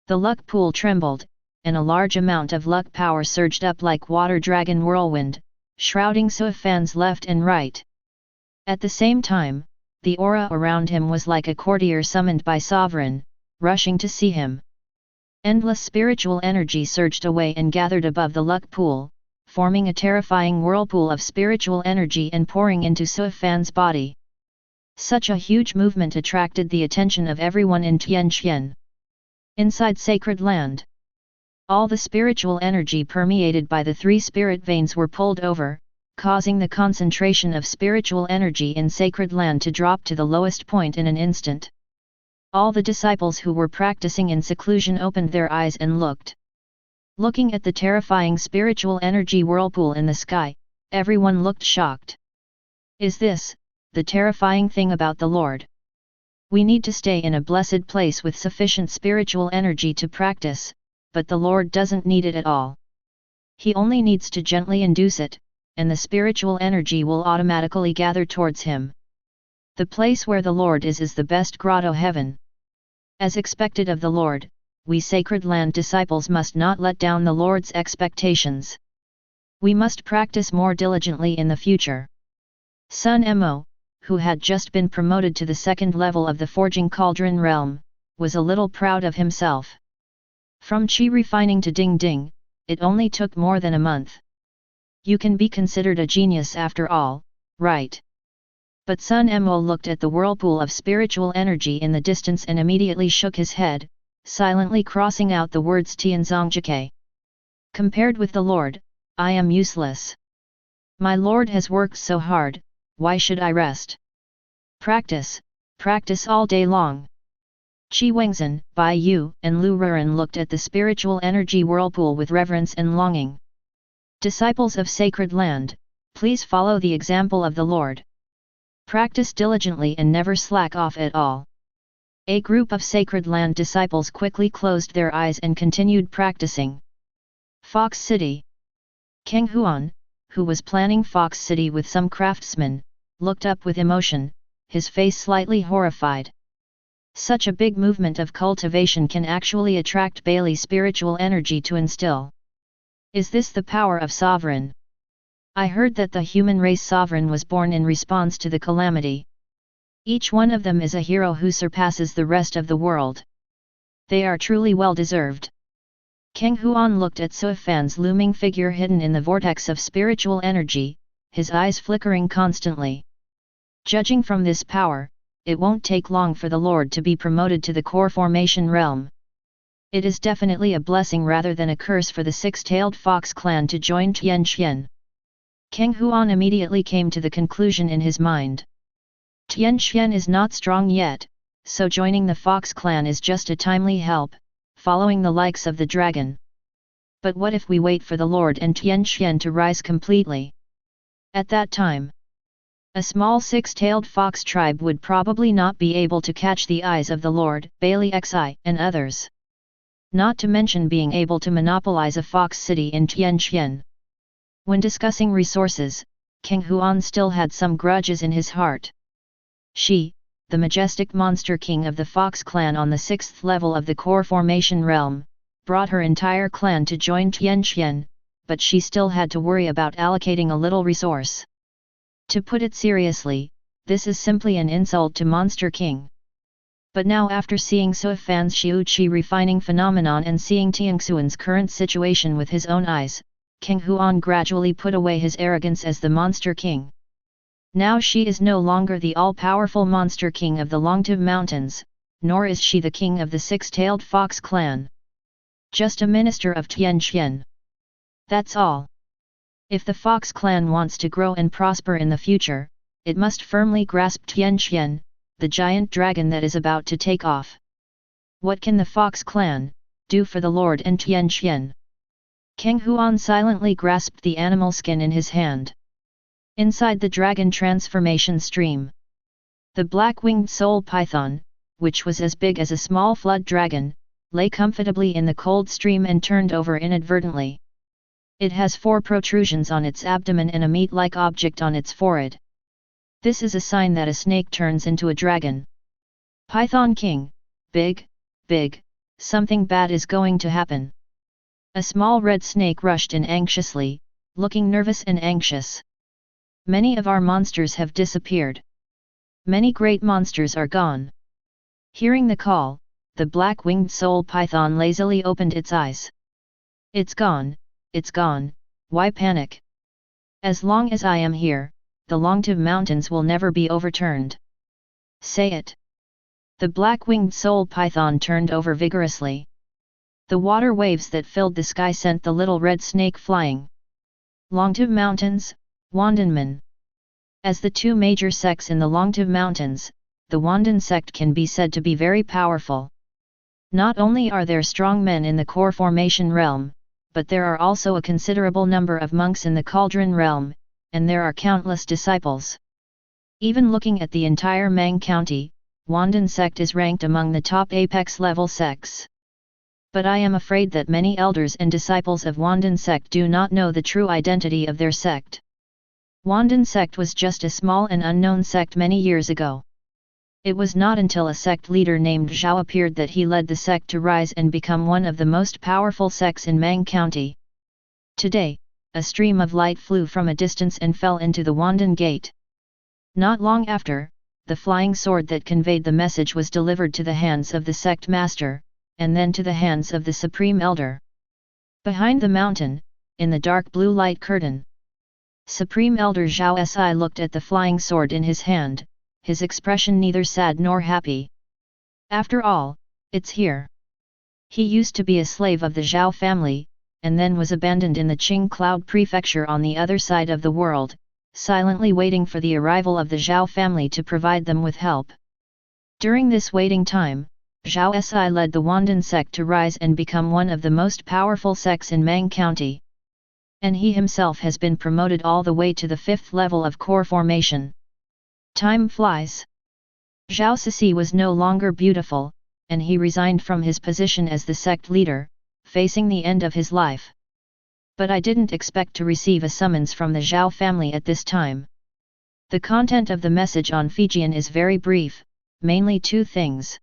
The luck pool trembled, and a large amount of luck power surged up like water dragon whirlwind, shrouding Suifan's left and right. At the same time, the aura around him was like a courtier summoned by sovereign, rushing to see him. Endless spiritual energy surged away and gathered above the luck pool, forming a terrifying whirlpool of spiritual energy and pouring into Suifan's body. Such a huge movement attracted the attention of everyone in Tianqian. Inside Sacred Land, all the spiritual energy permeated by the 3 spirit veins were pulled over, causing the concentration of spiritual energy in Sacred Land to drop to the lowest point in an instant. All the disciples who were practicing in seclusion opened their eyes and looked. Looking at the terrifying spiritual energy whirlpool in the sky, everyone looked shocked. Is this the terrifying thing about the Lord? We need to stay in a blessed place with sufficient spiritual energy to practice, but the Lord doesn't need it at all. He only needs to gently induce it, and the spiritual energy will automatically gather towards him. The place where the Lord is the best grotto heaven. As expected of the Lord, we Sacred Land disciples must not let down the Lord's expectations. We must practice more diligently in the future. Sun Mo, who had just been promoted to the 2nd level of the Forging Cauldron realm, was a little proud of himself. From Qi refining to Ding Ding, it only took more than a month. You can be considered a genius after all, right? But Sun Mo looked at the whirlpool of spiritual energy in the distance and immediately shook his head, silently crossing out the words Tianzongjike. Compared with the Lord, I am useless. My Lord has worked so hard, why should I rest? Practice, practice all day long. Qi Wengzhen, Bai Yu, and Lu Ruren looked at the spiritual energy whirlpool with reverence and longing. Disciples of sacred land, please follow the example of the Lord. Practice diligently and never slack off at all. A group of sacred land disciples quickly closed their eyes and continued practicing. Fox City. King Huan, who was planning Fox City with some craftsmen, looked up with emotion, his face slightly horrified. Such a big movement of cultivation can actually attract Bailey spiritual energy to instill. Is this the power of sovereign? I heard that the human race sovereign was born in response to the calamity. Each one of them is a hero who surpasses the rest of the world. They are truly well-deserved. King Huan looked at Suifan's looming figure hidden in the vortex of spiritual energy, his eyes flickering constantly. Judging from this power, it won't take long for the Lord to be promoted to the core formation realm. It is definitely a blessing rather than a curse for the six-tailed fox clan to join Tianqian. King Huan immediately came to the conclusion in his mind. Tianqian is not strong yet, so joining the fox clan is just a timely help, following the likes of the dragon. But what if we wait for the Lord and Tianqian to rise completely? At that time, a small six-tailed fox tribe would probably not be able to catch the eyes of the Lord, Bailey Xi, and others. Not to mention being able to monopolize a fox city in Tianqian. When discussing resources, King Huan still had some grudges in his heart. She, the majestic monster king of the Fox clan on the 6th level of the core formation realm, brought her entire clan to join Tianqian, but she still had to worry about allocating a little resource. To put it seriously, this is simply an insult to Monster King. But now after seeing Suifan's Xiuqi refining phenomenon and seeing Tianxuan's current situation with his own eyes, King Huan gradually put away his arrogance as the Monster King. Now she is no longer the all-powerful Monster King of the Longtib Mountains, nor is she the king of the six-tailed fox clan. Just a minister of Tianqian. That's all. If the Fox clan wants to grow and prosper in the future, it must firmly grasp Tianqian, the giant dragon that is about to take off. What can the Fox clan do for the Lord and Tianqian? King Huan silently grasped the animal skin in his hand. Inside the dragon transformation stream, the black-winged soul python, which was as big as a small flood dragon, lay comfortably in the cold stream and turned over inadvertently. It has 4 protrusions on its abdomen and a meat-like object on its forehead. This is a sign that a snake turns into a dragon. Python King, big, something bad is going to happen. A small red snake rushed in anxiously, looking nervous and anxious. Many of our monsters have disappeared. Many great monsters are gone. Hearing the call, the black-winged soul python lazily opened its eyes. It's gone, why panic? As long as I am here, the Longtib Mountains will never be overturned. Say it. The black-winged soul python turned over vigorously. The water waves that filled the sky sent the little red snake flying. Longtib Mountains, Wandanmen. As the 2 major sects in the Longtib Mountains, the Wandan sect can be said to be very powerful. Not only are there strong men in the core formation realm, but there are also a considerable number of monks in the cauldron realm, and there are countless disciples. Even looking at the entire Mang County, Wandan sect is ranked among the top apex level sects. But I am afraid that many elders and disciples of Wandan sect do not know the true identity of their sect. Wandan sect was just a small and unknown sect many years ago. It was not until a sect leader named Zhao appeared that he led the sect to rise and become one of the most powerful sects in Mang County. Today, a stream of light flew from a distance and fell into the Wandan Gate. Not long after, the flying sword that conveyed the message was delivered to the hands of the sect master, and then to the hands of the Supreme Elder. Behind the mountain, in the dark blue light curtain, Supreme Elder Zhao Si looked at the flying sword in his hand, his expression neither sad nor happy. After all, it's here. He used to be a slave of the Zhao family, and then was abandoned in the Qing Cloud Prefecture on the other side of the world, silently waiting for the arrival of the Zhao family to provide them with help. During this waiting time, Zhao Si led the Wandan sect to rise and become one of the most powerful sects in Mang County. And he himself has been promoted all the way to the 5th level of core formation. Time flies. Zhao Sisi was no longer beautiful, and he resigned from his position as the sect leader, facing the end of his life. But I didn't expect to receive a summons from the Zhao family at this time. The content of the message on Fijian is very brief, mainly 2 things.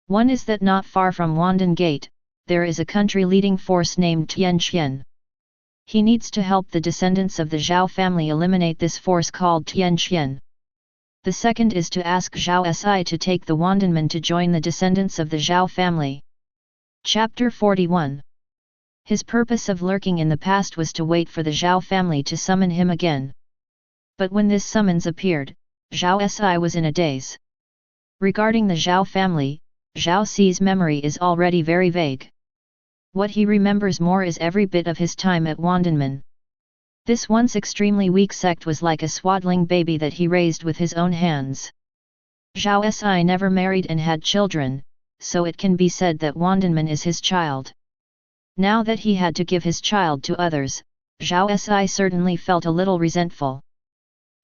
One is that not far from Wandan Gate, there is a country leading force named Tianqian. He needs to help the descendants of the Zhao family eliminate this force called Tianqian. The second is to ask Zhao Si to take the Wandanmen to join the descendants of the Zhao family. Chapter 41. His purpose of lurking in the past was to wait for the Zhao family to summon him again. But when this summons appeared, Zhao Si was in a daze. Regarding the Zhao family, Zhao Si's memory is already very vague. What he remembers more is every bit of his time at Wandanmen. This once extremely weak sect was like a swaddling baby that he raised with his own hands. Zhao Si never married and had children, so it can be said that Wandanmen is his child. Now that he had to give his child to others, Zhao Si certainly felt a little resentful.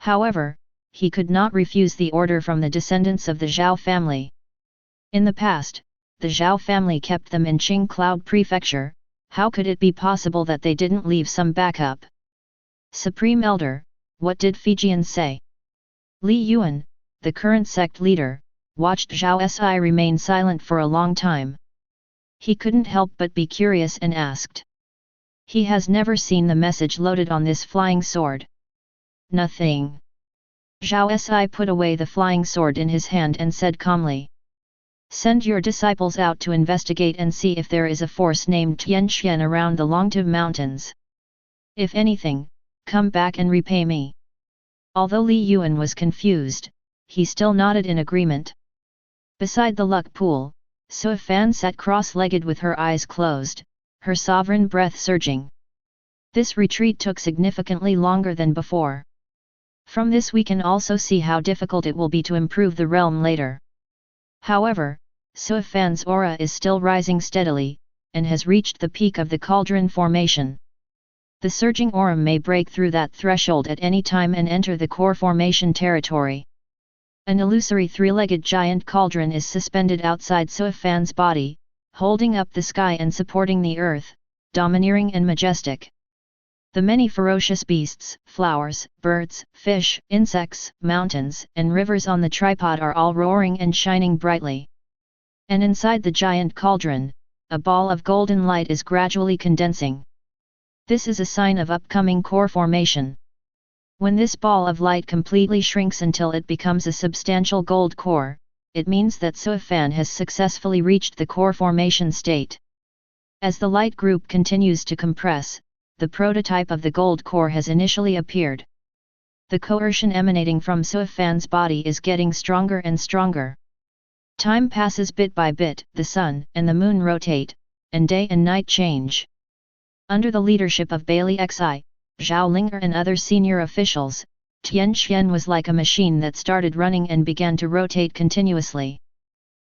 However, he could not refuse the order from the descendants of the Zhao family. In the past, the Zhao family kept them in Qing Cloud Prefecture. How could it be possible that they didn't leave some backup? Supreme Elder, what did Fijians say? Li Yuan, the current sect leader, watched Zhao Si remain silent for a long time. He couldn't help but be curious and asked. He has never seen the message loaded on this flying sword. Nothing. Zhao Si put away the flying sword in his hand and said calmly. Send your disciples out to investigate and see if there is a force named Tianqian around the Longtu Mountains. If anything, come back and repay me. Although Li Yuan was confused, he still nodded in agreement. Beside the luck pool, Sui Fan sat cross-legged with her eyes closed, her sovereign breath surging. This retreat took significantly longer than before. From this we can also see how difficult it will be to improve the realm later. However, Sui Fan's aura is still rising steadily, and has reached the peak of the cauldron formation. The surging aura may break through that threshold at any time and enter the core formation territory. An illusory 3-legged giant cauldron is suspended outside Sui Fan's body, holding up the sky and supporting the earth, domineering and majestic. The many ferocious beasts, flowers, birds, fish, insects, mountains, and rivers on the tripod are all roaring and shining brightly. And inside the giant cauldron, a ball of golden light is gradually condensing. This is a sign of upcoming core formation. When this ball of light completely shrinks until it becomes a substantial gold core, it means that Sui Fan has successfully reached the core formation state. As the light group continues to compress, the prototype of the gold core has initially appeared. The coercion emanating from Sui Fan's body is getting stronger and stronger. Time passes bit by bit, the sun and the moon rotate, and day and night change. Under the leadership of Bailey Xi, Zhao Linger and other senior officials, Tianqian was like a machine that started running and began to rotate continuously.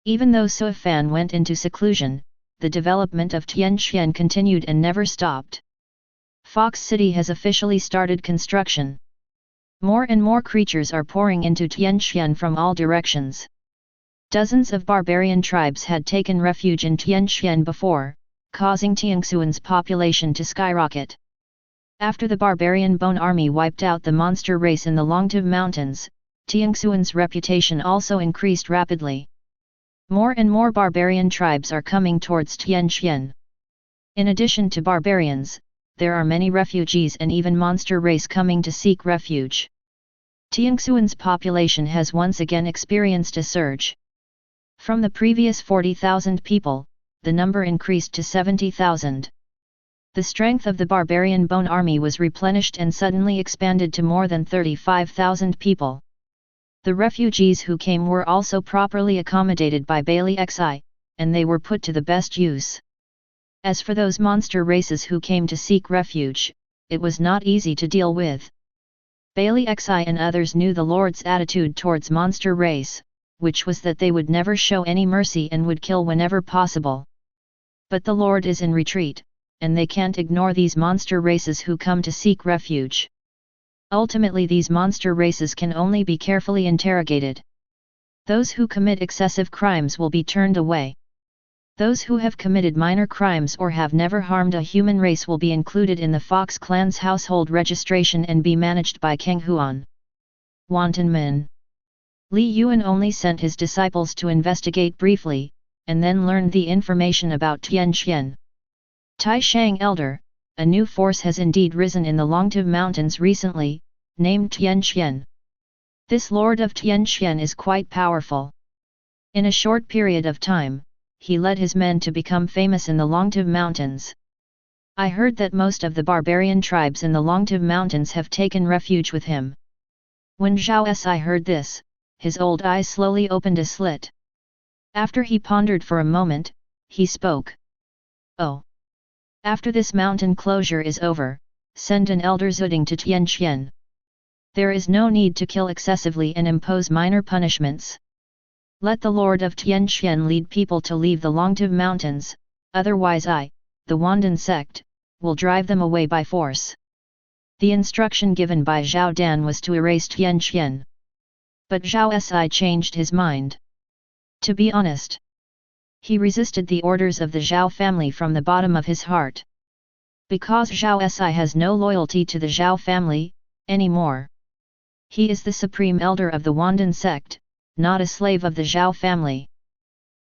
Even though Sui Fan went into seclusion, the development of Tianqian continued and never stopped. Fox City has officially started construction. More and more creatures are pouring into Tianqian from all directions. Dozens of barbarian tribes had taken refuge in Tianqian before, causing Tiangsuan's population to skyrocket. After the barbarian Bone Army wiped out the monster race in the Longtu Mountains, Tiangsuan's reputation also increased rapidly. More and more barbarian tribes are coming towards Tianqian. In addition to barbarians, there are many refugees and even monster race coming to seek refuge. Tiangsuan's population has once again experienced a surge. From the previous 40,000 people, the number increased to 70,000. The strength of the barbarian bone army was replenished and suddenly expanded to more than 35,000 people. The refugees who came were also properly accommodated by Bailey Xi, and they were put to the best use. As for those monster races who came to seek refuge, it was not easy to deal with. Bailey Xi and others knew the Lord's attitude towards monster race, which was that they would never show any mercy and would kill whenever possible. But the Lord is in retreat, and they can't ignore these monster races who come to seek refuge. Ultimately, these monster races can only be carefully interrogated. Those who commit excessive crimes will be turned away. Those who have committed minor crimes or have never harmed a human race will be included in the Fox clan's household registration and be managed by Kang Huan. Wanton men. Li Yuan only sent his disciples to investigate briefly, and then learned the information about Tianqian. Tai Shang Elder, a new force has indeed risen in the Longtu Mountains recently, named Tianqian. This Lord of Tianqian is quite powerful. In a short period of time, he led his men to become famous in the Longtu Mountains. I heard that most of the barbarian tribes in the Longtu Mountains have taken refuge with him. When Zhao Si heard this, his old eyes slowly opened a slit. After he pondered for a moment, he spoke. Oh! After this mountain closure is over, send an elder Zuding to Tianqian. There is no need to kill excessively and impose minor punishments. Let the Lord of Tianqian lead people to leave the Longtu Mountains, otherwise I, the Wandan sect, will drive them away by force. The instruction given by Zhao Dan was to erase Tianqian. But Zhao Si changed his mind. To be honest, he resisted the orders of the Zhao family from the bottom of his heart. Because Zhao Si has no loyalty to the Zhao family, anymore. He is the supreme elder of the Wandan sect, not a slave of the Zhao family.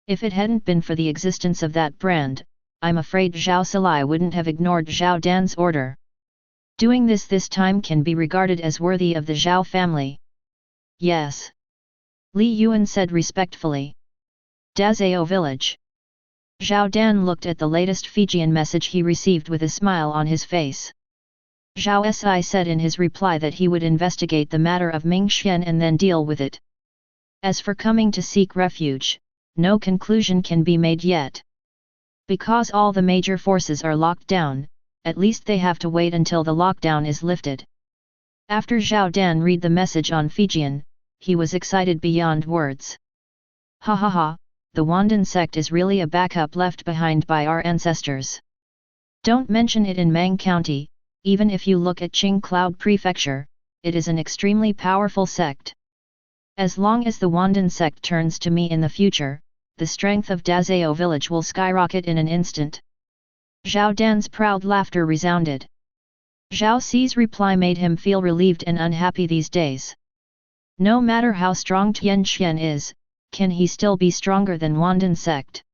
If it hadn't been for the existence of that brand, I'm afraid Zhao Silai wouldn't have ignored Zhao Dan's order. Doing this time can be regarded as worthy of the Zhao family. Yes. Li Yuan said respectfully. Dazao village. Zhao Dan looked at the latest Fijian message he received with a smile on his face. Zhao Si said in his reply that he would investigate the matter of Ming Xian and then deal with it. As for coming to seek refuge, no conclusion can be made yet. Because all the major forces are locked down, at least they have to wait until the lockdown is lifted. After Zhao Dan read the message on Fijian, he was excited beyond words. Ha ha ha, the Wandan sect is really a backup left behind by our ancestors. Don't mention it in Mang County, even if you look at Qing Cloud Prefecture, it is an extremely powerful sect. As long as the Wandan sect turns to me in the future, the strength of Dazao village will skyrocket in an instant. Zhao Dan's proud laughter resounded. Zhao Si's reply made him feel relieved and unhappy these days. No matter how strong Tianqian is, can he still be stronger than Wandan sect?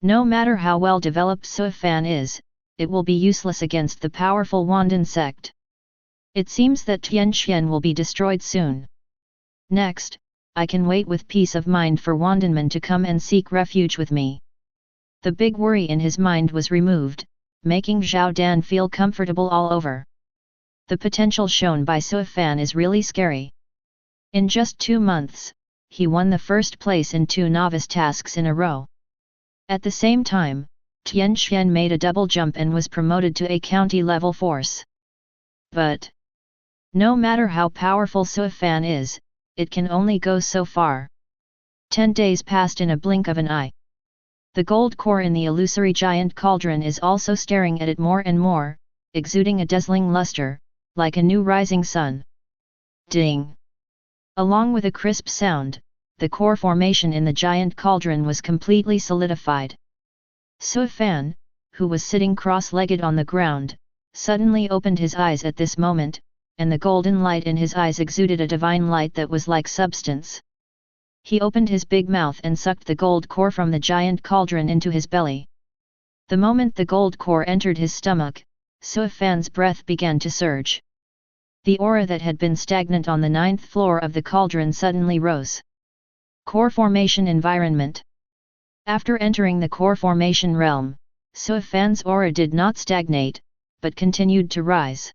No matter how well developed Suifan is, it will be useless against the powerful Wandan sect. It seems that Tianqian will be destroyed soon. Next, I can wait with peace of mind for Wandanmen to come and seek refuge with me. The big worry in his mind was removed, making Zhao Dan feel comfortable all over. The potential shown by Suifan is really scary. In just 2 months, he won the first place in 2 novice tasks in a row. At the same time, Tianqian made a double jump and was promoted to a county-level force. But no matter how powerful Suifan is, it can only go so far. 10 days passed in a blink of an eye. The gold core in the illusory giant cauldron is also staring at it more and more, exuding a dazzling luster, like a new rising sun. Ding! Along with a crisp sound, the core formation in the giant cauldron was completely solidified. Suifan, who was sitting cross-legged on the ground, suddenly opened his eyes at this moment, and the golden light in his eyes exuded a divine light that was like substance. He opened his big mouth and sucked the gold core from the giant cauldron into his belly. The moment the gold core entered his stomach, Suifan's breath began to surge. The aura that had been stagnant on the 9th floor of the cauldron suddenly rose. Core formation environment. After entering the core formation realm, Su Fan's aura did not stagnate, but continued to rise.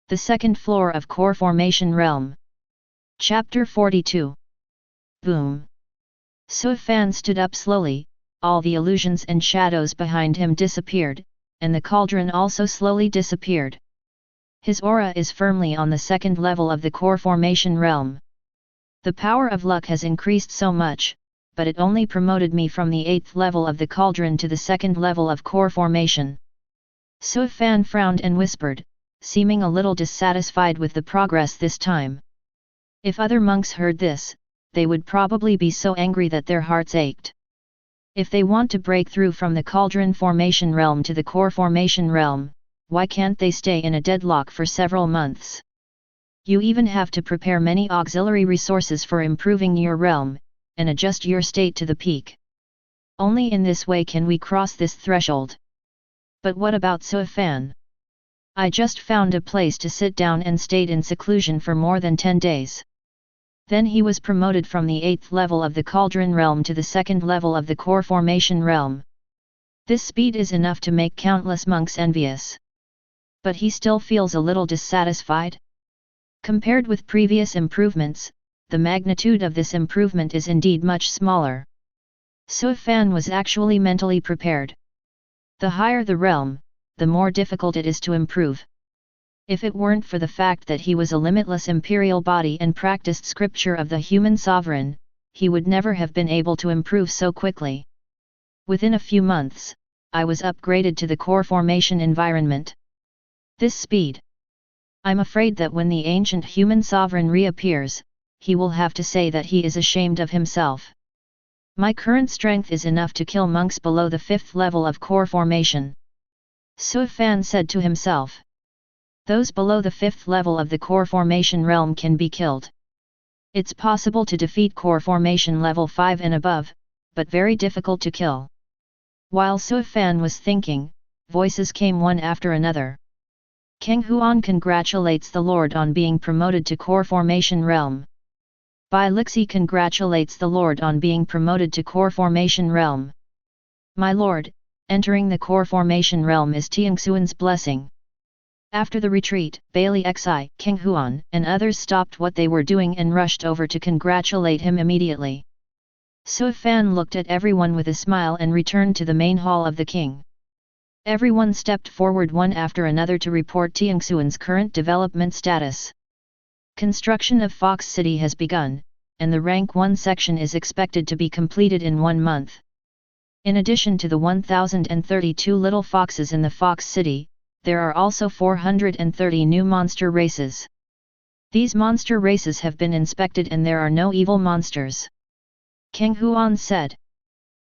The second floor of Core Formation Realm. Chapter 42. Boom. Su Fan stood up slowly, all the illusions and shadows behind him disappeared, and the cauldron also slowly disappeared. His aura is firmly on the second level of the Core Formation Realm. The power of luck has increased so much, but it only promoted me from the 8th level of the cauldron to the 2nd level of Core Formation. Su Fan frowned and whispered, seeming a little dissatisfied with the progress this time. If other monks heard this, they would probably be so angry that their hearts ached. If they want to break through from the Cauldron Formation Realm to the Core Formation Realm, why can't they stay in a deadlock for several months? You even have to prepare many auxiliary resources for improving your realm, and adjust your state to the peak. Only in this way can we cross this threshold. But what about Su Fan? I just found a place to sit down and stayed in seclusion for more than 10 days. Then he was promoted from the 8th level of the Cauldron Realm to the 2nd level of the Core Formation Realm. This speed is enough to make countless monks envious. But he still feels a little dissatisfied. Compared with previous improvements, the magnitude of this improvement is indeed much smaller. Su Fan was actually mentally prepared. The higher the realm, the more difficult it is to improve. If it weren't for the fact that he was a limitless imperial body and practiced scripture of the human sovereign, he would never have been able to improve so quickly. Within a few months, I was upgraded to the core formation environment. This speed. I'm afraid that when the ancient human sovereign reappears, he will have to say that he is ashamed of himself. My current strength is enough to kill monks below the 5th level of core formation. Su Fan said to himself. Those below the 5th level of the core formation realm can be killed. It's possible to defeat core formation level 5 and above, but very difficult to kill. While Su Fan was thinking, voices came one after another. King Huan congratulates the Lord on being promoted to core formation realm. Bai Lixi congratulates the Lord on being promoted to core formation realm. My Lord, entering the core formation realm is Tiangxuan's blessing. After the retreat, Bailey Xi, King Huan, and others stopped what they were doing and rushed over to congratulate him immediately. Su Fan looked at everyone with a smile and returned to the main hall of the king. Everyone stepped forward one after another to report Tiangxuan's current development status. Construction of Fox City has begun, and the Rank 1 section is expected to be completed in 1 month. In addition to the 1,032 little foxes in the Fox City, there are also 430 new monster races. These monster races have been inspected and there are no evil monsters. King Huan said.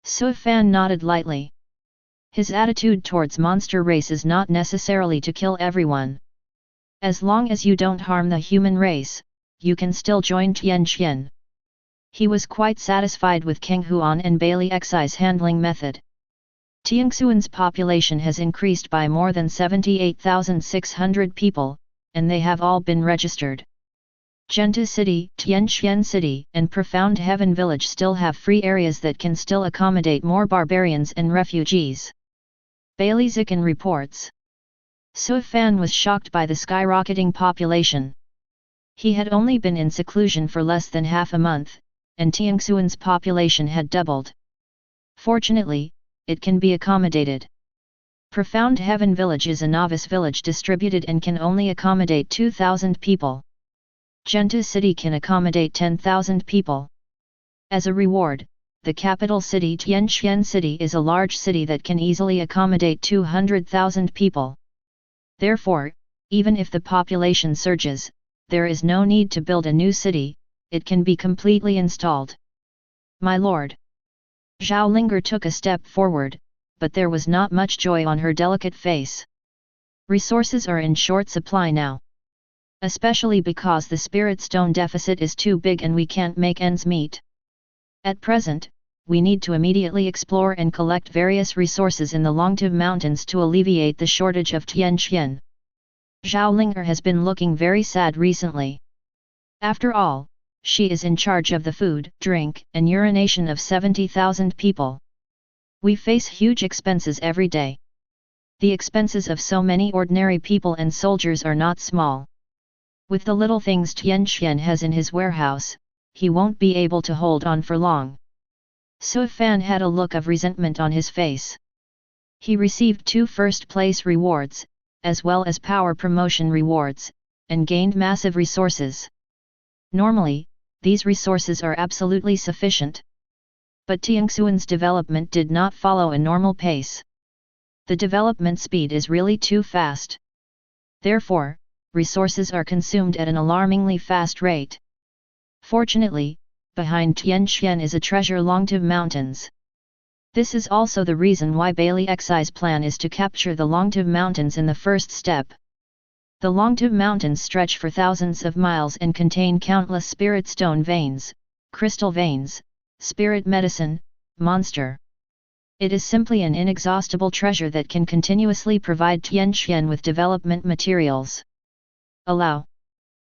Su Fan nodded lightly. His attitude towards monster race is not necessarily to kill everyone. As long as you don't harm the human race, you can still join Tianqian. He was quite satisfied with King Huan and Bailey Xi's handling method. Tiangxuan's population has increased by more than 78,600 people, and they have all been registered. Genta City, Tianqian City, and Profound Heaven Village still have free areas that can still accommodate more barbarians and refugees. Bailey Zikin reports. Su Fan was shocked by the skyrocketing population. He had only been in seclusion for less than half a month, and Tiangxuan's population had doubled. Fortunately, it can be accommodated. Profound Heaven Village is a novice village distributed and can only accommodate 2,000 people. Genta City can accommodate 10,000 people. As a reward, the capital city Tianqian City is a large city that can easily accommodate 200,000 people. Therefore, even if the population surges, there is no need to build a new city, it can be completely installed. My lord. Zhao Linger took a step forward, but there was not much joy on her delicate face. Resources are in short supply now. Especially because the spirit stone deficit is too big and we can't make ends meet. At present, we need to immediately explore and collect various resources in the Longtu Mountains to alleviate the shortage of Tianqian. Zhao Linger has been looking very sad recently. After all, she is in charge of the food, drink, and urination of 70,000 people. We face huge expenses every day. The expenses of so many ordinary people and soldiers are not small. With the little things Tian Xian has in his warehouse, he won't be able to hold on for long. Su Fan had a look of resentment on his face. He received 2 first-place rewards, as well as power promotion rewards, and gained massive resources. Normally, these resources are absolutely sufficient. But Tianxuan's development did not follow a normal pace. The development speed is really too fast. Therefore, resources are consumed at an alarmingly fast rate. Fortunately, behind Tianxian is a treasure Longtive Mountains. This is also the reason why Bailey Xi's plan is to capture the Longtive Mountains in the first step. The Longtive Mountains stretch for thousands of miles and contain countless spirit stone veins, crystal veins, spirit medicine, monster. It is simply an inexhaustible treasure that can continuously provide Tianxian with development materials. Allow.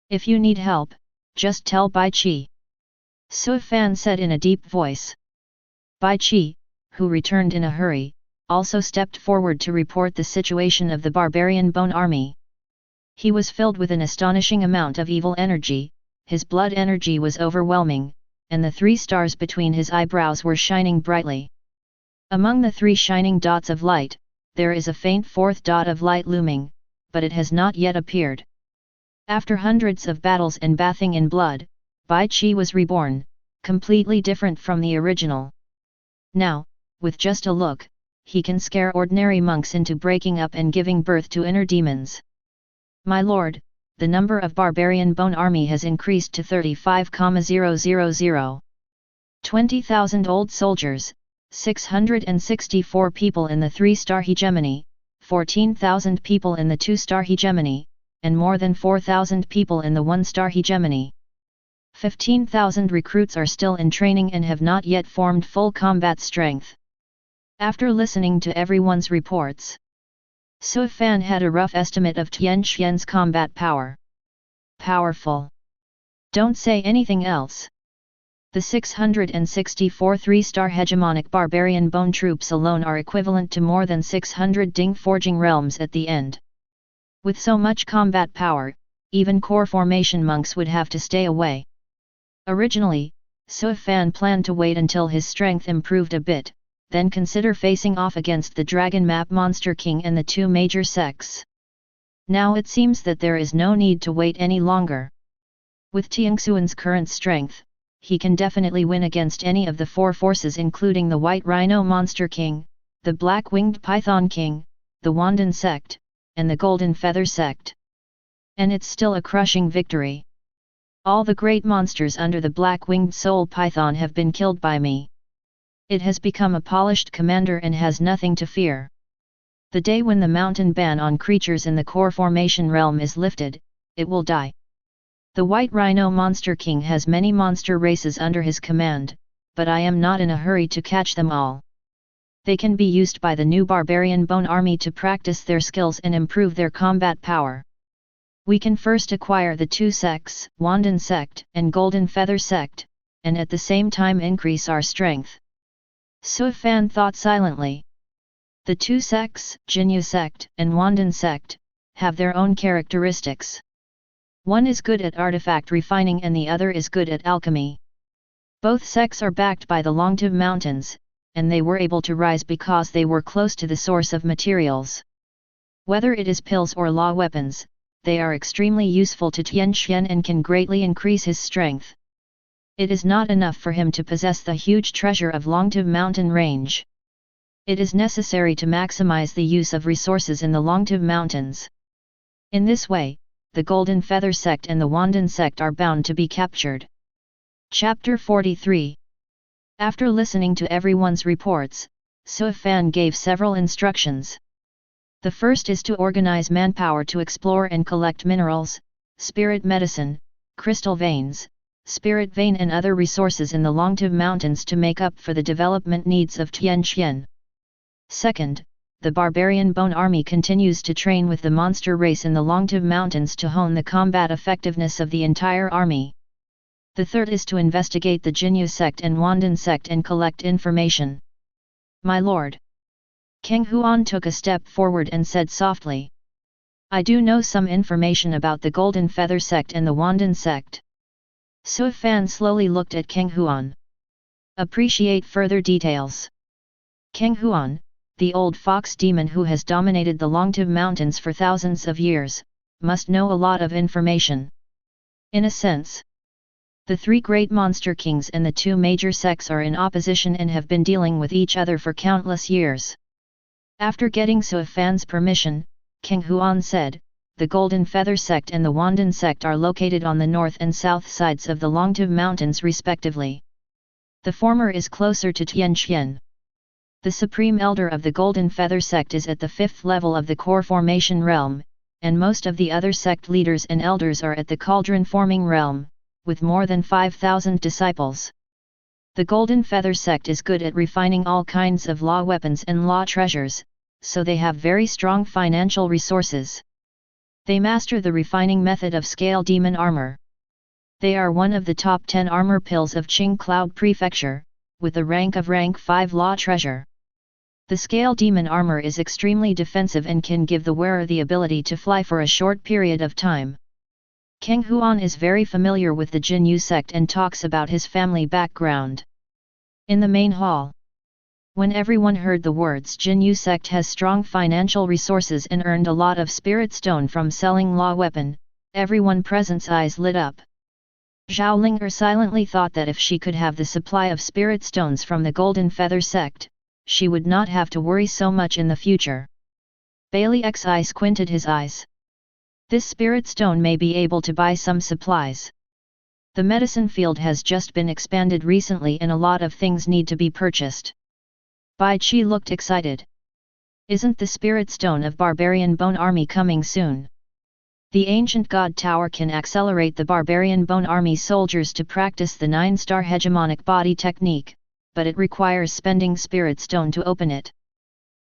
If you need help, just tell Bai Qi. Su Fan said in a deep voice. Bai Qi, who returned in a hurry, also stepped forward to report the situation of the barbarian bone army. He was filled with an astonishing amount of evil energy, his blood energy was overwhelming, and the 3 stars between his eyebrows were shining brightly. Among the 3 shining dots of light, there is a faint 4th dot of light looming, but it has not yet appeared. After hundreds of battles and bathing in blood, Bai Qi was reborn, completely different from the original. Now, with just a look, he can scare ordinary monks into breaking up and giving birth to inner demons. My lord, the number of barbarian bone army has increased to 35,000. 20,000 old soldiers, 664 people in the 3-star hegemony, 14,000 people in the 2-star hegemony, and more than 4,000 people in the 1-star hegemony. 15,000 recruits are still in training and have not yet formed full combat strength. After listening to everyone's reports, Su Fan had a rough estimate of Tianxian's combat power. Powerful. Don't say anything else. The 664 3-star hegemonic barbarian bone troops alone are equivalent to more than 600 Ding forging realms at the end. With so much combat power, even core formation monks would have to stay away. Originally, Su Fan planned to wait until his strength improved a bit, then consider facing off against the Dragon Map Monster King and the 2 major sects. Now it seems that there is no need to wait any longer. With Tianxuan's current strength, he can definitely win against any of the 4 forces including the White Rhino Monster King, the Black Winged Python King, the Wandan sect, and the Golden Feather sect. And it's still a crushing victory. All the great monsters under the Black-Winged Soul Python have been killed by me. It has become a polished commander and has nothing to fear. The day when the mountain ban on creatures in the core formation realm is lifted, it will die. The White Rhino Monster King has many monster races under his command, but I am not in a hurry to catch them all. They can be used by the new Barbarian Bone Army to practice their skills and improve their combat power. We can first acquire the 2 sects, Wandan sect and Golden Feather sect, and at the same time increase our strength. Su Fan thought silently. The 2 sects, Jinyu sect and Wandan sect, have their own characteristics. One is good at artifact refining and the other is good at alchemy. Both sects are backed by the Longtive Mountains, and they were able to rise because they were close to the source of materials. Whether it is pills or law weapons, they are extremely useful to Tianxian and can greatly increase his strength. It is not enough for him to possess the huge treasure of Longtive Mountain range. It is necessary to maximize the use of resources in the Longtive Mountains. In this way, the Golden Feather sect and the Wandan sect are bound to be captured. Chapter 43. After listening to everyone's reports, Su Fan gave several instructions. The first is to organize manpower to explore and collect minerals, spirit medicine, crystal veins, spirit vein and other resources in the Longtive Mountains to make up for the development needs of Tianxian. Second, the Barbarian Bone Army continues to train with the monster race in the Longtive Mountains to hone the combat effectiveness of the entire army. The third is to investigate the Jinyu sect and Wandan sect and collect information. My lord. King Huan took a step forward and said softly. I do know some information about the Golden Feather sect and the Wandan sect. Sui Fan slowly looked at King Huan. Appreciate further details. King Huan, the old fox demon who has dominated the Longtu Mountains for thousands of years, must know a lot of information. In a sense, the three great monster kings and the two major sects are in opposition and have been dealing with each other for countless years. After getting Sui Fan's permission, King Huan said, the Golden Feather sect and the Wandan sect are located on the north and south sides of the Longtu Mountains respectively. The former is closer to Tianqian. The Supreme Elder of the Golden Feather sect is at the 5th level of the core formation realm, and most of the other sect leaders and elders are at the cauldron forming realm, with more than 5,000 disciples. The Golden Feather sect is good at refining all kinds of law weapons and law treasures, so they have very strong financial resources. They master the refining method of scale demon armor. They are one of the top 10 armor pills of Qing Cloud Prefecture, with a rank of rank 5 law treasure. The scale demon armor is extremely defensive and can give the wearer the ability to fly for a short period of time. King Huan is very familiar with the Jinyu sect and talks about his family background. In the main hall, when everyone heard the words Jinyu sect has strong financial resources and earned a lot of spirit stone from selling law weapon, everyone present's eyes lit up. Zhao Linger silently thought that if she could have the supply of spirit stones from the Golden Feather sect, she would not have to worry so much in the future. Bailey Xi squinted his eyes. This spirit stone may be able to buy some supplies. The medicine field has just been expanded recently and a lot of things need to be purchased. Bai Qi looked excited. Isn't the spirit stone of Barbarian Bone Army coming soon? The ancient god tower can accelerate the Barbarian Bone Army soldiers to practice the 9-star hegemonic body technique, but it requires spending spirit stone to open it.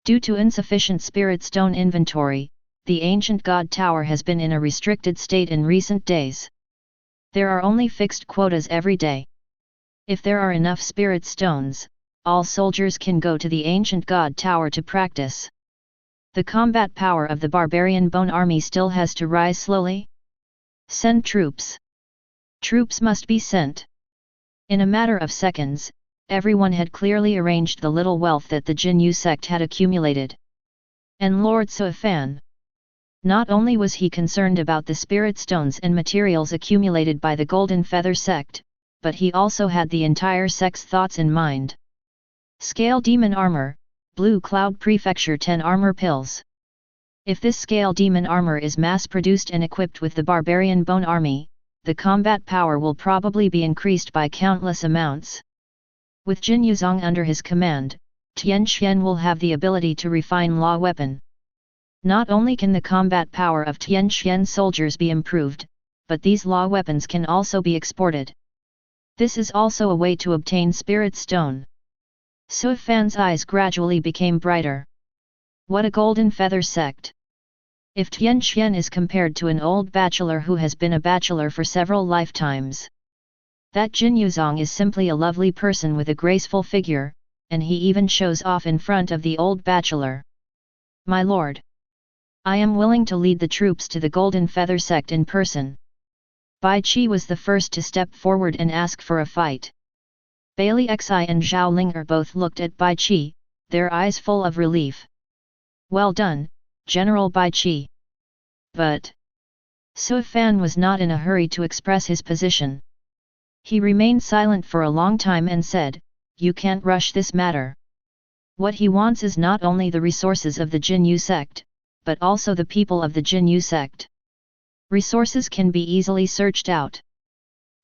Due to insufficient spirit stone inventory, the ancient god tower has been in a restricted state in recent days. There are only fixed quotas every day. If there are enough spirit stones, all soldiers can go to the ancient god tower to practice. The combat power of the Barbarian Bone Army still has to rise slowly. Send troops. Troops must be sent. In a matter of seconds, everyone had clearly arranged the little wealth that the Jinyu sect had accumulated. And Lord Sui Fan. Not only was he concerned about the spirit stones and materials accumulated by the Golden Feather sect, but he also had the entire sect's thoughts in mind. Scale Demon Armor, Blue Cloud Prefecture 10 Armor Pills. If this Scale Demon Armor is mass-produced and equipped with the Barbarian Bone Army, the combat power will probably be increased by countless amounts. With Jin Yuzong under his command, Tian Xian will have the ability to refine law weapon. Not only can the combat power of Tian Xian soldiers be improved, but these law weapons can also be exported. This is also a way to obtain Spirit Stone. Sui Fan's eyes gradually became brighter. What a golden feather sect! If Tian Xian is compared to an old bachelor who has been a bachelor for several lifetimes, that Jin Yuzong is simply a lovely person with a graceful figure, and he even shows off in front of the old bachelor. My lord, I am willing to lead the troops to the Golden Feather sect in person. Bai Qi was the first to step forward and ask for a fight. Bailey Xi and Zhao Linger both looked at Bai Qi, their eyes full of relief. Well done, General Bai Qi. But Sui Fan was not in a hurry to express his position. He remained silent for a long time and said, "You can't rush this matter. What he wants is not only the resources of the Jinyu sect, but also the people of the Jinyu sect. Resources can be easily searched out.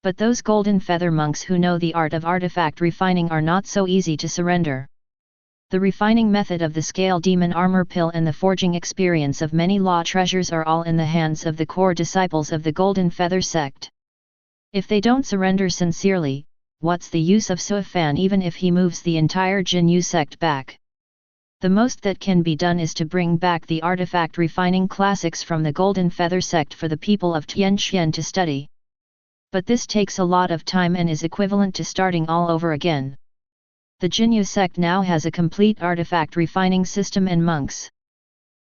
But those golden feather monks who know the art of artifact refining are not so easy to surrender. The refining method of the Scale Demon Armor Pill and the forging experience of many law treasures are all in the hands of the core disciples of the Golden Feather sect. If they don't surrender sincerely, what's the use of Sui Fan even if he moves the entire Jinyu sect back? The most that can be done is to bring back the artifact refining classics from the Golden Feather sect for the people of Tianqian to study. But this takes a lot of time and is equivalent to starting all over again. The Jinyu sect now has a complete artifact refining system and monks.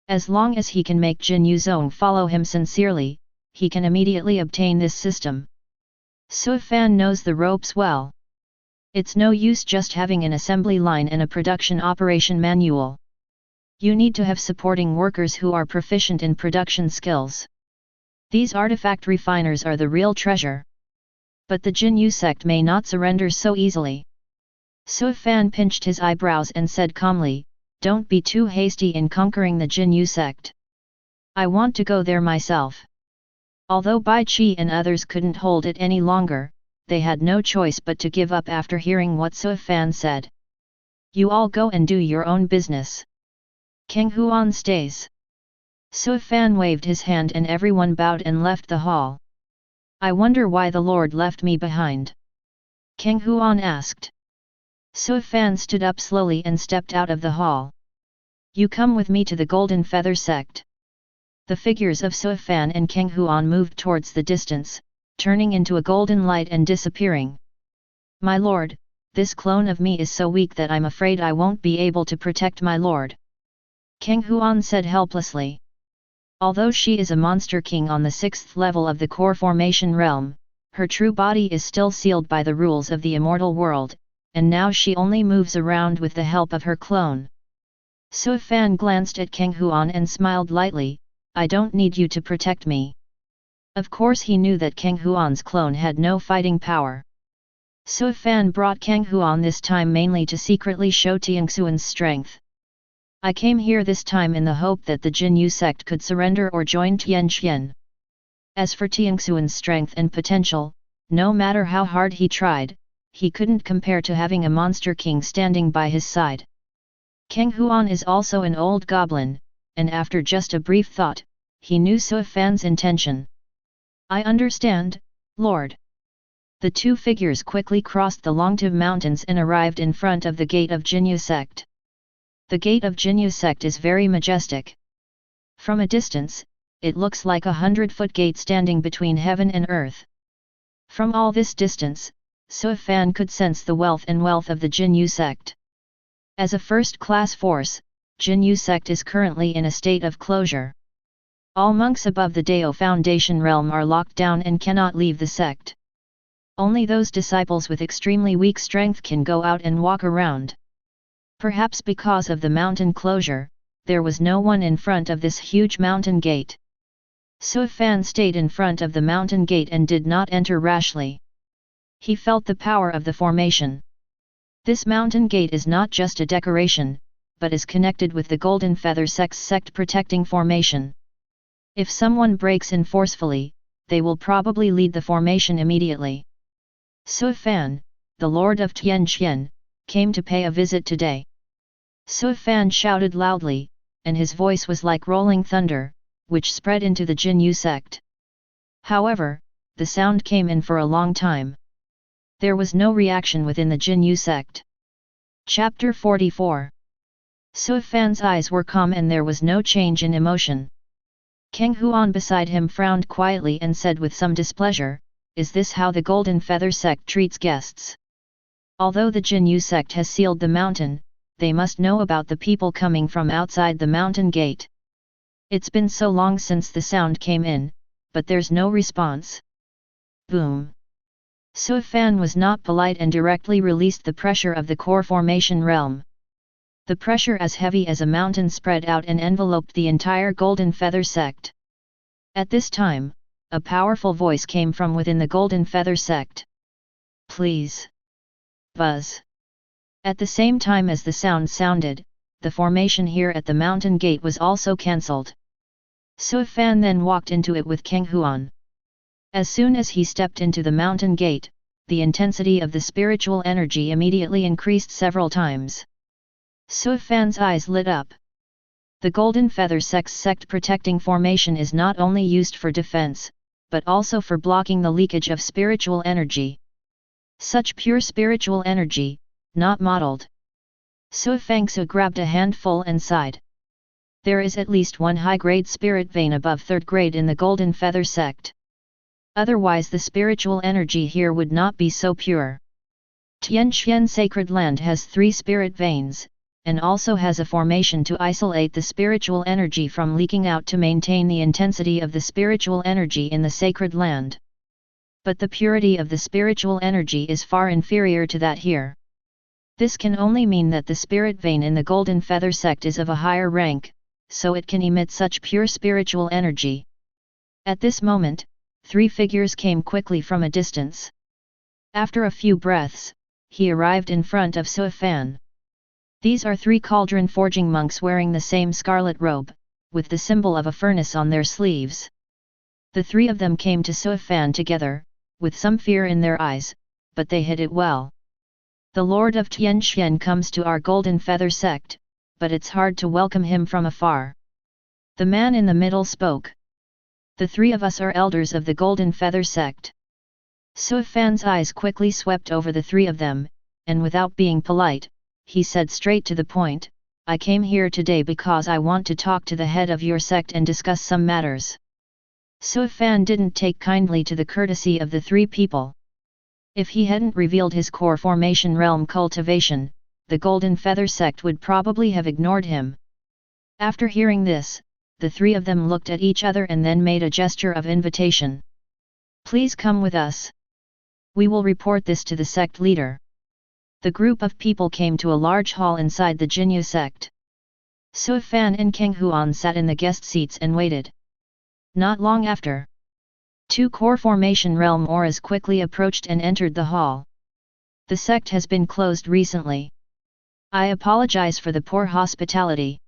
As long as he can make Jinyu Zone follow him sincerely, he can immediately obtain this system. Suifan knows the ropes well. It's no use just having an assembly line and a production operation manual. You need to have supporting workers who are proficient in production skills. These artifact refiners are the real treasure. But the Jinyu sect may not surrender so easily. Suifan pinched his eyebrows and said calmly, "Don't be too hasty in conquering the Jinyu sect. I want to go there myself." Although Bai Qi and others couldn't hold it any longer, they had no choice but to give up after hearing what Suifan said. "You all go and do your own business. King Huan stays." Suifan waved his hand and everyone bowed and left the hall. "I wonder why the Lord left me behind?" King Huan asked. Suifan stood up slowly and stepped out of the hall. "You come with me to the Golden Feather sect." The figures of Suifan and King Huan moved towards the distance, turning into a golden light and disappearing. "My lord, this clone of me is so weak that I'm afraid I won't be able to protect my lord," King Huan said helplessly. Although she is a monster king on the 6th level of the core formation realm, her true body is still sealed by the rules of the immortal world, and now she only moves around with the help of her clone. Suifan glanced at King Huan and smiled lightly, "I don't need you to protect me." Of course he knew that King Huan's clone had no fighting power. Suifan brought King Huan this time mainly to secretly show Tianxuan's strength. "I came here this time in the hope that the Jinyu sect could surrender or join Tianxian. As for Tianxuan's strength and potential, no matter how hard he tried, he couldn't compare to having a monster king standing by his side. King Huan is also an old goblin, and after just a brief thought, he knew Suifan's intention. "I understand, Lord." The two figures quickly crossed the Longtiv Mountains and arrived in front of the gate of Jinyu sect. The gate of Jinyu sect is very majestic. From a distance, it looks like a 100-foot gate standing between heaven and earth. From all this distance, Suifan could sense the wealth of the Jinyu sect. As a first-class force, Jinyu sect is currently in a state of closure. All monks above the Dao Foundation realm are locked down and cannot leave the sect. Only those disciples with extremely weak strength can go out and walk around. Perhaps because of the mountain closure, there was no one in front of this huge mountain gate. Suifan stayed in front of the mountain gate and did not enter rashly. He felt the power of the formation. This mountain gate is not just a decoration, but is connected with the Golden Feather sect's sect protecting formation. If someone breaks in forcefully, they will probably lead the formation immediately. Suifan, the Lord of Tianxian, came to pay a visit today. Suifan shouted loudly, and his voice was like rolling thunder, which spread into the Jinyu sect. However, the sound came in for a long time. There was no reaction within the Jinyu sect. Chapter 44. Suifan's eyes were calm and there was no change in emotion. King Huan beside him frowned quietly and said with some displeasure, "Is this how the Golden Feather sect treats guests?" Although the Jinyu sect has sealed the mountain, they must know about the people coming from outside the mountain gate. It's been so long since the sound came in, but there's no response. Boom. Suifan was not polite and directly released the pressure of the core formation realm. The pressure as heavy as a mountain spread out and enveloped the entire Golden Feather sect. At this time, a powerful voice came from within the Golden Feather sect. "Please. Buzz." At the same time as the sound sounded, the formation here at the mountain gate was also cancelled. Suifan then walked into it with King Huan. As soon as he stepped into the mountain gate, the intensity of the spiritual energy immediately increased several times. Suifan's eyes lit up. The Golden Feather sect's sect protecting formation is not only used for defense, but also for blocking the leakage of spiritual energy. Such pure spiritual energy, not modeled. Suifangsu grabbed a handful and sighed. There is at least one high-grade spirit vein above 3rd grade in the Golden Feather sect. Otherwise the spiritual energy here would not be so pure. Tianxian sacred land has 3 spirit veins, and also has a formation to isolate the spiritual energy from leaking out to maintain the intensity of the spiritual energy in the sacred land. But the purity of the spiritual energy is far inferior to that here. This can only mean that the spirit vein in the Golden Feather sect is of a higher rank, so it can emit such pure spiritual energy. At this moment, 3 figures came quickly from a distance. After a few breaths, he arrived in front of Suifan. These are 3 cauldron forging monks wearing the same scarlet robe, with the symbol of a furnace on their sleeves. The 3 of them came to Suifan together, with some fear in their eyes, but they hid it well. The Lord of Tianxian comes to our Golden Feather sect, but it's hard to welcome him from afar. The man in the middle spoke. The 3 of us are elders of the Golden Feather sect. Suifan's eyes quickly swept over the 3 of them, and without being polite, he said straight to the point, I came here today because I want to talk to the head of your sect and discuss some matters. Suifan didn't take kindly to the courtesy of the 3 people. If he hadn't revealed his core formation realm cultivation, the Golden Feather sect would probably have ignored him. After hearing this, the 3 of them looked at each other and then made a gesture of invitation. Please come with us. We will report this to the sect leader. The group of people came to a large hall inside the Jinyu sect. Suifan and Kang Huan sat in the guest seats and waited. Not long after, 2 core formation realm auras quickly approached and entered the hall. The sect has been closed recently. I apologize for the poor hospitality.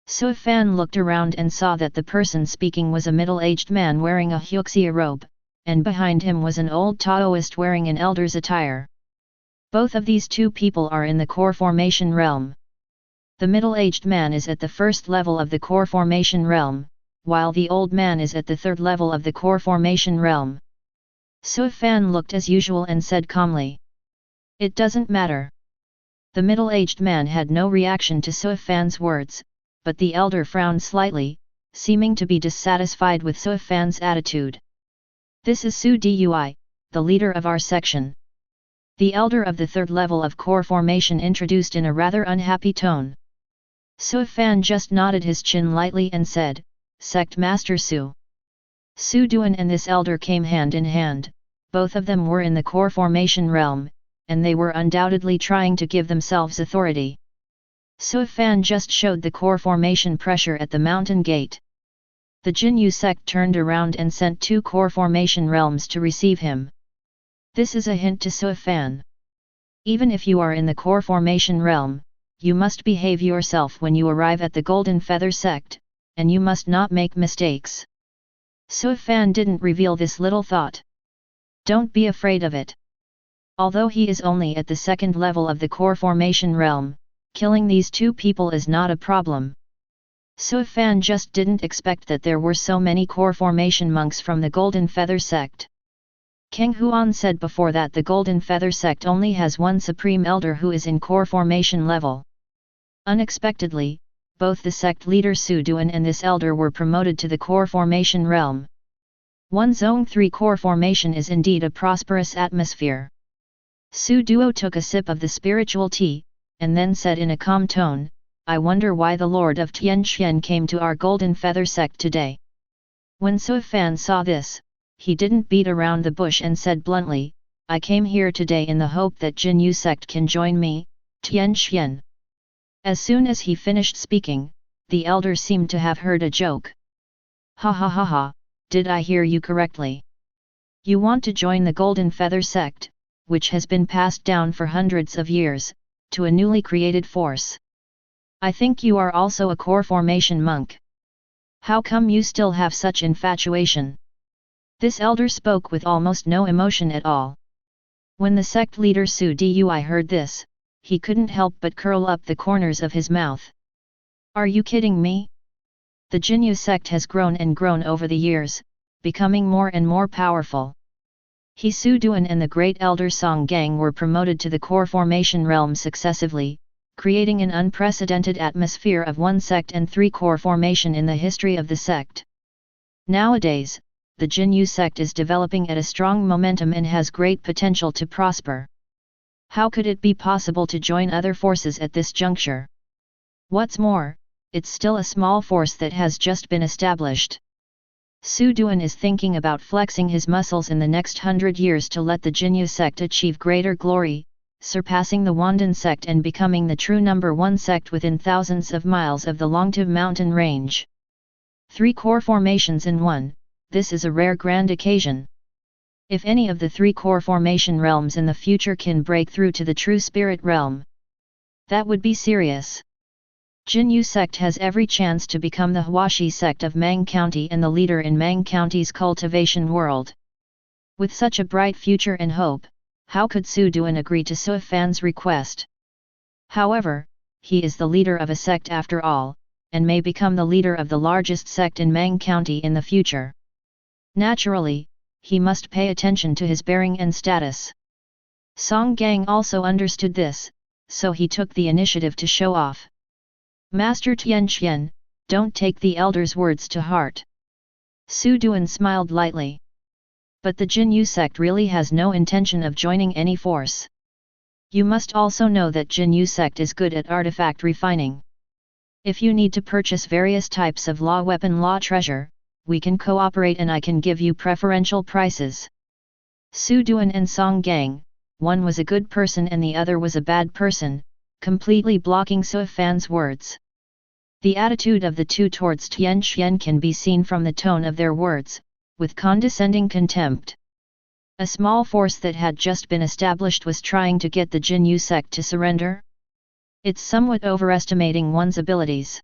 Suifan looked around and saw that the person speaking was a middle-aged man wearing a Huxia robe, and behind him was an old Taoist wearing an elder's attire. Both of these 2 people are in the core formation realm. The middle-aged man is at the first level of the core formation realm, while the old man is at the 3rd level of the core formation realm. Suifan looked as usual and said calmly, it doesn't matter. The middle-aged man had no reaction to Suifan's words, but the elder frowned slightly, seeming to be dissatisfied with Suifan's attitude. This is Su Dui, the leader of our section. The elder of the 3rd level of core formation introduced in a rather unhappy tone. Suifan just nodded his chin lightly and said, Sect Master Su. Su Duan and this elder came hand in hand, both of them were in the core formation realm, and they were undoubtedly trying to give themselves authority. Suifan just showed the core formation pressure at the mountain gate. The Jinyu sect turned around and sent 2 core formation realms to receive him. This is a hint to Suifan. Even if you are in the core formation realm, you must behave yourself when you arrive at the Golden Feather sect, and you must not make mistakes. Suifan didn't reveal this little thought. Don't be afraid of it. Although he is only at the 2nd level of the core formation realm, killing these 2 people is not a problem. Suifan just didn't expect that there were so many core formation monks from the Golden Feather sect. Kang Huan said before that the Golden Feather sect only has 1 supreme elder who is in core formation level. Unexpectedly, both the sect leader Su Duan and this elder were promoted to the core formation realm. 1 Zone 3 core formation is indeed a prosperous atmosphere. Su Duo took a sip of the spiritual tea, and then said in a calm tone, I wonder why the Lord of Tianxian came to our Golden Feather sect today. When Suifan saw this, he didn't beat around the bush and said bluntly, I came here today in the hope that Jinyu sect can join me, Tianxian. As soon as he finished speaking, the elder seemed to have heard a joke. Ha ha ha ha, did I hear you correctly? You want to join the Golden Feather sect, which has been passed down for hundreds of years, to a newly created force. I think you are also a core formation monk. How come you still have such infatuation? This elder spoke with almost no emotion at all. When the sect leader Su Dui heard this, he couldn't help but curl up the corners of his mouth. Are you kidding me? The Jinyu sect has grown and grown over the years, becoming more and more powerful. He Su Duan and the great elder Song Gang were promoted to the core formation realm successively, creating an unprecedented atmosphere of 1 sect and 3 core formation in the history of the sect. Nowadays, the Jinyu sect is developing at a strong momentum and has great potential to prosper. How could it be possible to join other forces at this juncture? What's more, it's still a small force that has just been established. Su Duan is thinking about flexing his muscles in the next 100 years to let the Jinyu sect achieve greater glory, surpassing the Wandan sect and becoming the true number one sect within thousands of miles of the Longtu mountain range. 3 core formations in one, this is a rare grand occasion. If any of the 3 core formation realms in the future can break through to the true spirit realm, that would be serious. Jinyu sect has every chance to become the Huashi sect of Mang County and the leader in Mang County's cultivation world. With such a bright future and hope, how could Su Duan agree to Su Fan's request? However, he is the leader of a sect after all, and may become the leader of the largest sect in Mang County in the future. Naturally, he must pay attention to his bearing and status. Song Gang also understood this, so he took the initiative to show off. Master Tianqian, don't take the elder's words to heart. Su Duan smiled lightly. But the Jinyu sect really has no intention of joining any force. You must also know that Jinyu sect is good at artifact refining. If you need to purchase various types of law weapon law treasure, we can cooperate and I can give you preferential prices. Su Duan and Song Gang, one was a good person and the other was a bad person, completely blocking Su Fan's words. The attitude of the two towards Tianqian can be seen from the tone of their words, with condescending contempt. A small force that had just been established was trying to get the Jinyu sect to surrender? It's somewhat overestimating one's abilities.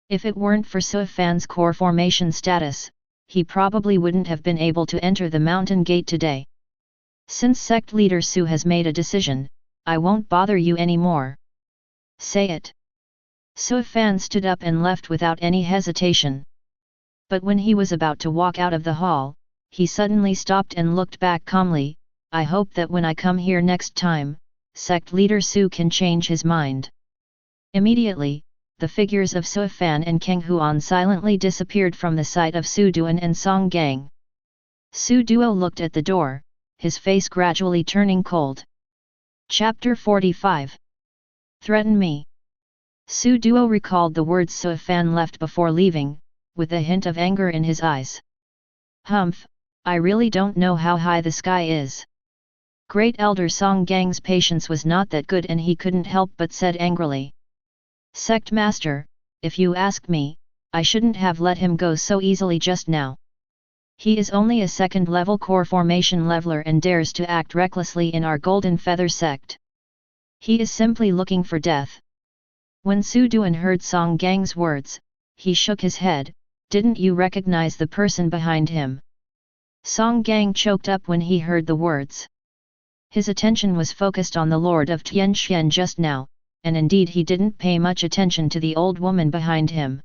If it weren't for Su Fan's core formation status, he probably wouldn't have been able to enter the mountain gate today. Since sect leader Su has made a decision, I won't bother you anymore. Say it. Su Fan stood up and left without any hesitation. But when he was about to walk out of the hall, he suddenly stopped and looked back calmly. I hope that when I come here next time, sect leader Su can change his mind. Immediately, the figures of Su Fan and Kang Huan silently disappeared from the sight of Su Duan and Song Gang. Su Duo looked at the door, his face gradually turning cold. Chapter 45. Threaten me. Su Duo recalled the words Su Fan left before leaving, with a hint of anger in his eyes. Humph, I really don't know how high the sky is. Great Elder Song Gang's patience was not that good and he couldn't help but said angrily. Sect Master, if you ask me, I shouldn't have let him go so easily just now. He is only a second-level core formation leveler and dares to act recklessly in our Golden Feather sect. He is simply looking for death. When Su Duan heard Song Gang's words, he shook his head. Didn't you recognize the person behind him? Song Gang choked up when he heard the words. His attention was focused on the Lord of Tianqian just now, and indeed he didn't pay much attention to the old woman behind him.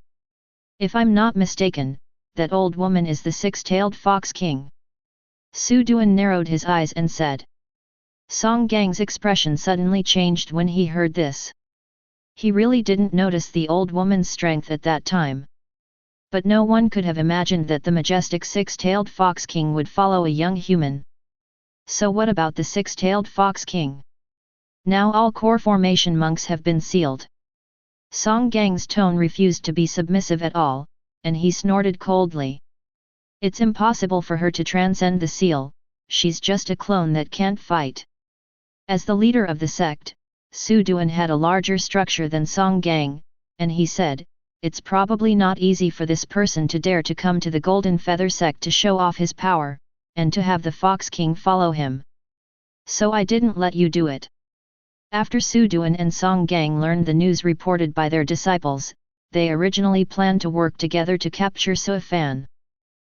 If I'm not mistaken, that old woman is the six-tailed fox king. Su Duan narrowed his eyes and said. Song Gang's expression suddenly changed when he heard this. He really didn't notice the old woman's strength at that time. But no one could have imagined that the majestic six-tailed fox king would follow a young human. So what about the six-tailed fox king? Now all core formation monks have been sealed. Song Gang's tone refused to be submissive at all, and he snorted coldly. It's impossible for her to transcend the seal, she's just a clone that can't fight. As the leader of the sect, Su Duan had a larger structure than Song Gang, and he said, it's probably not easy for this person to dare to come to the Golden Feather sect to show off his power, and to have the Fox King follow him. So I didn't let you do it. After Su Duan and Song Gang learned the news reported by their disciples, they originally planned to work together to capture Su Fan.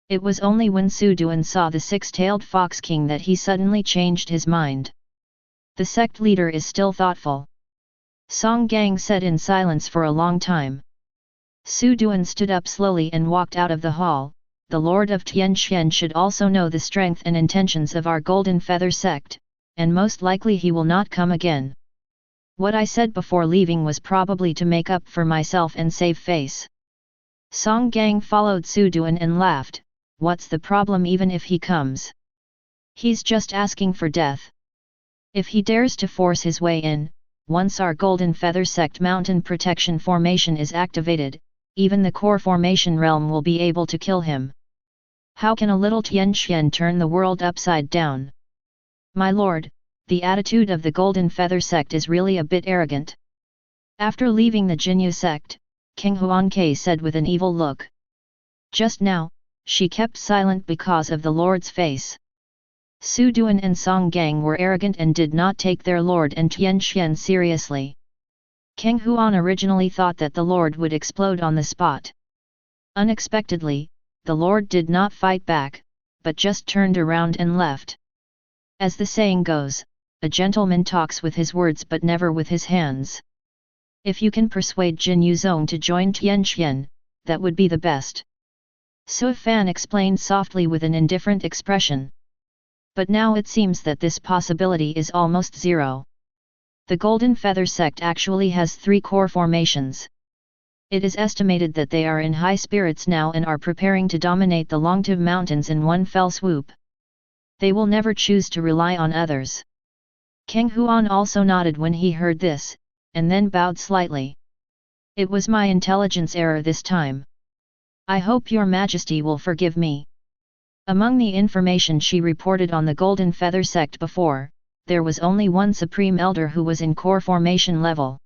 It was only when Su Duan saw the six-tailed Fox King that he suddenly changed his mind. The sect leader is still thoughtful. Song Gang said in silence for a long time. Su Duan stood up slowly and walked out of the hall. The Lord of Tianqian should also know the strength and intentions of our Golden Feather sect, and most likely he will not come again. What I said before leaving was probably to make up for myself and save face. Song Gang followed Su Duan and laughed. What's the problem even if he comes? He's just asking for death. If he dares to force his way in, once our Golden Feather Sect Mountain Protection Formation is activated, even the core formation realm will be able to kill him. How can a little Tianxian turn the world upside down? My lord, the attitude of the Golden Feather Sect is really a bit arrogant. After leaving the Jinyu sect, King Huankei said with an evil look. Just now, she kept silent because of the lord's face. Su Duan and Song Gang were arrogant and did not take their lord and Tianxian seriously. King Huan originally thought that the lord would explode on the spot. Unexpectedly, the lord did not fight back, but just turned around and left. As the saying goes, a gentleman talks with his words but never with his hands. If you can persuade Jin Yuzong to join Tianxian, that would be the best. Su Fan explained softly with an indifferent expression. But now it seems that this possibility is almost zero. The Golden Feather Sect actually has 3 core formations. It is estimated that they are in high spirits now and are preparing to dominate the Longtiv Mountains in one fell swoop. They will never choose to rely on others. King Huan also nodded when he heard this, and then bowed slightly. It was my intelligence error this time. I hope your majesty will forgive me. Among the information she reported on the Golden Feather Sect before, there was only one Supreme Elder who was in core formation level.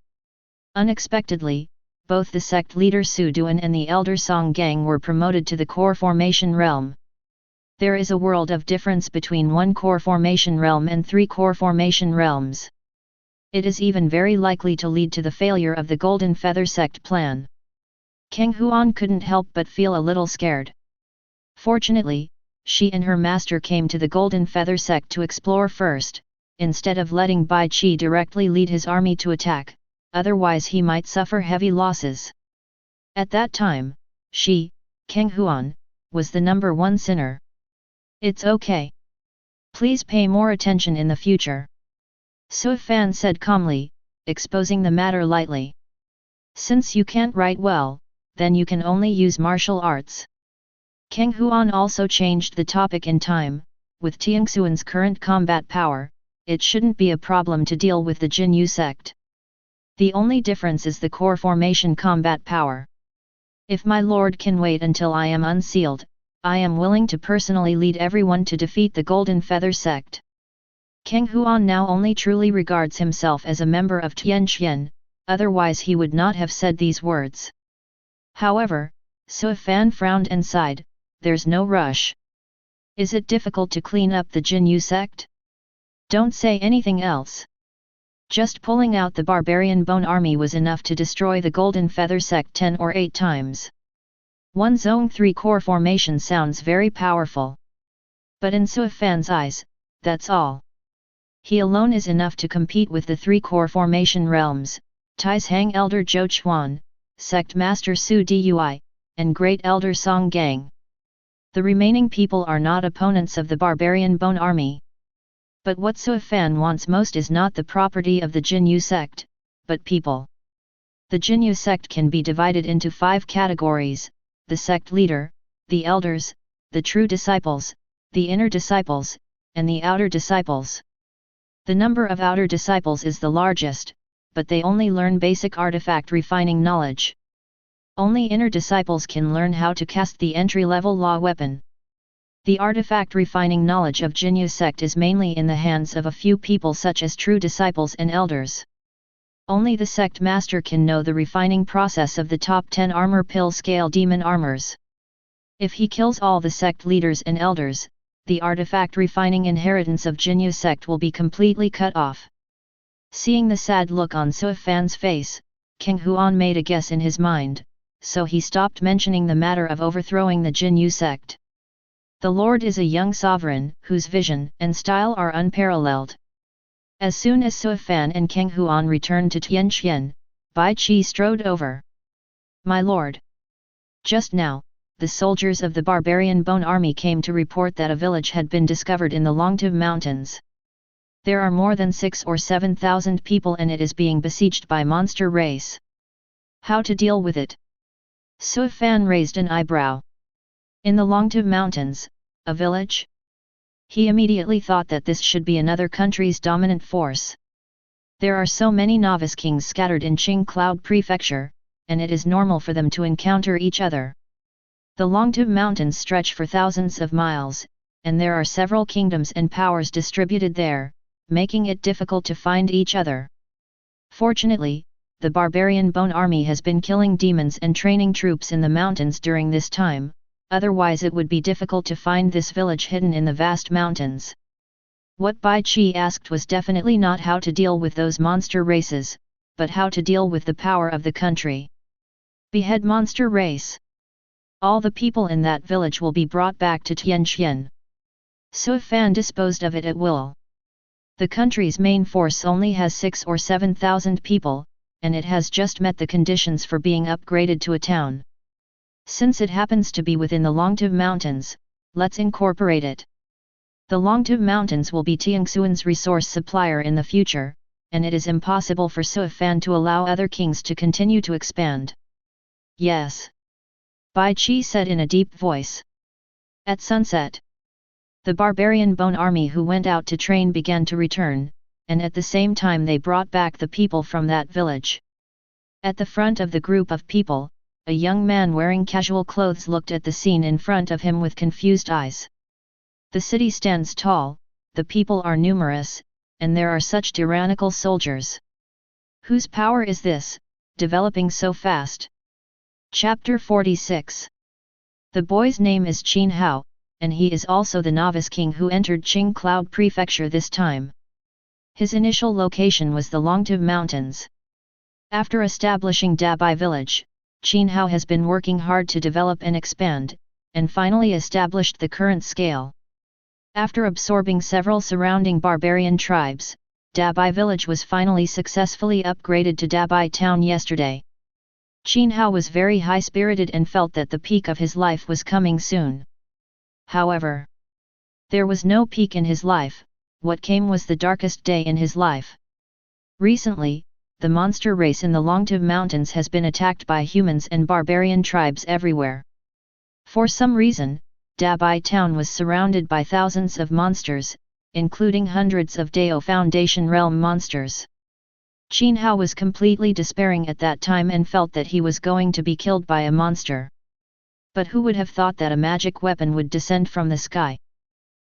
Unexpectedly, both the sect leader Su Duan and the Elder Song Gang were promoted to the core formation realm. There is a world of difference between 1 core formation realm and 3 core formation realms. It is even very likely to lead to the failure of the Golden Feather Sect plan. King Huan couldn't help but feel a little scared. Fortunately, she and her master came to the Golden Feather Sect to explore first, instead of letting Bai Qi directly lead his army to attack, otherwise he might suffer heavy losses. At that time, she, King Huan, was the number 1 sinner. It's okay. Please pay more attention in the future. Su Fan said calmly, exposing the matter lightly. Since you can't write well, then you can only use martial arts. King Huan also changed the topic in time. With Tianxuan's current combat power, it shouldn't be a problem to deal with the Jinyu sect. The only difference is the core formation combat power. If my lord can wait until I am unsealed, I am willing to personally lead everyone to defeat the Golden Feather Sect. King Huan now only truly regards himself as a member of Tianxian, otherwise he would not have said these words. However, Su Fan frowned and sighed, there's no rush. Is it difficult to clean up the Jinyu sect? Don't say anything else. Just pulling out the barbarian bone army was enough to destroy the Golden Feather Sect 10 or 8 times. One Zone 3 core formation sounds very powerful. But in Su Fan's eyes, that's all. He alone is enough to compete with the 3 core formation realms, Taizhang Elder Zhou Chuan, Sect Master Su Dui, and Great Elder Song Gang. The remaining people are not opponents of the barbarian bone army. But what Su Fan wants most is not the property of the Jinyu sect, but people. The Jinyu sect can be divided into 5 categories: the sect leader, the elders, the true disciples, the inner disciples, and the outer disciples. The number of outer disciples is the largest, but they only learn basic artifact refining knowledge. Only inner disciples can learn how to cast the entry-level law weapon. The artifact refining knowledge of Jinyu sect is mainly in the hands of a few people such as true disciples and elders. Only the sect master can know the refining process of the top 10 armor pill scale demon armors. If he kills all the sect leaders and elders, the artifact refining inheritance of Jinyu sect will be completely cut off. Seeing the sad look on Su Fan's face, King Huan made a guess in his mind, so he stopped mentioning the matter of overthrowing the Jinyu sect. The Lord is a young sovereign whose vision and style are unparalleled. As soon as Su Fan and King Huan returned to Tianxian, Bai Qi strode over. My lord. Just now, the soldiers of the barbarian bone army came to report that a village had been discovered in the Longtiv Mountains. There are more than 6 or 7,000 people and it is being besieged by monster race. How to deal with it? Su Fan raised an eyebrow. In the Longtiv Mountains, a village? He immediately thought that this should be another country's dominant force. There are so many novice kings scattered in Qing Cloud Prefecture, and it is normal for them to encounter each other. The Longtu Mountains stretch for thousands of miles, and there are several kingdoms and powers distributed there, making it difficult to find each other. Fortunately, the barbarian Bone Army has been killing demons and training troops in the mountains during this time, otherwise it would be difficult to find this village hidden in the vast mountains. What Bai Qi asked was definitely not how to deal with those monster races, but how to deal with the power of the country. Behead monster race. All the people in that village will be brought back to Tianqian. Su Fan disposed of it at will. The country's main force only has 6 or 7,000 people, and it has just met the conditions for being upgraded to a town. Since it happens to be within the Longtu Mountains, let's incorporate it. The Longtu Mountains will be Tiangxuan's resource supplier in the future, and it is impossible for Su Fan to allow other kings to continue to expand. Yes. Bai Qi said in a deep voice. At sunset, the barbarian Bone Army who went out to train began to return, and at the same time they brought back the people from that village. At the front of the group of people, a young man wearing casual clothes looked at the scene in front of him with confused eyes. The city stands tall, the people are numerous, and there are such tyrannical soldiers. Whose power is this, developing so fast? Chapter 46. The boy's name is Qin Hao, and he is also the novice king who entered Qing Cloud Prefecture this time. His initial location was the Longtu Mountains. After establishing Dabai village, Qin Hao has been working hard to develop and expand, and finally established the current scale. After absorbing several surrounding barbarian tribes, Dabai village was finally successfully upgraded to Dabai town yesterday. Qin Hao was very high-spirited and felt that the peak of his life was coming soon. However, there was no peak in his life, what came was the darkest day in his life. Recently, the monster race in the Longtu Mountains has been attacked by humans and barbarian tribes everywhere. For some reason, Dabai town was surrounded by thousands of monsters, including hundreds of Dao Foundation realm monsters. Qin Hao was completely despairing at that time and felt that he was going to be killed by a monster. But who would have thought that a magic weapon would descend from the sky?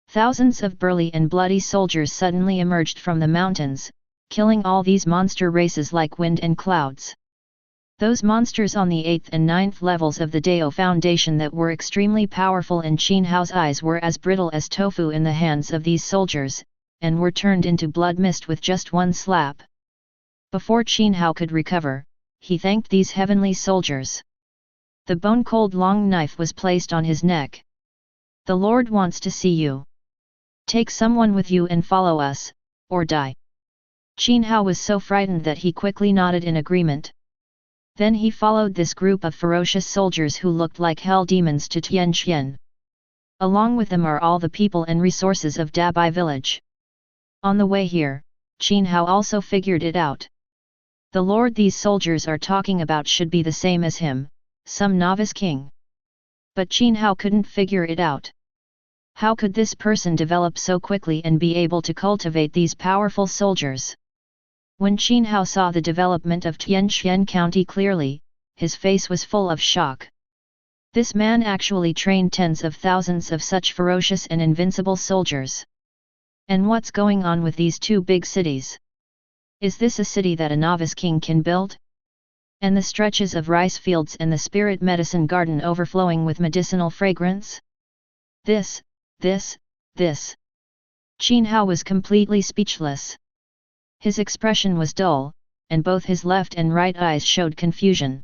Thousands of burly and bloody soldiers suddenly emerged from the mountains, killing all these monster races like wind and clouds. Those monsters on the 8th and 9th levels of the Dao Foundation that were extremely powerful in Qin Hao's eyes were as brittle as tofu in the hands of these soldiers, and were turned into blood mist with just one slap. Before Qin Hao could recover, he thanked these heavenly soldiers. The bone-cold long knife was placed on his neck. The Lord wants to see you. Take someone with you and follow us, or die. Qin Hao was so frightened that he quickly nodded in agreement. Then he followed this group of ferocious soldiers who looked like hell demons to Tianqian. Along with them are all the people and resources of Dabai village. On the way here, Qin Hao also figured it out. The lord these soldiers are talking about should be the same as him, some novice king. But Qin Hao couldn't figure it out. How could this person develop so quickly and be able to cultivate these powerful soldiers? When Qin Hao saw the development of Tianqian County clearly, his face was full of shock. This man actually trained tens of thousands of such ferocious and invincible soldiers. And what's going on with these two big cities? Is this a city that a novice king can build? And the stretches of rice fields and the spirit medicine garden overflowing with medicinal fragrance? This. Qin Hao was completely speechless. His expression was dull, and both his left and right eyes showed confusion.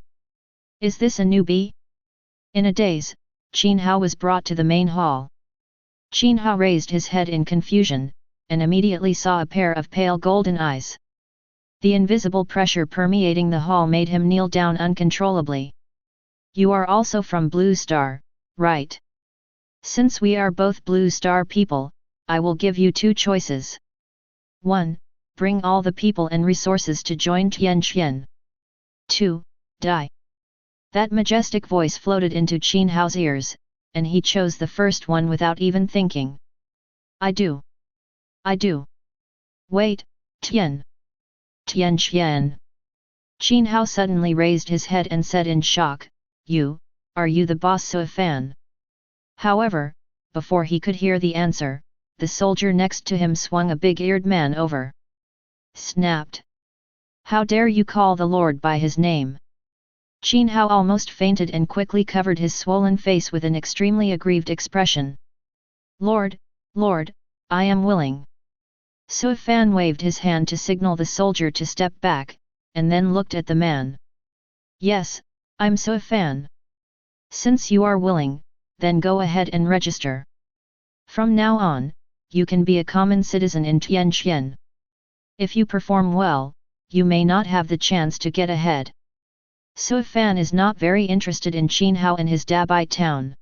Is this a newbie? In a daze, Qin Hao was brought to the main hall. Qin Hao raised his head in confusion, and immediately saw a pair of pale golden eyes. The invisible pressure permeating the hall made him kneel down uncontrollably. You are also from Blue Star, right? Since we are both Blue Star people, I will give you two choices. 1. Bring all the people and resources to join Tianqian. 2. Die. That majestic voice floated into Qin Hao's ears, and he chose the first one without even thinking. I do. I do. Wait, Tian. Tianxian. Qin Hao suddenly raised his head and said in shock, are you the boss Suifan? However, before he could hear the answer, the soldier next to him swung a big-eared man over. Snapped. How dare you call the Lord by his name? Qin Hao almost fainted and quickly covered his swollen face with an extremely aggrieved expression. Lord, I am willing. Suifan waved his hand to signal the soldier to step back, and then looked at the man. Yes, I'm Suifan. Since you are willing, then go ahead and register. From now on, you can be a common citizen in Tianxian. If you perform well, you may not have the chance to get ahead. Suifan is not very interested in Qin Hao and his Dabai town.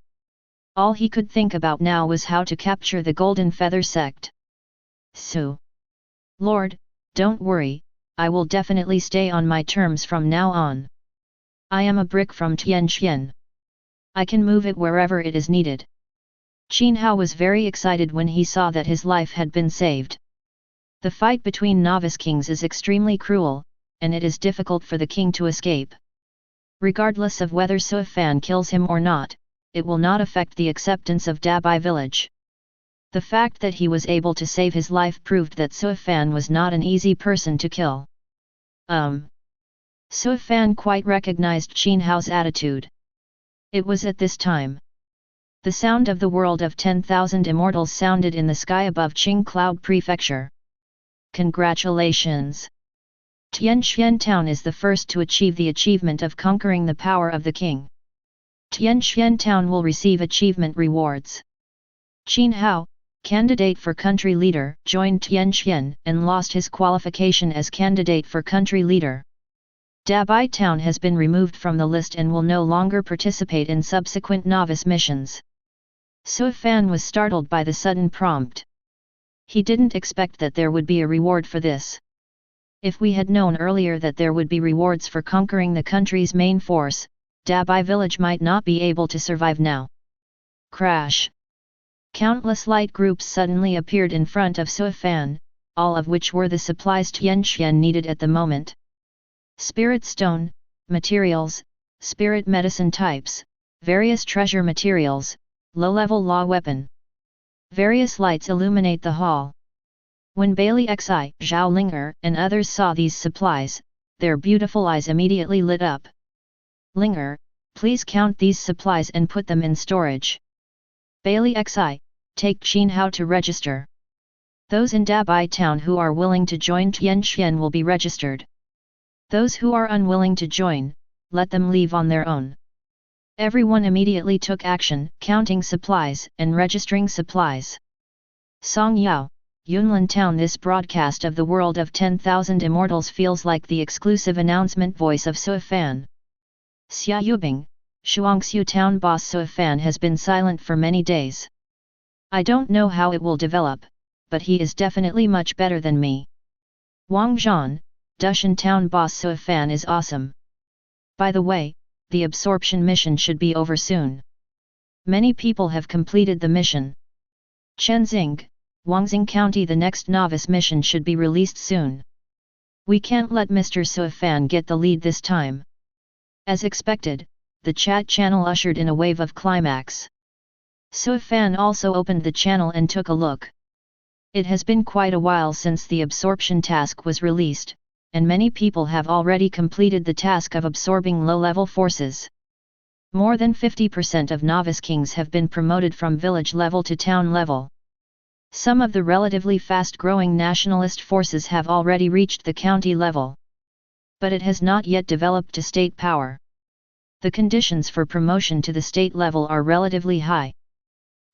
All he could think about now was how to capture the Golden Feather sect. Su. Lord, don't worry, I will definitely stay on my terms from now on. I am a brick from Tianxian. I can move it wherever it is needed. Qin Hao was very excited when he saw that his life had been saved. The fight between novice kings is extremely cruel, and it is difficult for the king to escape. Regardless of whether Suifan kills him or not, it will not affect the acceptance of Dabai village. The fact that he was able to save his life proved that Suifan was not an easy person to kill. Suifan quite recognized Qin Hao's attitude. It was at this time. The sound of the world of 10,000 immortals sounded in the sky above Qing Cloud Prefecture. Congratulations! Tianxian town is the first to achieve the achievement of conquering the power of the king. Tianxian town will receive achievement rewards. Qin Hao, candidate for country leader, joined Tianxian and lost his qualification as candidate for country leader. Dabai town has been removed from the list and will no longer participate in subsequent novice missions. Suifan was startled by the sudden prompt. He didn't expect that there would be a reward for this. If we had known earlier that there would be rewards for conquering the country's main force, Dabai village might not be able to survive now. Crash! Countless light groups suddenly appeared in front of Suifan, all of which were the supplies Tianxian needed at the moment. Spirit stone, materials, spirit medicine types, various treasure materials, low-level law weapon. Various lights illuminate the hall. When Bailey Xi, Zhao Linger and others saw these supplies, their beautiful eyes immediately lit up. Linger, please count these supplies and put them in storage. Bailey Xi, take Qin Hao to register. Those in Dabai town who are willing to join Tianxian will be registered. Those who are unwilling to join, let them leave on their own. Everyone immediately took action, counting supplies and registering supplies. Song Yao, Yunlin town. This broadcast of the world of 10,000 immortals feels like the exclusive announcement voice of Suifan. Xia Yubing, Shuangxiu town boss Suifan has been silent for many days. I don't know how it will develop, but he is definitely much better than me. Wang Zhan, Dushan town boss Suifan is awesome. By the way, the absorption mission should be over soon. Many people have completed the mission. Chenzing, Guangxing County. The next novice mission should be released soon. We can't let Mr. Suifan get the lead this time. As expected, the chat channel ushered in a wave of climax. Suifan also opened the channel and took a look. It has been quite a while since the absorption task was released, and many people have already completed the task of absorbing low-level forces. More than 50% of novice kings have been promoted from village level to town level. Some of the relatively fast-growing nationalist forces have already reached the county level. But it has not yet developed to state power. The conditions for promotion to the state level are relatively high.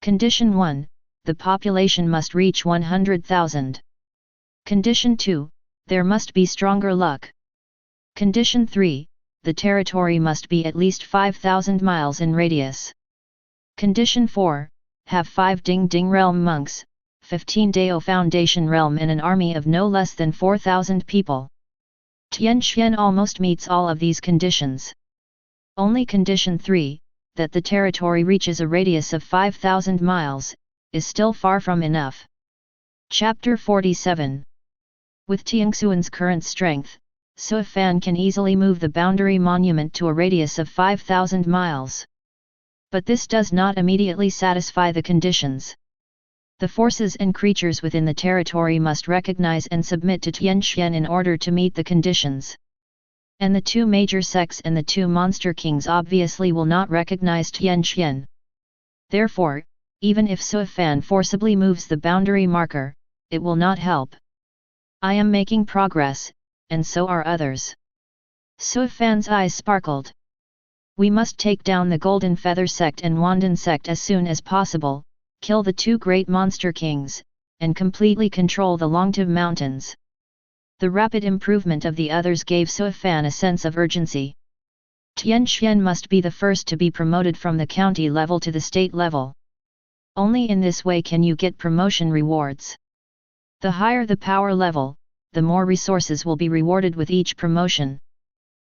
Condition 1, the population must reach 100,000. Condition 2, there must be stronger luck. Condition 3, the territory must be at least 5,000 miles in radius. Condition 4, have 5 Ding Ding realm monks, 15 Dao Foundation realm and an army of no less than 4,000 people. Tianxian almost meets all of these conditions. Only condition 3, that the territory reaches a radius of 5,000 miles, is still far from enough. Chapter 47. With Tianxuan's current strength, Sui Fan can easily move the boundary monument to a radius of 5,000 miles. But this does not immediately satisfy the conditions. The forces and creatures within the territory must recognize and submit to Tianxian in order to meet the conditions. And the two major sects and the two monster kings obviously will not recognize Tianxian. Therefore, even if Sui Fan forcibly moves the boundary marker, it will not help. I am making progress, and so are others. Sui Fan's eyes sparkled. We must take down the Golden Feather sect and Wandan sect as soon as possible, kill the two great monster kings, and completely control the Longtiv Mountains. The rapid improvement of the others gave Sui Fan a sense of urgency. Tianxian must be the first to be promoted from the county level to the state level. Only in this way can you get promotion rewards. The higher the power level, the more resources will be rewarded with each promotion.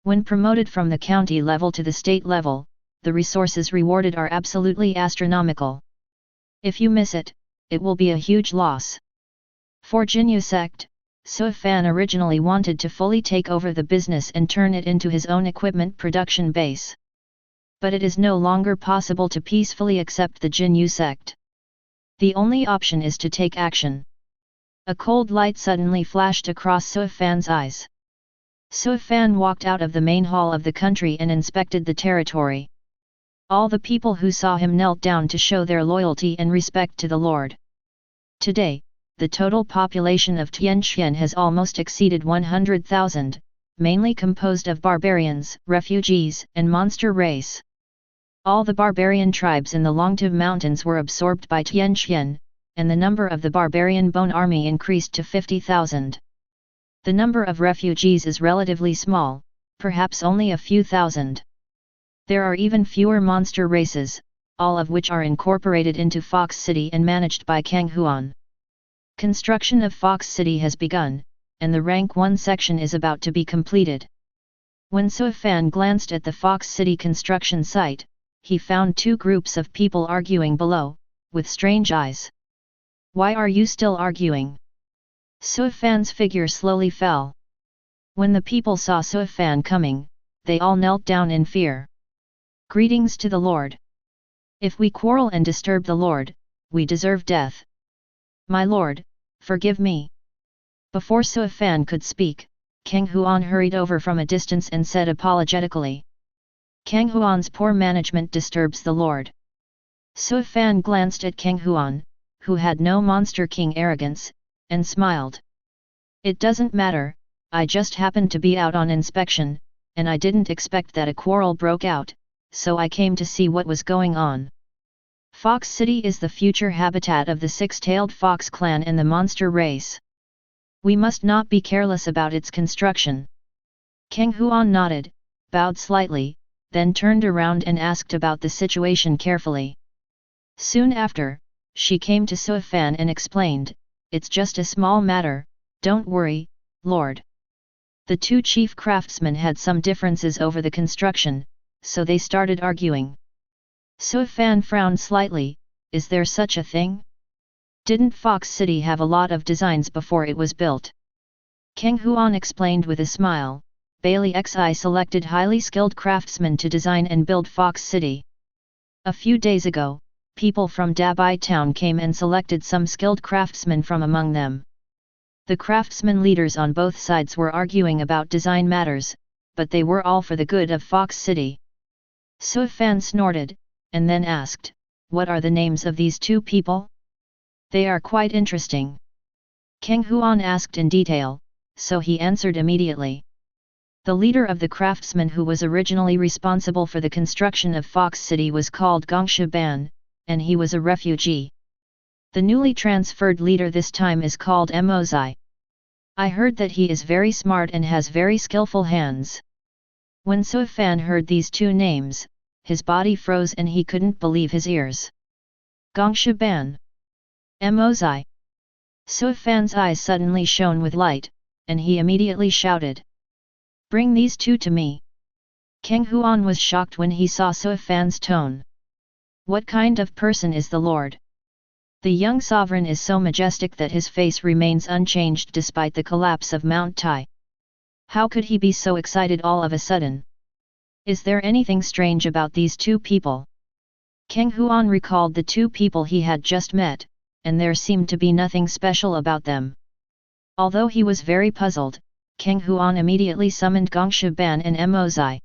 When promoted from the county level to the state level, the resources rewarded are absolutely astronomical. If you miss it, it will be a huge loss. For Jinyu sect, Sui Fan originally wanted to fully take over the business and turn it into his own equipment production base. But it is no longer possible to peacefully accept the Jinyu sect. The only option is to take action. A cold light suddenly flashed across Sui Fan's eyes. Sui Fan walked out of the main hall of the country and inspected the territory. All the people who saw him knelt down to show their loyalty and respect to the Lord. Today, the total population of Tianxian has almost exceeded 100,000, mainly composed of barbarians, refugees, and monster race. All the barbarian tribes in the Longtiv Mountains were absorbed by Tianxian, and the number of the barbarian bone army increased to 50,000. The number of refugees is relatively small, perhaps only a few thousand. There are even fewer monster races, all of which are incorporated into Fox City and managed by Kang Huan. Construction of Fox City has begun, and the Rank 1 section is about to be completed. When Sui Fan glanced at the Fox City construction site, he found two groups of people arguing below, with strange eyes. Why are you still arguing? Sui Fan's figure slowly fell. When the people saw Sui Fan coming, they all knelt down in fear. Greetings to the Lord. If we quarrel and disturb the Lord, we deserve death. My Lord, forgive me. Before Sui Fan could speak, Kang Huan hurried over from a distance and said apologetically. Kang Huan's poor management disturbs the Lord. Sui Fan glanced at Kang Huan, who had no monster king arrogance, and smiled. It doesn't matter, I just happened to be out on inspection, and I didn't expect that a quarrel broke out, so I came to see what was going on. Fox City is the future habitat of the six-tailed fox clan and the monster race. We must not be careless about its construction. Kang Huan nodded, bowed slightly, then turned around and asked about the situation carefully. Soon after, she came to Sui Fan and explained, it's just a small matter, don't worry, Lord. The two chief craftsmen had some differences over the construction, so they started arguing. Sui Fan frowned slightly, is there such a thing? Didn't Fox City have a lot of designs before it was built? Kang Huan explained with a smile, Bailey Xi selected highly skilled craftsmen to design and build Fox City. A few days ago, people from Dabai town came and selected some skilled craftsmen from among them. The craftsmen leaders on both sides were arguing about design matters, but they were all for the good of Fox City. Sui Fan snorted, and then asked, what are the names of these two people? They are quite interesting. Kang Huan asked in detail, so he answered immediately. The leader of the craftsmen who was originally responsible for the construction of Fox City was called Gongsha Ban, and he was a refugee. The newly transferred leader this time is called Mozai. I heard that he is very smart and has very skillful hands. When Sui Fan heard these two names, his body froze and he couldn't believe his ears. Gongsha Ban. Mozai. Sui Fan's eyes suddenly shone with light, and he immediately shouted. Bring these two to me. Kang Huan was shocked when he saw Sui Fan's tone. What kind of person is the Lord? The young sovereign is so majestic that his face remains unchanged despite the collapse of Mount Tai. How could he be so excited all of a sudden? Is there anything strange about these two people? Kang Huan recalled the two people he had just met, and there seemed to be nothing special about them. Although he was very puzzled, Kang Huan immediately summoned Gongsha Ban and Mozai.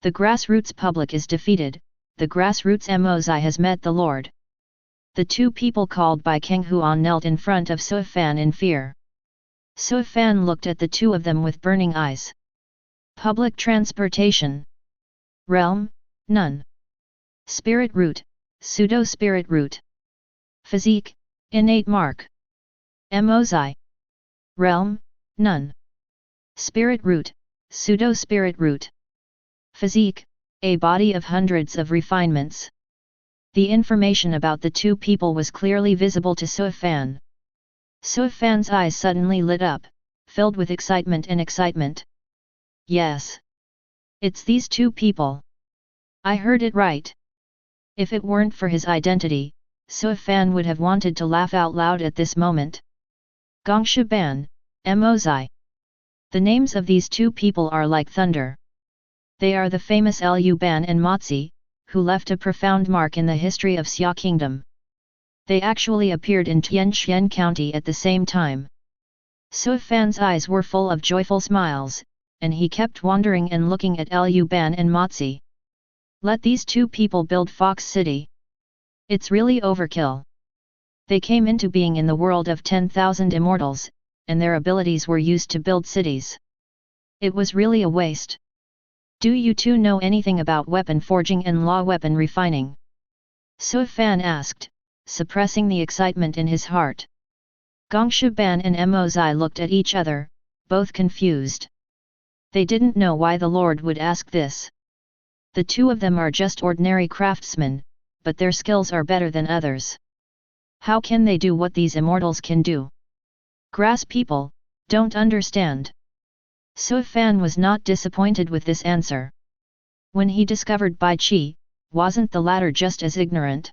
The grassroots public is defeated, the grassroots Mozai has met the Lord. The two people called by Kang Huan knelt in front of Suifan in fear. Suifan looked at the two of them with burning eyes. Public transportation. Realm, none. Spirit root, pseudo-spirit root. Physique, innate mark. Mozai. Realm, none. Spirit root, pseudo-spirit root. Physique, a body of hundreds of refinements. The information about the two people was clearly visible to Suifan. Suifan's eyes suddenly lit up, filled with excitement and excitement. Yes. It's these two people. I heard it right. If it weren't for his identity, Suifan would have wanted to laugh out loud at this moment. Gongsha Ban, Mozai. The names of these two people are like thunder. They are the famous Lu Ban and Motzi, who left a profound mark in the history of Xia Kingdom. They actually appeared in Tianxian County at the same time. Suifan's eyes were full of joyful smiles, and he kept wondering and looking at Lu Ban and Motzi. Let these two people build Fox City. It's really overkill. They came into being in the world of 10,000 immortals, and their abilities were used to build cities. It was really a waste. Do you two know anything about weapon forging and law weapon refining? Suifan asked, suppressing the excitement in his heart. Gongsha Ban and Mozai looked at each other, both confused. They didn't know why the Lord would ask this. The two of them are just ordinary craftsmen, but their skills are better than others. How can they do what these immortals can do? Grass people, don't understand. Suifan was not disappointed with this answer. When he discovered Bai Qi, wasn't the latter just as ignorant?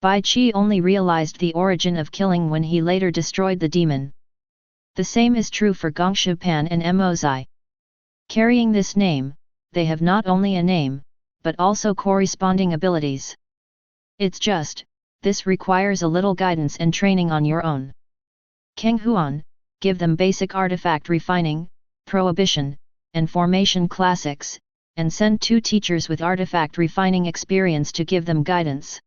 Bai Qi only realized the origin of killing when he later destroyed the demon. The same is true for Gongsha Pan and Mozai. Carrying this name, they have not only a name, but also corresponding abilities. It's just, this requires a little guidance and training on your own. Kang Huan, give them basic artifact refining, prohibition, and formation classics, and send 2 teachers with artifact refining experience to give them guidance.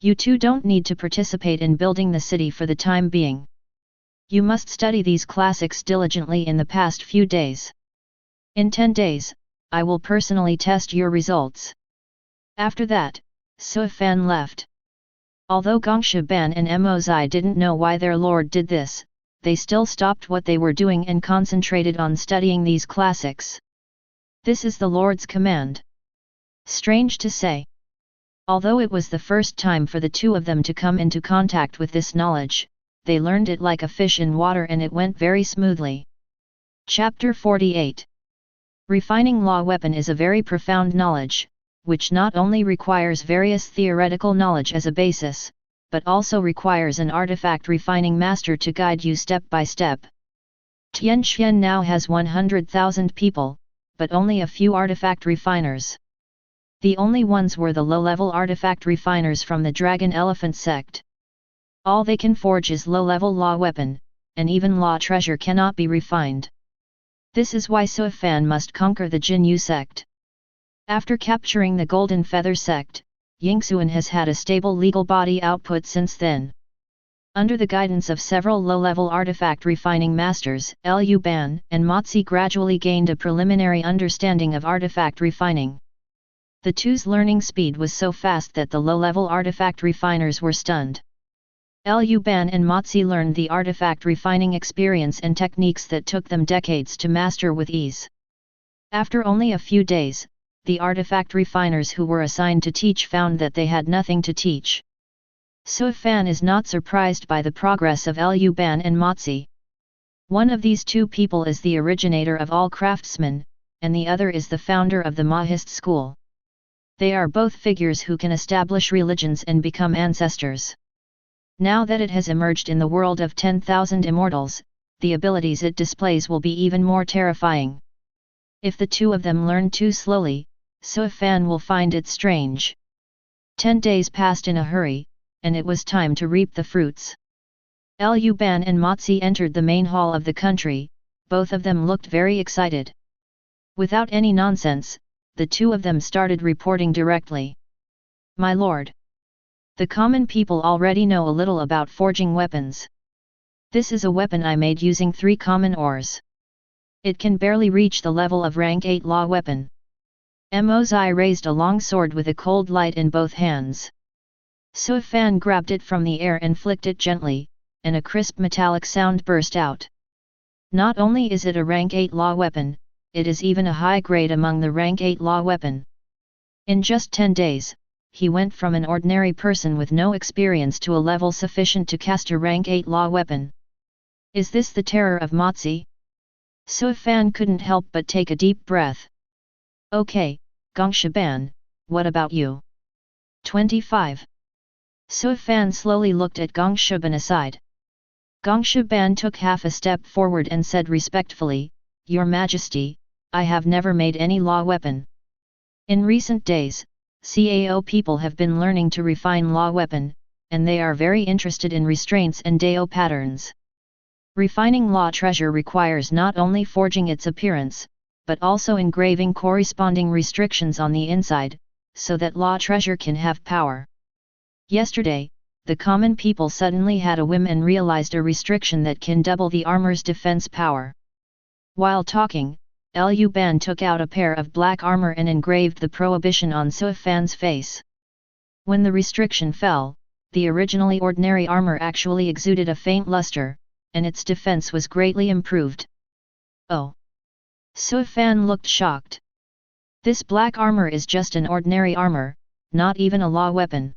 You two don't need to participate in building the city for the time being. You must study these classics diligently in the past few days. In 10 days, I will personally test your results. After that, Suifan left. Although Gongsha Ban and Mozai didn't know why their lord did this, they still stopped what they were doing and concentrated on studying these classics. This is the Lord's command. Strange to say. Although it was the first time for the two of them to come into contact with this knowledge, they learned it like a fish in water and it went very smoothly. Chapter 48. Refining law weapon is a very profound knowledge, which not only requires various theoretical knowledge as a basis, but also requires an artifact refining master to guide you step by step. Tianxian now has 100,000 people, but only a few artifact refiners. The only ones were the low-level artifact refiners from the Dragon Elephant sect. All they can forge is low-level law weapon, and even law treasure cannot be refined. This is why Suifan must conquer the Jinyu sect. After capturing the Golden Feather sect, Yingxuan has had a stable legal body output since then. Under the guidance of several low-level artifact refining masters, Lu Ban and Motzi gradually gained a preliminary understanding of artifact refining. The two's learning speed was so fast that the low-level artifact refiners were stunned. Lu Ban and Motzi learned the artifact refining experience and techniques that took them decades to master with ease. After only a few days, the artifact refiners who were assigned to teach found that they had nothing to teach. Suifan is not surprised by the progress of Lu Ban and Motzi. One of these two people is the originator of all craftsmen, and the other is the founder of the Mahist school. They are both figures who can establish religions and become ancestors. Now that it has emerged in the world of 10,000 immortals, the abilities it displays will be even more terrifying. If the two of them learn too slowly, Su Fan will find it strange. 10 days passed in a hurry, and it was time to reap the fruits. Lu Ban and Motzi entered the main hall of the country, both of them looked very excited. Without any nonsense, the two of them started reporting directly. My lord. The common people already know a little about forging weapons. This is a weapon I made using 3 common ores. It can barely reach the level of rank 8 law weapon. Mozai raised a long sword with a cold light in both hands. Su Fan grabbed it from the air and flicked it gently, and a crisp metallic sound burst out. Not only is it a rank 8 law weapon, it is even a high grade among the rank 8 law weapon. In just 10 days, he went from an ordinary person with no experience to a level sufficient to cast a rank 8 law weapon. Is this the terror of Motzi? Su Fan couldn't help but take a deep breath. Okay, Gongshaban, what about you? 25. Su Fan slowly looked at Gongshaban aside. Gongshaban took half a step forward and said respectfully, Your Majesty, I have never made any law weapon. In recent days, CAO people have been learning to refine law weapon, and they are very interested in restraints and Dao patterns. Refining law treasure requires not only forging its appearance, but also engraving corresponding restrictions on the inside, so that law treasure can have power. Yesterday, the common people suddenly had a whim and realized a restriction that can double the armor's defense power. While talking, Lu Ban took out a pair of black armor and engraved the prohibition on Su Fan's face. When the restriction fell, the originally ordinary armor actually exuded a faint luster, and its defense was greatly improved. Oh! Su Fan looked shocked. This black armor is just an ordinary armor, not even a law weapon.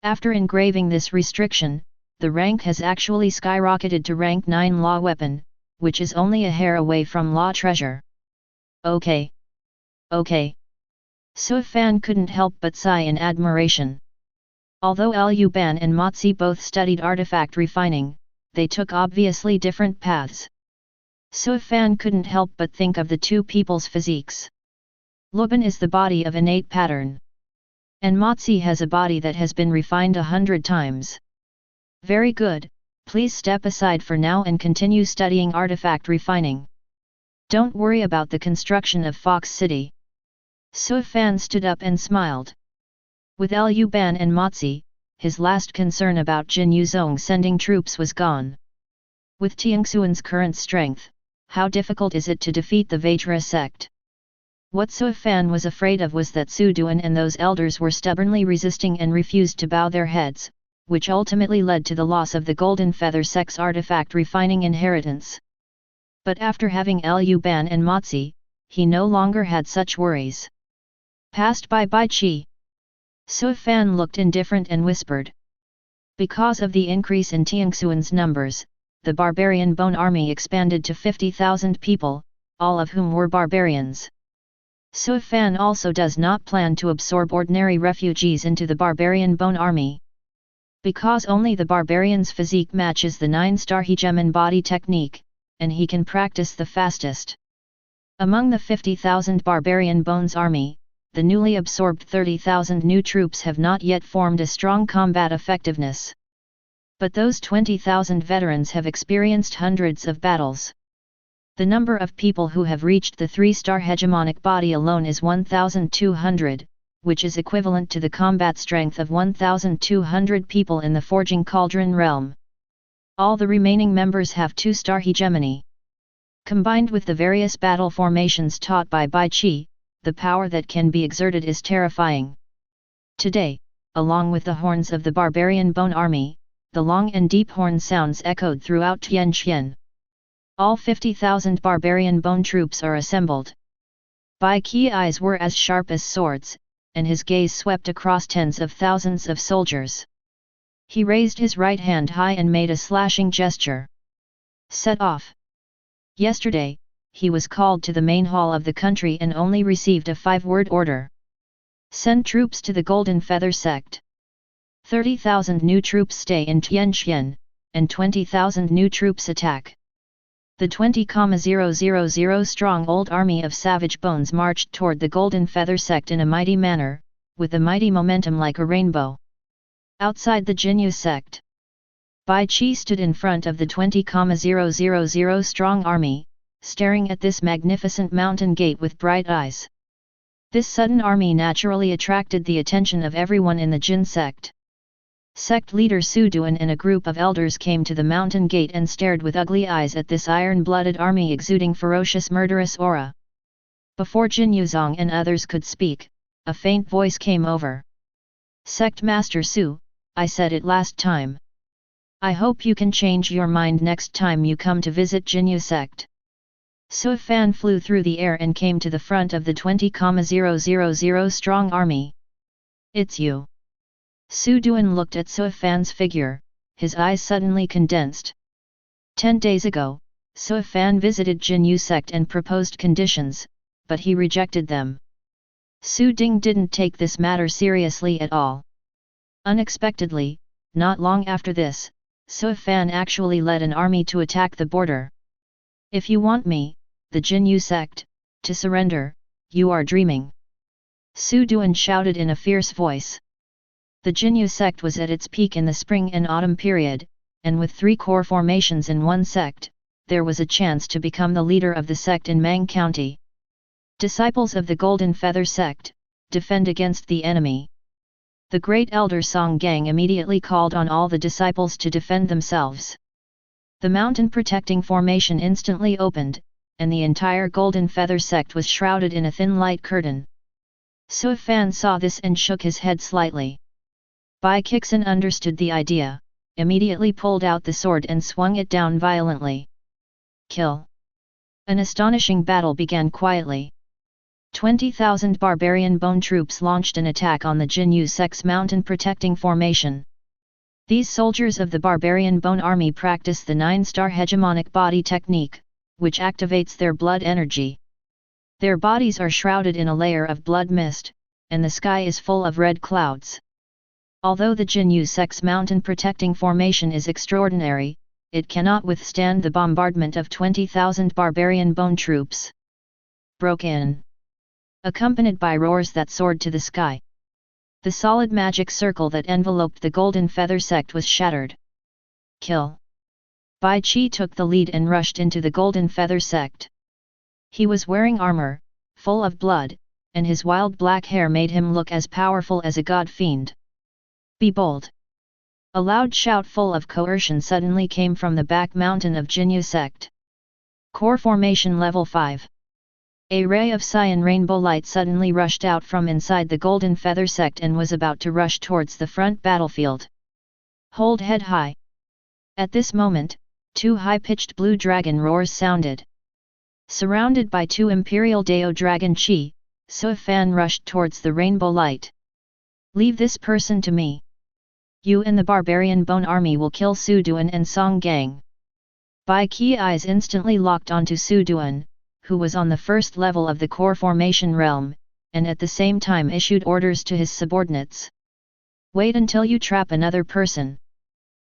After engraving this restriction, the rank has actually skyrocketed to rank 9 law weapon, which is only a hair away from law treasure. Okay. Okay. Su Fan couldn't help but sigh in admiration. Although Lu Ban and Motzi both studied artifact refining, they took obviously different paths. Su Fan couldn't help but think of the two people's physiques. Lu Ban is the body of innate pattern. And Motzi has a body that has been refined 100 times. Very good, please step aside for now and continue studying artifact refining. Don't worry about the construction of Fox City. Su Fan stood up and smiled. With Lu Ban and Motzi, his last concern about Jin Yuzong sending troops was gone. With Tianxuan's current strength, how difficult is it to defeat the Vajra sect? What Su Fan was afraid of was that Su Duan and those elders were stubbornly resisting and refused to bow their heads, which ultimately led to the loss of the Golden Feather sect's artifact refining inheritance. But after having Lu Ban and Motzi, he no longer had such worries. Passed by Bai Qi. Su Fan looked indifferent and whispered. Because of the increase in Tianxuan's numbers, the barbarian bone army expanded to 50,000 people, all of whom were barbarians. Su Fan also does not plan to absorb ordinary refugees into the barbarian bone army. Because only the barbarian's physique matches the 9-star hegemon body technique, and he can practice the fastest. Among the 50,000 barbarian bones army, the newly absorbed 30,000 new troops have not yet formed a strong combat effectiveness. But those 20,000 veterans have experienced hundreds of battles. The number of people who have reached the 3-star hegemonic body alone is 1,200, which is equivalent to the combat strength of 1,200 people in the Forging Cauldron realm. All the remaining members have 2-star hegemony. Combined with the various battle formations taught by Bai Qi, the power that can be exerted is terrifying. Today, along with the horns of the barbarian bone army, the long and deep horn sounds echoed throughout Tianqian. All 50,000 barbarian bone troops are assembled. Bai Qi's eyes were as sharp as swords, and his gaze swept across tens of thousands of soldiers. He raised his right hand high and made a slashing gesture. Set off. Yesterday, he was called to the main hall of the country and only received a 5-word order. Send troops to the Golden Feather sect. 30,000 new troops stay in Tianqian, and 20,000 new troops attack. The 20,000 strong old army of savage bones marched toward the Golden Feather sect in a mighty manner, with a mighty momentum like a rainbow. Outside the Jinyu sect, Bai Qi stood in front of the 20,000 strong army, staring at this magnificent mountain gate with bright eyes. This sudden army naturally attracted the attention of everyone in the Jin sect. Sect leader Su Duan and a group of elders came to the mountain gate and stared with ugly eyes at this iron-blooded army exuding ferocious murderous aura. Before Jin Yuzong and others could speak, a faint voice came over. Sect Master Su, I said it last time. I hope you can change your mind next time you come to visit Jinyu sect. Su Fan flew through the air and came to the front of the 20,000 strong army. It's you. Su Duan looked at Su Fan's figure, his eyes suddenly condensed. 10 days ago, Su Fan visited Jinyu sect and proposed conditions, but he rejected them. Su Ding didn't take this matter seriously at all. Unexpectedly, not long after this, Su Fan actually led an army to attack the border. If you want me, the Jinyu sect, to surrender, you are dreaming. Su Duan shouted in a fierce voice. The Jinyu sect was at its peak in the spring and autumn period, and with 3 core formations in one sect, there was a chance to become the leader of the sect in Mang County. Disciples of the Golden Feather sect, defend against the enemy. The great elder Song Gang immediately called on all the disciples to defend themselves. The mountain protecting formation instantly opened, and the entire Golden Feather sect was shrouded in a thin light curtain. Su Fan saw this and shook his head slightly. Bai Kixin understood the idea, immediately pulled out the sword and swung it down violently. Kill! An astonishing battle began quietly. 20,000 barbarian bone troops launched an attack on the Jinyu sect's mountain protecting formation. These soldiers of the barbarian bone army practice the 9-star hegemonic body technique, which activates their blood energy. Their bodies are shrouded in a layer of blood mist, and the sky is full of red clouds. Although the Jinyu sect's mountain protecting formation is extraordinary, it cannot withstand the bombardment of 20,000 barbarian bone troops. Broke in. Accompanied by roars that soared to the sky. The solid magic circle that enveloped the Golden Feather sect was shattered. Kill! Bai Qi took the lead and rushed into the Golden Feather sect. He was wearing armor, full of blood, and his wild black hair made him look as powerful as a god fiend. Be bold! A loud shout full of coercion suddenly came from the back mountain of Jinyu sect. Core formation level 5. A ray of cyan rainbow light suddenly rushed out from inside the Golden Feather sect and was about to rush towards the front battlefield. Hold head high! At this moment, 2 high-pitched blue dragon roars sounded. Surrounded by 2 Imperial Dao Dragon Qi, Su Fan rushed towards the rainbow light. Leave this person to me. You and the barbarian bone army will kill Su Duan and Song Gang. Bai Qi eyes instantly locked onto Su Duan, who was on the first level of the core formation realm, and at the same time issued orders to his subordinates. Wait until you trap another person.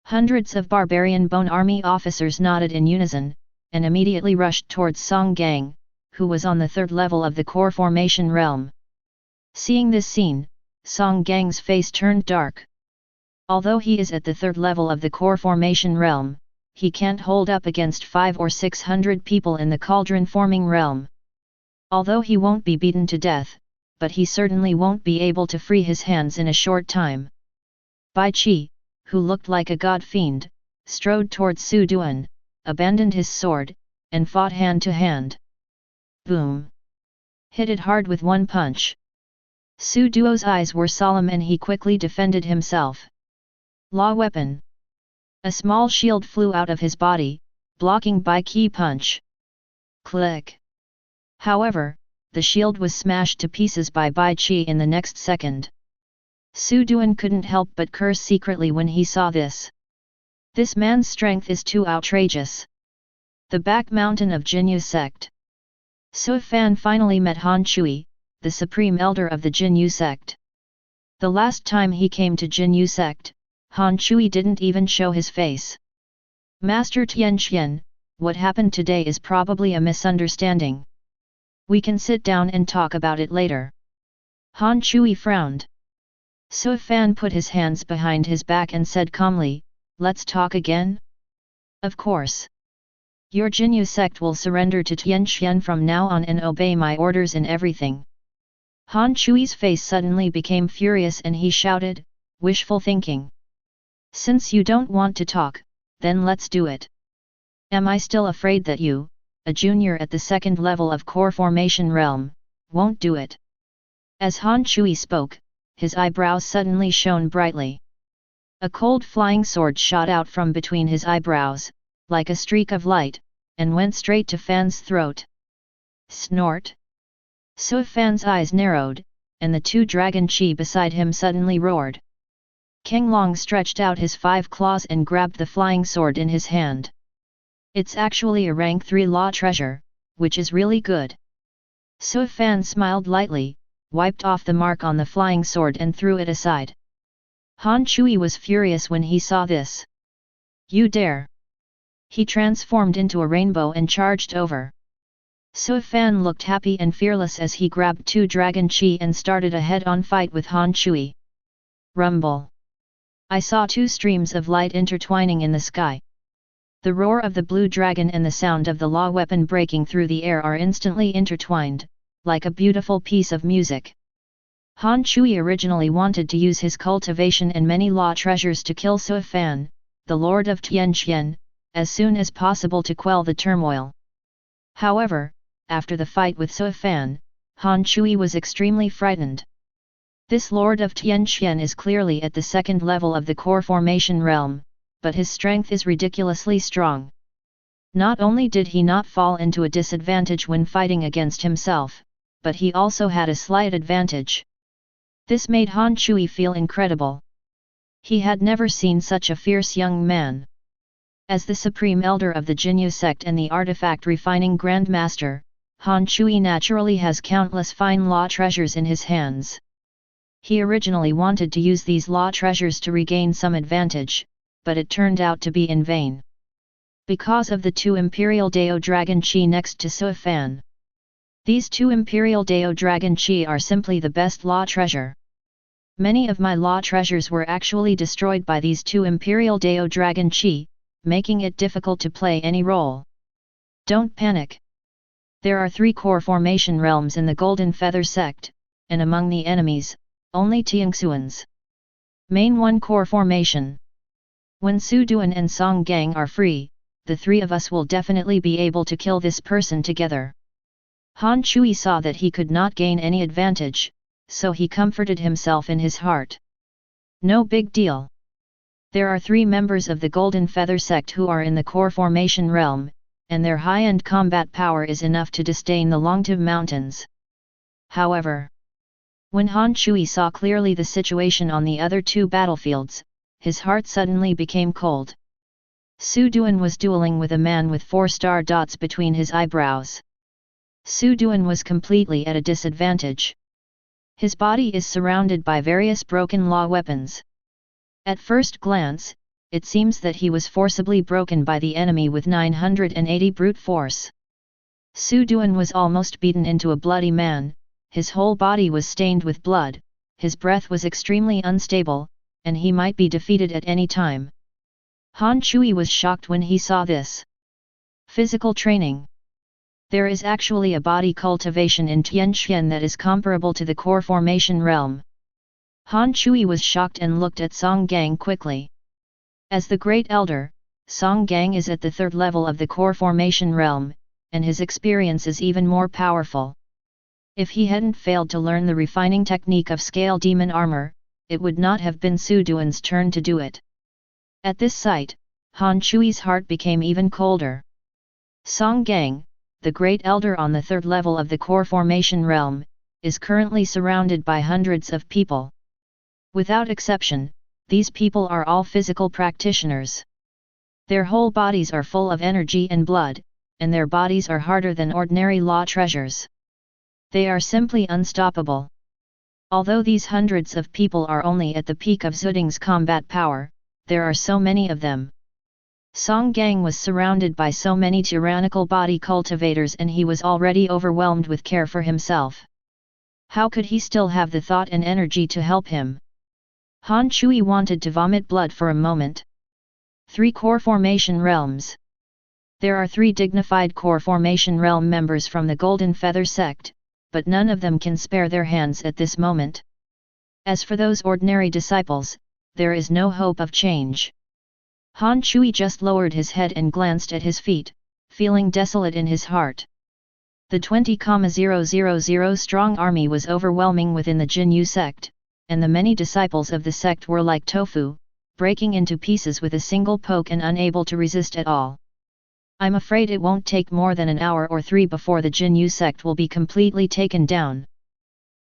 Hundreds of barbarian bone army officers nodded in unison, and immediately rushed towards Song Gang, who was on the 3rd level of the core formation realm. Seeing this scene, Song Gang's face turned dark. Although he is at the 3rd level of the core formation realm, he can't hold up against 500 or 600 people in the cauldron-forming realm. Although he won't be beaten to death, but he certainly won't be able to free his hands in a short time. Bai Qi, who looked like a god fiend, strode towards Su Duan, abandoned his sword, and fought hand to hand. Boom! Hit it hard with one punch. Su Duo's eyes were solemn and he quickly defended himself. Law weapon. A small shield flew out of his body, blocking Bai Qi punch. Click. However, the shield was smashed to pieces by Bai Qi in the next second. Su Duan couldn't help but curse secretly when he saw this. This man's strength is too outrageous. The back mountain of Jinyu sect. Su Fan finally met Han Chui, the supreme elder of the Jinyu sect. The last time he came to Jinyu sect, Han Chui didn't even show his face. Master Tianqian, what happened today is probably a misunderstanding. We can sit down and talk about it later. Han Chui frowned. Su Fan put his hands behind his back and said calmly, "Let's talk again?" "Of course. Your Jinyu sect will surrender to Tianqian from now on and obey my orders in everything." Han Chui's face suddenly became furious and he shouted, "Wishful thinking. Since you don't want to talk, then let's do it. Am I still afraid that you, a junior at the second level of core formation realm, won't do it?" As Han Chui spoke, his eyebrows suddenly shone brightly. A cold flying sword shot out from between his eyebrows, like a streak of light, and went straight to Fan's throat. Snort! Su Fan's eyes narrowed, and the two Dragon Qi beside him suddenly roared. King Long stretched out his 5 claws and grabbed the flying sword in his hand. "It's actually a rank 3 law treasure, which is really good." Su Fan smiled lightly, wiped off the mark on the flying sword and threw it aside. Han Chui was furious when he saw this. "You dare!" He transformed into a rainbow and charged over. Su Fan looked happy and fearless as he grabbed 2 Dragon Qi and started a head-on fight with Han Chui. Rumble! I saw 2 streams of light intertwining in the sky. The roar of the blue dragon and the sound of the law weapon breaking through the air are instantly intertwined, like a beautiful piece of music. Han Chui originally wanted to use his cultivation and many law treasures to kill Su Fan, the Lord of Tianqian, as soon as possible to quell the turmoil. However, after the fight with Su Fan, Han Chui was extremely frightened. This Lord of Tianqian is clearly at the second level of the core formation realm, but his strength is ridiculously strong. Not only did he not fall into a disadvantage when fighting against himself, but he also had a slight advantage. This made Han Chui feel incredible. He had never seen such a fierce young man. As the Supreme Elder of the Jinyu sect and the Artifact Refining Grand Master, Han Chui naturally has countless fine law treasures in his hands. He originally wanted to use these law treasures to regain some advantage, but it turned out to be in vain. Because of the 2 Imperial Dao Dragon Qi next to Su Fan. These 2 Imperial Dao Dragon Qi are simply the best law treasure. Many of my law treasures were actually destroyed by these 2 Imperial Dao Dragon Qi, making it difficult to play any role. Don't panic. There are 3 core formation realms in the Golden Feather sect, and among the enemies, only Tiangxuan's main 1 core formation. When Su Duan and Song Gang are free, the 3 of us will definitely be able to kill this person together. Han Chui saw that he could not gain any advantage, so he comforted himself in his heart. No big deal. There are 3 members of the Golden Feather sect who are in the core formation realm, and their high-end combat power is enough to disdain the Longtiv Mountains. However, when Han Chui saw clearly the situation on the other 2 battlefields, his heart suddenly became cold. Su Duan was dueling with a man with 4-star dots between his eyebrows. Su Duan was completely at a disadvantage. His body is surrounded by various broken law weapons. At first glance, it seems that he was forcibly broken by the enemy with 980 brute force. Su Duan was almost beaten into a bloody man, his whole body was stained with blood, his breath was extremely unstable, and he might be defeated at any time. Han Chui was shocked when he saw this. Physical training. There is actually a body cultivation in Tianqian that is comparable to the core formation realm. Han Chui was shocked and looked at Song Gang quickly. As the Great Elder, Song Gang is at the 3rd level of the core formation realm, and his experience is even more powerful. If he hadn't failed to learn the refining technique of Scale Demon Armor, it would not have been Su Duan's turn to do it. At this sight, Han Chui's heart became even colder. Song Gang, the Great Elder on the 3rd level of the core formation realm, is currently surrounded by hundreds of people. Without exception, these people are all physical practitioners. Their whole bodies are full of energy and blood, and their bodies are harder than ordinary law treasures. They are simply unstoppable. Although these hundreds of people are only at the peak of Zuding's combat power, there are so many of them. Song Gang was surrounded by so many tyrannical body cultivators and he was already overwhelmed with care for himself. How could he still have the thought and energy to help him? Han Chui wanted to vomit blood for a moment. 3 core formation realms. There are 3 dignified core formation realm members from the Golden Feather sect, but none of them can spare their hands at this moment. As for those ordinary disciples, there is no hope of change. Han Chui just lowered his head and glanced at his feet, feeling desolate in his heart. The 20,000 strong army was overwhelming within the Jinyu sect, and the many disciples of the sect were like tofu, breaking into pieces with a single poke and unable to resist at all. I'm afraid it won't take more than an hour or 3 before the Jinyu sect will be completely taken down.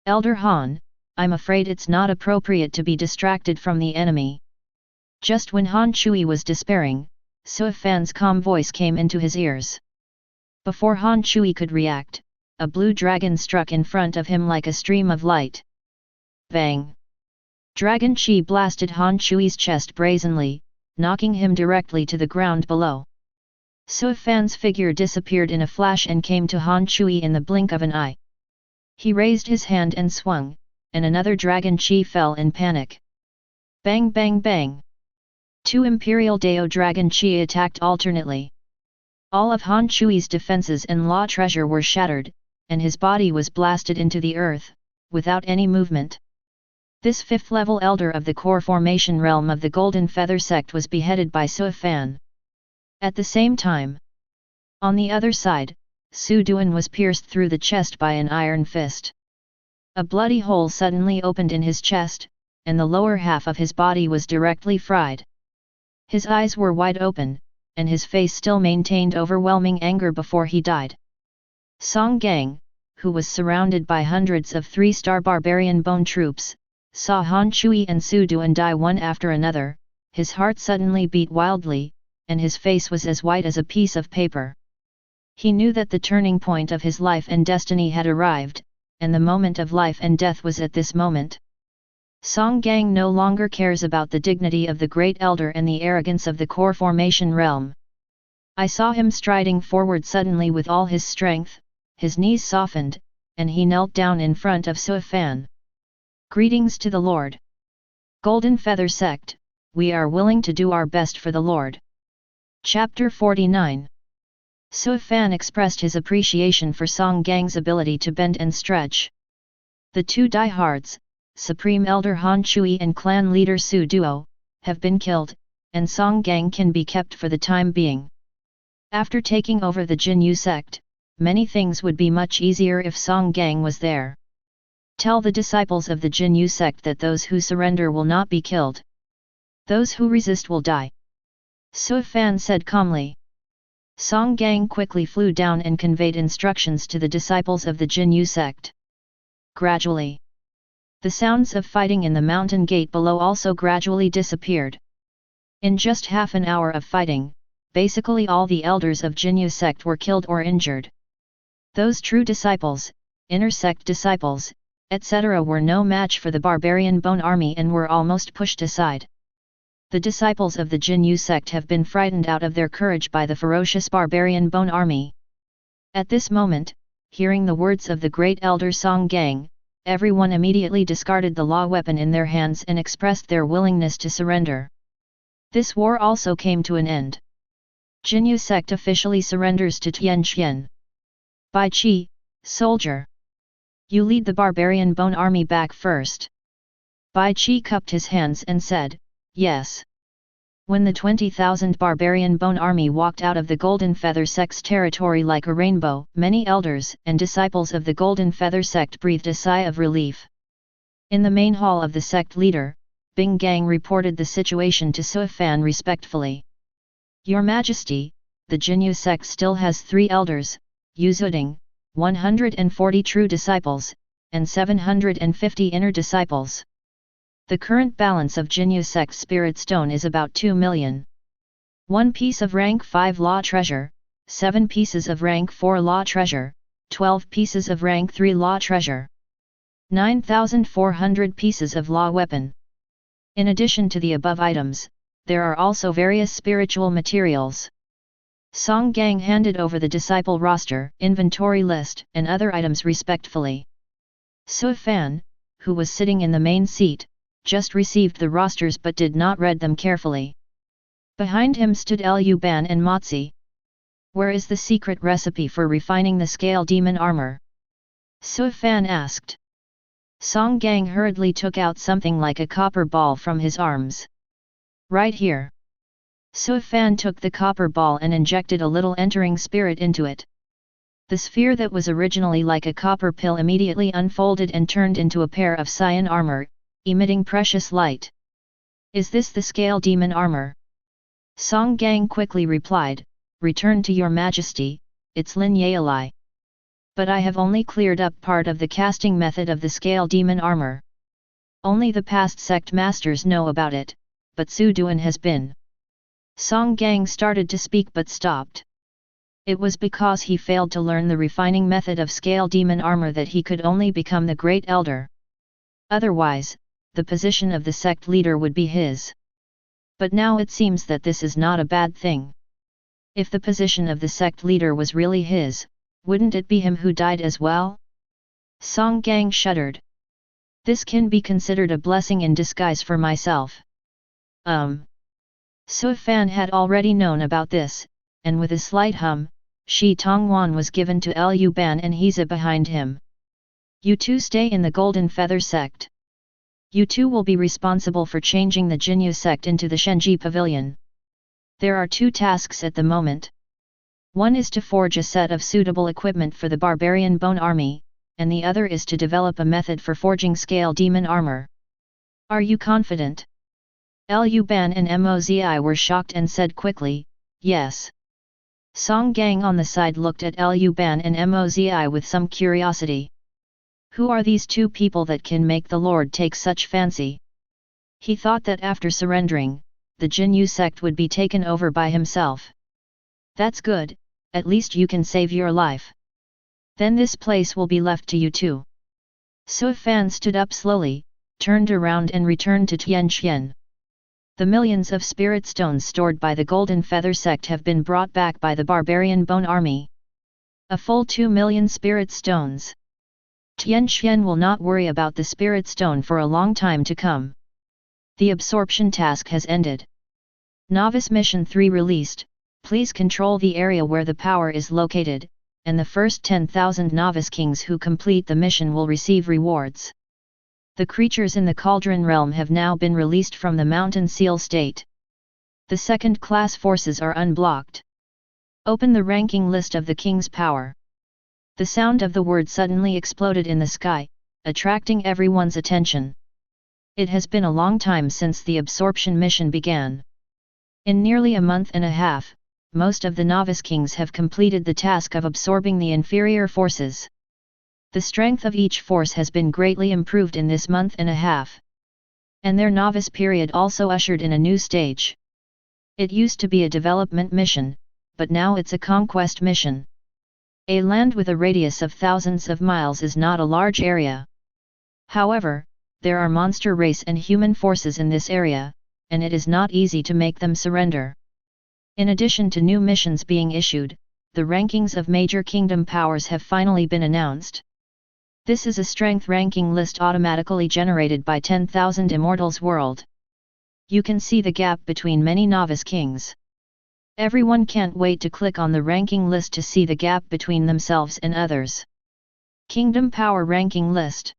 Elder Han, I'm afraid it's not appropriate to be distracted from the enemy. Just when Han Chui was despairing, Sui Fan's calm voice came into his ears. Before Han Chui could react, a blue dragon struck in front of him like a stream of light. Bang! Dragon Qi blasted Han Chui's chest brazenly, knocking him directly to the ground below. Sui Fan's figure disappeared in a flash and came to Han Chui in the blink of an eye. He raised his hand and swung, and another Dragon Qi fell in panic. Bang bang bang! 2 Imperial Dao Dragon Qi attacked alternately. All of Han Chui's defenses and law treasure were shattered, and his body was blasted into the earth, without any movement. This 5th-level elder of the core formation realm of the Golden Feather sect was beheaded by Sui Fan. At the same time, on the other side, Su Duan was pierced through the chest by an iron fist. A bloody hole suddenly opened in his chest, and the lower half of his body was directly fried. His eyes were wide open, and his face still maintained overwhelming anger before he died. Song Gang, who was surrounded by hundreds of 3-star barbarian bone troops, saw Han Chui and Su Duan die one after another. His heart suddenly beat wildly, and his face was as white as a piece of paper. He knew that the turning point of his life and destiny had arrived, and the moment of life and death was at this moment. Song Gang no longer cares about the dignity of the Great Elder and the arrogance of the core formation realm. I saw him striding forward suddenly with all his strength, his knees softened, and he knelt down in front of Sui Fan. Greetings to the Lord. Golden Feather Sect, we are willing to do our best for the Lord. Chapter 49. Sui Fan expressed his appreciation for Song Gang's ability to bend and stretch. The 2 diehards, Supreme Elder Han Chui and Clan Leader Su Duo, have been killed, and Song Gang can be kept for the time being. After taking over the Jinyu sect, many things would be much easier if Song Gang was there. Tell the disciples of the Jinyu sect that those who surrender will not be killed. Those who resist will die. Sui Fan said calmly. Song Gang quickly flew down and conveyed instructions to the disciples of the Jinyu sect. Gradually, the sounds of fighting in the mountain gate below also gradually disappeared. In just half an hour of fighting, basically all the elders of Jinyu sect were killed or injured. Those true disciples, inner sect disciples, etc. were no match for the barbarian bone army and were almost pushed aside. The disciples of the Jinyu sect have been frightened out of their courage by the ferocious barbarian bone army. At this moment, hearing the words of the great elder Song Gang, everyone immediately discarded the law weapon in their hands and expressed their willingness to surrender. This war also came to an end. Jinyu sect officially surrenders to Tianqian. Bai Qi, soldier. You lead the barbarian bone army back first. Bai Qi cupped his hands and said, yes. When the 20,000 barbarian bone army walked out of the Golden Feather sect's territory like a rainbow, many elders and disciples of the Golden Feather sect breathed a sigh of relief. In the main hall of the sect leader, Bing Gang reported the situation to Sui Fan respectfully. Your Majesty, the Jinyu sect still has 3 elders, Yu Zuding, 140 true disciples, and 750 inner disciples. The current balance of Jinyu sect spirit stone is about 2 million. 1 piece of rank 5 law treasure, 7 pieces of rank 4 law treasure, 12 pieces of rank 3 law treasure. 9,400 pieces of law weapon. In addition to the above items, there are also various spiritual materials. Song Gang handed over the disciple roster, inventory list, and other items respectfully. Su Fan, who was sitting in the main seat, just received the rosters but did not read them carefully. Behind him stood Lu Ban and Motzi. Where is the secret recipe for refining the scale demon armor? Su Fan asked. Song Gang hurriedly took out something like a copper ball from his arms. Right here. Su Fan took the copper ball and injected a little entering spirit into it. The sphere that was originally like a copper pill immediately unfolded and turned into a pair of cyan armor, emitting precious light. Is this the scale demon armor? Song Gang quickly replied, Return to your majesty, it's Lin Yalai. But I have only cleared up part of the casting method of the scale demon armor. Only the past sect masters know about it, but Su Duan has been. Song Gang started to speak but stopped. It was because he failed to learn the refining method of scale demon armor that he could only become the Great Elder. Otherwise, the position of the sect leader would be his. But now it seems that this is not a bad thing. If the position of the sect leader was really his, wouldn't it be him who died as well? Song Gang shuddered. This can be considered a blessing in disguise for myself. Su Fan had already known about this, and with a slight hum, Shi Tongwan was given to Lu Ban and Heza behind him. You two stay in the Golden Feather sect. You two will be responsible for changing the Jinyu sect into the Shenji Pavilion. There are two tasks at the moment. One is to forge a set of suitable equipment for the Barbarian Bone Army, and the other is to develop a method for forging scale demon armor. Are you confident? Lu Ban and Mozi were shocked and said quickly, yes. Song Gang on the side looked at Lu Ban and Mozi with some curiosity. Who are these two people that can make the Lord take such fancy? He thought that after surrendering, the Jinyu sect would be taken over by himself. That's good, at least you can save your life. Then this place will be left to you too. Su Fan stood up slowly, turned around and returned to Tianqian. The millions of spirit stones stored by the Golden Feather sect have been brought back by the Barbarian Bone Army. A full 2 million spirit stones. Tianqian will not worry about the spirit stone for a long time to come. The absorption task has ended. Novice Mission 3 released, please control the area where the power is located, and the first 10,000 novice kings who complete the mission will receive rewards. The creatures in the Cauldron Realm have now been released from the Mountain Seal state. The second-class forces are unblocked. Open the ranking list of the king's power. The sound of the word suddenly exploded in the sky, attracting everyone's attention. It has been a long time since the absorption mission began. In nearly a month and a half, most of the novice kings have completed the task of absorbing the inferior forces. The strength of each force has been greatly improved in this month and a half. And their novice period also ushered in a new stage. It used to be a development mission, but now it's a conquest mission. A land with a radius of thousands of miles is not a large area. However, there are monster race and human forces in this area, and it is not easy to make them surrender. In addition to new missions being issued, the rankings of major kingdom powers have finally been announced. This is a strength ranking list automatically generated by 10,000 Immortals World. You can see the gap between many novice kings. Everyone can't wait to click on the ranking list to see the gap between themselves and others. Kingdom Power Ranking List.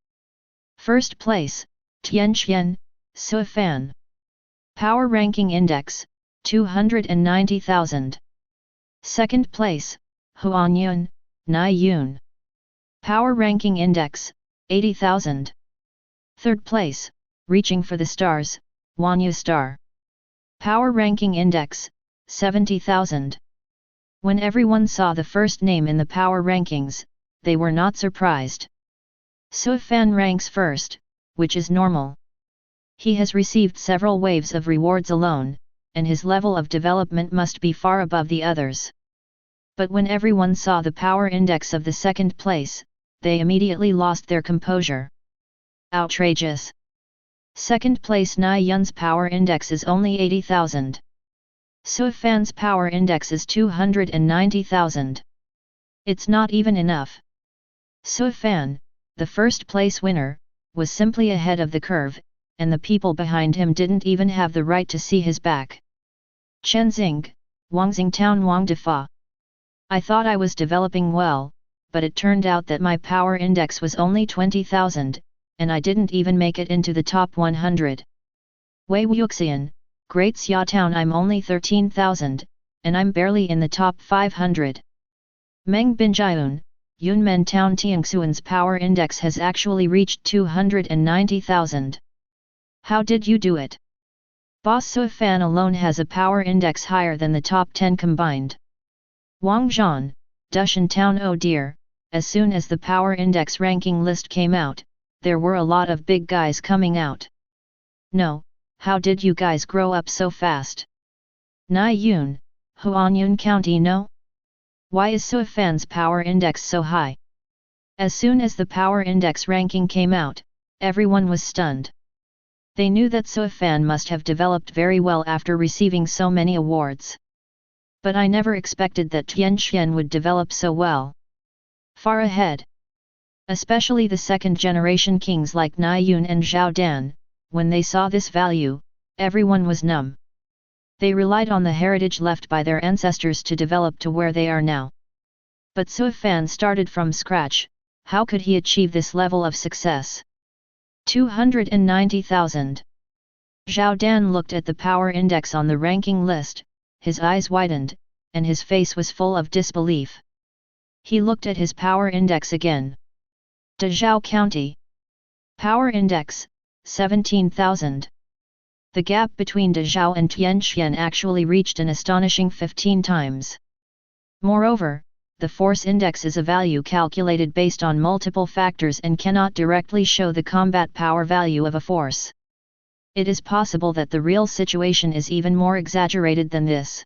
First place, Tianqian, Su Fan. Power Ranking Index, 290,000. Second place, Huanyun, Nai Yun. Power Ranking Index, 80,000. Third place, Reaching for the Stars, Wanyu Star. Power Ranking Index, 70,000. When everyone saw the first name in the power rankings, they were not surprised. Su Fan ranks first, which is normal. He has received several waves of rewards alone, and his level of development must be far above the others. But when everyone saw the power index of the second place, they immediately lost their composure. Outrageous! Second place Nai Yun's power index is only 80,000. Sui Fan's power index is 290,000. It's not even enough. Sui Fan, the first place winner, was simply ahead of the curve, and the people behind him didn't even have the right to see his back. Chenzing, Wangxing Town Wang Defa. I thought I was developing well, but it turned out that my power index was only 20,000, and I didn't even make it into the top 100. Wei Wuxian, Great Xia Town I'm only 13,000, and I'm barely in the top 500. Meng Binjiun, Yunmen Town Tiangxuan's power index has actually reached 290,000. How did you do it? Boss Sui Fan alone has a power index higher than the top 10 combined. Wang Zhan, Dushan Town oh dear, as soon as the power index ranking list came out, there were a lot of big guys coming out. No, how did you guys grow up so fast? Nai Yun, Huanyun County no? Why is Sui Fan's power index so high? As soon as the power index ranking came out, everyone was stunned. They knew that Sui Fan must have developed very well after receiving so many awards. But I never expected that Tian Xian would develop so well. Far ahead. Especially the second generation kings like Nai Yun and Zhao Dan, when they saw this value, everyone was numb. They relied on the heritage left by their ancestors to develop to where they are now. But Sui Fan started from scratch. How could he achieve this level of success? 290,000. Zhao Dan looked at the power index on the ranking list, his eyes widened, and his face was full of disbelief. He looked at his power index again. Dezhou County. Power index, 17,000. The gap between Dezhou and Tianxian actually reached an astonishing 15 times. Moreover, the force index is a value calculated based on multiple factors and cannot directly show the combat power value of a force. It is possible that the real situation is even more exaggerated than this.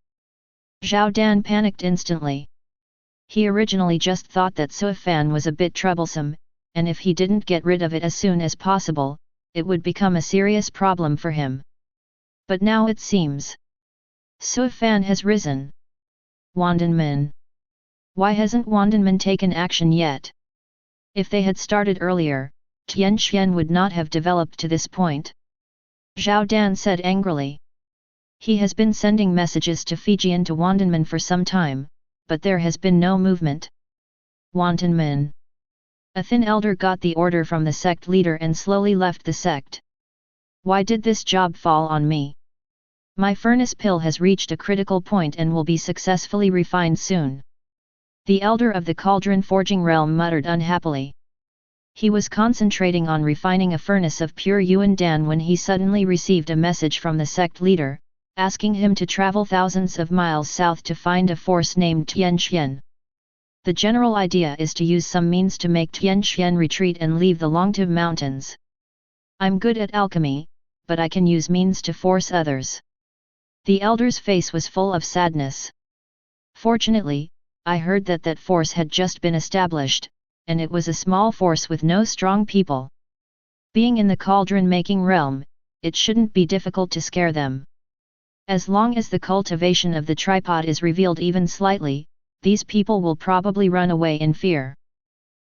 Zhao Dan panicked instantly. He originally just thought that Sui Fan was a bit troublesome, and if he didn't get rid of it as soon as possible, it would become a serious problem for him. But now it seems Sui Fan has risen. Wandanmin. Why hasn't Wandanmin taken action yet? If they had started earlier, Tian Xian would not have developed to this point. Zhao Dan said angrily. He has been sending messages to Fijian to Wandanmin for some time, but there has been no movement. Wandanmin. A thin elder got the order from the sect leader and slowly left the sect. Why did this job fall on me? My furnace pill has reached a critical point and will be successfully refined soon. The elder of the cauldron forging realm muttered unhappily. He was concentrating on refining a furnace of pure Yuan Dan when he suddenly received a message from the sect leader, asking him to travel thousands of miles south to find a force named Tian Xian. The general idea is to use some means to make Tian Xian retreat and leave the Longtu Mountains. I'm good at alchemy, but I can use means to force others. The elder's face was full of sadness. Fortunately, I heard that that force had just been established, and it was a small force with no strong people. Being in the cauldron-making realm, it shouldn't be difficult to scare them. As long as the cultivation of the tripod is revealed even slightly, these people will probably run away in fear.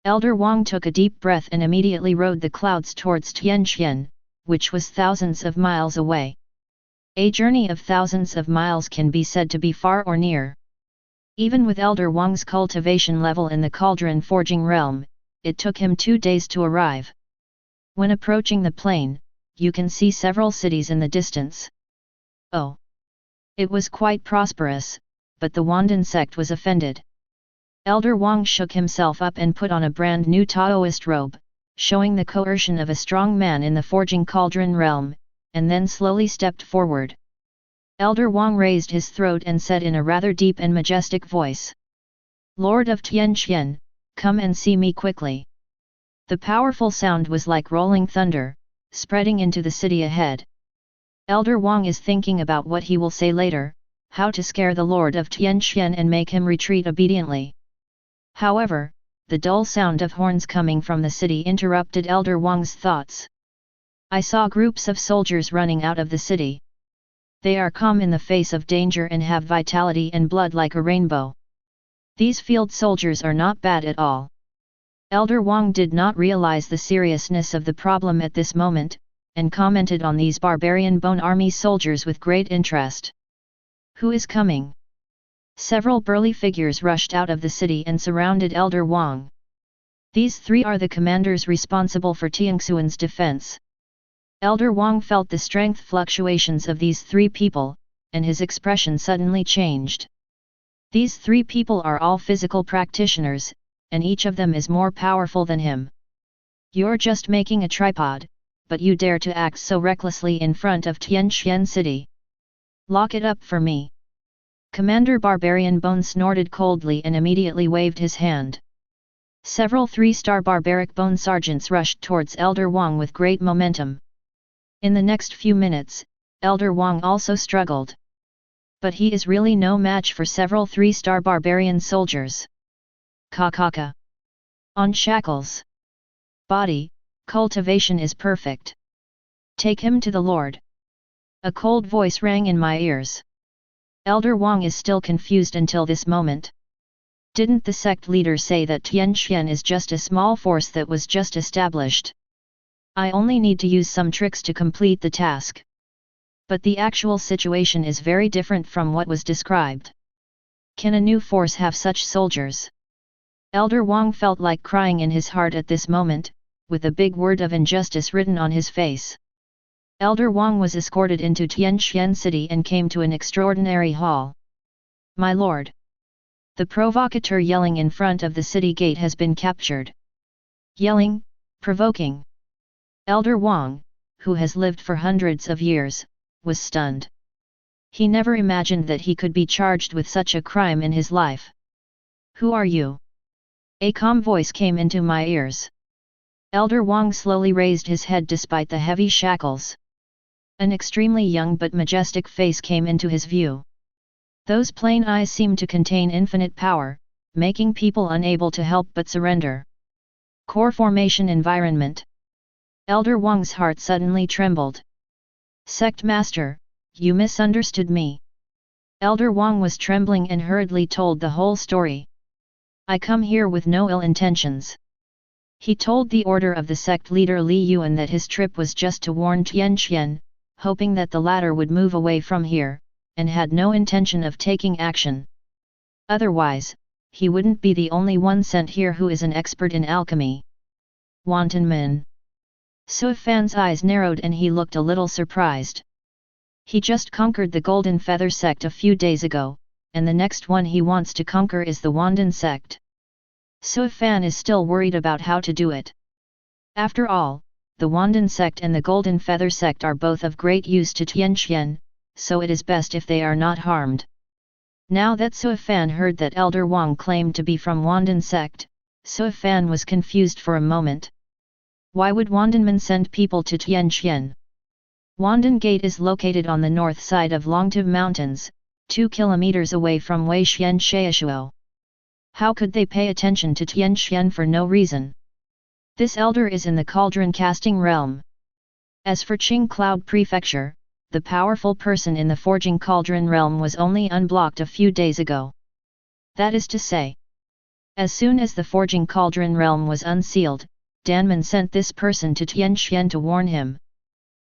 Elder Wang took a deep breath and immediately rode the clouds towards Tianxian, which was thousands of miles away. A journey of thousands of miles can be said to be far or near. Even with Elder Wang's cultivation level in the cauldron forging realm, it took him 2 days to arrive. When approaching the plain, you can see several cities in the distance. Oh! It was quite prosperous, but the Wandan sect was offended. Elder Wang shook himself up and put on a brand new Taoist robe, showing the coercion of a strong man in the forging cauldron realm, and then slowly stepped forward. Elder Wang raised his throat and said in a rather deep and majestic voice, "Lord of Tianxian, come and see me quickly." The powerful sound was like rolling thunder, spreading into the city ahead. Elder Wang is thinking about what he will say later, how to scare the Lord of Tianxian and make him retreat obediently. However, the dull sound of horns coming from the city interrupted Elder Wang's thoughts. I saw groups of soldiers running out of the city. They are calm in the face of danger and have vitality and blood like a rainbow. These field soldiers are not bad at all. Elder Wang did not realize the seriousness of the problem at this moment, and commented on these barbarian bone army soldiers with great interest. Who is coming? Several burly figures rushed out of the city and surrounded Elder Wang. These three are the commanders responsible for Tianxuan's defense. Elder Wang felt the strength fluctuations of these three people, and his expression suddenly changed. These three people are all physical practitioners, and each of them is more powerful than him. You're just making a tripod, but you dare to act so recklessly in front of Tianxian City. Lock it up for me. Commander Barbarian Bone snorted coldly and immediately waved his hand. Several three-star barbaric bone sergeants rushed towards Elder Wang with great momentum. In the next few minutes, Elder Wang also struggled. But he is really no match for several three-star barbarian soldiers. Kakaka. On shackles. Body, cultivation is perfect. Take him to the Lord. A cold voice rang in my ears. Elder Wang is still confused until this moment. Didn't the sect leader say that Tianxian is just a small force that was just established? I only need to use some tricks to complete the task. But the actual situation is very different from what was described. Can a new force have such soldiers? Elder Wang felt like crying in his heart at this moment, with a big word of injustice written on his face. Elder Wang was escorted into Tianxian City and came to an extraordinary hall. My lord! The provocateur yelling in front of the city gate has been captured. Yelling, provoking. Elder Wang, who has lived for hundreds of years, was stunned. He never imagined that he could be charged with such a crime in his life. Who are you? A calm voice came into my ears. Elder Wang slowly raised his head despite the heavy shackles. An extremely young but majestic face came into his view. Those plain eyes seemed to contain infinite power, making people unable to help but surrender. Core formation environment. Elder Wang's heart suddenly trembled. Sect Master, you misunderstood me. Elder Wang was trembling and hurriedly told the whole story. I come here with no ill intentions. He told the order of the sect leader Li Yuan that his trip was just to warn Tianxian, hoping that the latter would move away from here, and had no intention of taking action. Otherwise, he wouldn't be the only one sent here who is an expert in alchemy. Wanton man. Su Fan's eyes narrowed and he looked a little surprised. He just conquered the Golden Feather sect a few days ago, and the next one he wants to conquer is the Wandan sect. Su Fan is still worried about how to do it. After all, the Wandan sect and the Golden Feather sect are both of great use to Tianxian, so it is best if they are not harmed. Now that Su Fan heard that Elder Wang claimed to be from Wandan sect, Su Fan was confused for a moment. Why would Wandanman send people to Tianxian? Wandan Gate is located on the north side of Longtu Mountains, 2 kilometers away from Weixian Sheishuo. How could they pay attention to Tianxian for no reason? This elder is in the cauldron casting realm. As for Qing Cloud Prefecture, the powerful person in the forging cauldron realm was only unblocked a few days ago. That is to say, as soon as the forging cauldron realm was unsealed, Danman sent this person to Tianxian to warn him.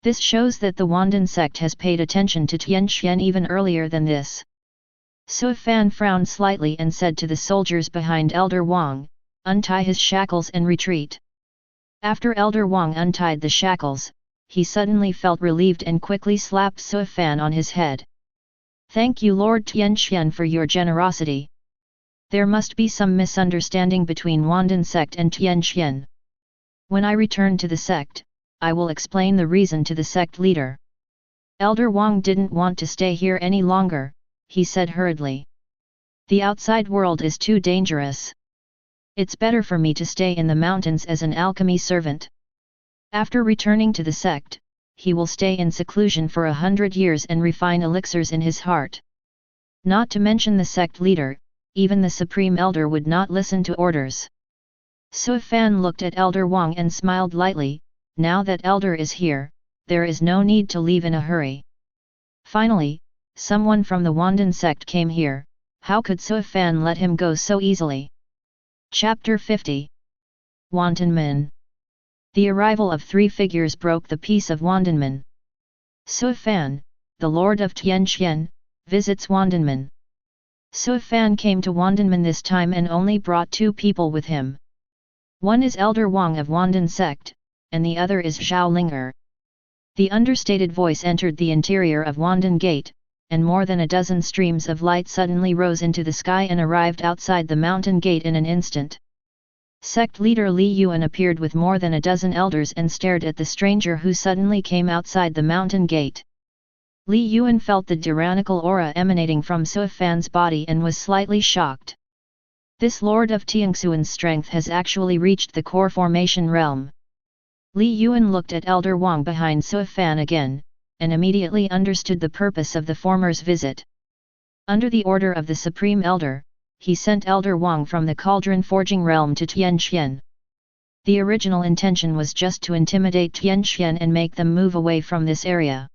This shows that the Wandan sect has paid attention to Tianxian even earlier than this. Su Fan frowned slightly and said to the soldiers behind Elder Wang, untie his shackles and retreat. After Elder Wang untied the shackles, he suddenly felt relieved and quickly slapped Su Fan on his head. Thank you Lord Tianxian for your generosity. There must be some misunderstanding between Wandan sect and Tianxian. When I return to the sect, I will explain the reason to the sect leader. Elder Wang didn't want to stay here any longer, he said hurriedly. The outside world is too dangerous. It's better for me to stay in the mountains as an alchemy servant. After returning to the sect, he will stay in seclusion for 100 years and refine elixirs in his heart. Not to mention the sect leader, even the supreme elder would not listen to orders. Sui Fan looked at Elder Wang and smiled lightly. Now that Elder is here, there is no need to leave in a hurry. Finally, someone from the Wandan sect came here. How could Sui Fan let him go so easily? Chapter 50. Wandanmen. The arrival of three figures broke the peace of Wandanmen. Sui Fan, the Lord of Tianqian, visits Wandanmen. Sui Fan came to Wandanmen this time and only brought two people with him. One is Elder Wang of Wandan sect, and the other is Zhao Linger. The understated voice entered the interior of Wandan Gate, and more than a dozen streams of light suddenly rose into the sky and arrived outside the mountain gate in an instant. Sect leader Li Yuan appeared with more than a dozen elders and stared at the stranger who suddenly came outside the mountain gate. Li Yuan felt the tyrannical aura emanating from Sui Fan's body and was slightly shocked. This Lord of Tiangxuan's strength has actually reached the core formation realm. Li Yuan looked at Elder Wang behind Sui Fan again, and immediately understood the purpose of the former's visit. Under the order of the Supreme Elder, he sent Elder Wang from the Cauldron Forging Realm to Tianqian. The original intention was just to intimidate Tianqian and make them move away from this area.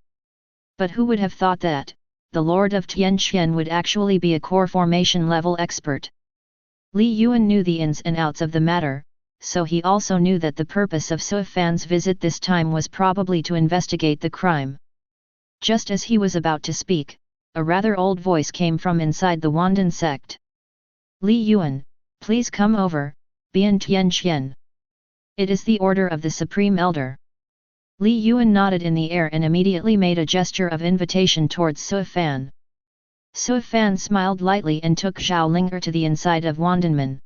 But who would have thought that, the Lord of Tianqian would actually be a core formation level expert? Li Yuan knew the ins and outs of the matter, so he also knew that the purpose of Sui Fan's visit this time was probably to investigate the crime. Just as he was about to speak, a rather old voice came from inside the Wandan sect. Li Yuan, please come over, be in Tianqian. It is the order of the Supreme Elder. Li Yuan nodded in the air and immediately made a gesture of invitation towards Sui Fan. Sui Fan smiled lightly and took Zhao Linger to the inside of Wandanmen.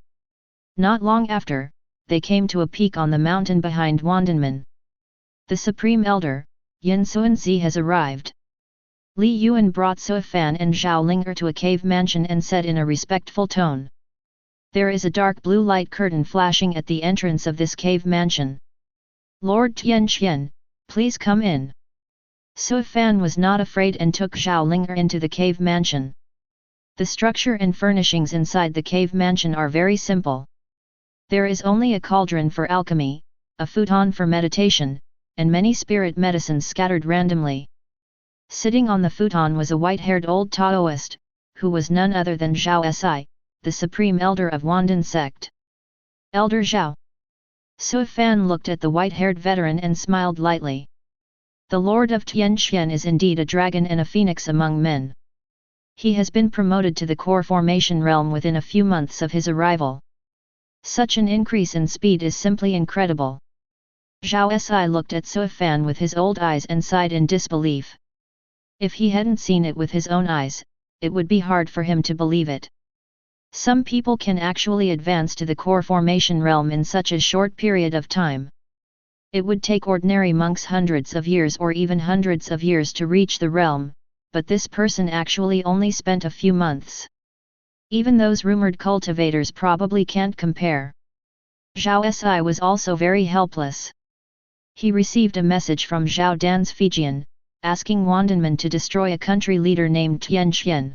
Not long after, they came to a peak on the mountain behind Wandanmen. The Supreme Elder, Yin Xuanzi, has arrived. Li Yuan brought Sui Fan and Zhao Linger to a cave mansion and said in a respectful tone. There is a dark blue light curtain flashing at the entrance of this cave mansion. Lord Tianqian, please come in. Sui Fan was not afraid and took Zhao Linger into the cave mansion. The structure and furnishings inside the cave mansion are very simple. There is only a cauldron for alchemy, a futon for meditation, and many spirit medicines scattered randomly. Sitting on the futon was a white-haired old Taoist, who was none other than Zhao Si, the Supreme Elder of Wandan sect. Elder Zhao. Sui Fan looked at the white-haired veteran and smiled lightly. The Lord of Tianqian is indeed a dragon and a phoenix among men. He has been promoted to the core formation realm within a few months of his arrival. Such an increase in speed is simply incredible. Zhao Si looked at Sui Fan with his old eyes and sighed in disbelief. If he hadn't seen it with his own eyes, it would be hard for him to believe it. Some people can actually advance to the core formation realm in such a short period of time. It would take ordinary monks hundreds of years or even hundreds of years to reach the realm, but this person actually only spent a few months. Even those rumored cultivators probably can't compare. Zhao Si was also very helpless. He received a message from Zhao Dan's Fijian, asking Wandanmen to destroy a country leader named Tianqian.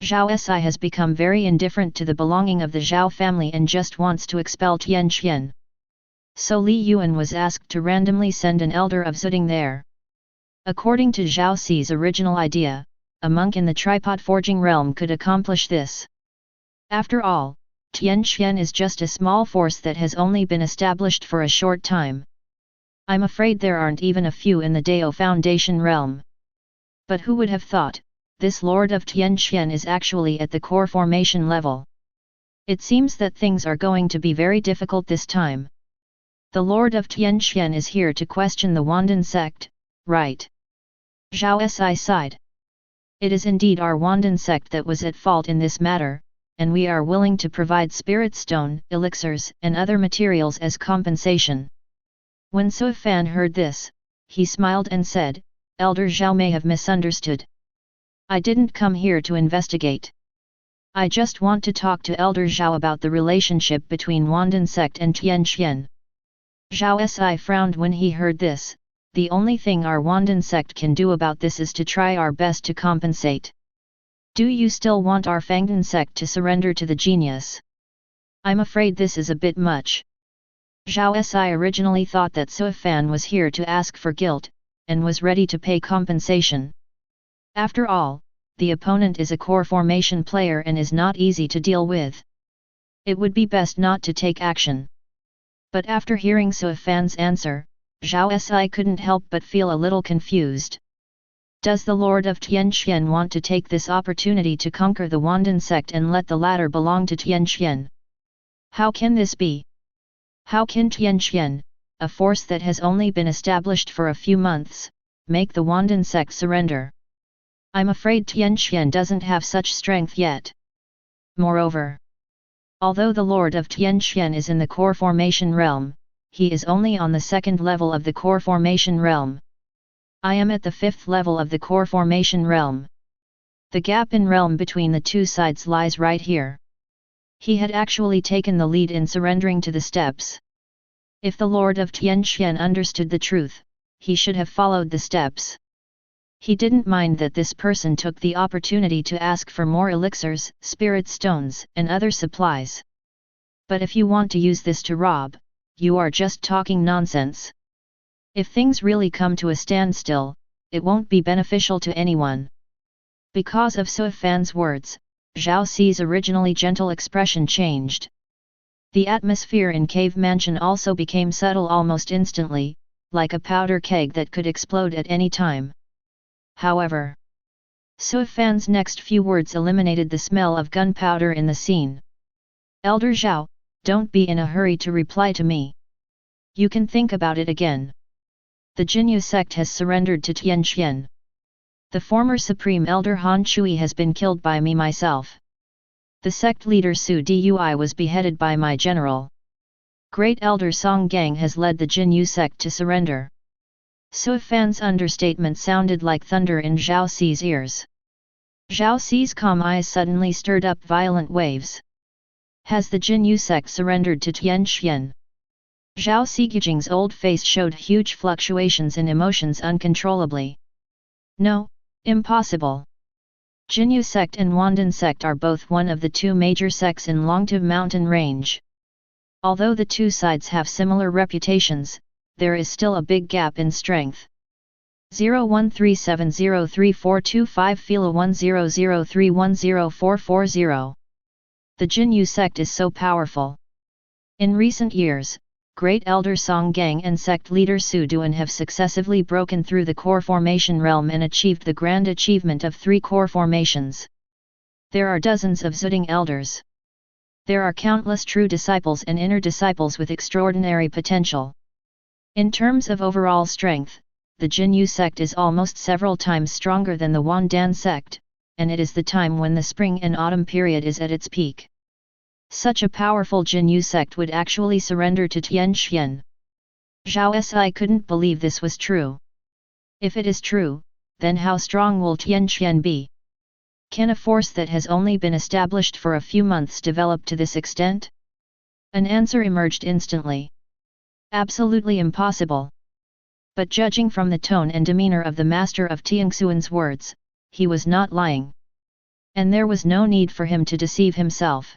Zhao Si has become very indifferent to the belonging of the Zhao family and just wants to expel Tianqian. So Li Yuan was asked to randomly send an elder of Zuding there. According to Zhao Si's original idea, a monk in the tripod forging realm could accomplish this. After all, Tianqian is just a small force that has only been established for a short time. I'm afraid there aren't even a few in the Dao Foundation realm. But who would have thought, this Lord of Tianqian is actually at the core formation level. It seems that things are going to be very difficult this time. The Lord of Tianqian is here to question the Wandan sect, right? Zhao Si sighed. It is indeed our Wandan sect that was at fault in this matter, and we are willing to provide spirit stone, elixirs, and other materials as compensation. When Sui Fan heard this, he smiled and said, Elder Zhao may have misunderstood. I didn't come here to investigate. I just want to talk to Elder Zhao about the relationship between Wandan sect and Tianqian. Zhao Si frowned when he heard this. The only thing our Wandan sect can do about this is to try our best to compensate. Do you still want our Fangdan sect to surrender to the genius? I'm afraid this is a bit much. Zhao Si originally thought that Sui Fan was here to ask for guilt, and was ready to pay compensation. After all, the opponent is a core formation player and is not easy to deal with. It would be best not to take action. But after hearing Sui Fan's answer, Zhao Si couldn't help but feel a little confused. Does the Lord of Tianqian want to take this opportunity to conquer the Wandan sect and let the latter belong to Tianqian? How can this be? How can Tianqian, a force that has only been established for a few months, make the Wandan sect surrender? I'm afraid Tianqian doesn't have such strength yet. Moreover, although the Lord of Tianqian is in the core formation realm, he is only on the second level of the core formation realm. I am at the fifth level of the core formation realm. The gap in realm between the two sides lies right here. He had actually taken the lead in surrendering to the steps. If the Lord of Tianqian understood the truth, he should have followed the steps. He didn't mind that this person took the opportunity to ask for more elixirs, spirit stones, and other supplies. But if you want to use this to rob, you are just talking nonsense. If things really come to a standstill, it won't be beneficial to anyone. Because of Sui Fan's words, Zhao Si's originally gentle expression changed. The atmosphere in Cave Mansion also became subtle almost instantly, like a powder keg that could explode at any time. However, Sui Fan's next few words eliminated the smell of gunpowder in the scene. Elder Zhao, don't be in a hurry to reply to me. You can think about it again. The Jinyu sect has surrendered to Tianqian. The former Supreme Elder Han Chui has been killed by me myself. The sect leader Su Dui was beheaded by my general. Great Elder Song Gang has led the Jinyu sect to surrender. Sui Fan's understatement sounded like thunder in Zhao Si's ears. Zhao Si's calm eyes suddenly stirred up violent waves. Has the Jinyu sect surrendered to Tianqian? Zhao Sijing's old face showed huge fluctuations in emotions uncontrollably. No, impossible. Jinyu sect and Wandan sect are both one of the two major sects in Longtu mountain range. Although the two sides have similar reputations, there is still a big gap in strength. 0137034225 Fila 1003104440. The Jinyu sect is so powerful. In recent years, Great Elder Song Gang and sect leader Su Duan have successively broken through the core formation realm and achieved the grand achievement of 3 core formations. There are dozens of Zuding elders. There are countless true disciples and inner disciples with extraordinary potential. In terms of overall strength, the Jinyu sect is almost several times stronger than the Wandan sect, and it is the time when the spring and autumn period is at its peak. Such a powerful Jinyu sect would actually surrender to Tianqian. Zhao Si couldn't believe this was true. If it is true, then how strong will Tianqian be? Can a force that has only been established for a few months develop to this extent? An answer emerged instantly. Absolutely impossible. But judging from the tone and demeanor of the master of Tianxuan's words, he was not lying. And there was no need for him to deceive himself.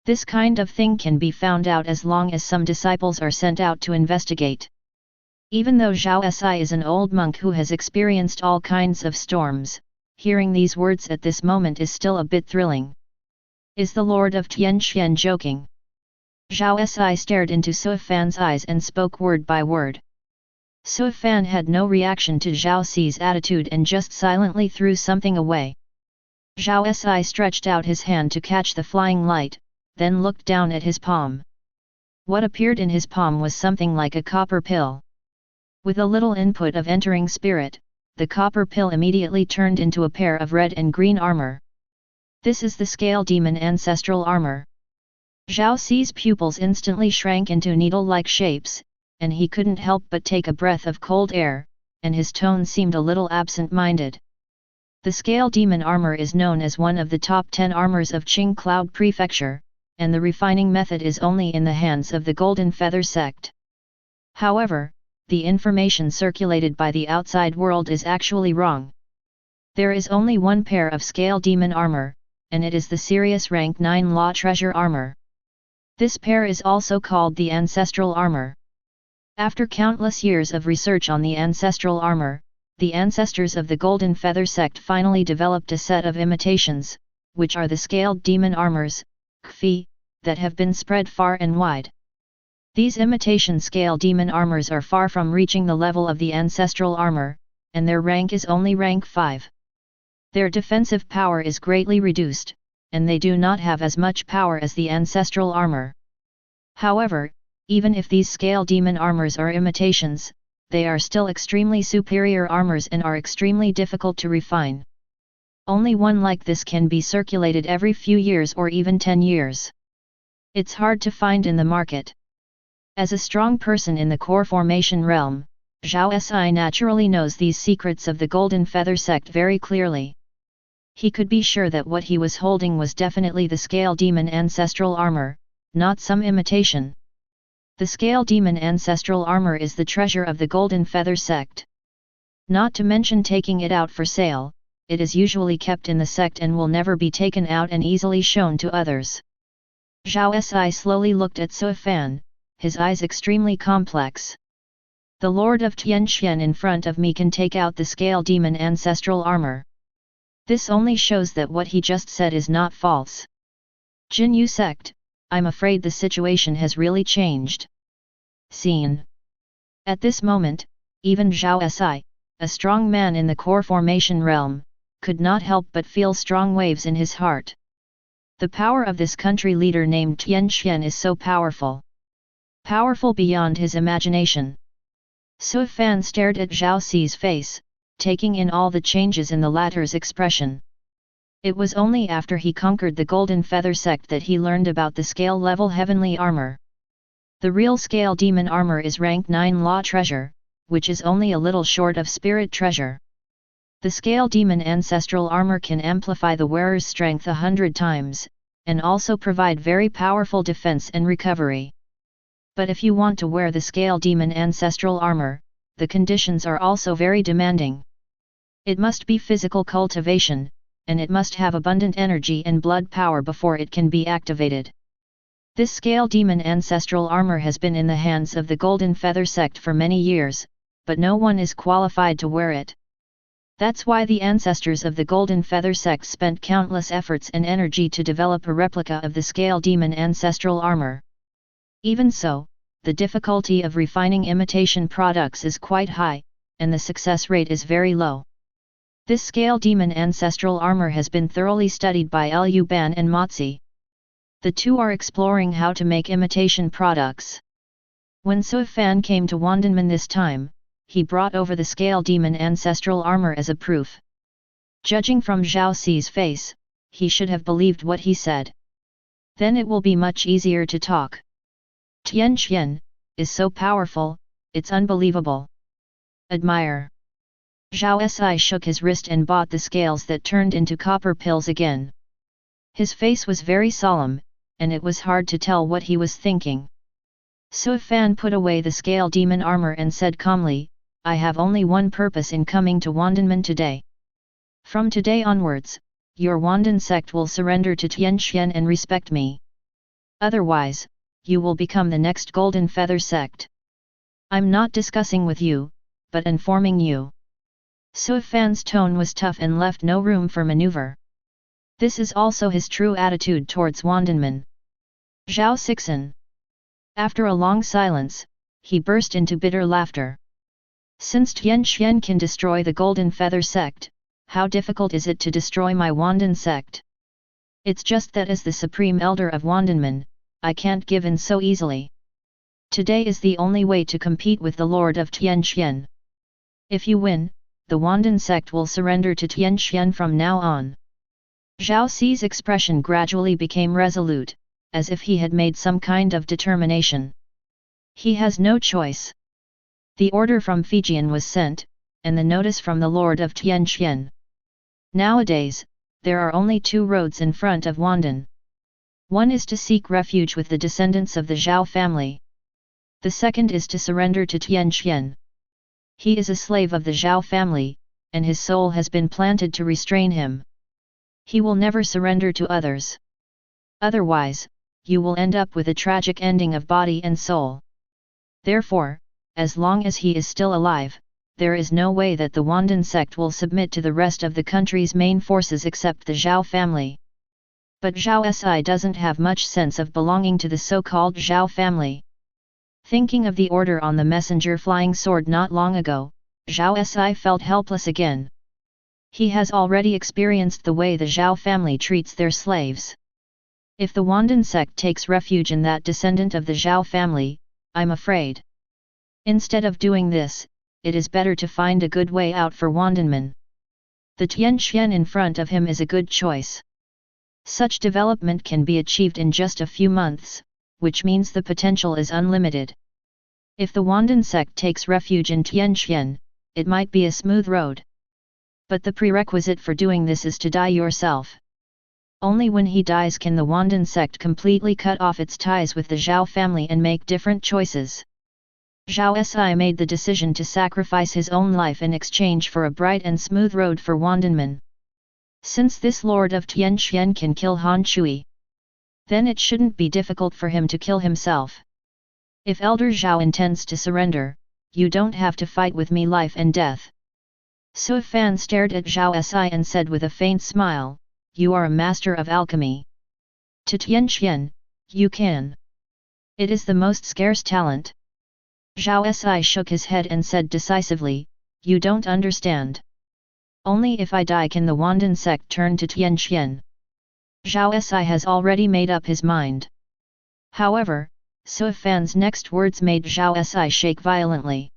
This kind of thing can be found out as long as some disciples are sent out to investigate. Even though Zhao Si is an old monk who has experienced all kinds of storms, hearing these words at this moment is still a bit thrilling. Is the Lord of Tianqian joking? Zhao Si stared into Sui Fan's eyes and spoke word by word. Sui Fan had no reaction to Zhao Si's attitude and just silently threw something away. Zhao Si stretched out his hand to catch the flying light, then looked down at his palm. What appeared in his palm was something like a copper pill. With a little input of entering spirit, the copper pill immediately turned into a pair of red and green armor. This is the Scale Demon Ancestral Armor. Zhao Si's pupils instantly shrank into needle-like shapes, and he couldn't help but take a breath of cold air, and his tone seemed a little absent-minded. The Scale Demon Armor is known as one of the top 10 armors of Qing Cloud Prefecture, and the refining method is only in the hands of the Golden Feather sect. However, the information circulated by the outside world is actually wrong. There is only one pair of Scale Demon Armor, and it is the Sirius Rank 9 Law Treasure Armor. This pair is also called the ancestral armor. After countless years of research on the ancestral armor, the ancestors of the Golden Feather sect finally developed a set of imitations, which are the scaled demon armors, Qi, that have been spread far and wide. These imitation scale demon armors are far from reaching the level of the ancestral armor, and their rank is only rank 5. Their defensive power is greatly reduced, and they do not have as much power as the ancestral armor. However, even if these scale demon armors are imitations, they are still extremely superior armors and are extremely difficult to refine. Only one like this can be circulated every few years or even 10 years. It's hard to find in the market. As a strong person in the core formation realm, Zhao Si naturally knows these secrets of the Golden Feather sect very clearly. He could be sure that what he was holding was definitely the Scale Demon Ancestral Armor, not some imitation. The Scale Demon Ancestral Armor is the treasure of the Golden Feather sect. Not to mention taking it out for sale, it is usually kept in the sect and will never be taken out and easily shown to others. Zhao Si slowly looked at Sui Fan, his eyes extremely complex. The Lord of Tianxian in front of me can take out the Scale Demon Ancestral Armor. This only shows that what he just said is not false. Jin Yu sect, I'm afraid the situation has really changed. Scene. At this moment, even Zhao Si, a strong man in the core formation realm, could not help but feel strong waves in his heart. The power of this country leader named Tianxian is so powerful. Powerful beyond his imagination. Sui Fan stared at Zhao Si's face, taking in all the changes in the latter's expression. It was only after he conquered the Golden Feather sect that he learned about the scale level heavenly armor. The real scale demon armor is rank 9 law treasure, which is only a little short of spirit treasure. The scale demon ancestral armor can amplify the wearer's strength 100 times, and also provide very powerful defense and recovery. But if you want to wear the scale demon ancestral armor, the conditions are also very demanding. It must be physical cultivation, and it must have abundant energy and blood power before it can be activated. This scale demon ancestral armor has been in the hands of the Golden Feather sect for many years, but no one is qualified to wear it. That's why the ancestors of the Golden Feather sect spent countless efforts and energy to develop a replica of the scale demon ancestral armor. Even so, the difficulty of refining imitation products is quite high, and the success rate is very low. This scale demon ancestral armor has been thoroughly studied by Liu Ban and Motzi. The two are exploring how to make imitation products. When Sui Fan came to Wandanman this time, he brought over the scale demon ancestral armor as a proof. Judging from Zhao Si's face, he should have believed what he said. Then it will be much easier to talk. Tianxian is so powerful, it's unbelievable. Admire. Zhao Si shook his wrist and bought the scales that turned into copper pills again. His face was very solemn, and it was hard to tell what he was thinking. Sui Fan put away the scale demon armor and said calmly, I have only one purpose in coming to Wandanman today. From today onwards, your Wandan sect will surrender to Tianxian and respect me. Otherwise, you will become the next Golden Feather sect. I'm not discussing with you, but informing you. Sui Fan's tone was tough and left no room for maneuver. This is also his true attitude towards Wandanman. Zhao Sixen. After a long silence, he burst into bitter laughter. Since Tianxian can destroy the Golden Feather sect, how difficult is it to destroy my Wandan sect? It's just that as the Supreme Elder of Wandanman, I can't give in so easily. Today is the only way to compete with the Lord of Tianxian. If you win, the Wandan sect will surrender to Tianxian from now on. Zhao Si's expression gradually became resolute, as if he had made some kind of determination. He has no choice. The order from Fijian was sent, and the notice from the Lord of Tianxian. Nowadays, there are only two roads in front of Wandan. One is to seek refuge with the descendants of the Zhao family. The second is to surrender to Tianxian. He is a slave of the Zhao family, and his soul has been planted to restrain him. He will never surrender to others. Otherwise, you will end up with a tragic ending of body and soul. Therefore, as long as he is still alive, there is no way that the Wandan sect will submit to the rest of the country's main forces except the Zhao family. But Zhao Si doesn't have much sense of belonging to the so-called Zhao family. Thinking of the order on the messenger flying sword not long ago, Zhao Si felt helpless again. He has already experienced the way the Zhao family treats their slaves. If the Wandan sect takes refuge in that descendant of the Zhao family, I'm afraid. Instead of doing this, it is better to find a good way out for Wandanmen. The Tianqian in front of him is a good choice. Such development can be achieved in just a few months, which means the potential is unlimited. If the Wandan sect takes refuge in Tianqian, it might be a smooth road. But the prerequisite for doing this is to die yourself. Only when he dies can the Wandan sect completely cut off its ties with the Zhao family and make different choices. Zhao Si made the decision to sacrifice his own life in exchange for a bright and smooth road for Wandanmen. Since this Lord of Tianqian can kill Han Chui, then it shouldn't be difficult for him to kill himself. If Elder Zhao intends to surrender, you don't have to fight with me life and death. Su Fan stared at Zhao Si and said with a faint smile, you are a master of alchemy. To Tianqian, you can. It is the most scarce talent. Zhao Si shook his head and said decisively, you don't understand. Only if I die can the Wandan sect turn to Tianqian. Zhao Si has already made up his mind. However, Su Fan's next words made Zhao Si shake violently.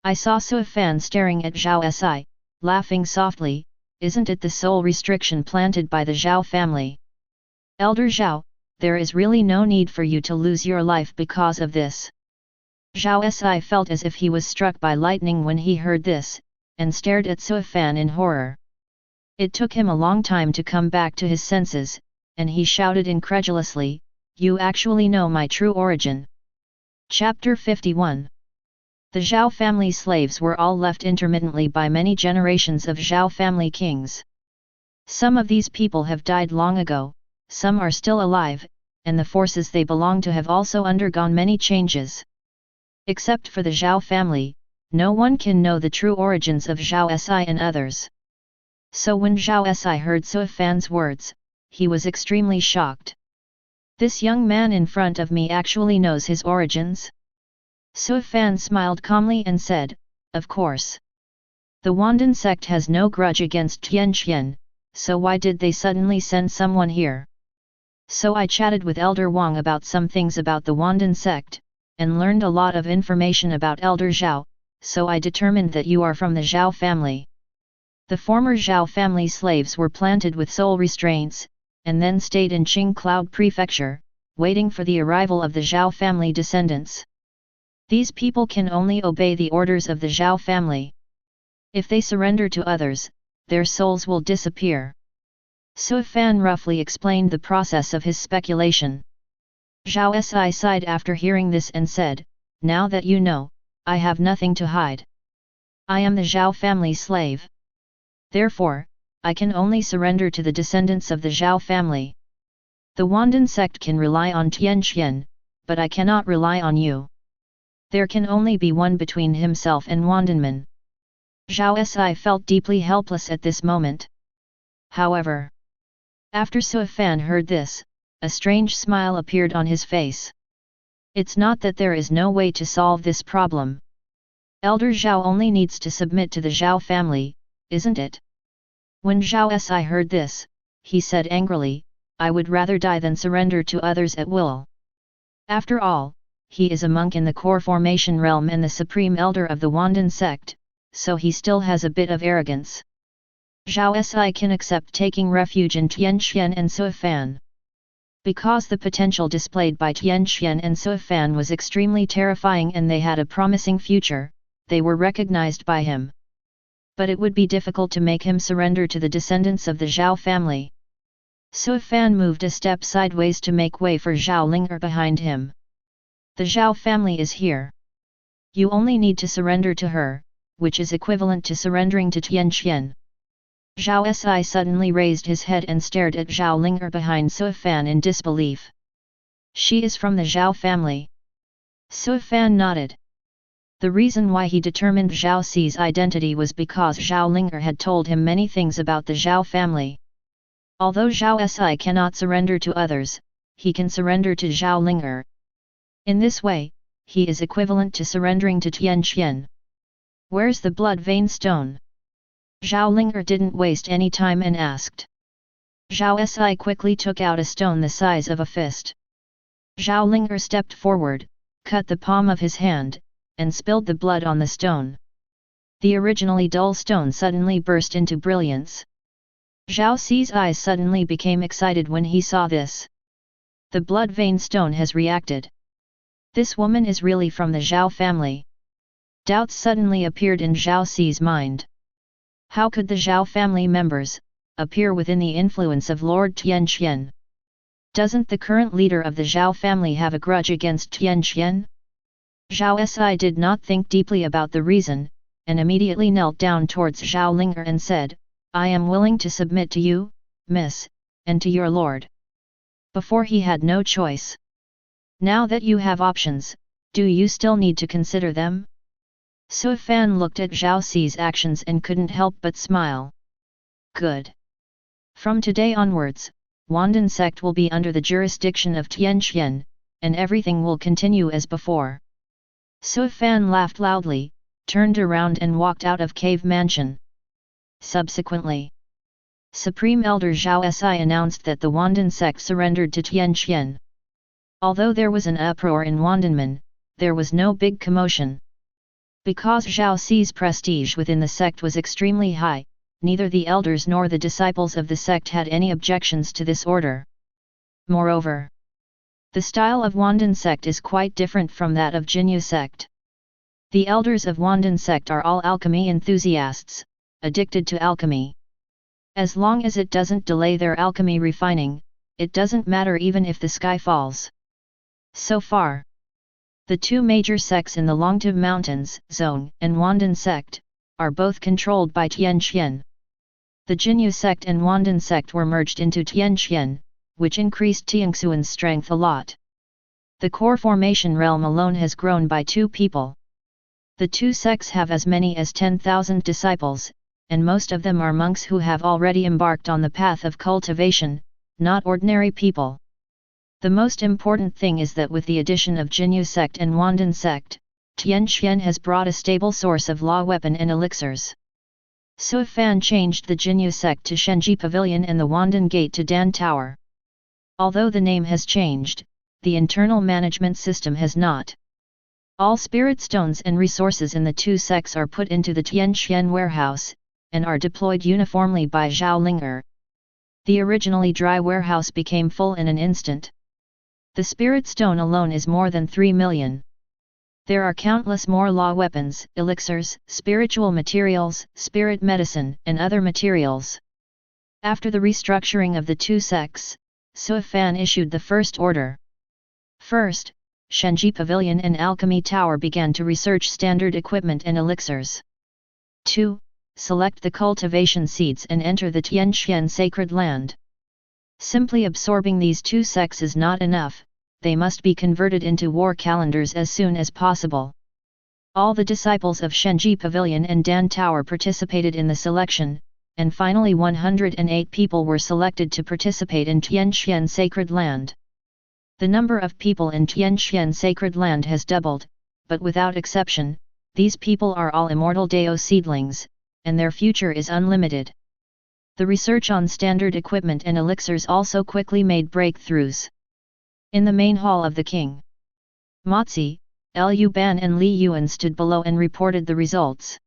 I saw Su Fan staring at Zhao Si, laughing softly, isn't it the sole restriction planted by the Zhao family? Elder Zhao, there is really no need for you to lose your life because of this. Zhao Si felt as if he was struck by lightning when he heard this, and stared at Su Fan in horror. It took him a long time to come back to his senses, and he shouted incredulously, you actually know my true origin. Chapter 51. The Zhao family slaves were all left intermittently by many generations of Zhao family kings. Some of these people have died long ago, some are still alive, and the forces they belong to have also undergone many changes. Except for the Zhao family, no one can know the true origins of Zhao Si and others. So when Zhao Si heard Su Fan's words, he was extremely shocked. This young man in front of me actually knows his origins? Su Fan smiled calmly and said, of course. The Wandan sect has no grudge against Tianqian, so why did they suddenly send someone here? So I chatted with Elder Wang about some things about the Wandan sect, and learned a lot of information about Elder Zhao, so I determined that you are from the Zhao family. The former Zhao family slaves were planted with soul restraints, and then stayed in Qing Cloud Prefecture, waiting for the arrival of the Zhao family descendants. These people can only obey the orders of the Zhao family. If they surrender to others, their souls will disappear. Su Fan roughly explained the process of his speculation. Zhao Si sighed after hearing this and said, now that you know, I have nothing to hide. I am the Zhao family slave. Therefore, I can only surrender to the descendants of the Zhao family. The Wandan sect can rely on Tianqian, but I cannot rely on you. There can only be one between himself and Wandanmen. Zhao Si felt deeply helpless at this moment. However, after Su Fan heard this, a strange smile appeared on his face. It's not that there is no way to solve this problem. Elder Zhao only needs to submit to the Zhao family, isn't it? When Zhao Si heard this, he said angrily, I would rather die than surrender to others at will. After all, he is a monk in the core formation realm and the supreme elder of the Wandan sect, so he still has a bit of arrogance. Zhao Si can accept taking refuge in Tianqian and Su Fan. Because the potential displayed by Tianqian and Su Fan was extremely terrifying and they had a promising future, they were recognized by him. But it would be difficult to make him surrender to the descendants of the Zhao family. Su Fan moved a step sideways to make way for Zhao Linger behind him. The Zhao family is here. You only need to surrender to her, which is equivalent to surrendering to Tianqian. Zhao Si suddenly raised his head and stared at Zhao Linger behind Su Fan in disbelief. She is from the Zhao family. Su Fan nodded. The reason why he determined Zhao Si's identity was because Zhao Ling'er had told him many things about the Zhao family. Although Zhao Si cannot surrender to others, he can surrender to Zhao Ling'er. In this way, he is equivalent to surrendering to Tianqian. Where's the blood vein stone? Zhao Ling'er didn't waste any time and asked. Zhao Si quickly took out a stone the size of a fist. Zhao Ling'er stepped forward, cut the palm of his hand, and spilled the blood on the stone. The originally dull stone suddenly burst into brilliance. Zhao Si's eyes suddenly became excited when he saw this. The blood vein stone has reacted. This woman is really from the Zhao family. Doubts suddenly appeared in Zhao Si's mind. How could the Zhao family members appear within the influence of Lord Tianqian? Doesn't the current leader of the Zhao family have a grudge against Tianqian? Zhao Si did not think deeply about the reason, and immediately knelt down towards Zhao Ling'er and said, I am willing to submit to you, miss, and to your lord. Before he had no choice. Now that you have options, do you still need to consider them? Su Fan looked at Zhao Si's actions and couldn't help but smile. Good. From today onwards, Wandan sect will be under the jurisdiction of Tianqian, and everything will continue as before. Su Fan laughed loudly, turned around and walked out of cave mansion. Subsequently, Supreme Elder Zhao Si announced that the Wandan sect surrendered to Tianqian. Although there was an uproar in Wandanmen, there was no big commotion. Because Zhao Si's prestige within the sect was extremely high, neither the elders nor the disciples of the sect had any objections to this order. Moreover, the style of Wandan sect is quite different from that of Jinyu sect. The elders of Wandan sect are all alchemy enthusiasts, addicted to alchemy. As long as it doesn't delay their alchemy refining, it doesn't matter even if the sky falls. So far, the two major sects in the Longtu Mountains, Zong and Wandan sect, are both controlled by Tianqian. The Jinyu sect and Wandan sect were merged into Tianqian, which increased Tianxuan's strength a lot. The core formation realm alone has grown by 2 people. The 2 sects have as many as 10,000 disciples, and most of them are monks who have already embarked on the path of cultivation, not ordinary people. The most important thing is that with the addition of Jinyu sect and Wandan sect, Tianqian has brought a stable source of law weapon and elixirs. Su Fan changed the Jinyu sect to Shenji Pavilion and the Wandan Gate to Dan Tower. Although the name has changed, the internal management system has not. All spirit stones and resources in the 2 sects are put into the Tianqian warehouse, and are deployed uniformly by Zhao Ling'er. The originally dry warehouse became full in an instant. The spirit stone alone is more than 3 million. There are countless more law weapons, elixirs, spiritual materials, spirit medicine, and other materials. After the restructuring of the 2 sects, Su Fan issued the first order. First, Shenji Pavilion and Alchemy Tower began to research standard equipment and elixirs. 2. Select the cultivation seeds and enter the Tianqian sacred land. Simply absorbing these 2 sects is not enough, they must be converted into war calendars as soon as possible. All the disciples of Shenji Pavilion and Dan Tower participated in the selection, and finally 108 people were selected to participate in Tianqian sacred land. The number of people in Tianqian sacred land has doubled, but without exception, these people are all Immortal Dao seedlings, and their future is unlimited. The research on standard equipment and elixirs also quickly made breakthroughs. In the main hall of the king, Mozi, Lu Ban and Li Yuan stood below and reported the results.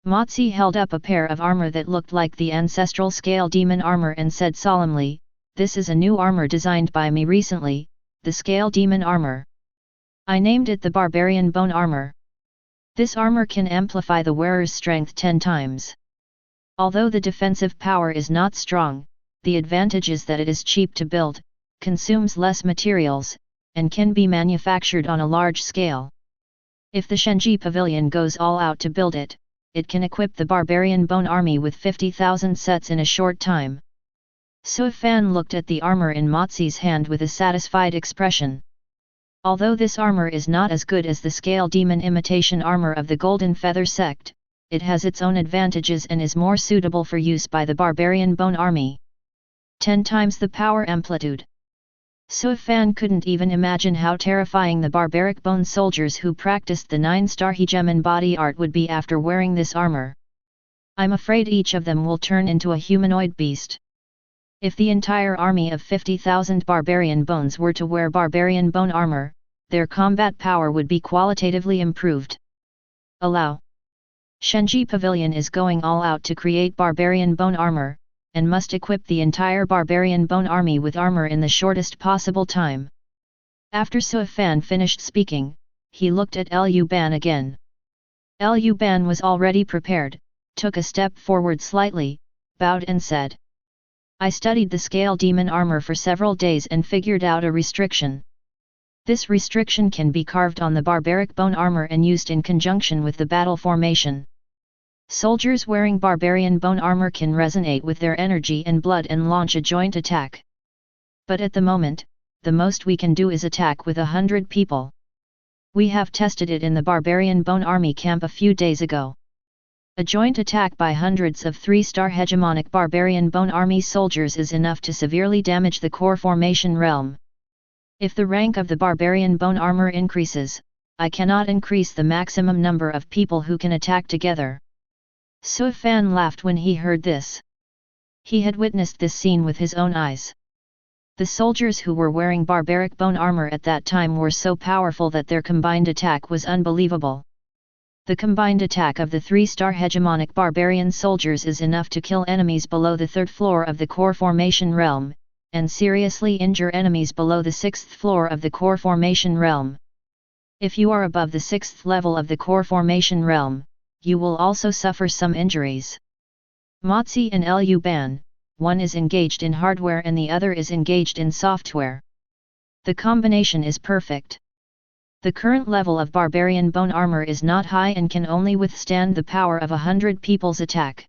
Mozi held up a pair of armor that looked like the ancestral scale demon armor and said solemnly, "This is a new armor designed by me recently, the scale demon armor. I named it the barbarian bone armor. This armor can amplify the wearer's strength 10 times. Although the defensive power is not strong, the advantage is that it is cheap to build, consumes less materials, and can be manufactured on a large scale. If the Shenji Pavilion goes all out to build it, it can equip the Barbarian Bone Army with 50,000 sets in a short time. Sui Fan looked at the armor in Mozi's hand with a satisfied expression. Although this armor is not as good as the Scale Demon imitation armor of the Golden Feather sect, it has its own advantages and is more suitable for use by the Barbarian Bone Army. 10 times the power amplitude. Sui Fan couldn't even imagine how terrifying the barbaric bone soldiers who practiced the 9-star hegemon body art would be after wearing this armor. I'm afraid each of them will turn into a humanoid beast. If the entire army of 50,000 barbarian bones were to wear barbarian bone armor, their combat power would be qualitatively improved. Allow. Shenji Pavilion is going all out to create barbarian bone armor, and must equip the entire barbarian bone army with armor in the shortest possible time. After Sui Fan finished speaking, he looked at Lu Ban again. Lu Ban was already prepared, took a step forward slightly, bowed and said, I studied the Scale Demon armor for several days and figured out a restriction. This restriction can be carved on the barbaric bone armor and used in conjunction with the battle formation. Soldiers wearing barbarian bone armor can resonate with their energy and blood and launch a joint attack. But at the moment, the most we can do is attack with 100 people. We have tested it in the barbarian bone army camp a few days ago. A joint attack by hundreds of 3-star hegemonic barbarian bone army soldiers is enough to severely damage the core formation realm. If the rank of the barbarian bone armor increases, I cannot increase the maximum number of people who can attack together. Sui Fan laughed when he heard this. He had witnessed this scene with his own eyes. The soldiers who were wearing barbaric bone armor at that time were so powerful that their combined attack was unbelievable. The combined attack of the 3-star hegemonic barbarian soldiers is enough to kill enemies below the 3rd floor of the core formation realm, and seriously injure enemies below the 6th floor of the core formation realm. If you are above the 6th level of the core formation realm, you will also suffer some injuries. Mozi and Lu Ban, one is engaged in hardware and the other is engaged in software. The combination is perfect. The current level of barbarian bone armor is not high and can only withstand the power of 100 people's attack.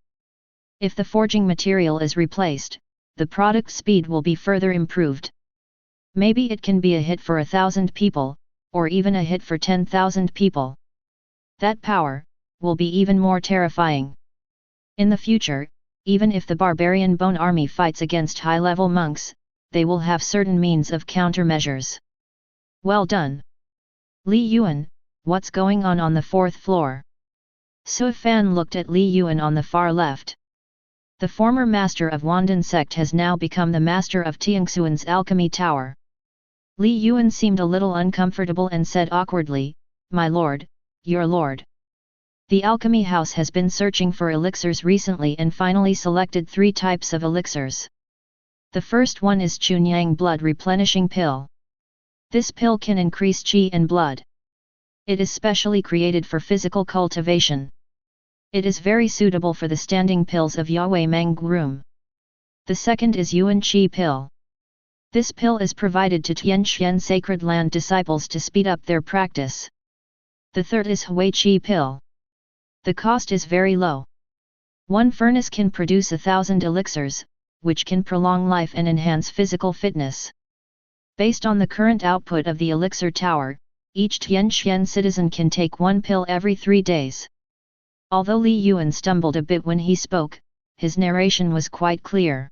If the forging material is replaced, the product speed will be further improved. Maybe it can be a hit for 1,000 people, or even a hit for 10,000 people. That power will be even more terrifying. In the future, even if the barbarian bone army fights against high-level monks, they will have certain means of countermeasures. Well done. Li Yuan, what's going on the 4th floor? Sui Fan looked at Li Yuan on the far left. The former master of Wandan sect has now become the master of Tianxuan's alchemy tower. Li Yuan seemed a little uncomfortable and said awkwardly, My lord, your lord. The alchemy house has been searching for elixirs recently and finally selected 3 types of elixirs. The first one is Chunyang Blood Replenishing Pill. This pill can increase qi and blood. It is specially created for physical cultivation. It is very suitable for the standing pills of Yahweh Mangrum. The second is Yuan Qi Pill. This pill is provided to Tianxian Sacred Land disciples to speed up their practice. The third is Hui Qi Pill. The cost is very low. One furnace can produce 1,000 elixirs, which can prolong life and enhance physical fitness. Based on the current output of the elixir tower, each Tianxian citizen can take 1 pill every 3 days. Although Li Yuan stumbled a bit when he spoke, his narration was quite clear.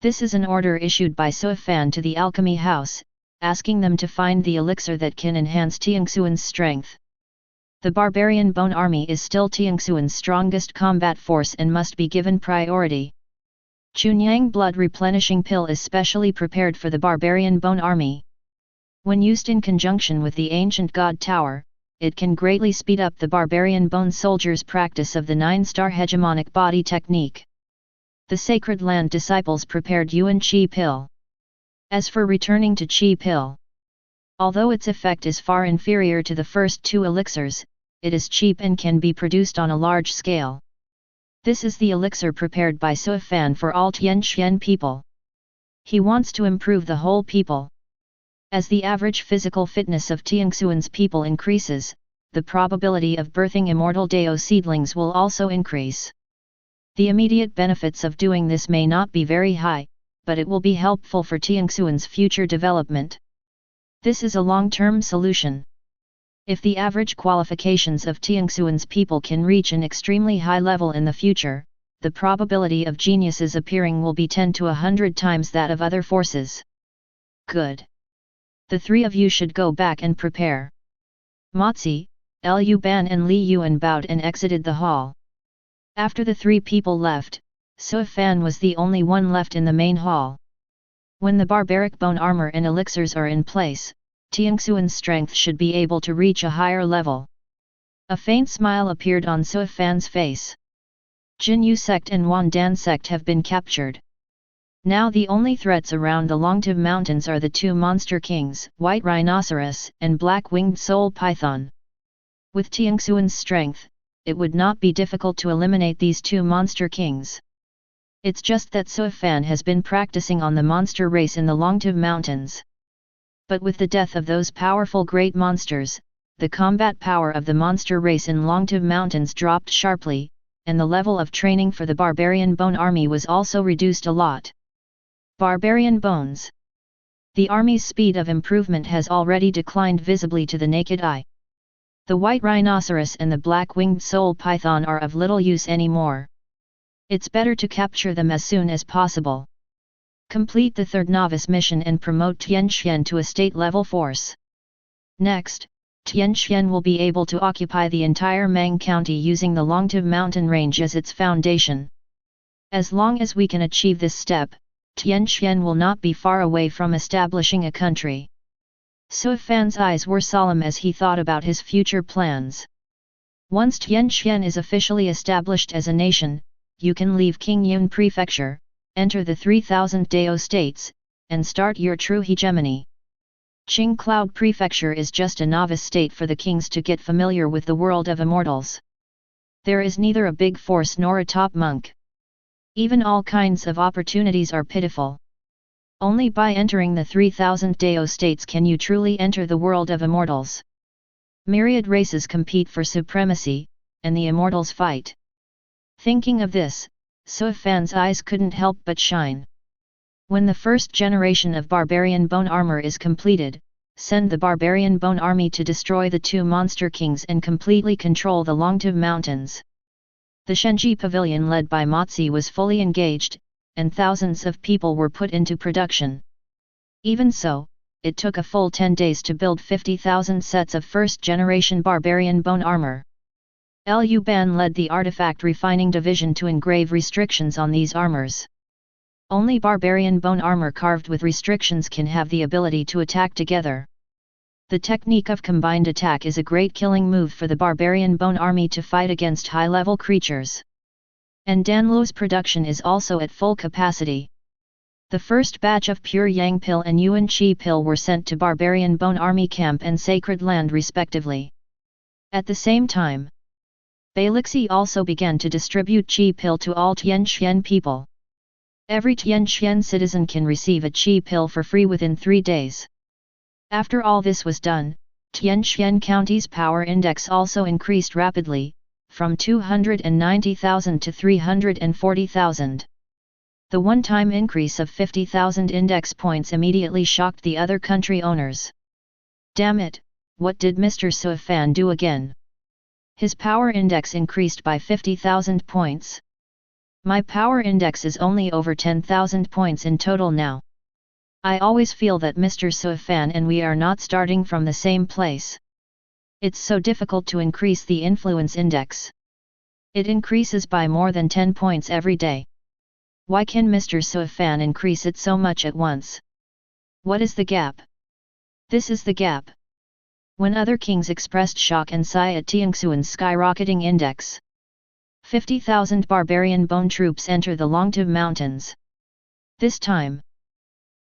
This is an order issued by Sui Fan to the alchemy house, asking them to find the elixir that can enhance Tianxuan's strength. The barbarian bone army is still Tianxuan's strongest combat force and must be given priority. Chunyang Blood Replenishing Pill is specially prepared for the barbarian bone army. When used in conjunction with the ancient god tower, it can greatly speed up the barbarian bone soldiers' practice of the 9-star hegemonic body technique. The Sacred Land disciples prepared Yuan Qi Pill. As for returning to Qi Pill, although its effect is far inferior to the first 2 elixirs, it is cheap and can be produced on a large scale. This is the elixir prepared by Sui Fan for all Tianxian people. He wants to improve the whole people. As the average physical fitness of Tianxuan's people increases, the probability of birthing immortal Dao seedlings will also increase. The immediate benefits of doing this may not be very high, but it will be helpful for Tianxuan's future development. This is a long-term solution. If the average qualifications of Tianxuan's people can reach an extremely high level in the future, the probability of geniuses appearing will be 10 to 100 times that of other forces. Good. The three of you should go back and prepare. Mozi, Lu Ban and Li Yuan bowed and exited the hall. After the three people left, Su Fan was the only one left in the main hall. When the barbaric bone armor and elixirs are in place, Tianxuan's strength should be able to reach a higher level. A faint smile appeared on Su Fan's face. Jin Yu sect and Wan Dan sect have been captured. Now the only threats around the Longtiv Mountains are the two monster kings, White Rhinoceros and Black-Winged Soul Python. With Tianxuan's strength, it would not be difficult to eliminate these two monster kings. It's just that Su Fan has been practicing on the monster race in the Longtiv Mountains. But with the death of those powerful great monsters, the combat power of the monster race in Longtiv Mountains dropped sharply, and the level of training for the Barbarian Bone Army was also reduced a lot. Barbarian Bones. The army's speed of improvement has already declined visibly to the naked eye. The White Rhinoceros and the Black-Winged Soul Python are of little use anymore. It's better to capture them as soon as possible. Complete the third novice mission and promote Tianxian to a state-level force. Next, Tianxian will be able to occupy the entire Mang County using the Longtiv mountain range as its foundation. As long as we can achieve this step, Tianxian will not be far away from establishing a country. Su Fan's eyes were solemn as he thought about his future plans. Once Tianxian is officially established as a nation, you can leave Qingyun Prefecture, enter the 3000 Dao States, and start your true hegemony. Qingcloud Prefecture is just a novice state for the kings to get familiar with the world of immortals. There is neither a big force nor a top monk. Even all kinds of opportunities are pitiful. Only by entering the 3000 Dao States can you truly enter the world of immortals. Myriad races compete for supremacy, and the immortals fight. Thinking of this, Su Fan's eyes couldn't help but shine. When the first generation of Barbarian Bone Armor is completed, send the Barbarian Bone Army to destroy the two monster kings and completely control the Longtiv Mountains. The Shenji Pavilion led by Mozi was fully engaged, and thousands of people were put into production. Even so, it took a full 10 days to build 50,000 sets of first-generation Barbarian Bone Armor. Lu Ban led the Artifact Refining Division to engrave restrictions on these armors. Only Barbarian Bone Armor carved with restrictions can have the ability to attack together. The technique of combined attack is a great killing move for the Barbarian Bone Army to fight against high-level creatures. And Danlo's production is also at full capacity. The first batch of Pure Yang Pill and Yuan Qi Pill were sent to Barbarian Bone Army Camp and Sacred Land respectively. At the same time, Bailixi also began to distribute Qi Pill to all Tianxian people. Every Tianxian citizen can receive a Qi Pill for free within 3 days. After all this was done, Tianxian County's power index also increased rapidly, from 290,000 to 340,000. The one-time increase of 50,000 index points immediately shocked the other country owners. Damn it, what did Mr. Su Fan do again? His power index increased by 50,000 points. My power index is only over 10,000 points in total now. I always feel that Mr. Su Fan and we are not starting from the same place. It's so difficult to increase the influence index. It increases by more than 10 points every day. Why can Mr. Su Fan increase it so much at once? What is the gap? This is the gap. When other kings expressed shock and sigh at Tianxuan's skyrocketing index. 50,000 barbarian bone troops enter the Longtiv Mountains. This time,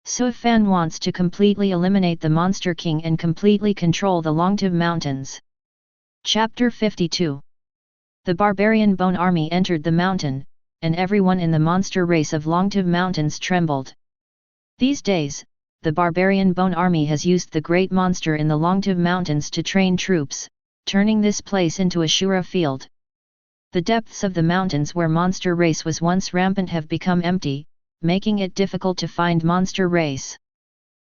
Su Fan wants to completely eliminate the Monster King and completely control the Longtiv Mountains. Chapter 52. The Barbarian Bone Army entered the mountain, and everyone in the monster race of Longtiv Mountains trembled. These days, the Barbarian Bone Army has used the great monster in the Longtiv Mountains to train troops, turning this place into a Shura field. The depths of the mountains where monster race was once rampant have become empty, making it difficult to find monster race.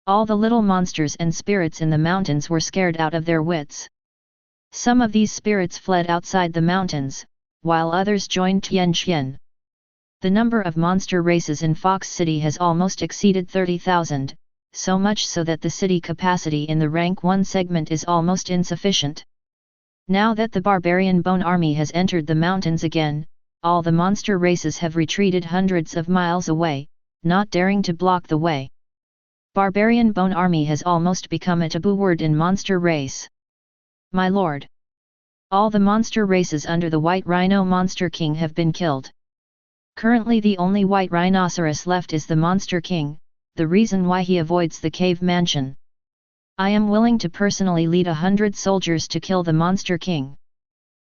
All the little monsters and spirits in the mountains were scared out of their wits. Some of these spirits fled outside the mountains, while others joined Tianqian. The number of monster races in Fox City has almost exceeded 30,000, so much so that the city capacity in the Rank 1 segment is almost insufficient. Now that the barbarian bone army has entered the mountains again, all the monster races have retreated hundreds of miles away, not daring to block the way. Barbarian bone army has almost become a taboo word in monster race. My lord. All the monster races under the White Rhino Monster King have been killed. Currently the only white rhinoceros left is the Monster King, the reason why he avoids the cave mansion. I am willing to personally lead 100 soldiers to kill the Monster King.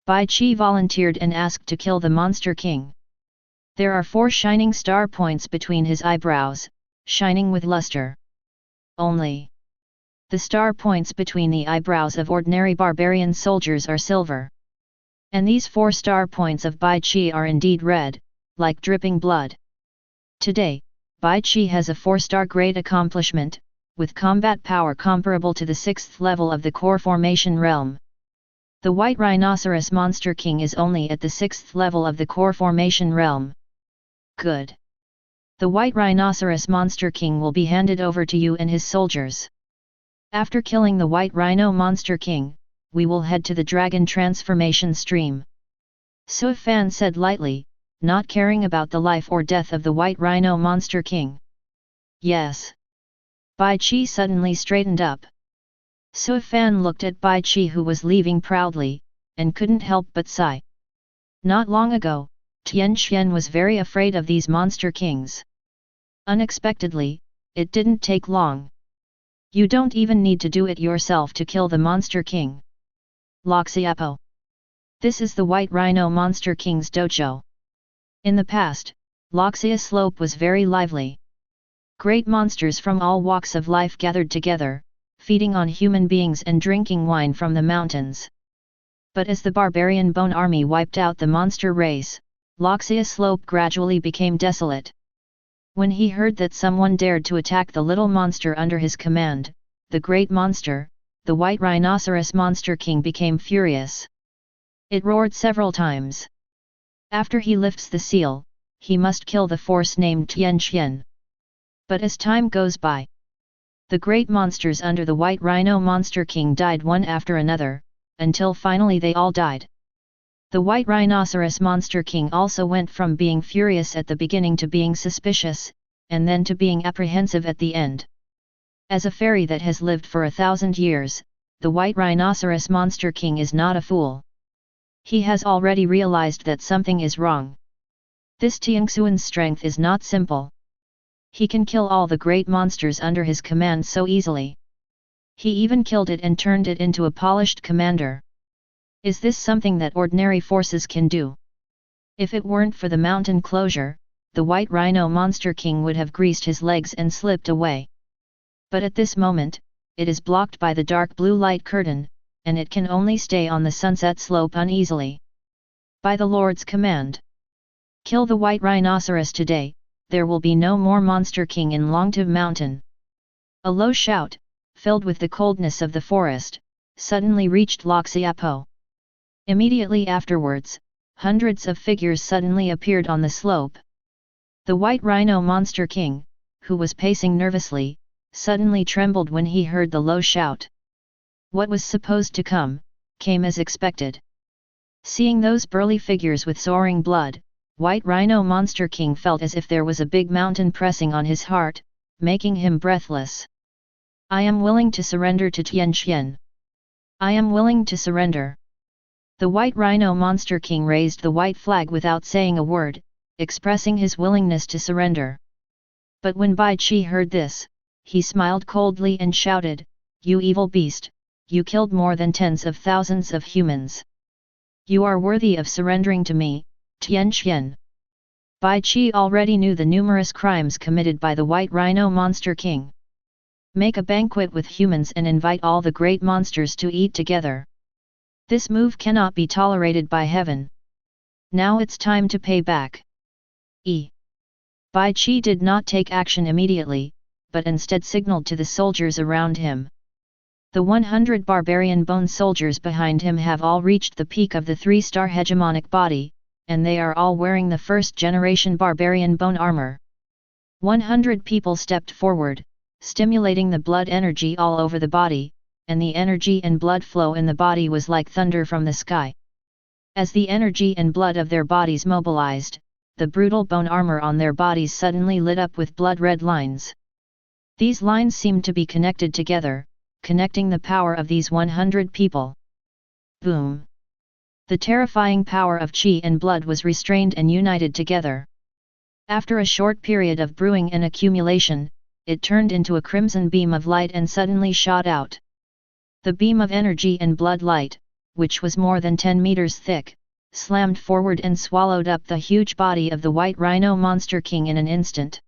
Bai Qi volunteered and asked to kill the Monster King. There are 4 shining star points between his eyebrows, shining with luster. Only. The star points between the eyebrows of ordinary barbarian soldiers are silver. And these 4 star points of Bai Qi are indeed red, like dripping blood. Today, Bai Qi has a 4-star grade accomplishment, with combat power comparable to the 6th level of the core formation realm. The White Rhinoceros Monster King is only at the 6th level of the core formation realm. Good. The White Rhinoceros Monster King will be handed over to you and his soldiers. After killing the White Rhino Monster King, we will head to the Dragon Transformation Stream. Su Fan said lightly, not caring about the life or death of the White Rhino Monster King. Yes. Bai Qi suddenly straightened up. Su Fan looked at Bai Qi, who was leaving proudly, and couldn't help but sigh. Not long ago, Tian Xian was very afraid of these monster kings. Unexpectedly, it didn't take long. You don't even need to do it yourself to kill the Monster King. Loxiapo. This is the White Rhino Monster King's dojo. In the past, Loxia Slope was very lively. Great monsters from all walks of life gathered together, feeding on human beings and drinking wine from the mountains. But as the barbarian bone army wiped out the monster race, Loxia Slope gradually became desolate. When he heard that someone dared to attack the little monster under his command, the great monster, the White Rhinoceros Monster King, became furious. It roared several times. After he lifts the seal, he must kill the force named Tian Xian. But as time goes by, the great monsters under the White Rhino Monster King died one after another, until finally they all died. The White Rhinoceros Monster King also went from being furious at the beginning to being suspicious, and then to being apprehensive at the end. As a fairy that has lived for 1,000 years, the White Rhinoceros Monster King is not a fool. He has already realized that something is wrong. This Tiangxuan's strength is not simple. He can kill all the great monsters under his command so easily. He even killed it and turned it into a polished commander. Is this something that ordinary forces can do? If it weren't for the mountain closure, the White Rhino Monster King would have greased his legs and slipped away. But at this moment, it is blocked by the dark blue light curtain, and it can only stay on the sunset slope uneasily. By the Lord's command. Kill the White Rhinoceros today, there will be no more Monster King in Longtu Mountain. A low shout, filled with the coldness of the forest, suddenly reached Loxiapo. Immediately afterwards, hundreds of figures suddenly appeared on the slope. The White Rhino Monster King, who was pacing nervously, suddenly trembled when he heard the low shout. What was supposed to come, came as expected. Seeing those burly figures with soaring blood, White Rhino Monster King felt as if there was a big mountain pressing on his heart, making him breathless. I am willing to surrender to Tian Xian. I am willing to surrender. The White Rhino Monster King raised the white flag without saying a word, expressing his willingness to surrender. But when Bai Qi heard this, he smiled coldly and shouted, "You evil beast, you killed more than tens of thousands of humans. You are worthy of surrendering to me, Tian Xian." Bai Qi already knew the numerous crimes committed by the White Rhino Monster King. Make a banquet with humans and invite all the great monsters to eat together. This move cannot be tolerated by heaven. Now it's time to pay back. Bai Qi did not take action immediately, but instead signaled to the soldiers around him. The 100 barbarian bone soldiers behind him have all reached the peak of the 3-star hegemonic body, and they are all wearing the first-generation barbarian bone armor. 100 people stepped forward, stimulating the blood energy all over the body, and the energy and blood flow in the body was like thunder from the sky. As the energy and blood of their bodies mobilized, the brutal bone armor on their bodies suddenly lit up with blood-red lines. These lines seemed to be connected together, connecting the power of these 100 people. Boom! The terrifying power of qi and blood was restrained and united together. After a short period of brewing and accumulation, it turned into a crimson beam of light and suddenly shot out. The beam of energy and blood light, which was more than 10 meters thick, slammed forward and swallowed up the huge body of the White Rhino Monster King in an instant.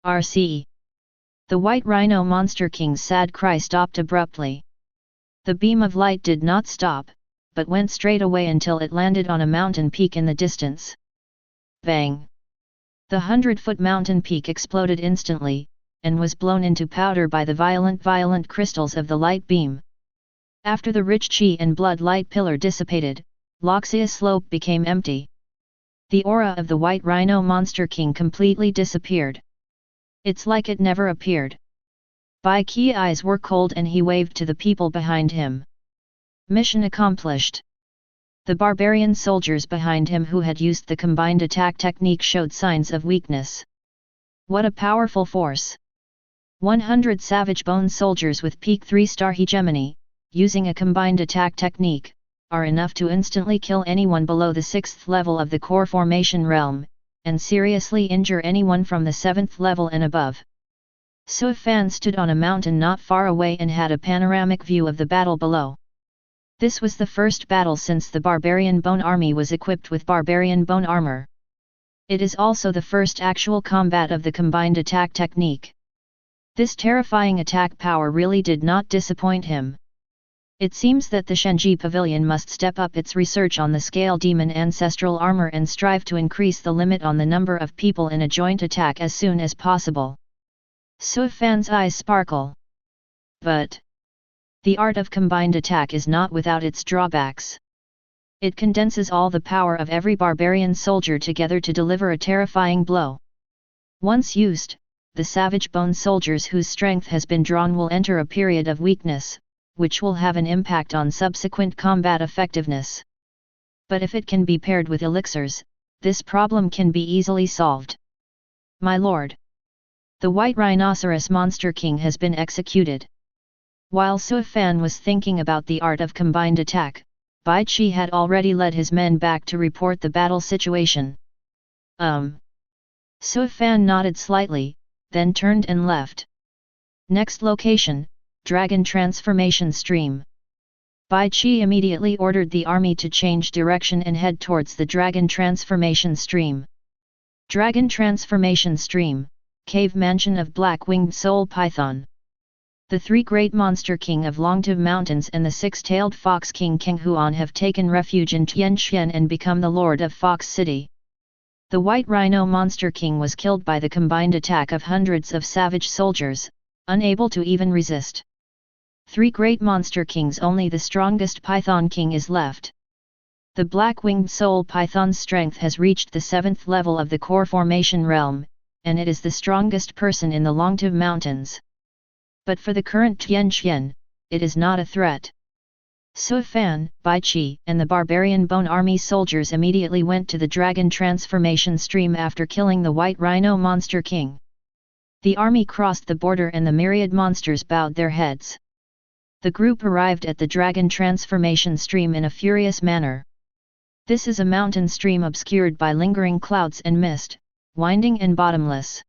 RCE. The White Rhino Monster King's sad cry stopped abruptly. The beam of light did not stop, but went straight away until it landed on a mountain peak in the distance. Bang! The 100-foot mountain peak exploded instantly, and was blown into powder by the violent crystals of the light beam. After the rich qi and blood light pillar dissipated, Loxia Slope became empty. The aura of the White Rhino Monster King completely disappeared. It's like it never appeared. Bai Qi's eyes were cold and he waved to the people behind him. Mission accomplished. The barbarian soldiers behind him who had used the combined attack technique showed signs of weakness. What a powerful force! 100 savage bone soldiers with peak 3-star hegemony, using a combined attack technique, are enough to instantly kill anyone below the 6th level of the core formation realm, and seriously injure anyone from the 7th level and above. Su Fan stood on a mountain not far away and had a panoramic view of the battle below. This was the first battle since the barbarian bone army was equipped with barbarian bone armor. It is also the first actual combat of the combined attack technique. This terrifying attack power really did not disappoint him. It seems that the Shenji Pavilion must step up its research on the scale demon ancestral armor and strive to increase the limit on the number of people in a joint attack as soon as possible. Su Fan's eyes sparkle. But the art of combined attack is not without its drawbacks. It condenses all the power of every barbarian soldier together to deliver a terrifying blow. Once used, the savage bone soldiers whose strength has been drawn will enter a period of weakness, which will have an impact on subsequent combat effectiveness. But if it can be paired with elixirs, this problem can be easily solved. My lord! The White Rhinoceros Monster King has been executed. While Su Fan was thinking about the art of combined attack, Bai Qi had already led his men back to report the battle situation. Su Fan nodded slightly, then turned and left. Next location, Dragon Transformation Stream. Bai Qi immediately ordered the army to change direction and head towards the Dragon Transformation Stream. Dragon Transformation Stream, Cave Mansion of Black-Winged Soul Python. The 3 Great Monster King of Longtu Mountains and the 6-tailed Fox King Keng Huan have taken refuge in Tianxian and become the Lord of Fox City. The White Rhino Monster King was killed by the combined attack of hundreds of savage soldiers, unable to even resist. 3 Great Monster Kings, only the strongest Python King is left. The Black-Winged Soul Python's strength has reached the 7th level of the core formation realm, and it is the strongest person in the Longtu Mountains. But for the current Tianxian, it is not a threat. Su Fan, Bai Qi, and the Barbarian Bone Army soldiers immediately went to the Dragon Transformation Stream after killing the White Rhino Monster King. The army crossed the border and the myriad monsters bowed their heads. The group arrived at the Dragon Transformation Stream in a furious manner. This is a mountain stream obscured by lingering clouds and mist, winding and bottomless.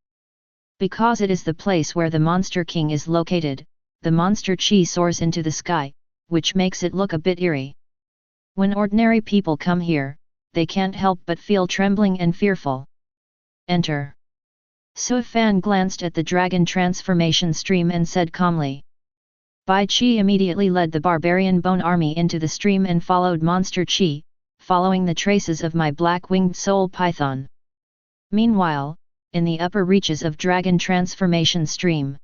Because it is the place where the Monster King is located, the monster Qi soars into the sky, which makes it look a bit eerie. When ordinary people come here, they can't help but feel trembling and fearful. Enter. Su Fan glanced at the Dragon Transformation Stream and said calmly. Bai Qi immediately led the Barbarian Bone Army into the stream and followed Monster Qi, following the traces of my Black-Winged Soul Python. Meanwhile, in the upper reaches of Dragon Transformation Stream.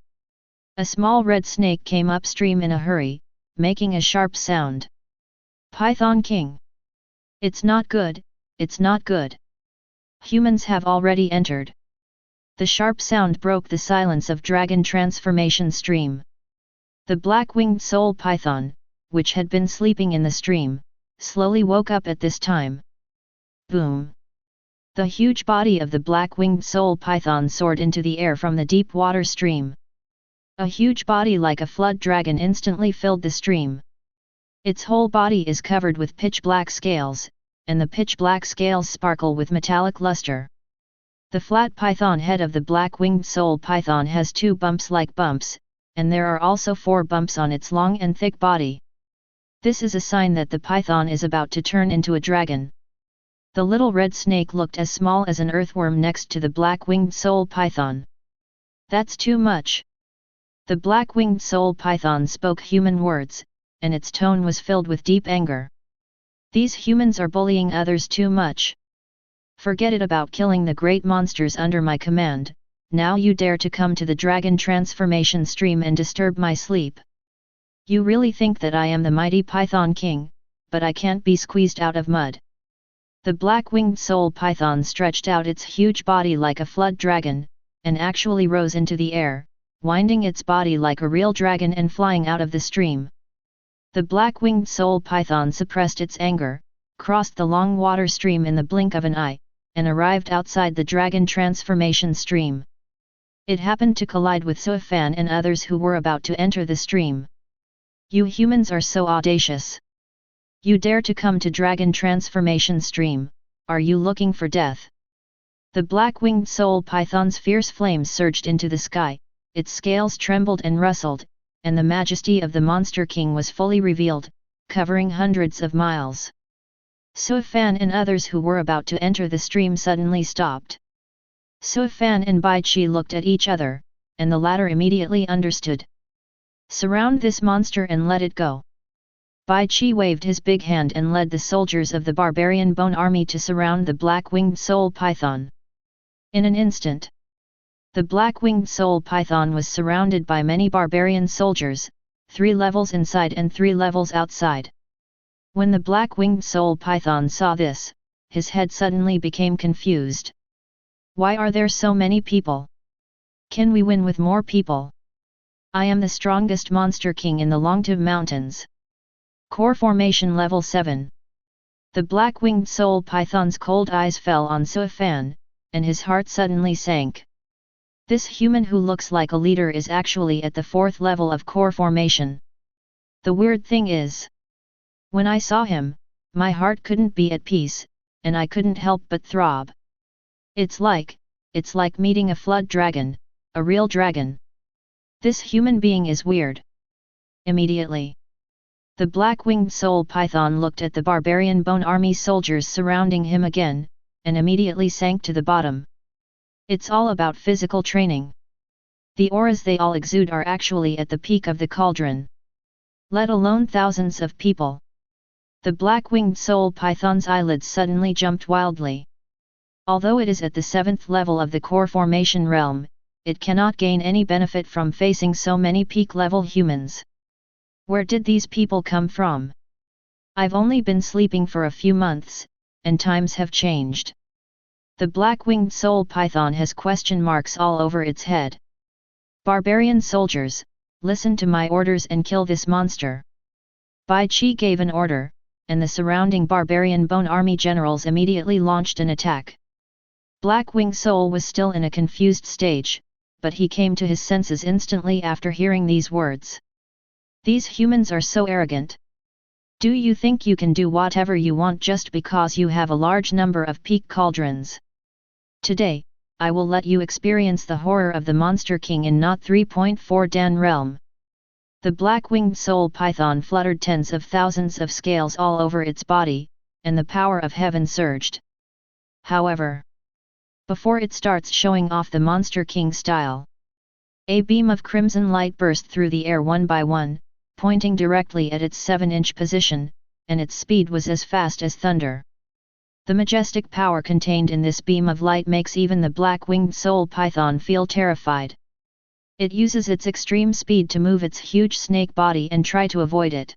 A small red snake came upstream in a hurry, making a sharp sound. Python King! It's not good, it's not good. Humans have already entered. The sharp sound broke the silence of Dragon Transformation Stream. The black-winged soul python, which had been sleeping in the stream, slowly woke up at this time. Boom! The huge body of the black-winged soul python soared into the air from the deep water stream. A huge body like a flood dragon instantly filled the stream. Its whole body is covered with pitch-black scales, and the pitch-black scales sparkle with metallic luster. The flat python head of the black-winged soul python has 2 bumps-like bumps, and there are also 4 bumps on its long and thick body. This is a sign that the python is about to turn into a dragon. The little red snake looked as small as an earthworm next to the black-winged soul python. That's too much. The black-winged soul python spoke human words, and its tone was filled with deep anger. These humans are bullying others too much. Forget it about killing the great monsters under my command, now you dare to come to the Dragon Transformation Stream and disturb my sleep. You really think that I am the mighty Python King, but I can't be squeezed out of mud. The black-winged soul python stretched out its huge body like a flood dragon, and actually rose into the air, winding its body like a real dragon and flying out of the stream. The black-winged soul python suppressed its anger, crossed the long water stream in the blink of an eye, and arrived outside the Dragon Transformation Stream. It happened to collide with Suifan and others who were about to enter the stream. You humans are so audacious. You dare to come to Dragon Transformation Stream, are you looking for death? The black-winged soul python's fierce flames surged into the sky, its scales trembled and rustled, and the majesty of the Monster King was fully revealed, covering hundreds of miles. Suifan and others who were about to enter the stream suddenly stopped. Suifan and Bai Qi looked at each other, and the latter immediately understood. Surround this monster and let it go. Bai Qi waved his big hand and led the soldiers of the barbarian bone army to surround the black-winged soul python. In an instant, the black-winged soul python was surrounded by many barbarian soldiers, 3 levels inside and 3 levels outside. When the black-winged soul python saw this, his head suddenly became confused. Why are there so many people? Can we win with more people? I am the strongest monster king in the Longtib Mountains. Core Formation Level 7. The black-winged soul python's cold eyes fell on Suifan, and his heart suddenly sank. This human who looks like a leader is actually at the 4th level of core formation. The weird thing is, when I saw him, my heart couldn't be at peace, and I couldn't help but throb. It's like meeting a flood dragon, a real dragon. This human being is weird. Immediately, the black-winged soul python looked at the barbarian bone army soldiers surrounding him again, and immediately sank to the bottom. It's all about physical training. The auras they all exude are actually at the peak of the cauldron. Let alone thousands of people. The black-winged soul python's eyelids suddenly jumped wildly. Although it is at the 7th level of the core formation realm, it cannot gain any benefit from facing so many peak-level humans. Where did these people come from? I've only been sleeping for a few months, and times have changed. The black-winged soul python has question marks all over its head. Barbarian soldiers, listen to my orders and kill this monster. Bai Qi gave an order, and the surrounding barbarian bone army generals immediately launched an attack. Black-winged soul was still in a confused stage, but he came to his senses instantly after hearing these words. These humans are so arrogant. Do you think you can do whatever you want just because you have a large number of peak cauldrons? Today, I will let you experience the horror of the Monster King in not 3.4 Dan realm. The black-winged soul python fluttered tens of thousands of scales all over its body, and the power of heaven surged. However, before it starts showing off the Monster King style, a beam of crimson light burst through the air one by one, pointing directly at its 7-inch position, and its speed was as fast as thunder. The majestic power contained in this beam of light makes even the black-winged soul python feel terrified. It uses its extreme speed to move its huge snake body and try to avoid it.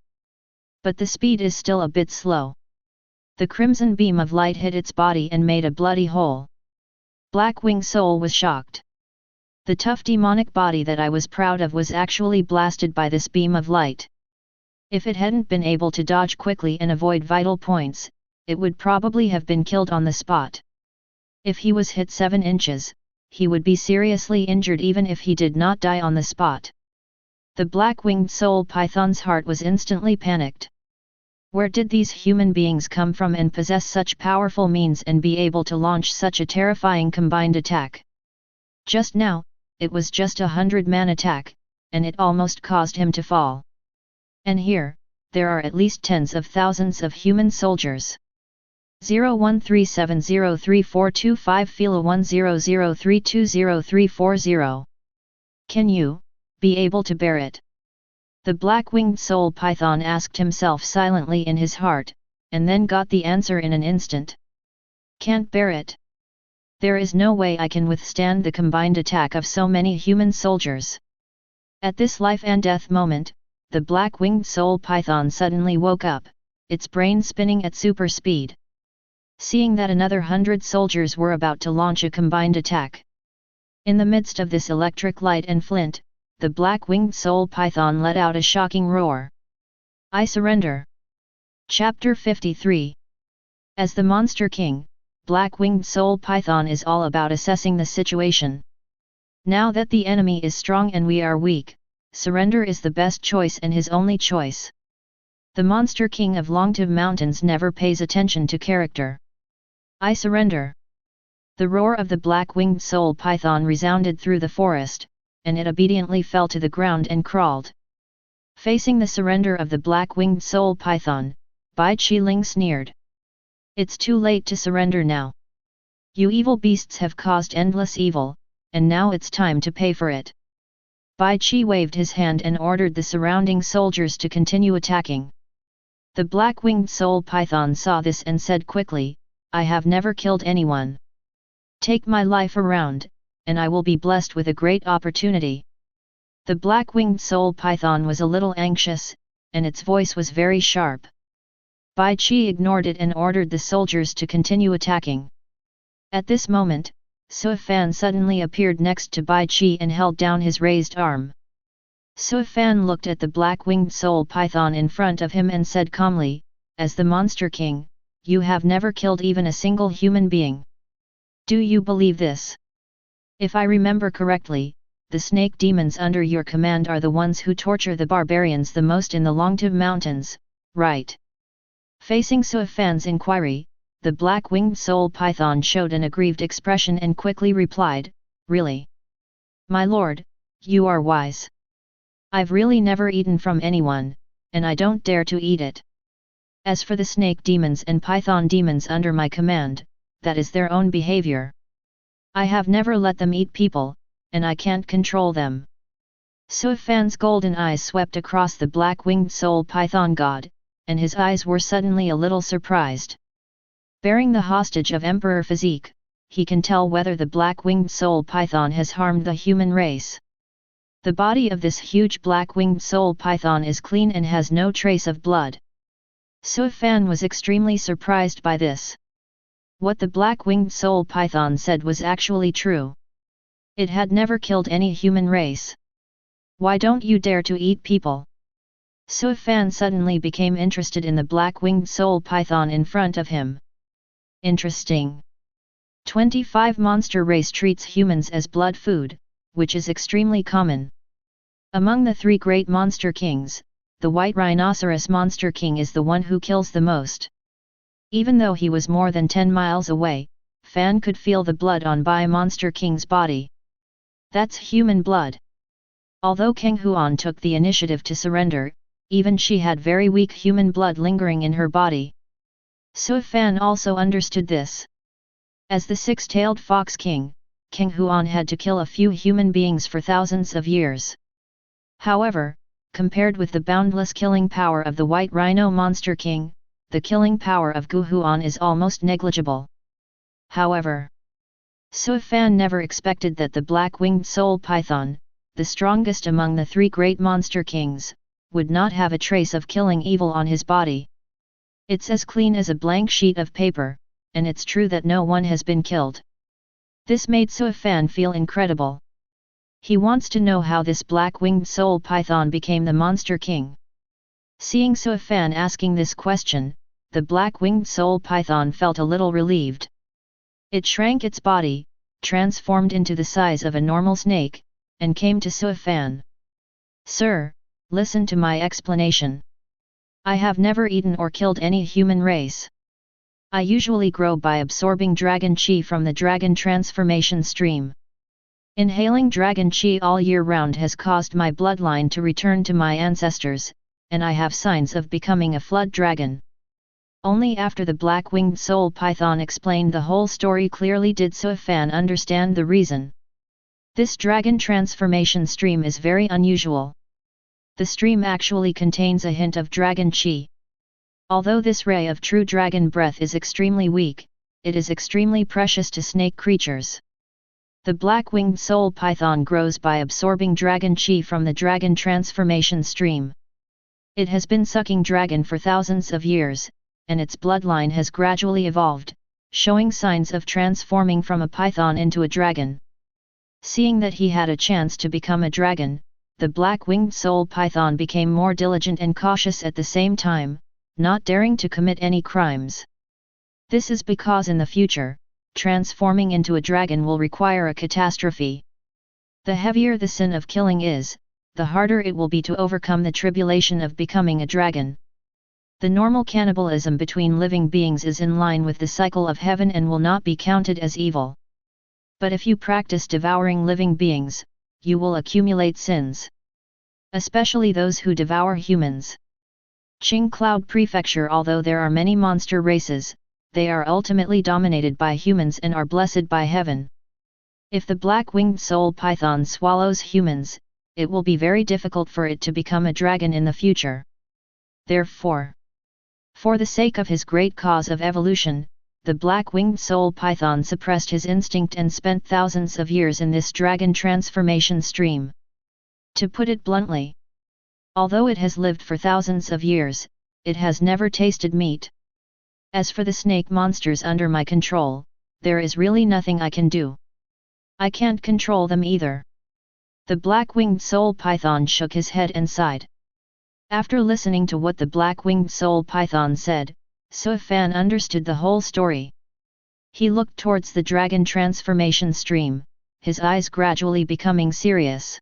But the speed is still a bit slow. The crimson beam of light hit its body and made a bloody hole. Black-winged soul was shocked. The tough demonic body that I was proud of was actually blasted by this beam of light. If it hadn't been able to dodge quickly and avoid vital points, it would probably have been killed on the spot. If he was hit 7 inches, he would be seriously injured even if he did not die on the spot. The black-winged soul python's heart was instantly panicked. Where did these human beings come from and possess such powerful means and be able to launch such a terrifying combined attack? Just now, it was just a 100-man attack, and it almost caused him to fall. And here, there are at least tens of thousands of human soldiers. 0137034225 Fila 1003203040. Can you be able to bear it? The black-winged soul python asked himself silently in his heart, and then got the answer in an instant. Can't bear it. There is no way I can withstand the combined attack of so many human soldiers. At this life and death moment, the black-winged soul python suddenly woke up, its brain spinning at super speed. Seeing that another 100 soldiers were about to launch a combined attack. In the midst of this electric light and flint, the black-winged soul python let out a shocking roar. I surrender. Chapter 53. As the Monster King, black-winged soul python is all about assessing the situation. Now that the enemy is strong and we are weak, surrender is the best choice and his only choice. The Monster King of Longtive Mountains never pays attention to character. I surrender. The roar of the black-winged soul python resounded through the forest, and it obediently fell to the ground and crawled. Facing the surrender of the black-winged soul python, Bai Qiling sneered. It's too late to surrender now. You evil beasts have caused endless evil, and now it's time to pay for it. Bai Qi waved his hand and ordered the surrounding soldiers to continue attacking. The black-winged soul python saw this and said quickly, I have never killed anyone. Take my life around, and I will be blessed with a great opportunity. The black-winged soul python was a little anxious, and its voice was very sharp. Bai Qi ignored it and ordered the soldiers to continue attacking. At this moment, Sui Fan suddenly appeared next to Bai Qi and held down his raised arm. Sui Fan looked at the black-winged soul python in front of him and said calmly, as the Monster King, you have never killed even a single human being. Do you believe this? If I remember correctly, the snake demons under your command are the ones who torture the barbarians the most in the Longtive Mountains, right? Facing Sui Fan's inquiry, the black-winged soul python showed an aggrieved expression and quickly replied, really? My lord, you are wise. I've really never eaten from anyone, and I don't dare to eat it. As for the snake demons and python demons under my command, that is their own behavior. I have never let them eat people, and I can't control them. Sui Fan's golden eyes swept across the black-winged soul python god, and his eyes were suddenly a little surprised. Bearing the hostage of Emperor Physique, he can tell whether the black-winged soul python has harmed the human race. The body of this huge black-winged soul python is clean and has no trace of blood. Sui Fan was extremely surprised by this. What the black-winged soul python said was actually true. It had never killed any human race. Why don't you dare to eat people? Sui Fan suddenly became interested in the black-winged soul python in front of him. Interesting. 25 monster race treats humans as blood food, which is extremely common. Among the 3 great monster kings, the white rhinoceros monster king is the one who kills the most. Even though he was more than 10 miles away, Fan could feel the blood on Bai monster king's body. That's human blood. Although Kang Huan took the initiative to surrender, even she had very weak human blood lingering in her body. Sui Fan also understood this. As the 6-tailed fox king, Kang Huan had to kill a few human beings for thousands of years. However, compared with the boundless killing power of the White Rhino Monster King, the killing power of Guhuan is almost negligible. However, Suifan never expected that the black-winged soul python, the strongest among the three great monster kings, would not have a trace of killing evil on his body. It's as clean as a blank sheet of paper, and it's true that no one has been killed. This made Suifan feel incredible. He wants to know how this black-winged soul python became the monster king. Seeing Suifan asking this question, the black-winged soul python felt a little relieved. It shrank its body, transformed into the size of a normal snake, and came to Suifan. "Sir, listen to my explanation. I have never eaten or killed any human race. I usually grow by absorbing dragon qi from the dragon transformation stream. Inhaling dragon qi all year round has caused my bloodline to return to my ancestors, and I have signs of becoming a flood dragon." Only after the black-winged soul python explained the whole story clearly did Suifan understand the reason. This dragon transformation stream is very unusual. The stream actually contains a hint of dragon qi. Although this ray of true dragon breath is extremely weak, it is extremely precious to snake creatures. The black-winged soul python grows by absorbing dragon qi from the dragon transformation stream. It has been sucking dragon for thousands of years, and its bloodline has gradually evolved, showing signs of transforming from a python into a dragon. Seeing that he had a chance to become a dragon, the black-winged soul python became more diligent and cautious at the same time, not daring to commit any crimes. This is because in the future, transforming into a dragon will require a catastrophe. The heavier the sin of killing is, the harder it will be to overcome the tribulation of becoming a dragon. The normal cannibalism between living beings is in line with the cycle of heaven and will not be counted as evil. But if you practice devouring living beings, you will accumulate sins. Especially those who devour humans. Qing Cloud Prefecture. Although there are many monster races, they are ultimately dominated by humans and are blessed by heaven. If the black-winged soul python swallows humans, it will be very difficult for it to become a dragon in the future. Therefore, for the sake of his great cause of evolution, the black-winged soul python suppressed his instinct and spent thousands of years in this dragon transformation stream. To put it bluntly, although it has lived for thousands of years, it has never tasted meat. As for the snake monsters under my control, there is really nothing I can do. I can't control them either. The black-winged soul python shook his head and sighed. After listening to what the black-winged soul python said, Suifan understood the whole story. He looked towards the dragon transformation stream, his eyes gradually becoming serious.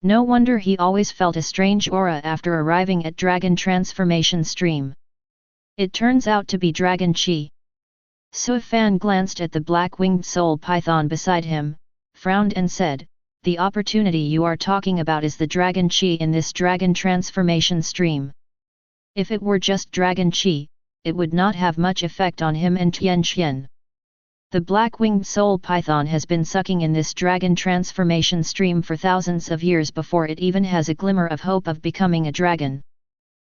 No wonder he always felt a strange aura after arriving at dragon transformation stream. It turns out to be dragon qi. Suifan glanced at the black-winged soul python beside him, frowned and said, "The opportunity you are talking about is the dragon qi in this dragon transformation stream. If it were just dragon qi, it would not have much effect on him and Tianqian. The black-winged soul python has been sucking in this dragon transformation stream for thousands of years before it even has a glimmer of hope of becoming a dragon.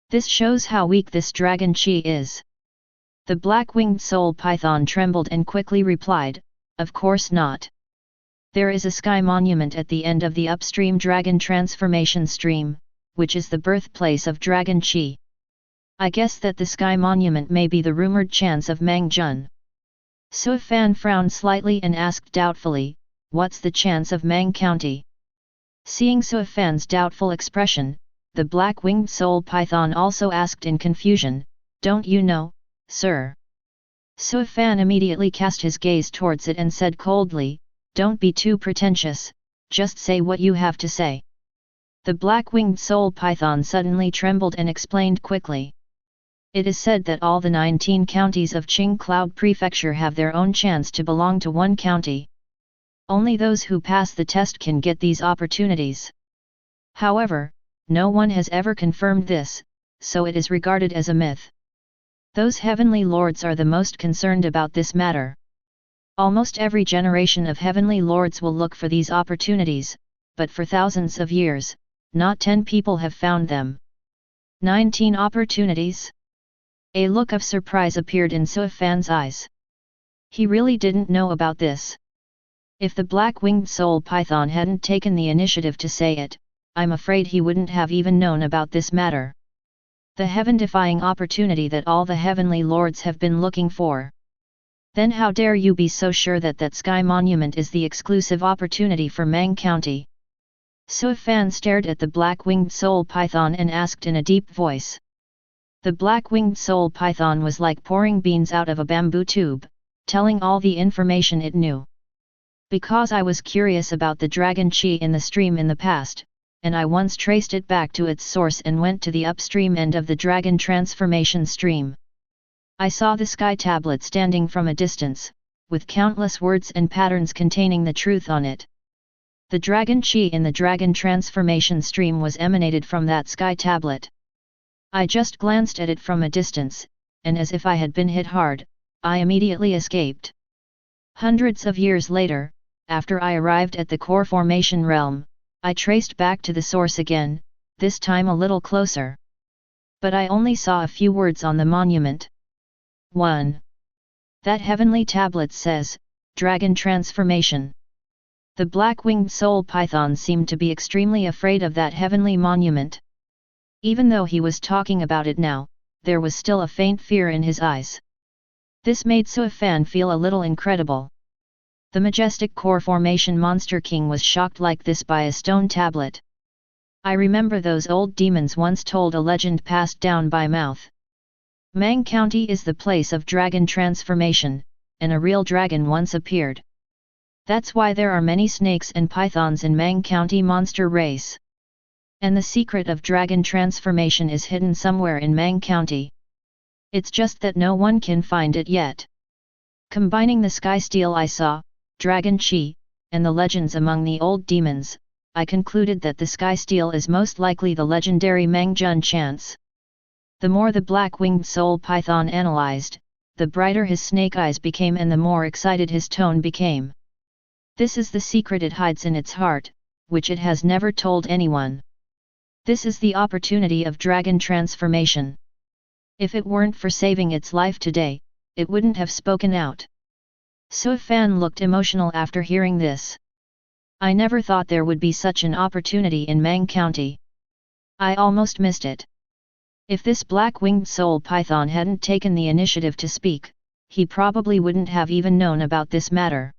This shows how weak this dragon qi is." The black-winged soul python trembled and quickly replied, "Of course not. There is a sky monument at the end of the upstream dragon transformation stream, which is the birthplace of dragon qi. I guess that the sky monument may be the rumored chance of Mangjun." Suifan frowned slightly and asked doubtfully, "What's the chance of Mang County?" Seeing Suifan's doubtful expression, the black-winged soul python also asked in confusion, "Don't you know, sir?" Suifan immediately cast his gaze towards it and said coldly, "Don't be too pretentious, just say what you have to say." The black-winged soul python suddenly trembled and explained quickly. "It is said that all the 19 counties of Qing Cloud Prefecture have their own chance to belong to one county. Only those who pass the test can get these opportunities. However, no one has ever confirmed this, so it is regarded as a myth. Those heavenly lords are the most concerned about this matter. Almost every generation of heavenly lords will look for these opportunities, but for thousands of years, not 10 people have found them." 19 opportunities? A look of surprise appeared in Suifan's eyes. He really didn't know about this. If the black-winged soul python hadn't taken the initiative to say it, I'm afraid he wouldn't have even known about this matter. The heaven-defying opportunity that all the heavenly lords have been looking for. Then how dare you be so sure that that sky monument is the exclusive opportunity for Mang County? Suifan stared at the black-winged soul python and asked in a deep voice. The black-winged soul python was like pouring beans out of a bamboo tube, telling all the information it knew. Because I was curious about the dragon Qi in the stream in the past, and I once traced it back to its source and went to the upstream end of the dragon transformation stream. I saw the sky tablet standing from a distance, with countless words and patterns containing the truth on it. The dragon Qi in the dragon transformation stream was emanated from that sky tablet. I just glanced at it from a distance, and as if I had been hit hard, I immediately escaped. Hundreds of years later, after I arrived at the core formation realm, I traced back to the source again, this time a little closer. But I only saw a few words on the monument. 1. That heavenly tablet says, Dragon Transformation. The black-winged soul python seemed to be extremely afraid of that heavenly monument. Even though he was talking about it now, there was still a faint fear in his eyes. This made Suifan feel a little incredible. The majestic core formation monster king was shocked like this by a stone tablet. I remember those old demons once told a legend passed down by mouth. Mang County is the place of dragon transformation, and a real dragon once appeared. That's why there are many snakes and pythons in Mang County monster race. And the secret of dragon transformation is hidden somewhere in Mang County. It's just that no one can find it yet. Combining the sky steel I saw, Dragon Qi, and the legends among the old demons, I concluded that the sky steel is most likely the legendary Mangjun chance. The more the black-winged soul python analyzed, the brighter his snake eyes became and the more excited his tone became. This is the secret it hides in its heart, which it has never told anyone. This is the opportunity of dragon transformation. If it weren't for saving its life today, it wouldn't have spoken out. Suifan looked emotional after hearing this. I never thought there would be such an opportunity in Mang County. I almost missed it. If this black-winged soul python hadn't taken the initiative to speak, he probably wouldn't have even known about this matter.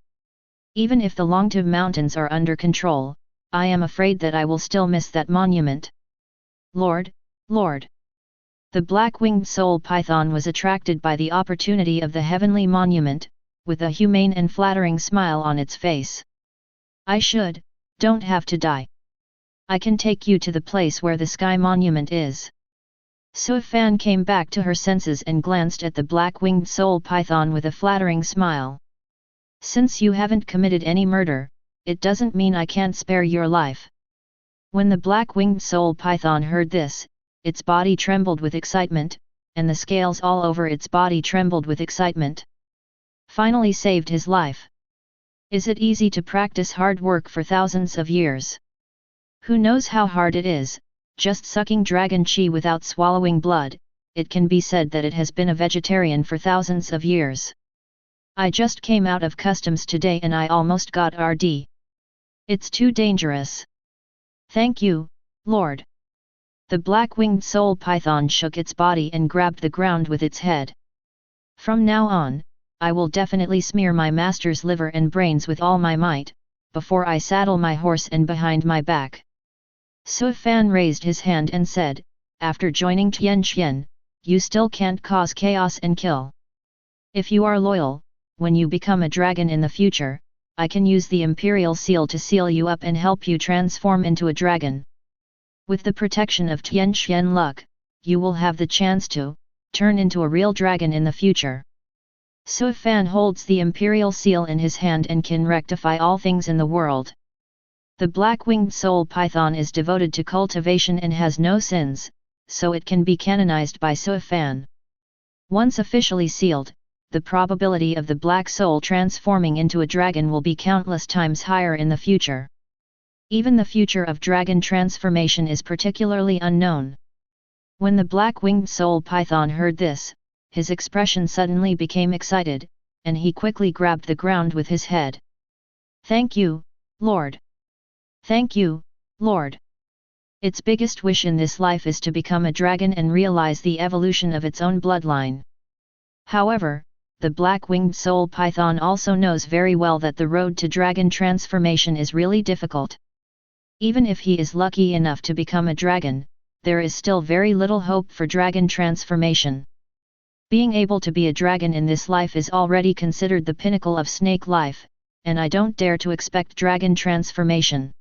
Even if the Longtu Mountains are under control, I am afraid that I will still miss that monument. Lord, Lord! The black-winged soul python was attracted by the opportunity of the heavenly monument, with a humane and flattering smile on its face. Don't have to die. I can take you to the place where the sky monument is. Suifan came back to her senses and glanced at the black-winged soul python with a flattering smile. Since you haven't committed any murder, it doesn't mean I can't spare your life. When the black-winged soul python heard this, its body trembled with excitement, and the scales all over its body trembled with excitement. Finally saved his life. Is it easy to practice hard work for thousands of years? Who knows how hard it is, just sucking dragon Qi without swallowing blood, it can be said that it has been a vegetarian for thousands of years. I just came out of customs today and I almost got RD. It's too dangerous. Thank you, Lord. The black-winged soul python shook its body and grabbed the ground with its head. From now on, I will definitely smear my master's liver and brains with all my might, before I saddle my horse and behind my back. Suifan raised his hand and said, after joining Tianqian, you still can't cause chaos and kill. If you are loyal, when you become a dragon in the future, I can use the Imperial Seal to seal you up and help you transform into a dragon. With the protection of Tianqian luck, you will have the chance to turn into a real dragon in the future. Suifan holds the Imperial Seal in his hand and can rectify all things in the world. The black-winged soul python is devoted to cultivation and has no sins, so it can be canonized by Suifan. Once officially sealed, the probability of the black soul transforming into a dragon will be countless times higher in the future. Even the future of dragon transformation is particularly unknown. When the black-winged soul python heard this, his expression suddenly became excited, and he quickly grabbed the ground with his head. "Thank you, Lord! Thank you, Lord!" Its biggest wish in this life is to become a dragon and realize the evolution of its own bloodline. However, the black-winged soul python also knows very well that the road to dragon transformation is really difficult. Even if he is lucky enough to become a dragon, there is still very little hope for dragon transformation. Being able to be a dragon in this life is already considered the pinnacle of snake life, and I don't dare to expect dragon transformation.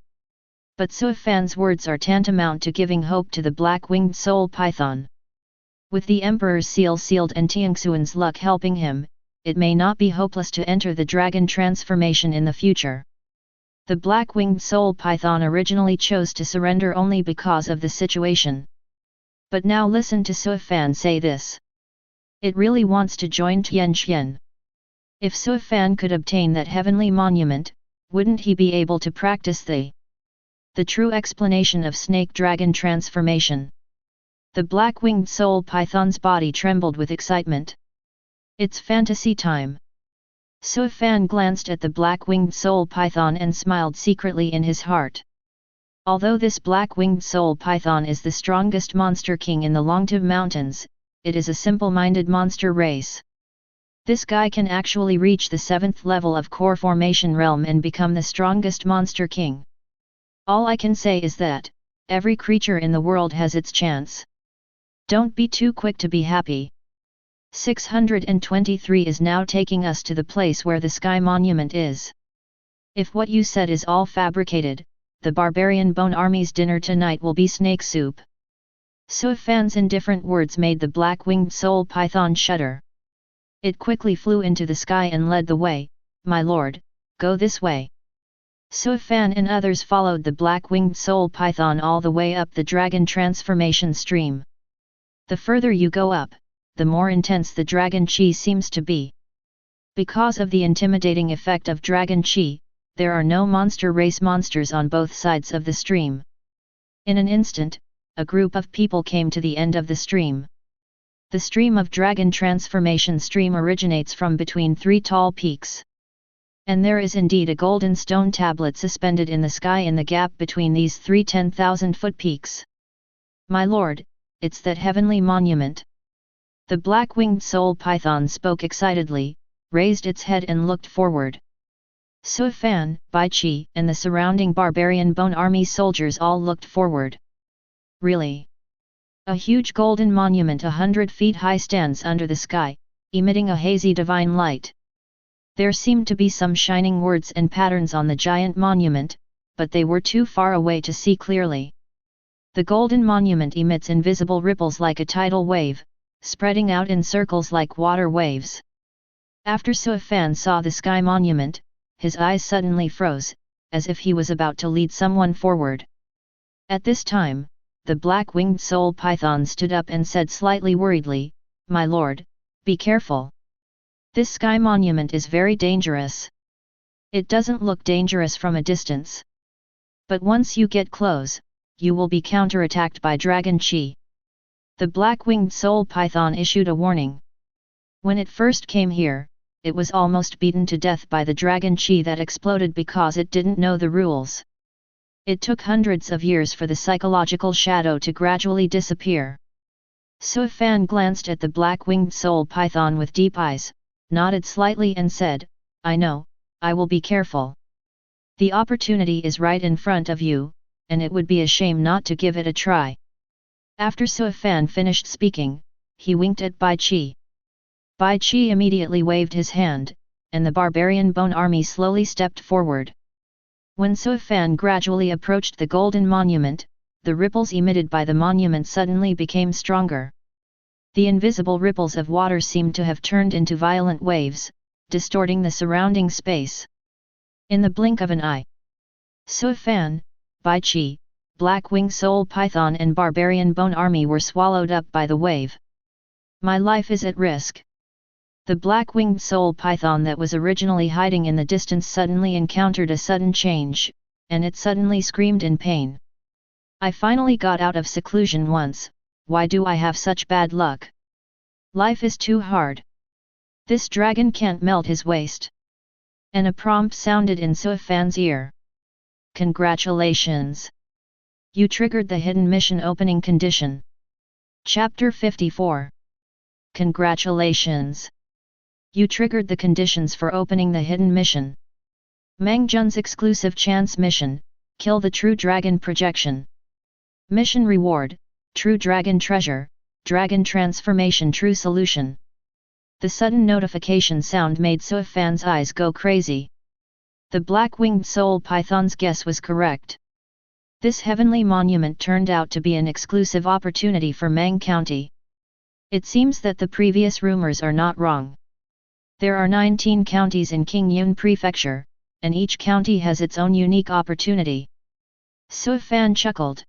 But Suifan's words are tantamount to giving hope to the black-winged soul python. With the Emperor's seal sealed and Tianxuan's luck helping him, it may not be hopeless to enter the dragon transformation in the future. The black-winged soul python originally chose to surrender only because of the situation. But now listen to Suifan say this. It really wants to join Tianxian. If Suifan could obtain that heavenly monument, wouldn't he be able to practice the true explanation of snake-dragon transformation? The black-winged soul python's body trembled with excitement. It's fantasy time. Suifan glanced at the black-winged soul python and smiled secretly in his heart. Although this black-winged soul python is the strongest monster king in the Longtu Mountains, it is a simple-minded monster race. This guy can actually reach the 7th level of core formation realm and become the strongest monster king. All I can say is that, every creature in the world has its chance. Don't be too quick to be happy. 623 is now taking us to the place where the sky monument is. If what you said is all fabricated, the barbarian bone army's dinner tonight will be snake soup. Suifan's indifferent words made the black-winged soul python shudder. It quickly flew into the sky and led the way. "My lord, go this way." Suifan and others followed the black-winged soul python all the way up the dragon transformation stream. The further you go up, the more intense the Dragon Qi seems to be. Because of the intimidating effect of Dragon Qi, there are no monster race monsters on both sides of the stream. In an instant, a group of people came to the end of the stream. The stream of dragon transformation stream originates from between 3 tall peaks. And there is indeed a golden stone tablet suspended in the sky in the gap between these 3 10,000-foot peaks. "My lord, it's that heavenly monument." The black-winged soul python spoke excitedly, raised its head and looked forward. Suifan, Bai Qi, and the surrounding barbarian bone army soldiers all looked forward. Really? A huge golden monument 100 feet high stands under the sky, emitting a hazy divine light. There seemed to be some shining words and patterns on the giant monument, but they were too far away to see clearly. The golden monument emits invisible ripples like a tidal wave, spreading out in circles like water waves. After Suifan saw the sky monument, his eyes suddenly froze, as if he was about to lead someone forward. At this time, the black-winged soul python stood up and said slightly worriedly, "My lord, be careful. This sky monument is very dangerous." "It doesn't look dangerous from a distance. But once you get close, you will be counterattacked by Dragon Qi." The black-winged soul python issued a warning. When it first came here, it was almost beaten to death by the Dragon Qi that exploded because it didn't know the rules. It took hundreds of years for the psychological shadow to gradually disappear. Suifan glanced at the black-winged soul python with deep eyes, nodded slightly and said, "I know, I will be careful. The opportunity is right in front of you, and it would be a shame not to give it a try." After Suifan finished speaking, he winked at Bai Qi. Bai Qi immediately waved his hand, and the barbarian bone army slowly stepped forward. When Suifan gradually approached the golden monument, the ripples emitted by the monument suddenly became stronger. The invisible ripples of water seemed to have turned into violent waves, distorting the surrounding space. In the blink of an eye, Suifan, Bai Qi, Black-Wing Soul Python and Barbarian Bone Army were swallowed up by the wave. "My life is at risk." The black-winged soul python that was originally hiding in the distance suddenly encountered a sudden change, and it suddenly screamed in pain. "I finally got out of seclusion once, why do I have such bad luck?" Life is too hard. This dragon can't melt his waist. And a prompt sounded in Suifan's ear. Congratulations! You triggered the hidden mission opening condition. Chapter 54. Congratulations! You triggered the conditions for opening the hidden mission. Mang Jun's exclusive chance mission, kill the True Dragon projection. Mission reward, True Dragon treasure, Dragon transformation true solution. The sudden notification sound made Suifan's eyes go crazy. The black-winged soul python's guess was correct. This heavenly monument turned out to be an exclusive opportunity for Mang County. It seems that the previous rumors are not wrong. There are 19 counties in King Yun Prefecture, and each county has its own unique opportunity. Suifan chuckled.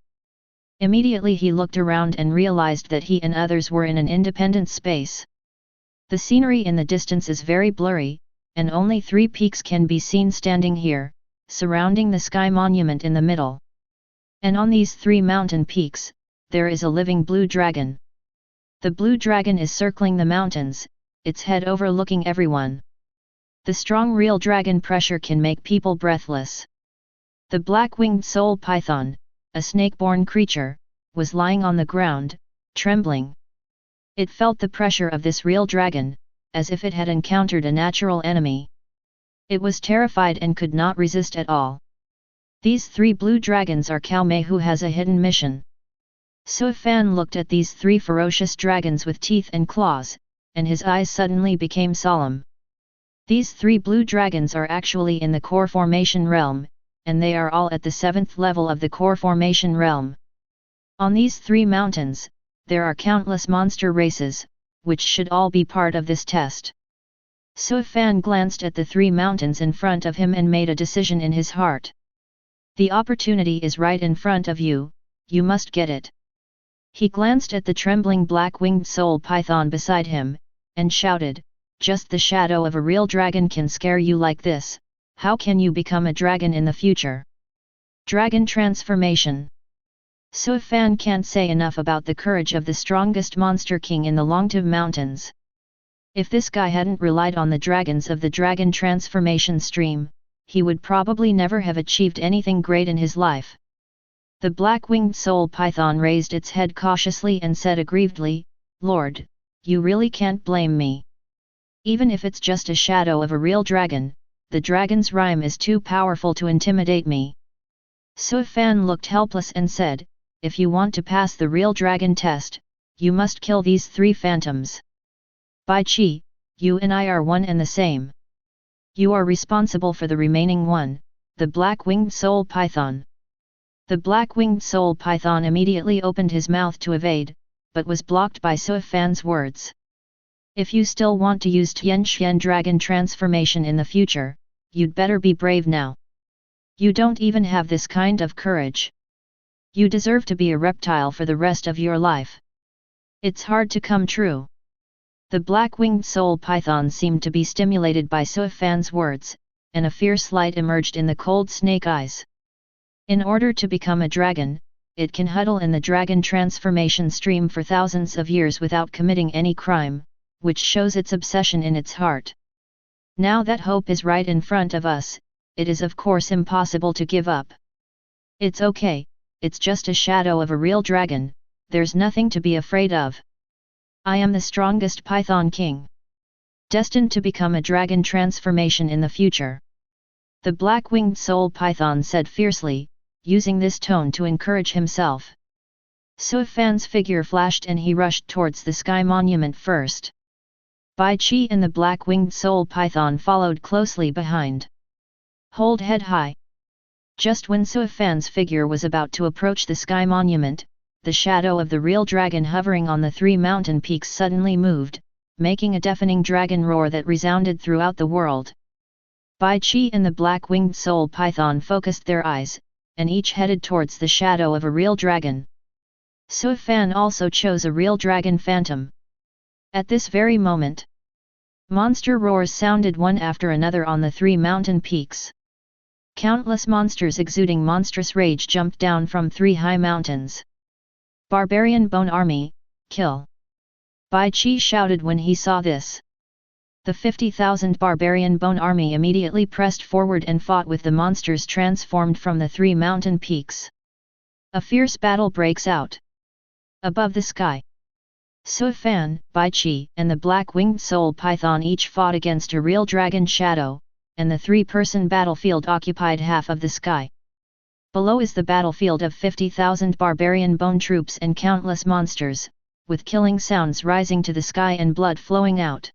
Immediately he looked around and realized that he and others were in an independent space. The scenery in the distance is very blurry, and only 3 peaks can be seen standing here, surrounding the sky monument in the middle. And on these 3 mountain peaks, there is a living blue dragon. The blue dragon is circling the mountains, its head overlooking everyone. The strong real dragon pressure can make people breathless. The black-winged soul python, a snake-born creature, was lying on the ground, trembling. It felt the pressure of this real dragon, as if it had encountered a natural enemy. It was terrified and could not resist at all. These 3 blue dragons are Cao Mei, who has a hidden mission. Suifan looked at these 3 ferocious dragons with teeth and claws, and his eyes suddenly became solemn. These 3 blue dragons are actually in the core formation realm, and they are all at the 7th level of the core formation realm. On these 3 mountains, there are countless monster races, which should all be part of this test. Suifan glanced at the 3 mountains in front of him and made a decision in his heart. The opportunity is right in front of you, you must get it. He glanced at the trembling black-winged soul python beside him, and shouted, just the shadow of a real dragon can scare you like this, how can you become a dragon in the future? Dragon transformation. Suifan can't say enough about the courage of the strongest monster king in the Longtu Mountains. If this guy hadn't relied on the dragons of the dragon transformation stream, he would probably never have achieved anything great in his life. The black-winged soul python raised its head cautiously and said aggrievedly, Lord, you really can't blame me. Even if it's just a shadow of a real dragon, the dragon's rhyme is too powerful to intimidate me. Suifan looked helpless and said, if you want to pass the real dragon test, you must kill these 3 phantoms. Bai Qi, you and I are one and the same. You are responsible for the remaining one, the black-winged soul python. The black-winged soul python immediately opened his mouth to evade, but was blocked by Suifan's words. If you still want to use Tianxian dragon transformation in the future, you'd better be brave now. You don't even have this kind of courage. You deserve to be a reptile for the rest of your life. It's hard to come true. The black-winged soul python seemed to be stimulated by Suifan's words, and a fierce light emerged in the cold snake eyes. In order to become a dragon, it can huddle in the dragon transformation stream for thousands of years without committing any crime, which shows its obsession in its heart. Now that hope is right in front of us, it is of course impossible to give up. It's okay, it's just a shadow of a real dragon, there's nothing to be afraid of. I am the strongest Python King, destined to become a dragon transformation in the future. The black-winged soul python said fiercely, using this tone to encourage himself. Suifan's figure flashed and he rushed towards the sky monument first. Bai Qi and the black-winged soul python followed closely behind. Hold head high. Just when Suifan's figure was about to approach the sky monument, the shadow of the real dragon hovering on the 3 mountain peaks suddenly moved, making a deafening dragon roar that resounded throughout the world. Bai Qi and the black-winged soul python focused their eyes, and each headed towards the shadow of a real dragon. Suifan also chose a real dragon phantom. At this very moment, monster roars sounded one after another on the 3 mountain peaks. Countless monsters exuding monstrous rage jumped down from 3 high mountains. Barbarian Bone Army, kill! Bai Qi shouted when he saw this. The 50,000 barbarian bone army immediately pressed forward and fought with the monsters transformed from the 3 mountain peaks. A fierce battle breaks out. Above the sky, Su Fan, Bai Qi, and the black-winged soul python each fought against a real dragon shadow, and the 3-person battlefield occupied half of the sky. Below is the battlefield of 50,000 barbarian bone troops and countless monsters, with killing sounds rising to the sky and blood flowing out.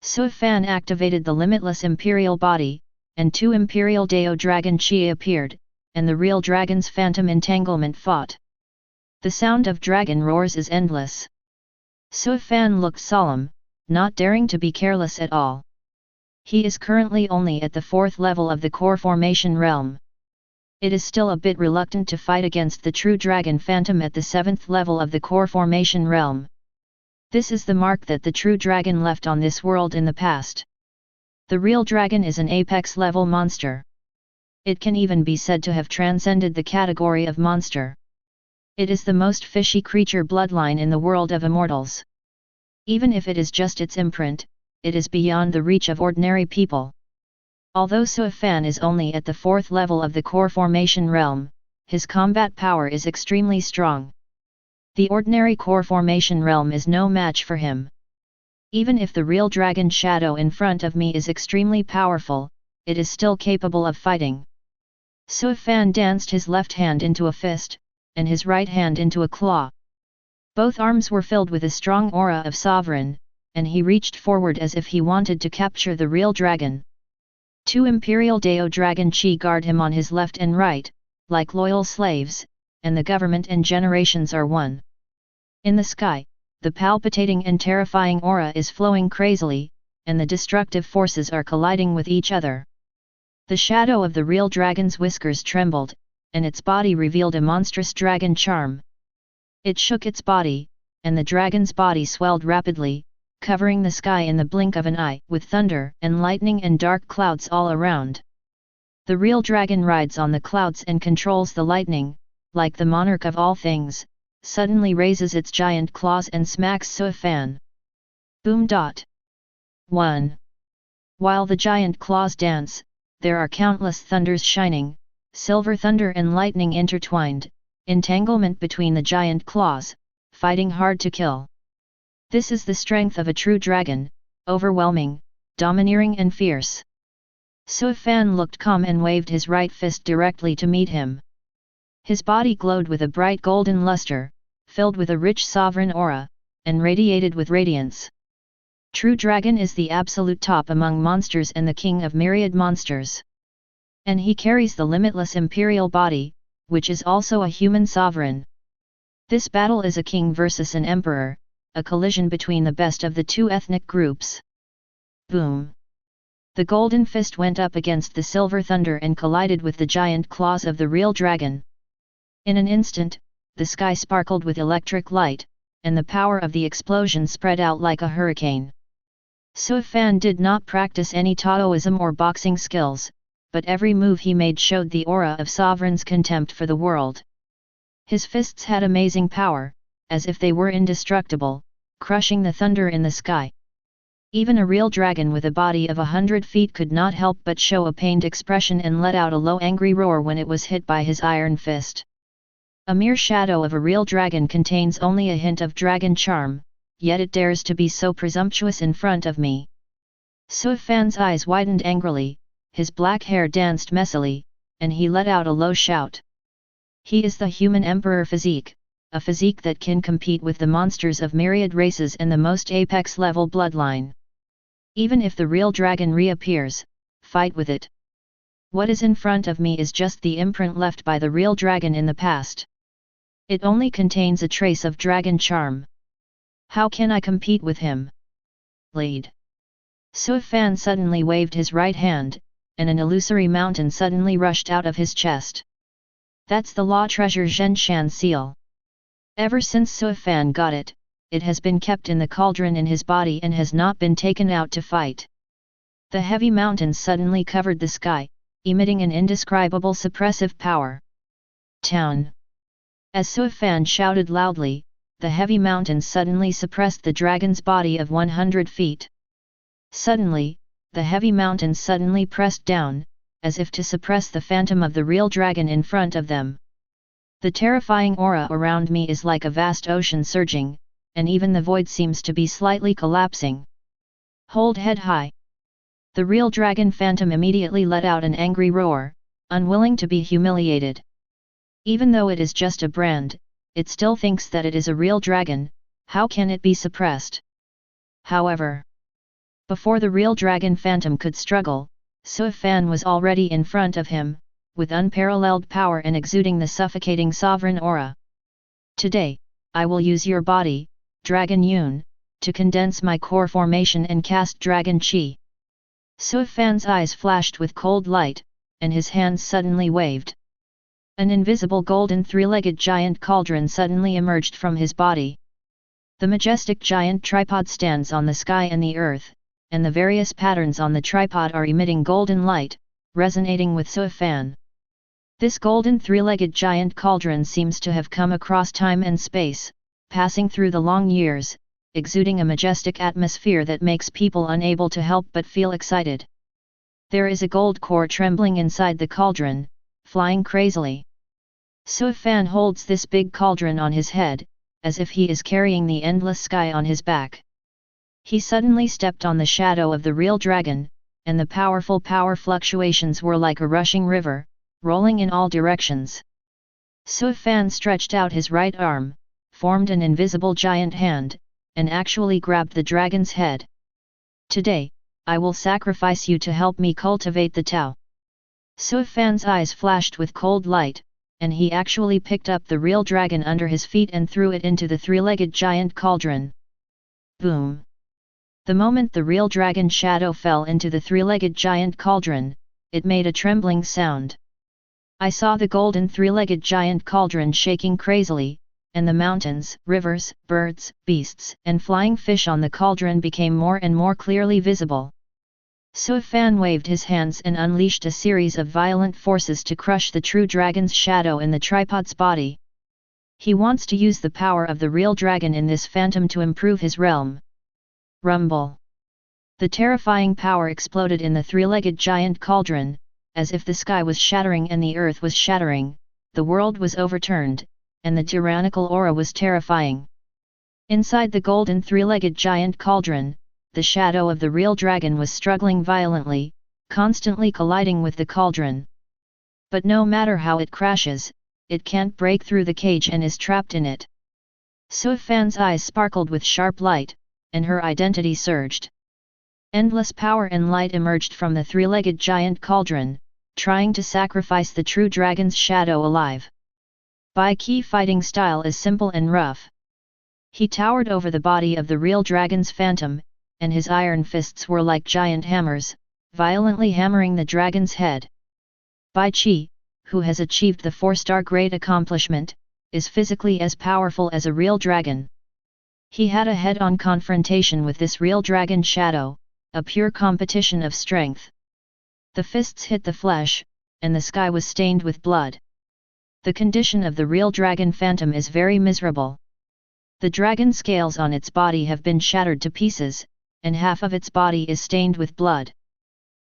Su Fan activated the Limitless Imperial Body, and 2 Imperial Dao Dragon Qi appeared, and the real dragon's phantom entanglement fought. The sound of dragon roars is endless. Su Fan looked solemn, not daring to be careless at all. He is currently only at the 4th level of the core formation realm. It is still a bit reluctant to fight against the true dragon phantom at the 7th level of the core formation realm. This is the mark that the true dragon left on this world in the past. The real dragon is an apex level monster. It can even be said to have transcended the category of monster. It is the most fishy creature bloodline in the world of immortals. Even if it is just its imprint, it is beyond the reach of ordinary people. Although Su Fan is only at the 4th level of the core formation realm, his combat power is extremely strong. The ordinary core formation realm is no match for him. Even if the real dragon shadow in front of me is extremely powerful, it is still capable of fighting. Su Fan danced his left hand into a fist, and his right hand into a claw. Both arms were filled with a strong aura of sovereign, and he reached forward as if he wanted to capture the real dragon. 2 Imperial Dao Dragon Qi guard him on his left and right, like loyal slaves, and the government and generations are one. In the sky, the palpitating and terrifying aura is flowing crazily, and the destructive forces are colliding with each other. The shadow of the real dragon's whiskers trembled, and its body revealed a monstrous dragon charm. It shook its body, and the dragon's body swelled rapidly, covering the sky in the blink of an eye, with thunder and lightning and dark clouds all around. The real dragon rides on the clouds and controls the lightning, like the monarch of all things, suddenly raises its giant claws and smacks Su Fan. Boom. 1. While the giant claws dance, there are countless thunders shining, silver thunder and lightning intertwined, entanglement between the giant claws, fighting hard to kill. This is the strength of a true dragon, overwhelming, domineering and fierce. Su Fan looked calm and waved his right fist directly to meet him. His body glowed with a bright golden luster, filled with a rich sovereign aura, and radiated with radiance. True Dragon is the absolute top among monsters and the king of myriad monsters. And he carries the Limitless Imperial Body, which is also a human sovereign. This battle is a king versus an emperor, a collision between the best of the 2 ethnic groups. Boom! The golden fist went up against the silver thunder and collided with the giant claws of the real dragon. In an instant, the sky sparkled with electric light, and the power of the explosion spread out like a hurricane. Su Fan did not practice any Taoism or boxing skills, but every move he made showed the aura of sovereign's contempt for the world. His fists had amazing power, as if they were indestructible, crushing the thunder in the sky. Even a real dragon with a body of 100 feet could not help but show a pained expression and let out a low angry roar when it was hit by his iron fist. A mere shadow of a real dragon contains only a hint of dragon charm, yet it dares to be so presumptuous in front of me. Su Fan's eyes widened angrily, his black hair danced messily, and he let out a low shout. He is the human emperor physique, a physique that can compete with the monsters of myriad races and the most apex level bloodline. Even if the real dragon reappears, fight with it. What is in front of me is just the imprint left by the real dragon in the past. It only contains a trace of dragon charm. How can I compete with him? Lead. Su Fan suddenly waved his right hand, and an illusory mountain suddenly rushed out of his chest. That's the Law Treasure Zhenshan seal. Ever since Su Fan got it, it has been kept in the cauldron in his body and has not been taken out to fight. The heavy mountains suddenly covered the sky, emitting an indescribable suppressive power. Town. As Su Fan shouted loudly, the heavy mountains suddenly suppressed the dragon's body of 100 feet. Suddenly, the heavy mountains suddenly pressed down, as if to suppress the phantom of the real dragon in front of them. The terrifying aura around me is like a vast ocean surging, and even the void seems to be slightly collapsing. Hold head high. The real dragon phantom immediately let out an angry roar, unwilling to be humiliated. Even though it is just a brand, it still thinks that it is a real dragon. How can it be suppressed? However, before the real dragon phantom could struggle, Suifan was already in front of him, with unparalleled power and exuding the suffocating sovereign aura. Today, I will use your body, Dragon Yun, to condense my core formation and cast Dragon Qi. Suifan's eyes flashed with cold light, and his hands suddenly waved. An invisible golden three-legged giant cauldron suddenly emerged from his body. The majestic giant tripod stands on the sky and the earth, and the various patterns on the tripod are emitting golden light, resonating with Suifan. This golden three-legged giant cauldron seems to have come across time and space, passing through the long years, exuding a majestic atmosphere that makes people unable to help but feel excited. There is a gold core trembling inside the cauldron, flying crazily. Suifan holds this big cauldron on his head, as if he is carrying the endless sky on his back. He suddenly stepped on the shadow of the real dragon, and the powerful power fluctuations were like a rushing river, rolling in all directions. Suifan stretched out his right arm, formed an invisible giant hand, and actually grabbed the dragon's head. Today, I will sacrifice you to help me cultivate the Tao. Suifan's eyes flashed with cold light, and he actually picked up the real dragon under his feet and threw it into the three-legged giant cauldron. Boom! The moment the real dragon shadow fell into the three-legged giant cauldron, it made a trembling sound. I saw the golden three-legged giant cauldron shaking crazily, and the mountains, rivers, birds, beasts, and flying fish on the cauldron became more and more clearly visible. Suifan waved his hands and unleashed a series of violent forces to crush the true dragon's shadow in the tripod's body. He wants to use the power of the real dragon in this phantom to improve his realm. Rumble! The terrifying power exploded in the three-legged giant cauldron, as if the sky was shattering and the earth was shattering, the world was overturned, and the tyrannical aura was terrifying. Inside the golden three-legged giant cauldron, the shadow of the real dragon was struggling violently, constantly colliding with the cauldron. But no matter how it crashes, it can't break through the cage and is trapped in it. Suifan's eyes sparkled with sharp light, and her identity surged. Endless power and light emerged from the three-legged giant cauldron, trying to sacrifice the true dragon's shadow alive. Bai Qi fighting style is simple and rough. He towered over the body of the real dragon's phantom, and his iron fists were like giant hammers, violently hammering the dragon's head. Bai Qi, who has achieved the 4-star great accomplishment, is physically as powerful as a real dragon. He had a head-on confrontation with this real dragon shadow, a pure competition of strength. The fists hit the flesh, and the sky was stained with blood. The condition of the real dragon phantom is very miserable. The dragon scales on its body have been shattered to pieces, and half of its body is stained with blood.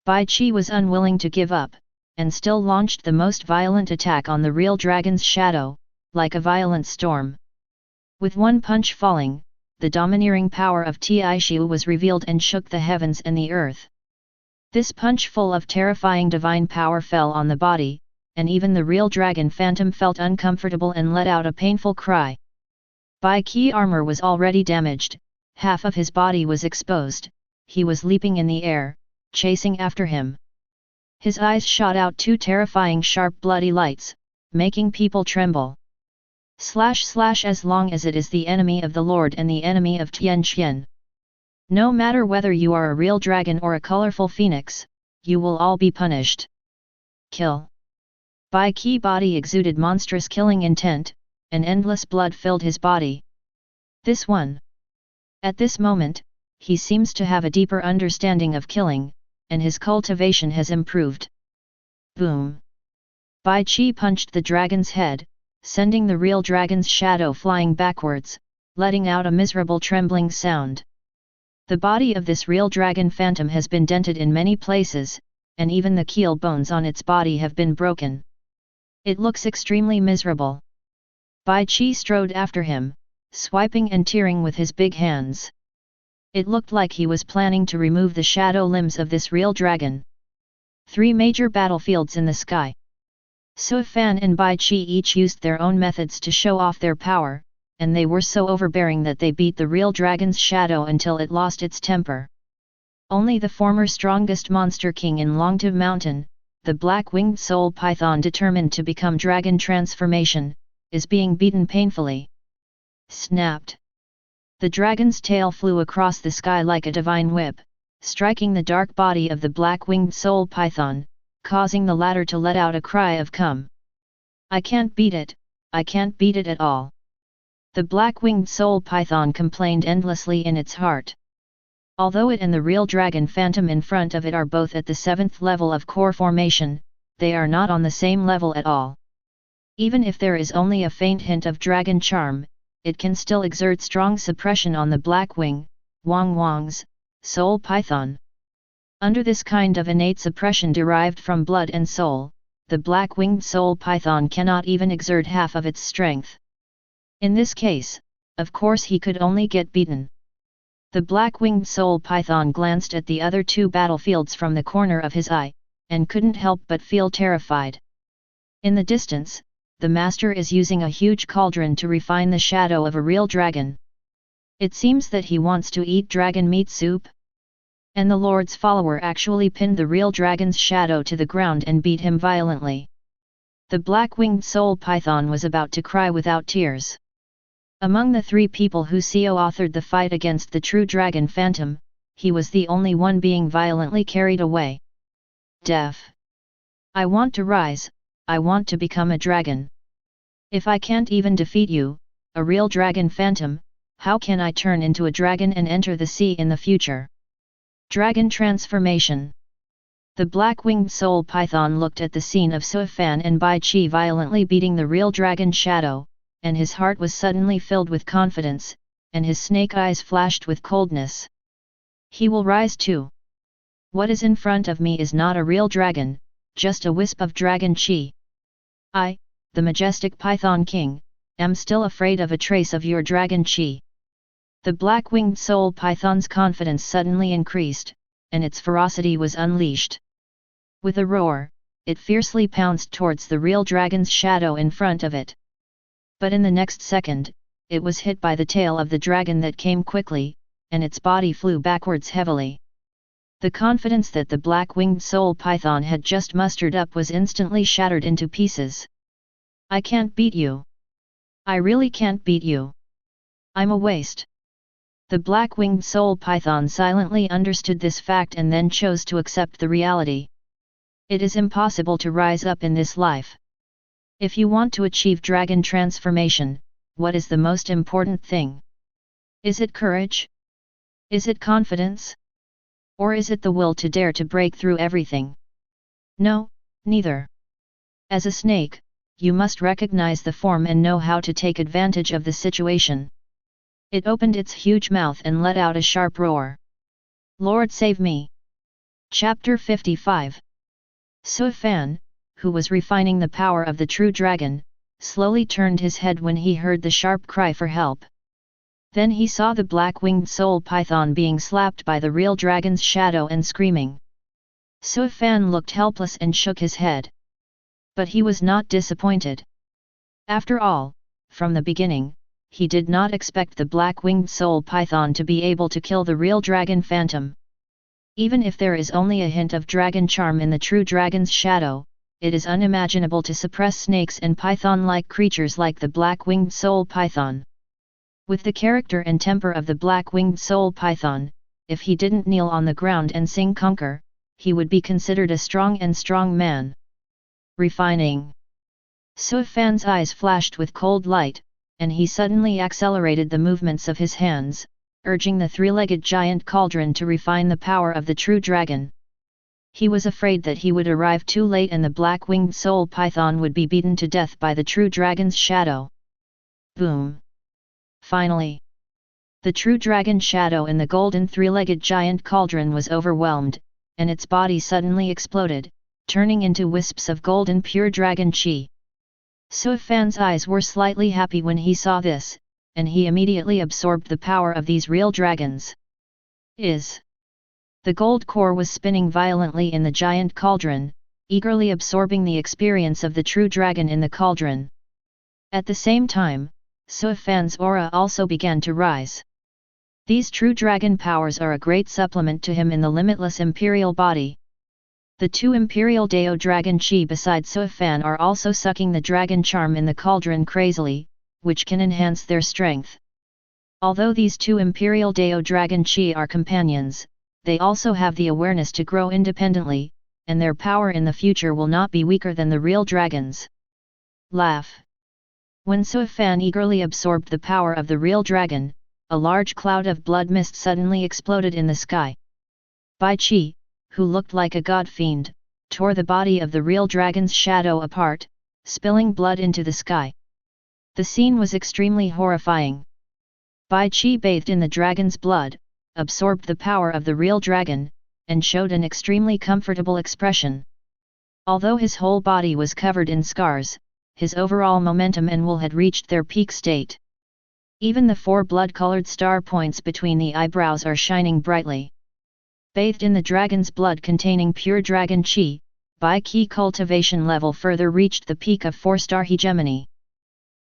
Bai Qi was unwilling to give up, and still launched the most violent attack on the real dragon's shadow, like a violent storm. With one punch falling, the domineering power of Tishu was revealed and shook the heavens and the earth. This punch full of terrifying divine power fell on the body, and even the real dragon phantom felt uncomfortable and let out a painful cry. Bai Qi armor was already damaged, half of his body was exposed, he was leaping in the air, chasing after him. His eyes shot out two terrifying sharp bloody lights, making people tremble. / as long as it is the enemy of the Lord and the enemy of Tianqian. No matter whether you are a real dragon or a colorful phoenix, you will all be punished. Kill. Bai Qi body exuded monstrous killing intent, and endless blood filled his body. This one. At this moment, he seems to have a deeper understanding of killing, and his cultivation has improved. Boom! Bai Qi punched the dragon's head, sending the real dragon's shadow flying backwards, letting out a miserable trembling sound. The body of this real dragon phantom has been dented in many places, and even the keel bones on its body have been broken. It looks extremely miserable. Bai Qi strode after him, swiping and tearing with his big hands. It looked like he was planning to remove the shadow limbs of this real dragon. 3 major battlefields in the sky. Su Fan and Bai Qi each used their own methods to show off their power, and they were so overbearing that they beat the real dragon's shadow until it lost its temper. Only the former strongest monster king in Longtu Mountain, the black-winged soul python determined to become dragon transformation, is being beaten painfully. Snapped. The dragon's tail flew across the sky like a divine whip, striking the dark body of the black-winged soul python, causing the latter to let out a cry of "Come! I can't beat it, I can't beat it at all." The black-winged soul python complained endlessly in its heart. Although it and the real dragon phantom in front of it are both at the 7th level of core formation, they are not on the same level at all. Even if there is only a faint hint of dragon charm, it can still exert strong suppression on the Blackwing, Wang Wang's, soul python. Under this kind of innate suppression derived from blood and soul, the black-winged soul python cannot even exert half of its strength. In this case, of course he could only get beaten. The black-winged soul python glanced at the other 2 battlefields from the corner of his eye, and couldn't help but feel terrified. In the distance, the master is using a huge cauldron to refine the shadow of a real dragon. It seems that he wants to eat dragon meat soup. And the Lord's follower actually pinned the real dragon's shadow to the ground and beat him violently. The black-winged soul python was about to cry without tears. Among the 3 people who co-authored the fight against the true dragon phantom, he was the only one being violently carried away. Deaf. I want to rise, I want to become a dragon. If I can't even defeat you, a real dragon phantom, how can I turn into a dragon and enter the sea in the future? Dragon transformation. The black-winged soul python looked at the scene of Su Fan and Bai Qi violently beating the real dragon shadow, and his heart was suddenly filled with confidence, and his snake eyes flashed with coldness. He will rise too. What is in front of me is not a real dragon, just a wisp of dragon qi. I, the majestic Python King, am still afraid of a trace of your dragon qi. The black-winged soul python's confidence suddenly increased, and its ferocity was unleashed. With a roar, it fiercely pounced towards the real dragon's shadow in front of it. But in the next second, it was hit by the tail of the dragon that came quickly, and its body flew backwards heavily. The confidence that the black-winged soul python had just mustered up was instantly shattered into pieces. I can't beat you. I really can't beat you. I'm a waste. The black-winged soul python silently understood this fact and then chose to accept the reality. It is impossible to rise up in this life. If you want to achieve dragon transformation, what is the most important thing? Is it courage? Is it confidence? Or is it the will to dare to break through everything? No, neither. As a snake, you must recognize the form and know how to take advantage of the situation. It opened its huge mouth and let out a sharp roar. Lord save me! Chapter 55. Su Fan, who was refining the power of the true dragon, slowly turned his head when he heard the sharp cry for help. Then he saw the black-winged soul python being slapped by the real dragon's shadow and screaming. Su Fan looked helpless and shook his head. But he was not disappointed. After all, from the beginning, he did not expect the black-winged soul python to be able to kill the real dragon phantom. Even if there is only a hint of dragon charm in the true dragon's shadow, it is unimaginable to suppress snakes and python-like creatures like the black-winged soul python. With the character and temper of the black-winged soul python, if he didn't kneel on the ground and sing conquer, he would be considered a strong man. Refining. Su Fan's eyes flashed with cold light, and he suddenly accelerated the movements of his hands, urging the 3-legged giant cauldron to refine the power of the true dragon. He was afraid that he would arrive too late and the black-winged soul python would be beaten to death by the true dragon's shadow. Boom! Finally, the true dragon shadow in the golden three-legged giant cauldron was overwhelmed, and its body suddenly exploded, turning into wisps of golden pure dragon qi. Suifan's eyes were slightly happy when he saw this, and he immediately absorbed the power of these real dragons. The gold core was spinning violently in the giant cauldron, eagerly absorbing the experience of the true dragon in the cauldron. At the same time, Suifan's aura also began to rise. These true dragon powers are a great supplement to him in the Limitless Imperial Body. The two Imperial Dao Dragon Qi beside Suifan are also sucking the dragon charm in the cauldron crazily, which can enhance their strength. Although these two Imperial Dao Dragon Qi are companions, they also have the awareness to grow independently, and their power in the future will not be weaker than the real dragons. Laugh. When Suifan eagerly absorbed the power of the real dragon, a large cloud of blood mist suddenly exploded in the sky. Bai Qi, who looked like a god fiend, tore the body of the real dragon's shadow apart, spilling blood into the sky. The scene was extremely horrifying. Bai Qi bathed in the dragon's blood, absorbed the power of the real dragon, and showed an extremely comfortable expression. Although his whole body was covered in scars, his overall momentum and will had reached their peak state. Even the 4 blood-colored star points between the eyebrows are shining brightly. Bathed in the dragon's blood containing pure dragon qi, Bai Qi cultivation level further reached the peak of 4-star hegemony.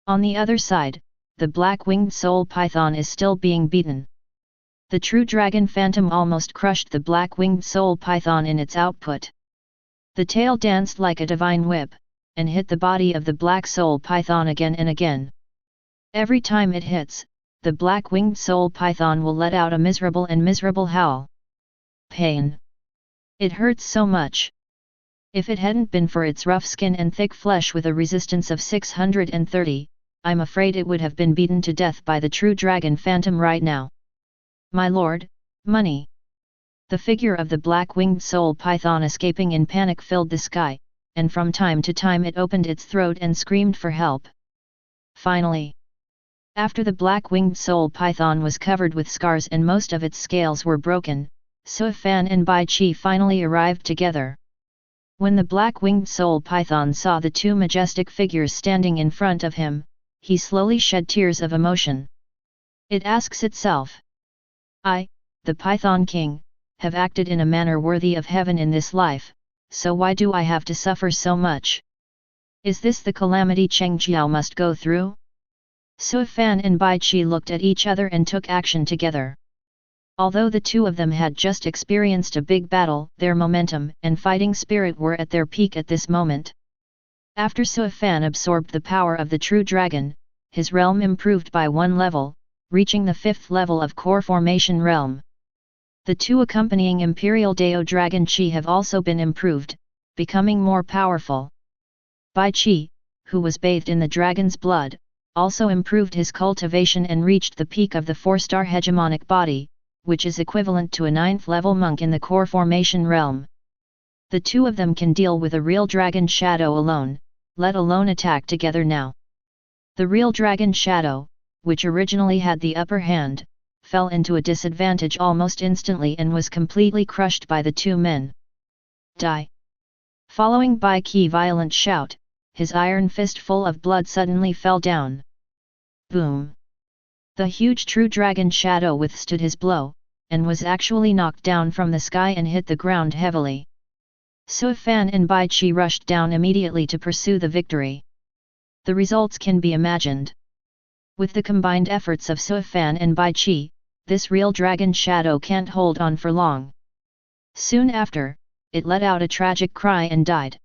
On the other side, the black-winged soul python is still being beaten. The true dragon phantom almost crushed the black-winged soul python in its output. The tail danced like a divine whip, and hit the body of the black soul python again and again. Every time it hits, the black-winged soul python will let out a miserable howl. Pain. It hurts so much. If it hadn't been for its rough skin and thick flesh with a resistance of 630, I'm afraid it would have been beaten to death by the true dragon phantom right now. My lord, money. The figure of the black-winged soul python escaping in panic filled the sky, and from time to time it opened its throat and screamed for help. Finally, after the black-winged soul python was covered with scars and most of its scales were broken, Suifan and Bai Qi finally arrived together. When the black-winged soul python saw the two majestic figures standing in front of him, he slowly shed tears of emotion. It asks itself, I, the Python King, have acted in a manner worthy of heaven in this life, so why do I have to suffer so much? Is this the calamity Cheng Jiao must go through? Suifan and Bai Qi looked at each other and took action together. Although the two of them had just experienced a big battle, their momentum and fighting spirit were at their peak at this moment. After Suifan absorbed the power of the true dragon, his realm improved by 1 level, reaching the 5th level of core formation realm. The two accompanying Imperial Dao Dragon Qi have also been improved, becoming more powerful. Bai Qi, who was bathed in the dragon's blood, also improved his cultivation and reached the peak of the 4-star hegemonic body, which is equivalent to a 9th-level monk in the core formation realm. The two of them can deal with a real dragon shadow alone, let alone attack together now. The real dragon shadow, which originally had the upper hand, fell into a disadvantage almost instantly and was completely crushed by the two men. Die! Following Bai Qi violent shout, his iron fist full of blood suddenly fell down. Boom! The huge true dragon shadow withstood his blow, and was actually knocked down from the sky and hit the ground heavily. Suifan and Bai Qi rushed down immediately to pursue the victory. The results can be imagined. With the combined efforts of Suifan and Bai Qi, this real dragon shadow can't hold on for long. Soon after, it let out a tragic cry and died.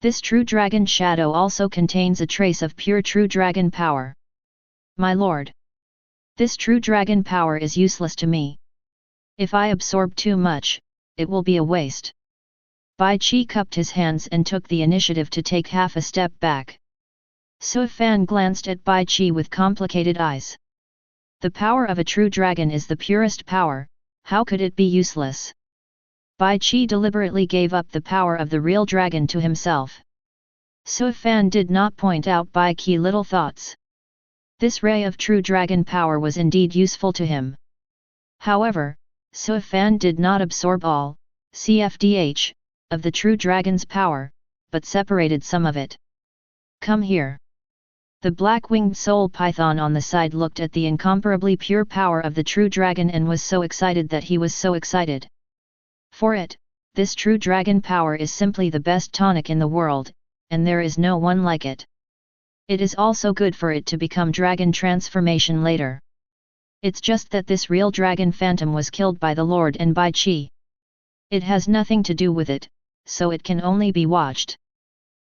This true dragon shadow also contains a trace of pure true dragon power. My lord! This true dragon power is useless to me. If I absorb too much, it will be a waste. Bai Qi cupped his hands and took the initiative to take half a step back. Suifan glanced at Bai Qi with complicated eyes. The power of a true dragon is the purest power, how could it be useless? Bai Qi deliberately gave up the power of the real dragon to himself. Suifan did not point out Bai Qi little thoughts. This ray of true dragon power was indeed useful to him. However, Sui Fan did not absorb all, CFDH, of the true dragon's power, but separated some of it. Come here. The black-winged soul python on the side looked at the incomparably pure power of the true dragon and was so excited that he was so excited. For it, this true dragon power is simply the best tonic in the world, and there is no one like it. It is also good for it to become dragon transformation later. It's just that this real dragon phantom was killed by the Lord and by Qi. It has nothing to do with it, so it can only be watched.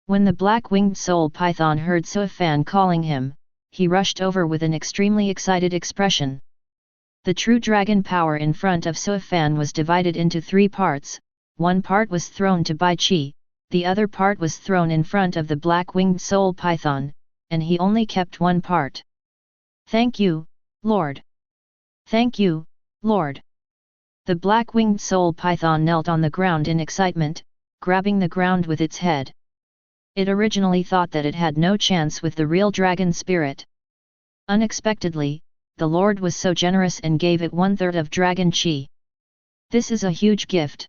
When the black-winged soul python heard Sui Fan calling him, he rushed over with an extremely excited expression. The true dragon power in front of Sui Fan was divided into 3 parts, one part was thrown to Bai Qi, the other part was thrown in front of the black-winged soul python, and he only kept one part. Thank you, Lord. Thank you, Lord. The black-winged soul python knelt on the ground in excitement, grabbing the ground with its head. It originally thought that it had no chance with the real dragon spirit. Unexpectedly, the Lord was so generous and gave it 1/3 of Dragon Qi. This is a huge gift.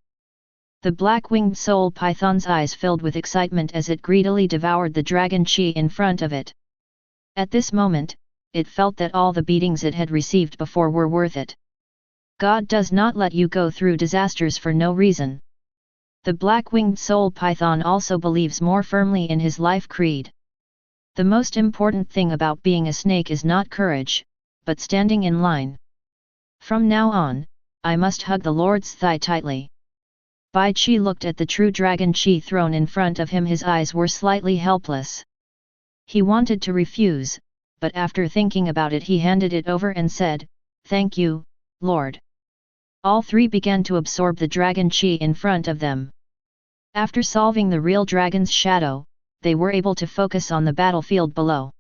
The black-winged soul python's eyes filled with excitement as it greedily devoured the Dragon Qi in front of it. At this moment, it felt that all the beatings it had received before were worth it. God does not let you go through disasters for no reason. The black-winged soul python also believes more firmly in his life creed. The most important thing about being a snake is not courage, but standing in line. From now on, I must hug the Lord's thigh tightly. Bai Qi looked at the true Dragon Qi throne in front of him. His eyes were slightly helpless. He wanted to refuse, but after thinking about it he handed it over and said, "Thank you, Lord." All 3 began to absorb the Dragon Qi in front of them. After solving the real dragon's shadow, they were able to focus on the battlefield below.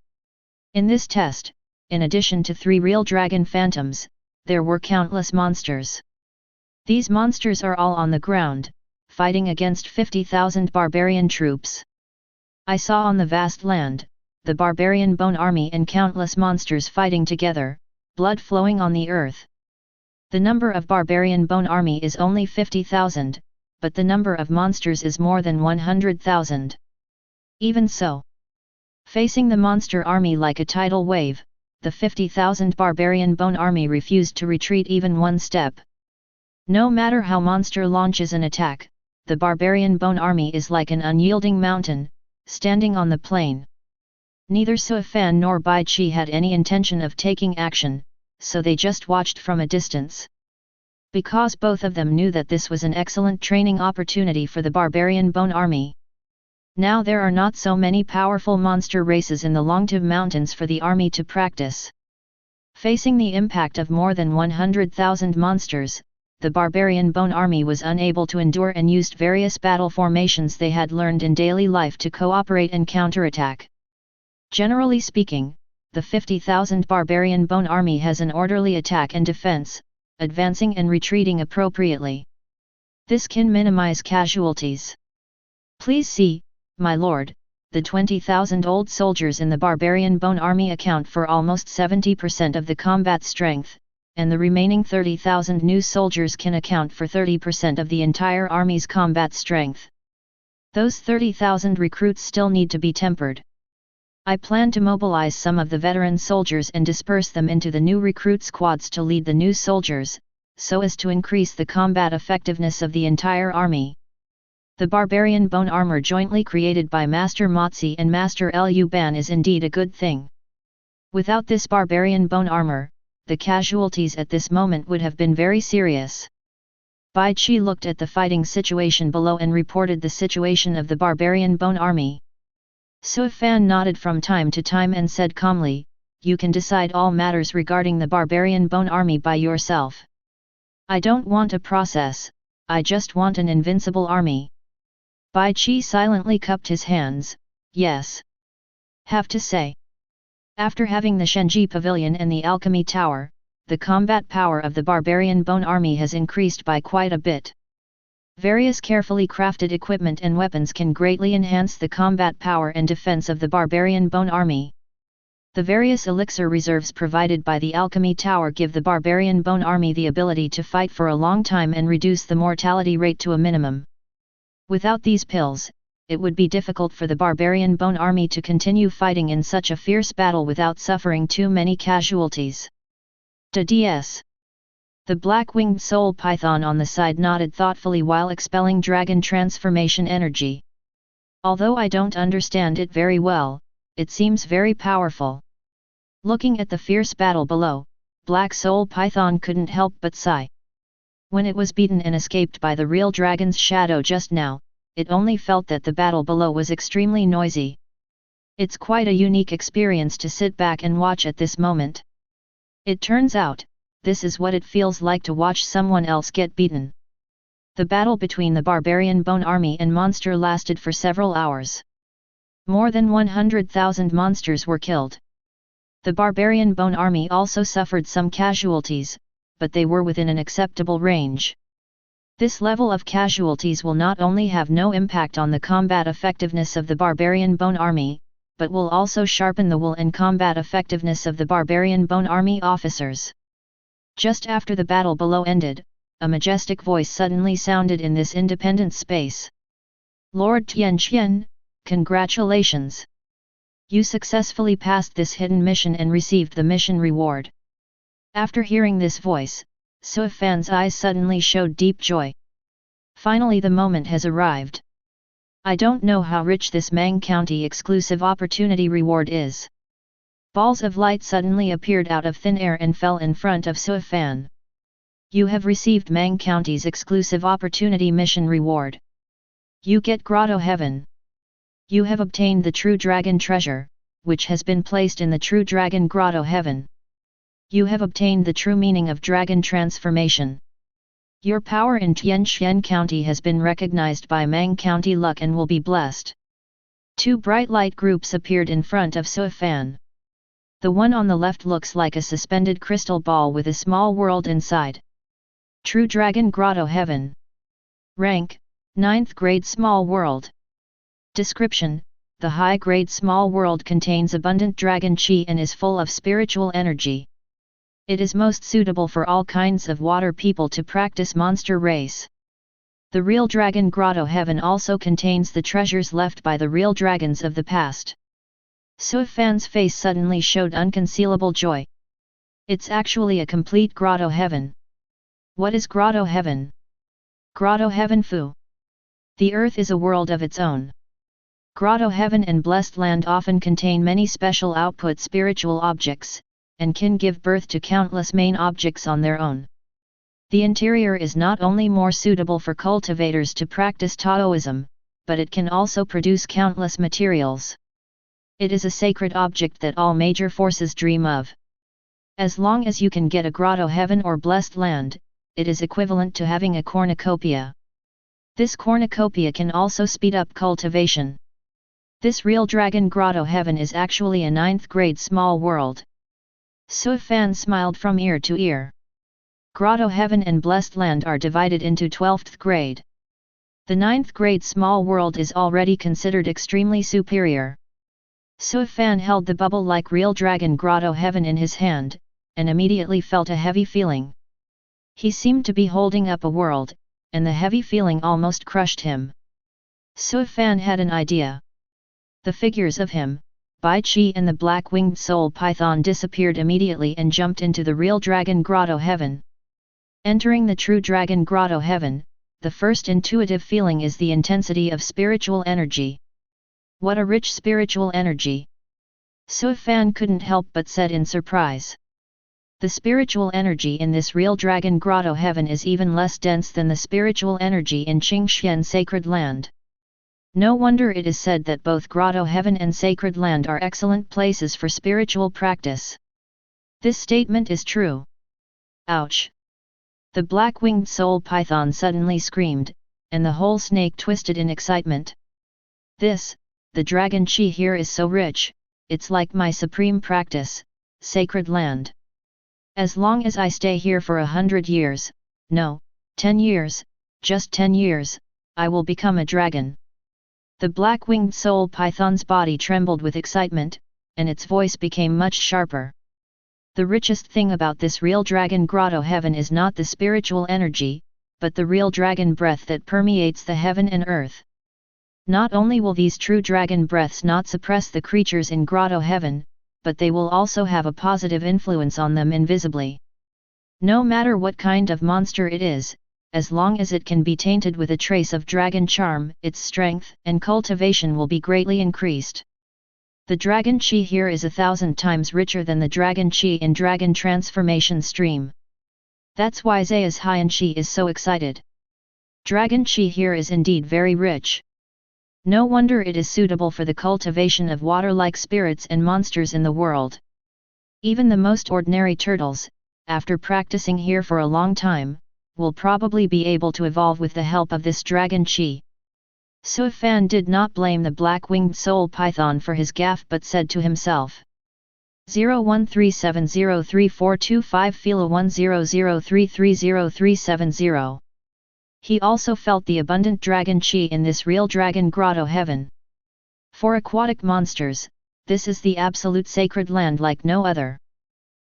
In this test, in addition to 3 real dragon phantoms, there were countless monsters. These monsters are all on the ground, fighting against 50,000 barbarian troops. I saw on the vast land, the barbarian bone army and countless monsters fighting together, blood flowing on the earth. The number of barbarian bone army is only 50,000, but the number of monsters is more than 100,000. Even so, facing the monster army like a tidal wave, the 50,000 barbarian bone army refused to retreat even one step. No matter how monster launches an attack, the barbarian bone army is like an unyielding mountain, standing on the plain. Neither Sui Fan nor Bai Qi had any intention of taking action, so they just watched from a distance. Because both of them knew that this was an excellent training opportunity for the barbarian bone army. Now there are not so many powerful monster races in the Longtu Mountains for the army to practice. Facing the impact of more than 100,000 monsters, the barbarian bone army was unable to endure and used various battle formations they had learned in daily life to cooperate and counterattack. Generally speaking, the 50,000 barbarian bone army has an orderly attack and defense, advancing and retreating appropriately. This can minimize casualties. Please see, my lord, the 20,000 old soldiers in the barbarian bone army account for almost 70% of the combat strength, and the remaining 30,000 new soldiers can account for 30% of the entire army's combat strength. Those 30,000 recruits still need to be tempered. I plan to mobilize some of the veteran soldiers and disperse them into the new recruit squads to lead the new soldiers, so as to increase the combat effectiveness of the entire army. The barbarian bone armor jointly created by Master Motzi and Master Lu Ban is indeed a good thing. Without this barbarian bone armor, the casualties at this moment would have been very serious. Bai Qi looked at the fighting situation below and reported the situation of the barbarian bone army. Sui Fan nodded from time to time and said calmly, "You can decide all matters regarding the barbarian bone army by yourself. I don't want a process, I just want an invincible army." Bai Qi silently cupped his hands. "Yes. Have to say. After having the Shenji Pavilion and the Alchemy Tower, the combat power of the barbarian bone army has increased by quite a bit. Various carefully crafted equipment and weapons can greatly enhance the combat power and defense of the barbarian bone army. The various elixir reserves provided by the Alchemy Tower give the Barbarian Bone Army the ability to fight for a long time and reduce the mortality rate to a minimum. Without these pills, it would be difficult for the Barbarian Bone Army to continue fighting in such a fierce battle without suffering too many casualties. DS. The black-winged soul python on the side nodded thoughtfully while expelling dragon transformation energy. Although I don't understand it very well, it seems very powerful. Looking at the fierce battle below, Black Soul Python couldn't help but sigh. When it was beaten and escaped by the real dragon's shadow just now, it only felt that the battle below was extremely noisy. It's quite a unique experience to sit back and watch at this moment. It turns out, this is what it feels like to watch someone else get beaten. The battle between the Barbarian Bone Army and monster lasted for several hours. More than 100,000 monsters were killed. The Barbarian Bone Army also suffered some casualties, but they were within an acceptable range. This level of casualties will not only have no impact on the combat effectiveness of the Barbarian Bone Army, but will also sharpen the will and combat effectiveness of the Barbarian Bone Army officers. Just after the battle below ended, a majestic voice suddenly sounded in this independent space. Lord Tianqian, congratulations! You successfully passed this hidden mission and received the mission reward. After hearing this voice, Sui Fan's eyes suddenly showed deep joy. Finally the moment has arrived. I don't know how rich this Mang County exclusive opportunity reward is. Balls of light suddenly appeared out of thin air and fell in front of Sui Fan. You have received Mang County's exclusive opportunity mission reward. You get Grotto Heaven. You have obtained the True Dragon Treasure, which has been placed in the True Dragon Grotto Heaven. You have obtained the true meaning of dragon transformation. Your power in Tianqian County has been recognized by Mang County Luck and will be blessed. Two bright light groups appeared in front of Sui Fan. The one on the left looks like a suspended crystal ball with a small world inside. True Dragon Grotto Heaven. Rank, 9th grade small world. Description: the high-grade small world contains abundant dragon qi and is full of spiritual energy. It is most suitable for all kinds of water people to practice monster race. The real Dragon Grotto Heaven also contains the treasures left by the real dragons of the past. Sui Fan's face suddenly showed unconcealable joy. It's actually a complete Grotto Heaven. What is Grotto Heaven? Grotto Heaven Fu. The earth is a world of its own. Grotto Heaven and Blessed Land often contain many special output spiritual objects, and can give birth to countless main objects on their own. The interior is not only more suitable for cultivators to practice Taoism, but it can also produce countless materials. It is a sacred object that all major forces dream of. As long as you can get a Grotto Heaven or Blessed Land, it is equivalent to having a cornucopia. This cornucopia can also speed up cultivation. This real Dragon Grotto Heaven is actually a 9th grade small world. Sui Fan smiled from ear to ear. Grotto Heaven and Blessed Land are divided into 12th grade. The 9th grade small world is already considered extremely superior. Sui Fan held the bubble-like real Dragon Grotto Heaven in his hand, and immediately felt a heavy feeling. He seemed to be holding up a world, and the heavy feeling almost crushed him. Sui Fan had an idea. The figures of him, Bai Qi and the black-winged soul python disappeared immediately and jumped into the real Dragon Grotto Heaven. Entering the True Dragon Grotto Heaven, the first intuitive feeling is the intensity of spiritual energy. What a rich spiritual energy! Sui Fan couldn't help but said in surprise. The spiritual energy in this real Dragon Grotto Heaven is even less dense than the spiritual energy in Qingxian Sacred Land. No wonder it is said that both Grotto Heaven and Sacred Land are excellent places for spiritual practice. This statement is true. Ouch! The black-winged soul python suddenly screamed, and the whole snake twisted in excitement. The dragon qi here is so rich, it's like my supreme practice, Sacred Land. As long as I stay here for 100 years, no, 10 years, just 10 years, I will become a dragon. The black-winged soul python's body trembled with excitement, and its voice became much sharper. The richest thing about this real dragon grotto heaven is not the spiritual energy, but the real dragon breath that permeates the heaven and earth. Not only will these true dragon breaths not suppress the creatures in grotto heaven, but they will also have a positive influence on them invisibly. No matter what kind of monster it is, as long as it can be tainted with a trace of dragon charm, its strength and cultivation will be greatly increased. The Dragon Qi here is 1,000 times richer than the Dragon Qi in Dragon Transformation Stream. That's why Zaya's Haiyan Qi is so excited. Dragon Qi here is indeed very rich. No wonder it is suitable for the cultivation of water-like spirits and monsters in the world. Even the most ordinary turtles, after practicing here for a long time, will probably be able to evolve with the help of this Dragon Qi. Su Fan did not blame the black-winged soul python for his gaffe but said to himself, 0137034225 Phila 1003330370. He also felt the abundant Dragon Qi in this real dragon grotto heaven. For aquatic monsters, this is the absolute sacred land like no other.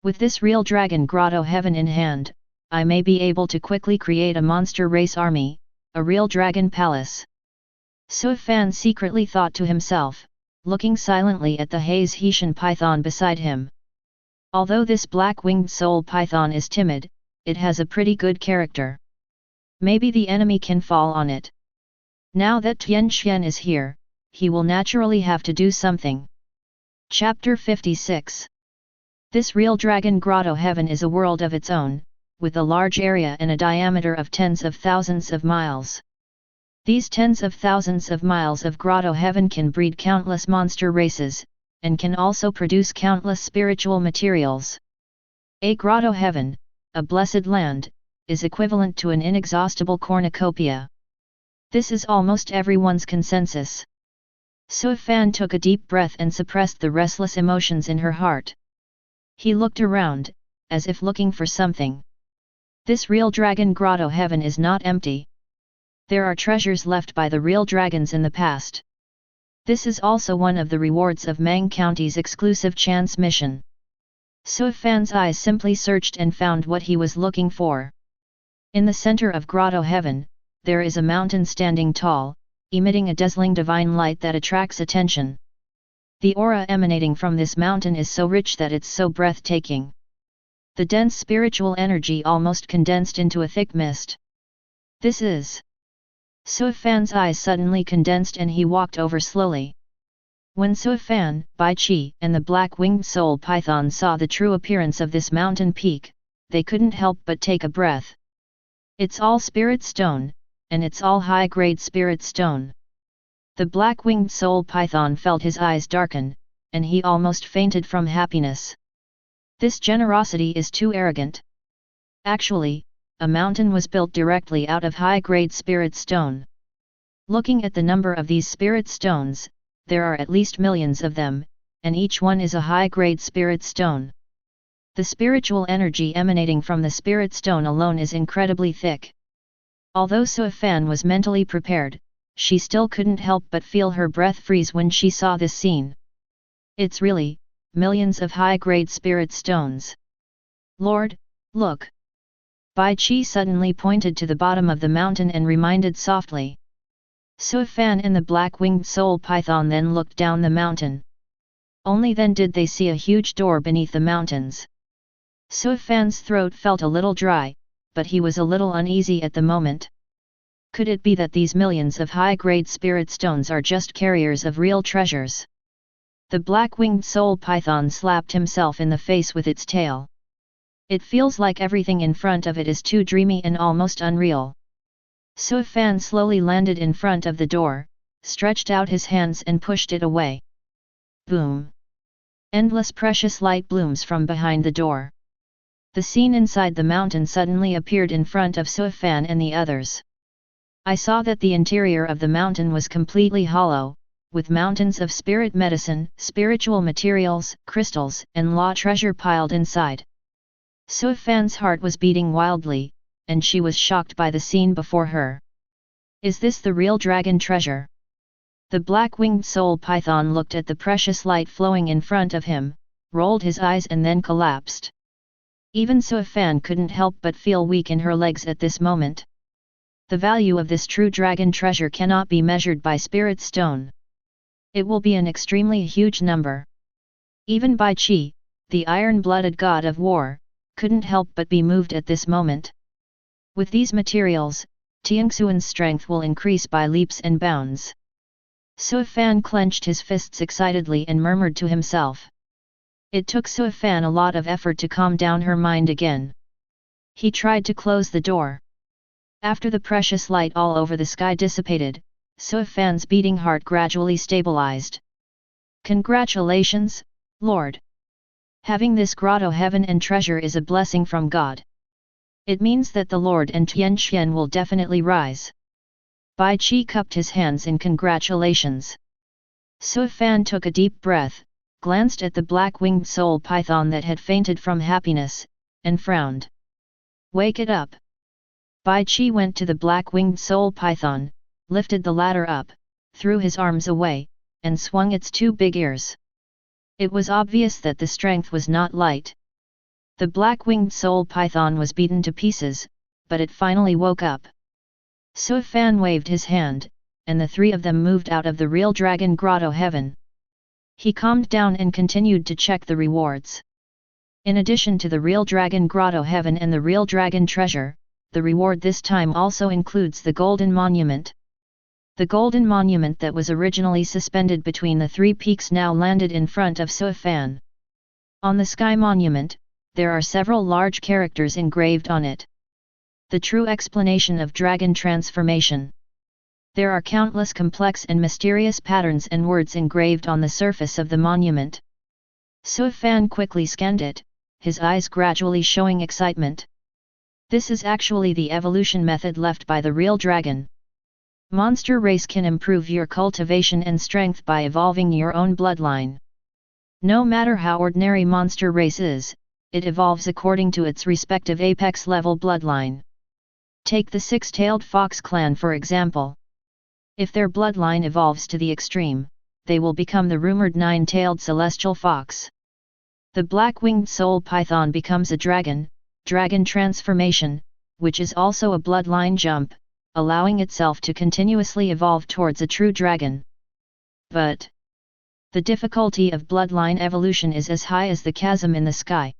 With this real dragon grotto heaven in hand, I may be able to quickly create a monster race army, a real dragon palace. Su Fan secretly thought to himself, looking silently at the Haze Hetian python beside him. Although this black-winged soul python is timid, it has a pretty good character. Maybe the enemy can fall on it. Now that Tian Xian is here, he will naturally have to do something. Chapter 56. This real dragon grotto heaven is a world of its own, with a large area and a diameter of tens of thousands of miles. These tens of thousands of miles of grotto heaven can breed countless monster races, and can also produce countless spiritual materials. A grotto heaven, a blessed land, is equivalent to an inexhaustible cornucopia. This is almost everyone's consensus. Su Fan took a deep breath and suppressed the restless emotions in her heart. He looked around, as if looking for something. This real dragon grotto heaven is not empty. There are treasures left by the real dragons in the past. This is also one of the rewards of Mang County's exclusive chance mission. Su Fan's eyes simply searched and found what he was looking for. In the center of grotto heaven, there is a mountain standing tall, emitting a dazzling divine light that attracts attention. The aura emanating from this mountain is so rich that it's so breathtaking. The dense spiritual energy almost condensed into a thick mist. This is... Su Fan's eyes suddenly condensed and he walked over slowly. When Su Fan, Bai Qi and the black-winged soul python saw the true appearance of this mountain peak, they couldn't help but take a breath. It's all spirit stone, and it's all high-grade spirit stone. The black-winged soul python felt his eyes darken, and he almost fainted from happiness. This generosity is too arrogant. Actually, a mountain was built directly out of high-grade spirit stone. Looking at the number of these spirit stones, there are at least millions of them, and each one is a high-grade spirit stone. The spiritual energy emanating from the spirit stone alone is incredibly thick. Although Su Fan was mentally prepared, she still couldn't help but feel her breath freeze when she saw this scene. It's really, millions of high-grade spirit stones. Lord, look! Bai Qi suddenly pointed to the bottom of the mountain and reminded softly. Su Fan and the black-winged soul python then looked down the mountain. Only then did they see a huge door beneath the mountains. Su Fan's throat felt a little dry, but he was a little uneasy at the moment. Could it be that these millions of high-grade spirit stones are just carriers of real treasures? The black-winged soul python slapped himself in the face with its tail. It feels like everything in front of it is too dreamy and almost unreal. Su Fan slowly landed in front of the door, stretched out his hands and pushed it away. Boom! Endless precious light blooms from behind the door. The scene inside the mountain suddenly appeared in front of Su Fan and the others. I saw that the interior of the mountain was completely hollow, with mountains of spirit medicine, spiritual materials, crystals, and law treasure piled inside. Su Fan's heart was beating wildly, and she was shocked by the scene before her. Is this the real dragon treasure? The black-winged soul python looked at the precious light flowing in front of him, rolled his eyes and then collapsed. Even Suifan couldn't help but feel weak in her legs at this moment. The value of this true dragon treasure cannot be measured by spirit stone. It will be an extremely huge number. Even Bai Qi, the iron-blooded god of war, couldn't help but be moved at this moment. With these materials, Tianxuan's strength will increase by leaps and bounds. Suifan clenched his fists excitedly and murmured to himself. It took Suifan a lot of effort to calm down her mind again. He tried to close the door. After the precious light all over the sky dissipated, Suifan's beating heart gradually stabilized. Congratulations, Lord! Having this grotto heaven and treasure is a blessing from God. It means that the Lord and Tianxian will definitely rise. Bai Qi cupped his hands in congratulations. Suifan took a deep breath, glanced at the black-winged soul python that had fainted from happiness, and frowned. Wake it up! Bai Qi went to the black-winged soul python, lifted the ladder up, threw his arms away, and swung its two big ears. It was obvious that the strength was not light. The black-winged soul python was beaten to pieces, but it finally woke up. Suifan waved his hand, and the three of them moved out of the real dragon grotto heaven. He calmed down and continued to check the rewards. In addition to the real dragon grotto heaven and the real dragon treasure, the reward this time also includes the golden monument. The golden monument that was originally suspended between the three peaks now landed in front of Suifan. On the sky monument, there are several large characters engraved on it. The true explanation of dragon transformation. There are countless complex and mysterious patterns and words engraved on the surface of the monument. Suifan quickly scanned it, his eyes gradually showing excitement. This is actually the evolution method left by the real dragon. Monster race can improve your cultivation and strength by evolving your own bloodline. No matter how ordinary monster race is, it evolves according to its respective apex level bloodline. Take the six-tailed fox clan for example. If their bloodline evolves to the extreme, they will become the rumored nine-tailed celestial fox. The black-winged soul python becomes a dragon transformation, which is also a bloodline jump, allowing itself to continuously evolve towards a true dragon. But the difficulty of bloodline evolution is as high as the chasm in the sky.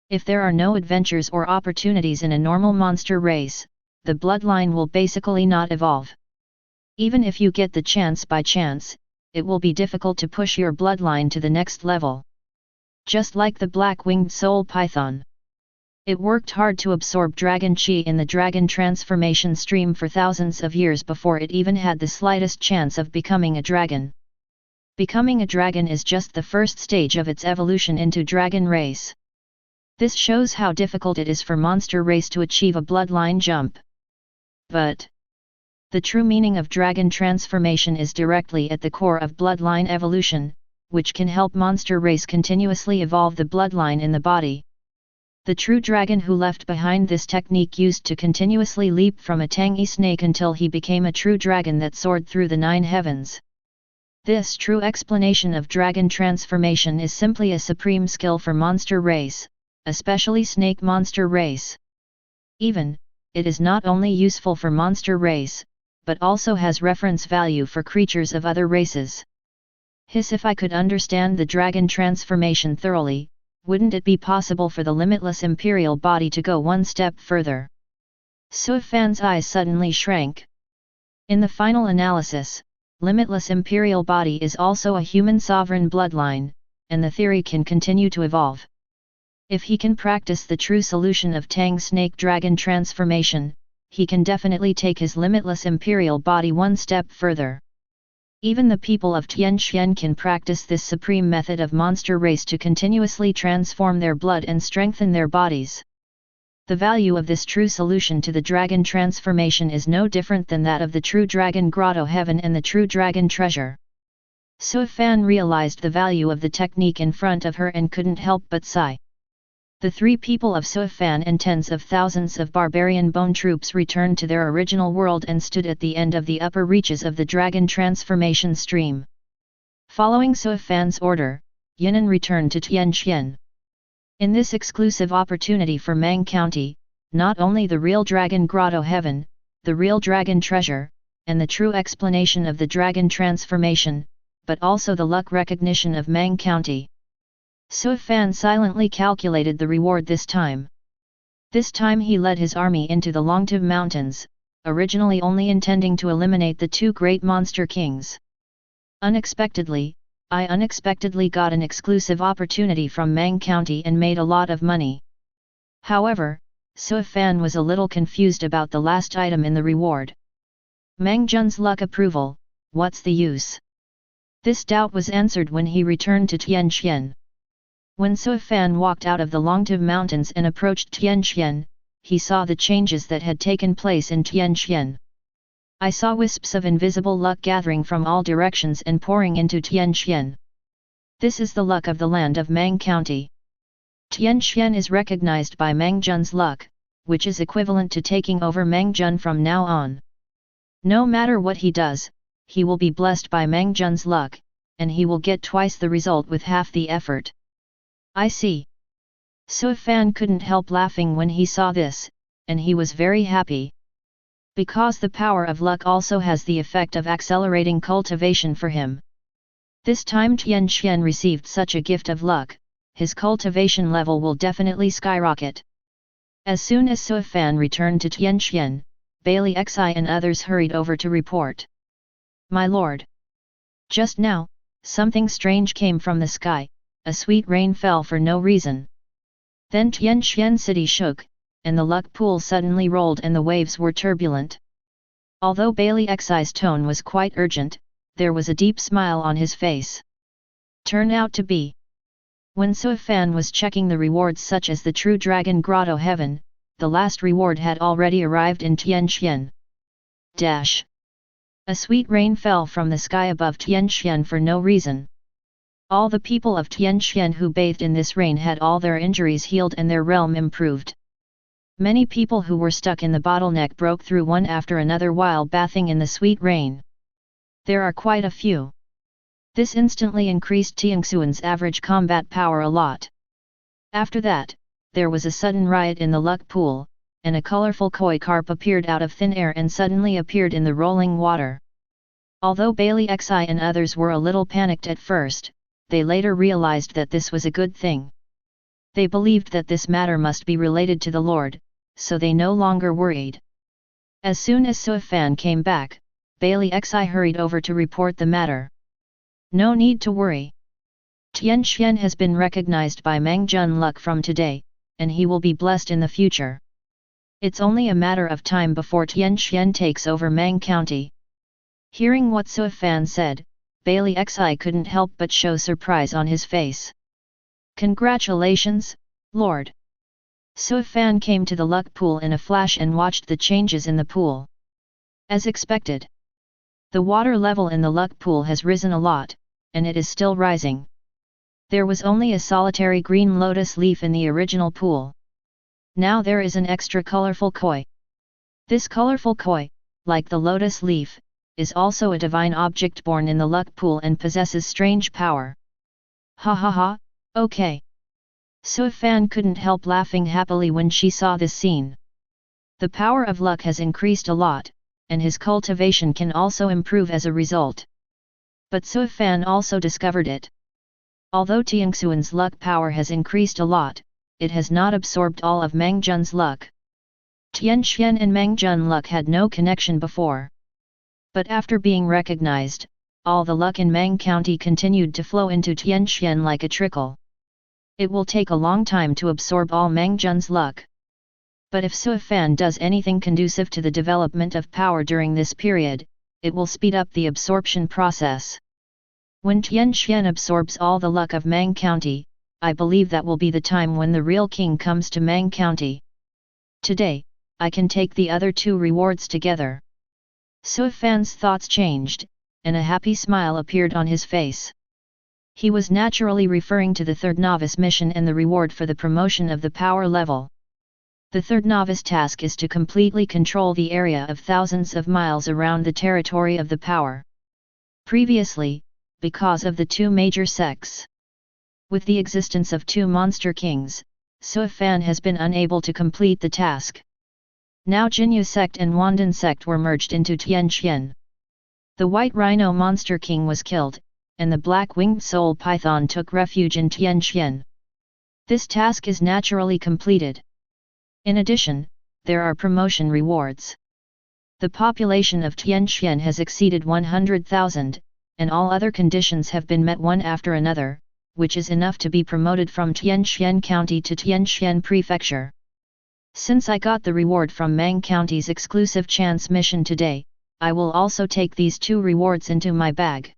If there are no adventures or opportunities in a normal monster race, the bloodline will basically not evolve. Even if you get the chance by chance, it will be difficult to push your bloodline to the next level. Just like the black-winged soul python. It worked hard to absorb Dragon Qi in the dragon transformation stream for thousands of years before it even had the slightest chance of becoming a dragon. Becoming a dragon is just the first stage of its evolution into dragon race. This shows how difficult it is for monster race to achieve a bloodline jump. But the true meaning of dragon transformation is directly at the core of bloodline evolution, which can help monster race continuously evolve the bloodline in the body. The true dragon who left behind this technique used to continuously leap from a tangy snake until he became a true dragon that soared through the 9 heavens. This true explanation of dragon transformation is simply a supreme skill for monster race, especially snake monster race. It is not only useful for monster race, but also has reference value for creatures of other races. If I could understand the dragon transformation thoroughly, wouldn't it be possible for the limitless imperial body to go one step further? Suifan's eyes suddenly shrank. In the final analysis, limitless imperial body is also a human sovereign bloodline, and the theory can continue to evolve. If he can practice the true solution of Tang Snake Dragon transformation, he can definitely take his limitless imperial body one step further. Even the people of Tianxian can practice this supreme method of monster race to continuously transform their blood and strengthen their bodies. The value of this true solution to the dragon transformation is no different than that of the true dragon grotto heaven and the true dragon treasure. Suifan realized the value of the technique in front of her and couldn't help but sigh. The three people of Suifan and tens of thousands of barbarian bone troops returned to their original world and stood at the end of the upper reaches of the dragon transformation stream. Following Suifan's order, Yinan returned to Tianqian. In this exclusive opportunity for Mang County, not only the real dragon grotto heaven, the real dragon treasure, and the true explanation of the dragon transformation, but also the luck recognition of Mang County. Suifan silently calculated the reward this time. This time he led his army into the Longtu Mountains, originally only intending to eliminate the two great monster kings. Unexpectedly, I unexpectedly got an exclusive opportunity from Mang County and made a lot of money. However, Suifan was a little confused about the last item in the reward. Mang Jun's luck approval, what's the use? This doubt was answered when he returned to Tianqian. When Suifan walked out of the Longtu Mountains and approached Tianqian, he saw the changes that had taken place in Tianqian. I saw wisps of invisible luck gathering from all directions and pouring into Tianqian. This is the luck of the land of Mang County. Tianqian is recognized by Mang Jun's luck, which is equivalent to taking over Mang Jun from now on. No matter what he does, he will be blessed by Mang Jun's luck, and he will get twice the result with half the effort. I see. Suifan couldn't help laughing when he saw this, and he was very happy. Because the power of luck also has the effect of accelerating cultivation for him. This time Tianqian received such a gift of luck, his cultivation level will definitely skyrocket. As soon as Suifan returned to Tianqian, Bailey Xi and others hurried over to report. My lord! Just now, something strange came from the sky, a sweet rain fell for no reason. Then Tianqian city shook, and the luck pool suddenly rolled and the waves were turbulent. Although Bailey Xi's tone was quite urgent, there was a deep smile on his face. Turn out to be. When Suifan was checking the rewards such as the True Dragon Grotto Heaven, the last reward had already arrived in Tianqian. Dash. A sweet rain fell from the sky above Tianqian for no reason. All the people of Tianqian who bathed in this rain had all their injuries healed and their realm improved. Many people who were stuck in the bottleneck broke through one after another while bathing in the sweet rain. There are quite a few. This instantly increased Tianxuan's average combat power a lot. After that, there was a sudden riot in the luck pool, and a colorful koi carp appeared out of thin air and suddenly appeared in the rolling water. Although Bailey Xi and others were a little panicked at first, they later realized that this was a good thing. They believed that this matter must be related to the Lord, so they no longer worried. As soon as Suifan came back, Bailey Xi hurried over to report the matter. No need to worry. Tianqian has been recognized by Mang Jun luck from today, and he will be blessed in the future. It's only a matter of time before Tianqian takes over Mang County. Hearing what Suifan said, Bailey Xi couldn't help but show surprise on his face. Congratulations, Lord! Suifan came to the luck pool in a flash and watched the changes in the pool. As expected, the water level in the luck pool has risen a lot, and it is still rising. There was only a solitary green lotus leaf in the original pool. Now there is an extra colorful koi. This colorful koi, like the lotus leaf, is also a divine object born in the luck pool and possesses strange power. Ha ha ha, okay. Suifan couldn't help laughing happily when she saw this scene. The power of luck has increased a lot, and his cultivation can also improve as a result. But Suifan also discovered it. Although Tianxuan's luck power has increased a lot, it has not absorbed all of Mang Jun's luck. Tianqian and Mang Jun luck had no connection before. But after being recognized, all the luck in Mang County continued to flow into Tianqian like a trickle. It will take a long time to absorb all Mang Jun's luck. But if Suifan does anything conducive to the development of power during this period, it will speed up the absorption process. When Tianqian absorbs all the luck of Mang County, I believe that will be the time when the real king comes to Mang County. Today, I can take the other two rewards together. Suifan's thoughts changed, and a happy smile appeared on his face. He was naturally referring to the third novice mission and the reward for the promotion of the power level. The third novice task is to completely control the area of thousands of miles around the territory of the power. Previously, because of the two major sects, with the existence of two monster kings, Suifan has been unable to complete the task. Now Jinyu sect and Wandan sect were merged into Tianqian. The White Rhino Monster King was killed, and the Black-Winged Soul Python took refuge in Tianqian. This task is naturally completed. In addition, there are promotion rewards. The population of Tianqian has exceeded 100,000, and all other conditions have been met one after another, which is enough to be promoted from Tianqian County to Tianqian Prefecture. Since I got the reward from Mang County's exclusive chance mission today, I will also take these two rewards into my bag.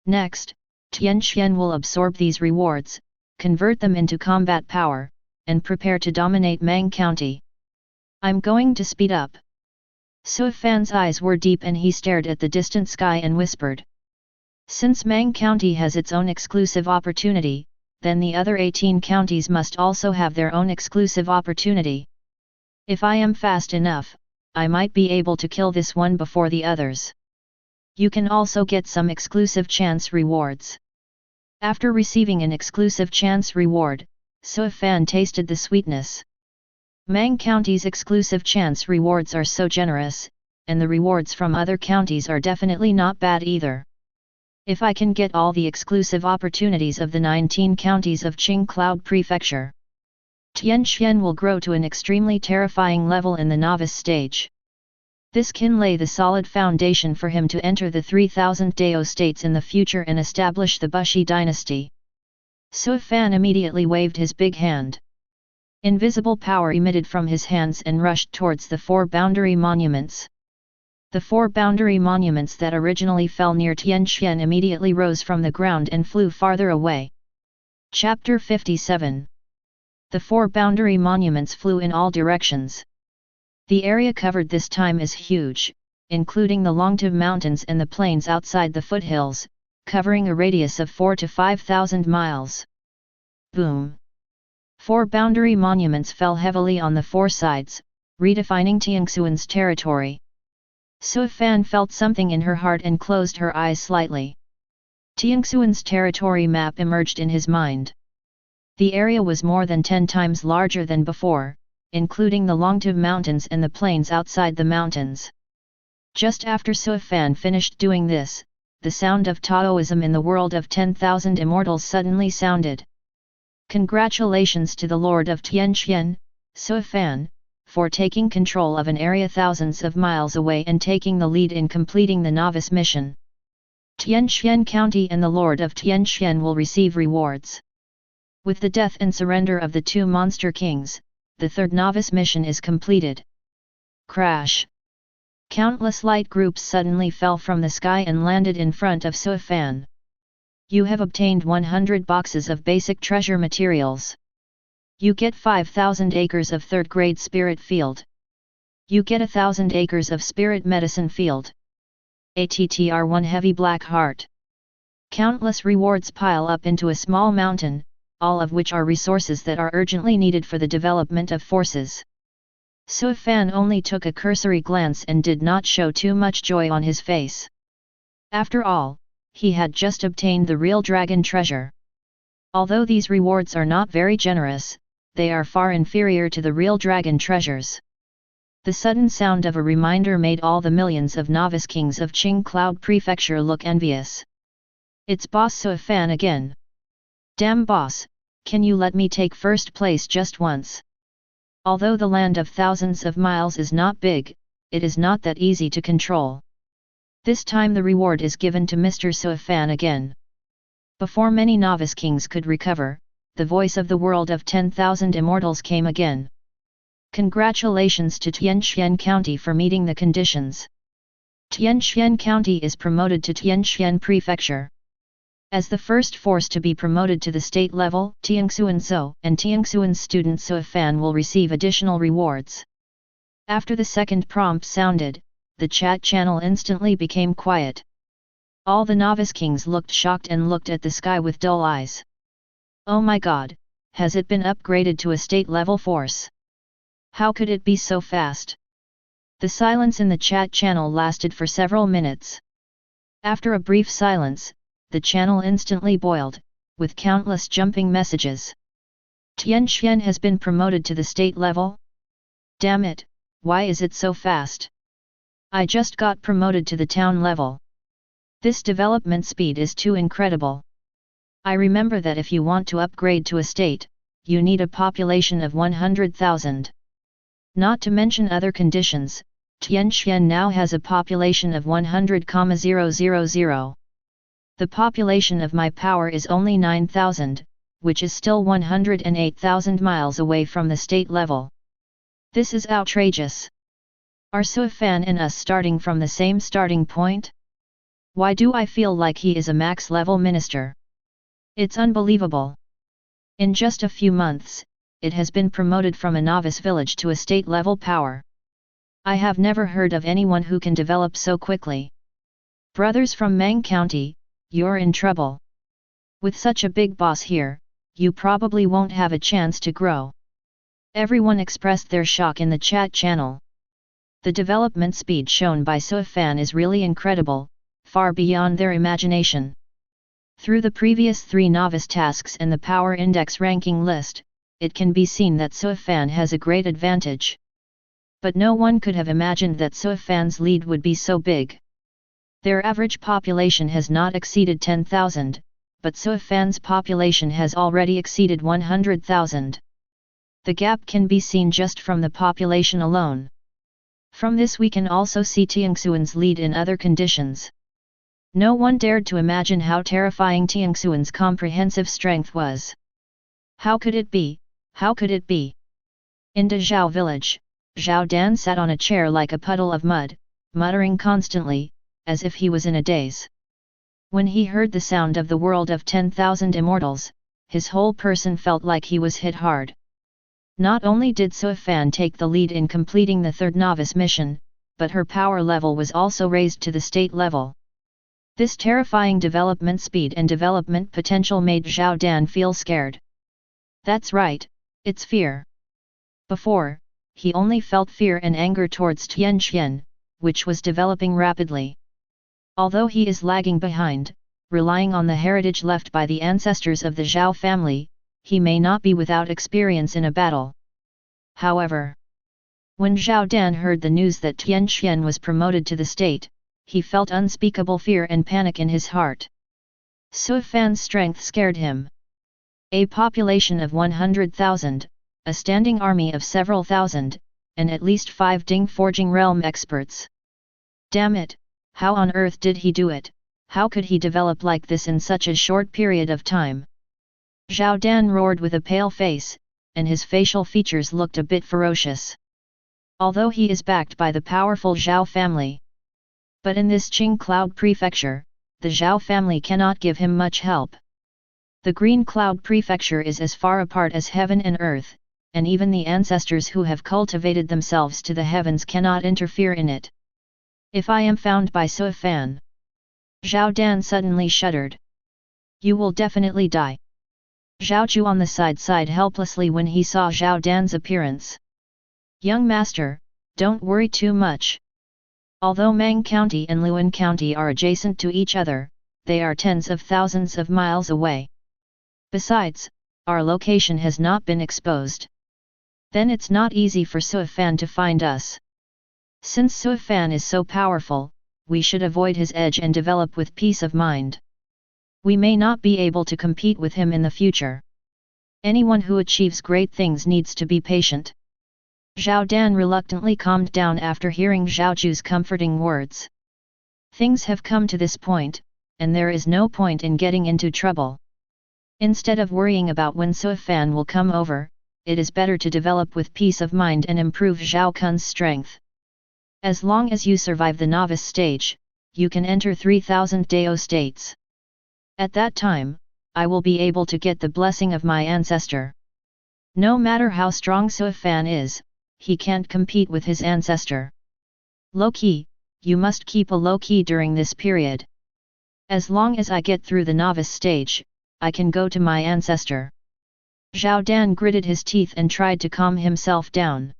Next, Tianqian will absorb these rewards, convert them into combat power, and prepare to dominate Mang County. I'm going to speed up. Suifan's eyes were deep and he stared at the distant sky and whispered. Since Mang County has its own exclusive opportunity, then the other 18 counties must also have their own exclusive opportunity. If I am fast enough, I might be able to kill this one before the others. You can also get some exclusive chance rewards. After receiving an exclusive chance reward, Suifan tasted the sweetness. Mang County's exclusive chance rewards are so generous, and the rewards from other counties are definitely not bad either. If I can get all the exclusive opportunities of the 19 counties of Qing Cloud Prefecture, Tianqian will grow to an extremely terrifying level in the novice stage. This can lay the solid foundation for him to enter the 3000 Dao States in the future and establish the Bushi dynasty. Suifan immediately waved his big hand. Invisible power emitted from his hands and rushed towards the 4 boundary monuments. The 4 boundary monuments that originally fell near Tianqian immediately rose from the ground and flew farther away. Chapter 57. The 4 boundary monuments flew in all directions. The area covered this time is huge, including the Longtiv Mountains and the plains outside the foothills, covering a radius of 4 to 5,000 miles. Boom! 4 boundary monuments fell heavily on the 4 sides, redefining Tianxuan's territory. Suifan felt something in her heart and closed her eyes slightly. Tianxuan's territory map emerged in his mind. The area was more than 10 times larger than before, including the Longtiv Mountains and the plains outside the mountains. Just after Suifan finished doing this, the sound of Taoism in the world of 10,000 immortals suddenly sounded. Congratulations to the Lord of Tianqian, Suifan, for taking control of an area thousands of miles away and taking the lead in completing the novice mission. Tianqian County and the Lord of Tianqian will receive rewards. With the death and surrender of the 2 monster kings, the 3rd novice mission is completed. Crash! Countless light groups suddenly fell from the sky and landed in front of Suifan. You have obtained 100 boxes of basic treasure materials. You get 5,000 acres of 3rd grade spirit field. You get 1,000 acres of spirit medicine field. ATTR1 heavy black heart. Countless rewards pile up into a small mountain, all of which are resources that are urgently needed for the development of forces. Suifan only took a cursory glance and did not show too much joy on his face. After all, he had just obtained the real dragon treasure. Although these rewards are not very generous, they are far inferior to the real dragon treasures. The sudden sound of a reminder made all the millions of novice kings of Qing Cloud Prefecture look envious. It's Boss Suifan again. Damn boss, can you let me take first place just once? Although the land of thousands of miles is not big, it is not that easy to control. This time the reward is given to Mr. Suifan again. Before many novice kings could recover, the voice of the world of 10,000 immortals came again. Congratulations to Tianqian County for meeting the conditions. Tianqian County is promoted to Tianqian Prefecture. As the first force to be promoted to the state level, Tianxuan Zhou and Tianxuan's student Suifan will receive additional rewards. After the second prompt sounded, the chat channel instantly became quiet. All the novice kings looked shocked and looked at the sky with dull eyes. Oh my god, has it been upgraded to a state-level force? How could it be so fast? The silence in the chat channel lasted for several minutes. After a brief silence, the channel instantly boiled, with countless jumping messages. Tian Xuan has been promoted to the state level? Damn it, why is it so fast? I just got promoted to the town level. This development speed is too incredible. I remember that if you want to upgrade to a state, you need a population of 100,000. Not to mention other conditions, Tian Xuan now has a population of 100,000. The population of my power is only 9,000, which is still 108,000 miles away from the state level. This is outrageous. Are Suifan and us starting from the same starting point? Why do I feel like he is a max-level minister? It's unbelievable. In just a few months, it has been promoted from a novice village to a state-level power. I have never heard of anyone who can develop so quickly. Brothers from Mang County, you're in trouble. With such a big boss here, you probably won't have a chance to grow. Everyone expressed their shock in the chat channel. The development speed shown by Suifan is really incredible, far beyond their imagination. Through the previous 3 novice tasks and the power index ranking list, it can be seen that Suifan has a great advantage. But no one could have imagined that Suifan's lead would be so big. Their average population has not exceeded 10,000, but Suifan's population has already exceeded 100,000. The gap can be seen just from the population alone. From this we can also see Tianxuan's lead in other conditions. No one dared to imagine how terrifying Tianxuan's comprehensive strength was. How could it be? How could it be? In the Zhao village, Zhao Dan sat on a chair like a puddle of mud, muttering constantly, as if he was in a daze. When he heard the sound of the world of 10,000 immortals, his whole person felt like he was hit hard. Not only did Suifan take the lead in completing the 3rd novice mission, but her power level was also raised to the state level. This terrifying development speed and development potential made Zhao Dan feel scared. That's right, it's fear. Before, he only felt fear and anger towards Tian Xuan, which was developing rapidly. Although he is lagging behind, relying on the heritage left by the ancestors of the Zhao family, he may not be without experience in a battle. However, when Zhao Dan heard the news that Tian Xuan was promoted to the state, he felt unspeakable fear and panic in his heart. Suifan's strength scared him. A population of 100,000, a standing army of several thousand, and at least 5 Ding Forging Realm experts. Damn it, how on earth did he do it? How could he develop like this in such a short period of time? Zhao Dan roared with a pale face, and his facial features looked a bit ferocious. Although he is backed by the powerful Zhao family. But in this Qing Cloud Prefecture, the Zhao family cannot give him much help. The Green Cloud Prefecture is as far apart as heaven and earth, and even the ancestors who have cultivated themselves to the heavens cannot interfere in it. If I am found by Suifan. Zhao Dan suddenly shuddered. You will definitely die. Zhao Chu on the side sighed helplessly when he saw Zhao Dan's appearance. Young master, don't worry too much. Although Mang County and Luan County are adjacent to each other, they are tens of thousands of miles away. Besides, our location has not been exposed. Then it's not easy for Suifan to find us. Since Suifan is so powerful, we should avoid his edge and develop with peace of mind. We may not be able to compete with him in the future. Anyone who achieves great things needs to be patient. Zhao Dan reluctantly calmed down after hearing Zhao Chu's comforting words. Things have come to this point, and there is no point in getting into trouble. Instead of worrying about when Suifan will come over, it is better to develop with peace of mind and improve Zhao Kun's strength. As long as you survive the novice stage, you can enter 3,000 Dao States. At that time, I will be able to get the blessing of my ancestor. No matter how strong Suifan is, he can't compete with his ancestor. Low key, you must keep a low key during this period. As long as I get through the novice stage, I can go to my ancestor. Zhao Dan gritted his teeth and tried to calm himself down.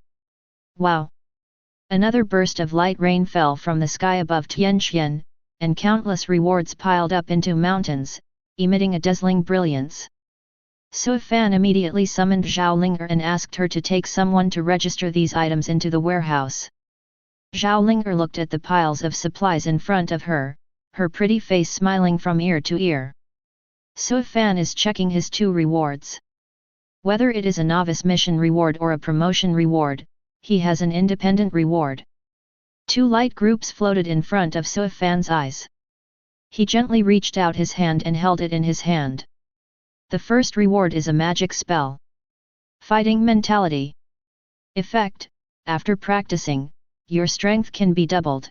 Wow! Another burst of light rain fell from the sky above Tianqian, and countless rewards piled up into mountains, emitting a dazzling brilliance. Su Fan immediately summoned Zhao Linger and asked her to take someone to register these items into the warehouse. Zhao Linger looked at the piles of supplies in front of her, her pretty face smiling from ear to ear. Su Fan is checking his 2 rewards. Whether it is a novice mission reward or a promotion reward, he has an independent reward. 2 light groups floated in front of Su Fan's eyes. He gently reached out his hand and held it in his hand. The first reward is a magic spell. Fighting mentality. Effect: after practicing, your strength can be doubled.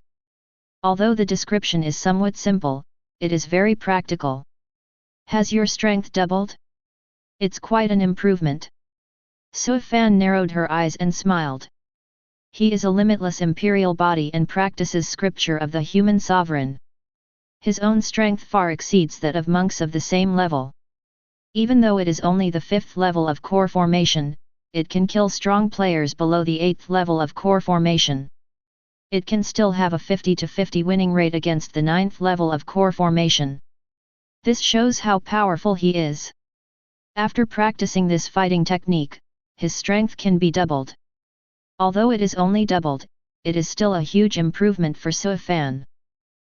Although the description is somewhat simple, it is very practical. Has your strength doubled? It's quite an improvement. Su Fan narrowed her eyes and smiled. He is a limitless imperial body and practices scripture of the human sovereign. His own strength far exceeds that of monks of the same level. Even though it is only the 5th level of core formation, it can kill strong players below the 8th level of core formation. It can still have a 50-50 winning rate against the 9th level of core formation. This shows how powerful he is. After practicing this fighting technique, his strength can be doubled. Although it is only doubled, it is still a huge improvement for Su Fan.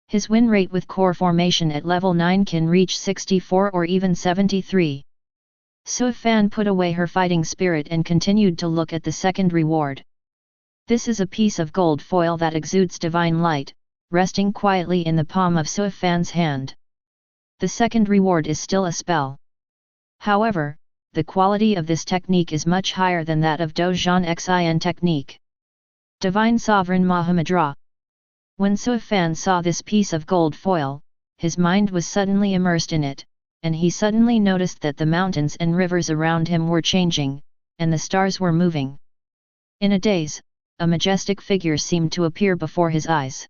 His win rate with core formation at level 9 can reach 64 or even 73. Su Fan put away her fighting spirit and continued to look at the second reward. This is a piece of gold foil that exudes divine light, resting quietly in the palm of Su Fan's hand. The second reward is still a spell. However, the quality of this technique is much higher than that of Dozhan Xin technique. Divine Sovereign Mahamudra. When Su Fan saw this piece of gold foil, his mind was suddenly immersed in it, and he suddenly noticed that the mountains and rivers around him were changing, and the stars were moving. In a daze, a majestic figure seemed to appear before his eyes.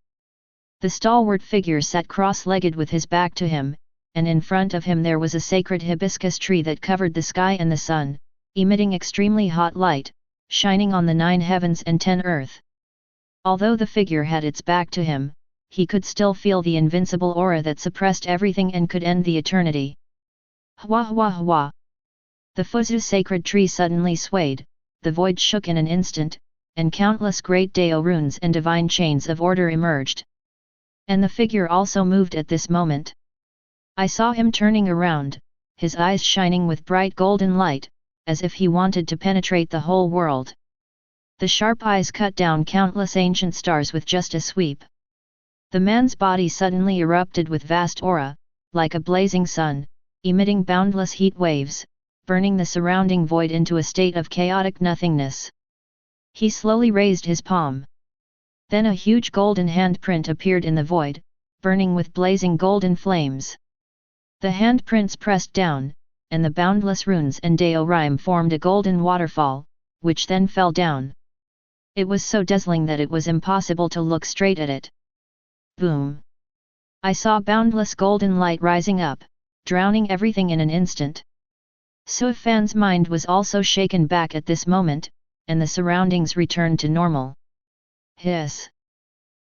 The stalwart figure sat cross-legged with his back to him, and in front of him there was a sacred hibiscus tree that covered the sky and the sun, emitting extremely hot light, shining on the 9 heavens and 10 earth. Although the figure had its back to him, he could still feel the invincible aura that suppressed everything and could end the eternity. Hwa hwa hwa! The Fuzu sacred tree suddenly swayed, the void shook in an instant, and countless great Dao runes and divine chains of order emerged. And the figure also moved at this moment. I saw him turning around, his eyes shining with bright golden light, as if he wanted to penetrate the whole world. The sharp eyes cut down countless ancient stars with just a sweep. The man's body suddenly erupted with vast aura, like a blazing sun, emitting boundless heat waves, burning the surrounding void into a state of chaotic nothingness. He slowly raised his palm. Then a huge golden handprint appeared in the void, burning with blazing golden flames. The handprints pressed down, and the boundless runes and Dao rhyme formed a golden waterfall, which then fell down. It was so dazzling that it was impossible to look straight at it. Boom! I saw boundless golden light rising up, drowning everything in an instant. Su Fan's mind was also shaken back at this moment, and the surroundings returned to normal. Hiss!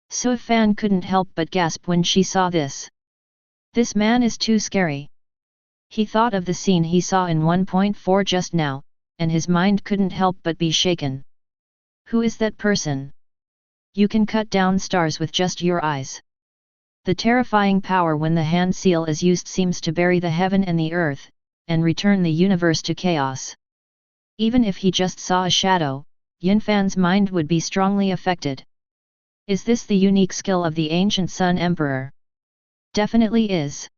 Su Fan couldn't help but gasp when she saw this. This man is too scary. He thought of the scene he saw in 1.4 just now, and his mind couldn't help but be shaken. Who is that person? You can cut down stars with just your eyes. The terrifying power when the hand seal is used seems to bury the heaven and the earth, and return the universe to chaos. Even if he just saw a shadow, Yinfan's mind would be strongly affected. Is this the unique skill of the ancient Sun Emperor? Definitely is.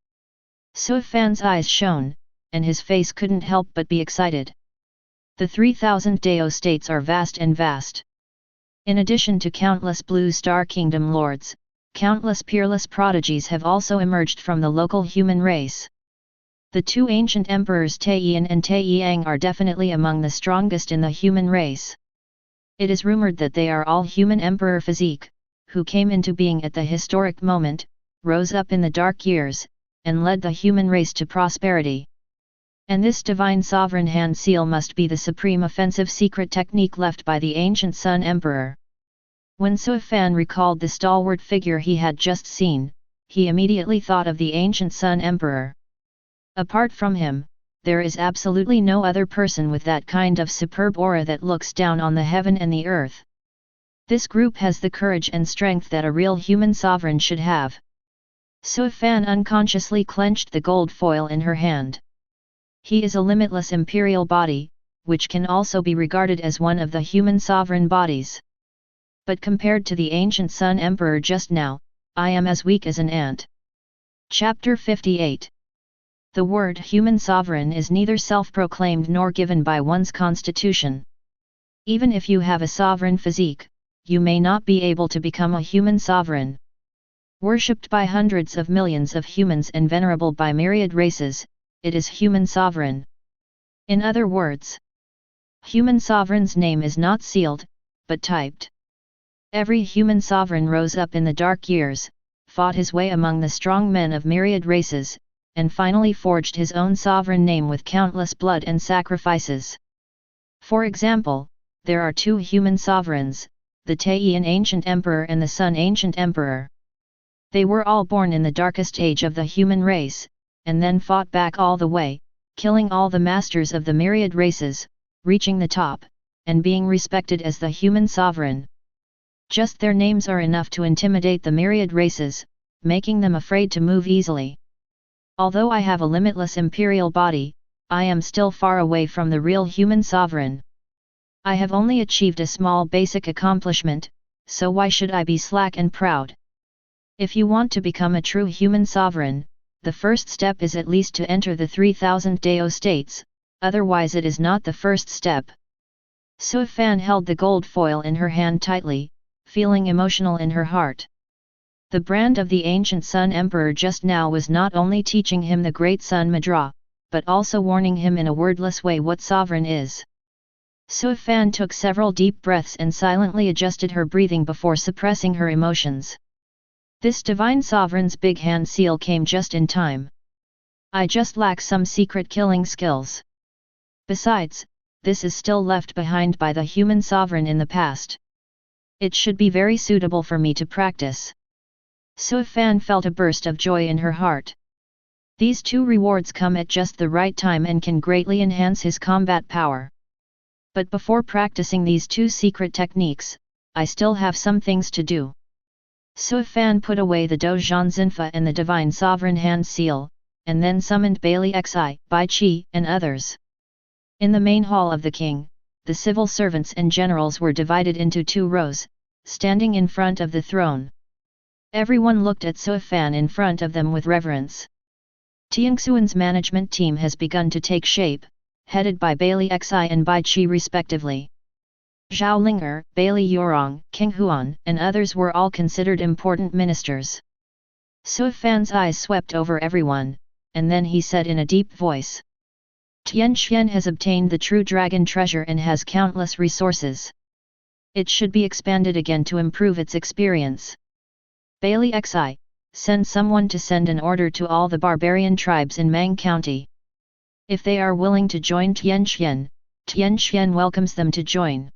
Su Fan's eyes shone, and his face couldn't help but be excited. The 3,000 Dao States are vast and vast. In addition to countless Blue Star Kingdom lords, countless peerless prodigies have also emerged from the local human race. The 2 ancient emperors Taiyan and Taiyang are definitely among the strongest in the human race. It is rumored that they are all human emperor physique, who came into being at the historic moment, rose up in the dark years, and led the human race to prosperity. And this divine sovereign hand seal must be the supreme offensive secret technique left by the ancient Sun Emperor. When Suifan recalled the stalwart figure he had just seen, he immediately thought of the ancient Sun Emperor. Apart from him, there is absolutely no other person with that kind of superb aura that looks down on the heaven and the earth. This group has the courage and strength that a real human sovereign should have. Suifan unconsciously clenched the gold foil in her hand. He is a limitless imperial body, which can also be regarded as one of the human sovereign bodies. But compared to the ancient Sun Emperor just now, I am as weak as an ant. Chapter 58. The word human sovereign is neither self-proclaimed nor given by one's constitution. Even if you have a sovereign physique, you may not be able to become a human sovereign. Worshipped by hundreds of millions of humans and venerable by myriad races, it is human sovereign. In other words, human sovereign's name is not sealed, but typed. Every human sovereign rose up in the dark years, fought his way among the strong men of myriad races, and finally forged his own sovereign name with countless blood and sacrifices. For example, there are two human sovereigns, the Taiyan Ancient Emperor and the Sun Ancient Emperor. They were all born in the darkest age of the human race, and then fought back all the way, killing all the masters of the myriad races, reaching the top, and being respected as the human sovereign. Just their names are enough to intimidate the myriad races, making them afraid to move easily. Although I have a limitless imperial body, I am still far away from the real human sovereign. I have only achieved a small basic accomplishment, so why should I be slack and proud? If you want to become a true human sovereign, the first step is at least to enter the 3000 Dao States, otherwise it is not the first step. Suifan held the gold foil in her hand tightly, feeling emotional in her heart. The brand of the ancient Sun Emperor just now was not only teaching him the great Sun Mudra, but also warning him in a wordless way what sovereign is. Suifan took several deep breaths and silently adjusted her breathing before suppressing her emotions. This divine sovereign's big hand seal came just in time. I just lack some secret killing skills. Besides, this is still left behind by the human sovereign in the past. It should be very suitable for me to practice. Suifan felt a burst of joy in her heart. These two rewards come at just the right time and can greatly enhance his combat power. But before practicing these two secret techniques, I still have some things to do. Suifan put away the Dozhan Zinfa and the Divine Sovereign Hand Seal, and then summoned Bailey Xi, Bai Qi and others. In the main hall of the king, the civil servants and generals were divided into two rows, standing in front of the throne. Everyone looked at Suifan in front of them with reverence. Tianxuan's management team has begun to take shape, headed by Bailey Xi and Bai Qi respectively. Zhao Linger, Bailey Yorong, King Huan, and others were all considered important ministers. Suifan's eyes swept over everyone, and then he said in a deep voice, Tianxian has obtained the true dragon treasure and has countless resources. It should be expanded again to improve its experience. Bailey Xi, send someone to send an order to all the barbarian tribes in Mang County. If they are willing to join Tianxian, Tianxian welcomes them to join.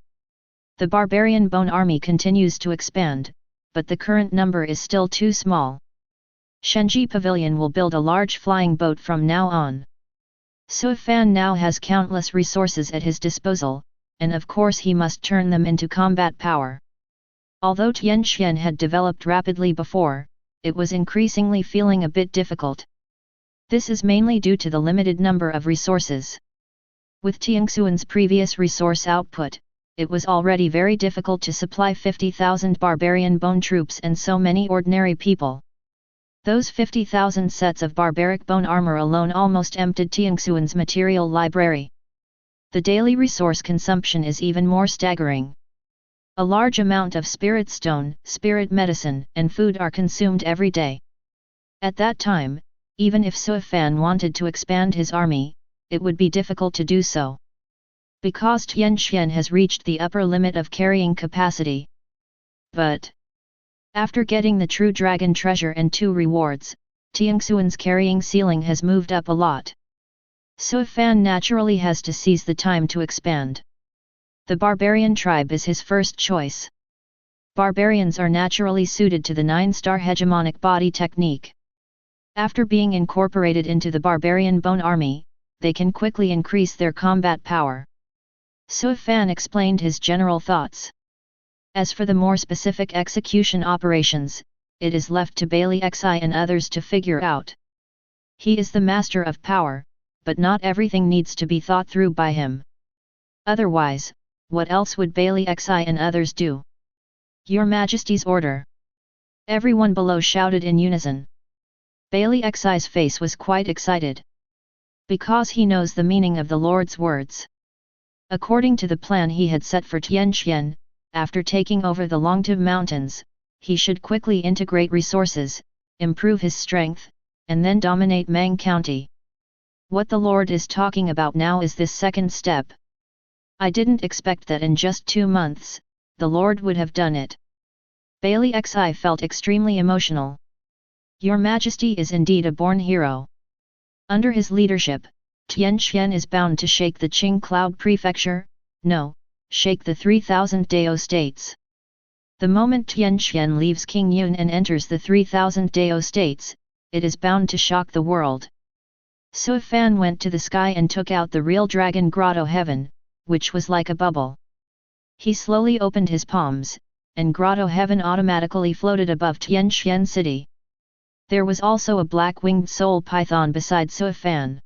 The barbarian bone army continues to expand, but the current number is still too small. Shenji Pavilion will build a large flying boat from now on. Suifan now has countless resources at his disposal, and of course he must turn them into combat power. Although Tianxian had developed rapidly before, it was increasingly feeling a bit difficult. This is mainly due to the limited number of resources. With Tianxuan's previous resource output, it was already very difficult to supply 50,000 barbarian bone troops and so many ordinary people. Those 50,000 sets of barbaric bone armor alone almost emptied Tianxuan's material library. The daily resource consumption is even more staggering. A large amount of spirit stone, spirit medicine, and food are consumed every day. At that time, even if Suifan wanted to expand his army, it would be difficult to do so. Because Tianxian has reached the upper limit of carrying capacity. But after getting the true dragon treasure and 2 rewards, Tianxuan's carrying ceiling has moved up a lot. So Fan naturally has to seize the time to expand. The barbarian tribe is his first choice. Barbarians are naturally suited to the 9-star hegemonic body technique. After being incorporated into the barbarian bone army, they can quickly increase their combat power. So Fan explained his general thoughts. As for the more specific execution operations, it is left to Bailey Xi and others to figure out. He is the master of power, but not everything needs to be thought through by him. Otherwise, what else would Bailey Xi and others do? Your Majesty's order. Everyone below shouted in unison. Bailey Xi's face was quite excited. Because he knows the meaning of the Lord's words. According to the plan he had set for Tianxian, after taking over the Longtive Mountains, he should quickly integrate resources, improve his strength, and then dominate Mang County. What the Lord is talking about now is this second step. I didn't expect that in just 2 months, the Lord would have done it. Bailey Xi felt extremely emotional. Your Majesty is indeed a born hero. Under his leadership, Tianxian is bound to shake the Qing Cloud Prefecture, no, shake the 3,000 Dao States. The moment Tianxian leaves King Yun and enters the 3,000 Dao States, it is bound to shock the world. So Fan went to the sky and took out the real Dragon Grotto Heaven, which was like a bubble. He slowly opened his palms, and Grotto Heaven automatically floated above Tianxian City. There was also a black-winged soul python beside So Fan.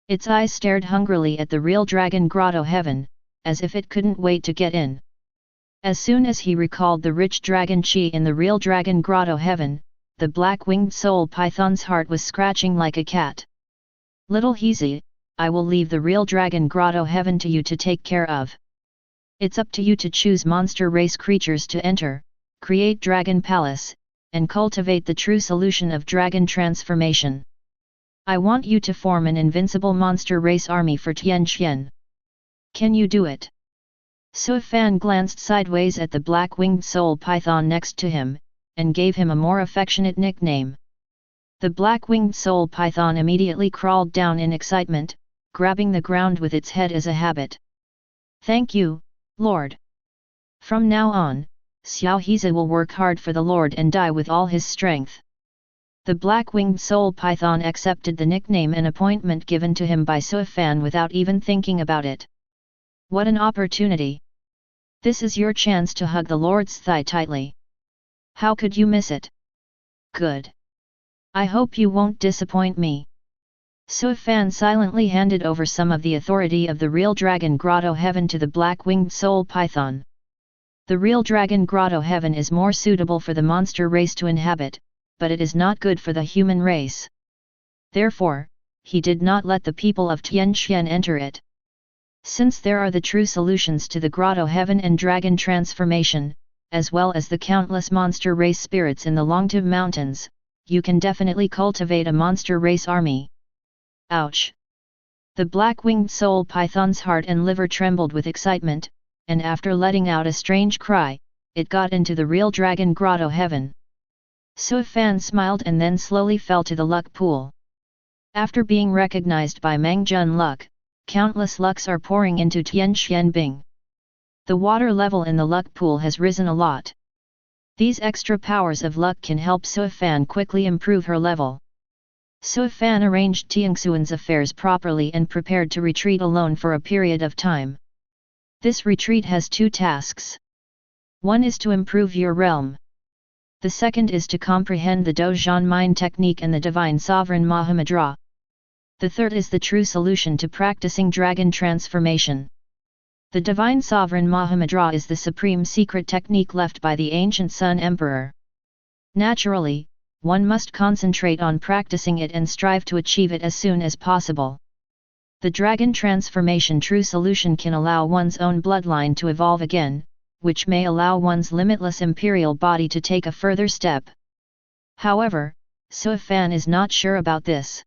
Its eyes stared hungrily at the real Dragon Grotto Heaven, as if it couldn't wait to get in. As soon as he recalled the rich Dragon Qi in the real Dragon Grotto Heaven, the black-winged soul python's heart was scratching like a cat. Little Heezy, I will leave the real Dragon Grotto Heaven to you to take care of. It's up to you to choose monster race creatures to enter, create Dragon Palace, and cultivate the true solution of dragon transformation. I want you to form an invincible monster race army for Tianxian. Can you do it? So Fan glanced sideways at the black-winged soul python next to him, and gave him a more affectionate nickname. The black-winged soul python immediately crawled down in excitement, grabbing the ground with its head as a habit. Thank you, Lord. From now on, Xiao Hiza will work hard for the Lord and die with all his strength. The black-winged soul python accepted the nickname and appointment given to him by So Fan without even thinking about it. What an opportunity! This is your chance to hug the Lord's thigh tightly. How could you miss it? Good. I hope you won't disappoint me. So Fan silently handed over some of the authority of the real Dragon Grotto Heaven to the black-winged soul python. The real Dragon Grotto Heaven is more suitable for the monster race to inhabit, but it is not good for the human race. Therefore, he did not let the people of Tianxian enter it. Since there are the true solutions to the Grotto Heaven and Dragon Transformation, as well as the countless monster race spirits in the Longtive Mountains, you can definitely cultivate a monster race army. Ouch! The black-winged soul python's heart and liver trembled with excitement, and after letting out a strange cry, it got into the real Dragon Grotto Heaven. So Fan smiled and then slowly fell to the luck pool. After being recognized by Meng Jun luck, countless lucks are pouring into Tianxian Bing. The water level in the luck pool has risen a lot. These extra powers of luck can help So Fan quickly improve her level. So Fan arranged Tianxuan's affairs properly and prepared to retreat alone for a period of time. This retreat has 2 tasks. One is to improve your realm. The second is to comprehend the Dozhan mind technique and the Divine Sovereign Mahamudra. The third is the true solution to practicing dragon transformation. The Divine Sovereign Mahamudra is the supreme secret technique left by the ancient Sun Emperor. Naturally, one must concentrate on practicing it and strive to achieve it as soon as possible. The dragon transformation true solution can allow one's own bloodline to evolve again, which may allow one's limitless imperial body to take a further step. However, So Fan is not sure about this.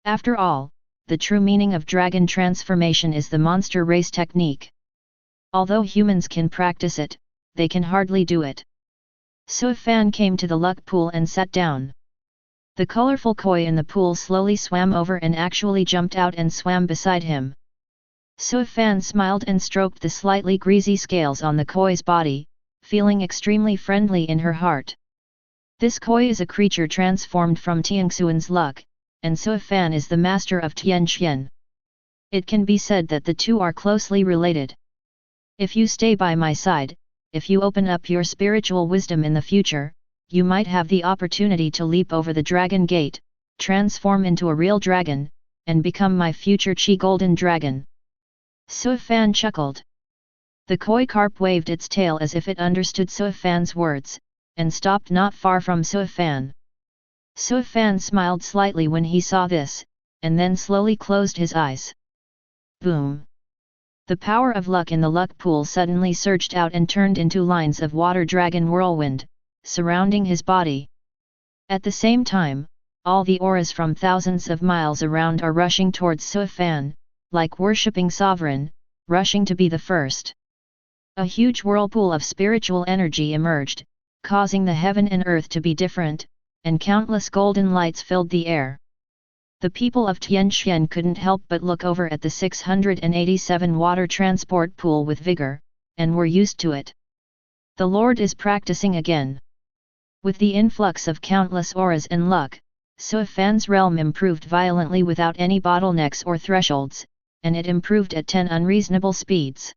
After all, the true meaning of dragon transformation is the monster race technique. Although humans can practice it, they can hardly do it. So Fan came to the luck pool and sat down. The colorful koi in the pool slowly swam over and actually jumped out and swam beside him. Sui Fan smiled and stroked the slightly greasy scales on the koi's body, feeling extremely friendly in her heart. This koi is a creature transformed from Tianxuan's luck, and Sui Fan is the master of Tianxian. It can be said that the two are closely related. If you stay by my side, if you open up your spiritual wisdom in the future, you might have the opportunity to leap over the dragon gate, transform into a real dragon, and become my future Qi Golden Dragon. Sui Fan chuckled. The koi carp waved its tail as if it understood Sui Fan's words, and stopped not far from Sui Fan. Sui Fan smiled slightly when he saw this, and then slowly closed his eyes. Boom! The power of luck in the luck pool suddenly surged out and turned into lines of water dragon whirlwind, surrounding his body. At the same time, all the auras from thousands of miles around are rushing towards Sui Fan, like worshipping sovereign, rushing to be the first. A huge whirlpool of spiritual energy emerged, causing the heaven and earth to be different, and countless golden lights filled the air. The people of Tianxian couldn't help but look over at the 687 water transport pool with vigor, and were used to it. The Lord is practicing again. With the influx of countless auras and luck, Sui Fan's realm improved violently without any bottlenecks or thresholds, and it improved at 10 unreasonable speeds.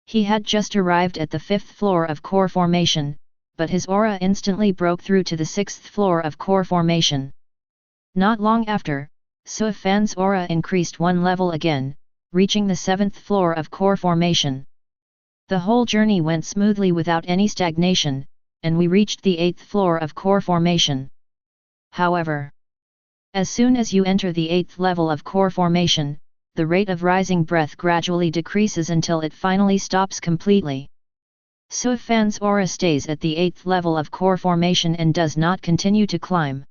He had just arrived at the 5th floor of core formation, but his aura instantly broke through to the 6th floor of core formation. Not long after, Sui Fan's aura increased one level again, reaching the 7th floor of core formation. The whole journey went smoothly without any stagnation, and we reached the 8th floor of core formation. However, as soon as you enter the 8th level of core formation, the rate of rising breath gradually decreases until it finally stops completely. Sui Fan's aura stays at the 8th level of core formation and does not continue to climb.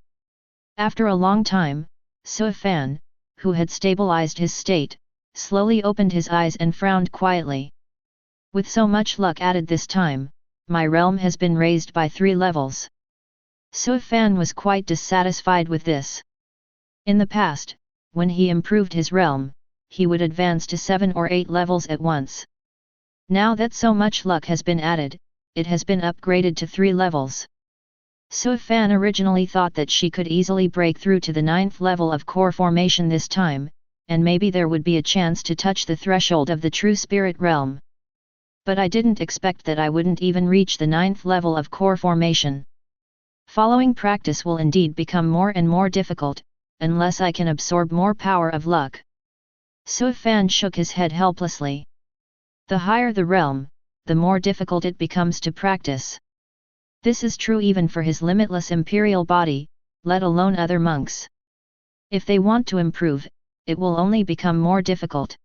After a long time, Sui Fan, who had stabilized his state, slowly opened his eyes and frowned quietly. With so much luck added this time, my realm has been raised by 3 levels. Sui Fan was quite dissatisfied with this. In the past, when he improved his realm, he would advance to 7 or 8 levels at once. Now that so much luck has been added, it has been upgraded to 3 levels. Sui Fan originally thought that she could easily break through to the 9th level of core formation this time, and maybe there would be a chance to touch the threshold of the true spirit realm. But I didn't expect that I wouldn't even reach the 9th level of core formation. Following practice will indeed become more and more difficult, unless I can absorb more power of luck. Sui Fan shook his head helplessly. The higher the realm, the more difficult it becomes to practice. This is true even for his limitless imperial body, let alone other monks. If they want to improve, it will only become more difficult.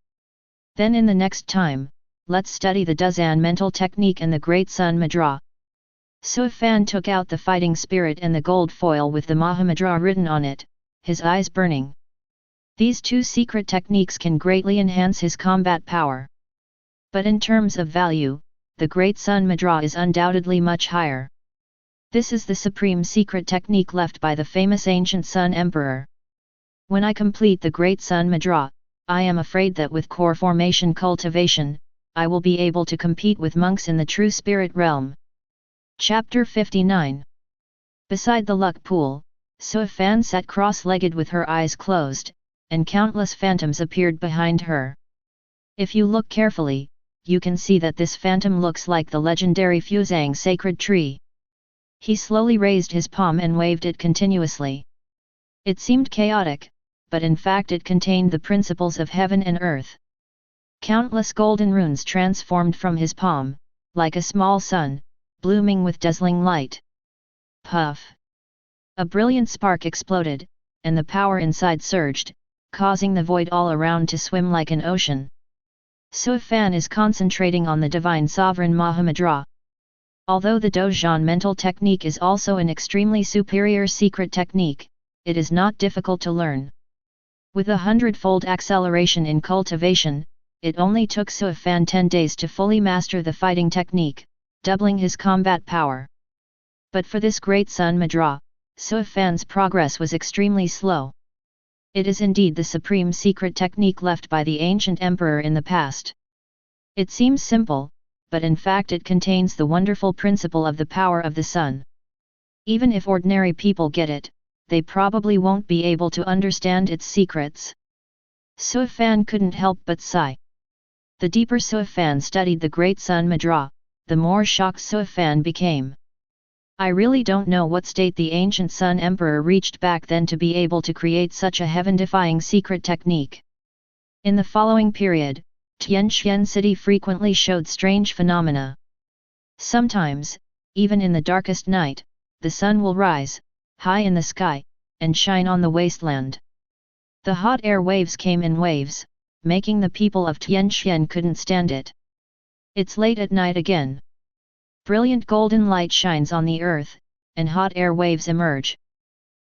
Then in the next time, let's study the Duzan mental technique and the Great Sun Mudra. Sui Fan took out the fighting spirit and the gold foil with the Mahamudra written on it, his eyes burning. These 2 secret techniques can greatly enhance his combat power. But in terms of value, the Great Sun Mudra is undoubtedly much higher. This is the supreme secret technique left by the famous ancient Sun Emperor. When I complete the Great Sun Mudra, I am afraid that with core formation cultivation, I will be able to compete with monks in the true spirit realm. Chapter 59. Beside the luck pool, Sui Fan sat cross-legged with her eyes closed, and countless phantoms appeared behind her. If you look carefully, you can see that this phantom looks like the legendary Fuzang sacred tree. He slowly raised his palm and waved it continuously. It seemed chaotic, but in fact it contained the principles of heaven and earth. Countless golden runes transformed from his palm, like a small sun, blooming with dazzling light. Puff! A brilliant spark exploded, and the power inside surged, causing the void all around to swim like an ocean. Sui Fan is concentrating on the divine sovereign Mahamudra. Although the Dozhan mental technique is also an extremely superior secret technique, it is not difficult to learn. With a 100-fold acceleration in cultivation, it only took Sui Fan 10 days to fully master the fighting technique, doubling his combat power. But for this Great Sun Mudra, Suifan's progress was extremely slow. It is indeed the supreme secret technique left by the ancient emperor in the past. It seems simple, but in fact it contains the wonderful principle of the power of the sun. Even if ordinary people get it, they probably won't be able to understand its secrets. Suifan couldn't help but sigh. The deeper Suifan studied the great Sun Mudra, the more shocked Suifan became. I really don't know what state the ancient Sun Emperor reached back then to be able to create such a heaven-defying secret technique. In the following period, Tianxian city frequently showed strange phenomena. Sometimes, even in the darkest night, the sun will rise, high in the sky, and shine on the wasteland. The hot air waves came in waves, making the people of Tianxian couldn't stand it. It's late at night again. Brilliant golden light shines on the earth, and hot air waves emerge.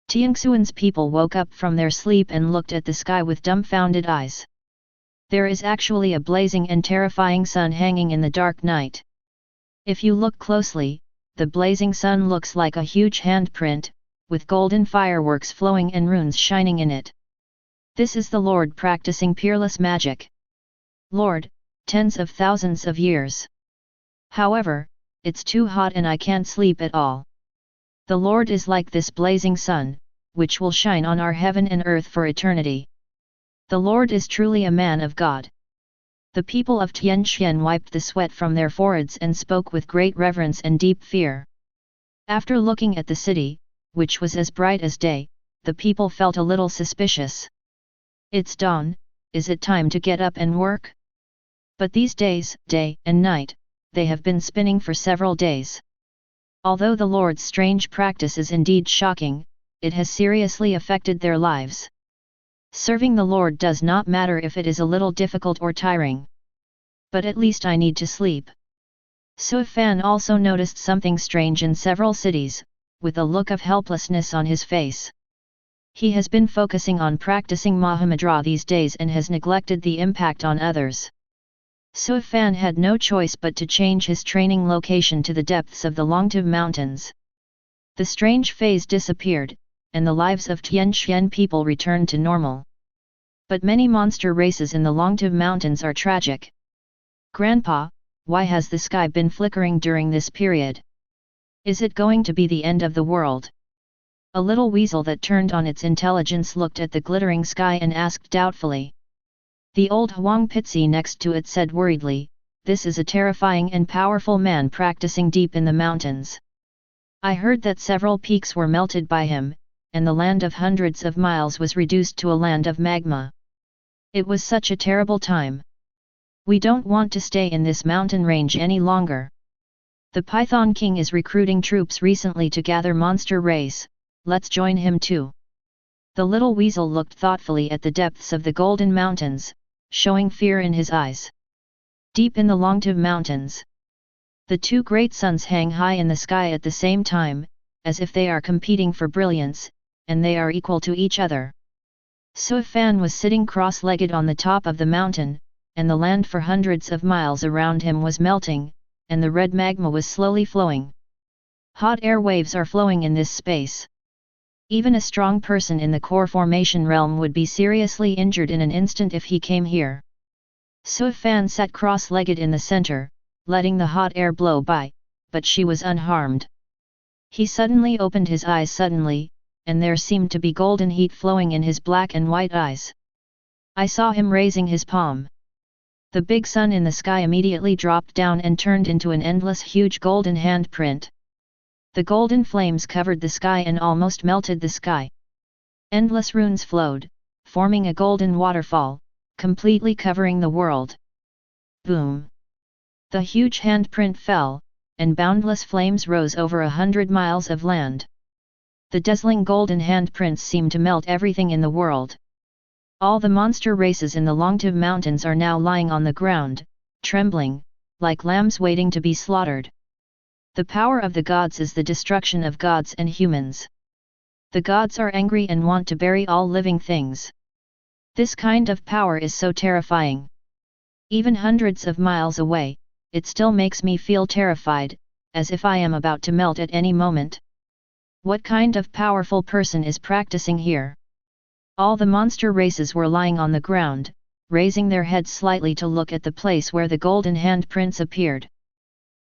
Tianxuan's people woke up from their sleep and looked at the sky with dumbfounded eyes. There is actually a blazing and terrifying sun hanging in the dark night. If you look closely, the blazing sun looks like a huge handprint, with golden fireworks flowing and runes shining in it. This is the Lord practicing peerless magic. Lord, tens of thousands of years. However, it's too hot and I can't sleep at all. The Lord is like this blazing sun, which will shine on our heaven and earth for eternity. The Lord is truly a man of God. The people of Tianxian wiped the sweat from their foreheads and spoke with great reverence and deep fear. After looking at the city, which was as bright as day, the people felt a little suspicious. It's dawn, is it time to get up and work? But these days, day and night, they have been spinning for several days. Although the Lord's strange practice is indeed shocking, it has seriously affected their lives. Serving the Lord does not matter if it is a little difficult or tiring. But at least I need to sleep. Suifan also noticed something strange in several cities, with a look of helplessness on his face. He has been focusing on practicing Mahamudra these days and has neglected the impact on others. Suifan had no choice but to change his training location to the depths of the Longtib Mountains. The strange phase disappeared, and the lives of Tianxian people returned to normal. But many monster races in the Longtib Mountains are tragic. Grandpa, why has the sky been flickering during this period? Is it going to be the end of the world? A little weasel that turned on its intelligence looked at the glittering sky and asked doubtfully. The old Huang Pitsi next to it said worriedly, "This is a terrifying and powerful man practicing deep in the mountains. I heard that several peaks were melted by him, and the land of hundreds of miles was reduced to a land of magma. It was such a terrible time. We don't want to stay in this mountain range any longer. The Python King is recruiting troops recently to gather monster race, let's join him too." The little weasel looked thoughtfully at the depths of the Golden Mountains, showing fear in his eyes. Deep in the Longtib Mountains, the two great suns hang high in the sky at the same time, as if they are competing for brilliance, and they are equal to each other. Suifan was sitting cross-legged on the top of the mountain, and the land for hundreds of miles around him was melting, and the red magma was slowly flowing. Hot air waves are flowing in this space. Even a strong person in the core formation realm would be seriously injured in an instant if he came here. Suifan sat cross-legged in the center, letting the hot air blow by, but she was unharmed. He suddenly opened his eyes suddenly, and there seemed to be golden heat flowing in his black and white eyes. I saw him raising his palm. The big sun in the sky immediately dropped down and turned into an endless huge golden handprint. The golden flames covered the sky and almost melted the sky. Endless runes flowed, forming a golden waterfall, completely covering the world. Boom! The huge handprint fell, and boundless flames rose over 100 miles of land. The dazzling golden handprints seemed to melt everything in the world. All the monster races in the Longtib Mountains are now lying on the ground, trembling, like lambs waiting to be slaughtered. The power of the gods is the destruction of gods and humans. The gods are angry and want to bury all living things. This kind of power is so terrifying. Even hundreds of miles away, it still makes me feel terrified, as if I am about to melt at any moment. What kind of powerful person is practicing here? All the monster races were lying on the ground, raising their heads slightly to look at the place where the golden handprints appeared.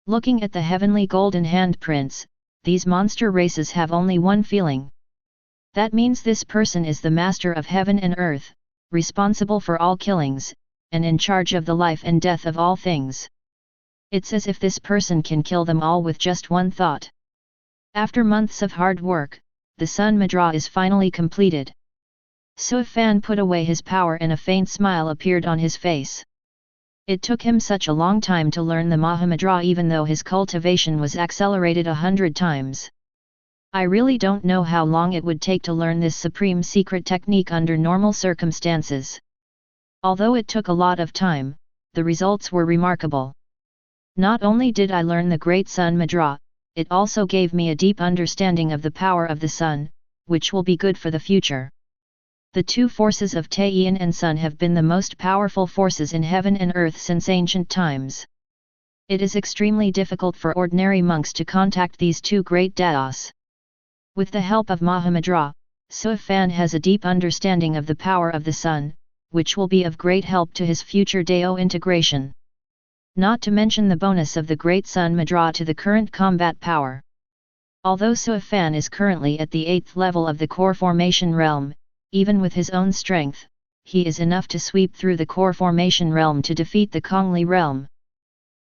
Looking at the heavenly golden handprints, these monster races have only one feeling. That means this person is the master of heaven and earth, responsible for all killings, and in charge of the life and death of all things. It's as if this person can kill them all with just one thought. After months of hard work, the Sun Mudra is finally completed. Suifan put away his power and a faint smile appeared on his face. It took him such a long time to learn the Mahamudra even though his cultivation was accelerated 100 times. I really don't know how long it would take to learn this supreme secret technique under normal circumstances. Although it took a lot of time, the results were remarkable. Not only did I learn the Great Sun Mudra, it also gave me a deep understanding of the power of the sun, which will be good for the future. The two forces of Taiyin and Sun have been the most powerful forces in heaven and earth since ancient times. It is extremely difficult for ordinary monks to contact these two great Daos. With the help of Mahamudra, Suifan has a deep understanding of the power of the sun, which will be of great help to his future Dao integration. Not to mention the bonus of the Great Sun Mudra to the current combat power. Although Suifan is currently at the 8th level of the core formation realm, even with his own strength, he is enough to sweep through the core formation realm to defeat the Kongli realm.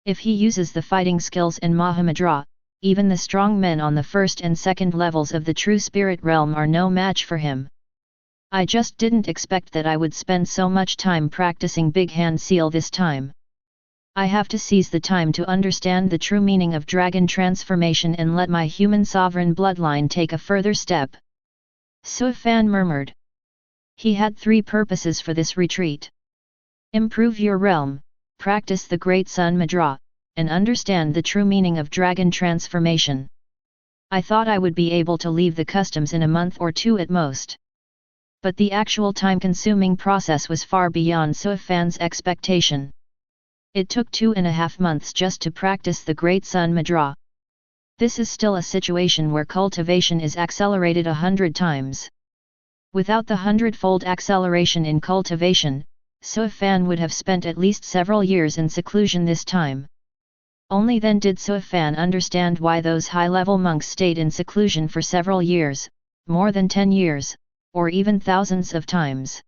If he uses the fighting skills and Mahamudra, even the strong men on the 1st and 2nd levels of the true spirit realm are no match for him. I just didn't expect that I would spend so much time practicing Big Hand Seal this time. I have to seize the time to understand the true meaning of dragon transformation and let my human sovereign bloodline take a further step. Suifan murmured. He had 3 purposes for this retreat. Improve your realm, practice the Great Sun Mudra, and understand the true meaning of dragon transformation. I thought I would be able to leave the customs in a month or 2 at most. But the actual time-consuming process was far beyond Suifan's expectation. It took 2.5 months just to practice the Great Sun Mudra. This is still a situation where cultivation is accelerated 100 times. Without the hundredfold acceleration in cultivation, Suifan would have spent at least several years in seclusion this time. Only then did Suifan understand why those high-level monks stayed in seclusion for several years, more than 10 years, or even thousands of times.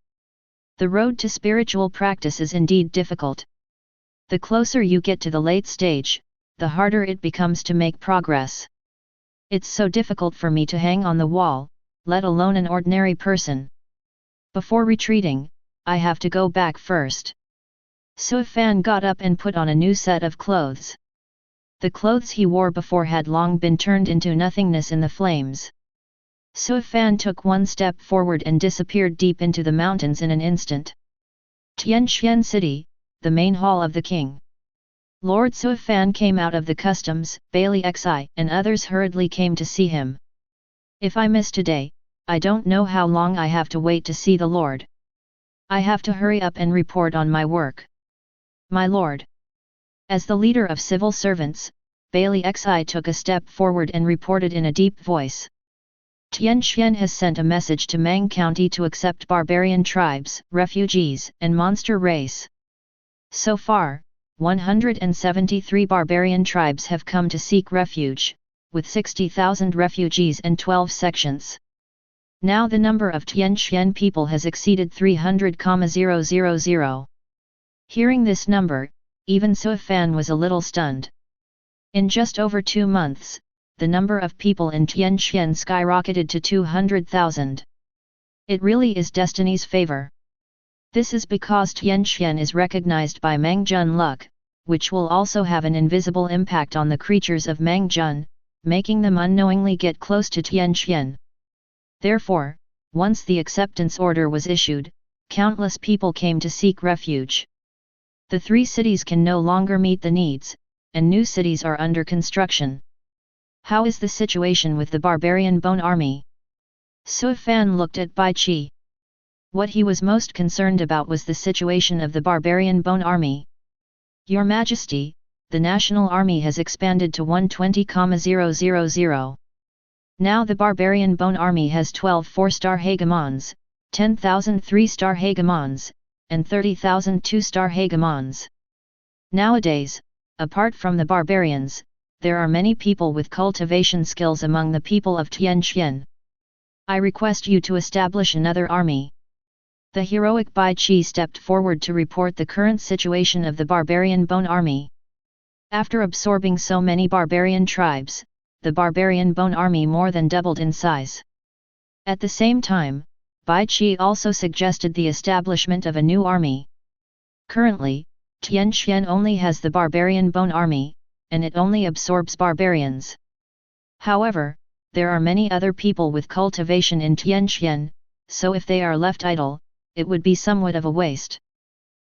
The road to spiritual practice is indeed difficult. The closer you get to the late stage, the harder it becomes to make progress. It's so difficult for me to hang on the wall, let alone an ordinary person. Before retreating, I have to go back first. Suifan got up and put on a new set of clothes. The clothes he wore before had long been turned into nothingness in the flames. Suifan took one step forward and disappeared deep into the mountains in an instant. Tianxian City, the main hall of the king. Lord Suifan came out of the customs, Bailey Xi and others hurriedly came to see him. If I miss today, I don't know how long I have to wait to see the Lord. I have to hurry up and report on my work. My lord. As the leader of civil servants, Bailey Xi took a step forward and reported in a deep voice. Tianxian has sent a message to Mang County to accept barbarian tribes, refugees, and monster race. So far, 173 barbarian tribes have come to seek refuge, with 60,000 refugees and 12 sections. Now the number of Tianxian people has exceeded 300,000. Hearing this number, even Suifan was a little stunned. In just over 2 months, the number of people in Tianxian skyrocketed to 200,000. It really is destiny's favor. This is because Tianxian is recognized by Mangjun luck, which will also have an invisible impact on the creatures of Mangjun, making them unknowingly get close to Tianxian. Therefore, once the acceptance order was issued, countless people came to seek refuge. The 3 cities can no longer meet the needs, and new cities are under construction. How is the situation with the barbarian bone army? Suifan looked at Bai Qi. What he was most concerned about was the situation of the barbarian bone army. Your Majesty, the national army has expanded to 120,000. Now the barbarian bone army has 12 4-star hegemons, 10,000 3-star hegemons, and 30,000 2-star hegemons. Nowadays, apart from the barbarians, there are many people with cultivation skills among the people of Tianqian. I request you to establish another army. The heroic Bai Qi stepped forward to report the current situation of the barbarian bone army. After absorbing so many barbarian tribes, the barbarian bone army more than doubled in size. At the same time, Bai Qi also suggested the establishment of a new army. Currently, Tianqian only has the barbarian bone army, and it only absorbs barbarians. However, there are many other people with cultivation in Tianqian, so if they are left idle, it would be somewhat of a waste.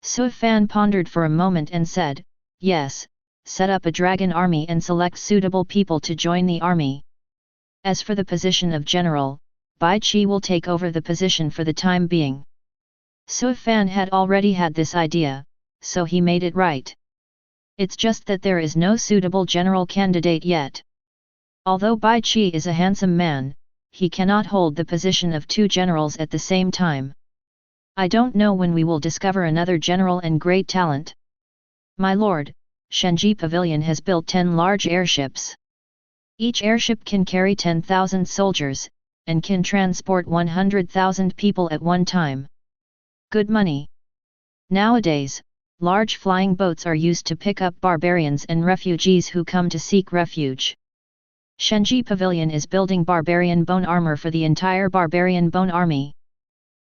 Su Fan pondered for a moment and said, "Yes, set up a dragon army and select suitable people to join the army. As for the position of general, Bai Qi will take over the position for the time being." Su Fan had already had this idea, so he made it right. It's just that there is no suitable general candidate yet. Although Bai Qi is a handsome man, he cannot hold the position of two generals at the same time. I don't know when we will discover another general and great talent. My lord, Shenji Pavilion has built 10 large airships. Each airship can carry 10,000 soldiers, and can transport 100,000 people at one time. Good money. Nowadays, large flying boats are used to pick up barbarians and refugees who come to seek refuge. Shenji Pavilion is building barbarian bone armor for the entire barbarian bone army.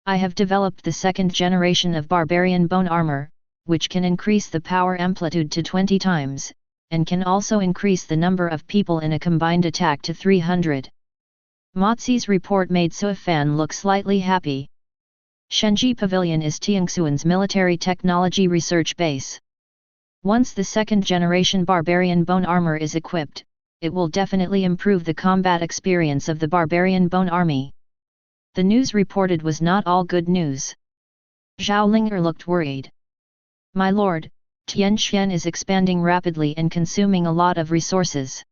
I have developed the second generation of barbarian bone armor, which can increase the power amplitude to 20 times, and can also increase the number of people in a combined attack to 300. Mozi's report made Su Fan look slightly happy. Shenji Pavilion is Tiangsuan's military technology research base. Once the second generation barbarian bone armor is equipped, it will definitely improve the combat experience of the barbarian bone army. The news reported was not all good news. Zhao Ling'er looked worried. My lord, Tianqian is expanding rapidly and consuming a lot of resources.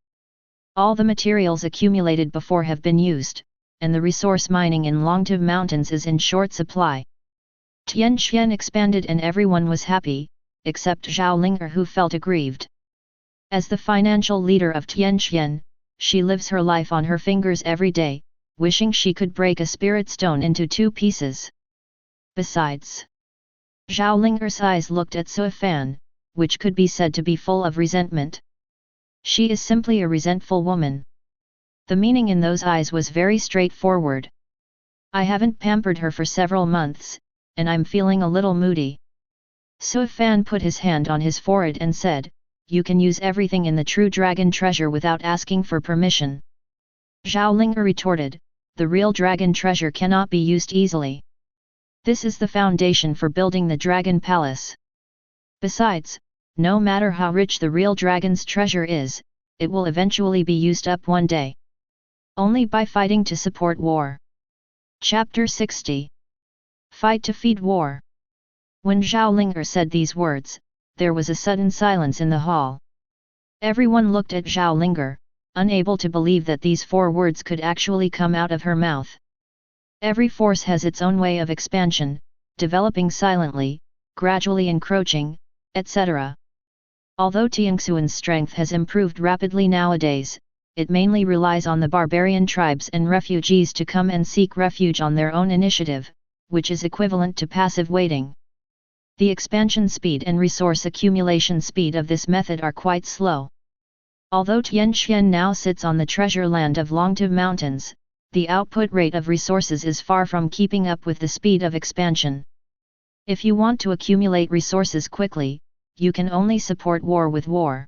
All the materials accumulated before have been used, and the resource mining in Longtu Mountains is in short supply. Tianqian expanded and everyone was happy, except Zhao Ling'er, who felt aggrieved. As the financial leader of Tianqian, she lives her life on her fingers every day, wishing she could break a spirit stone into 2 pieces. Besides, Zhao Ling'er's eyes looked at Su Fan, which could be said to be full of resentment. She is simply a resentful woman. The meaning in those eyes was very straightforward. I haven't pampered her for several months, and I'm feeling a little moody. Su Fan put his hand on his forehead and said, "You can use everything in the true dragon treasure without asking for permission." Zhao Ling'er retorted, "The real dragon treasure cannot be used easily. This is the foundation for building the dragon palace. Besides, no matter how rich the real dragon's treasure is, it will eventually be used up one day. Only by fighting to support war." Chapter 60. Fight to feed war. When Zhao Ling'er said these words, there was a sudden silence in the hall. Everyone looked at Zhao Ling'er, unable to believe that these 4 words could actually come out of her mouth. Every force has its own way of expansion, developing silently, gradually encroaching, etc. Although Tiangsuan's strength has improved rapidly nowadays, it mainly relies on the barbarian tribes and refugees to come and seek refuge on their own initiative, which is equivalent to passive waiting. The expansion speed and resource accumulation speed of this method are quite slow. Although Tianqian now sits on the treasure land of Longtu Mountains, the output rate of resources is far from keeping up with the speed of expansion. If you want to accumulate resources quickly, you can only support war with war.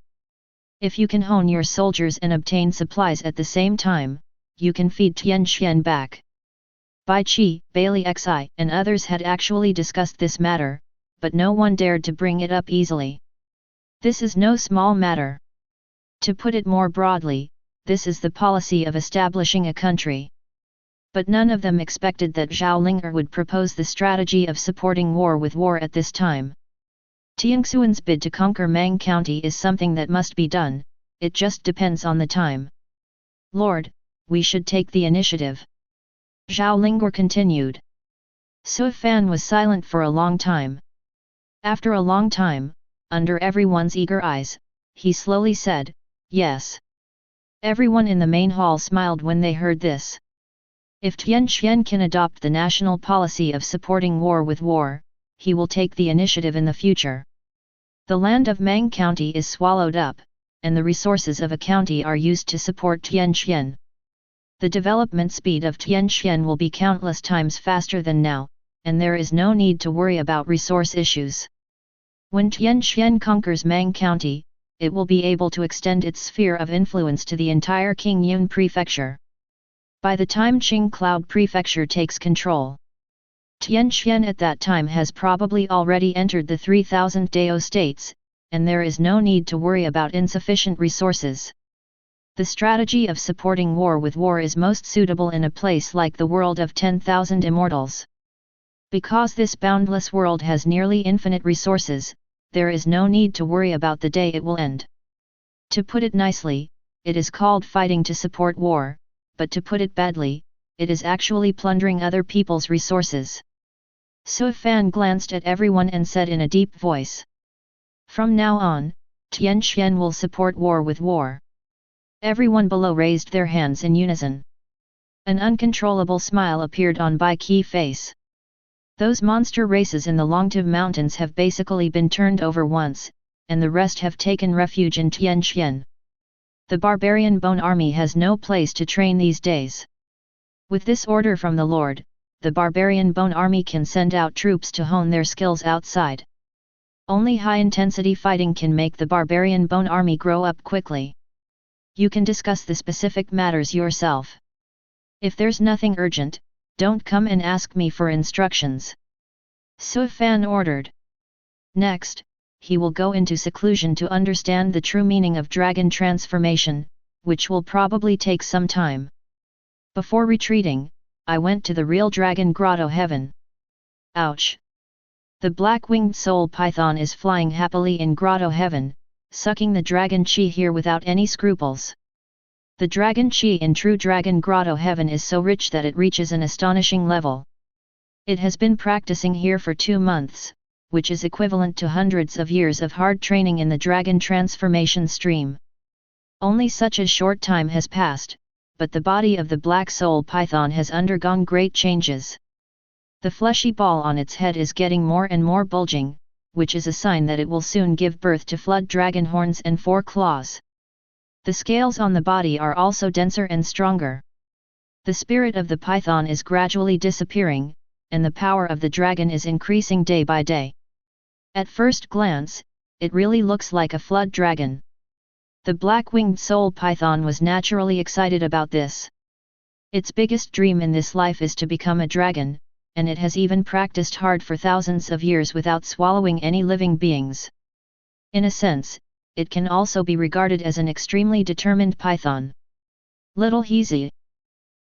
If you can hone your soldiers and obtain supplies at the same time, you can feed Tianqian back. Bai Qi, Bailey Xi, and others had actually discussed this matter, but no one dared to bring it up easily. This is no small matter. To put it more broadly, this is the policy of establishing a country. But none of them expected that Zhao Ling'er would propose the strategy of supporting war with war at this time. Tiangsuan's bid to conquer Mang County is something that must be done, it just depends on the time. Lord, we should take the initiative. Zhao Lingguo continued. Su Fan was silent for a long time. After a long time, under everyone's eager eyes, he slowly said, "Yes." Everyone in the main hall smiled when they heard this. If Tianqian can adopt the national policy of supporting war with war, he will take the initiative in the future. The land of Mang County is swallowed up, and the resources of a county are used to support Tianqian. The development speed of Tianqian will be countless times faster than now, and there is no need to worry about resource issues. When Tianqian conquers Mang County, it will be able to extend its sphere of influence to the entire Qingyun Prefecture. By the time Qing Cloud Prefecture takes control, Tianqian at that time has probably already entered the 3,000 Dao States, and there is no need to worry about insufficient resources. The strategy of supporting war with war is most suitable in a place like the world of 10,000 immortals. Because this boundless world has nearly infinite resources, there is no need to worry about the day it will end. To put it nicely, it is called fighting to support war, but to put it badly, it is actually plundering other people's resources. Su Fan glanced at everyone and said in a deep voice, "From now on, Tianqian will support war with war." Everyone below raised their hands in unison. An uncontrollable smile appeared on Bai Qi's face. Those monster races in the Longtu Mountains have basically been turned over once, and the rest have taken refuge in Tianqian. The barbarian bone army has no place to train these days. With this order from the Lord, the barbarian bone army can send out troops to hone their skills outside. Only high-intensity fighting can make the barbarian bone army grow up quickly. You can discuss the specific matters yourself. If there's nothing urgent, don't come and ask me for instructions." Su Fan ordered. Next, he will go into seclusion to understand the true meaning of dragon transformation, which will probably take some time. Before retreating, I went to the real dragon grotto heaven. Ouch! The black-winged soul python is flying happily in grotto heaven, sucking the dragon Qi here without any scruples. The dragon Qi in true dragon grotto heaven is so rich that it reaches an astonishing level. It has been practicing here for 2 months, which is equivalent to hundreds of years of hard training in the dragon transformation stream. Only such a short time has passed, but the body of the black soul python has undergone great changes. The fleshy ball on its head is getting more and more bulging, which is a sign that it will soon give birth to flood dragon horns and 4 claws. The scales on the body are also denser and stronger. The spirit of the python is gradually disappearing, and the power of the dragon is increasing day by day. At first glance, it really looks like a flood dragon. The black-winged soul python was naturally excited about this. Its biggest dream in this life is to become a dragon, and it has even practiced hard for thousands of years without swallowing any living beings. In a sense, it can also be regarded as an extremely determined python. Little Heezy.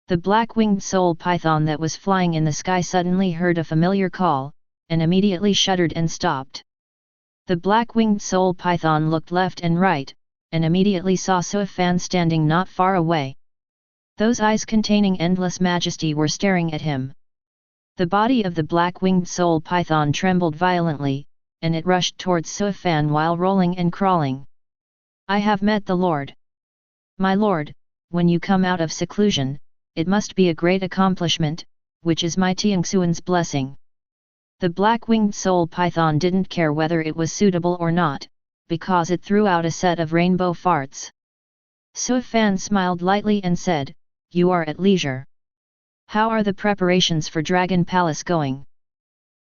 The black-winged soul python that was flying in the sky suddenly heard a familiar call, and immediately shuddered and stopped. The black-winged soul python looked left and right, and immediately saw Su Fan standing not far away. Those eyes containing endless majesty were staring at him. The body of the black-winged soul python trembled violently, and it rushed towards Su Fan while rolling and crawling. "I have met the Lord. My Lord, when you come out of seclusion, it must be a great accomplishment, which is my Tiangxuan's blessing." The black-winged soul python didn't care whether it was suitable or not, because it threw out a set of rainbow farts. Su Fan smiled lightly and said, "You are at leisure. How are the preparations for Dragon Palace going?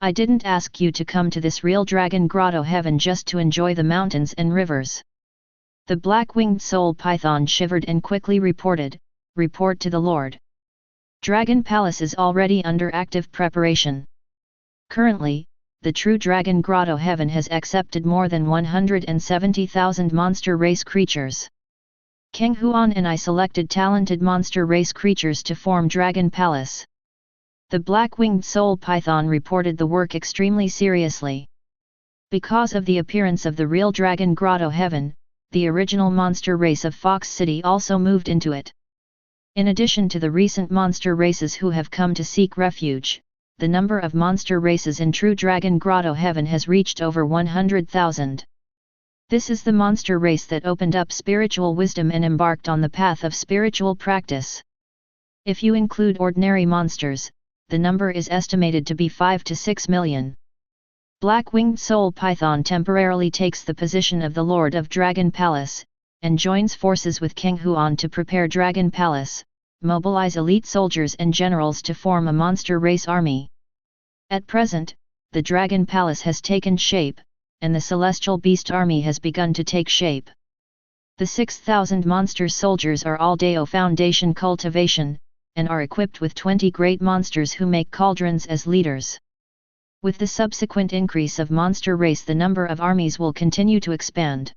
I didn't ask you to come to this real dragon grotto heaven just to enjoy the mountains and rivers." The black-winged soul python shivered and quickly reported, "Report to the Lord. Dragon Palace is already under active preparation. Currently, the true dragon grotto heaven has accepted more than 170,000 monster race creatures. Kang Huan and I selected talented monster race creatures to form Dragon Palace." The black-winged soul python reported the work extremely seriously. Because of the appearance of the real dragon grotto heaven, the original monster race of Fox City also moved into it. In addition to the recent monster races who have come to seek refuge, the number of monster races in true Dragon Grotto Heaven has reached over 100,000. This is the monster race that opened up spiritual wisdom and embarked on the path of spiritual practice. If you include ordinary monsters, the number is estimated to be 5 to 6 million. Black-winged soul python temporarily takes the position of the Lord of Dragon Palace, and joins forces with King Huan to prepare Dragon Palace, mobilize elite soldiers and generals to form a monster race army. At present, the Dragon Palace has taken shape, and the Celestial Beast Army has begun to take shape. The 6,000 monster soldiers are all Dao Foundation cultivation, and are equipped with 20 great monsters who make cauldrons as leaders. With the subsequent increase of monster race, the number of armies will continue to expand.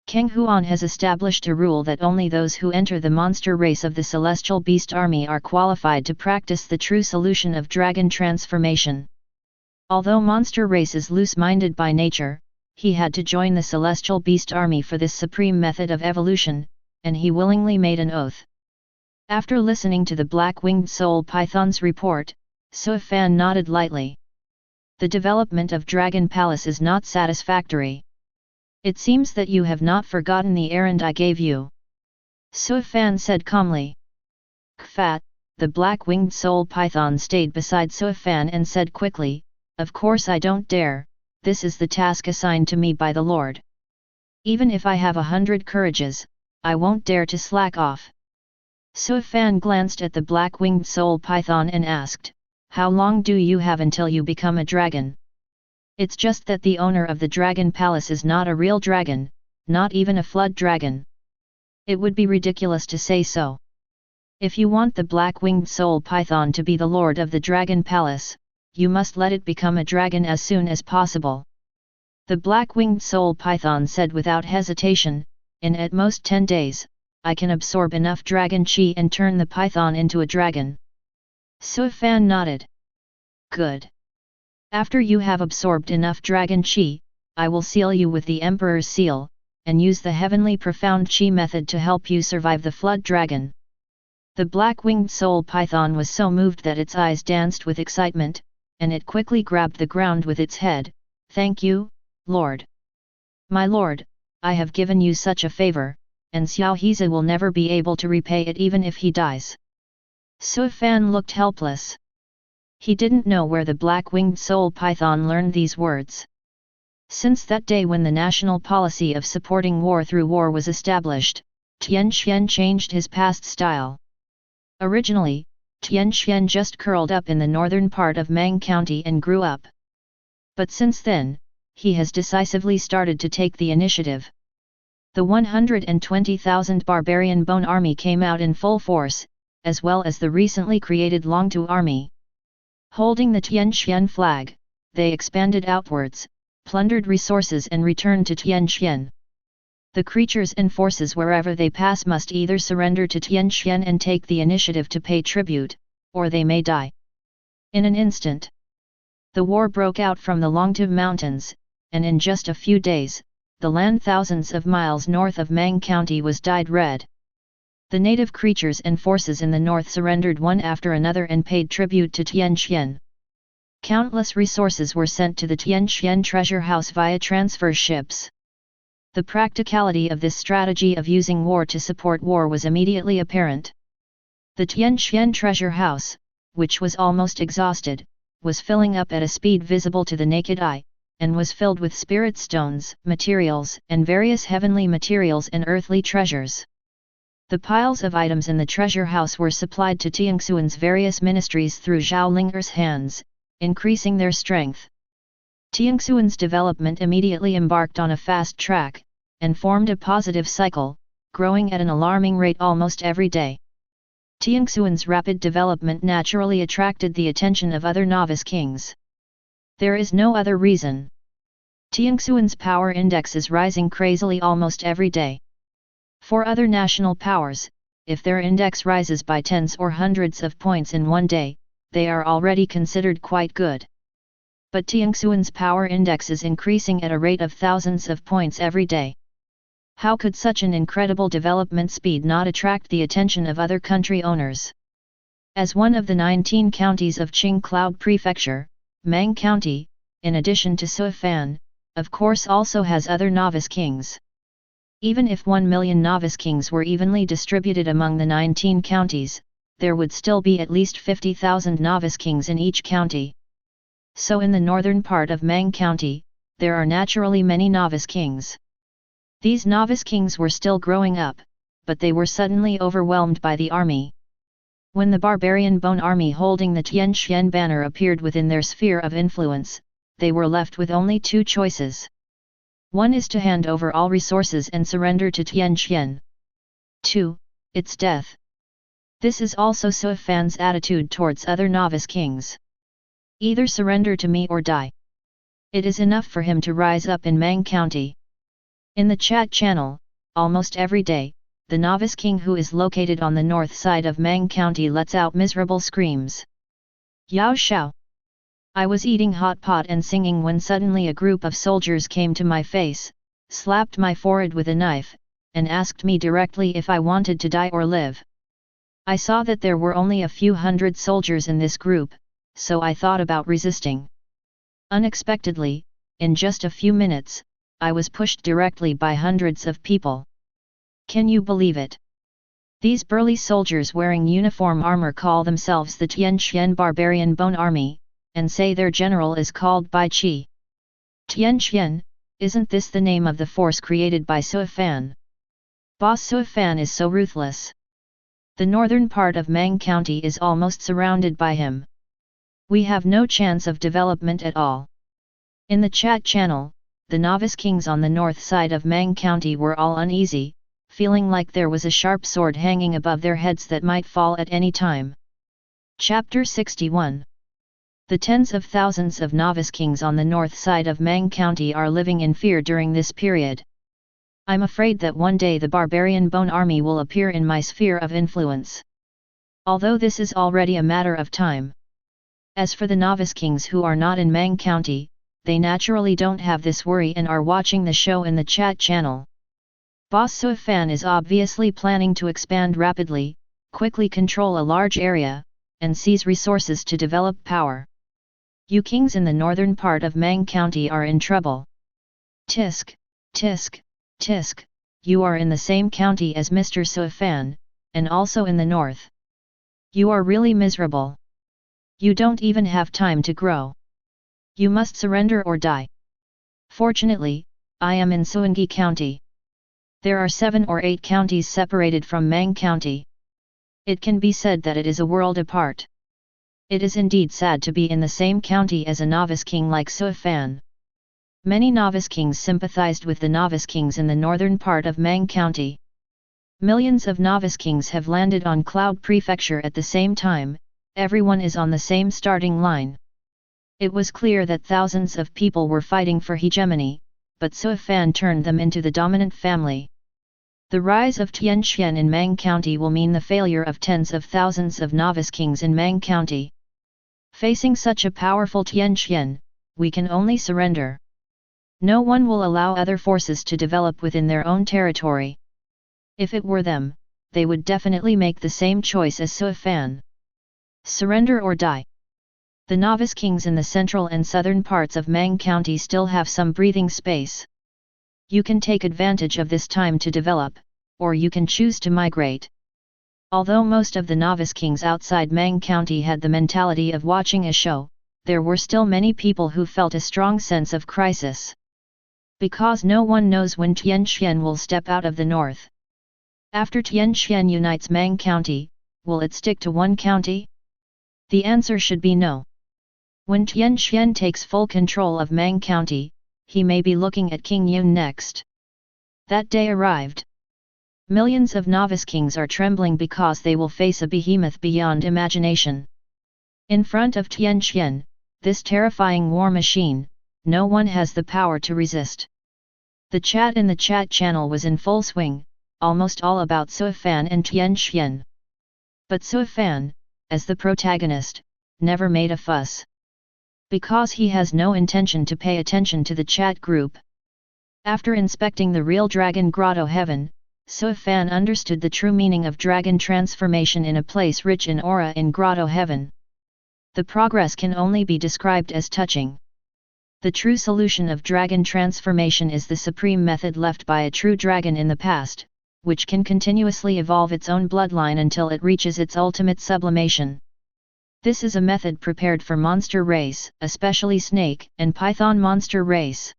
King Huan has established a rule that only those who enter the monster race of the Celestial Beast Army are qualified to practice the true solution of dragon transformation. Although monster race is loose-minded by nature, he had to join the Celestial Beast Army for this supreme method of evolution, and he willingly made an oath. After listening to the black-winged soul python's report, Suifan nodded lightly. The development of Dragon Palace is not satisfactory. It seems that you have not forgotten the errand I gave you. Suifan said calmly. Kfat, the black-winged soul python stayed beside Suifan and said quickly, "Of course I don't dare, this is the task assigned to me by the Lord. Even if I have 100 courages, I won't dare to slack off." Suifan glanced at the black-winged soul python and asked, "How long do you have until you become a dragon?" "It's just that the owner of the Dragon Palace is not a real dragon, not even a flood dragon. It would be ridiculous to say so. If you want the black-winged soul python to be the lord of the Dragon Palace, you must let it become a dragon as soon as possible." The black-winged soul python said without hesitation, "In at most 10 days, I can absorb enough dragon qi and turn the python into a dragon." Suifan nodded. "Good. After you have absorbed enough dragon qi, I will seal you with the Emperor's seal, and use the heavenly profound qi method to help you survive the flood dragon." The black-winged soul python was so moved that its eyes danced with excitement, and it quickly grabbed the ground with its head. "Thank you, Lord. My Lord, I have given you such a favor, and Xiao Hiza will never be able to repay it even if he dies." Suifan looked helpless. He didn't know where the black-winged soul python learned these words. Since that day when the national policy of supporting war through war was established, Tian Xian changed his past style. Originally, Tian Xian just curled up in the northern part of Mang County and grew up. But since then, he has decisively started to take the initiative. The 120,000 barbarian bone army came out in full force, as well as the recently created Longtu army. Holding the Tianxian flag, they expanded outwards, plundered resources and returned to Tianxian. The creatures and forces wherever they pass must either surrender to Tianxian and take the initiative to pay tribute, or they may die. In an instant, the war broke out from the Longtu Mountains, and in just a few days, the land thousands of miles north of Mang County was dyed red. The native creatures and forces in the north surrendered one after another and paid tribute to Tianxian. Countless resources were sent to the Tianxian treasure house via transfer ships. The practicality of this strategy of using war to support war was immediately apparent. The Tianxian treasure house, which was almost exhausted, was filling up at a speed visible to the naked eye, and was filled with spirit stones, materials, and various heavenly materials and earthly treasures. The piles of items in the treasure house were supplied to Tiangxuan's various ministries through Zhao Linger's hands, increasing their strength. Tiangxuan's development immediately embarked on a fast track, and formed a positive cycle, growing at an alarming rate almost every day. Tiangxuan's rapid development naturally attracted the attention of other novice kings. There is no other reason. Tiangxuan's power index is rising crazily almost every day. For other national powers, if their index rises by tens or hundreds of points in one day, they are already considered quite good. But Tiangxuan's power index is increasing at a rate of thousands of points every day. How could such an incredible development speed not attract the attention of other country owners? As one of the 19 counties of Qing Cloud Prefecture, Mang County, in addition to Suifan, of course also has other novice kings. Even if 1 million novice kings were evenly distributed among the 19 counties, there would still be at least 50,000 novice kings in each county. So in the northern part of Mang County, there are naturally many novice kings. These novice kings were still growing up, but they were suddenly overwhelmed by the army. When the barbarian Bone army holding the Tianxian banner appeared within their sphere of influence, they were left with only two choices. One is to hand over all resources and surrender to Tianxian. 2. Its death. This is also Suifan's attitude towards other novice kings. Either surrender to me or die. It is enough for him to rise up in Mang County. In the chat channel, almost every day, the novice king who is located on the north side of Mang County lets out miserable screams. Yao Shao! I was eating hot pot and singing when suddenly a group of soldiers came to my face, slapped my forehead with a knife, and asked me directly if I wanted to die or live. I saw that there were only a few hundred soldiers in this group, so I thought about resisting. Unexpectedly, in just a few minutes, I was pushed directly by hundreds of people. Can you believe it? These burly soldiers wearing uniform armor call themselves the Tianxian Barbarian Bone Army, and say their general is called Bai Qi. Tianxian, isn't this the name of the force created by Suifan? Boss Suifan is so ruthless. The northern part of Mang County is almost surrounded by him. We have no chance of development at all. In the chat channel, the novice kings on the north side of Mang County were all uneasy, feeling like there was a sharp sword hanging above their heads that might fall at any time. Chapter 61. The tens of thousands of novice kings on the north side of Mang County are living in fear during this period. I'm afraid that one day the barbarian Bone army will appear in my sphere of influence. Although this is already a matter of time. As for the novice kings who are not in Mang County, they naturally don't have this worry and are watching the show in the chat channel. Boss Suifan is obviously planning to expand rapidly, quickly control a large area, and seize resources to develop power. You kings in the northern part of Mang County are in trouble. Tisk, tisk, tisk, you are in the same county as Mr. Suifan, and also in the north. You are really miserable. You don't even have time to grow. You must surrender or die. Fortunately, I am in Suangi County. There are 7 or 8 counties separated from Mang County. It can be said that it is a world apart. It is indeed sad to be in the same county as a novice king like Suifan. Many novice kings sympathized with the novice kings in the northern part of Mang County. Millions of novice kings have landed on Cloud Prefecture at the same time, everyone is on the same starting line. It was clear that thousands of people were fighting for hegemony, but Suifan turned them into the dominant family. The rise of Tianxian in Mang County will mean the failure of tens of thousands of novice kings in Mang County. Facing such a powerful Tianxian, we can only surrender. No one will allow other forces to develop within their own territory. If it were them, they would definitely make the same choice as Suifan. Surrender or die. The novice kings in the central and southern parts of Mang County still have some breathing space. You can take advantage of this time to develop, or you can choose to migrate. Although most of the novice kings outside Mang County had the mentality of watching a show, there were still many people who felt a strong sense of crisis. Because no one knows when Tianxian will step out of the north. After Tianxian unites Mang County, will it stick to one county? The answer should be no. When Tianxian takes full control of Mang County, he may be looking at King Yun next. That day arrived. Millions of novice kings are trembling because they will face a behemoth beyond imagination. In front of Tianxian, this terrifying war machine, no one has the power to resist. The chat in the chat channel was in full swing, almost all about Suifan and Tianxian. But Suifan, as the protagonist, never made a fuss. Because he has no intention to pay attention to the chat group. After inspecting the real dragon grotto heaven, Suifan understood the true meaning of dragon transformation in a place rich in aura in grotto heaven. The progress can only be described as touching. The true solution of dragon transformation is the supreme method left by a true dragon in the past, which can continuously evolve its own bloodline until it reaches its ultimate sublimation. This is a method prepared for monster race, especially snake and python monster race.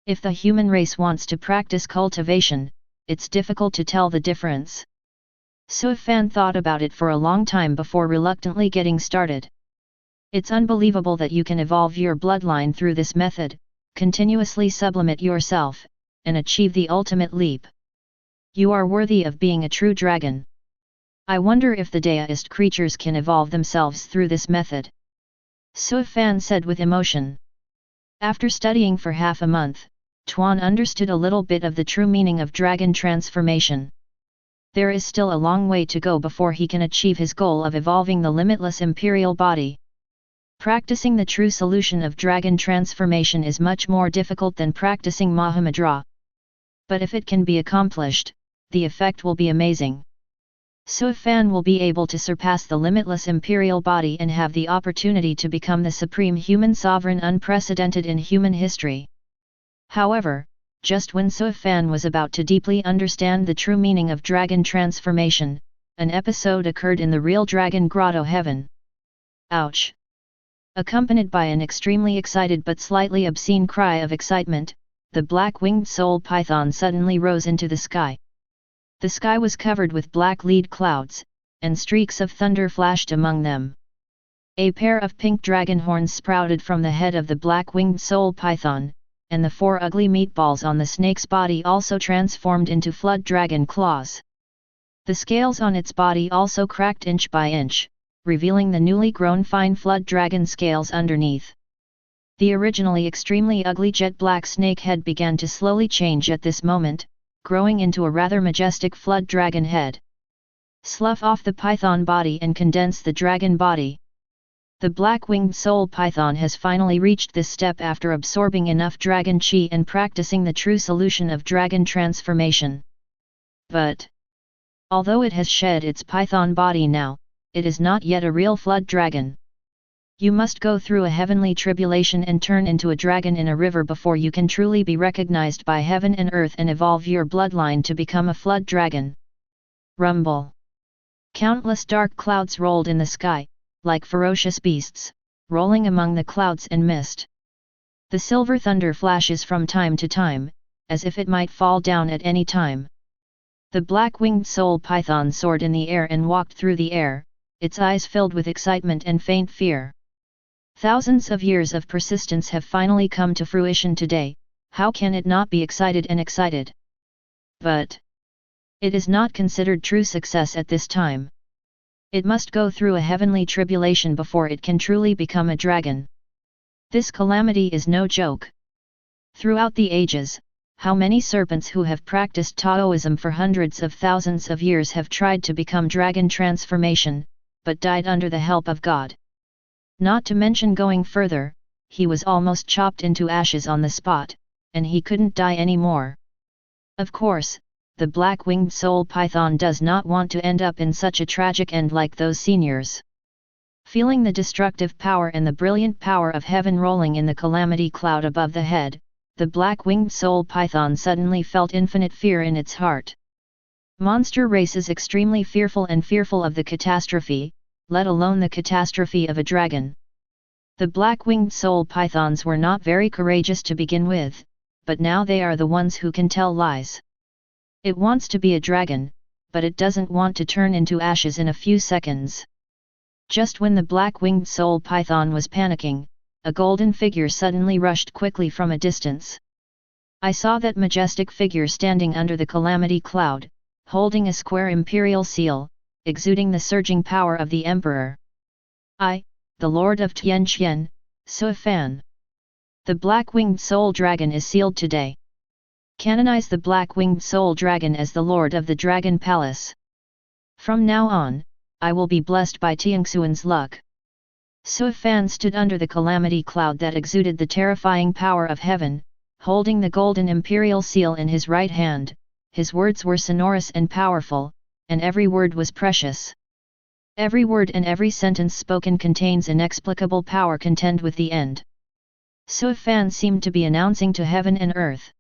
If the human race wants to practice cultivation, it's difficult to tell the difference. Suifan thought about it for a long time before reluctantly getting started. It's unbelievable that you can evolve your bloodline through this method, continuously sublimate yourself, and achieve the ultimate leap. You are worthy of being a true dragon. I wonder if the Daoist creatures can evolve themselves through this method. Suifan said with emotion. After studying for half a month, Tuan understood a little bit of the true meaning of dragon transformation. There is still a long way to go before he can achieve his goal of evolving the limitless imperial body. Practicing the true solution of dragon transformation is much more difficult than practicing Mahamudra. But if it can be accomplished, the effect will be amazing. Suifan will be able to surpass the limitless imperial body and have the opportunity to become the supreme human sovereign unprecedented in human history. However, just when Suifan was about to deeply understand the true meaning of dragon transformation, an episode occurred in the real dragon grotto heaven. Ouch! Accompanied by an extremely excited but slightly obscene cry of excitement, the black-winged soul python suddenly rose into the sky. The sky was covered with black lead clouds, and streaks of thunder flashed among them. A pair of pink dragon horns sprouted from the head of the black-winged soul python, and the 4 ugly meatballs on the snake's body also transformed into flood dragon claws. The scales on its body also cracked inch by inch, revealing the newly grown fine flood dragon scales underneath. The originally extremely ugly jet black snake head began to slowly change at this moment, growing into a rather majestic flood dragon head. Slough off the python body and condense the dragon body. The black-winged soul python has finally reached this step after absorbing enough dragon qi and practicing the true solution of dragon transformation. But although it has shed its python body now, it is not yet a real flood dragon. You must go through a heavenly tribulation and turn into a dragon in a river before you can truly be recognized by heaven and earth and evolve your bloodline to become a flood dragon. Rumble. Countless dark clouds rolled in the sky, like ferocious beasts, rolling among the clouds and mist. The silver thunder flashes from time to time, as if it might fall down at any time. The black-winged soul python soared in the air and walked through the air, its eyes filled with excitement and faint fear. Thousands of years of persistence have finally come to fruition today, how can it not be excited and excited? But it is not considered true success at this time. It must go through a heavenly tribulation before it can truly become a dragon. This calamity is no joke. Throughout the ages, how many serpents who have practiced Taoism for hundreds of thousands of years have tried to become dragon transformation, but died under the help of God. Not to mention going further, he was almost chopped into ashes on the spot, and he couldn't die anymore. Of course, the black-winged soul python does not want to end up in such a tragic end like those seniors. Feeling the destructive power and the brilliant power of heaven rolling in the calamity cloud above the head, the black-winged soul python suddenly felt infinite fear in its heart. Monster race is extremely fearful and fearful of the catastrophe, let alone the catastrophe of a dragon. The black-winged soul pythons were not very courageous to begin with, but now they are the ones who can tell lies. It wants to be a dragon, but it doesn't want to turn into ashes in a few seconds. Just when the black-winged soul python was panicking, a golden figure suddenly rushed quickly from a distance. I saw that majestic figure standing under the calamity cloud, holding a square imperial seal, exuding the surging power of the emperor. I, the Lord of Tianqian, Suifan. The black-winged soul dragon is sealed today. Canonize the black-winged soul dragon as the Lord of the Dragon Palace. From now on, I will be blessed by Tianxuan's luck. Suifan stood under the calamity cloud that exuded the terrifying power of heaven, holding the golden imperial seal in his right hand. His words were sonorous and powerful, and every word was precious. Every word and every sentence spoken contains inexplicable power. Contend with the end. Suifan seemed to be announcing to heaven and earth.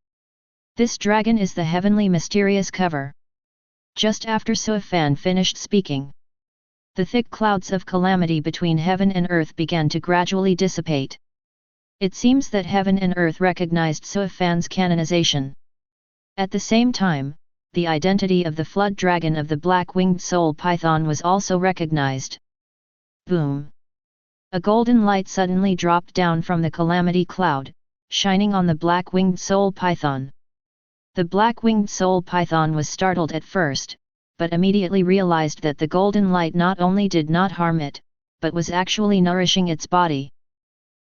This dragon is the heavenly mysterious cover. Just after Suifan finished speaking, the thick clouds of calamity between heaven and earth began to gradually dissipate. It seems that heaven and earth recognized Suifan's canonization. At the same time, the identity of the flood dragon of the black-winged soul python was also recognized. Boom! A golden light suddenly dropped down from the calamity cloud, shining on the black-winged soul python. The black-winged soul python was startled at first, but immediately realized that the golden light not only did not harm it, but was actually nourishing its body.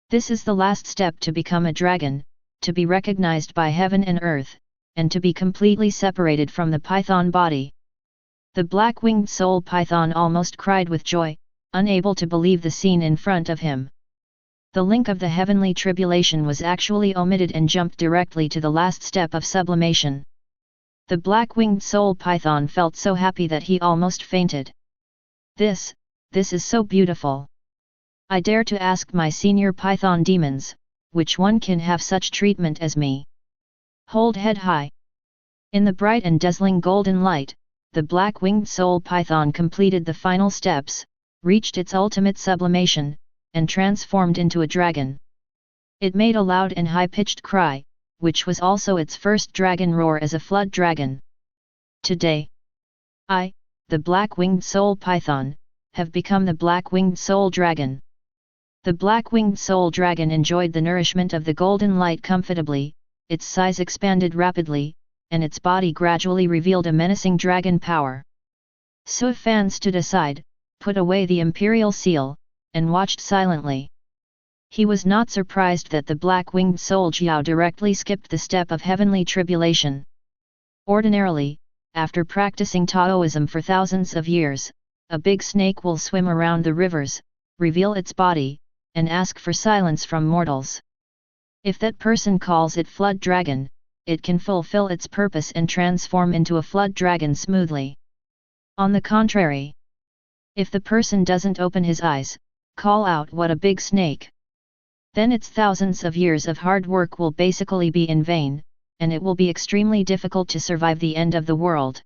This is the last step to become a dragon, to be recognized by heaven and earth, and to be completely separated from the python body. The black-winged soul python almost cried with joy, unable to believe the scene in front of him. The link of the heavenly tribulation was actually omitted and jumped directly to the last step of sublimation. The black-winged soul python felt so happy that he almost fainted. This is so beautiful. I dare to ask my senior python demons, which one can have such treatment as me? Hold head high. In the bright and dazzling golden light, the black-winged soul python completed the final steps, reached its ultimate sublimation, and transformed into a dragon. It made a loud and high-pitched cry, which was also its first dragon roar as a flood dragon. Today, I, the black-winged soul python, have become the black-winged soul dragon. The black-winged soul dragon enjoyed the nourishment of the golden light comfortably, its size expanded rapidly, and its body gradually revealed a menacing dragon power. Suifan stood aside, put away the imperial seal, and watched silently. He was not surprised that the black-winged soul Jiao directly skipped the step of heavenly tribulation. Ordinarily, after practicing Taoism for thousands of years, a big snake will swim around the rivers, reveal its body, and ask for silence from mortals. If that person calls it flood dragon, it can fulfill its purpose and transform into a flood dragon smoothly. On the contrary, if the person doesn't open his eyes, call out what a big snake, then its thousands of years of hard work will basically be in vain, and it will be extremely difficult to survive the end of the world.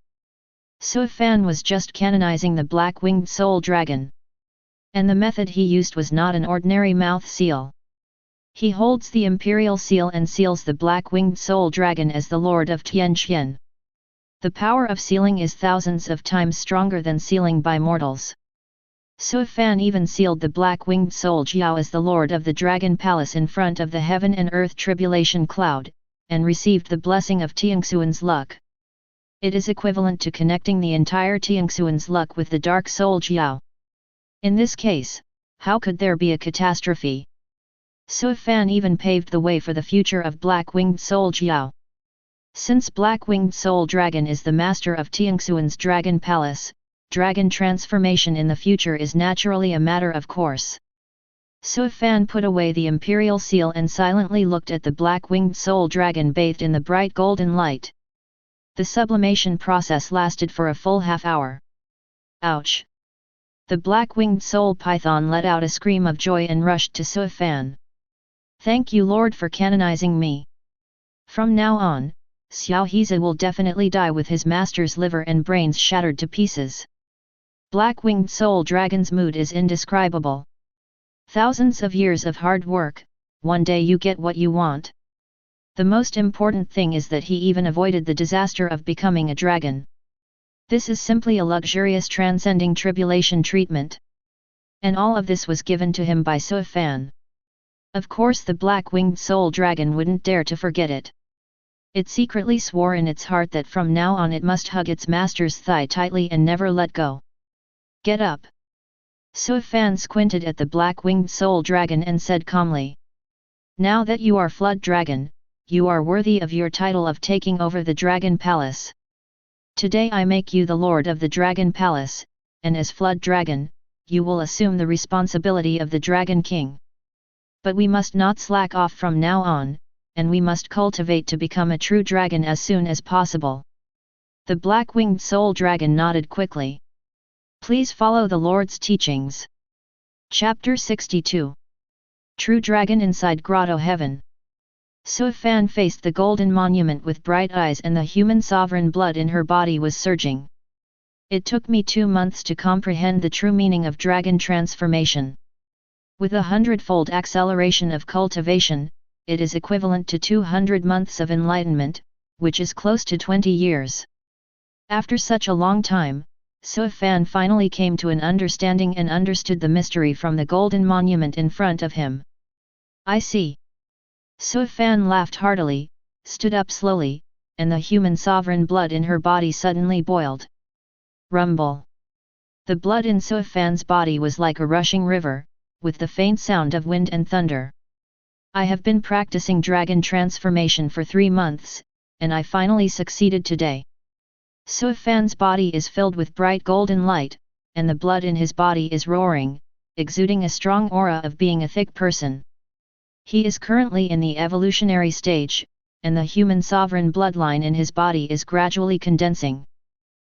Suifan was just canonizing the black-winged soul dragon. And the method he used was not an ordinary mouth seal. He holds the imperial seal and seals the black-winged soul dragon as the Lord of Tianqian. The power of sealing is thousands of times stronger than sealing by mortals. Suifan even sealed the black-winged soul Jiao as the Lord of the Dragon Palace in front of the heaven and earth tribulation cloud, and received the blessing of Tianxuan's luck. It is equivalent to connecting the entire Tianxuan's luck with the dark soul Jiao. In this case, how could there be a catastrophe? Suifan even paved the way for the future of black-winged soul Jiao. Since black-winged soul dragon is the master of Tianxuan's Dragon Palace, dragon transformation in the future is naturally a matter of course. Suifan put away the imperial seal and silently looked at the black-winged soul dragon bathed in the bright golden light. The sublimation process lasted for a full half-hour. Ouch! The black-winged soul python let out a scream of joy and rushed to Suifan. Thank you, Lord, for canonizing me. From now on, Xiao Hiza will definitely die with his master's liver and brains shattered to pieces. Black-winged soul dragon's mood is indescribable. Thousands of years of hard work, one day you get what you want. The most important thing is that he even avoided the disaster of becoming a dragon. This is simply a luxurious transcending tribulation treatment. And all of this was given to him by Suifan. Of course the black-winged soul dragon wouldn't dare to forget it. It secretly swore in its heart that from now on it must hug its master's thigh tightly and never let go. Get up! Suifan squinted at the black-winged soul dragon and said calmly. Now that you are Flood Dragon, you are worthy of your title of taking over the Dragon Palace. Today I make you the Lord of the Dragon Palace, and as Flood Dragon, you will assume the responsibility of the Dragon King. But we must not slack off from now on, and we must cultivate to become a true dragon as soon as possible." The black-winged soul dragon nodded quickly. Please follow the Lord's teachings. Chapter 62. True Dragon Inside Grotto Heaven. Suifan faced the golden monument with bright eyes, and the human sovereign blood in her body was surging. It took me 2 months to comprehend the true meaning of dragon transformation. With a 100-fold acceleration of cultivation, it is equivalent to 200 months of enlightenment, which is close to 20 years. After such a long time, Suifan finally came to an understanding and understood the mystery from the golden monument in front of him. "I see." Suifan laughed heartily, stood up slowly, and the human sovereign blood in her body suddenly boiled. Rumble. The blood in Suifan's body was like a rushing river, with the faint sound of wind and thunder. "I have been practicing dragon transformation for 3 months, and I finally succeeded today." Suifan's body is filled with bright golden light, and the blood in his body is roaring, exuding a strong aura of being a thick person. He is currently in the evolutionary stage, and the human sovereign bloodline in his body is gradually condensing.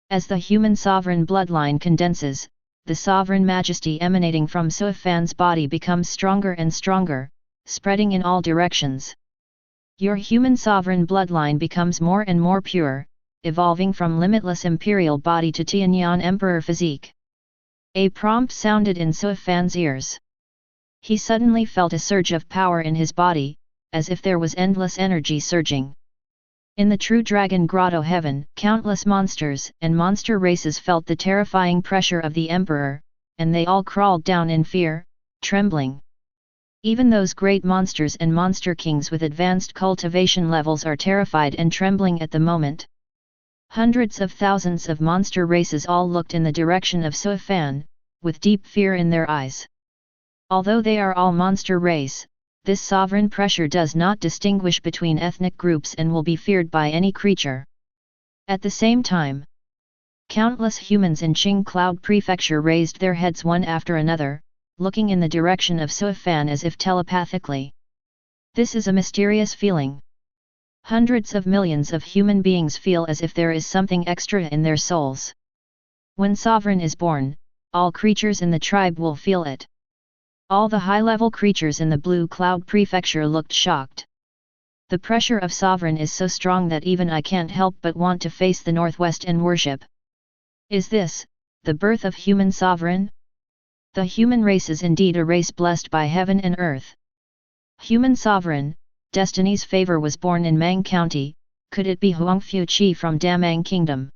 As the human sovereign bloodline condenses, the sovereign majesty emanating from Suifan's body becomes stronger and stronger, spreading in all directions. Your human sovereign bloodline becomes more and more pure, evolving from Limitless Imperial Body to Tianyan Emperor Physique. A prompt sounded in Suifan's ears. He suddenly felt a surge of power in his body, as if there was endless energy surging. In the true dragon grotto heaven, countless monsters and monster races felt the terrifying pressure of the Emperor, and they all crawled down in fear, trembling. Even those great monsters and monster kings with advanced cultivation levels are terrified and trembling at the moment. Hundreds of thousands of monster races all looked in the direction of Suifan, with deep fear in their eyes. Although they are all monster race, this sovereign pressure does not distinguish between ethnic groups and will be feared by any creature. At the same time, countless humans in Qing Cloud Prefecture raised their heads one after another, looking in the direction of Suifan as if telepathically. This is a mysterious feeling. Hundreds of millions of human beings feel as if there is something extra in their souls. When Sovereign is born, all creatures in the tribe will feel it. All the high-level creatures in the Blue Cloud Prefecture looked shocked. The pressure of Sovereign is so strong that even I can't help but want to face the northwest and worship. Is this the birth of human Sovereign? The human race is indeed a race blessed by heaven and earth. Human Sovereign, Destiny's favor, was born in Mang County. Could it be Huangfu Qi from Damang Kingdom?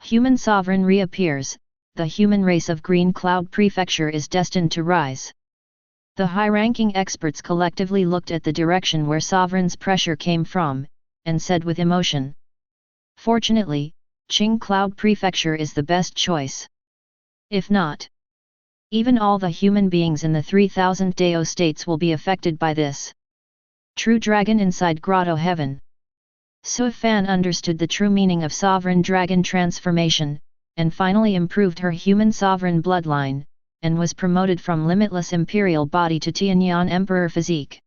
Human Sovereign reappears. The human race of Green Cloud Prefecture is destined to rise. The high-ranking experts collectively looked at the direction where Sovereign's pressure came from, and said with emotion, "Fortunately, Qing Cloud Prefecture is the best choice. If not, even all the human beings in the 3,000 Dao States will be affected by this." True Dragon Inside Grotto Heaven. Suifan understood the true meaning of sovereign dragon transformation, and finally improved her human sovereign bloodline, and was promoted from Limitless Imperial Body to Tianyan Emperor Physique.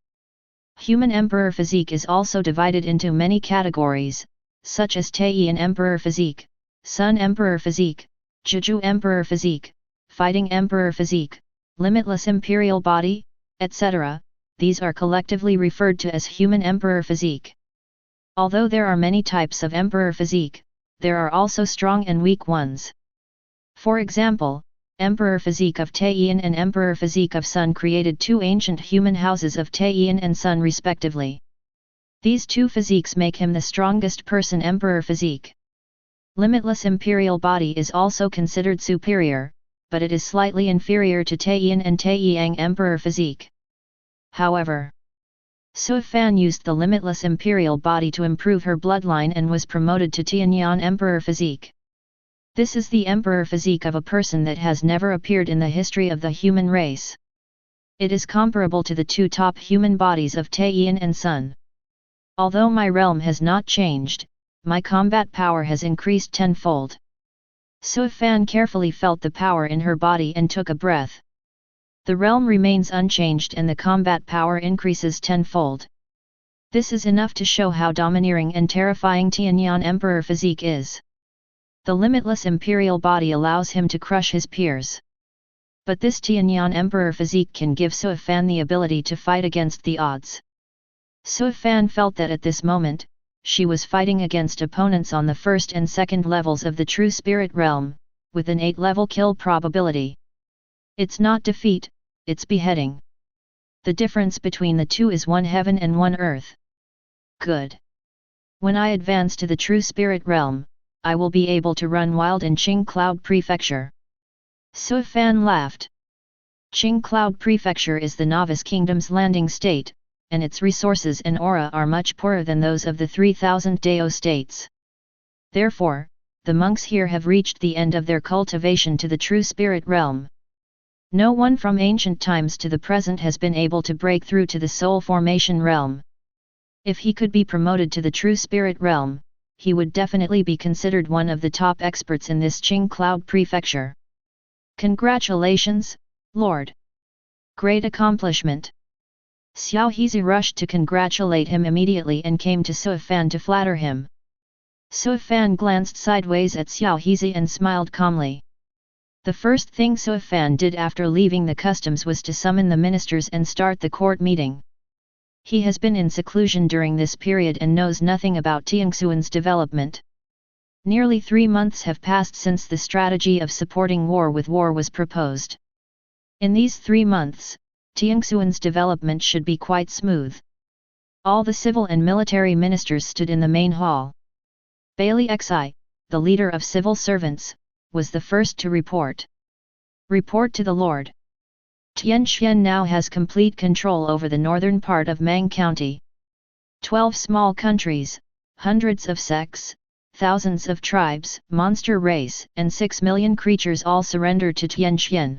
Human Emperor Physique is also divided into many categories, such as Taiyan Emperor Physique, Sun Emperor Physique, Juju Emperor Physique, Fighting Emperor Physique, Limitless Imperial Body, etc. These are collectively referred to as Human Emperor Physique. Although there are many types of Emperor Physique, there are also strong and weak ones. For example, Emperor Physique of Taiyan and Emperor Physique of Sun created 2 ancient human houses of Taiyan and Sun respectively. These 2 physiques make him the strongest person. Emperor Physique. Limitless Imperial Body is also considered superior, but it is slightly inferior to Taiyan and Taiyang Emperor Physique. However, Suifan used the Limitless Imperial Body to improve her bloodline and was promoted to Tianyan Emperor Physique. This is the Emperor Physique of a person that has never appeared in the history of the human race. It is comparable to the 2 top human bodies of Taiyan and Sun. Although my realm has not changed, my combat power has increased tenfold. Suifan carefully felt the power in her body and took a breath. The realm remains unchanged and the combat power increases tenfold. This is enough to show how domineering and terrifying Tianyan Emperor physique is. The limitless imperial body allows him to crush his peers. But this Tianyan Emperor physique can give Sui Fan the ability to fight against the odds. Sui Fan felt that at this moment, she was fighting against opponents on the first and second levels of the true spirit realm, with an 8-level kill probability. It's not defeat, it's beheading. The difference between the two is 1 heaven and 1 earth. Good. When I advance to the true spirit realm, I will be able to run wild in Qing Cloud Prefecture. Sui Fan laughed. Qing Cloud Prefecture is the novice kingdom's landing state, and its resources and aura are much poorer than those of the 3000 Dao States. Therefore, the monks here have reached the end of their cultivation to the true spirit realm. No one from ancient times to the present has been able to break through to the soul formation realm. If he could be promoted to the true spirit realm, he would definitely be considered one of the top experts in this Qing Cloud Prefecture. Congratulations, Lord! Great accomplishment! Xiao Hizi rushed to congratulate him immediately and came to Sui Fan to flatter him. Sui Fan glanced sideways at Xiao Hizi and smiled calmly. The first thing Sui Fan did after leaving the customs was to summon the ministers and start the court meeting. He has been in seclusion during this period and knows nothing about Tianxuan's development. Nearly 3 months have passed since the strategy of supporting war with war was proposed. In these 3 months, Tianxuan's development should be quite smooth. All the civil and military ministers stood in the main hall. Bailey Xi, the leader of civil servants, was the first to report. Report to the Lord. Tianxian now has complete control over the northern part of Mang County. 12 small countries, hundreds of sects, thousands of tribes, monster race, and 6 million creatures all surrender to Tianxian.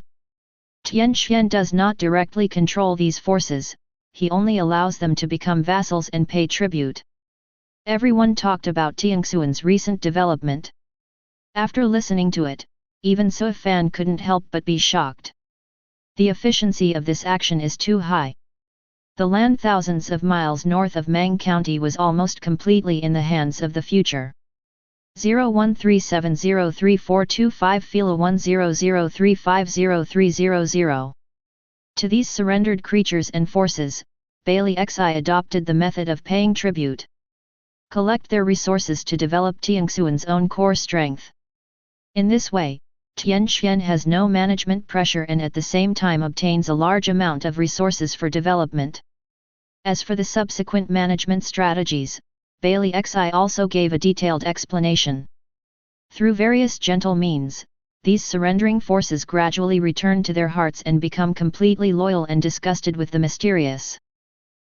Tianxian does not directly control these forces, he only allows them to become vassals and pay tribute. Everyone talked about Tianxuan's recent development. After listening to it, even Sui Fan couldn't help but be shocked. The efficiency of this action is too high. The land thousands of miles north of Mang County was almost completely in the hands of the future. 0137034225 Fila 100350300. To these surrendered creatures and forces, Bailey Xi adopted the method of paying tribute. Collect their resources to develop Tianxuan's own core strength. In this way, Tianxian has no management pressure and at the same time obtains a large amount of resources for development. As for the subsequent management strategies, Bailey Xi also gave a detailed explanation. Through various gentle means, these surrendering forces gradually return to their hearts and become completely loyal and disgusted with the mysterious.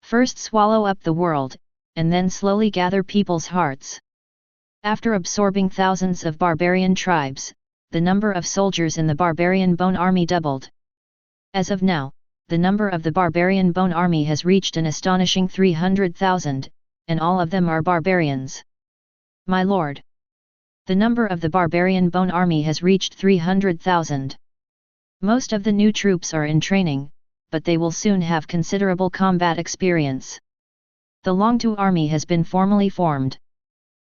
First swallow up the world, and then slowly gather people's hearts. After absorbing thousands of barbarian tribes, the number of soldiers in the barbarian bone army doubled. As of now, the number of the barbarian bone army has reached an astonishing 300,000, and all of them are barbarians. My lord! The number of the barbarian bone army has reached 300,000. Most of the new troops are in training, but they will soon have considerable combat experience. The Longtu army has been formally formed.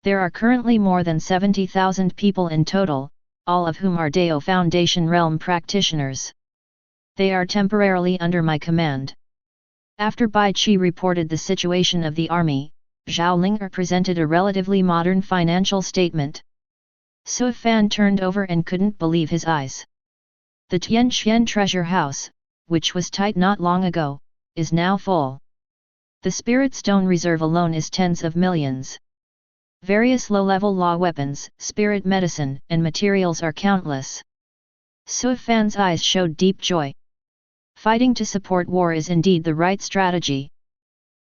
There are currently more than 70,000 people in total, all of whom are Dao Foundation realm practitioners. They are temporarily under my command. After Bai Qi reported the situation of the army, Zhao Linger presented a relatively modern financial statement. Sui Fan turned over and couldn't believe his eyes. The Tianxian treasure house, which was tight not long ago, is now full. The spirit stone reserve alone is tens of millions. Various low-level law weapons, spirit medicine, and materials are countless. Sui Fan's eyes showed deep joy. Fighting to support war is indeed the right strategy.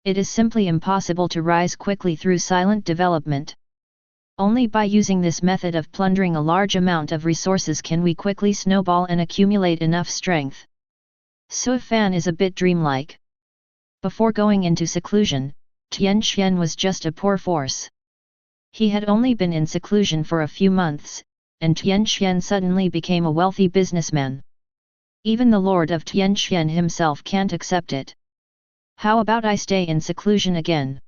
It is simply impossible to rise quickly through silent development. Only by using this method of plundering a large amount of resources can we quickly snowball and accumulate enough strength. Sui Fan is a bit dreamlike. Before going into seclusion, Tianxian was just a poor force. He had only been in seclusion for a few months, and Tianxian suddenly became a wealthy businessman. Even the lord of Tianxian himself can't accept it. How about I stay in seclusion again?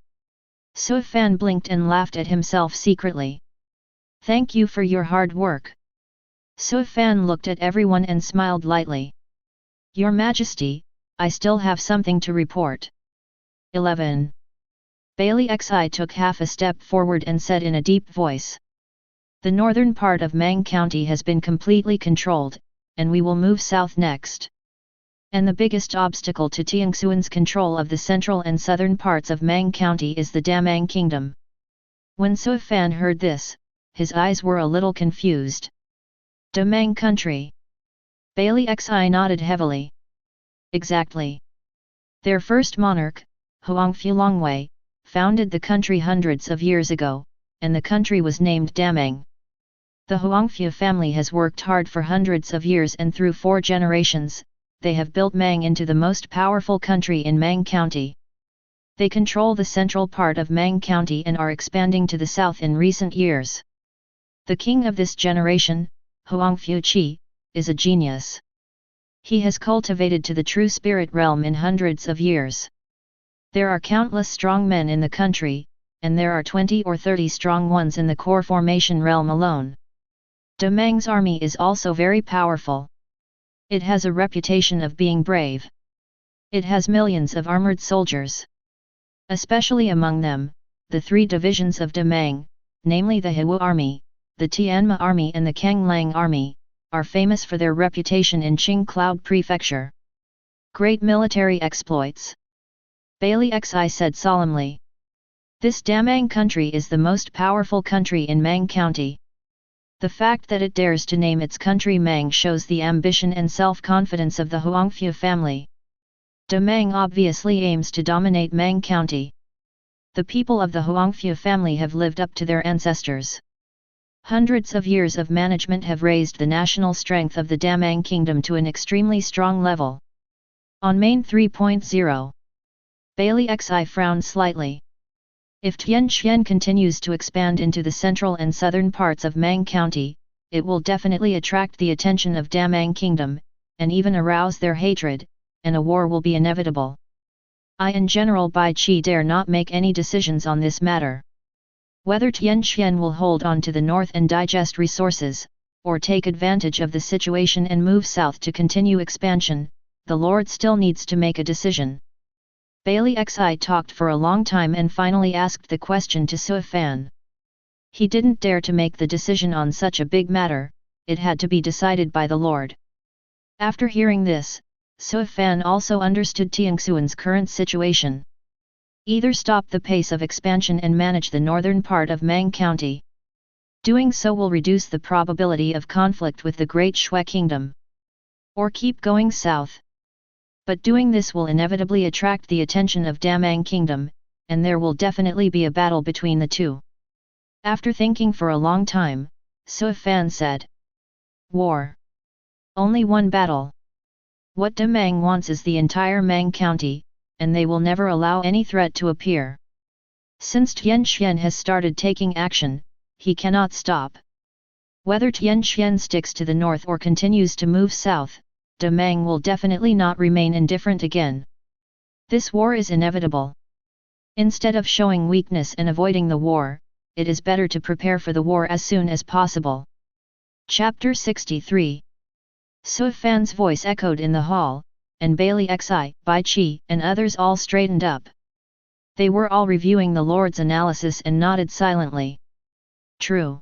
Su Fan blinked and laughed at himself secretly. Thank you for your hard work. Su Fan looked at everyone and smiled lightly. Your Majesty, I still have something to report. 11. Bailey Xi took half a step forward and said in a deep voice. The northern part of Mang County has been completely controlled, and we will move south next. And the biggest obstacle to Tianxuan's control of the central and southern parts of Mang County is the Damang Kingdom. When Su Fan heard this, his eyes were a little confused. Damang country. Bailey Xi nodded heavily. Exactly. Their first monarch, Huangfu Longwei, founded the country hundreds of years ago, and the country was named Damang. The Huangfu family has worked hard for hundreds of years, and through 4 generations, they have built Mang into the most powerful country in Mang County. They control the central part of Mang County and are expanding to the south in recent years. The king of this generation, Huangfu Qi, is a genius. He has cultivated to the true spirit realm in hundreds of years. There are countless strong men in the country, and there are 20 or 30 strong ones in the core formation realm alone. Damang's army is also very powerful. It has a reputation of being brave. It has millions of armored soldiers. Especially among them, the 3 divisions of Damang, namely the Hewu army, the Tianma army and the Kanglang army, are famous for their reputation in Qingcloud Prefecture. Great military exploits. Bailey Xi said solemnly. This Damang country is the most powerful country in Mang County. The fact that it dares to name its country Mang shows the ambition and self-confidence of the Huangfu family. Damang obviously aims to dominate Mang County. The people of the Huangfu family have lived up to their ancestors. Hundreds of years of management have raised the national strength of the Damang kingdom to an extremely strong level. On Main 3.0. Bailey Xi frowned slightly. If Tianxian continues to expand into the central and southern parts of Mang County, it will definitely attract the attention of Damang Kingdom, and even arouse their hatred, and a war will be inevitable. I and General Bai Qi dare not make any decisions on this matter. Whether Tianxian will hold on to the north and digest resources, or take advantage of the situation and move south to continue expansion, the Lord still needs to make a decision. Bailey Xi talked for a long time and finally asked the question to Su Fan. He didn't dare to make the decision on such a big matter, it had to be decided by the Lord. After hearing this, Su Fan also understood Tianxuan's current situation. Either stop the pace of expansion and manage the northern part of Mang County. Doing so will reduce the probability of conflict with the Great Shui Kingdom. Or keep going south. But doing this will inevitably attract the attention of Damang Kingdom, and there will definitely be a battle between the two. After thinking for a long time, Su Fan said. War. Only one battle. What Damang wants is the entire Mang County, and they will never allow any threat to appear. Since Tianxian has started taking action, he cannot stop. Whether Tianxian sticks to the north or continues to move south, Damang will definitely not remain indifferent again. This war is inevitable. Instead of showing weakness and avoiding the war, it is better to prepare for the war as soon as possible. Chapter 63. Su Fan's voice echoed in the hall, and Bailey Xi, Bai Qi, and others all straightened up. They were all reviewing the Lord's analysis and nodded silently. True.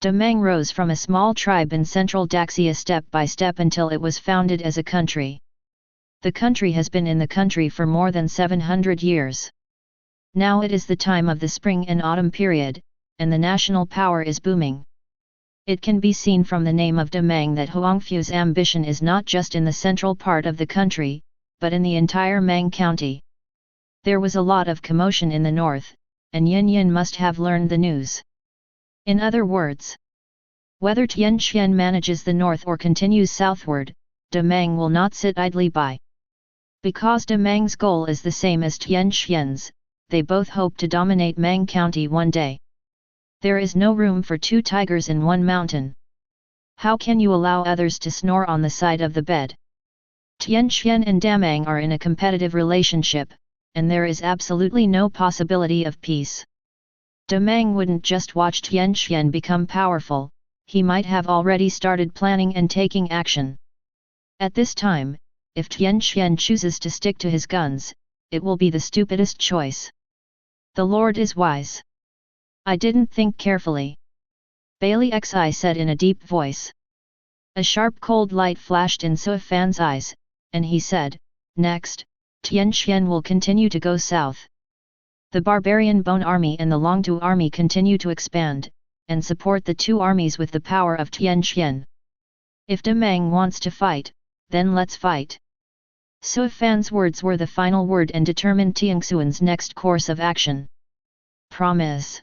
Damang rose from a small tribe in central Daxia step by step until it was founded as a country. The country has been in the country for more than 700 years. Now it is the time of the spring and autumn period, and the national power is booming. It can be seen from the name of Damang that Huangfu's ambition is not just in the central part of the country, but in the entire Mang County. There was a lot of commotion in the north, and Yin Yin must have learned the news. In other words, whether Tianxian manages the north or continues southward, Damang will not sit idly by. Because Damang's goal is the same as Tianxian's, they both hope to dominate Mang County one day. There is no room for 2 tigers in one mountain. How can you allow others to snore on the side of the bed? Tianxian and Damang are in a competitive relationship, and there is absolutely no possibility of peace. Demang wouldn't just watch Tianxian become powerful, he might have already started planning and taking action. At this time, if Tianxian chooses to stick to his guns, it will be the stupidest choice. The Lord is wise. I didn't think carefully. Bailey Xi said in a deep voice. A sharp cold light flashed in Sui Fan's eyes, and he said, next, Tianxian will continue to go south. The Barbarian Bone Army and the Longtu Army continue to expand, and support the two armies with the power of Tianxian. If Demang wants to fight, then let's fight. Sui Fan's words were the final word and determined Tianxuan's next course of action. Promise.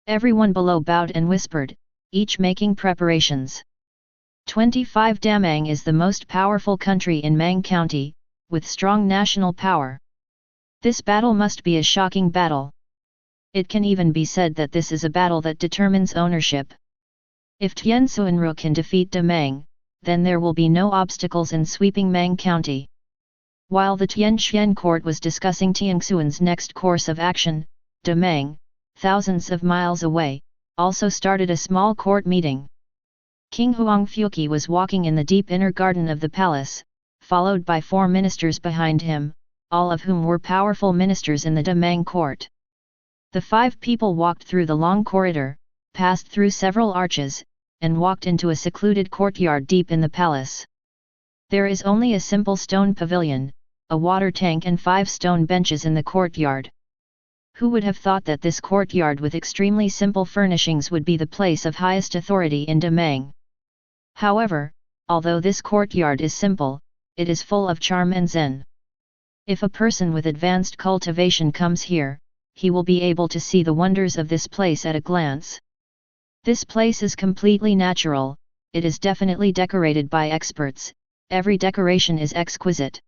Everyone below bowed and whispered, each making preparations. 25 Damang is the most powerful country in Mang County, with strong national power. This battle must be a shocking battle. It can even be said that this is a battle that determines ownership. If Tianxuanru can defeat Damang, then there will be no obstacles in sweeping Mang County. While the Tianxian court was discussing Tianxuan's next course of action, Demang, thousands of miles away, also started a small court meeting. King Huangfuqi was walking in the deep inner garden of the palace, followed by 4 ministers behind him, all of whom were powerful ministers in the Demang court. The 5 people walked through the long corridor, passed through several arches, and walked into a secluded courtyard deep in the palace. There is only a simple stone pavilion, a water tank and 5 stone benches in the courtyard. Who would have thought that this courtyard with extremely simple furnishings would be the place of highest authority in Demang? However, although this courtyard is simple, it is full of charm and zen. If a person with advanced cultivation comes here, he will be able to see the wonders of this place at a glance. This place is completely natural, it is definitely decorated by experts, every decoration is exquisite.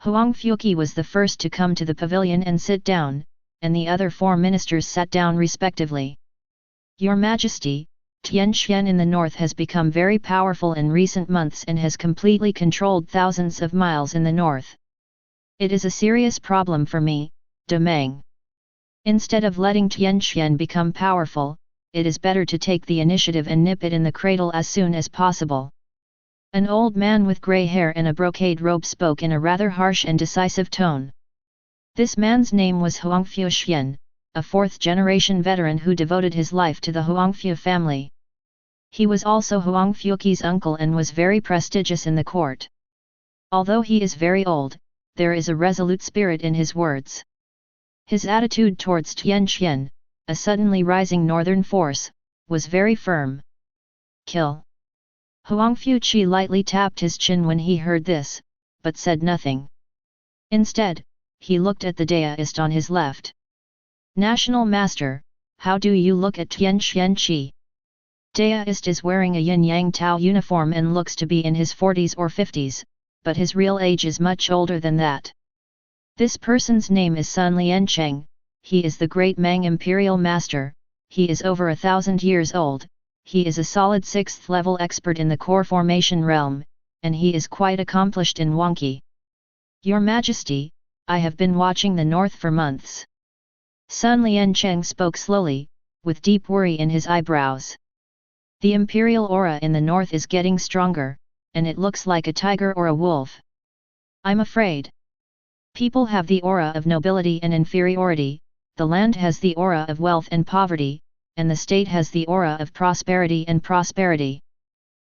Huangfuqi was the first to come to the pavilion and sit down, and the other 4 ministers sat down respectively. Your Majesty, Tianxian in the north has become very powerful in recent months and has completely controlled thousands of miles in the north. It is a serious problem for me, Demang. Instead of letting Tianxian become powerful, it is better to take the initiative and nip it in the cradle as soon as possible. An old man with grey hair and a brocade robe spoke in a rather harsh and decisive tone. This man's name was Huangfu Xian, a 4th-generation veteran who devoted his life to the Huangfu family. He was also Huangfuqi's uncle and was very prestigious in the court. Although he is very old, there is a resolute spirit in his words. His attitude towards Tianxian, a suddenly rising northern force, was very firm. Kill. Huangfuqi lightly tapped his chin when he heard this, but said nothing. Instead, he looked at the daist on his left. National Master, how do you look at Tianxian Qi? Daist is wearing a yin-yang Tao uniform and looks to be in his 40s or 50s, but his real age is much older than that. This person's name is Sun Liancheng, he is the great Mang Imperial Master, he is over 1,000 years old, he is a solid 6th-level expert in the core formation realm, and he is quite accomplished in Wangqi. Your Majesty, I have been watching the north for months. Sun Liancheng spoke slowly, with deep worry in his eyebrows. The imperial aura in the north is getting stronger, and it looks like a tiger or a wolf. I'm afraid. People have the aura of nobility and inferiority, the land has the aura of wealth and poverty, and the state has the aura of prosperity and prosperity.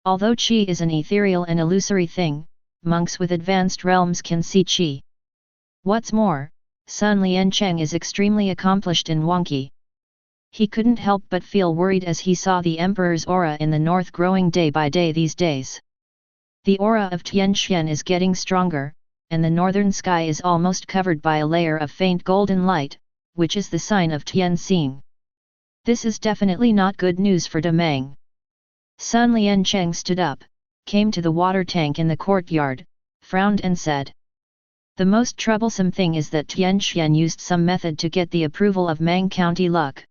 Although Qi is an ethereal and illusory thing, monks with advanced realms can see Qi. What's more, Sun Liancheng is extremely accomplished in Wangqi. He couldn't help but feel worried as he saw the Emperor's aura in the north growing day by day these days. The aura of Tianxian is getting stronger, and the northern sky is almost covered by a layer of faint golden light, which is the sign of Tianxing. This is definitely not good news for Demang. Sun Liancheng stood up, came to the water tank in the courtyard, frowned and said, "The most troublesome thing is that Tianxian used some method to get the approval of Mang County luck.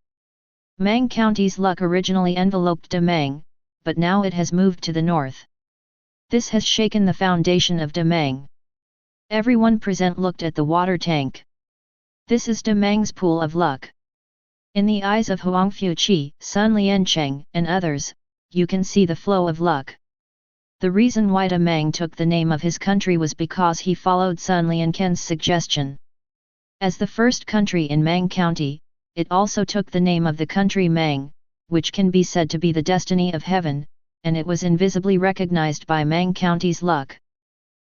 Mang County's luck originally enveloped Demang, but now it has moved to the north. This has shaken the foundation of Demang." Everyone present looked at the water tank. This is De Mang's pool of luck. In the eyes of Huangfu Qi, Sun Liancheng, and others, you can see the flow of luck. The reason why De Mang took the name of his country was because he followed Sun Liancheng's suggestion. As the first country in Mang County, it also took the name of the country Mang, which can be said to be the destiny of heaven, and it was invisibly recognized by Mang County's luck.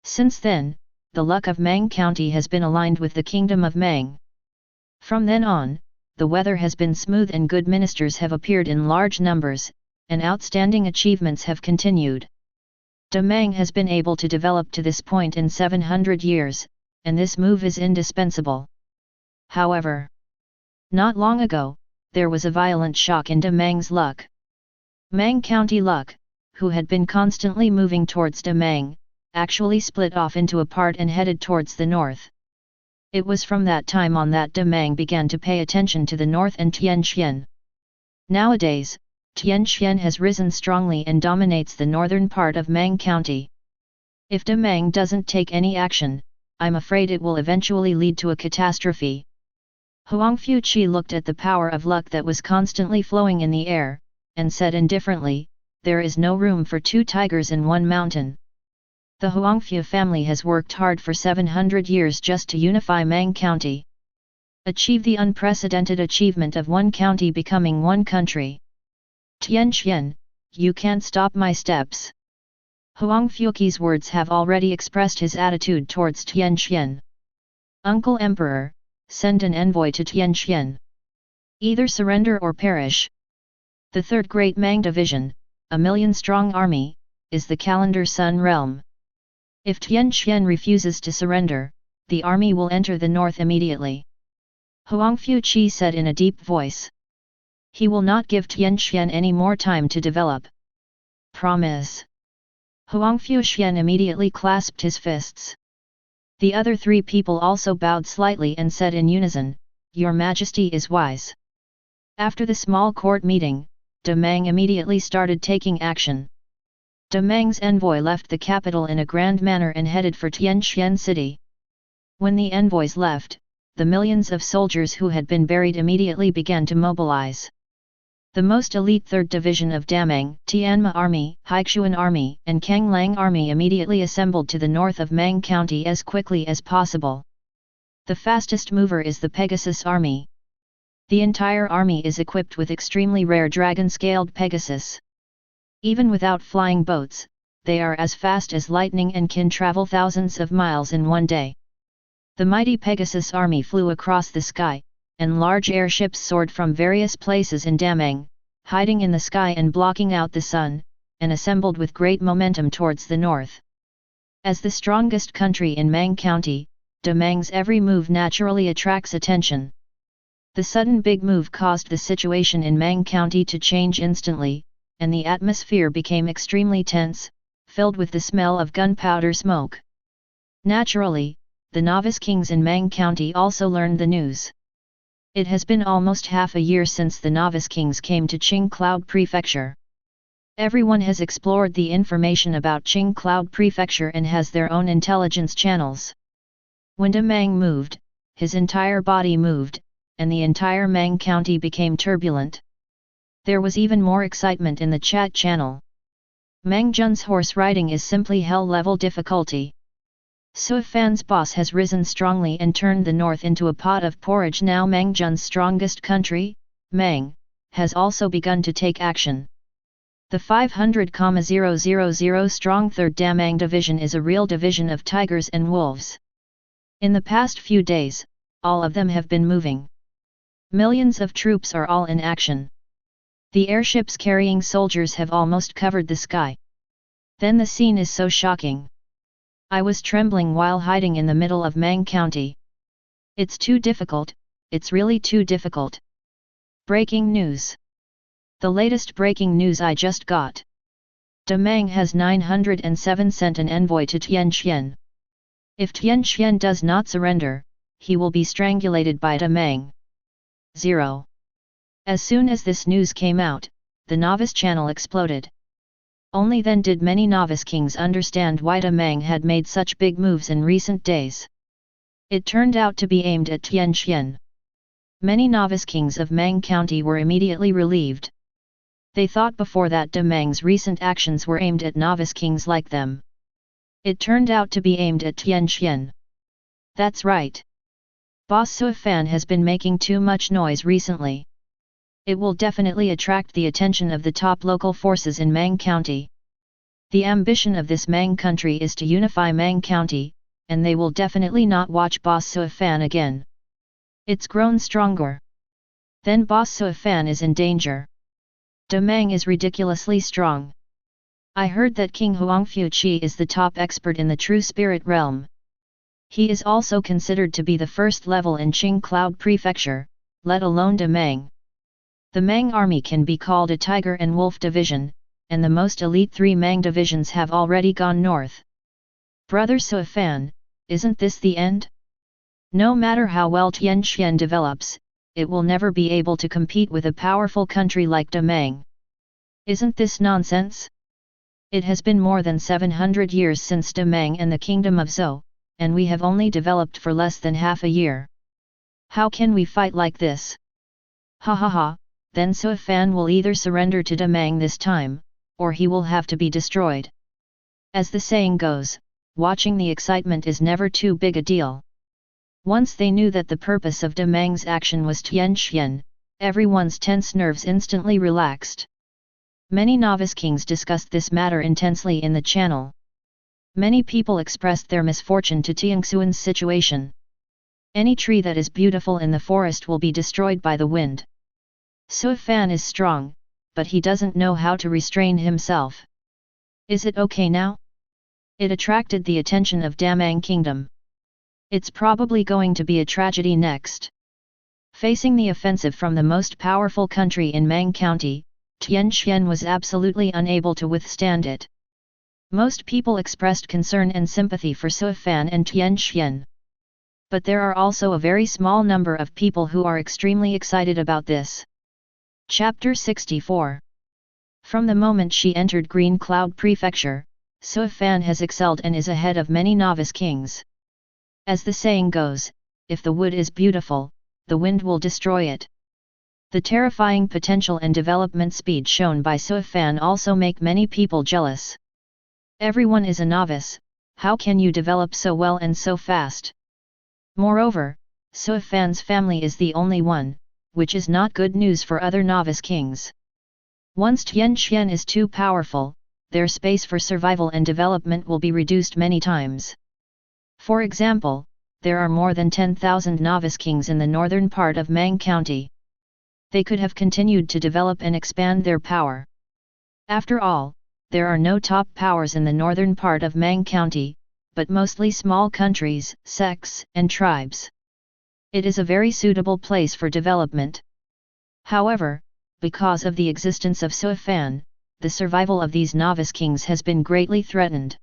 Since then, the luck of Mang County has been aligned with the kingdom of Mang. From then on, the weather has been smooth and good ministers have appeared in large numbers, and outstanding achievements have continued. De Mang has been able to develop to this point in 700 years, and this move is indispensable. However, not long ago, there was a violent shock in De Mang's luck. Mang County luck, who had been constantly moving towards De Mang, actually split off into a part and headed towards the north. It was from that time on that De Mang began to pay attention to the north and Tianxian. Nowadays, Tianxian has risen strongly and dominates the northern part of Mang County. If De Mang doesn't take any action, I'm afraid it will eventually lead to a catastrophe. Huangfu Qi looked at the power of luck that was constantly flowing in the air, and said indifferently, "There is no room for two tigers in one mountain." The Huangfu family has worked hard for 700 years just to unify Mang County. Achieve the unprecedented achievement of one county becoming one country. Tianxian, you can't stop my steps. Huangfu Qi's words have already expressed his attitude towards Tianxian. Uncle Emperor, send an envoy to Tianxian. Either surrender or perish. The third great Mang division, a million-strong army, is the Calendar Sun realm. If Tianxian refuses to surrender, the army will enter the north immediately. Huangfu Qi said in a deep voice. He will not give Tianxian any more time to develop. Promise. Huangfu Xian immediately clasped his fists. The other three people also bowed slightly and said in unison, Your Majesty is wise. After the small court meeting, De Mang immediately started taking action. De Mang's envoy left the capital in a grand manner and headed for Tianxian city. When the envoys left, the millions of soldiers who had been buried immediately began to mobilize. The most elite 3rd Division of Damang, Tianma Army, Haixuan Army, and Kanglang Army immediately assembled to the north of Mang County as quickly as possible. The fastest mover is the Pegasus Army. The entire army is equipped with extremely rare dragon-scaled Pegasus. Even without flying boats, they are as fast as lightning and can travel thousands of miles in one day. The mighty Pegasus army flew across the sky, and large airships soared from various places in Damang, hiding in the sky and blocking out the sun, and assembled with great momentum towards the north. As the strongest country in Mang County, De Mang's every move naturally attracts attention. The sudden big move caused the situation in Mang County to change instantly, and the atmosphere became extremely tense, filled with the smell of gunpowder smoke. Naturally, the novice kings in Mang County also learned the news. It has been almost half a year since the novice kings came to Qing Cloud Prefecture. Everyone has explored the information about Qing Cloud Prefecture and has their own intelligence channels. When De Mang moved, his entire body moved, and the entire Mang County became turbulent. There was even more excitement in the chat channel. Mang Jun's horse riding is simply hell-level difficulty. Sui Fan's boss has risen strongly and turned the north into a pot of porridge. Now Mang Jun's strongest country, Mang, has also begun to take action. The 500,000 strong 3rd Damang Division is a real division of tigers and wolves. In the past few days, all of them have been moving. Millions of troops are all in action. The airships carrying soldiers have almost covered the sky. Then the scene is so shocking. I was trembling while hiding in the middle of Mang County. It's too difficult, it's really too difficult. Breaking news. The latest breaking news I just got. De Mang has 907 sent an envoy to Tianxian. If Tianxian does not surrender, he will be strangulated by De Mang. 0. As soon as this news came out, the novice channel exploded. Only then did many novice kings understand why De Mang had made such big moves in recent days. It turned out to be aimed at Tianqian. Many novice kings of Mang County were immediately relieved. They thought before that De Meng's recent actions were aimed at novice kings like them. It turned out to be aimed at Tianqian. That's right. Boss Suifan has been making too much noise recently. It will definitely attract the attention of the top local forces in Mang County. The ambition of this Mang country is to unify Mang County, and they will definitely not watch Boss Suifan again. It's grown stronger. Then Boss Suifan is in danger. De Mang is ridiculously strong. I heard that King Huangfu Qi is the top expert in the true spirit realm. He is also considered to be the first level in Qing Cloud Prefecture, let alone De Mang. The Mang army can be called a tiger and wolf division, and the most elite 3 Mang divisions have already gone north. Brother Suifan, isn't this the end? No matter how well Tianqian develops, it will never be able to compete with a powerful country like De Mang. Isn't this nonsense? It has been more than 700 years since De Mang and the Kingdom of Zhou, and we have only developed for less than half a year. How can we fight like this? Ha ha ha, then Suifan will either surrender to De Mang this time, or he will have to be destroyed. As the saying goes, watching the excitement is never too big a deal. Once they knew that the purpose of De Mang's action was Tianqian, everyone's tense nerves instantly relaxed. Many novice kings discussed this matter intensely in the channel. Many people expressed their misfortune to Tiangxuan's situation. Any tree that is beautiful in the forest will be destroyed by the wind. Suifan is strong, but he doesn't know how to restrain himself. Is it okay now? It attracted the attention of Damang Kingdom. It's probably going to be a tragedy next. Facing the offensive from the most powerful country in Mang County, Tianqian was absolutely unable to withstand it. Most people expressed concern and sympathy for Suifan and Tianqian. But there are also a very small number of people who are extremely excited about this. Chapter 64. From the moment she entered Green Cloud Prefecture, Suifan has excelled and is ahead of many novice kings. As the saying goes, if the wood is beautiful, the wind will destroy it. The terrifying potential and development speed shown by Suifan also make many people jealous. Everyone is a novice, how can you develop so well and so fast? Moreover, Suifan's family is the only one, which is not good news for other novice kings. Once Tianqian is too powerful, their space for survival and development will be reduced many times. For example, there are more than 10,000 novice kings in the northern part of Mang County. They could have continued to develop and expand their power. After all, there are no top powers in the northern part of Mang County, but mostly small countries, sects, and tribes. It is a very suitable place for development. However, because of the existence of Suifan, the survival of these novice kings has been greatly threatened.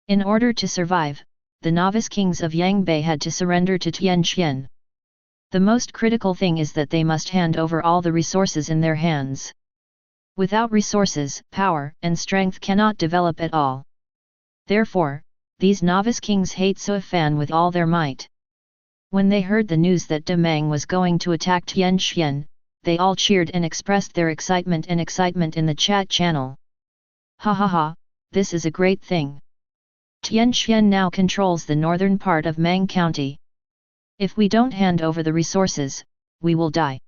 In order to survive, the novice kings of Yangbei had to surrender to Tianqian. The most critical thing is that they must hand over all the resources in their hands. Without resources, power and strength cannot develop at all. Therefore, these novice kings hate Suifan with all their might. When they heard the news that De Mang was going to attack Tianqian, they all cheered and expressed their excitement in the chat channel. Ha ha ha, this is a great thing. Tianqian now controls the northern part of Mang County. If we don't hand over the resources, we will die.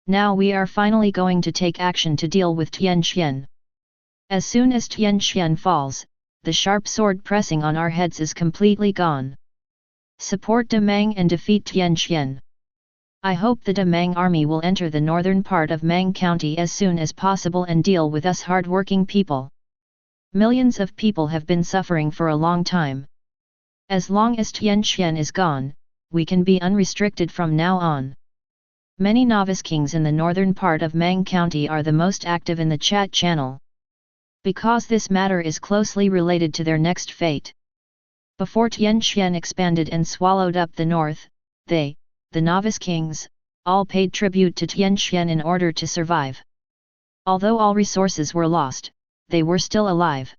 Now we are finally going to take action to deal with Tianqian. As soon as Tianqian falls, the sharp sword pressing on our heads is completely gone. Support De Mang and defeat Tianqian. I hope the De Mang army will enter the northern part of Mang County as soon as possible and deal with us hard-working people. Millions of people have been suffering for a long time. As long as Tianqian is gone, we can be unrestricted from now on. Many novice kings in the northern part of Mang County are the most active in the chat channel. Because this matter is closely related to their next fate. Before Tianqian expanded and swallowed up the north, they, the novice kings, all paid tribute to Tianqian in order to survive. Although all resources were lost, they were still alive.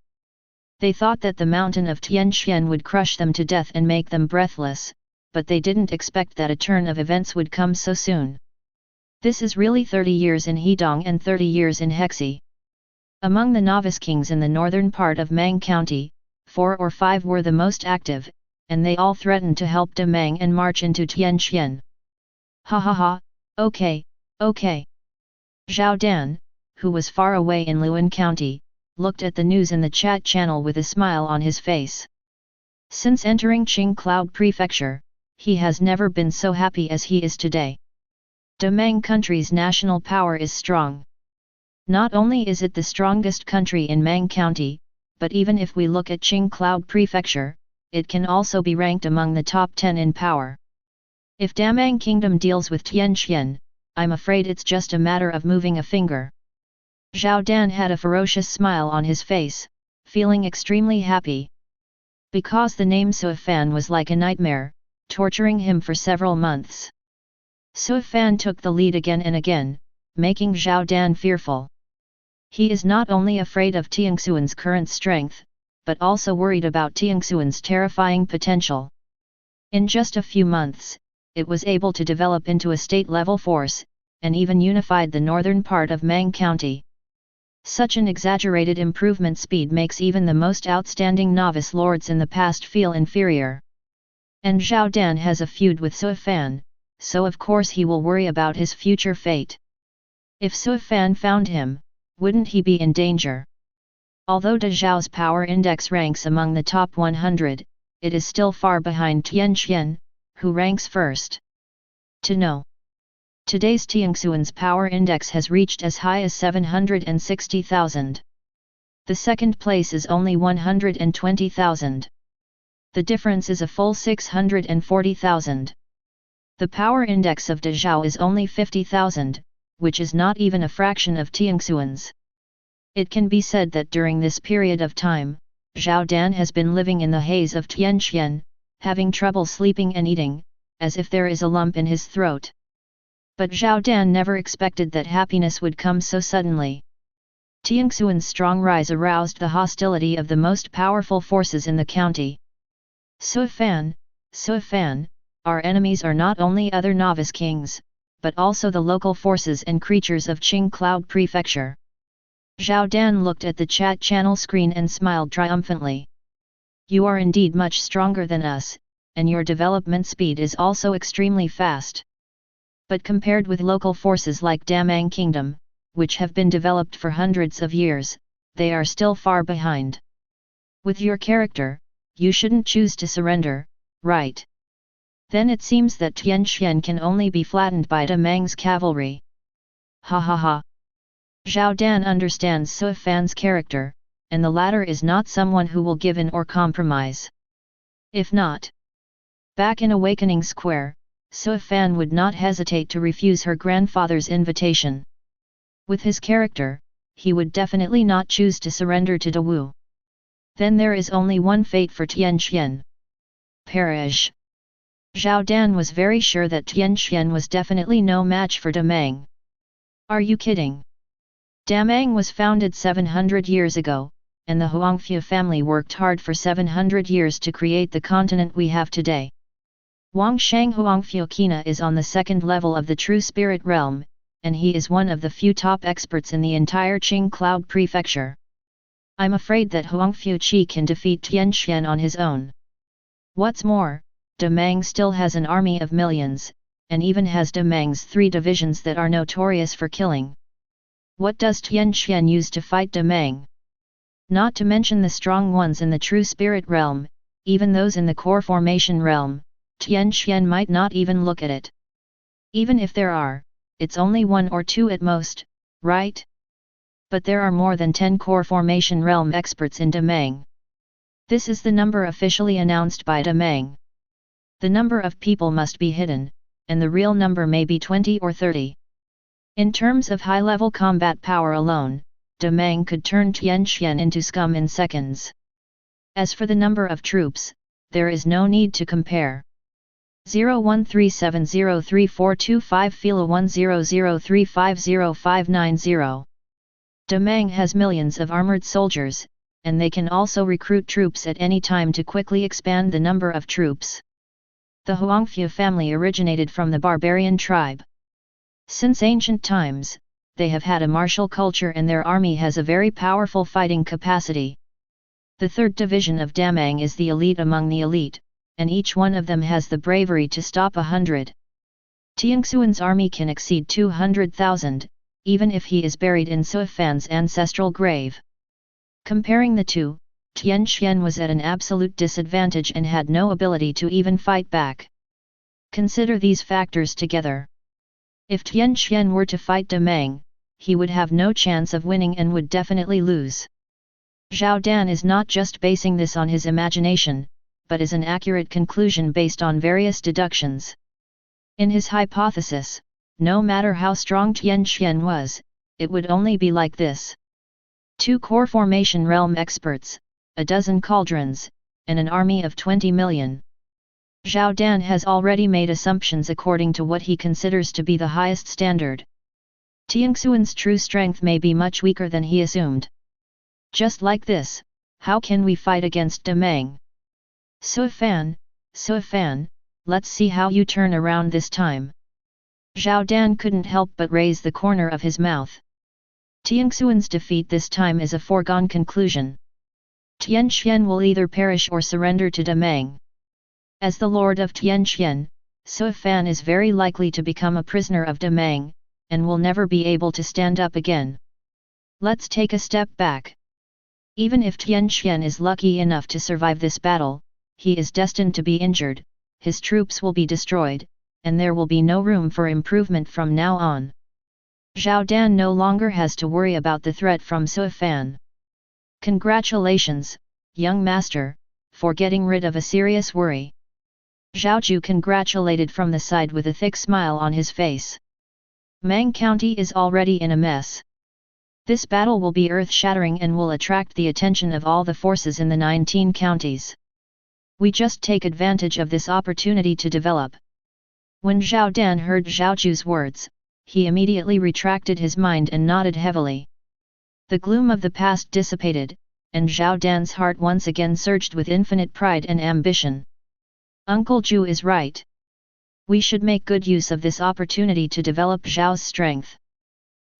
They thought that the mountain of Tianqian would crush them to death and make them breathless, but they didn't expect that a turn of events would come so soon. This is really 30 years in Hedong and 30 years in Hexi. Among the novice kings in the northern part of Mang County, 4 or 5 were the most active, and they all threatened to help De Mang and march into Tianqian. Ha ha ha, okay, okay. Zhao Dan, who was far away in Luan County, looked at the news in the chat channel with a smile on his face. Since entering Qing Cloud Prefecture, he has never been so happy as he is today. De Mang country's national power is strong. Not only is it the strongest country in Mang County, but even if we look at Qing Cloud Prefecture, it can also be ranked among the top 10 in power. If Damang Kingdom deals with Tianqian, I'm afraid it's just a matter of moving a finger. Zhao Dan had a ferocious smile on his face, feeling extremely happy. Because the name Suifan was like a nightmare, torturing him for several months. Suifan took the lead again and again, making Zhao Dan fearful. He is not only afraid of Tianxuan's current strength, but also worried about Tianxuan's terrifying potential. In just a few months, it was able to develop into a state-level force, and even unified the northern part of Mang County. Such an exaggerated improvement speed makes even the most outstanding novice lords in the past feel inferior. And Zhao Dan has a feud with Suifan, so of course he will worry about his future fate. If Suifan found him, wouldn't he be in danger? Although De Zhao's power index ranks among the top 100, it is still far behind Tianqian, who ranks first. To know. Today's Tianxuan's power index has reached as high as 760,000. The second place is only 120,000. The difference is a full 640,000. The power index of De Zhao is only 50,000, which is not even a fraction of Tianxuan's. It can be said that during this period of time, Zhao Dan has been living in the haze of Tianqian, having trouble sleeping and eating, as if there is a lump in his throat. But Zhao Dan never expected that happiness would come so suddenly. Tianxuan's strong rise aroused the hostility of the most powerful forces in the county. Suifan, our enemies are not only other novice kings, but also the local forces and creatures of Qing Cloud Prefecture. Zhao Dan looked at the chat channel screen and smiled triumphantly. You are indeed much stronger than us, and your development speed is also extremely fast. But compared with local forces like Damang Kingdom, which have been developed for hundreds of years, they are still far behind. With your character, you shouldn't choose to surrender, right? Then it seems that Tianqian can only be flattened by Damang's cavalry. Ha ha ha. Zhao Dan understands Suifan's character, and the latter is not someone who will give in or compromise. If not, back in Awakening Square, Suifan would not hesitate to refuse her grandfather's invitation. With his character, he would definitely not choose to surrender to Dawu. Then there is only one fate for Tianqian. Perish. Zhao Dan was very sure that Tianqian was definitely no match for Damang. Are you kidding? Damang was founded 700 years ago, and the Huangfu family worked hard for 700 years to create the continent we have today. Wangshang Huangfu Qina is on the second level of the true spirit realm, and he is one of the few top experts in the entire Qing Cloud Prefecture. I'm afraid that Huangfu Qi can defeat Tianqian on his own. What's more, Damang still has an army of millions, and even has Damang's 3 divisions that are notorious for killing. What does Tianqian use to fight Damang? Not to mention the strong ones in the true spirit realm, even those in the core formation realm, Tianqian might not even look at it. Even if there are, it's only 1 or 2 at most, right? But there are more than 10 core formation realm experts in Damang. This is the number officially announced by Damang. The number of people must be hidden, and the real number may be 20 or 30. In terms of high-level combat power alone, Damang could turn Tianqian into scum in seconds. As for the number of troops, there is no need to compare. 0137034255 Fila 1003505590. Damang has millions of armored soldiers, and they can also recruit troops at any time to quickly expand the number of troops. The Huangfu family originated from the barbarian tribe. Since ancient times, they have had a martial culture and their army has a very powerful fighting capacity. The third division of Damang is the elite among the elite, and each one of them has the bravery to stop 100. Tianxuan's army can exceed 200,000, even if he is buried in Suifan's ancestral grave. Comparing the two, Tianxian was at an absolute disadvantage and had no ability to even fight back. Consider these factors together. If Tianxian were to fight Damang, he would have no chance of winning and would definitely lose. Zhao Dan is not just basing this on his imagination, but is an accurate conclusion based on various deductions. In his hypothesis, no matter how strong Tianxian was, it would only be like this. 2 core formation realm experts, a dozen cauldrons, and an army of 20 million. Zhao Dan has already made assumptions according to what he considers to be the highest standard. Tianxuan's true strength may be much weaker than he assumed. Just like this, how can we fight against Damang? Suifan, let's see how you turn around this time. Zhao Dan couldn't help but raise the corner of his mouth. Tianxuan's defeat this time is a foregone conclusion. Tianxian will either perish or surrender to Damang. As the lord of Tianxian, Suifan is very likely to become a prisoner of Damang, and will never be able to stand up again. Let's take a step back. Even if Tianxian is lucky enough to survive this battle, he is destined to be injured, his troops will be destroyed, and there will be no room for improvement from now on. Zhao Dan no longer has to worry about the threat from Suifan. Congratulations, young master, for getting rid of a serious worry. Zhao Ju congratulated from the side with a thick smile on his face. Mang County is already in a mess. This battle will be earth-shattering and will attract the attention of all the forces in the 19 counties. We just take advantage of this opportunity to develop. When Zhao Dan heard Zhao Ju's words, he immediately retracted his mind and nodded heavily. The gloom of the past dissipated, and Zhao Dan's heart once again surged with infinite pride and ambition. Uncle Ju is right. We should make good use of this opportunity to develop Zhao's strength.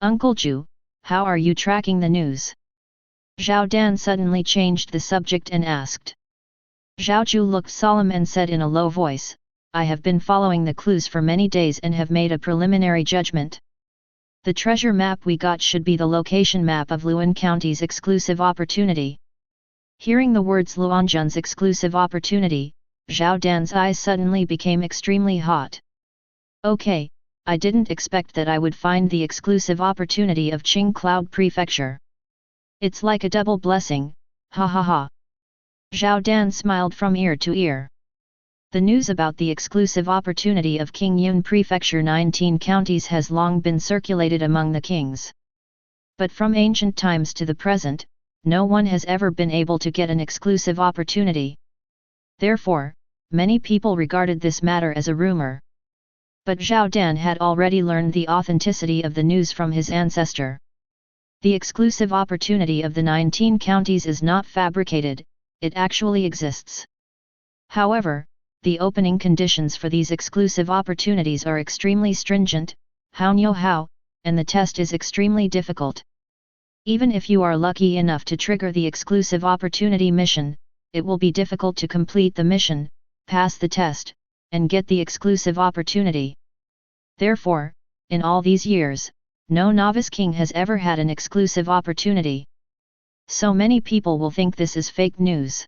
Uncle Ju, how are you tracking the news? Zhao Dan suddenly changed the subject and asked. Zhao Ju looked solemn and said in a low voice, I have been following the clues for many days and have made a preliminary judgment. The treasure map we got should be the location map of Luan County's exclusive opportunity. Hearing the words Luanjun's exclusive opportunity, Zhao Dan's eyes suddenly became extremely hot. Okay, I didn't expect that I would find the exclusive opportunity of Qing Cloud Prefecture. It's like a double blessing, ha ha ha. Zhao Dan smiled from ear to ear. The news about the exclusive opportunity of King Yun Prefecture 19 counties has long been circulated among the kings. But from ancient times to the present, no one has ever been able to get an exclusive opportunity. Therefore, many people regarded this matter as a rumor. But Zhao Dan had already learned the authenticity of the news from his ancestor. The exclusive opportunity of the 19 counties is not fabricated, it actually exists. However, the opening conditions for these exclusive opportunities are extremely stringent, hao, and the test is extremely difficult. Even if you are lucky enough to trigger the exclusive opportunity mission, it will be difficult to complete the mission, pass the test, and get the exclusive opportunity. Therefore, in all these years, no novice king has ever had an exclusive opportunity. So many people will think this is fake news.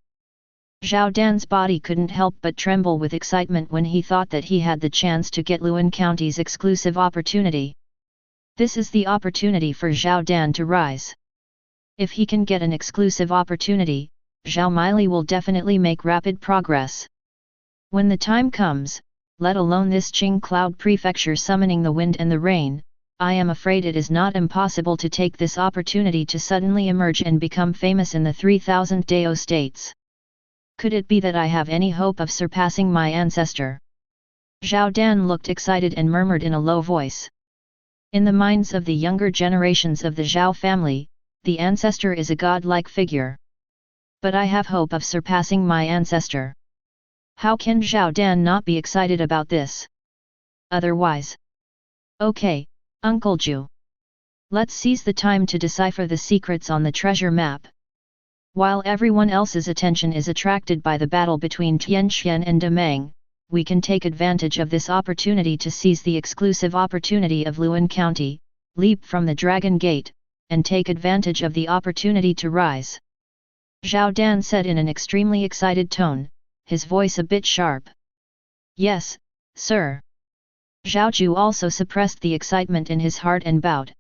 Zhao Dan's body couldn't help but tremble with excitement when he thought that he had the chance to get Luan County's exclusive opportunity. This is the opportunity for Zhao Dan to rise. If he can get an exclusive opportunity, Zhao Meili will definitely make rapid progress. When the time comes, let alone this Qing Cloud Prefecture summoning the wind and the rain, I am afraid it is not impossible to take this opportunity to suddenly emerge and become famous in the 3000 Dao States. Could it be that I have any hope of surpassing my ancestor? Zhao Dan looked excited and murmured in a low voice. In the minds of the younger generations of the Zhao family, the ancestor is a godlike figure. But I have hope of surpassing my ancestor. How can Zhao Dan not be excited about this? Otherwise. Okay, Uncle Zhu. Let's seize the time to decipher the secrets on the treasure map. While everyone else's attention is attracted by the battle between Tianqian and Demang, we can take advantage of this opportunity to seize the exclusive opportunity of Luan County, leap from the Dragon Gate, and take advantage of the opportunity to rise. Zhao Dan said in an extremely excited tone, his voice a bit sharp. Yes, sir. Zhao Ju also suppressed the excitement in his heart and bowed.